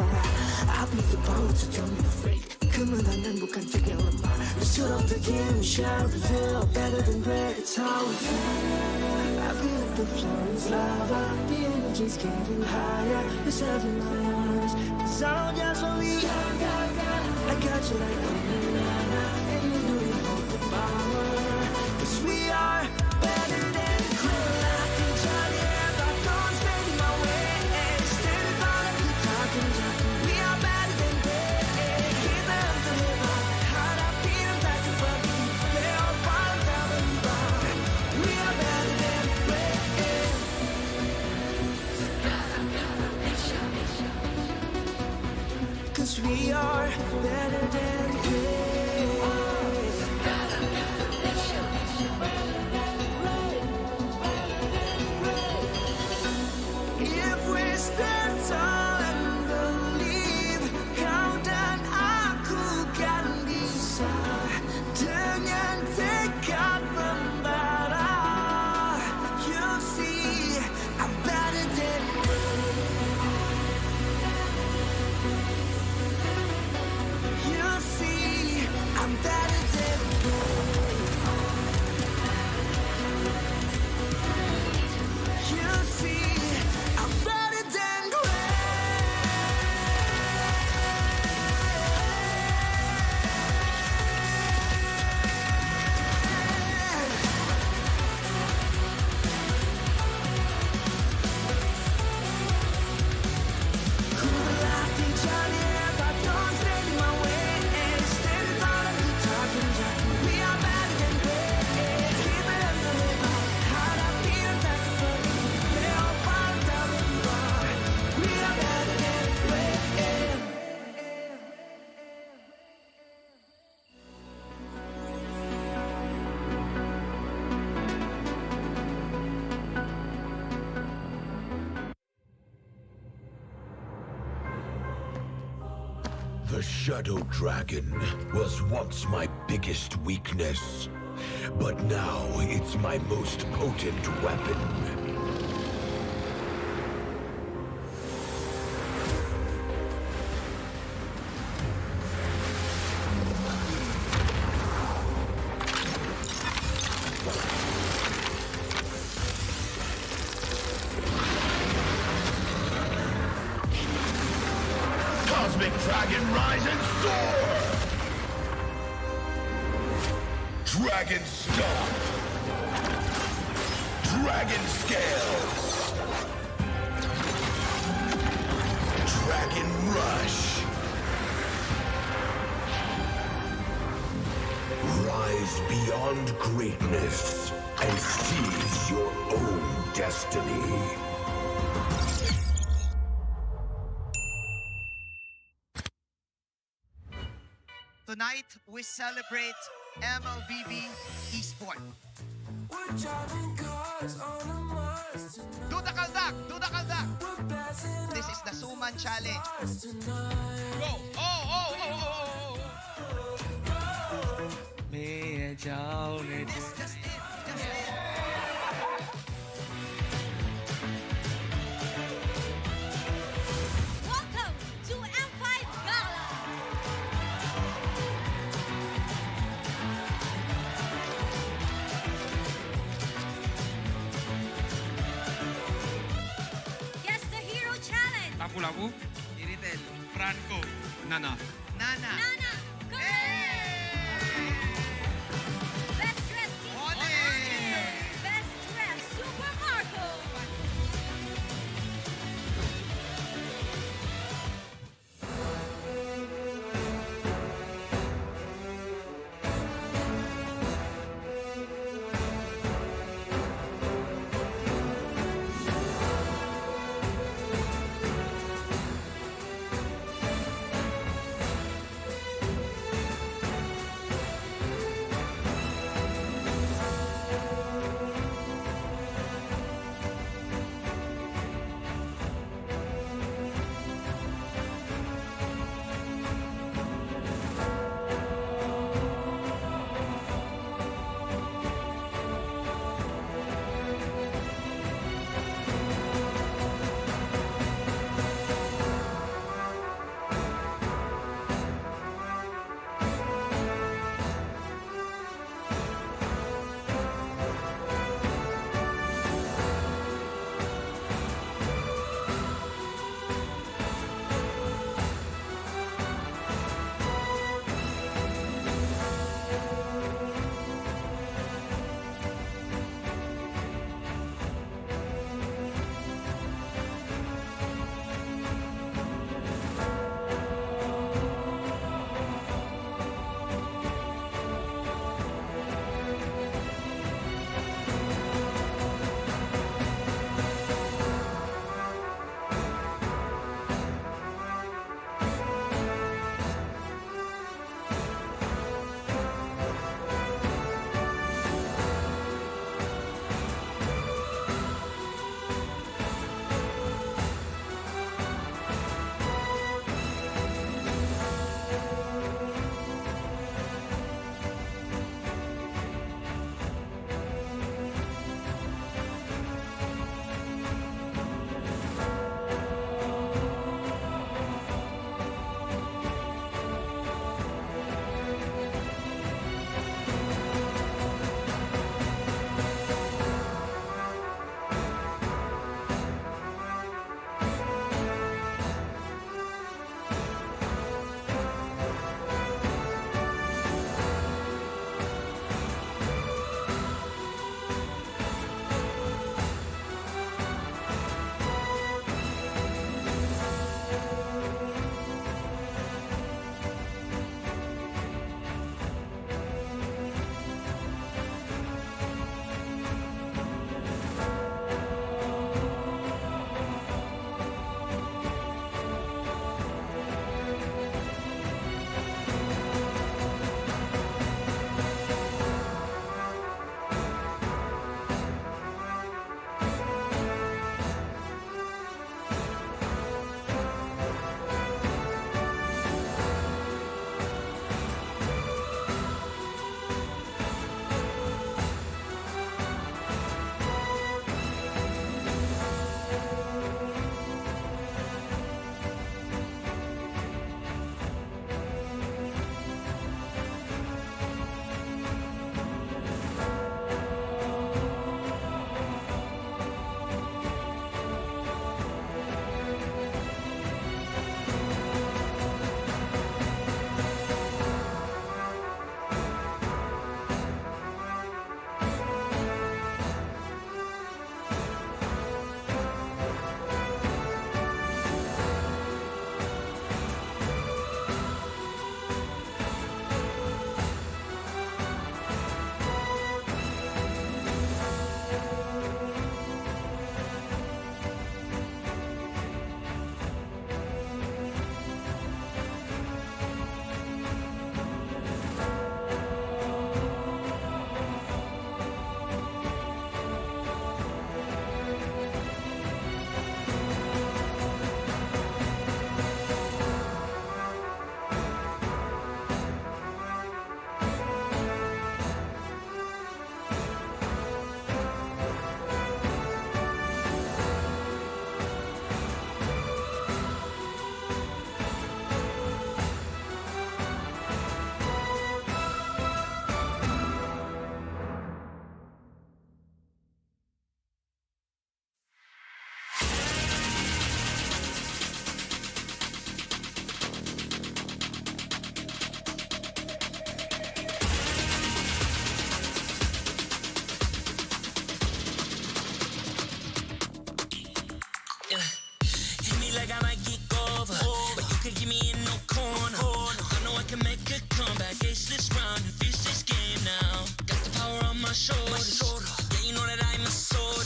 I believe the power to turn me afraid Kemenangan bukan trik yang lemah The start of the game, we shall reveal Better than great, it's how we feel I feel like the floor is lava The energy's getting higher It's heavy in my arms Cause I know just what we got I got you like na-na-na-na And you know you hold the power Cause we are better than great I can tell you about those fading my way Standing tall and keep talking We are better than great Kita yang terhebat Hadapi yang tak terbagi Leopard tak berubah We are better than great Cause we are better than great If we stand tall and believe Kau dan aku kan bisa Dengan tekad membara You see, I'm better than You see, I'm better than You see, I'm better than Ku berlatih jadi hebat, don't stand in my way Stand tall and keep talking We are better than great Kita yang terhebat, hadapi yang tak terbagi Leopard tak berubah We are better than great The Shadow Dragon was once my biggest weakness, but now it's my most potent weapon. Cosmic Dragon, rise and soar! Dragon Stomp! Dragon Scales! Dragon Rush! Rise beyond greatness and seize your own destiny. Tonight, we celebrate MLBB Esport. Do the kaldak! Do the kaldak! This is the Suman Challenge. Go! Oh! May jao ne Welcome to M5 Gala! lagu. Iritel, Franco, Nana. Nana. Best dressed team. Best dressed Super Marco.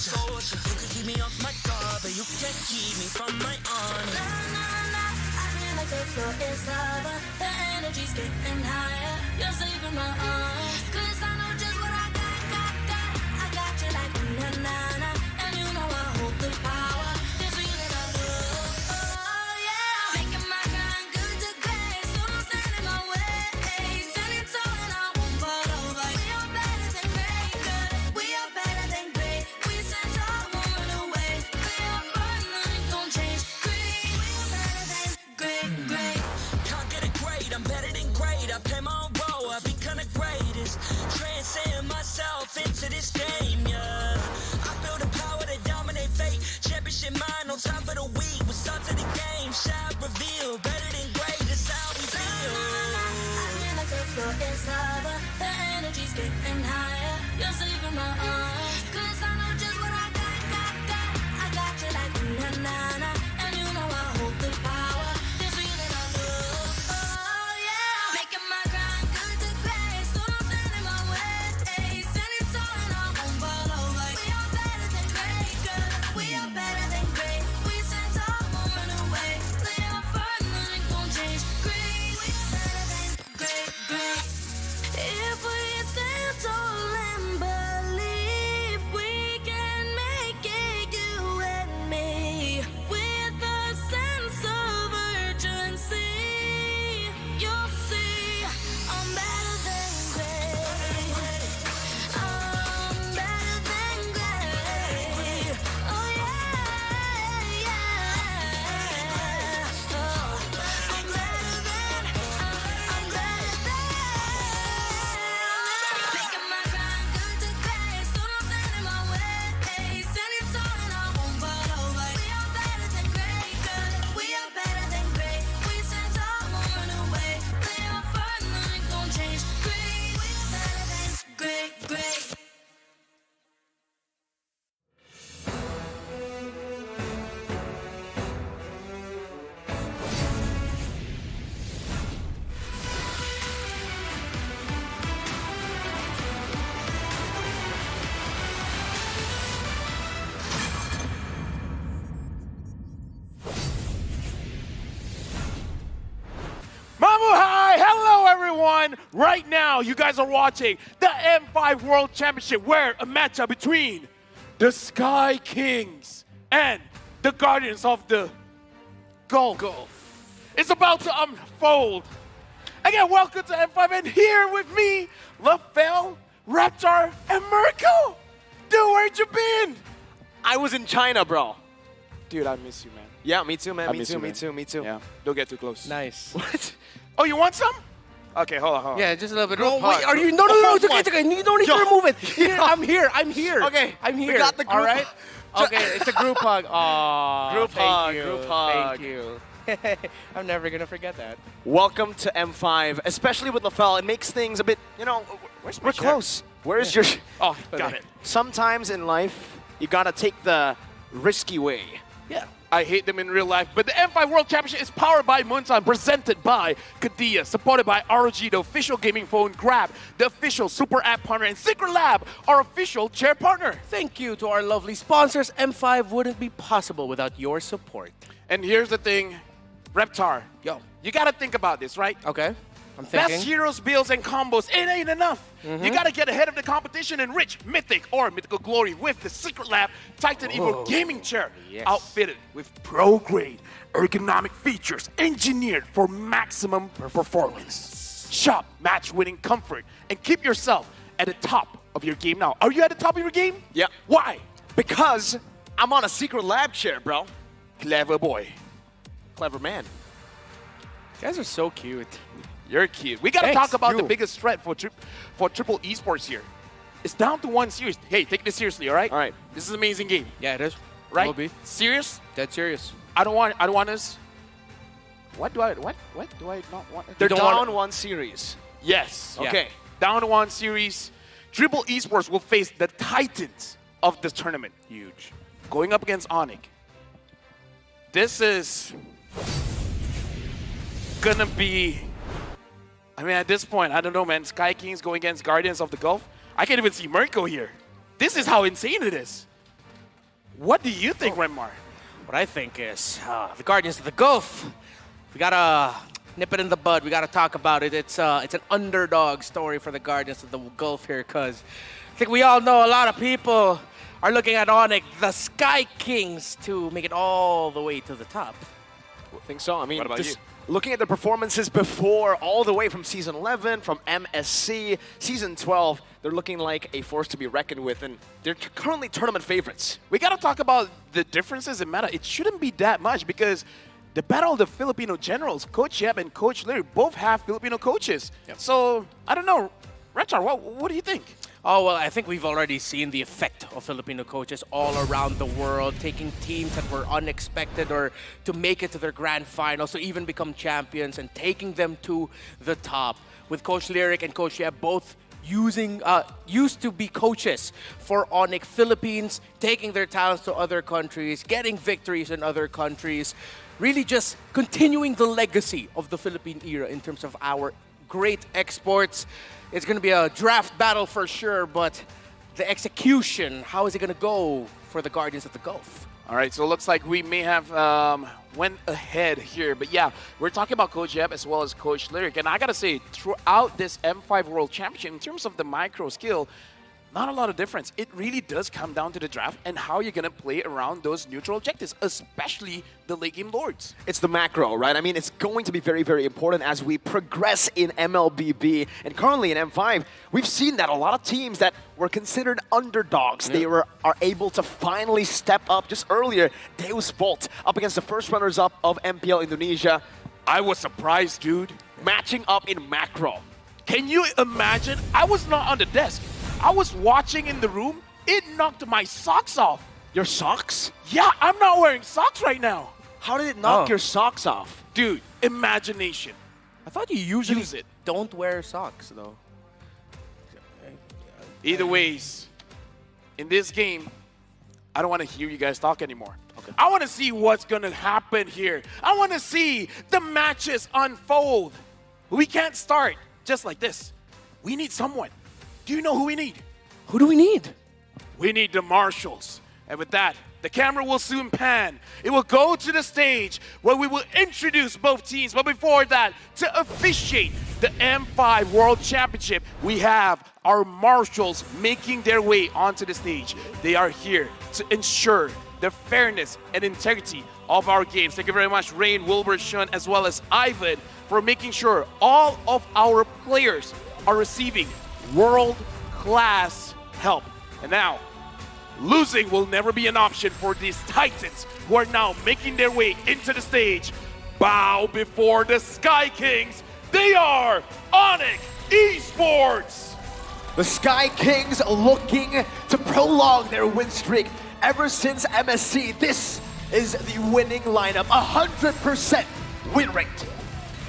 You can keep me off my guard, but you can't keep me from my honor. I feel like a floating lava. The energy's getting higher. You're saving my arms. 'Cause I know just what I got. I got you like na-na-na. And you know I hold the power. This feeling I love. Oh yeah. Making my grind good to great. So don't stand in my way. Standing tall and I won't fall over. We are better than great, good. We are better than great. We stand tall, won't run away. We are fun, nothing gon' change. Great, we are better than great. Can't get it great, I'm better than great. I play my own role, I become the greatest. Transcend myself into this game, yeah. I build a power to dominate fate. Championship mind on top of the week. We start to the game, shout, reveal. Better than great, that's how we feel. I feel like a floating lava. The energy's getting higher. You're saving my arms. 'Cause I know just what I got. I got you like na-na-na. And you know I hold the power. This feeling I love. Oh yeah. Making my grind good to great. So don't stand in my way. Standing tall and I won't fall over. We are better than great, good. We are better than great. We stand tall, won't run away. Lay our fun, nothing gon' change. Great, we are better than great. If we stand tall and believe we can make it, you and me, with a sense of urgency, you'll see I'm better than great. I'm better than great. Oh yeah, yeah. Oh, I'm better than. Making my grind good to great. So don't stand in my way. Standing tall and I won't fall over. We are better than great, good. We are better than great. We stand tall, won't run away. Play our fun, nothing gon' change. Great, we are better than great. Mabuhay! Hello, everyone! Right now, you guys are watching the M5 World Championship, where a matchup between the Sky Kings and the Guardians of the Gulf is about to unfold. Again, welcome to M5, and here with me, LaFell, Raptor, and Mirko. Dude, where'd you been? I was in China, bro. Dude, I miss you, man. Yeah, me too, man. I Me miss too, you, me man. too, me too. Yeah. Don't get too close. Nice. What? Oh, you want some? Okay, hold on. Yeah, just a little bit. Group No, wait, hug. are you? No, it's okay, it's okay. You don't need to Yo. remove it. I'm here. Okay, I'm here. we got the All group right. hug. Okay, it's a group hug. Aww, Group thank hug, you, group hug. Thank you. I'm never gonna forget that. Welcome to M5, especially with LaFell. It makes things a bit, we're close. Where's your... Oh, got it. Sometimes in life, you gotta take the risky way. Yeah. I hate them in real life, but the M5 World Championship is powered by Moonsan, presented by Kadia, supported by ROG, the official gaming phone, Grab, the official super app partner, and Secret Lab, our official chair partner. Thank you to our lovely sponsors. M5 wouldn't be possible without your support. And here's the thing, Reptar, Yo. you gotta think about this, right? Okay. I'm thinking. Best heroes, builds, and combos, it ain't enough. You gotta get ahead of the competition in rich, mythic, or mythical glory with the Secret Lab Titan Evo gaming chair, outfitted with pro-grade ergonomic features engineered for maximum performance. Shop match-winning comfort and keep yourself at the top of your game now. Are you at the top of your game? Yeah. Why? Because I'm on a Secret Lab chair, bro. Clever boy. Clever man. You guys are so cute. You're cute. We gotta Thanks, talk about you. the biggest threat for Triple Esports here. It's down to one series. Hey, take this seriously, all right? All right. This is an amazing game, Yeah, it is. right? Will be. Serious? Dead serious. I don't want us. What do I not want? They're don't down want- one series. Yes. Yeah. Okay. Down to one series. Triple Esports will face the Titans of the tournament. Huge. Going up against Onyx. This is gonna be. I mean, at this point, I don't know, man. Sky Kings going against Guardians of the Gulf. I can't even see Mirko here. This is how insane it is. What do you think, Renmar? What I think is the Guardians of the Gulf. We gotta nip it in the bud. We gotta talk about it. It's an underdog story for the Guardians of the Gulf here, because I think we all know a lot of people are looking at Onyx, the Sky Kings, to make it all the way to the top. I think so. I mean, What about just you? looking at the performances before, all the way from Season 11, from MSC, Season 12, they're looking like a force to be reckoned with, and they're currently tournament favorites. We got to talk about the differences in meta. It shouldn't be that much because the battle of the Filipino generals, Coach Yep and Coach Lyric, both have Filipino coaches. So, I don't know. Rechar, what do you think? Oh, well, I think we've already seen the effect of Filipino coaches all around the world, taking teams that were unexpected or to make it to their grand finals, to even become champions, and taking them to the top. With Coach Lyric and Coach Yep both used to be coaches for Onyx Philippines, taking their talents to other countries, getting victories in other countries, really just continuing the legacy of the Philippine era in terms of our great exports. It's going to be a draft battle for sure, but the execution, how is it going to go for the Guardians of the Gulf? All right, so it looks like we may have went ahead here. But yeah, we're talking about Coach Yep as well as Coach Lyric. And I got to say, throughout this M5 World Championship, in terms of the micro skill, not a lot of difference. It really does come down to the draft and how you're going to play around those neutral objectives, especially the late game lords. It's the macro, right? I mean, it's going to be very, very important as we progress in MLBB. And currently in M5, we've seen that a lot of teams that were considered underdogs, they are able to finally step up. Just earlier, Deus Volt up against the first runners-up of MPL Indonesia. I was surprised, dude. Matching up in macro. Can you imagine? I was not on the desk. I was watching in the room. It knocked my socks off. Your socks? Yeah, I'm not wearing socks right now. How did it knock your socks off? Dude, imagination. I thought you usually don't wear socks, though. Either ways, in this game, I don't want to hear you guys talk anymore. Okay. I want to see what's going to happen here. I want to see the matches unfold. We can't start just like this. We need someone. Do you know who we need? Who do we need? We need the marshals. And with that, the camera will soon pan. It will go to the stage where we will introduce both teams. But before that, to officiate the M5 World Championship, we have our marshals making their way onto the stage. They are here to ensure the fairness and integrity of our games. Thank you very much, Rain, Wilbur, Shun, as well as Ivan, for making sure all of our players are receiving world-class help. And now, losing will never be an option for these Titans who are now making their way into the stage. Bow before the Sky Kings. They are Onyx Esports. The Sky Kings looking to prolong their win streak ever since MSC. This is the winning lineup, 100% win rate.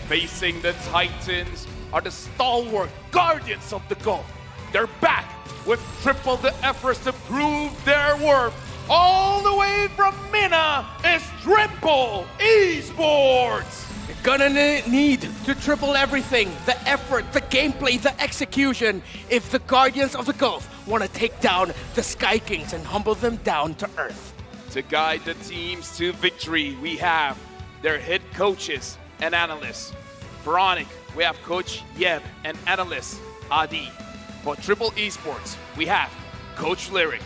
Facing the Titans are the stalwart Guardians of the Gulf. They're back with triple the efforts to prove their worth. All the way from Mina is Triple Esports. You're gonna need to triple everything. The effort, the gameplay, the execution. If the Guardians of the Gulf want to take down the Sky Kings and humble them down to earth. To guide the teams to victory, we have their head coaches and analysts. For Onyx, we have Coach Yeb and analyst Adi. For Triple Esports, we have Coach Lyric.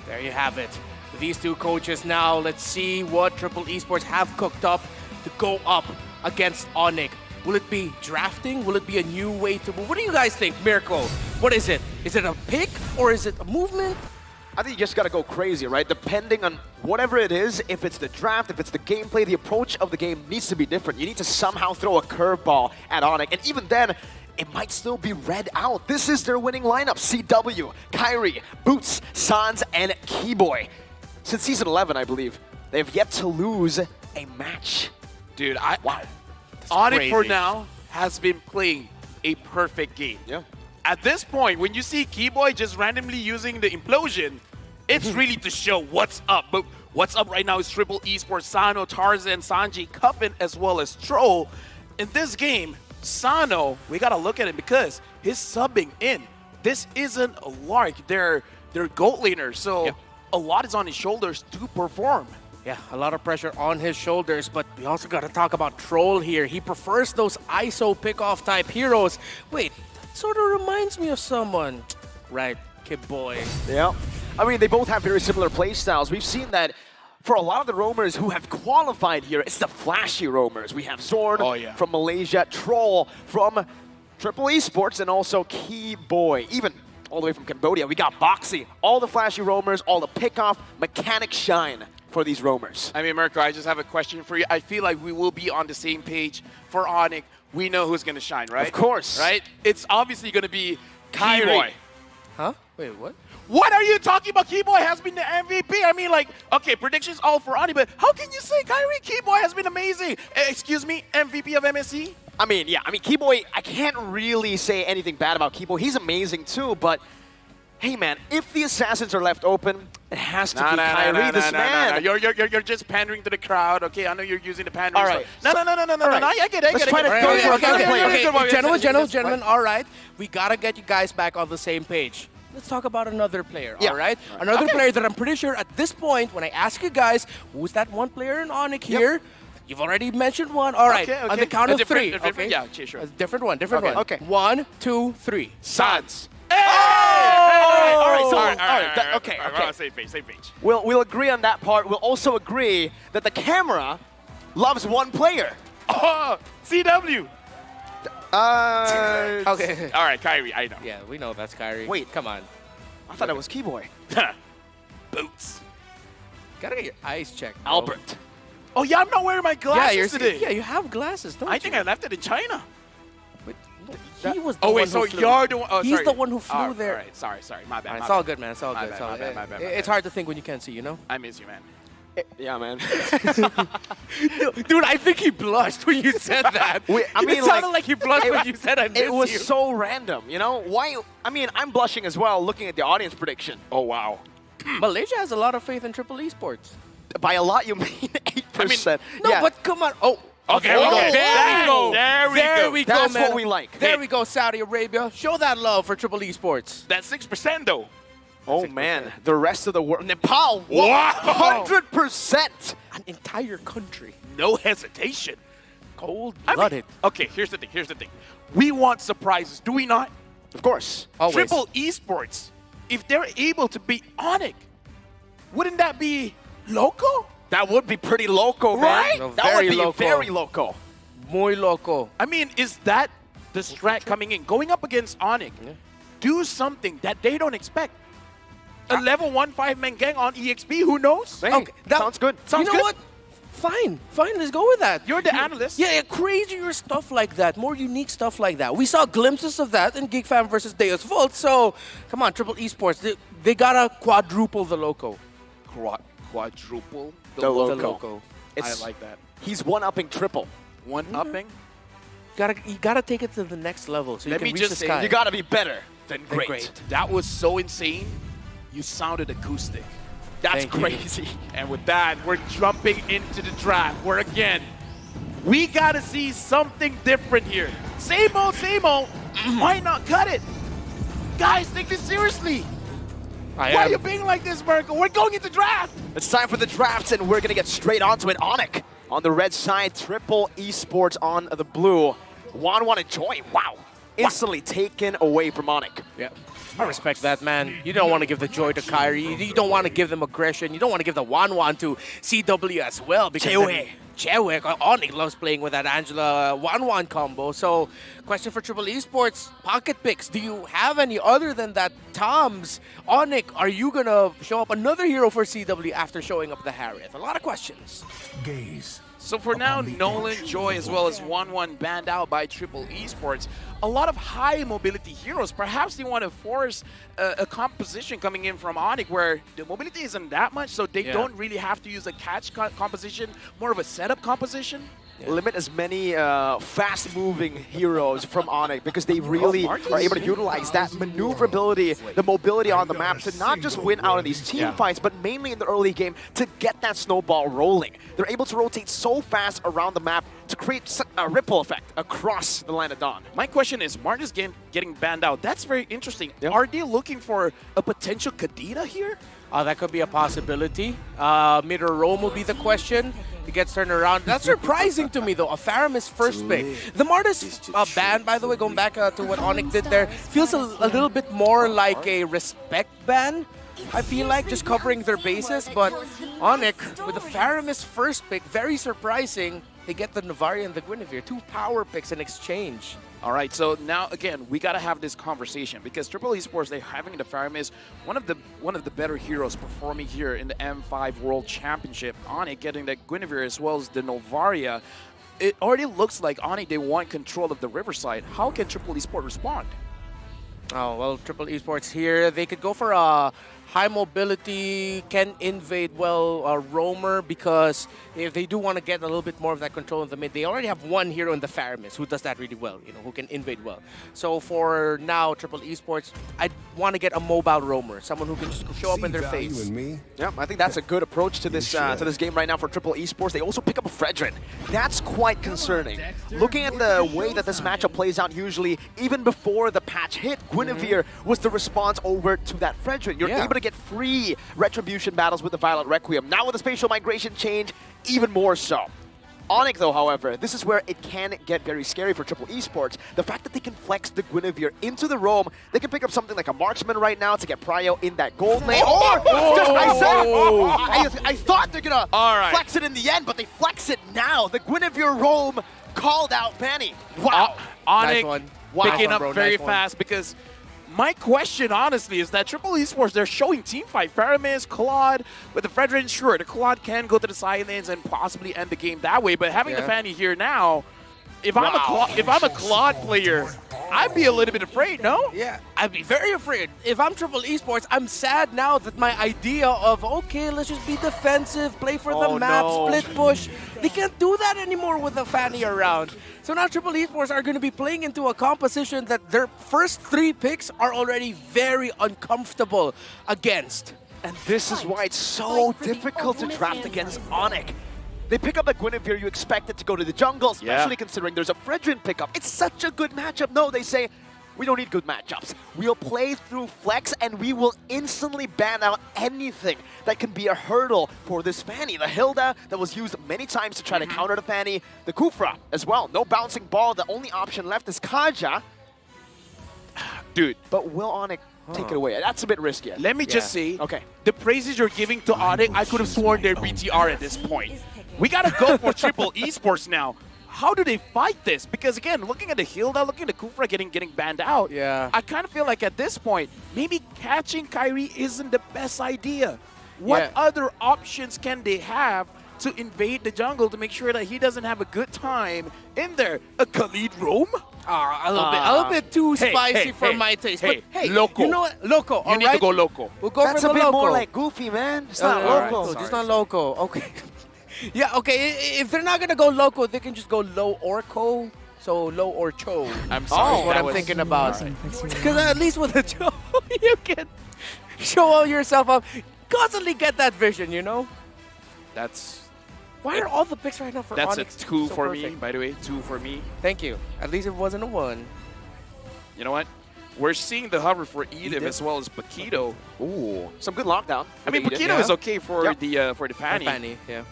There you have it. These two coaches now, let's see what Triple Esports have cooked up to go up against Onyx. Will it be drafting? Will it be a new way to move? What do you guys think, Mirko? What is it? Is it a pick or is it a movement? I think you just gotta go crazy, right? Depending on whatever it is, if it's the draft, if it's the gameplay, the approach of the game needs to be different. You need to somehow throw a curveball at Onyx, and even then, it might still be read out. This is their winning lineup. CW, Kyrie, Boots, Sans, and Keyboy. Since Season 11, I believe, they've yet to lose a match. Dude, wow. Onyx for now has been playing a perfect game. Yeah. At this point, when you see Keyboy just randomly using the implosion, it's really to show what's up. But what's up right now is Triple Esports, Sano, Tarzan, Sanji, Cuffin, as well as Troll. In this game, Sano, we gotta look at it because he's subbing in. This isn't a lark. They're their GOAT laner. So a lot is on his shoulders to perform. Yeah, a lot of pressure on his shoulders, but we also got to talk about Troll here. He prefers those ISO pick-off type heroes. Wait, that sort of reminds me of someone. Right, Kid Boy. Yeah. I mean, they both have very similar playstyles. We've seen that for a lot of the roamers who have qualified here, it's the flashy roamers. We have Zorn from Malaysia, Troll from Triple Esports, and also Key Boy. Even all the way from Cambodia, we got Boxy. All the flashy roamers, all the pick-off, mechanic shine for these roamers. I mean, Mirko, I just have a question for you. I feel like we will be on the same page for Onyx. We know who's going to shine, right? Of course. Right? It's obviously going to be Kyrie. Huh? Wait, what? What are you talking about? Keyboy has been the MVP. I mean, like, okay, predictions all for Ani, but how can you say Kyrie Keyboy has been amazing? Excuse me, MVP of MSC? I mean, yeah, Keyboy, I can't really say anything bad about Keyboy. He's amazing too, but hey, man, if the Assassins are left open, it has to be Kyrie, this man. You're just pandering to the crowd, okay? I know you're using the pandering. All right. No, I get it. Let's try to Okay, gentlemen, all right. We got to get you guys back on the same page. Let's talk about another player, all right? Another player that I'm pretty sure at this point, when I ask you guys, who's that one player in Onyx here? You've already mentioned one. All right, on the count of three. Okay? Yeah, sure. A different one. Okay. 1, 2, 3. Sans. Okay. Same page. We'll agree on that part. We'll also agree that the camera loves one player. Oh, CW. Okay. All right, Kyrie, I know. Yeah, we know that's Kyrie. Wait. Come on. I thought it was Keyboy. Boots. Gotta get your eyes checked, bro. Albert. Oh, yeah, I'm not wearing my glasses today. Yeah, you have glasses, don't you? I think I left it in China. He was the one who flew. You're the one. Oh, He's sorry. the one who flew there. All right, sorry. My bad. It's all good, man. It's all good. My bad. It's hard to think when you can't see, you know? I miss you, man. Yeah, man. Dude, I think he blushed when you said that. It sounded like he blushed when you said I miss you. It was so random, you know? Why? I mean, I'm blushing as well looking at the audience prediction. Oh, wow. Malaysia has a lot of faith in Triple Esports. By a lot, you mean 8%. No, but come on. Oh. Okay, There we go, That's man. what we like. There we go, Saudi Arabia. Show that love for Triple Esports. That's 6%, though. Oh, 6%. Man. The rest of the world. Nepal. Wow. 100%. An entire country. No hesitation. Cold-blooded. Okay, here's the thing. We want surprises, do we not? Of course. Always. Triple Esports, if they're able to beat Onyx, wouldn't that be loco? That would be pretty loco, man. Right? No, That would be loco. very loco. Muy loco. I mean, is that the strat coming in? Going up against Onyx, do something that they don't expect. A level 1 5-man gang on EXP, who knows? Hey, Okay, sounds good. You know what? Fine, let's go with that. You're the analyst. Yeah, crazier stuff like that, more unique stuff like that. We saw glimpses of that in Geek Fam versus Deus Vult, so come on, Triple Esports, they gotta quadruple the loco. Quadruple The loco. I like that. He's one-upping triple. One-upping? You gotta take it to the next level so Let you me can reach just the say, sky. You gotta be better than great. That was so insane. You sounded acoustic. That's Thank you. crazy. And with that, we're jumping into the draft. Where again, we gotta see something different here. Same old, Why not cut it? Guys, take this seriously. Why are you being like this, Mirko? We're going into draft. It's time for the drafts, and we're gonna get straight onto it. Onyx on the red side, Triple Esports on the blue. Wan and Joy, wow. Instantly taken away from Onyx. Yeah. I respect that, man. You don't want to give the joy to Kyrie. You don't want to give them aggression. You don't want to give the Wan to CW as well. Because Chewe, Onyx loves playing with that Angela Wan combo. So, question for Triple Esports, pocket picks. Do you have any other than that Tom's? Onyx, are you going to show up another hero for CW after showing up the Harriet? A lot of questions. Gaze. So for now, Nolan, Joy, as well as 1-1 banned out by Triple Esports. A lot of high mobility heroes. Perhaps they want to force a composition coming in from Onyx where the mobility isn't that much, so they don't really have to use a catch composition, more of a setup composition. Limit as many fast-moving heroes from Onyx because they really are able to utilize that maneuverability, the mobility on the map to not just win out of these team fights, but mainly in the early game to get that snowball rolling. They're able to rotate so fast around the map to create a ripple effect across the line of Dawn. My question is, Marcus getting banned out. That's very interesting. Are they looking for a potential Kadena here? That could be a possibility. Mid or roam will be the question. He gets turned around. That's surprising to me, though. A Faramis first pick. The Martis ban, by the way, going back to what Onyx did there, feels a little bit more like a respect ban. I feel like just covering their bases, but Onyx with the Faramis first pick, very surprising. They get the Novaria and the Guinevere, 2 power picks in exchange. All right, so now again, we gotta have this conversation because Triple Esports, they're having the Faramis, one of the better heroes performing here in the M5 World Championship. Onyx getting the Guinevere as well as the Novaria. It already looks like Onyx, they want control of the Riverside. How can Triple Esports respond? Oh, well, Triple Esports here, they could go for a high mobility, can invade well Roamer, because if they do want to get a little bit more of that control in the mid, they already have one hero in the Faramis who does that really well, who can invade well. So for now, Triple Esports, I want to get a mobile Roamer, someone who can just show up in their face. Yeah, I think that's a good approach to this game right now for Triple Esports. They also pick up a Fredrin. That's quite concerning. Looking at the way that this matchup plays out usually, even before the patch hit, Guinevere was the response over to that Fredrin. You're able to get free retribution battles with the Violet Requiem. Now with the spatial migration change, even more so. Onyx, though, however, this is where it can get very scary for Triple Esports. The fact that they can flex the Guinevere into the roam, they can pick up something like a Marksman right now to get Prio in that gold lane. I thought they're gonna flex it in the end, but they flex it now. The Guinevere roam called out Fanny. Wow. Onyx Nice picking one, up bro. very Nice one. fast because my question, honestly, is that Triple Esports, they're showing team fight. Faramis, Claude, with the Fredrin, sure, the Claude can go to the side lanes and possibly end the game that way, but having the Fanny here now, if I'm a Claude player, I'd be a little bit afraid, no? Yeah, I'd be very afraid. If I'm Triple Esports, I'm sad now that my idea of, okay, let's just be defensive, play for the map, split push, they can't do that anymore with the Fanny around. So now Triple Esports are going to be playing into a composition that their first 3 picks are already very uncomfortable against. And this is why it's so difficult to draft against Onyx. They pick up a Guinevere, you expect it to go to the jungle, especially considering there's a Fredrin pickup. It's such a good matchup. No, they say, we don't need good matchups. We'll play through Flex, and we will instantly ban out anything that can be a hurdle for this Fanny. The Hilda that was used many times to try to counter the Fanny. The Kufra as well. No bouncing ball. The only option left is Kaja. Dude. But will Onyx take it away? That's a bit risky. Let me just say, the praises you're giving to Onyx, I could have sworn they're BTR at this point. We gotta go for Triple Esports now. How do they fight this? Because again, looking at the Hilda, looking at the Kufra getting banned out, I kind of feel like at this point, maybe catching Kyrie isn't the best idea. What other options can they have to invade the jungle to make sure that he doesn't have a good time in there? A Khalid roam? A little bit too spicy for my taste. But hey, loco. You know what? Loco, You need to go loco. We'll go That's for the a bit loco. more like Goofy, man. It's not loco. It's not loco. Okay. Yeah, okay. If they're not gonna go loco, they can just go low or co. So low or cho. I'm sorry. That's what I'm thinking about. Because at least with a cho, you can show yourself up. Constantly get that vision, you know? That's... Why are all the picks right now for That's Onyx a 2 so for perfect? me, by the way. 2 for me. Thank you. At least it wasn't a 1. You know what? We're seeing the hover for Edith as well as Paquito. Ooh, some good lockdown. I mean, Paquito is okay for the Fanny. Fanny, yeah.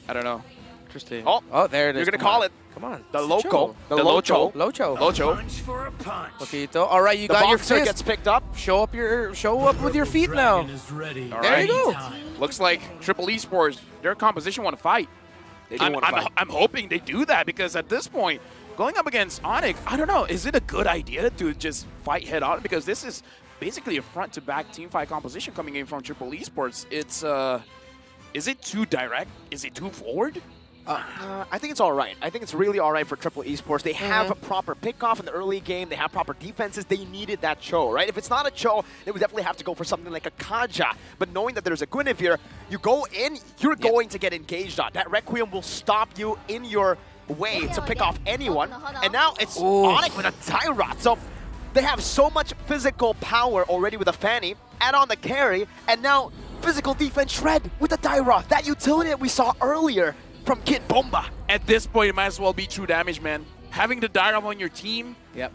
I don't know. Interesting. Oh, there it is. You're gonna Come call on. it. Come on. The It's loco. Cho. The locho. Locho. Locho. Paquito. All right, you The got your boxer fist. gets picked up. Show up with your feet now. All There right. you go. Looks like Triple Esports, their composition want to fight. They do want to fight. I'm hoping they do that because at this point, going up against Onyx, I don't know, is it a good idea to just fight head on? Because this is basically a front-to-back team fight composition coming in from Triple Esports. It's, is it too direct? Is it too forward? I think it's all right. I think it's really all right for Triple Esports. They have a proper pickoff in the early game. They have proper defenses. They needed that Cho, right? If it's not a Cho, they would definitely have to go for something like a Kaja. But knowing that there's a Guinevere, you go in, you're going to get engaged on. That Requiem will stop you in your way to pick off anyone. And now it's Onyx with a tie rod. So they have so much physical power already with a Fanny, add on the carry, and now physical defense shred with the tie rod. That utility that we saw earlier from Kid Bomba. At this point, it might as well be true damage, man. Having the diagram on your team, yep.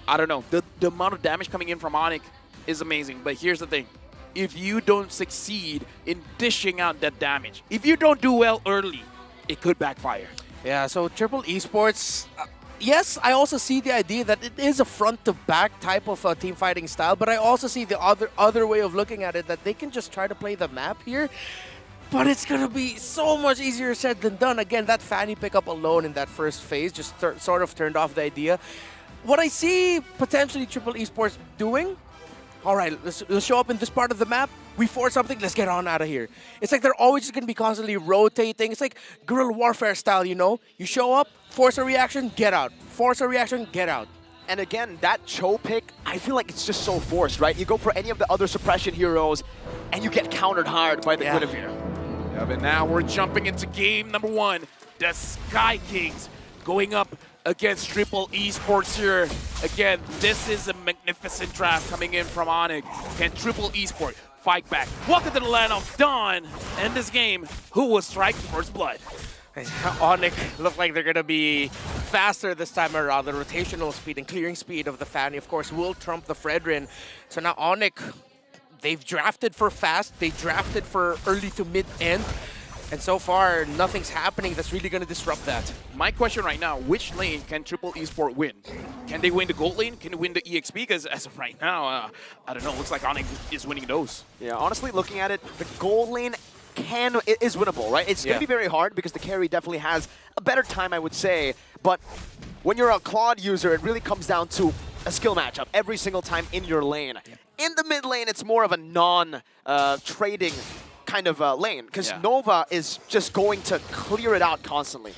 I don't know. The amount of damage coming in from Onyx is amazing. But here's the thing. If you don't succeed in dishing out that damage, if you don't do well early, it could backfire. Yeah, so Triple Esports, yes, I also see the idea that it is a front-to-back type of team fighting style, but I also see the other way of looking at it, that they can just try to play the map here. But it's going to be so much easier said than done. Again, that Fanny pickup alone in that first phase just sort of turned off the idea. What I see potentially Triple Esports doing, all right, let's show up in this part of the map. We force something, let's get on out of here. It's like they're always just going to be constantly rotating. It's like guerrilla warfare style, you know? You show up, force a reaction, get out. Force a reaction, get out. And again, that Cho pick, I feel like it's just so forced, right? You go for any of the other suppression heroes, and you get countered hard by the Guinevere. Yeah, but now we're jumping into game number 1. The Sky Kings going up against Triple Esports here. Again, this is a magnificent draft coming in from Onyx. Can Triple Esports fight back? Welcome to the land of Dawn. And this game, who will strike first blood? Onyx look like they're going to be faster this time around. The rotational speed and clearing speed of the Fanny, of course, will trump the Fredrin. So now Onyx, they've drafted for fast. They drafted for early to mid-end. And so far, nothing's happening that's really going to disrupt that. My question right now, which lane can Triple Esport win? Can they win the gold lane? Can they win the EXP? Because as of right now, I don't know, looks like Onyx is winning those. Yeah, honestly, looking at it, the gold lane is winnable, right? It's going to be very hard because the carry definitely has a better time, I would say. But when you're a Claude user, it really comes down to a skill matchup every single time in your lane. In the mid lane, it's more of a non-trading kind of lane, because Nova is just going to clear it out constantly.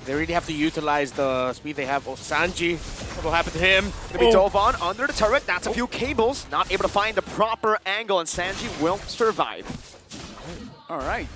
They really have to utilize the speed they have. Oh, Sanji, what will happen to him? Gonna be dove on under the turret. That's a few cables. Not able to find the proper angle, and Sanji will survive. All right,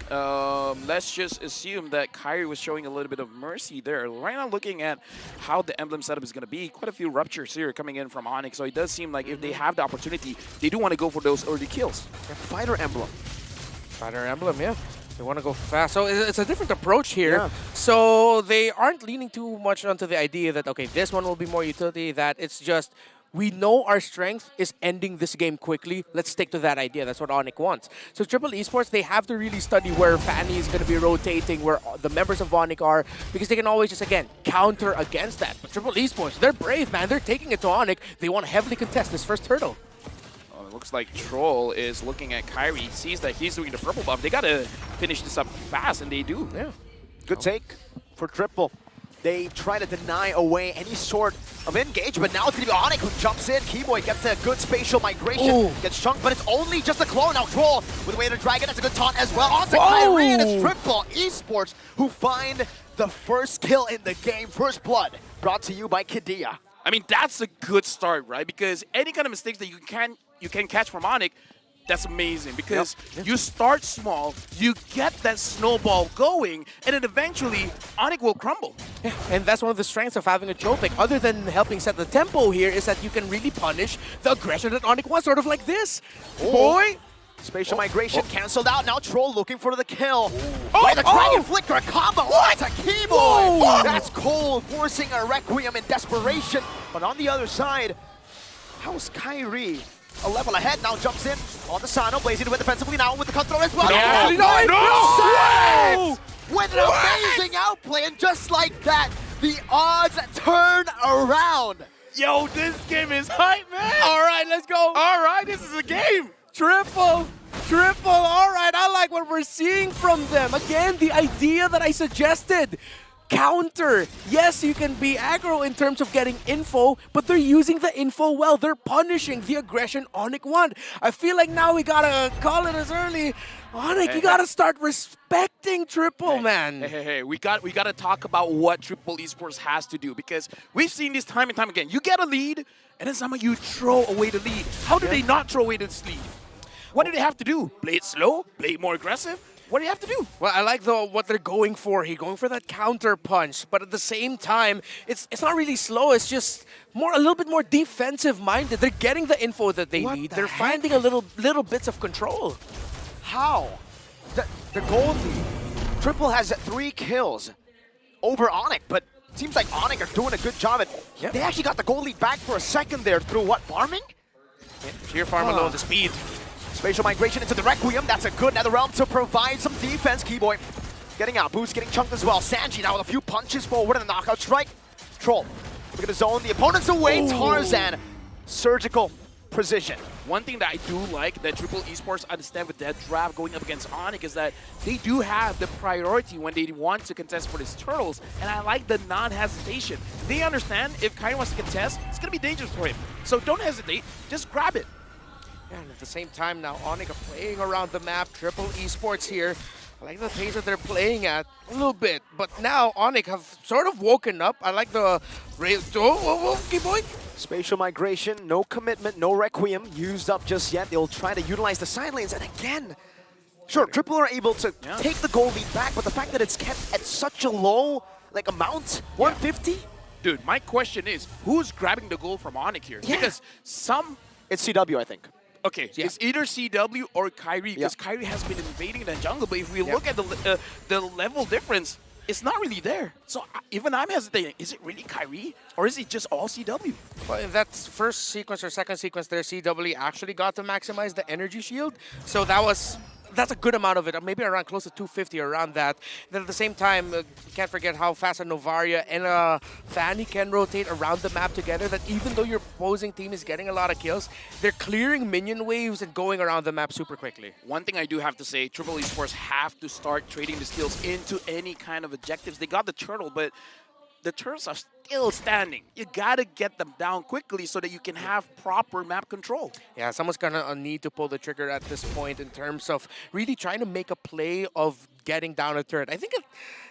let's just assume that Kyrie was showing a little bit of mercy there. Right now, looking at how the emblem setup is going to be, quite a few ruptures here coming in from Onyx, so it does seem like if they have the opportunity, they do want to go for those early kills. Fighter emblem. Fighter emblem, yeah. They want to go fast. So it's a different approach here. So they aren't leaning too much onto the idea that, okay, this one will be more utility, that it's just, we know our strength is ending this game quickly. Let's stick to that idea. That's what Onyx wants. So Triple Esports, they have to really study where Fanny is going to be rotating, where the members of Onyx are, because they can always just, again, counter against that. But Triple Esports, they're brave, man. They're taking it to Onyx. They want to heavily contest this first hurdle. It looks like Troll is looking at Kyrie, sees that he's doing the purple buff. They got to finish this up fast, and they do. Yeah. Good take for Triple. They try to deny away any sort of engage, but now it's going to be Onyx who jumps in. Keyboy gets a good spatial migration, gets chunked, but it's only just a clone. Now Troll with Way to Dragon, that's a good taunt as well. Onto Kyrie, and it's Triple Esports who find the first kill in the game. First blood brought to you by Kidia. I mean, that's a good start, right? Because any kind of mistakes that you can catch from Onyx, that's amazing, because you start small, you get that snowball going, and then eventually Onyx will crumble. Yeah, and that's one of the strengths of having a Chopic, other than helping set the tempo here, is that you can really punish the aggression that Onyx wants, sort of like this. Boy! Spatial migration canceled out. Now Troll looking for the kill. By the Dragon Flicker, a combo. What? It's a Keyboy. That's Cole forcing a Requiem in desperation. But on the other side, how's Kyrie? A level ahead, now jumps in on the Sano, blazing to it defensively now with the cutthroat as well. No! With an amazing outplay, and just like that, the odds turn around. Yo, this game is hype, man. All right, let's go. All right, this is a game. Triple, all right, I like what we're seeing from them. Again, the idea that I suggested. Counter. Yes, you can be aggro in terms of getting info, but they're using the info well. They're punishing the aggression Onyx want. I feel like now we gotta call it as early. Onyx, you gotta start respecting Triple, man. Hey, we gotta talk about what Triple Esports has to do, because we've seen this time and time again. You get a lead, and then somehow you throw away the lead. How do they not throw away this lead? What do they have to do? Play it slow? Play it more aggressive? What do you have to do? Well, I like what they're going for here, going for that counter punch, but at the same time, it's not really slow. It's just a little bit more defensive minded. They're getting the info that they need. They're finding a little bits of control. How? The gold lead Triple has 3 kills over Onyx, but seems like Onyx are doing a good job at... They actually got the goal lead back for a second there through what, farming? Sheer farm alone, the speed. Spatial migration into the Requiem. That's a good nether realm to provide some defense. Keyboy getting out. Boost getting chunked as well. Sanji now with a few punches forward and a knockout strike. Troll. Look at the zone. The opponent's away. Tarzan. Surgical precision. One thing that I do like that Triple Esports understand with that draft going up against Onyx is that they do have the priority when they want to contest for these turtles, and I like the non-hesitation. They understand if Kyrie wants to contest, it's going to be dangerous for him. So don't hesitate, just grab it. And at the same time now, Onyx are playing around the map. Triple Esports here. I like the pace that they're playing at a little bit, but now Onyx have sort of woken up. I like the rail. Keep going. Spatial migration, no commitment, no Requiem used up just yet. They'll try to utilize the side lanes, and again, sure, Triple are able to take the goal lead back, but the fact that it's kept at such a low amount, 150. Dude, my question is, who's grabbing the goal from Onyx here? Because it's CW, I think. Okay, it's either CW or Kyrie, because Kyrie has been invading the jungle, but if we look at the level difference, it's not really there. So even I'm hesitating. Is it really Kyrie, or is it just all CW? Well, in that first sequence or second sequence there, CW actually got to maximize the energy shield. So that's a good amount of it, maybe around close to 250, around that. Then at the same time, you can't forget how fast a Novaria and a Fanny can rotate around the map together, that even though your opposing team is getting a lot of kills, they're clearing minion waves and going around the map super quickly. One thing I do have to say, Triple Esports have to start trading the steals into any kind of objectives. They got the turtle, but the turtles are still standing. You gotta get them down quickly so that you can have proper map control. Yeah, someone's gonna need to pull the trigger at this point in terms of really trying to make a play of getting down a turret. I think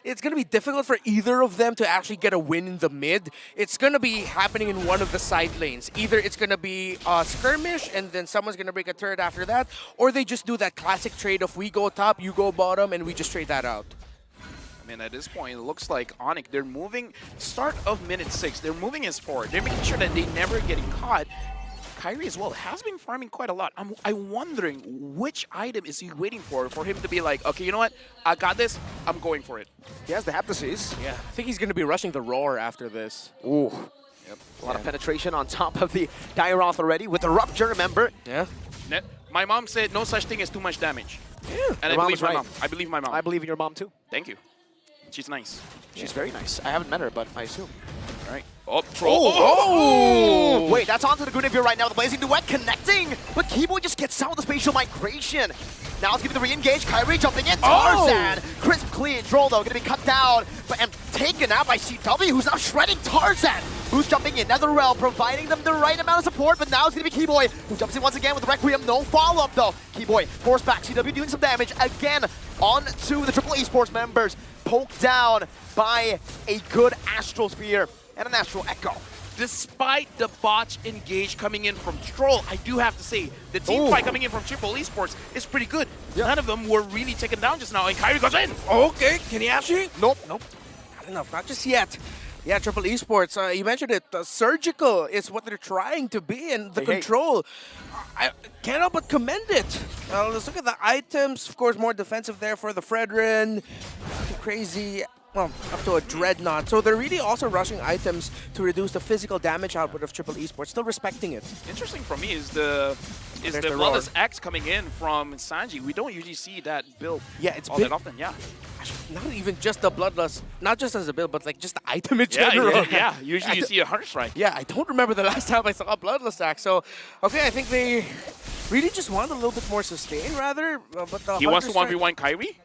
it's gonna be difficult for either of them to actually get a win in the mid. It's gonna be happening in one of the side lanes. Either it's gonna be a skirmish and then someone's gonna break a turret after that, or they just do that classic trade of we go top, you go bottom, and we just trade that out. I mean, at this point, it looks like Onyx, they're moving, start of minute 6, they're moving as forward. They're making sure that they never getting caught. Kyrie as well has been farming quite a lot. I'm wondering which item is he waiting for him to be like, okay, you know what? I got this. I'm going for it. He has the Heptases. Yeah, I think he's going to be rushing the Roar after this. Ooh. Yep. A lot of penetration on top of the Dairoth already with the Rupture, remember? Yeah. My mom said no such thing as too much damage. Yeah. And I believe my mom. I believe my mom. I believe in your mom too. Thank you. She's nice. She's very nice. I haven't met her, but I assume. All right. Oh, Troll. Oh! Wait, that's onto the Guinevere right now. The Blazing Duet connecting, but Keyboy just gets out with the spatial migration. Now it's giving the re-engage. Kyrie jumping in. Tarzan. Crisp, clean. Troll, though, going to be cut down, and taken out by CW, who's now shredding Tarzan. Who's jumping in? Netherrealm providing them the right amount of support, but now it's going to be Keyboy, who jumps in once again with the Requiem. No follow-up, though. Keyboy forced back. CW doing some damage again onto the Triple Esports members. Poked down by a good Astral Spear and an Astral Echo. Despite the botch engage coming in from Troll, I do have to say, the team fight coming in from Triple Esports is pretty good. None of them were really taken down just now, and Kyrie goes in. Okay, can he actually? Nope. Not enough, not just yet. Yeah, Triple Esports, you mentioned it, surgical is what they're trying to be, and the control, I can't help but commend it. Let's look at the items, of course, more defensive there for the Fredrin, crazy, well, up to a Dreadnought. So they're really also rushing items to reduce the physical damage output of Triple Esports, still respecting it. Interesting for me is the Bloodless Axe coming in from Sanji. We don't usually see that build all that often, Not even just the Bloodless, not just as a build, but like just the item in general. Yeah. Usually you see a Hunter Strike. Yeah, I don't remember the last time I saw a Bloodless Axe. So, okay, I think they really just want a little bit more sustain, rather. But the he wants to 1v1 Kyrie?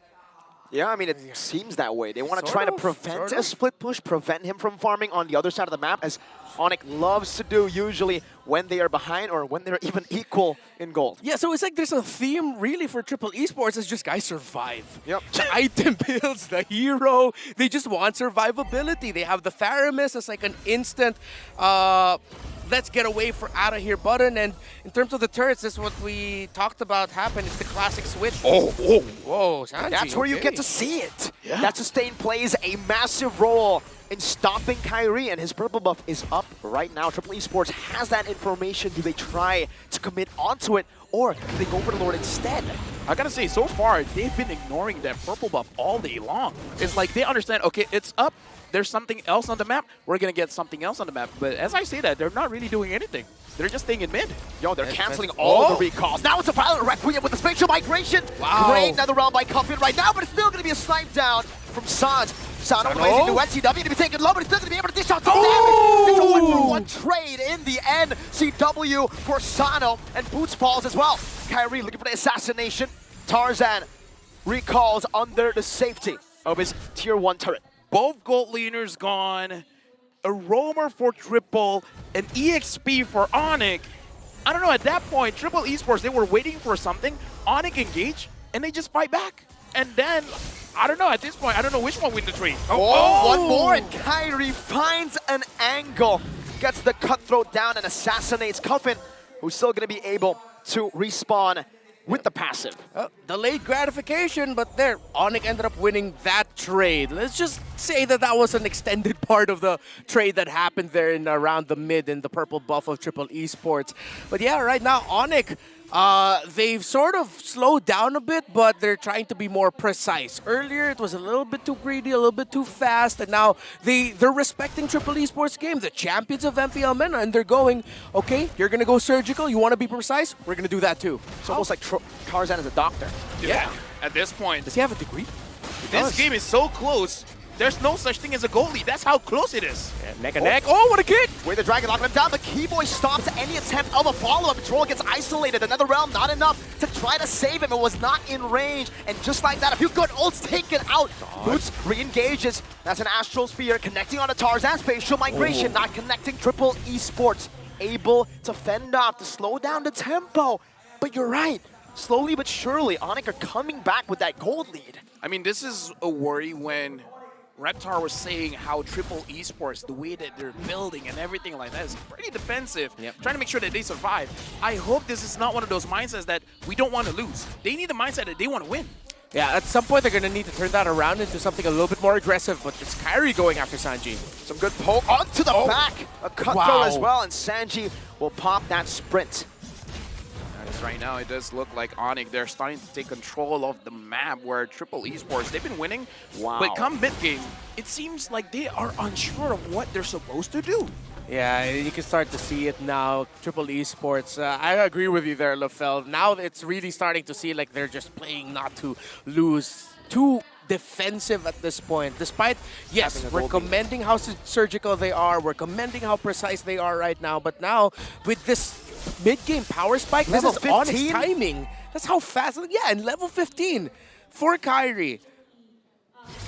Yeah, I mean, it seems that way. They want to try to prevent a split push, prevent him from farming on the other side of the map, as Onyx loves to do usually when they are behind or when they're even equal in gold. Yeah, so it's like there's a theme really for Triple Esports. It's just guys survive. Yep. The item builds, the hero, they just want survivability. They have the Faramis as like an instant let's get away out of here button. And in terms of the turrets, this is what we talked about happen. It's the classic switch. Whoa, Sanji, that's where you get to see it. Yeah. That sustain plays a massive role in stopping Kyrie, and his purple buff is up right now. Triple Esports has that information. Do they try to commit onto it, or do they go for the Lord instead? I gotta say, so far, they've been ignoring that purple buff all day long. It's like they understand, okay, it's up, there's something else on the map, we're gonna get something else on the map. But as I say that, they're not really doing anything. They're just staying in mid. Yo, they're canceling all the recalls. Now it's a Violent Requiem with the spatial migration. Wow. Great another round by Cuffin right now, but it's still going to be a snipe down from Sanj. Sano blazing to NCW to be taken low, but he's still going to be able to dish out some damage. It's a 1-for-1 trade in the end. CW for Sano, and Boots falls as well. Kyrie looking for the assassination. Tarzan recalls under the safety of his tier 1 turret. Both gold laners gone. A roamer for Triple, an EXP for Onyx. I don't know, at that point, Triple Esports, they were waiting for something. Onyx engage, and they just fight back. And then, I don't know, at this point, I don't know which one wins the trade. One more, and Kyrie finds an angle. Gets the cutthroat down and assassinates Cuffin, who's still going to be able to respawn with the passive. Delayed gratification, but there, Onyx ended up winning that trade. Let's just say that that was an extended part of the trade that happened there in around the mid and the purple buff of Triple Esports. But yeah, right now, Onyx, they've sort of slowed down a bit, but they're trying to be more precise. Earlier, it was a little bit too greedy, a little bit too fast, and now they're respecting Triple Esports game, the champions of MPL MENA, and they're going, okay, you're going to go surgical, you want to be precise, we're going to do that too. It's almost like Tarzan is a doctor. Yeah, at this point. Does he have a degree? This game is so close. There's no such thing as a goal lead. That's how close it is. Yeah, neck and neck. Oh, what a kick! With the Dragon locking him down, but Keyboy stops any attempt of a follow-up. Troll gets isolated. Another realm, not enough to try to save him. It was not in range. And just like that, a few good ults taken out. Boots re-engages. That's an Astral Sphere connecting on a Tarzan spatial migration, not connecting. Triple Esports able to fend off, to slow down the tempo. But you're right. Slowly but surely, Onyx are coming back with that gold lead. I mean, this is a worry when Reptar was saying how Triple Esports, the way that they're building and everything like that is pretty defensive, trying to make sure that they survive. I hope this is not one of those mindsets that we don't want to lose. They need the mindset that they want to win. Yeah, at some point they're going to need to turn that around into something a little bit more aggressive, but it's Kyrie going after Sanji. Some good poke onto the back. A cutthroat as well, and Sanji will pop that sprint. Right now, it does look like Onyx, they're starting to take control of the map where Triple Esports, they've been winning. Wow. But come mid-game, it seems like they are unsure of what they're supposed to do. Yeah, you can start to see it now. Triple Esports, I agree with you there, LaFell. Now it's really starting to see like they're just playing not to lose. Too defensive at this point. Despite, yes, we're commending how surgical they are. We're commending how precise they are right now. But now, with this mid-game power spike, Level this is Onyx 15? timing. That's how fast. Yeah, and level 15 for Kyrie.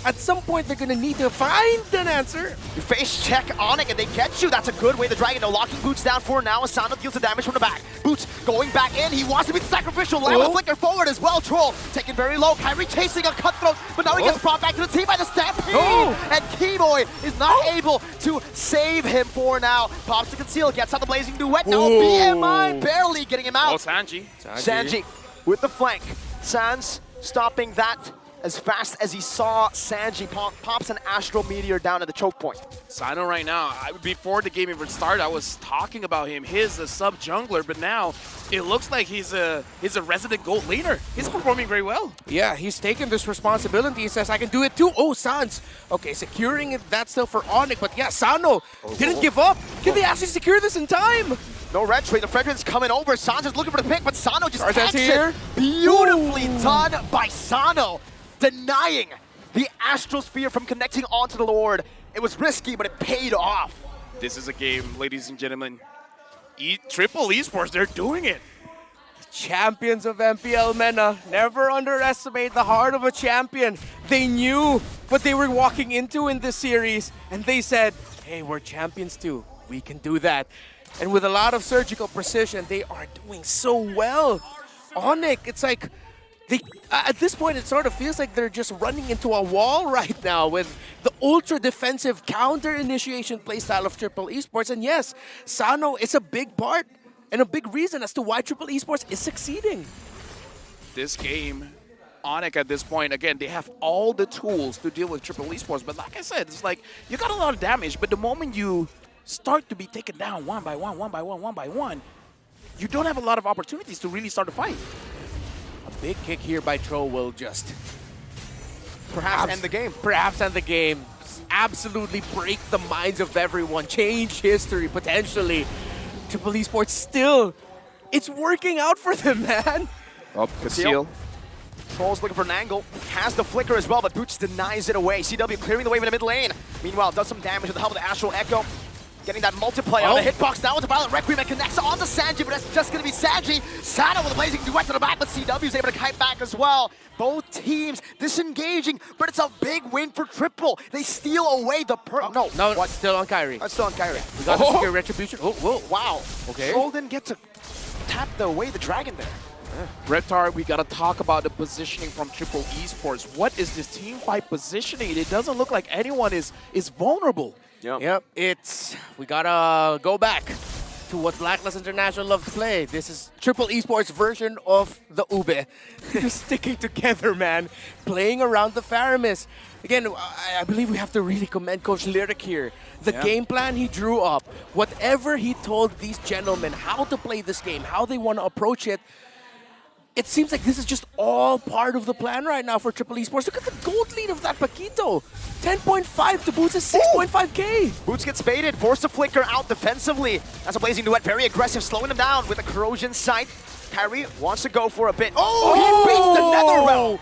At some point, they're going to need to find an answer. You face check Onyx and they get you. That's a good way. The Dragon, no, locking Boots down for now. Asano deals the damage from the back. Boots going back in. He wants to be the sacrificial lamb. A flicker forward as well. Troll taken very low. Kyrie chasing a cutthroat, but now he gets brought back to the team by the Stampede. And Keyboy is not able to save him for now. Pops to conceal, gets out the blazing duet. No, BMI barely getting him out. Oh, Sanji. Sanji with the flank. Sans stopping that as fast as he saw Sanji pops an Astral Meteor down at the choke point. Sino right now, before the game even started, I was talking about him. He's a sub-jungler, but now it looks like he's a resident gold laner. He's performing very well. Yeah, he's taken this responsibility. He says, I can do it too. Oh, Sans. Okay, securing it, that's still for Onyx, but yeah, Sano didn't give up. Can they actually secure this in time? No red trade. The Fredrin's coming over. Sans is looking for the pick, but Sano just takes it. Beautifully done by Sano, denying the Astral Sphere from connecting onto the Lord. It was risky, but it paid off. This is a game, ladies and gentlemen. Triple Esports, they're doing it. Champions of MPL MENA. Never underestimate the heart of a champion. They knew what they were walking into in this series, and they said, hey, we're champions too. We can do that. And with a lot of surgical precision, they are doing so well. Onyx, it's like, at this point, it sort of feels like they're just running into a wall right now with the ultra-defensive counter-initiation playstyle of Triple Esports. And yes, Sano is a big part and a big reason as to why Triple Esports is succeeding. This game, Onyx at this point, again, they have all the tools to deal with Triple Esports. But like I said, it's like you got a lot of damage, but the moment you start to be taken down one by one, you don't have a lot of opportunities to really start a fight. A big kick here by Tro will just perhaps end the game. Perhaps end the game. Absolutely break the minds of everyone. Change history, potentially. Triple Esports still, it's working out for them, man. Oh, conceal. Troll's looking for an angle. Has the flicker as well, but Boots denies it away. CW clearing the wave in the mid lane. Meanwhile, does some damage with the help of the Astral Echo. Getting that multiplier on the hitbox now with the Violent Requiem and connects on the Sanji, but that's just going to be Sanji. Sano with a blazing duet to the back, but CW is able to kite back as well. Both teams disengaging, but it's a big win for Triple. They steal away the No, what? Still on Kyrie. That's still on Kyrie. We got the secure retribution. Oh, whoa. Wow. Okay. Troll didn't get to tap away the dragon there. Reptar, we gotta talk about the positioning from Triple Esports. What is this team fight positioning? It doesn't look like anyone is vulnerable. Yep. We gotta go back to what Blacklist International love to play. This is Triple Esports version of the Ube. Just sticking together, man. Playing around the Faramis. Again, I believe we have to really commend Coach Lyric here. The game plan he drew up, whatever he told these gentlemen, how to play this game, how they want to approach it, it seems like this is just all part of the plan right now for Triple Esports. Look at the gold lead of that Paquito. 10.5 to Boots is 6.5k. Boots gets baited, forced to flicker out defensively. That's a blazing duet, very aggressive, slowing him down with a corrosion sight. Kyrie wants to go for a bit. He beats the Netherrealm.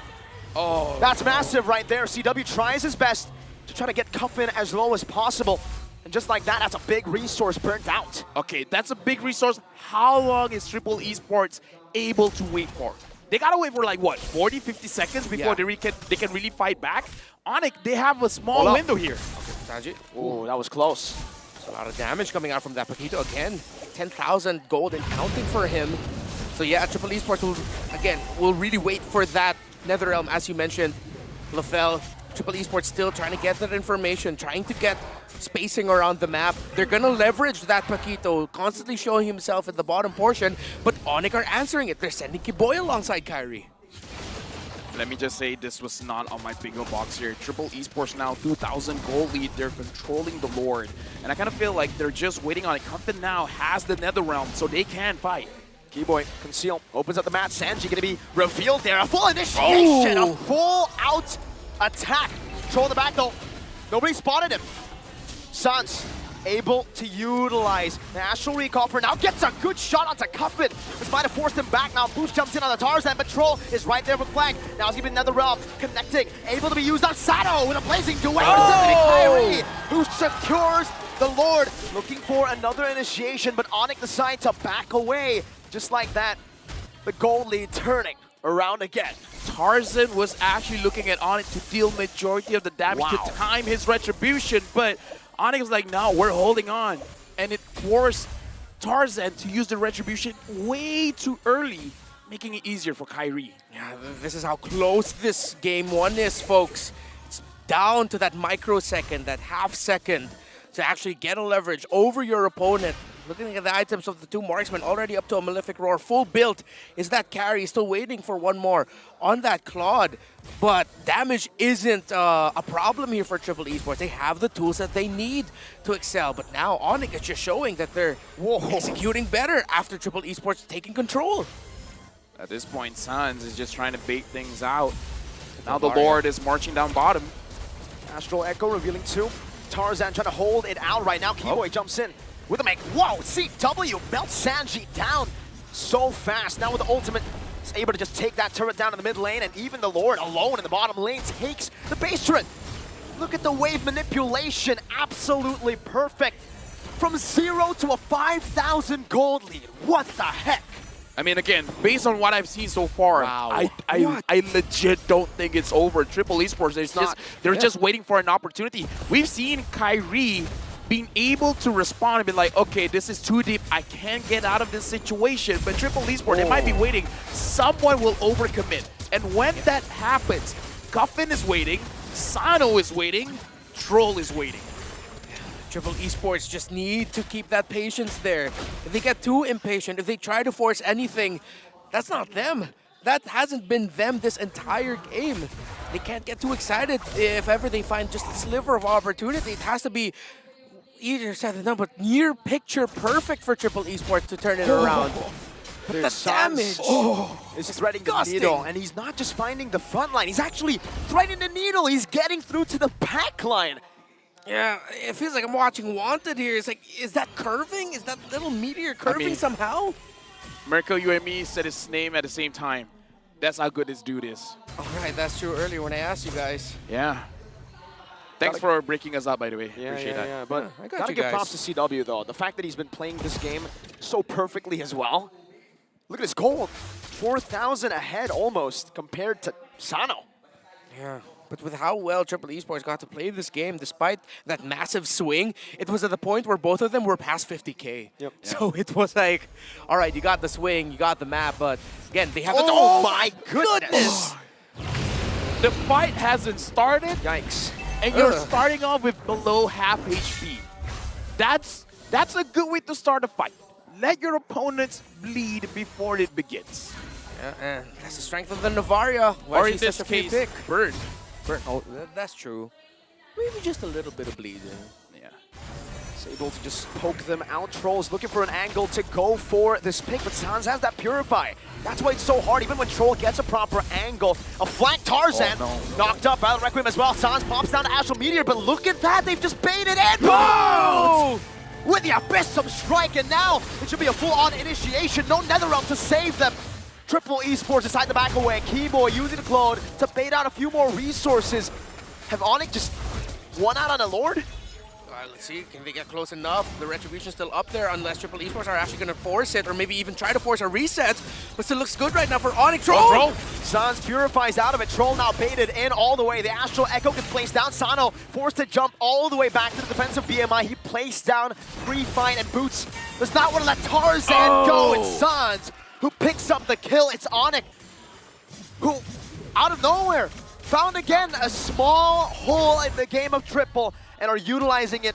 Oh, that's massive right there. CW tries his best to try to get Cuffin as low as possible. And just like that, that's a big resource burnt out. Okay, that's a big resource. How long is Triple Esports able to wait for? They gotta wait for like what, 40, 50 seconds before they can really fight back? Onyx, they have a small window here. Okay, Sanji. Oh, that was close. There's a lot of damage coming out from that Paquito again. 10,000 gold and counting for him. So yeah, Triple Esports will really wait for that Netherrealm, as you mentioned. LaFell, Triple Esports still trying to get that information, trying to get spacing around the map. They're gonna leverage that Paquito, constantly showing himself at the bottom portion, but Onyx are answering it. They're sending Kiboy alongside Kyrie. Let me just say, this was not on my bingo box here. Triple Esports now 2,000 goal lead. They're controlling the Lord. And I kind of feel like they're just waiting on it. Cuffin now has the Netherrealm, so they can fight. Keyboy, conceal, opens up the match. Sanji gonna be revealed there. A full initiation, a full out attack. Troll in the back though. Nobody spotted him. Suns able to utilize the Astral Recall for now. Gets a good shot onto Cuffin. This might have forced him back now. Boost jumps in on the Tarzan, but Troll is right there with flag. Now he's giving Netherrealm connecting. Able to be used on Sano with a blazing duet. Kyrie, who secures the Lord. Looking for another initiation, but Onyx decides to back away. Just like that, the gold lead turning around again. Tarzan was actually looking at Onyx to deal majority of the damage to time his retribution, but Onyx was like, no, we're holding on. And it forced Tarzan to use the retribution way too early, making it easier for Kyrie. Yeah, this is how close this game one is, folks. It's down to that microsecond, that half second, to actually get a leverage over your opponent. Looking at the items of the two marksmen, already up to a Malefic Roar, full built. Is that carry? Still waiting for one more on that Claude. But damage isn't a problem here for Triple Esports. They have the tools that they need to excel. But now Onyx is just showing that they're executing better after Triple Esports taking control. At this point, Suns is just trying to bait things out. Now the Lord is marching down bottom. Astral Echo revealing two. Tarzan trying to hold it out right now. Keyboy jumps in with a make. Whoa, CW melts Sanji down so fast. Now with the ultimate, he's able to just take that turret down in the mid lane, and even the Lord alone in the bottom lane takes the base turret. Look at the wave manipulation, absolutely perfect. From 0 to a 5,000 gold lead. What the heck? I mean, again, based on what I've seen so far, I legit don't think it's over. Triple Esports, they're just waiting for an opportunity. We've seen Kyrie being able to respond and be like, okay, this is too deep. I can't get out of this situation. But Triple Esports, they might be waiting. Someone will overcommit. And when that happens, Cuffin is waiting, Sano is waiting, Troll is waiting. Triple Esports just need to keep that patience there. If they get too impatient, if they try to force anything, that's not them. that hasn't been them this entire game. They can't get too excited if ever they find just a sliver of opportunity. It has to be easier said than done, but near picture perfect for Triple Esports to turn it around. But the damage is threading the needle, and he's not just finding the front line, he's actually threading the needle. He's getting through to the back line. Yeah, it feels like I'm watching Wanted here. It's like, is that curving? Is that little meteor curving somehow? Mirko, you and me said his name at the same time. That's how good this dude is. All right, that's true earlier when I asked you guys. Yeah. Thanks for breaking us up, by the way. Yeah, Appreciate that. yeah. But I got gotta you give guys. props to CW though. The fact that he's been playing this game so perfectly as well. Look at his gold. 4,000 ahead almost compared to Sano. Yeah, but with how well Triple Esports got to play this game, despite that massive swing, it was at the point where both of them were past 50K. Yep. So it was like, all right, you got the swing, you got the map, but again, they have Oh my goodness! The fight hasn't started. Yikes. And you're starting off with below half HP. That's a good way to start a fight. Let your opponents bleed before it begins. Yeah, that's the strength of the Navaria. Why Or in she's this such a free case, pick. Bird. Oh, that's true. Maybe just a little bit of bleeding. Yeah. He's able to just poke them out. Troll's looking for an angle to go for this pick, but Sans has that Purify. That's why it's so hard, even when Troll gets a proper angle. A flank Tarzan knocked up. Violent Requiem as well. Sans pops down to Astral Meteor, but look at that. They've just baited in. Boom! With the Abyssum Strike, and now it should be a full-on initiation. No Netherrealm to save them. Triple Esports decide to back away. Keyboy using the clone to bait out a few more resources. Have Onyx just won out on a Lord? Let's see, can they get close enough? The Retribution's still up there unless Triple Esports are actually going to force it or maybe even try to force a reset. But still looks good right now for Onyx. Troll! Sans purifies out of it. Troll now baited in all the way. The Astral Echo gets placed down. Sano forced to jump all the way back to the defensive BMI. He placed down Free Fine and Boots. Does not want to let Tarzan go. It's Sans who picks up the kill. It's Onyx who, out of nowhere, found again a small hole in the game of Triple and are utilizing it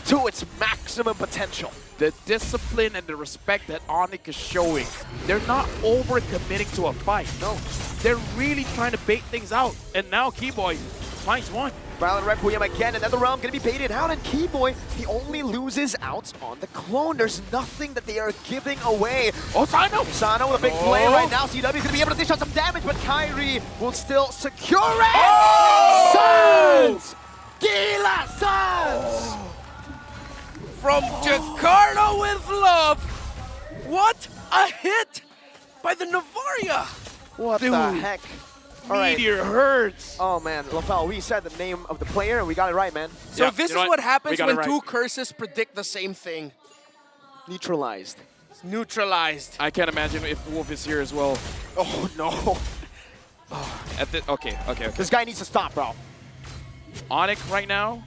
to its maximum potential. The discipline and the respect that Onyx is showing, they're not overcommitting to a fight. No, they're really trying to bait things out. And now Keyboy finds one. Violent Requiem again, another realm gonna be baited out, and Keyboy, he only loses out on the clone. There's nothing that they are giving away. Oh, Sano! Sano with a big play right now. CW is gonna be able to dish out some damage, but Kyrie will still secure it! Sans! Gila Sans! From Jakarta with love. What a hit by the Navaria. What the heck? Meteor hurts. Oh man, Lafel, we said the name of the player and we got it right, man. So this is what happens when two curses predict the same thing. Neutralized. It's neutralized. I can't imagine if Wolf is here as well. Oh no. Okay. This guy needs to stop, bro. Onyx right now,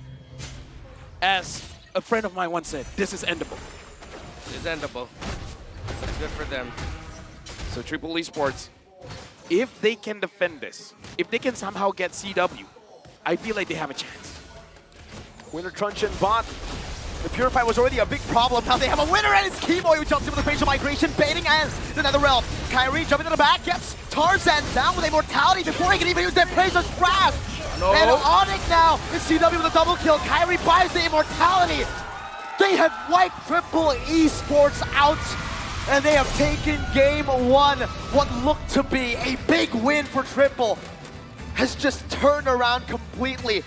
as a friend of mine once said, this is endable. It's endable. Good for them. So Triple Esports, if they can defend this, if they can somehow get CW, I feel like they have a chance. Winter Truncheon bot. The Purify was already a big problem. Now they have a winner, and it's Keyboy who jumps in with the facial migration, baiting as the Netherrealm. Kyrie jumping to the back, gets Tarzan down with immortality before he can even use their Praesor's Grasp. No. And Onyx now is CW with a double kill. Kyrie buys the immortality. They have wiped Triple Esports out, and they have taken game one. What looked to be a big win for Triple has just turned around completely.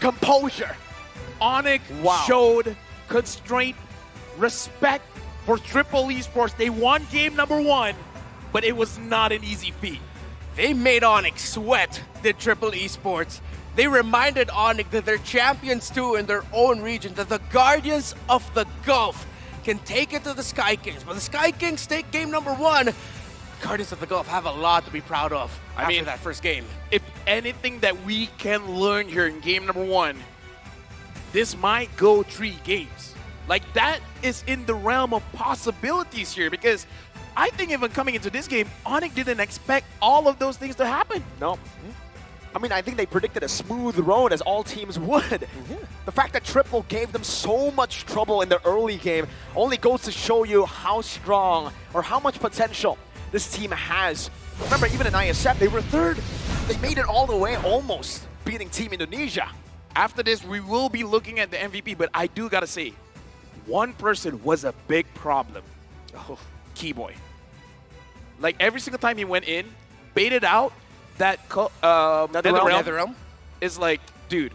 Composure. Onyx showed constraint, respect for Triple Esports. They won game number one, but it was not an easy feat. They made Onyx sweat, did Triple Esports. They reminded Onyx that they're champions too in their own region, that the Guardians of the Gulf can take it to the Sky Kings. But the Sky Kings take game number one. Guardians of the Gulf have a lot to be proud of after that first game. If anything that we can learn here in game number one, this might go 3 games. Like, that is in the realm of possibilities here, because I think even coming into this game, Onyx didn't expect all of those things to happen. No. I mean, I think they predicted a smooth road, as all teams would. The fact that Triple gave them so much trouble in the early game only goes to show you how strong or how much potential this team has. Remember, even in ISF, they were third. They made it all the way, almost beating Team Indonesia. After this, we will be looking at the MVP, but I do gotta say, one person was a big problem. Oh, Keyboy. Like every single time he went in, baited out, that NetherRealm is like, dude,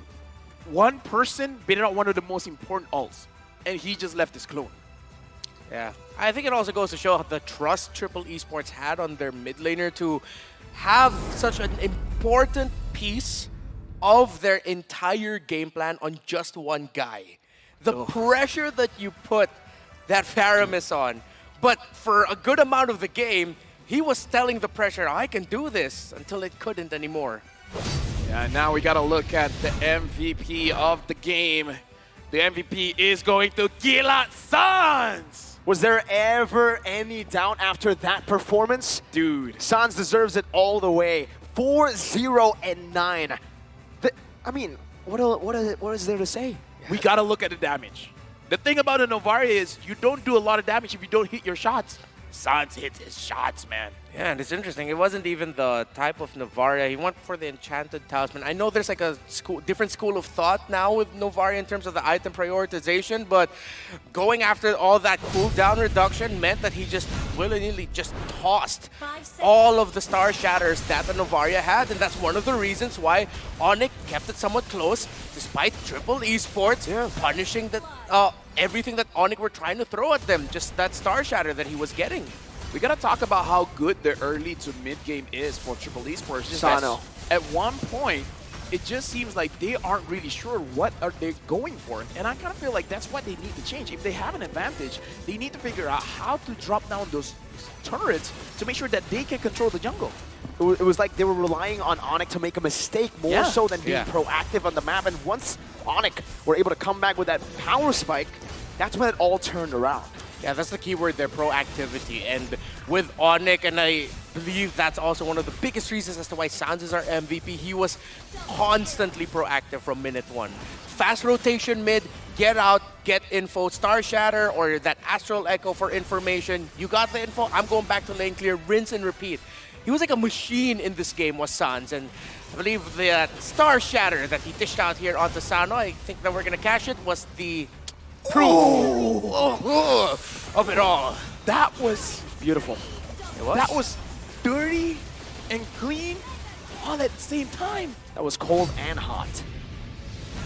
one person baited out one of the most important ults, and he just left his clone. Yeah, I think it also goes to show the trust Triple Esports had on their mid laner to have such an important piece of their entire game plan on just one guy. The pressure that you put that Faramis on, but for a good amount of the game, he was telling the pressure, I can do this, until it couldn't anymore. Yeah, now we gotta look at the MVP of the game. The MVP is going to Gilat Sans! Was there ever any doubt after that performance? Dude. Sans deserves it all the way. 4-0-9. I mean, what is there to say? We gotta look at the damage. The thing about a Novaria is you don't do a lot of damage if you don't hit your shots. Sans hits his shots, man. Yeah, and it's interesting. It wasn't even the type of Novaria. He went for the Enchanted Talisman. I know there's like a different school of thought now with Novaria in terms of the item prioritization, but going after all that cooldown reduction meant that he just willy-nilly just tossed all of the Star Shatters that the Novaria had, and that's one of the reasons why Onyx kept it somewhat close, despite Triple Esports punishing everything that Onyx were trying to throw at them, just that Star Shatter that he was getting. We gotta talk about how good the early to mid game is for Triple Esports. Sano. At one point, it just seems like they aren't really sure what are they going for. And I kind of feel like that's what they need to change. If they have an advantage, they need to figure out how to drop down those turrets to make sure that they can control the jungle. It was like they were relying on Onyx to make a mistake more so than being proactive on the map. And once Onyx were able to come back with that power spike, that's when it all turned around. Yeah, that's the key word there, proactivity. And with Onyx, and I believe that's also one of the biggest reasons as to why Sans is our MVP, he was constantly proactive from minute one. Fast rotation mid, get out, get info, Star Shatter or that Astral Echo for information. You got the info, I'm going back to lane clear, rinse and repeat. He was like a machine in this game, was Sans, and I believe the Star Shatter that he dished out here onto Sano, I think that we're going to cash it, was the proof of it all. That was beautiful. It was? That was dirty and clean all at the same time. That was cold and hot.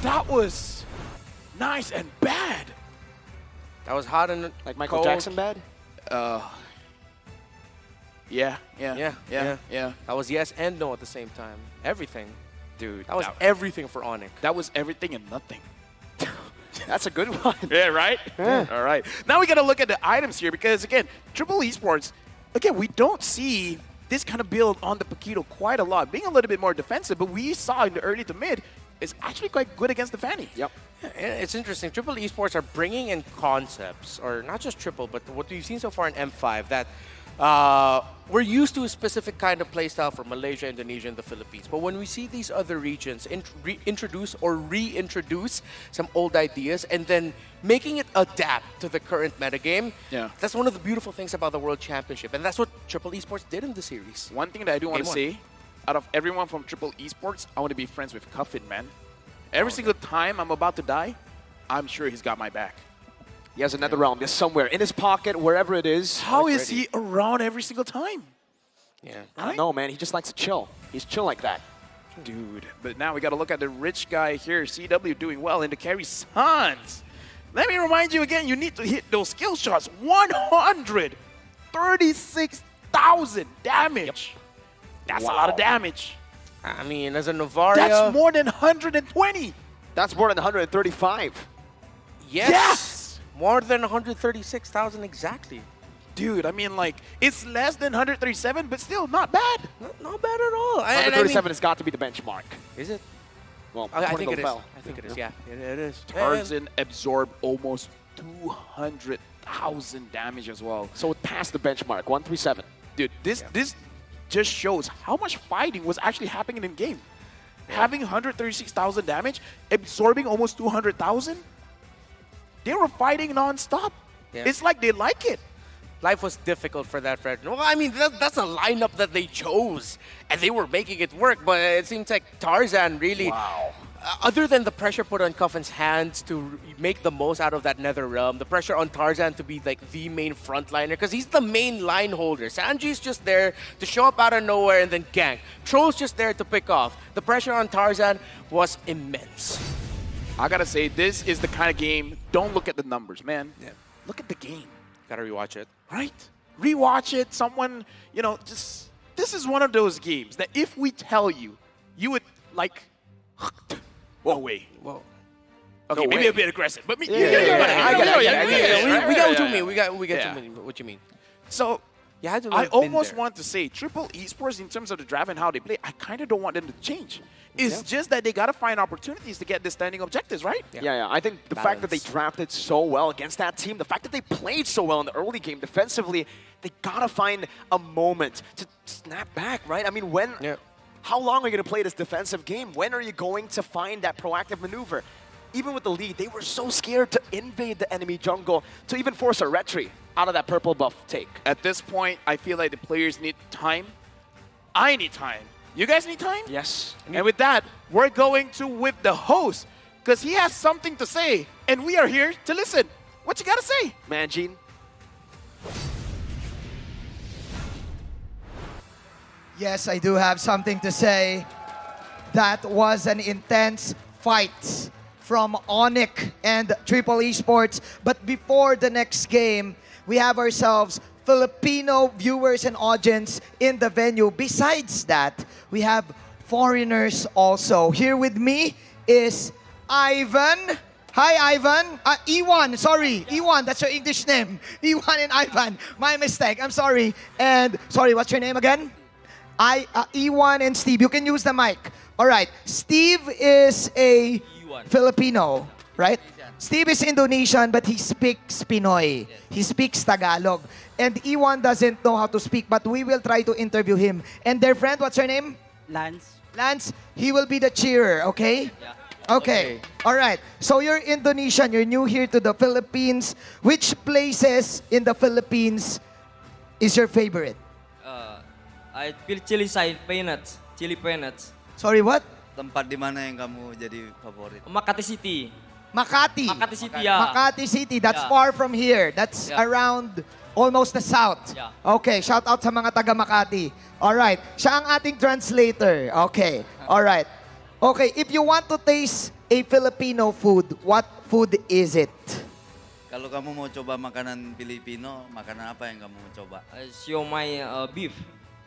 That was nice and bad. That was hot and like Michael cold. Jackson bad? Yeah. That was yes and no at the same time. Everything. Dude. That was everything for Onyx. That was everything and nothing. That's a good one. Yeah, right? Yeah. All right. Now we got to look at the items here because, again, Triple Esports, again, we don't see this kind of build on the Paquito quite a lot, being a little bit more defensive, but we saw in the early to mid is actually quite good against the Fanny. Yep. Yeah, it's interesting. Triple Esports are bringing in concepts, or not just Triple, but what we've seen so far in M5, that we're used to a specific kind of playstyle for Malaysia, Indonesia, and the Philippines. But when we see these other regions introduce or reintroduce some old ideas and then making it adapt to the current metagame, that's one of the beautiful things about the World Championship. And that's what Triple Esports did in the series. One thing that I do want to say, out of everyone from Triple Esports, I want to be friends with Cuffin, man. Every single time I'm about to die, I'm sure he's got my back. He has another realm just somewhere in his pocket, wherever it is. How is he around every single time? Yeah. I don't know, man. He just likes to chill. He's chill like that. Dude, but now we got to look at the rich guy here. CW doing well in the carry. Sans. Let me remind you again, you need to hit those skill shots. 136,000 damage. That's a lot of damage. I mean, as a Novaria... That's more than 120. That's more than 135. Yes! More than 136,000 exactly. Dude, I mean, like, it's less than 137, but still not bad. Not bad at all. 137 has got to be the benchmark. Is it? Well, I think it is. Bell. I think it is, yeah. It is. Tarzan absorbed almost 200,000 damage as well. So it passed the benchmark, 137. Dude, this just shows how much fighting was actually happening in game. Having 136,000 damage, absorbing almost 200,000, they were fighting non-stop. Yeah. It's like they like it. Life was difficult for that Fred. Well, I mean, that's a lineup that they chose, and they were making it work, but it seems like Tarzan really... Wow. Other than the pressure put on Cuffin's hands to make the most out of that Nether Realm, the pressure on Tarzan to be like the main frontliner, because he's the main line holder. Sanji's just there to show up out of nowhere and then gank. Troll's just there to pick off. The pressure on Tarzan was immense. I gotta say, this is the kind of game, don't look at the numbers, man. Yeah. Look at the game. Gotta rewatch it. Right? Rewatch it, someone, you know, just, this is one of those games that if we tell you, you would like, whoa, wait. Whoa. Okay, No maybe way. a bit aggressive, but We get what you mean. So, you had to I have been almost there. want to say Triple Esports in terms of the draft and how they play, I kind of don't want them to change. It's just that they got to find opportunities to get the standing objectives, right? Yeah. I think the fact that they drafted so well against that team, the fact that they played so well in the early game defensively, they got to find a moment to snap back, right? I mean, when... How long are you going to play this defensive game? When are you going to find that proactive maneuver? Even with the lead, they were so scared to invade the enemy jungle to even force a retreat out of that purple buff take. At this point, I feel like the players need time. I need time. You guys need time? Yes. And with that, we're going to with the host because he has something to say, and we are here to listen. What you got to say? Manjin. Yes, I do have something to say. That was an intense fight from Onyx and Triple Esports. But before the next game, we have ourselves Filipino viewers and audience in the venue. Besides that, we have foreigners also. Here with me is Ivan. Hi, Ivan. Ewan, sorry. Ewan, that's your English name. Ewan and Ivan. My mistake. I'm sorry. And, sorry, what's your name again? Ewan and Steve. You can use the mic. All right. Steve is a Filipino, right? Steve is Indonesian, but he speaks Pinoy. He speaks Tagalog. And Ewan doesn't know how to speak, but we will try to interview him. And their friend, what's her name? Lance. Lance, he will be the cheerer, okay? Yeah. Okay. All right. So you're Indonesian. You're new here to the Philippines. Which places in the Philippines is your favorite? I feel peanuts. Chili peanuts. Sorry, what? Tempat di mana yang kamu jadi favorit? Makati City. Makati. Makati City, yeah. Makati City. That's Yeah. far from here. That's around almost the south. Yeah. Okay. Shout out sa mga taga Makati. All right. Siya ang ating translator. Okay. All right. Okay. If you want to taste a Filipino food, what food is it? Kalau kamu mau coba makanan Filipino, makanan apa yang kamu mau coba? Siomay beef.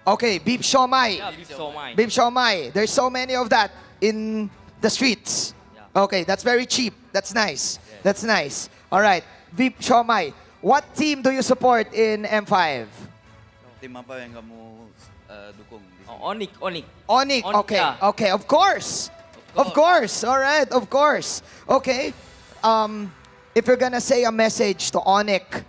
Okay, beef siomai. Yeah, beef siomai. Beef siomai. There's so many of that in the streets. Okay, that's very cheap. That's nice. That's nice. All right, beef siomai. What team do you support in M5? Tim apa yang kamu dukung? Onyx. Onyx. Okay. Yeah. Okay, of course. Of course. All right, of course. Okay. If you're gonna say a message to Onyx,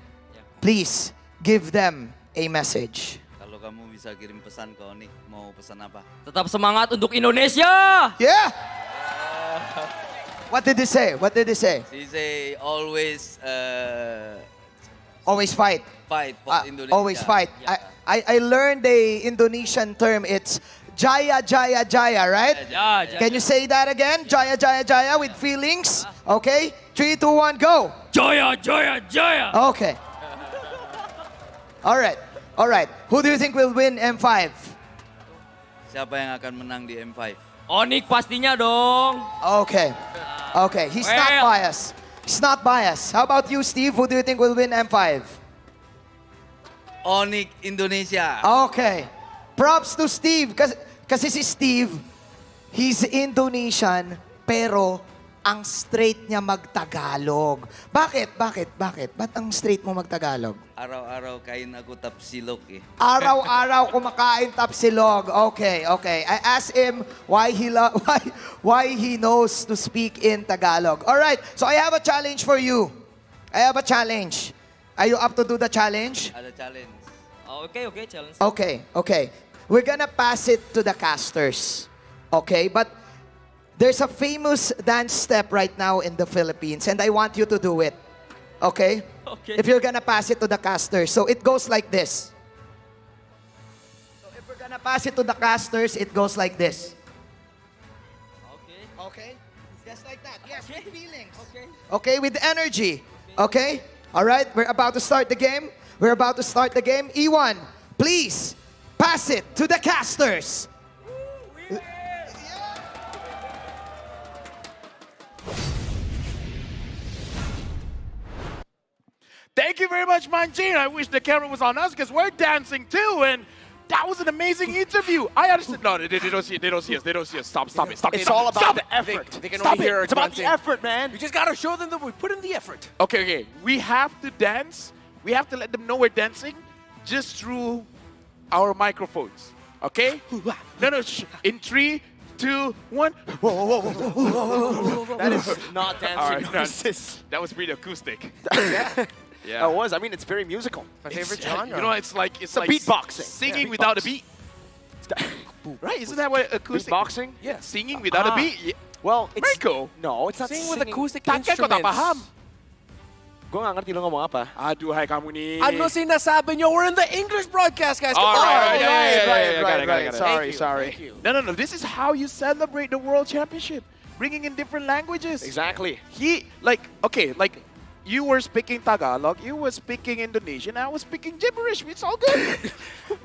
please give them a message. Kalau kamu bisa kirim pesan ke Onyx, mau pesan apa? Tetap semangat untuk Indonesia! Yeah! What did he say? What did he say? He say always Always fight. fight for Indonesia. Always fight. I learned the Indonesian term. It's Jaya, Jaya, Jaya, right? Yeah, Jaya. Can you say that again? Jaya, Jaya, Jaya with feelings. Okay? 3, 2, 1, go. Jaya, Jaya, Jaya! Okay. All right. All right. Who do you think will win M5? Siapa yang akan menang di M5? Onyx pastinya dong. Okay. Okay. He's not biased. He's not biased. How about you, Steve? Who do you think will win M5? Onyx Indonesia. Okay. Props to Steve. Kasi si Steve, he's Indonesian, pero ang straight niya magtagalog. Bakit? Ba't ang straight mo magtagalog? Araw-araw kain ako tapsilog eh. Araw-araw kumakain tapsilog. Okay. I asked him why he knows to speak in Tagalog. All right. So I have a challenge for you. I have a challenge. Are you up to do the challenge? Ada challenge. Okay, challenge. Okay. We're gonna pass it to the casters. Okay? But there's a famous dance step right now in the Philippines and I want you to do it. Okay? Okay. if you're gonna pass it to the casters. So it goes like this. So if we're gonna pass it to the casters, it goes like this. Okay? Just like that. Yes, with feelings. Okay, with energy. Okay? All right, we're about to start the game. We're about to start the game. E1, please pass it to the casters. Thank you very much, Manjin. I wish the camera was on us because we're dancing too, and that was an amazing interview. I understand. No, they don't see it. They don't see us. They don't see us. Stop it. Stop it. It's all about Stop the it. effort. They can Stop only hear it. our It's about the grunting. effort, man. We just gotta show them that we put in the effort. Okay. We have to dance. We have to let them know we're dancing just through our microphones. Okay? No. In 3, 2, 1. That is not dancing. All right, noises. that was pretty acoustic. Yeah. That was. I mean, it's very musical. My favorite genre. You know, it's like beatboxing. singing Yeah, without a beatbox. beat. Right? Isn't that what acoustic? Beatboxing? Yeah, singing without a beat. Yeah. Well, it's... Marco. No, it's not Sing singing. with acoustic Takya ko instruments. napaham. Gue nggak ngerti lo ngomong apa. Aduhai kamu ni. Ano sinasabi nyo? We're in the English broadcast, guys. Come All on. right, yeah, right. got it. Sorry, Thank you, sorry. thank you. No. This is how you celebrate the World Championship. Bringing in different languages. Exactly. You were speaking Tagalog, you were speaking Indonesian, I was speaking gibberish. It's all good.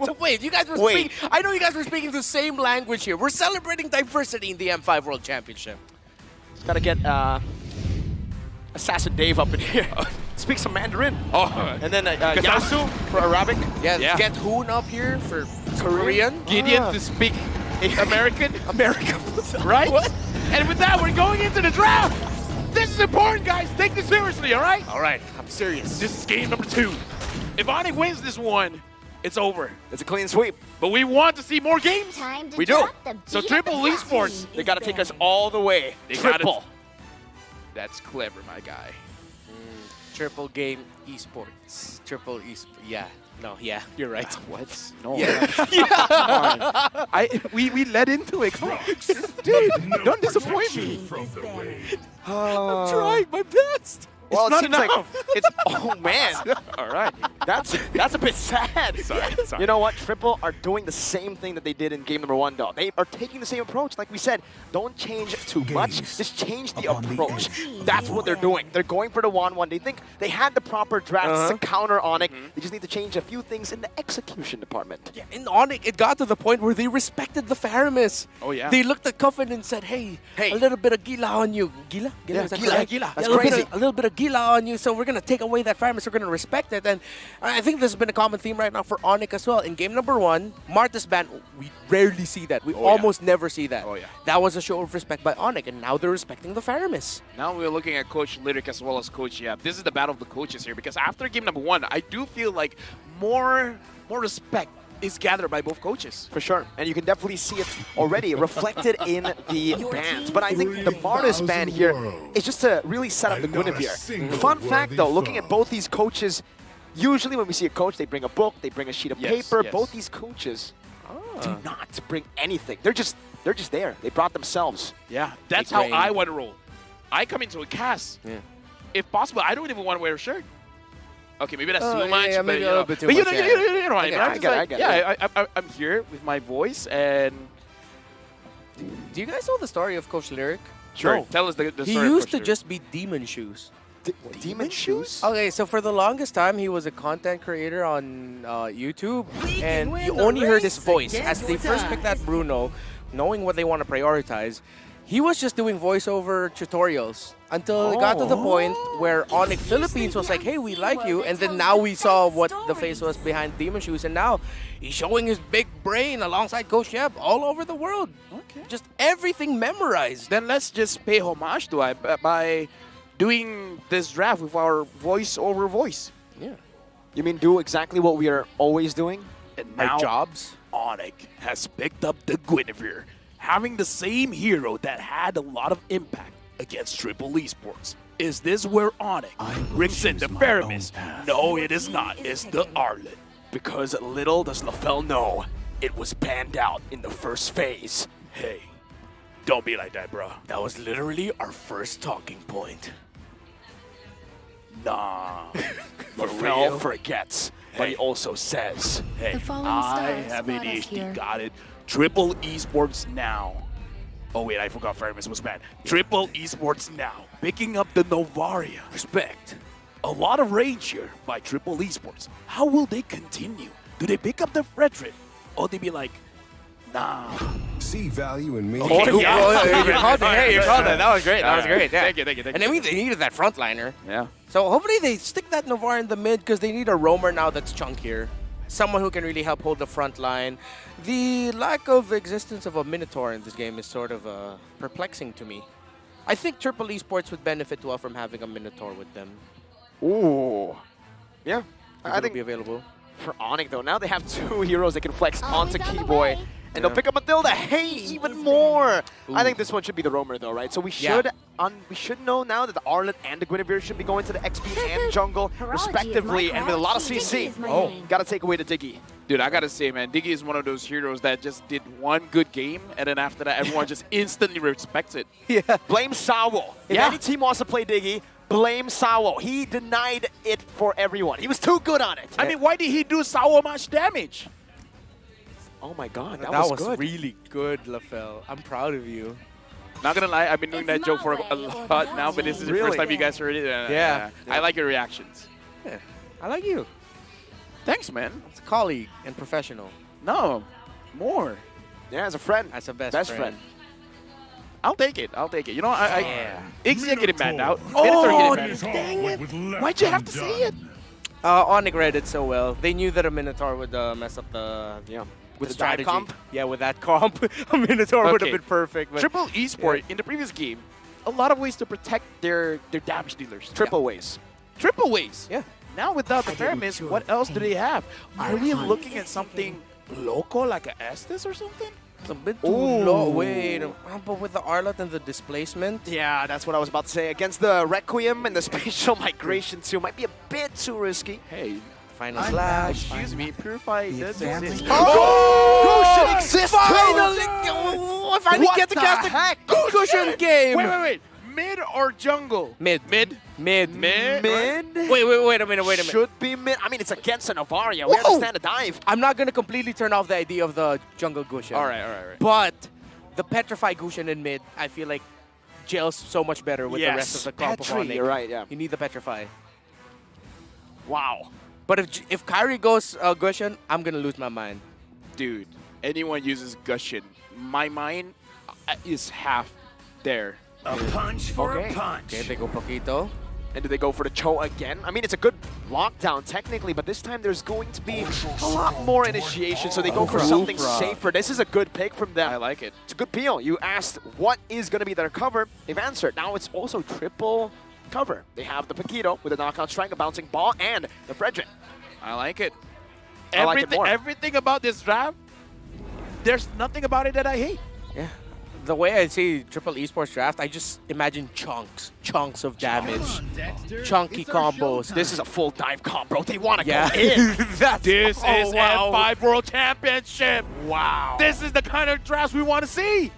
So wait, you guys were Wait. speaking. I know you guys were speaking the same language here. We're celebrating diversity in the M5 World Championship. Gotta get Assassin Dave up in here. Speak some Mandarin. Oh, And then Yasu for Arabic. Yeah, Yeah. get Hoon up here for Korean. Gideon to speak American. America. Right? And with that, we're going into the draft. This is important, guys. Take this seriously, all right? All right, I'm serious. This is game number 2. If Onyx wins this one, it's over. It's a clean sweep. But we want to see more games. We do. So Triple Esports, They gotta take us all the way. They gotta- Triple. that's clever, my guy. Triple game esports. Triple esports. Yeah. No, yeah, you're right. What? No. Yeah. We led into it. Come on. Dude, don't disappoint me. I'm trying my best. Well, not it seems like enough. it's. Oh man. All right. That's a bit sad. Sorry. You know what? Triple are doing the same thing that they did in game number 1, though. They are taking the same approach. Like we said, don't change too much. Just change the approach. That's what they're doing. They're going for the 1-1. They think they had the proper drafts to counter Onyx. They just need to change a few things in the execution department. Yeah, in Onyx, it got to the point where they respected the Faramis. Oh, yeah. They looked at Cuffin and said, hey, a little bit of gila on you. Gila? Yeah, Is that gila, correct? gila. Yeah, That's a little bit crazy. of- a little bit of gila on you, so we're going to take away that Faramis. We're going to respect it. And I think this has been a common theme right now for Onyx as well. In game number 1, Marta's ban, we rarely see that. We almost never see that. Oh, yeah. That was a show of respect by Onyx, and now they're respecting the Faramis. Now we're looking at Coach Lyric as well as Coach Yap. This is the battle of the coaches here because after game number 1, I do feel like more respect is gathered by both coaches. For sure. And you can definitely see it already reflected in the bans. But I think the Martis ban here is just to really set up the Guinevere. Fun fact though, looking at both these coaches, usually when we see a coach, they bring a book, they bring a sheet of paper. Yes. Both these coaches do not bring anything. They're just there. They brought themselves. Yeah, that's Big how brain. I want to roll. I come into a cast. Yeah. If possible, I don't even want to wear a shirt. Okay, maybe that's too yeah, much, yeah, but maybe you a know, little bit too but you much, know, yeah. you know, I get it, I'm I just get it, like, I get it, yeah, I'm here with my voice and. Do you guys know the story of Coach Lyric? Sure, No. tell us the He story. of used Coach to Lyric. just be Demon Shoes. Demon shoes? Okay, so for the longest time, he was a content creator on YouTube, and you only heard his voice. As they first picked that Bruno, knowing what they want to prioritize, he was just doing voiceover tutorials until it got to the point where Onyx Philippines was like, hey, we like you, and then now we saw what the face was behind Demon Shoes, and now he's showing his big brain alongside Coach Yep all over the world. Okay. Just everything memorized. Then let's just pay homage to it by doing this draft with our voice over voice. Yeah. You mean do exactly what we are always doing? And Our now jobs. Onyx has picked up the Guinevere, having the same hero that had a lot of impact against Triple Esports. Is this where Onyx brings in the Faramis? No, it is not. It's the Arlet. Because little does LaFell know, it was banned out in the first phase. Hey, don't be like that, bro. That was literally our first talking point. Nah. For Rafael real? forgets, but he also says, hey, The following I stars have brought us ADHD, here. got it. Triple esports now. Oh wait, I forgot Fermis was mad. Triple esports now. Picking up the Novaria. Respect. A lot of rage here by Triple esports. How will they continue? Do they pick up the Frederick? Or they be like, nah. See value in me. Oh, you called it. Hey, you called it. That was great. That All was right. great. Yeah. Thank you. And I mean, they needed that frontliner. Yeah. So hopefully they stick that Navarre in the mid because they need a roamer now that's chunkier. Someone who can really help hold the front line. The lack of existence of a Minotaur in this game is sort of perplexing to me. I think Triple Esports would benefit well from having a Minotaur with them. Ooh. Yeah. I think be available. for Onyx though, now they have two heroes they can flex onto Keyboy. And they'll pick up Matilda. Hey, even more. I think this one should be the roamer though, right? So we should know now that the Arlet and the Guinevere should be going to the XP and jungle respectively, and with a lot of CC. Gotta take away the Diggy. Dude, I gotta say, man, Diggy is one of those heroes that just did one good game, and then after that, everyone just instantly respects it. Yeah. Blame Sawo. If any team wants to play Diggy, blame Sawo. He denied it for everyone. He was too good on it. I mean, why did he do Sawo much damage? Oh my god, That was was good. really good, LaFell. I'm proud of you. Not gonna lie, I've been doing that joke for a lot now, but this is the first time you guys heard it. Yeah. I like your reactions. Yeah. I like you. Thanks, man. It's a colleague and professional. No, more. Yeah, as a friend. As a best friend. I'll take it. I'll take it. You know, Iggs are getting banned out. Oh, Minotaur dang getting it. banned out. Why'd you have to say it? Onyx read it so well. They knew that a Minotaur would mess up the with the strategy. dive comp? Yeah, with that comp, a Minotaur would have been perfect. But Triple Esport in the previous game, a lot of ways to protect their damage dealers. Triple ways. Triple ways. Yeah. Now without the Fermis, what else do they have? Are we looking at something local like a Estes or something? It's a bit too low. Wait, but with the Arlot and the displacement? Yeah, that's what I was about to say. Against the Requiem and the Spatial Migration too, might be a bit too risky. Hey, Final Slash. excuse me, Purify does exist. Gushin exists Finally! too! I finally What get to the cast heck? a Gushin game! Wait. Mid or jungle? Mid. Mid? Mid. Mid? Wait a minute. Should be mid. I mean, it's against an Novaria. We understand the dive. I'm not going to completely turn off the idea of the jungle Gushin. All right. But the Petrify Gushin in mid, I feel like gels so much better with the rest of the comp of Petri, Onyx. you're right, yeah. You need the Petrify. Wow. But if Kyrie goes Gushin, I'm going to lose my mind. Dude, anyone uses Gushin, my mind is half there. A punch for Okay. a punch. Okay, they go Poquito. And do they go for the Cho again? I mean, it's a good lockdown technically, but this time there's going to be a lot more initiation, so they go for something safer. This is a good pick from them. I like it. It's a good peel. You asked what is going to be their cover. They've answered. Now it's also triple cover. They have the Paquito with a knockout strike, a bouncing ball, and the Frederick. I like it. I like it more. Everything about this draft, there's nothing about it that I hate. Yeah. The way I see Triple Esports draft, I just imagine chunks of damage, chunky combos. This is a full dive combo. They want to Yeah. go in. This is wow. F5 World Championship. Wow. This is the kind of drafts we want to see.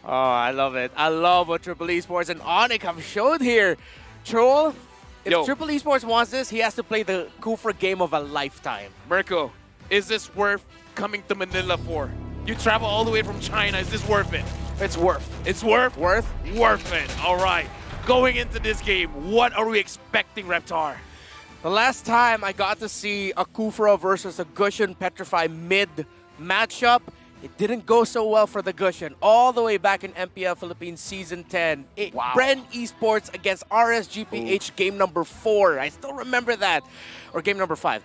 Oh, I love it. I love what Triple Esports and Onyx have showed here. Troll, if Triple Esports wants this, he has to play the Kufra game of a lifetime. Mirko, is this worth coming to Manila for? You travel all the way from China. Is this worth it? It's worth. It's worth? Worth it. All right. Going into this game, what are we expecting, Reptar? The last time I got to see a Kufra versus a Gushin Petrify mid matchup, it didn't go so well for the Gushin. All the way back in MPL Philippines Season 10. Bren Esports against RSGPH game number 4. I still remember that. Or game number 5.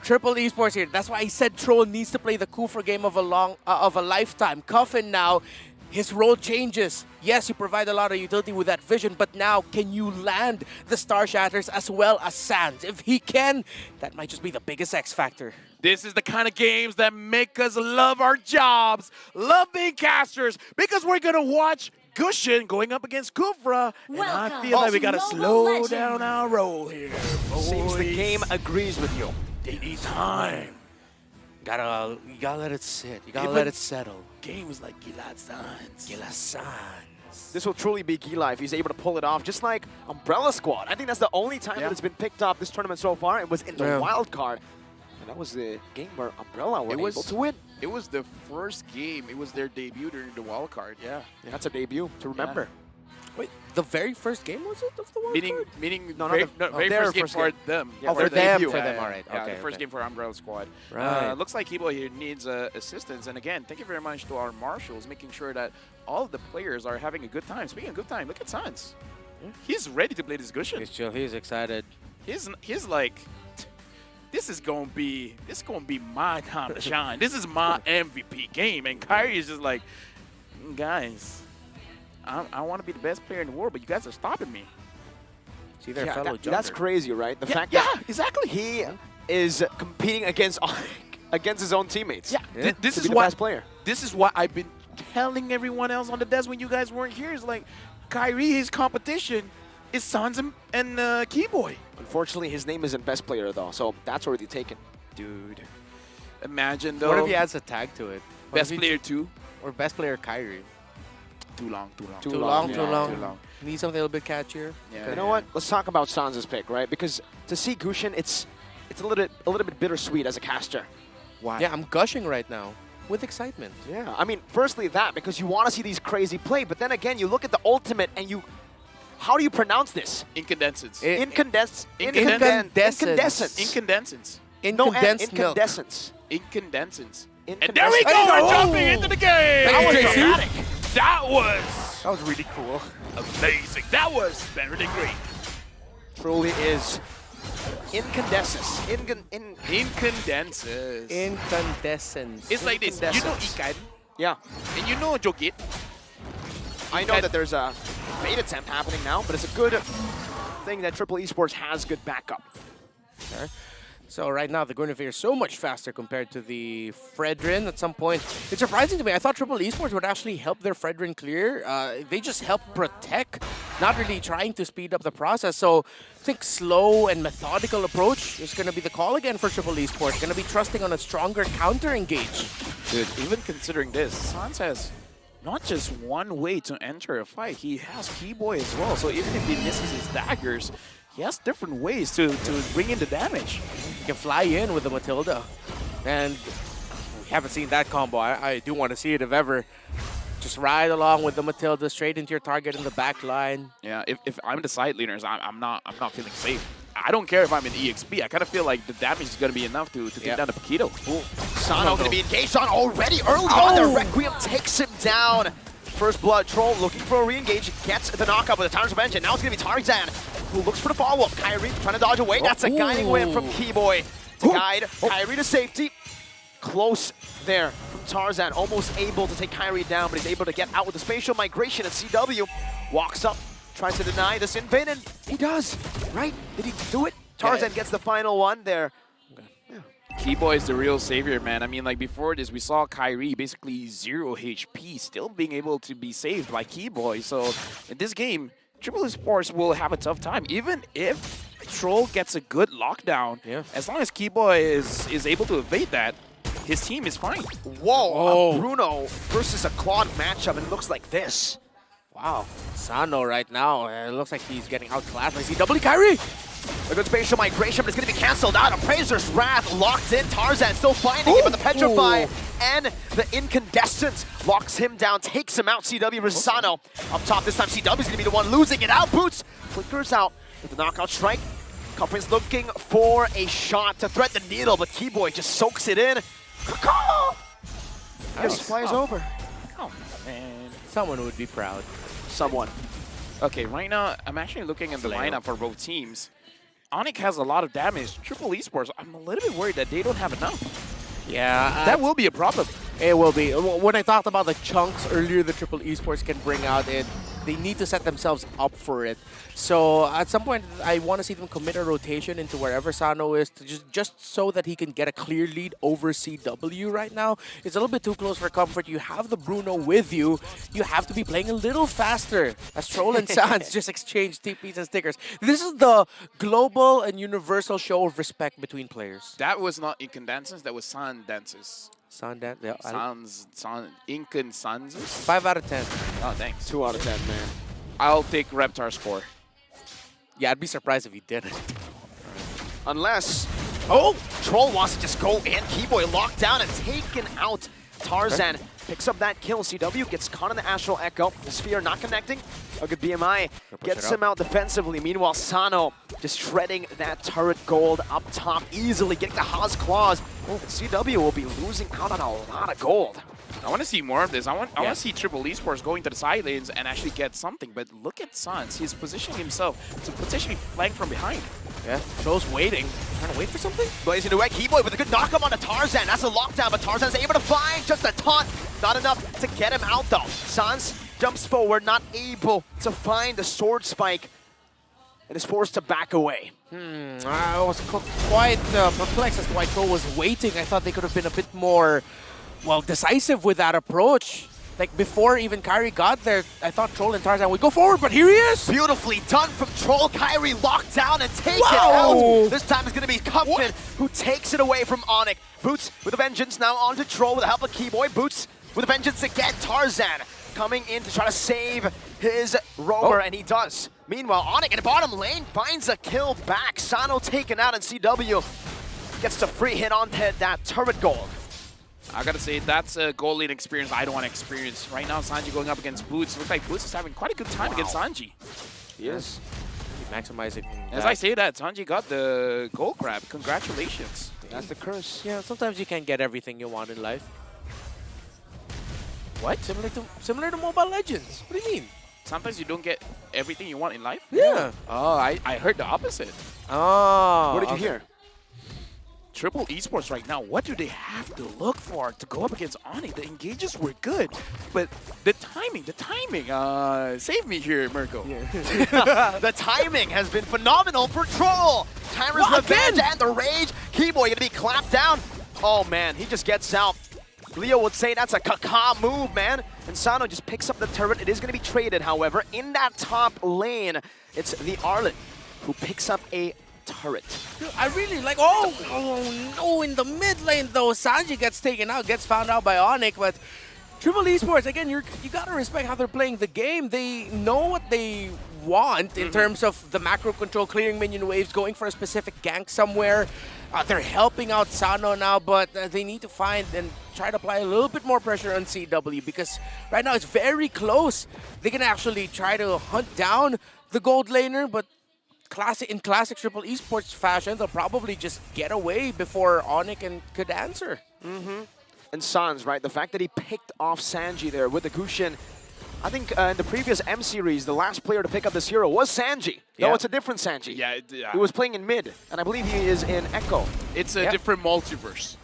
Triple Esports here. That's why I said Troll needs to play the Kufra game of a lifetime. Coffin now, his role changes. Yes, you provide a lot of utility with that vision, but now can you land the Star Shatters as well as Sands? If he can, that might just be the biggest X factor. This is the kind of games that make us love our jobs, love being casters, because we're going to watch Gushin going up against Kufra, and I feel like we got to slow down our roll here. Seems the game agrees with you. They need time. You gotta let it sit. You gotta let it settle. Games like Gilad Sands. Gila Sands. This will truly be Gila if he's able to pull it off, just like Umbrella Squad. I think that's the only time that it's been picked up this tournament so far. It was in the wild card. And that was the game where Umbrella were able to win. It was the first game. It was their debut during the wild card. Yeah. That's a debut to remember. Wait, the very first game was it of the wild card? Meaning No, very, not very their first game first for game. them. Yeah, for them, debut. for them, all right. Yeah, Okay, the first okay. game for Umbrella Squad. Right. Looks like Kibo here needs assistance. And again, thank you very much to our marshals, making sure that all of the players are having a good time. Speaking of good time, look at Sans. He's ready to play this Gushin. He's chill. He's excited. He's like, this is gonna be my time to shine. This is my MVP game. And Kyrie is just like, guys, I want to be the best player in the world, but you guys are stopping me. See their Yeah, fellow that's jumper. crazy, right? The fact yeah, that exactly. he is competing against his own teammates. Yeah, this to is be the what best player. This is what I've been telling everyone else on the desk when you guys weren't here. Is like, Kyrie, his competition is Sans and Keyboy. Unfortunately, his name isn't best player though, so that's already taken. Dude, imagine though. What if he adds a tag to it? What Best if he- player 2? Or best player Kyrie? Too long. Too long. Too long. Need something a little bit catchier. Yeah. You know what? Let's talk about Sans' pick, right? Because to see Gushin, it's a little bit bittersweet as a caster. Why? Yeah, I'm gushing right now with excitement. Yeah, I mean, firstly that, because you want to see these crazy play, but then again, you look at the ultimate and how do you pronounce this? Incandescence. Incandescence. Incandescence. Incandescence. Incandescence. And there we go! We're jumping into the game! That was dramatic. That was really cool. Amazing. That was better than great. Truly is incandescence. Incandescence. Incandescence. It's like this. You know Ikan? Yeah. And you know Jogit? I know that there's a fade attempt happening now, but it's a good thing that Triple Esports has good backup. Okay. So right now, the Guinevere is so much faster compared to the Fredrin at some point. It's surprising to me. I thought Triple Esports would actually help their Fredrin clear. They just help protect, not really trying to speed up the process. So I think slow and methodical approach is going to be the call again for Triple Esports. Going to be trusting on a stronger counter engage. Dude, even considering this, Sans has not just one way to enter a fight. He has Keyboy as well. So even if he misses his daggers, he has different ways to bring in the damage. He can fly in with the Matilda. And we haven't seen that combo. I do want to see it if ever. Just ride along with the Matilda straight into your target in the back line. Yeah, if I'm the side leaders, I'm not feeling safe. I don't care if I'm in EXP. I kind of feel like the damage is going to be enough to take down the Paquito. Sano going to be engaged on already early on there. Requiem takes him down. First blood, Troll looking for a re-engage, gets the knockup with the Tyrant's Revenge, and now it's going to be Tarzan, who looks for the follow-up. Kyrie trying to dodge away. That's a guiding win from Keyboy to guide Kyrie to safety. Close there from Tarzan, almost able to take Kyrie down, but he's able to get out with the spatial migration, and CW walks up, tries to deny this invade, and he does, right? Did he do it? Tarzan gets the final one there. Keyboy is the real savior, man. I mean, like before this, we saw Kyrie basically 0 HP, still being able to be saved by Keyboy. So in this game, Triple Esports will have a tough time, even if Troll gets a good lockdown. Yeah. As long as Keyboy is able to evade that, his team is fine. Whoa, a Bruno versus a Claude matchup, and it looks like this. Wow, Sano right now, it looks like he's getting outclassed. I see double Kyrie! A good spatial migration, but it's going to be canceled out. Appraiser's Wrath locked in. Tarzan still finding him, but the Petrify and the Incandescence locks him down, takes him out. CW versus Sano. Up top this time, CW is going to be the one losing it out. Boots flickers out with the knockout strike. Cufflin's looking for a shot to thread the needle, but Keyboy just soaks it in. Just flies over. Oh, man. Someone would be proud. Someone. Okay, right now, I'm actually looking at the lineup for both teams. Onyx has a lot of damage. Triple Esports, I'm a little bit worried that they don't have enough. Yeah. That will be a problem. It will be. When I talked about the chunks earlier the Triple Esports can bring out, they need to set themselves up for it. So at some point, I want to see them commit a rotation into wherever Sano is, to just so that he can get a clear lead over CW right now. It's a little bit too close for comfort. You have the Bruno with you. You have to be playing a little faster as Troll and Sans just exchange TPs and stickers. This is the global and universal show of respect between players. That was not Incandescence, that was Sun Dances. Sun Dance, yeah. Sans, Incan Suns. 5 out of 10. Oh, thanks. 2 out of 10, man. I'll take Reptar's score. Yeah, I'd be surprised if he didn't. Unless, oh, Troll wants to just go in. Keyboy locked down and taken out. Tarzan picks up that kill. CW gets caught in the Astral Echo. The Sphere not connecting. A good BMI gets him out defensively. Meanwhile, Sano just shredding that turret gold up top, easily getting the Haas Claws. CW will be losing out on a lot of gold. I want to see more of this. I want to see Triple Esports going to the side lanes and actually get something. But look at Sans. He's positioning himself to potentially flank from behind. Yeah, Troll's waiting. Trying to wait for something? Blazing away, Keyboy with a good knock-up onto Tarzan. That's a lockdown, but Tarzan's able to find just a taunt. Not enough to get him out, though. Sans jumps forward, not able to find the sword spike, and is forced to back away. I was quite perplexed as to why Troll was waiting. I thought they could have been a bit more, well, decisive with that approach. Like, before even Kyrie got there, I thought Troll and Tarzan would go forward, but here he is! Beautifully done from Troll. Kyrie locked down and taken out. This time it's going to be Cupman who takes it away from Onyx. Boots with a vengeance now onto Troll with the help of Keyboy. Boots with a vengeance again. Tarzan coming in to try to save his rover, and he does. Meanwhile, Onyx in the bottom lane finds a kill back. Sano taken out, and CW gets the free hit on that turret gold. I gotta say, that's a goal lead experience I don't want to experience. Right now, Sanji going up against Boots. Looks like Boots is having quite a good time against Sanji. He is. Maximizing. As I say that, Sanji got the gold grab. Congratulations. That's the curse. Yeah, sometimes you can't get everything you want in life. What? Similar to Mobile Legends. What do you mean? Sometimes you don't get everything you want in life? Yeah. Oh, I heard the opposite. Oh. What did you hear? Triple Esports right now, what do they have to look for to go up against Oni? The engages were good, but the timing, save me here, Mirko. The timing has been phenomenal for Troll. Timer's revenge and the rage. Keyboy gonna be clapped down. Oh man, he just gets out. Leo would say that's a caca move, man. And Sano just picks up the turret. It is gonna be traded, however. In that top lane, it's the Arlet who picks up a turret. Dude, I really like, oh no, in the mid lane though, Sanji gets taken out, gets found out by Onyx, but Triple Esports, again, you gotta respect how they're playing the game. They know what they want in terms of the macro control, clearing minion waves, going for a specific gank somewhere. They're helping out Sano now, but they need to find and try to apply a little bit more pressure on CW because right now it's very close. They can actually try to hunt down the gold laner, but in classic Triple Esports fashion, they'll probably just get away before Onyx could answer. And Sans, right? The fact that he picked off Sanji there with the Gushin. I think in the previous M series, the last player to pick up this hero was Sanji. No, it's a different Sanji. Yeah. He was playing in mid, and I believe he is in Echo. It's a different multiverse.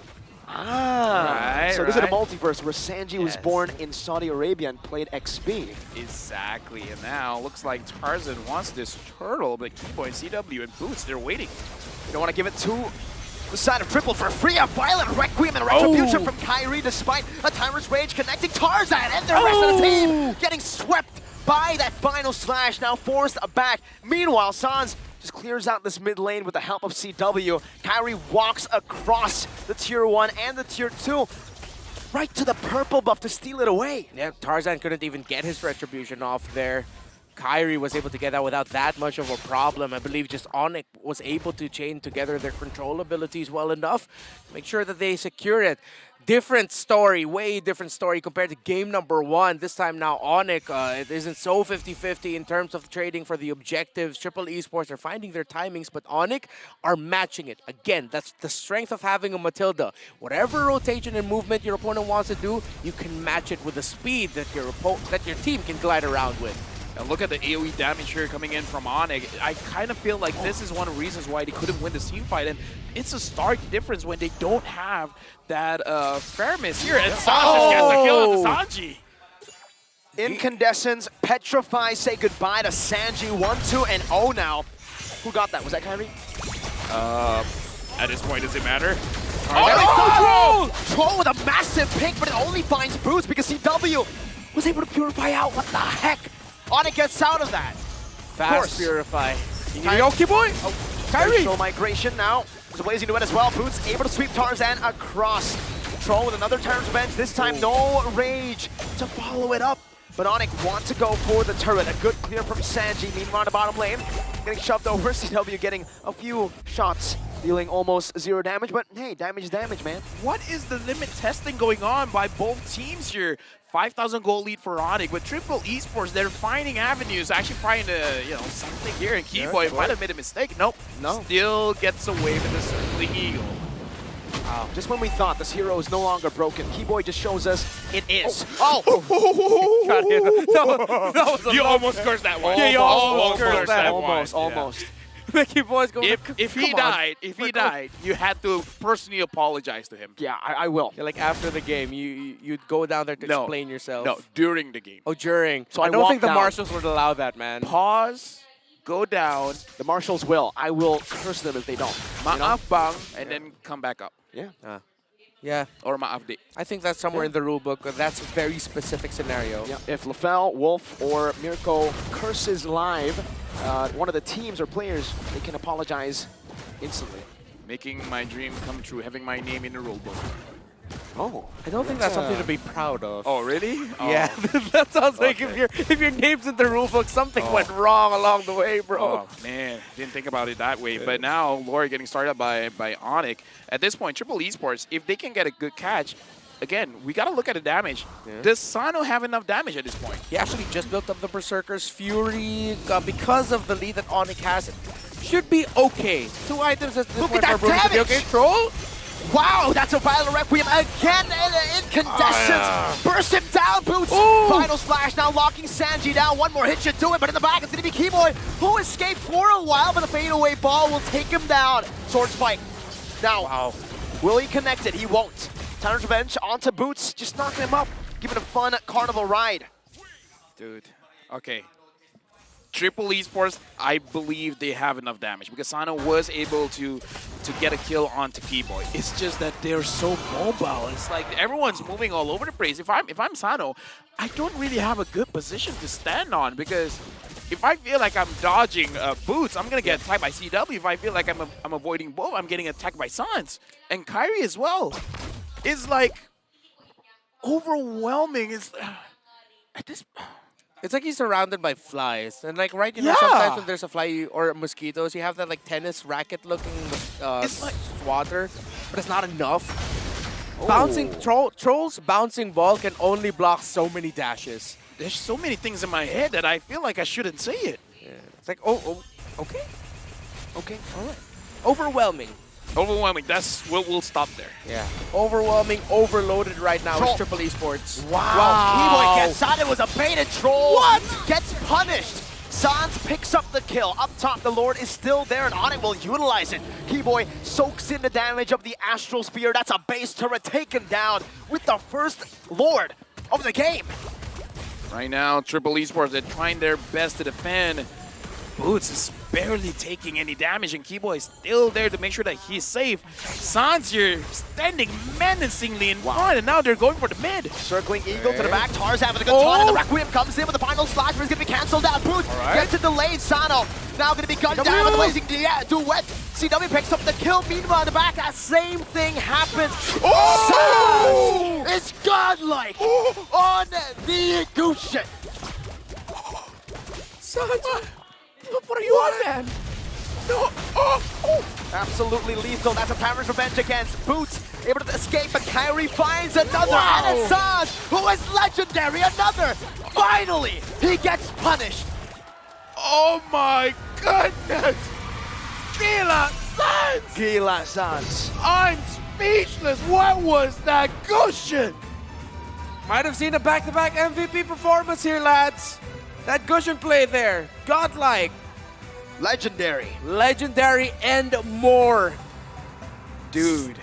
So this is a multiverse where Sanji was born in Saudi Arabia and played XP. Exactly, and now looks like Tarzan wants this turtle, but Keyboy, CW, and Boots, they're waiting. You don't want to give it to the side of Triple for free. A violent Requiem and Retribution from Kyrie despite a Timer's Rage connecting Tarzan and the rest of the team getting swept by that final slash, now forced back. Meanwhile, Sans just clears out this mid lane with the help of CW. Kyrie walks across the tier 1 and the tier 2 right to the purple buff to steal it away. Yeah, Tarzan couldn't even get his Retribution off there. Kyrie was able to get that without that much of a problem. I believe just Onyx was able to chain together their control abilities well enough to make sure that they secure it. Different story, way different story compared to game number 1. This time now Onyx, it isn't so 50-50 in terms of trading for the objectives. Triple Esports are finding their timings, but Onyx are matching it. Again, that's the strength of having a Matilda. Whatever rotation and movement your opponent wants to do, you can match it with the speed that your team can glide around with. And look at the AoE damage here coming in from Onyx. I kind of feel like this is one of the reasons why they couldn't win this team fight, and it's a stark difference when they don't have that fairness here. And Sanji gets a kill on Sanji. Incandescence, Petrify, say goodbye to Sanji. 1-2 and 0 now. Who got that? Was that Kyrie? At this point, does it matter? Troll with a massive pick, but it only finds Boots because CW was able to purify out. What the heck? Onyx gets out of that. Fast purify. You need to go, Keyboy. Kyrie. Troll migration now. There's a Blazing Duet as well. Boots able to sweep Tarzan across. Troll with another Timer's Revenge. This time, no rage to follow it up. but Onyx want to go for the turret. A good clear from Sanji. Meanwhile, on the bottom lane, getting shoved over. CW getting a few shots, dealing almost 0 damage, but hey, damage is damage, man. What is the limit testing going on by both teams here? 5,000 goal lead for Onyx. With Triple Esports, they're finding avenues, actually trying to, something here. And Keyboy might have made a mistake. Nope. No. Still gets away with the circling eagle. Wow. Just when we thought this hero is no longer broken, Keyboy just shows us it is. Got him. That was you almost cursed that one. Yeah, you almost cursed that Almost. Mickey Boy's going. If he died, you had to personally apologize to him. Yeah, I will. Yeah, like after the game, you'd go down there to explain yourself. No, during the game. Oh, during. So I don't think the down. marshals would allow that, man. Pause, go down. The marshals will. I will curse them if they don't. Maaf bang, and then come back up. Yeah. Yeah. Or maaf di. I think that's somewhere in the rule book. That's a very specific scenario. Yeah. If LaFell, Wolf, or Mirko curses live, one of the teams or players, they can apologize instantly. Making my dream come true, having my name in the rule book. Oh, I don't think that's something to be proud of. Oh, really? Yeah, that sounds like if your name's in the rule book, something went wrong along the way, bro. Oh, man. Didn't think about it that way. But now, Lori getting started by Onyx. At this point, Triple Esports, if they can get a good catch, again, we got to look at the damage. Yeah. Does Sano have enough damage at this point? He actually just built up the Berserker's Fury because of the lead that Onyx has. Should be okay. 2 items at this Look point at that for Bruno to be damage! okay. Troll? Wow, that's a Violent Requiem again in incandescence. Burst him down, Boots. Final splash now locking Sanji down. One more hit should do it, but in the back it's going to be Keyboy, who escaped for a while, but the fadeaway ball will take him down. Sword Spike. Now, will he connect it? He won't. Tanner's Revenge onto Boots, just knocking him up, giving a fun carnival ride. Dude, okay. Triple Esports, I believe they have enough damage because Sano was able to get a kill onto Keyboy. It's just that they're so mobile. It's like everyone's moving all over the place. If I'm Sano, I don't really have a good position to stand on because if I feel like I'm dodging Boots, I'm gonna get attacked by CW. If I feel like I'm avoiding both, I'm getting attacked by Sans and Kyrie as well. It's like overwhelming. It's at this. It's like he's surrounded by flies. And like, right, sometimes when there's a fly or mosquitoes, you have that like tennis racket looking it's like swatter, but it's not enough. Bouncing Troll's bouncing ball can only block so many dashes. There's so many things in my head that I feel like I shouldn't say it. Yeah. It's like, okay. Okay, all right. Overwhelming. Overwhelming. We'll stop there. Yeah. Overwhelming, overloaded right now with Triple Esports. Wow. Keyboy gets on. It was a baited troll. What? Gets punished. Sans picks up the kill. Up top, the Lord is still there, and Onyx will utilize it. Keyboy soaks in the damage of the Astral Spear. That's a base turret taken down with the first Lord of the game. Right now, Triple Esports, they're trying their best to defend. Boots is barely taking any damage, and Keyboy is still there to make sure that he's safe. Sans here standing menacingly in front, and now they're going for the mid. Circling Eagle to the back. Tars having a good time, and the Requiem comes in with the final slash, but it's going to be cancelled out. Boots gets it delayed. Sano now going to be gunned down with the blazing duet. CW picks up the kill. Meanwhile, in the back, that same thing happens. Sans is godlike on the goose shit. Sans. What are you on, man? No. Absolutely lethal. That's a Tanner's Revenge against Boots. Able to escape, but Kyrie finds another. And it's Sans, who is legendary. Another. Finally, he gets punished. Oh my goodness! Gila Sans! Gila Sans. I'm speechless. What was that cushion? Might have seen a back-to-back MVP performance here, lads. That cushion play there. Godlike. Legendary. Legendary and more. Dude.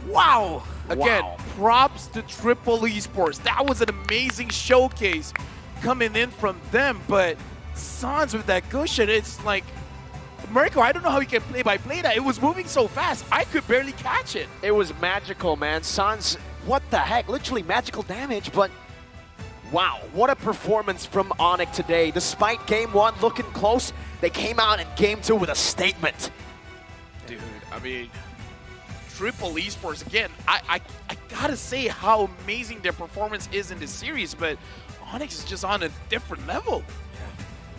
Wow. Again, props to Triple Esports. That was an amazing showcase coming in from them, but Sans with that cushion, it's like, Mirko, I don't know how he can play-by-play that. It was moving so fast, I could barely catch it. It was magical, man. Sans, what the heck? Literally magical damage, but wow, what a performance from Onyx today. Despite game one looking close, they came out in game two with a statement. Dude, I mean, Triple Esports, again, I gotta say how amazing their performance is in this series, but Onyx is just on a different level.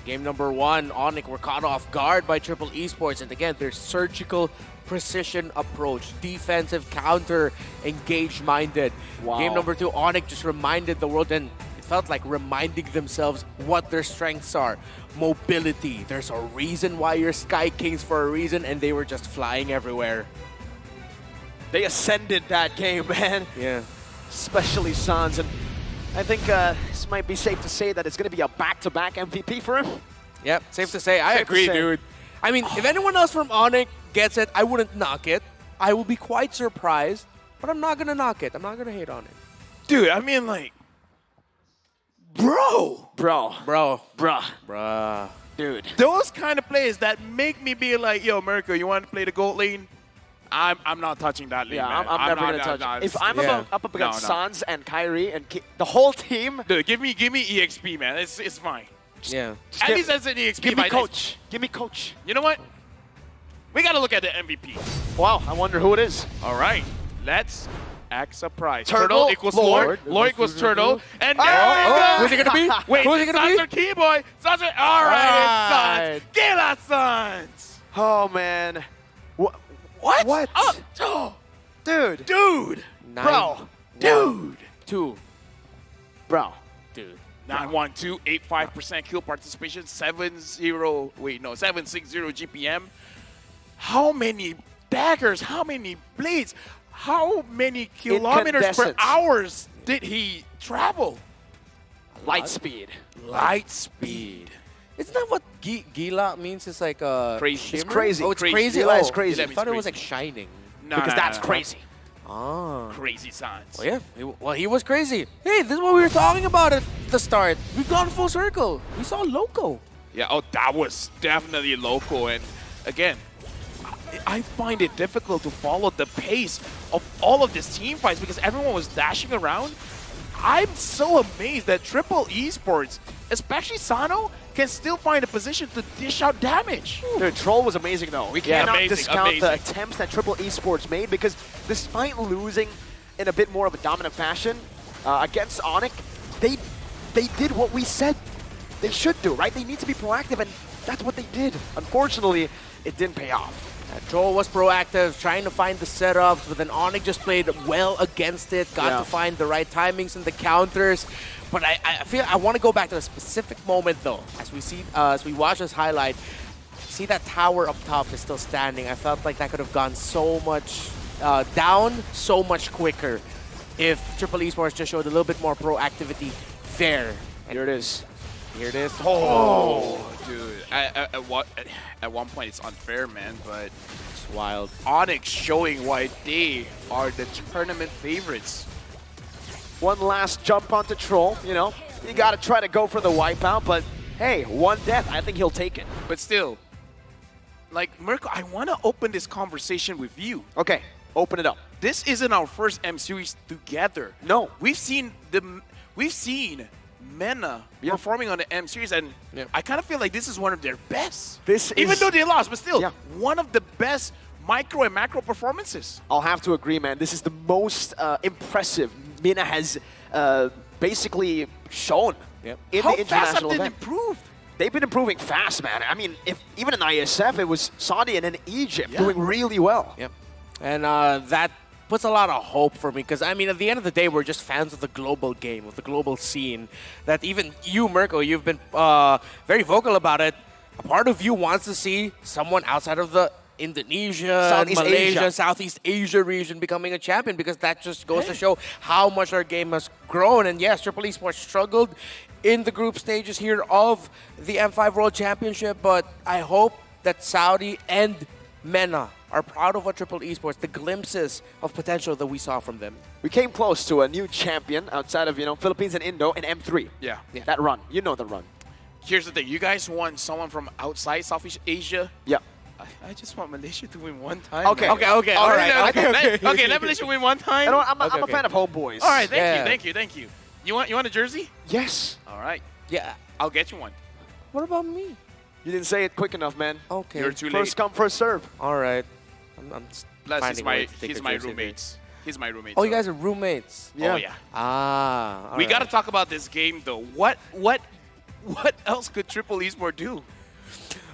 Game number 1, Onyx were caught off guard by Triple Esports, and again, their surgical precision approach, defensive counter, engaged-minded. Wow. Game number 2, Onyx just reminded the world, and it felt like reminding themselves what their strengths are. Mobility, there's a reason why you're Sky Kings for a reason, and they were just flying everywhere. They ascended that game, man. Yeah. Especially Sans, and I think this might be safe to say that it's going to be a back-to-back MVP for him. Yep, safe to say. I Safe to agree, say. dude. I mean, if anyone else from Onyx gets it, I wouldn't knock it. I will be quite surprised, but I'm not going to knock it. I'm not going to hate on it. Dude, I mean, like, bro. Dude. Those kind of plays that make me be like, yo, Mirko, you want to play the gold lane? I'm not touching that lane, Yeah, man. I'm never not- going to touch no, it. If I'm yeah. up against No. Sans and Kyrie and the whole team, Dude, give me EXP, man. It's fine. Yeah. At least that's an EXP. give me but coach. Give me coach. You know what? We got to look at the MVP. Wow, I wonder who it is. All right, let's act surprised. Turtle, equals Lord. Lord. Lord equals Turtle. And Oh, there we go. Who's it gonna be? Wait, Who's it gonna be? Sans or Keyboy? Sans or, all right, it's Sans. Gila Sans. Oh, man. What? What? Oh, Dude. dude. Bro. Dude. 2. Bro. Dude. 9-1-2, 85% kill participation, 760 GPM. How many daggers? How many blades? How many kilometers per Incandescent. hours did he travel? Light speed. Light speed. Isn't that what Gila means? It's like Crazy. It's shimmer? crazy. Oh, it's Crazy. crazy. Gila Oh, is crazy. I thought it was Crazy. like shining. No, Because no, that's no, no. crazy. Oh. Crazy Sans. Well, yeah. He was crazy. Hey, this is what we were talking about at the start. We've gone full circle. We saw Loco. Yeah, oh, that was definitely local. And again, I find it difficult to follow the pace of all of these team fights because everyone was dashing around. I'm so amazed that Triple Esports, especially Sano, can still find a position to dish out damage. Dude, Troll was amazing, though. We Yeah, cannot amazing, discount the amazing. attempts that Triple Esports made because despite losing in a bit more of a dominant fashion against Onyx, they did what we said they should do, right? They need to be proactive, and that's what they did. Unfortunately, it didn't pay off. Joel was proactive, trying to find the setups, but then Onyx just played well against it, got to find the right timings and the counters. But I feel I want to go back to a specific moment though, as we watch this highlight. See that tower up top is still standing. I felt like that could have gone so much down so much quicker if Triple Esports just showed a little bit more proactivity there. And here it is. Here it is. Oh, dude. At one point, it's unfair, man, but it's wild. Onyx showing why they are the tournament favorites. One last jump onto Troll, you know. You got to try to go for the wipeout, but hey, one death. I think he'll take it. But still, like, Mirko, I want to open this conversation with you. Okay, open it up. This isn't our first M series together. No. We've seen Mena performing on the M series, and I kind of feel like this is one of their best. Even though they lost, but still, one of the best micro and macro performances. I'll have to agree, man. This is the most impressive Mina has basically shown in How the fast international have they event. improved? They've been improving fast, man. I mean, even in ISF, it was Saudi and then Egypt doing really well. Yep. And that puts a lot of hope for me because, I mean, at the end of the day, we're just fans of the global game, of the global scene. That even you, Mirko, you've been very vocal about it. A part of you wants to see someone outside of the Indonesia, Southeast Malaysia, Asia. Southeast Asia region becoming a champion because that just goes to show how much our game has grown. And yes, Triple Esports struggled in the group stages here of the M5 World Championship, but I hope that Saudi and MENA are proud of what Triple Esports, the glimpses of potential that we saw from them. We came close to a new champion outside of, Philippines and Indo in M3. Yeah. That run. You know the run. Here's the thing. You guys want someone from outside Southeast Asia? Yeah. I just want Malaysia to win one time. Okay. man. All right. Okay, let Malaysia win one time. You know what? I'm a fan of homeboys. All right, thank you. You want a jersey? Yes. All right. Yeah. I'll get you one. What about me? You didn't say it quick enough, man. Okay. You're too late. First come, first serve. All right. I'm Plus, finding a way to take he's a my jersey roommate. He's my roommate. Oh, you so- guys are roommates. Oh, yeah. Ah. We alright. got to talk about this game, though. What else could Triple Esport do?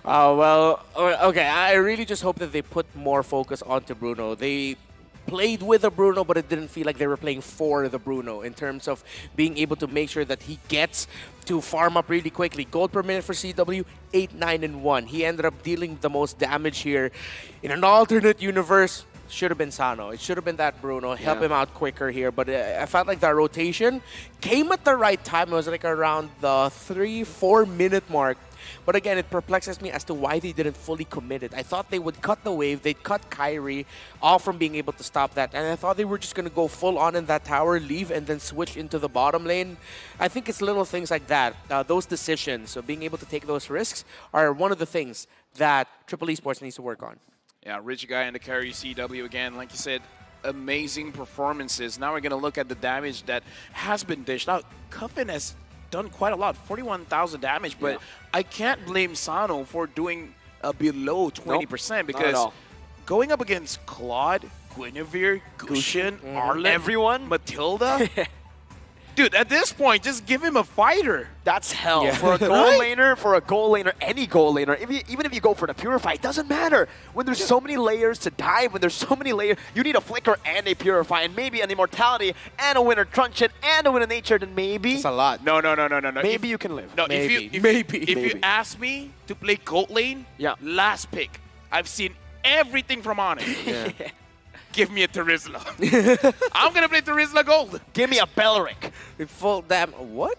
Well, okay, I really just hope that they put more focus onto Bruno. They played with a Bruno, but it didn't feel like they were playing for the Bruno in terms of being able to make sure that he gets to farm up really quickly. Gold per minute for CW, 8, 9, and 1. He ended up dealing the most damage here. In an alternate universe, should have been Sano. It should have been that Bruno. Help him out quicker here. But I felt like that rotation came at the right time. It was like around the 3-4 minute mark. But again, it perplexes me as to why they didn't fully commit it. I thought they would cut the wave. They'd cut Kyrie off from being able to stop that. And I thought they were just going to go full on in that tower, leave, and then switch into the bottom lane. I think it's little things like that. Those decisions, so being able to take those risks, are one of the things that Triple Esports needs to work on. Yeah, Rich Guy and the carry CW again. Like you said, amazing performances. Now we're going to look at the damage that has been dished out. Cuffin has done quite a lot, 41,000 damage, but I can't blame Sano for doing below 20% because going up against Claude, Guinevere, Gusion, Arlen, everyone, Matilda. Dude, at this point, just give him a fighter. That's hell. For a goal laner, any goal laner, even if you go for the Purify, it doesn't matter. When there's so many layers to dive, when there's so many layers, you need a Flicker and a Purify, and maybe an Immortality, and a Winter Truncheon, and a Winter Nature, then maybe... That's a lot. No. Maybe you can live. No, Maybe. if you ask me to play gold lane, last pick, I've seen everything from Onyx. Yeah. Give me a Terizla. I'm going to play Terizla Gold. Give me a Belleric. Full damn... What?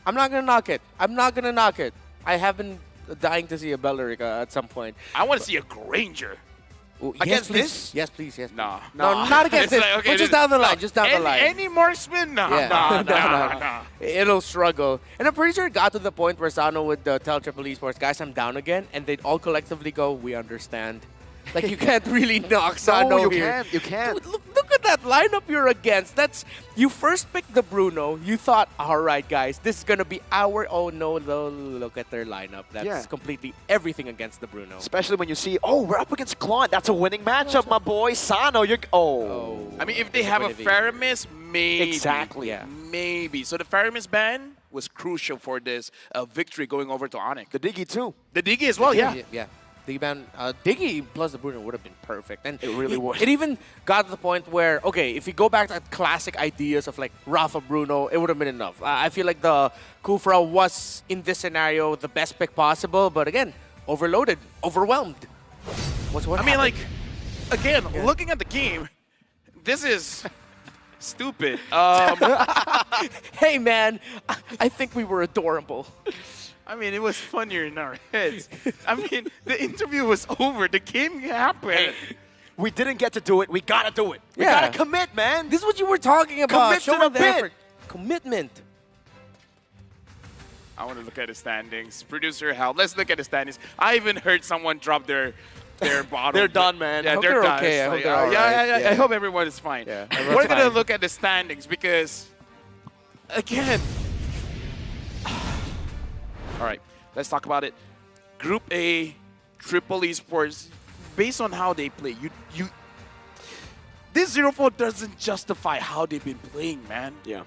I'm not going to knock it. I'm not going to knock it. I have been dying to see a Belleric at some point. I want to see a Granger. Against please. this? Yes, please. Yes. No, not against this. Like, okay, but just down the line. Just down the line. Any marksman? No, no. It'll struggle. And I'm pretty sure it got to the point where Sano would tell Triple Esports, guys, I'm down again. And they'd all collectively go, we understand. Like, you can't really knock Sano you here. can't. You can't. Dude, look at that lineup you're against. You first picked the Bruno. You thought, all right, guys, this is going to be our... Oh, no, look at their lineup. That's completely everything against the Bruno. Especially when you see, oh, we're up against Claude. That's a winning matchup, my boy. Sano, you're... Oh. I mean, if they have a Faramis, maybe. Exactly. Yeah. Maybe. So the Faramis ban was crucial for this victory going over to Onyx. The Diggy, too. The Diggy as well, yeah. Yeah. Diggy plus the Bruno would have been perfect. And it really would. It even got to the point where, okay, if you go back to classic ideas of like Rafa Bruno, it would have been enough. I feel like the Kufra was, in this scenario, the best pick possible. But again, overloaded, overwhelmed. What I mean, like, again, looking at the game, this is stupid. Hey, man, I think we were adorable. I mean, it was funnier in our heads. I mean, the interview was over. The game happened. Hey, we didn't get to do it. We gotta do it. We gotta commit, man. This is what you were talking about. Commit to the bit. effort. Commitment. I want to look at the standings. Producer Hal, let's look at the standings. I even heard someone drop their bottle. They're done, man. Yeah, I hope they're they're done. okay. I It's hope like, they're all right. yeah. I hope everyone is fine. Yeah, We're going to look at the standings because, again, all right, let's talk about it. Group A, Triple Esports, based on how they play, this 0-4 doesn't justify how they've been playing, man. Yeah.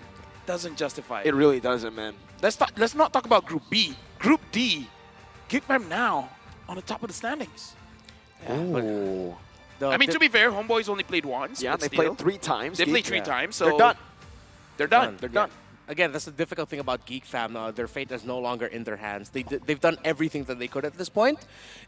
Doesn't justify It really doesn't, man. Let's not talk about Group B. Group D, Geek Fam now on the top of the standings. Ooh. I mean, to be fair, Homeboys only played once. Yeah, but they still. played 3 times. They played 3 times, so they're done. They're done. They're done. Again, that's the difficult thing about Geek Fam. Their fate is no longer in their hands. They've done everything that they could at this point,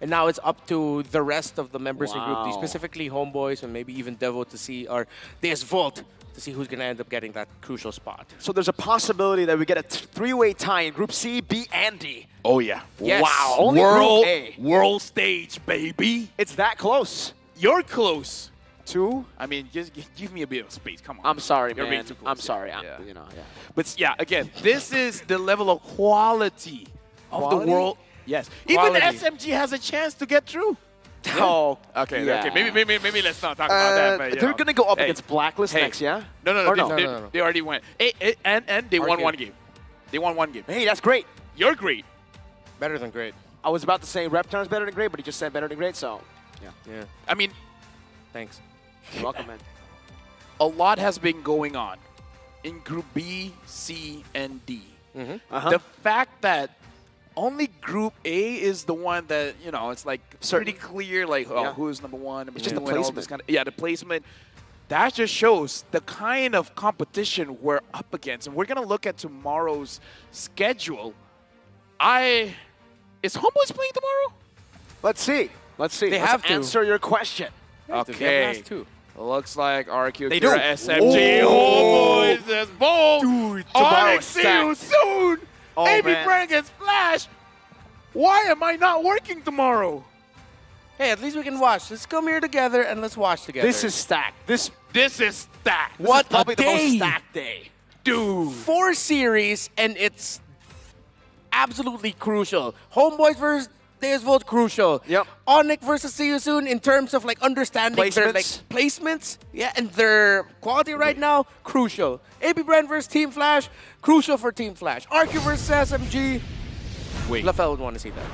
and now it's up to the rest of the members in Group D, specifically Homeboys and maybe even Devo to see, or DS Volt to see who's going to end up getting that crucial spot. So there's a possibility that we get a 3-way tie in Group C, B, and D. Oh, yeah. Yes. Wow. Only Group A. World stage, baby. It's that close. You're close. Two? I mean, just give me a bit of space. Come on. I'm sorry, You're man. being too close. I'm sorry. Yeah. Yeah. But yeah, again, this is the level of quality of the world. Yes. Quality. Even SMG has a chance to get through. Oh, Okay, yeah. okay. Maybe let's not talk about that. But, They're going to go up against Blacklist Hey. next, yeah? No. Or no? They already went. And they won Arcade. one game. They won one game. Hey, that's great. You're great. Better than great. I was about to say Reptar's better than great, but he just said better than great, so yeah. Yeah. I mean, Thanks. You're welcome, man. a lot has been going on in Group B, C, and D. The fact that only Group A is the one that, you know, it's like pretty clear, like, who's number one, number two, just the and all placement. this kind of, the placement. That just shows the kind of competition we're up against. And we're going to look at tomorrow's schedule. Is Homeboys playing tomorrow? Let's see. Let's see. They Let's have to. answer your question. Okay. Looks like RQ, They Kira, do. SMG, Homeboys, there's Bolt. Dude, Onyx, see you soon. Oh, AB man. Brand against Flash. Why am I not working tomorrow? Hey, at least we can watch. Let's come here together and let's watch together. This is stacked. This is stacked. What is probably a the most day. stacked day. Dude. 4 series, and it's absolutely crucial. Homeboys versus Deus Volt, crucial. Yep. Onyx versus See You Soon in terms of like understanding their like placements, and their quality right now, crucial. AB Brand versus Team Flash, crucial for Team Flash. RQ versus SMG. Wait. LaFell would want to see that.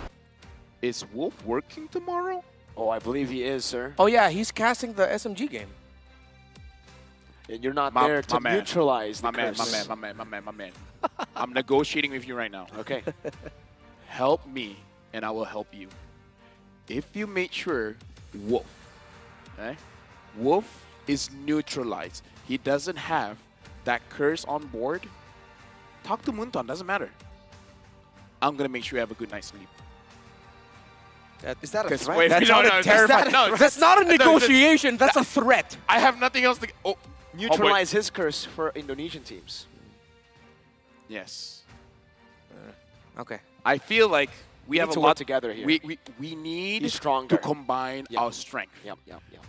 Is Wolf working tomorrow? Oh, I believe he is, sir. Oh yeah, he's casting the SMG game. And you're not My- there to my man. neutralize the My man, curse. my man. I'm negotiating with you right now. Okay. Help me, and I will help you. If you make sure Wolf, Wolf is neutralized, he doesn't have that curse on board, talk to Munton, doesn't matter. I'm going to make sure you have a good night's sleep. Is that a 'Cause threat? wait, That's no, not no, a terrifying. threat. No, That's not a no, negotiation. That's a threat. I have nothing else to. Oh, Neutralize his curse for Indonesian teams. Yes. Okay. I feel like we have need a to lot work together here. We need Be stronger. to combine our strength Yep.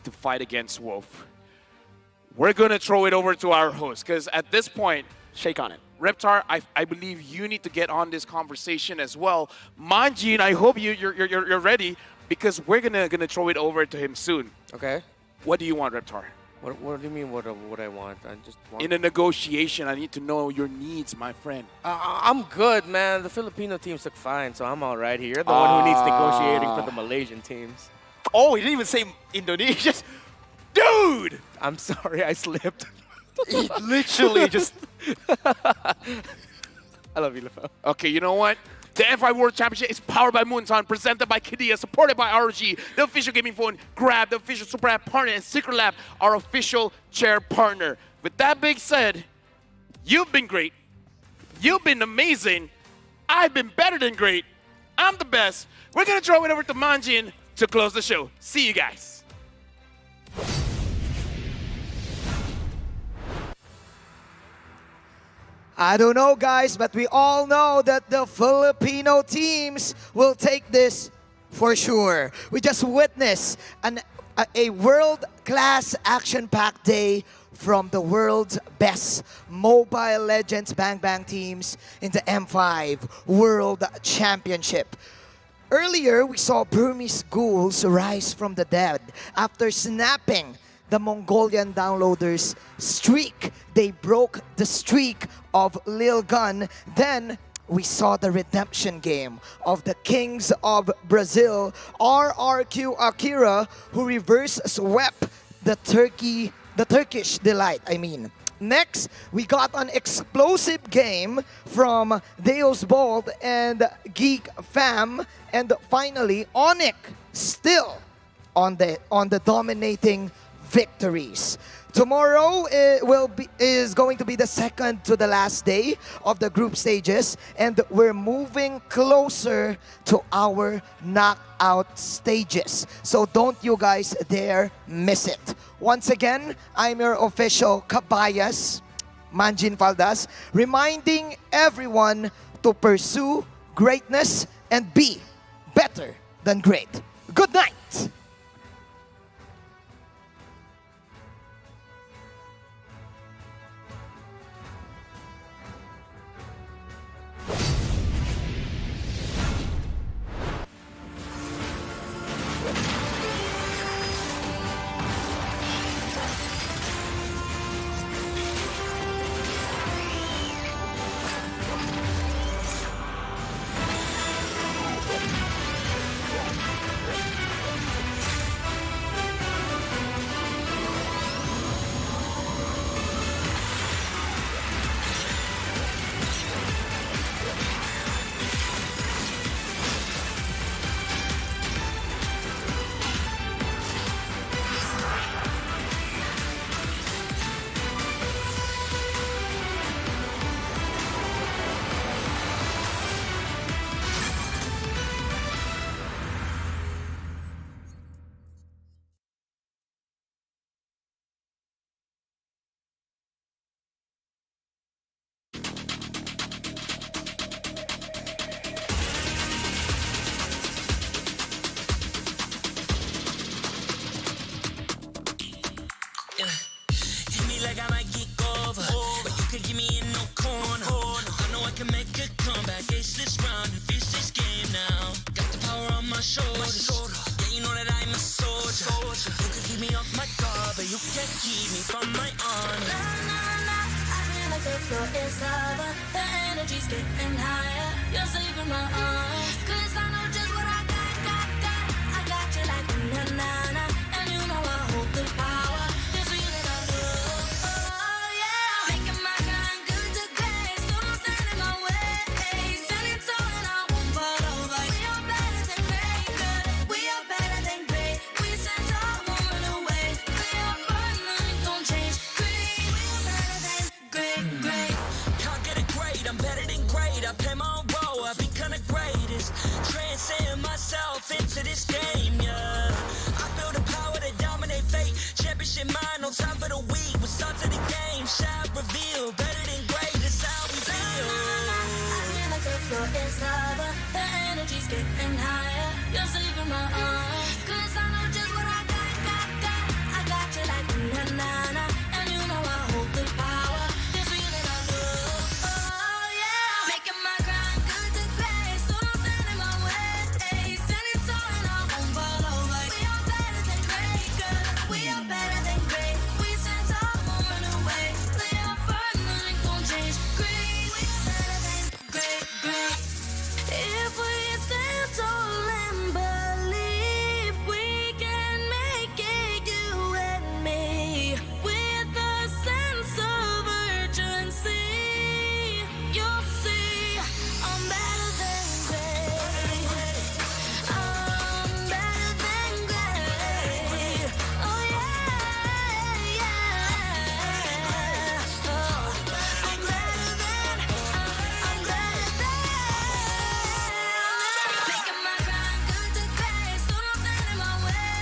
to fight against Wolf. We're gonna throw it over to our host because at this point, shake on it. Reptar, I believe you need to get on this conversation as well. Manjin, I hope you're ready because we're gonna throw it over to him soon. Okay. What do you want, Reptar? What do you mean? What I want? I just want. In a negotiation, I need to know your needs, my friend. I'm good, man. The Filipino teams look fine, so I'm all right here. You're the one who needs negotiating for the Malaysian teams. Oh, he didn't even say Indonesia. Dude! I'm sorry, I slipped. He literally just... I love you, LaFell. Okay, you know what? The M5 World Championship is powered by Moonton, presented by Kidia, supported by ROG, the official gaming phone, Grab, the official Super App partner, and Secret Lab, our official chair partner. With that being said, you've been great. You've been amazing. I've been better than great. I'm the best. We're going to throw it over to Manjin to close the show. See you guys. I don't know, guys, but we all know that the Filipino teams will take this for sure. We just witnessed a world-class action-packed day from the world's best Mobile Legends Bang Bang teams in the M5 World Championship. Earlier, we saw Burmese ghouls rise from the dead after snapping the Mongolian downloaders' streak. They broke the streak of Lil Gun. Then we saw the redemption game of the Kings of Brazil, RRQ Akira, who reverse swept the Turkish Delight, Next, we got an explosive game from Deus Bold and Geek Fam. And finally, Onyx still on the dominating victories. Tomorrow is going to be the second to the last day of the group stages, and we're moving closer to our knockout stages. So don't you guys dare miss it. Once again, I'm your official kabayas, Manjin Faldas, reminding everyone to pursue greatness and be better than great. Good night! this round and finish this game now. Got the power on my shoulders. Yeah, you know that I'm a soldier. You can keep me off my guard, but you can't keep me from my honor. I feel like the floor is lava. The energy's getting higher. You're saving my arms. 'Cause I know just what I got. I got you like na-na-na. And you know I hold the power. This feeling I love. Oh yeah. Making my grind good to great. So don't stand in my way. Standing tall and I won't fall over. We are better than great. Good. We are better than great. We stand tall, won't run away. We are burning, nothing gon' change. Great. We are better than great. Can't get it great, I'm better than great. I play my own role, I become the greatest. Transcend myself into this game, yeah. I feel the power to dominate fate. Championship mind, no time for the weak. We start to the game, shine, reveal. Better than great, that's how we feel. I feel like the floor is lava. The energy's getting higher. You're saving my arms. 'Cause I know just what I got. I got you like na-na-na. And you know I hold the power. This feeling I love. Oh yeah. Making my grind good to great. So don't stand in my way. Standing tall and I won't fall over. We are better than great. Good. We are better than great. We stand tall, won't run away. We are firm, nothing gon' change. Great. We are better than great. If we stand tall and believe we can make it, you and me, with a sense of urgency, you'll see I'm better than great. I'm better than great. Oh yeah. Oh, I'm better than. Making my grind good to great. So don't stand in my way.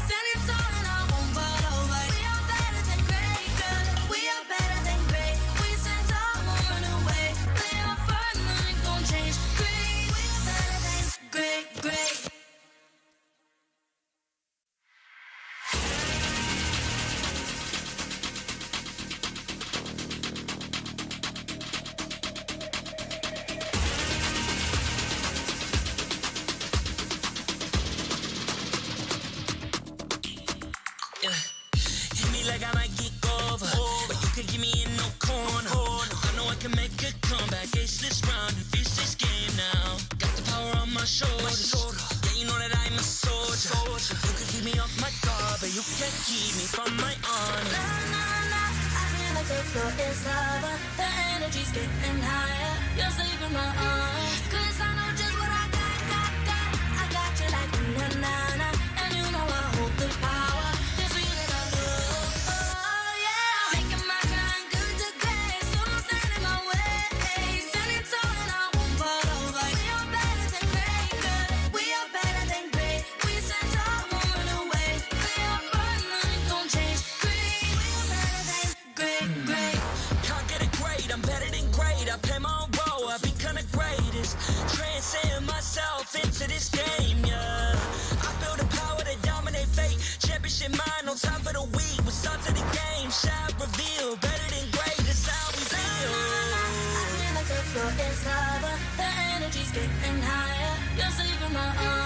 Standing tall and I won't fall over. We are better than great. Good. We are better than great. We stand tall, won't run away. We are firm, nothing gon' change. Great. We are better than great. Hit me like I might get over, but you can give me in no corner. I know I can make a comeback, ace this round and finish this game now. Got the power on my shoulders. Yeah, you know that I'm a soldier. You can keep me off my guard, but you can't keep me from my honor. I feel like the floor is lava. The energy's getting higher. You're saving my arms. 'Cause I know just what I got. I got you like na-na-na. And you know I hold the power. This feeling I love. Oh yeah. Making my grind good to great. So don't stand in my way. Standing tall and I won't fall over. We are better than great. Good. We are better than great. We stand tall, won't run away. We are firm, nothing gon' change. Great. We are better than great. Can't get it great, I'm better than great. I play my own role, I become the greatest. Transcend myself into this game, yeah. I feel the power to dominate fate. Championship mind, no time for the weak. We start to the game, shine, reveal. Better than great, that's how we feel. I feel like the floor is lava. The energy's getting higher. You're saving my arms.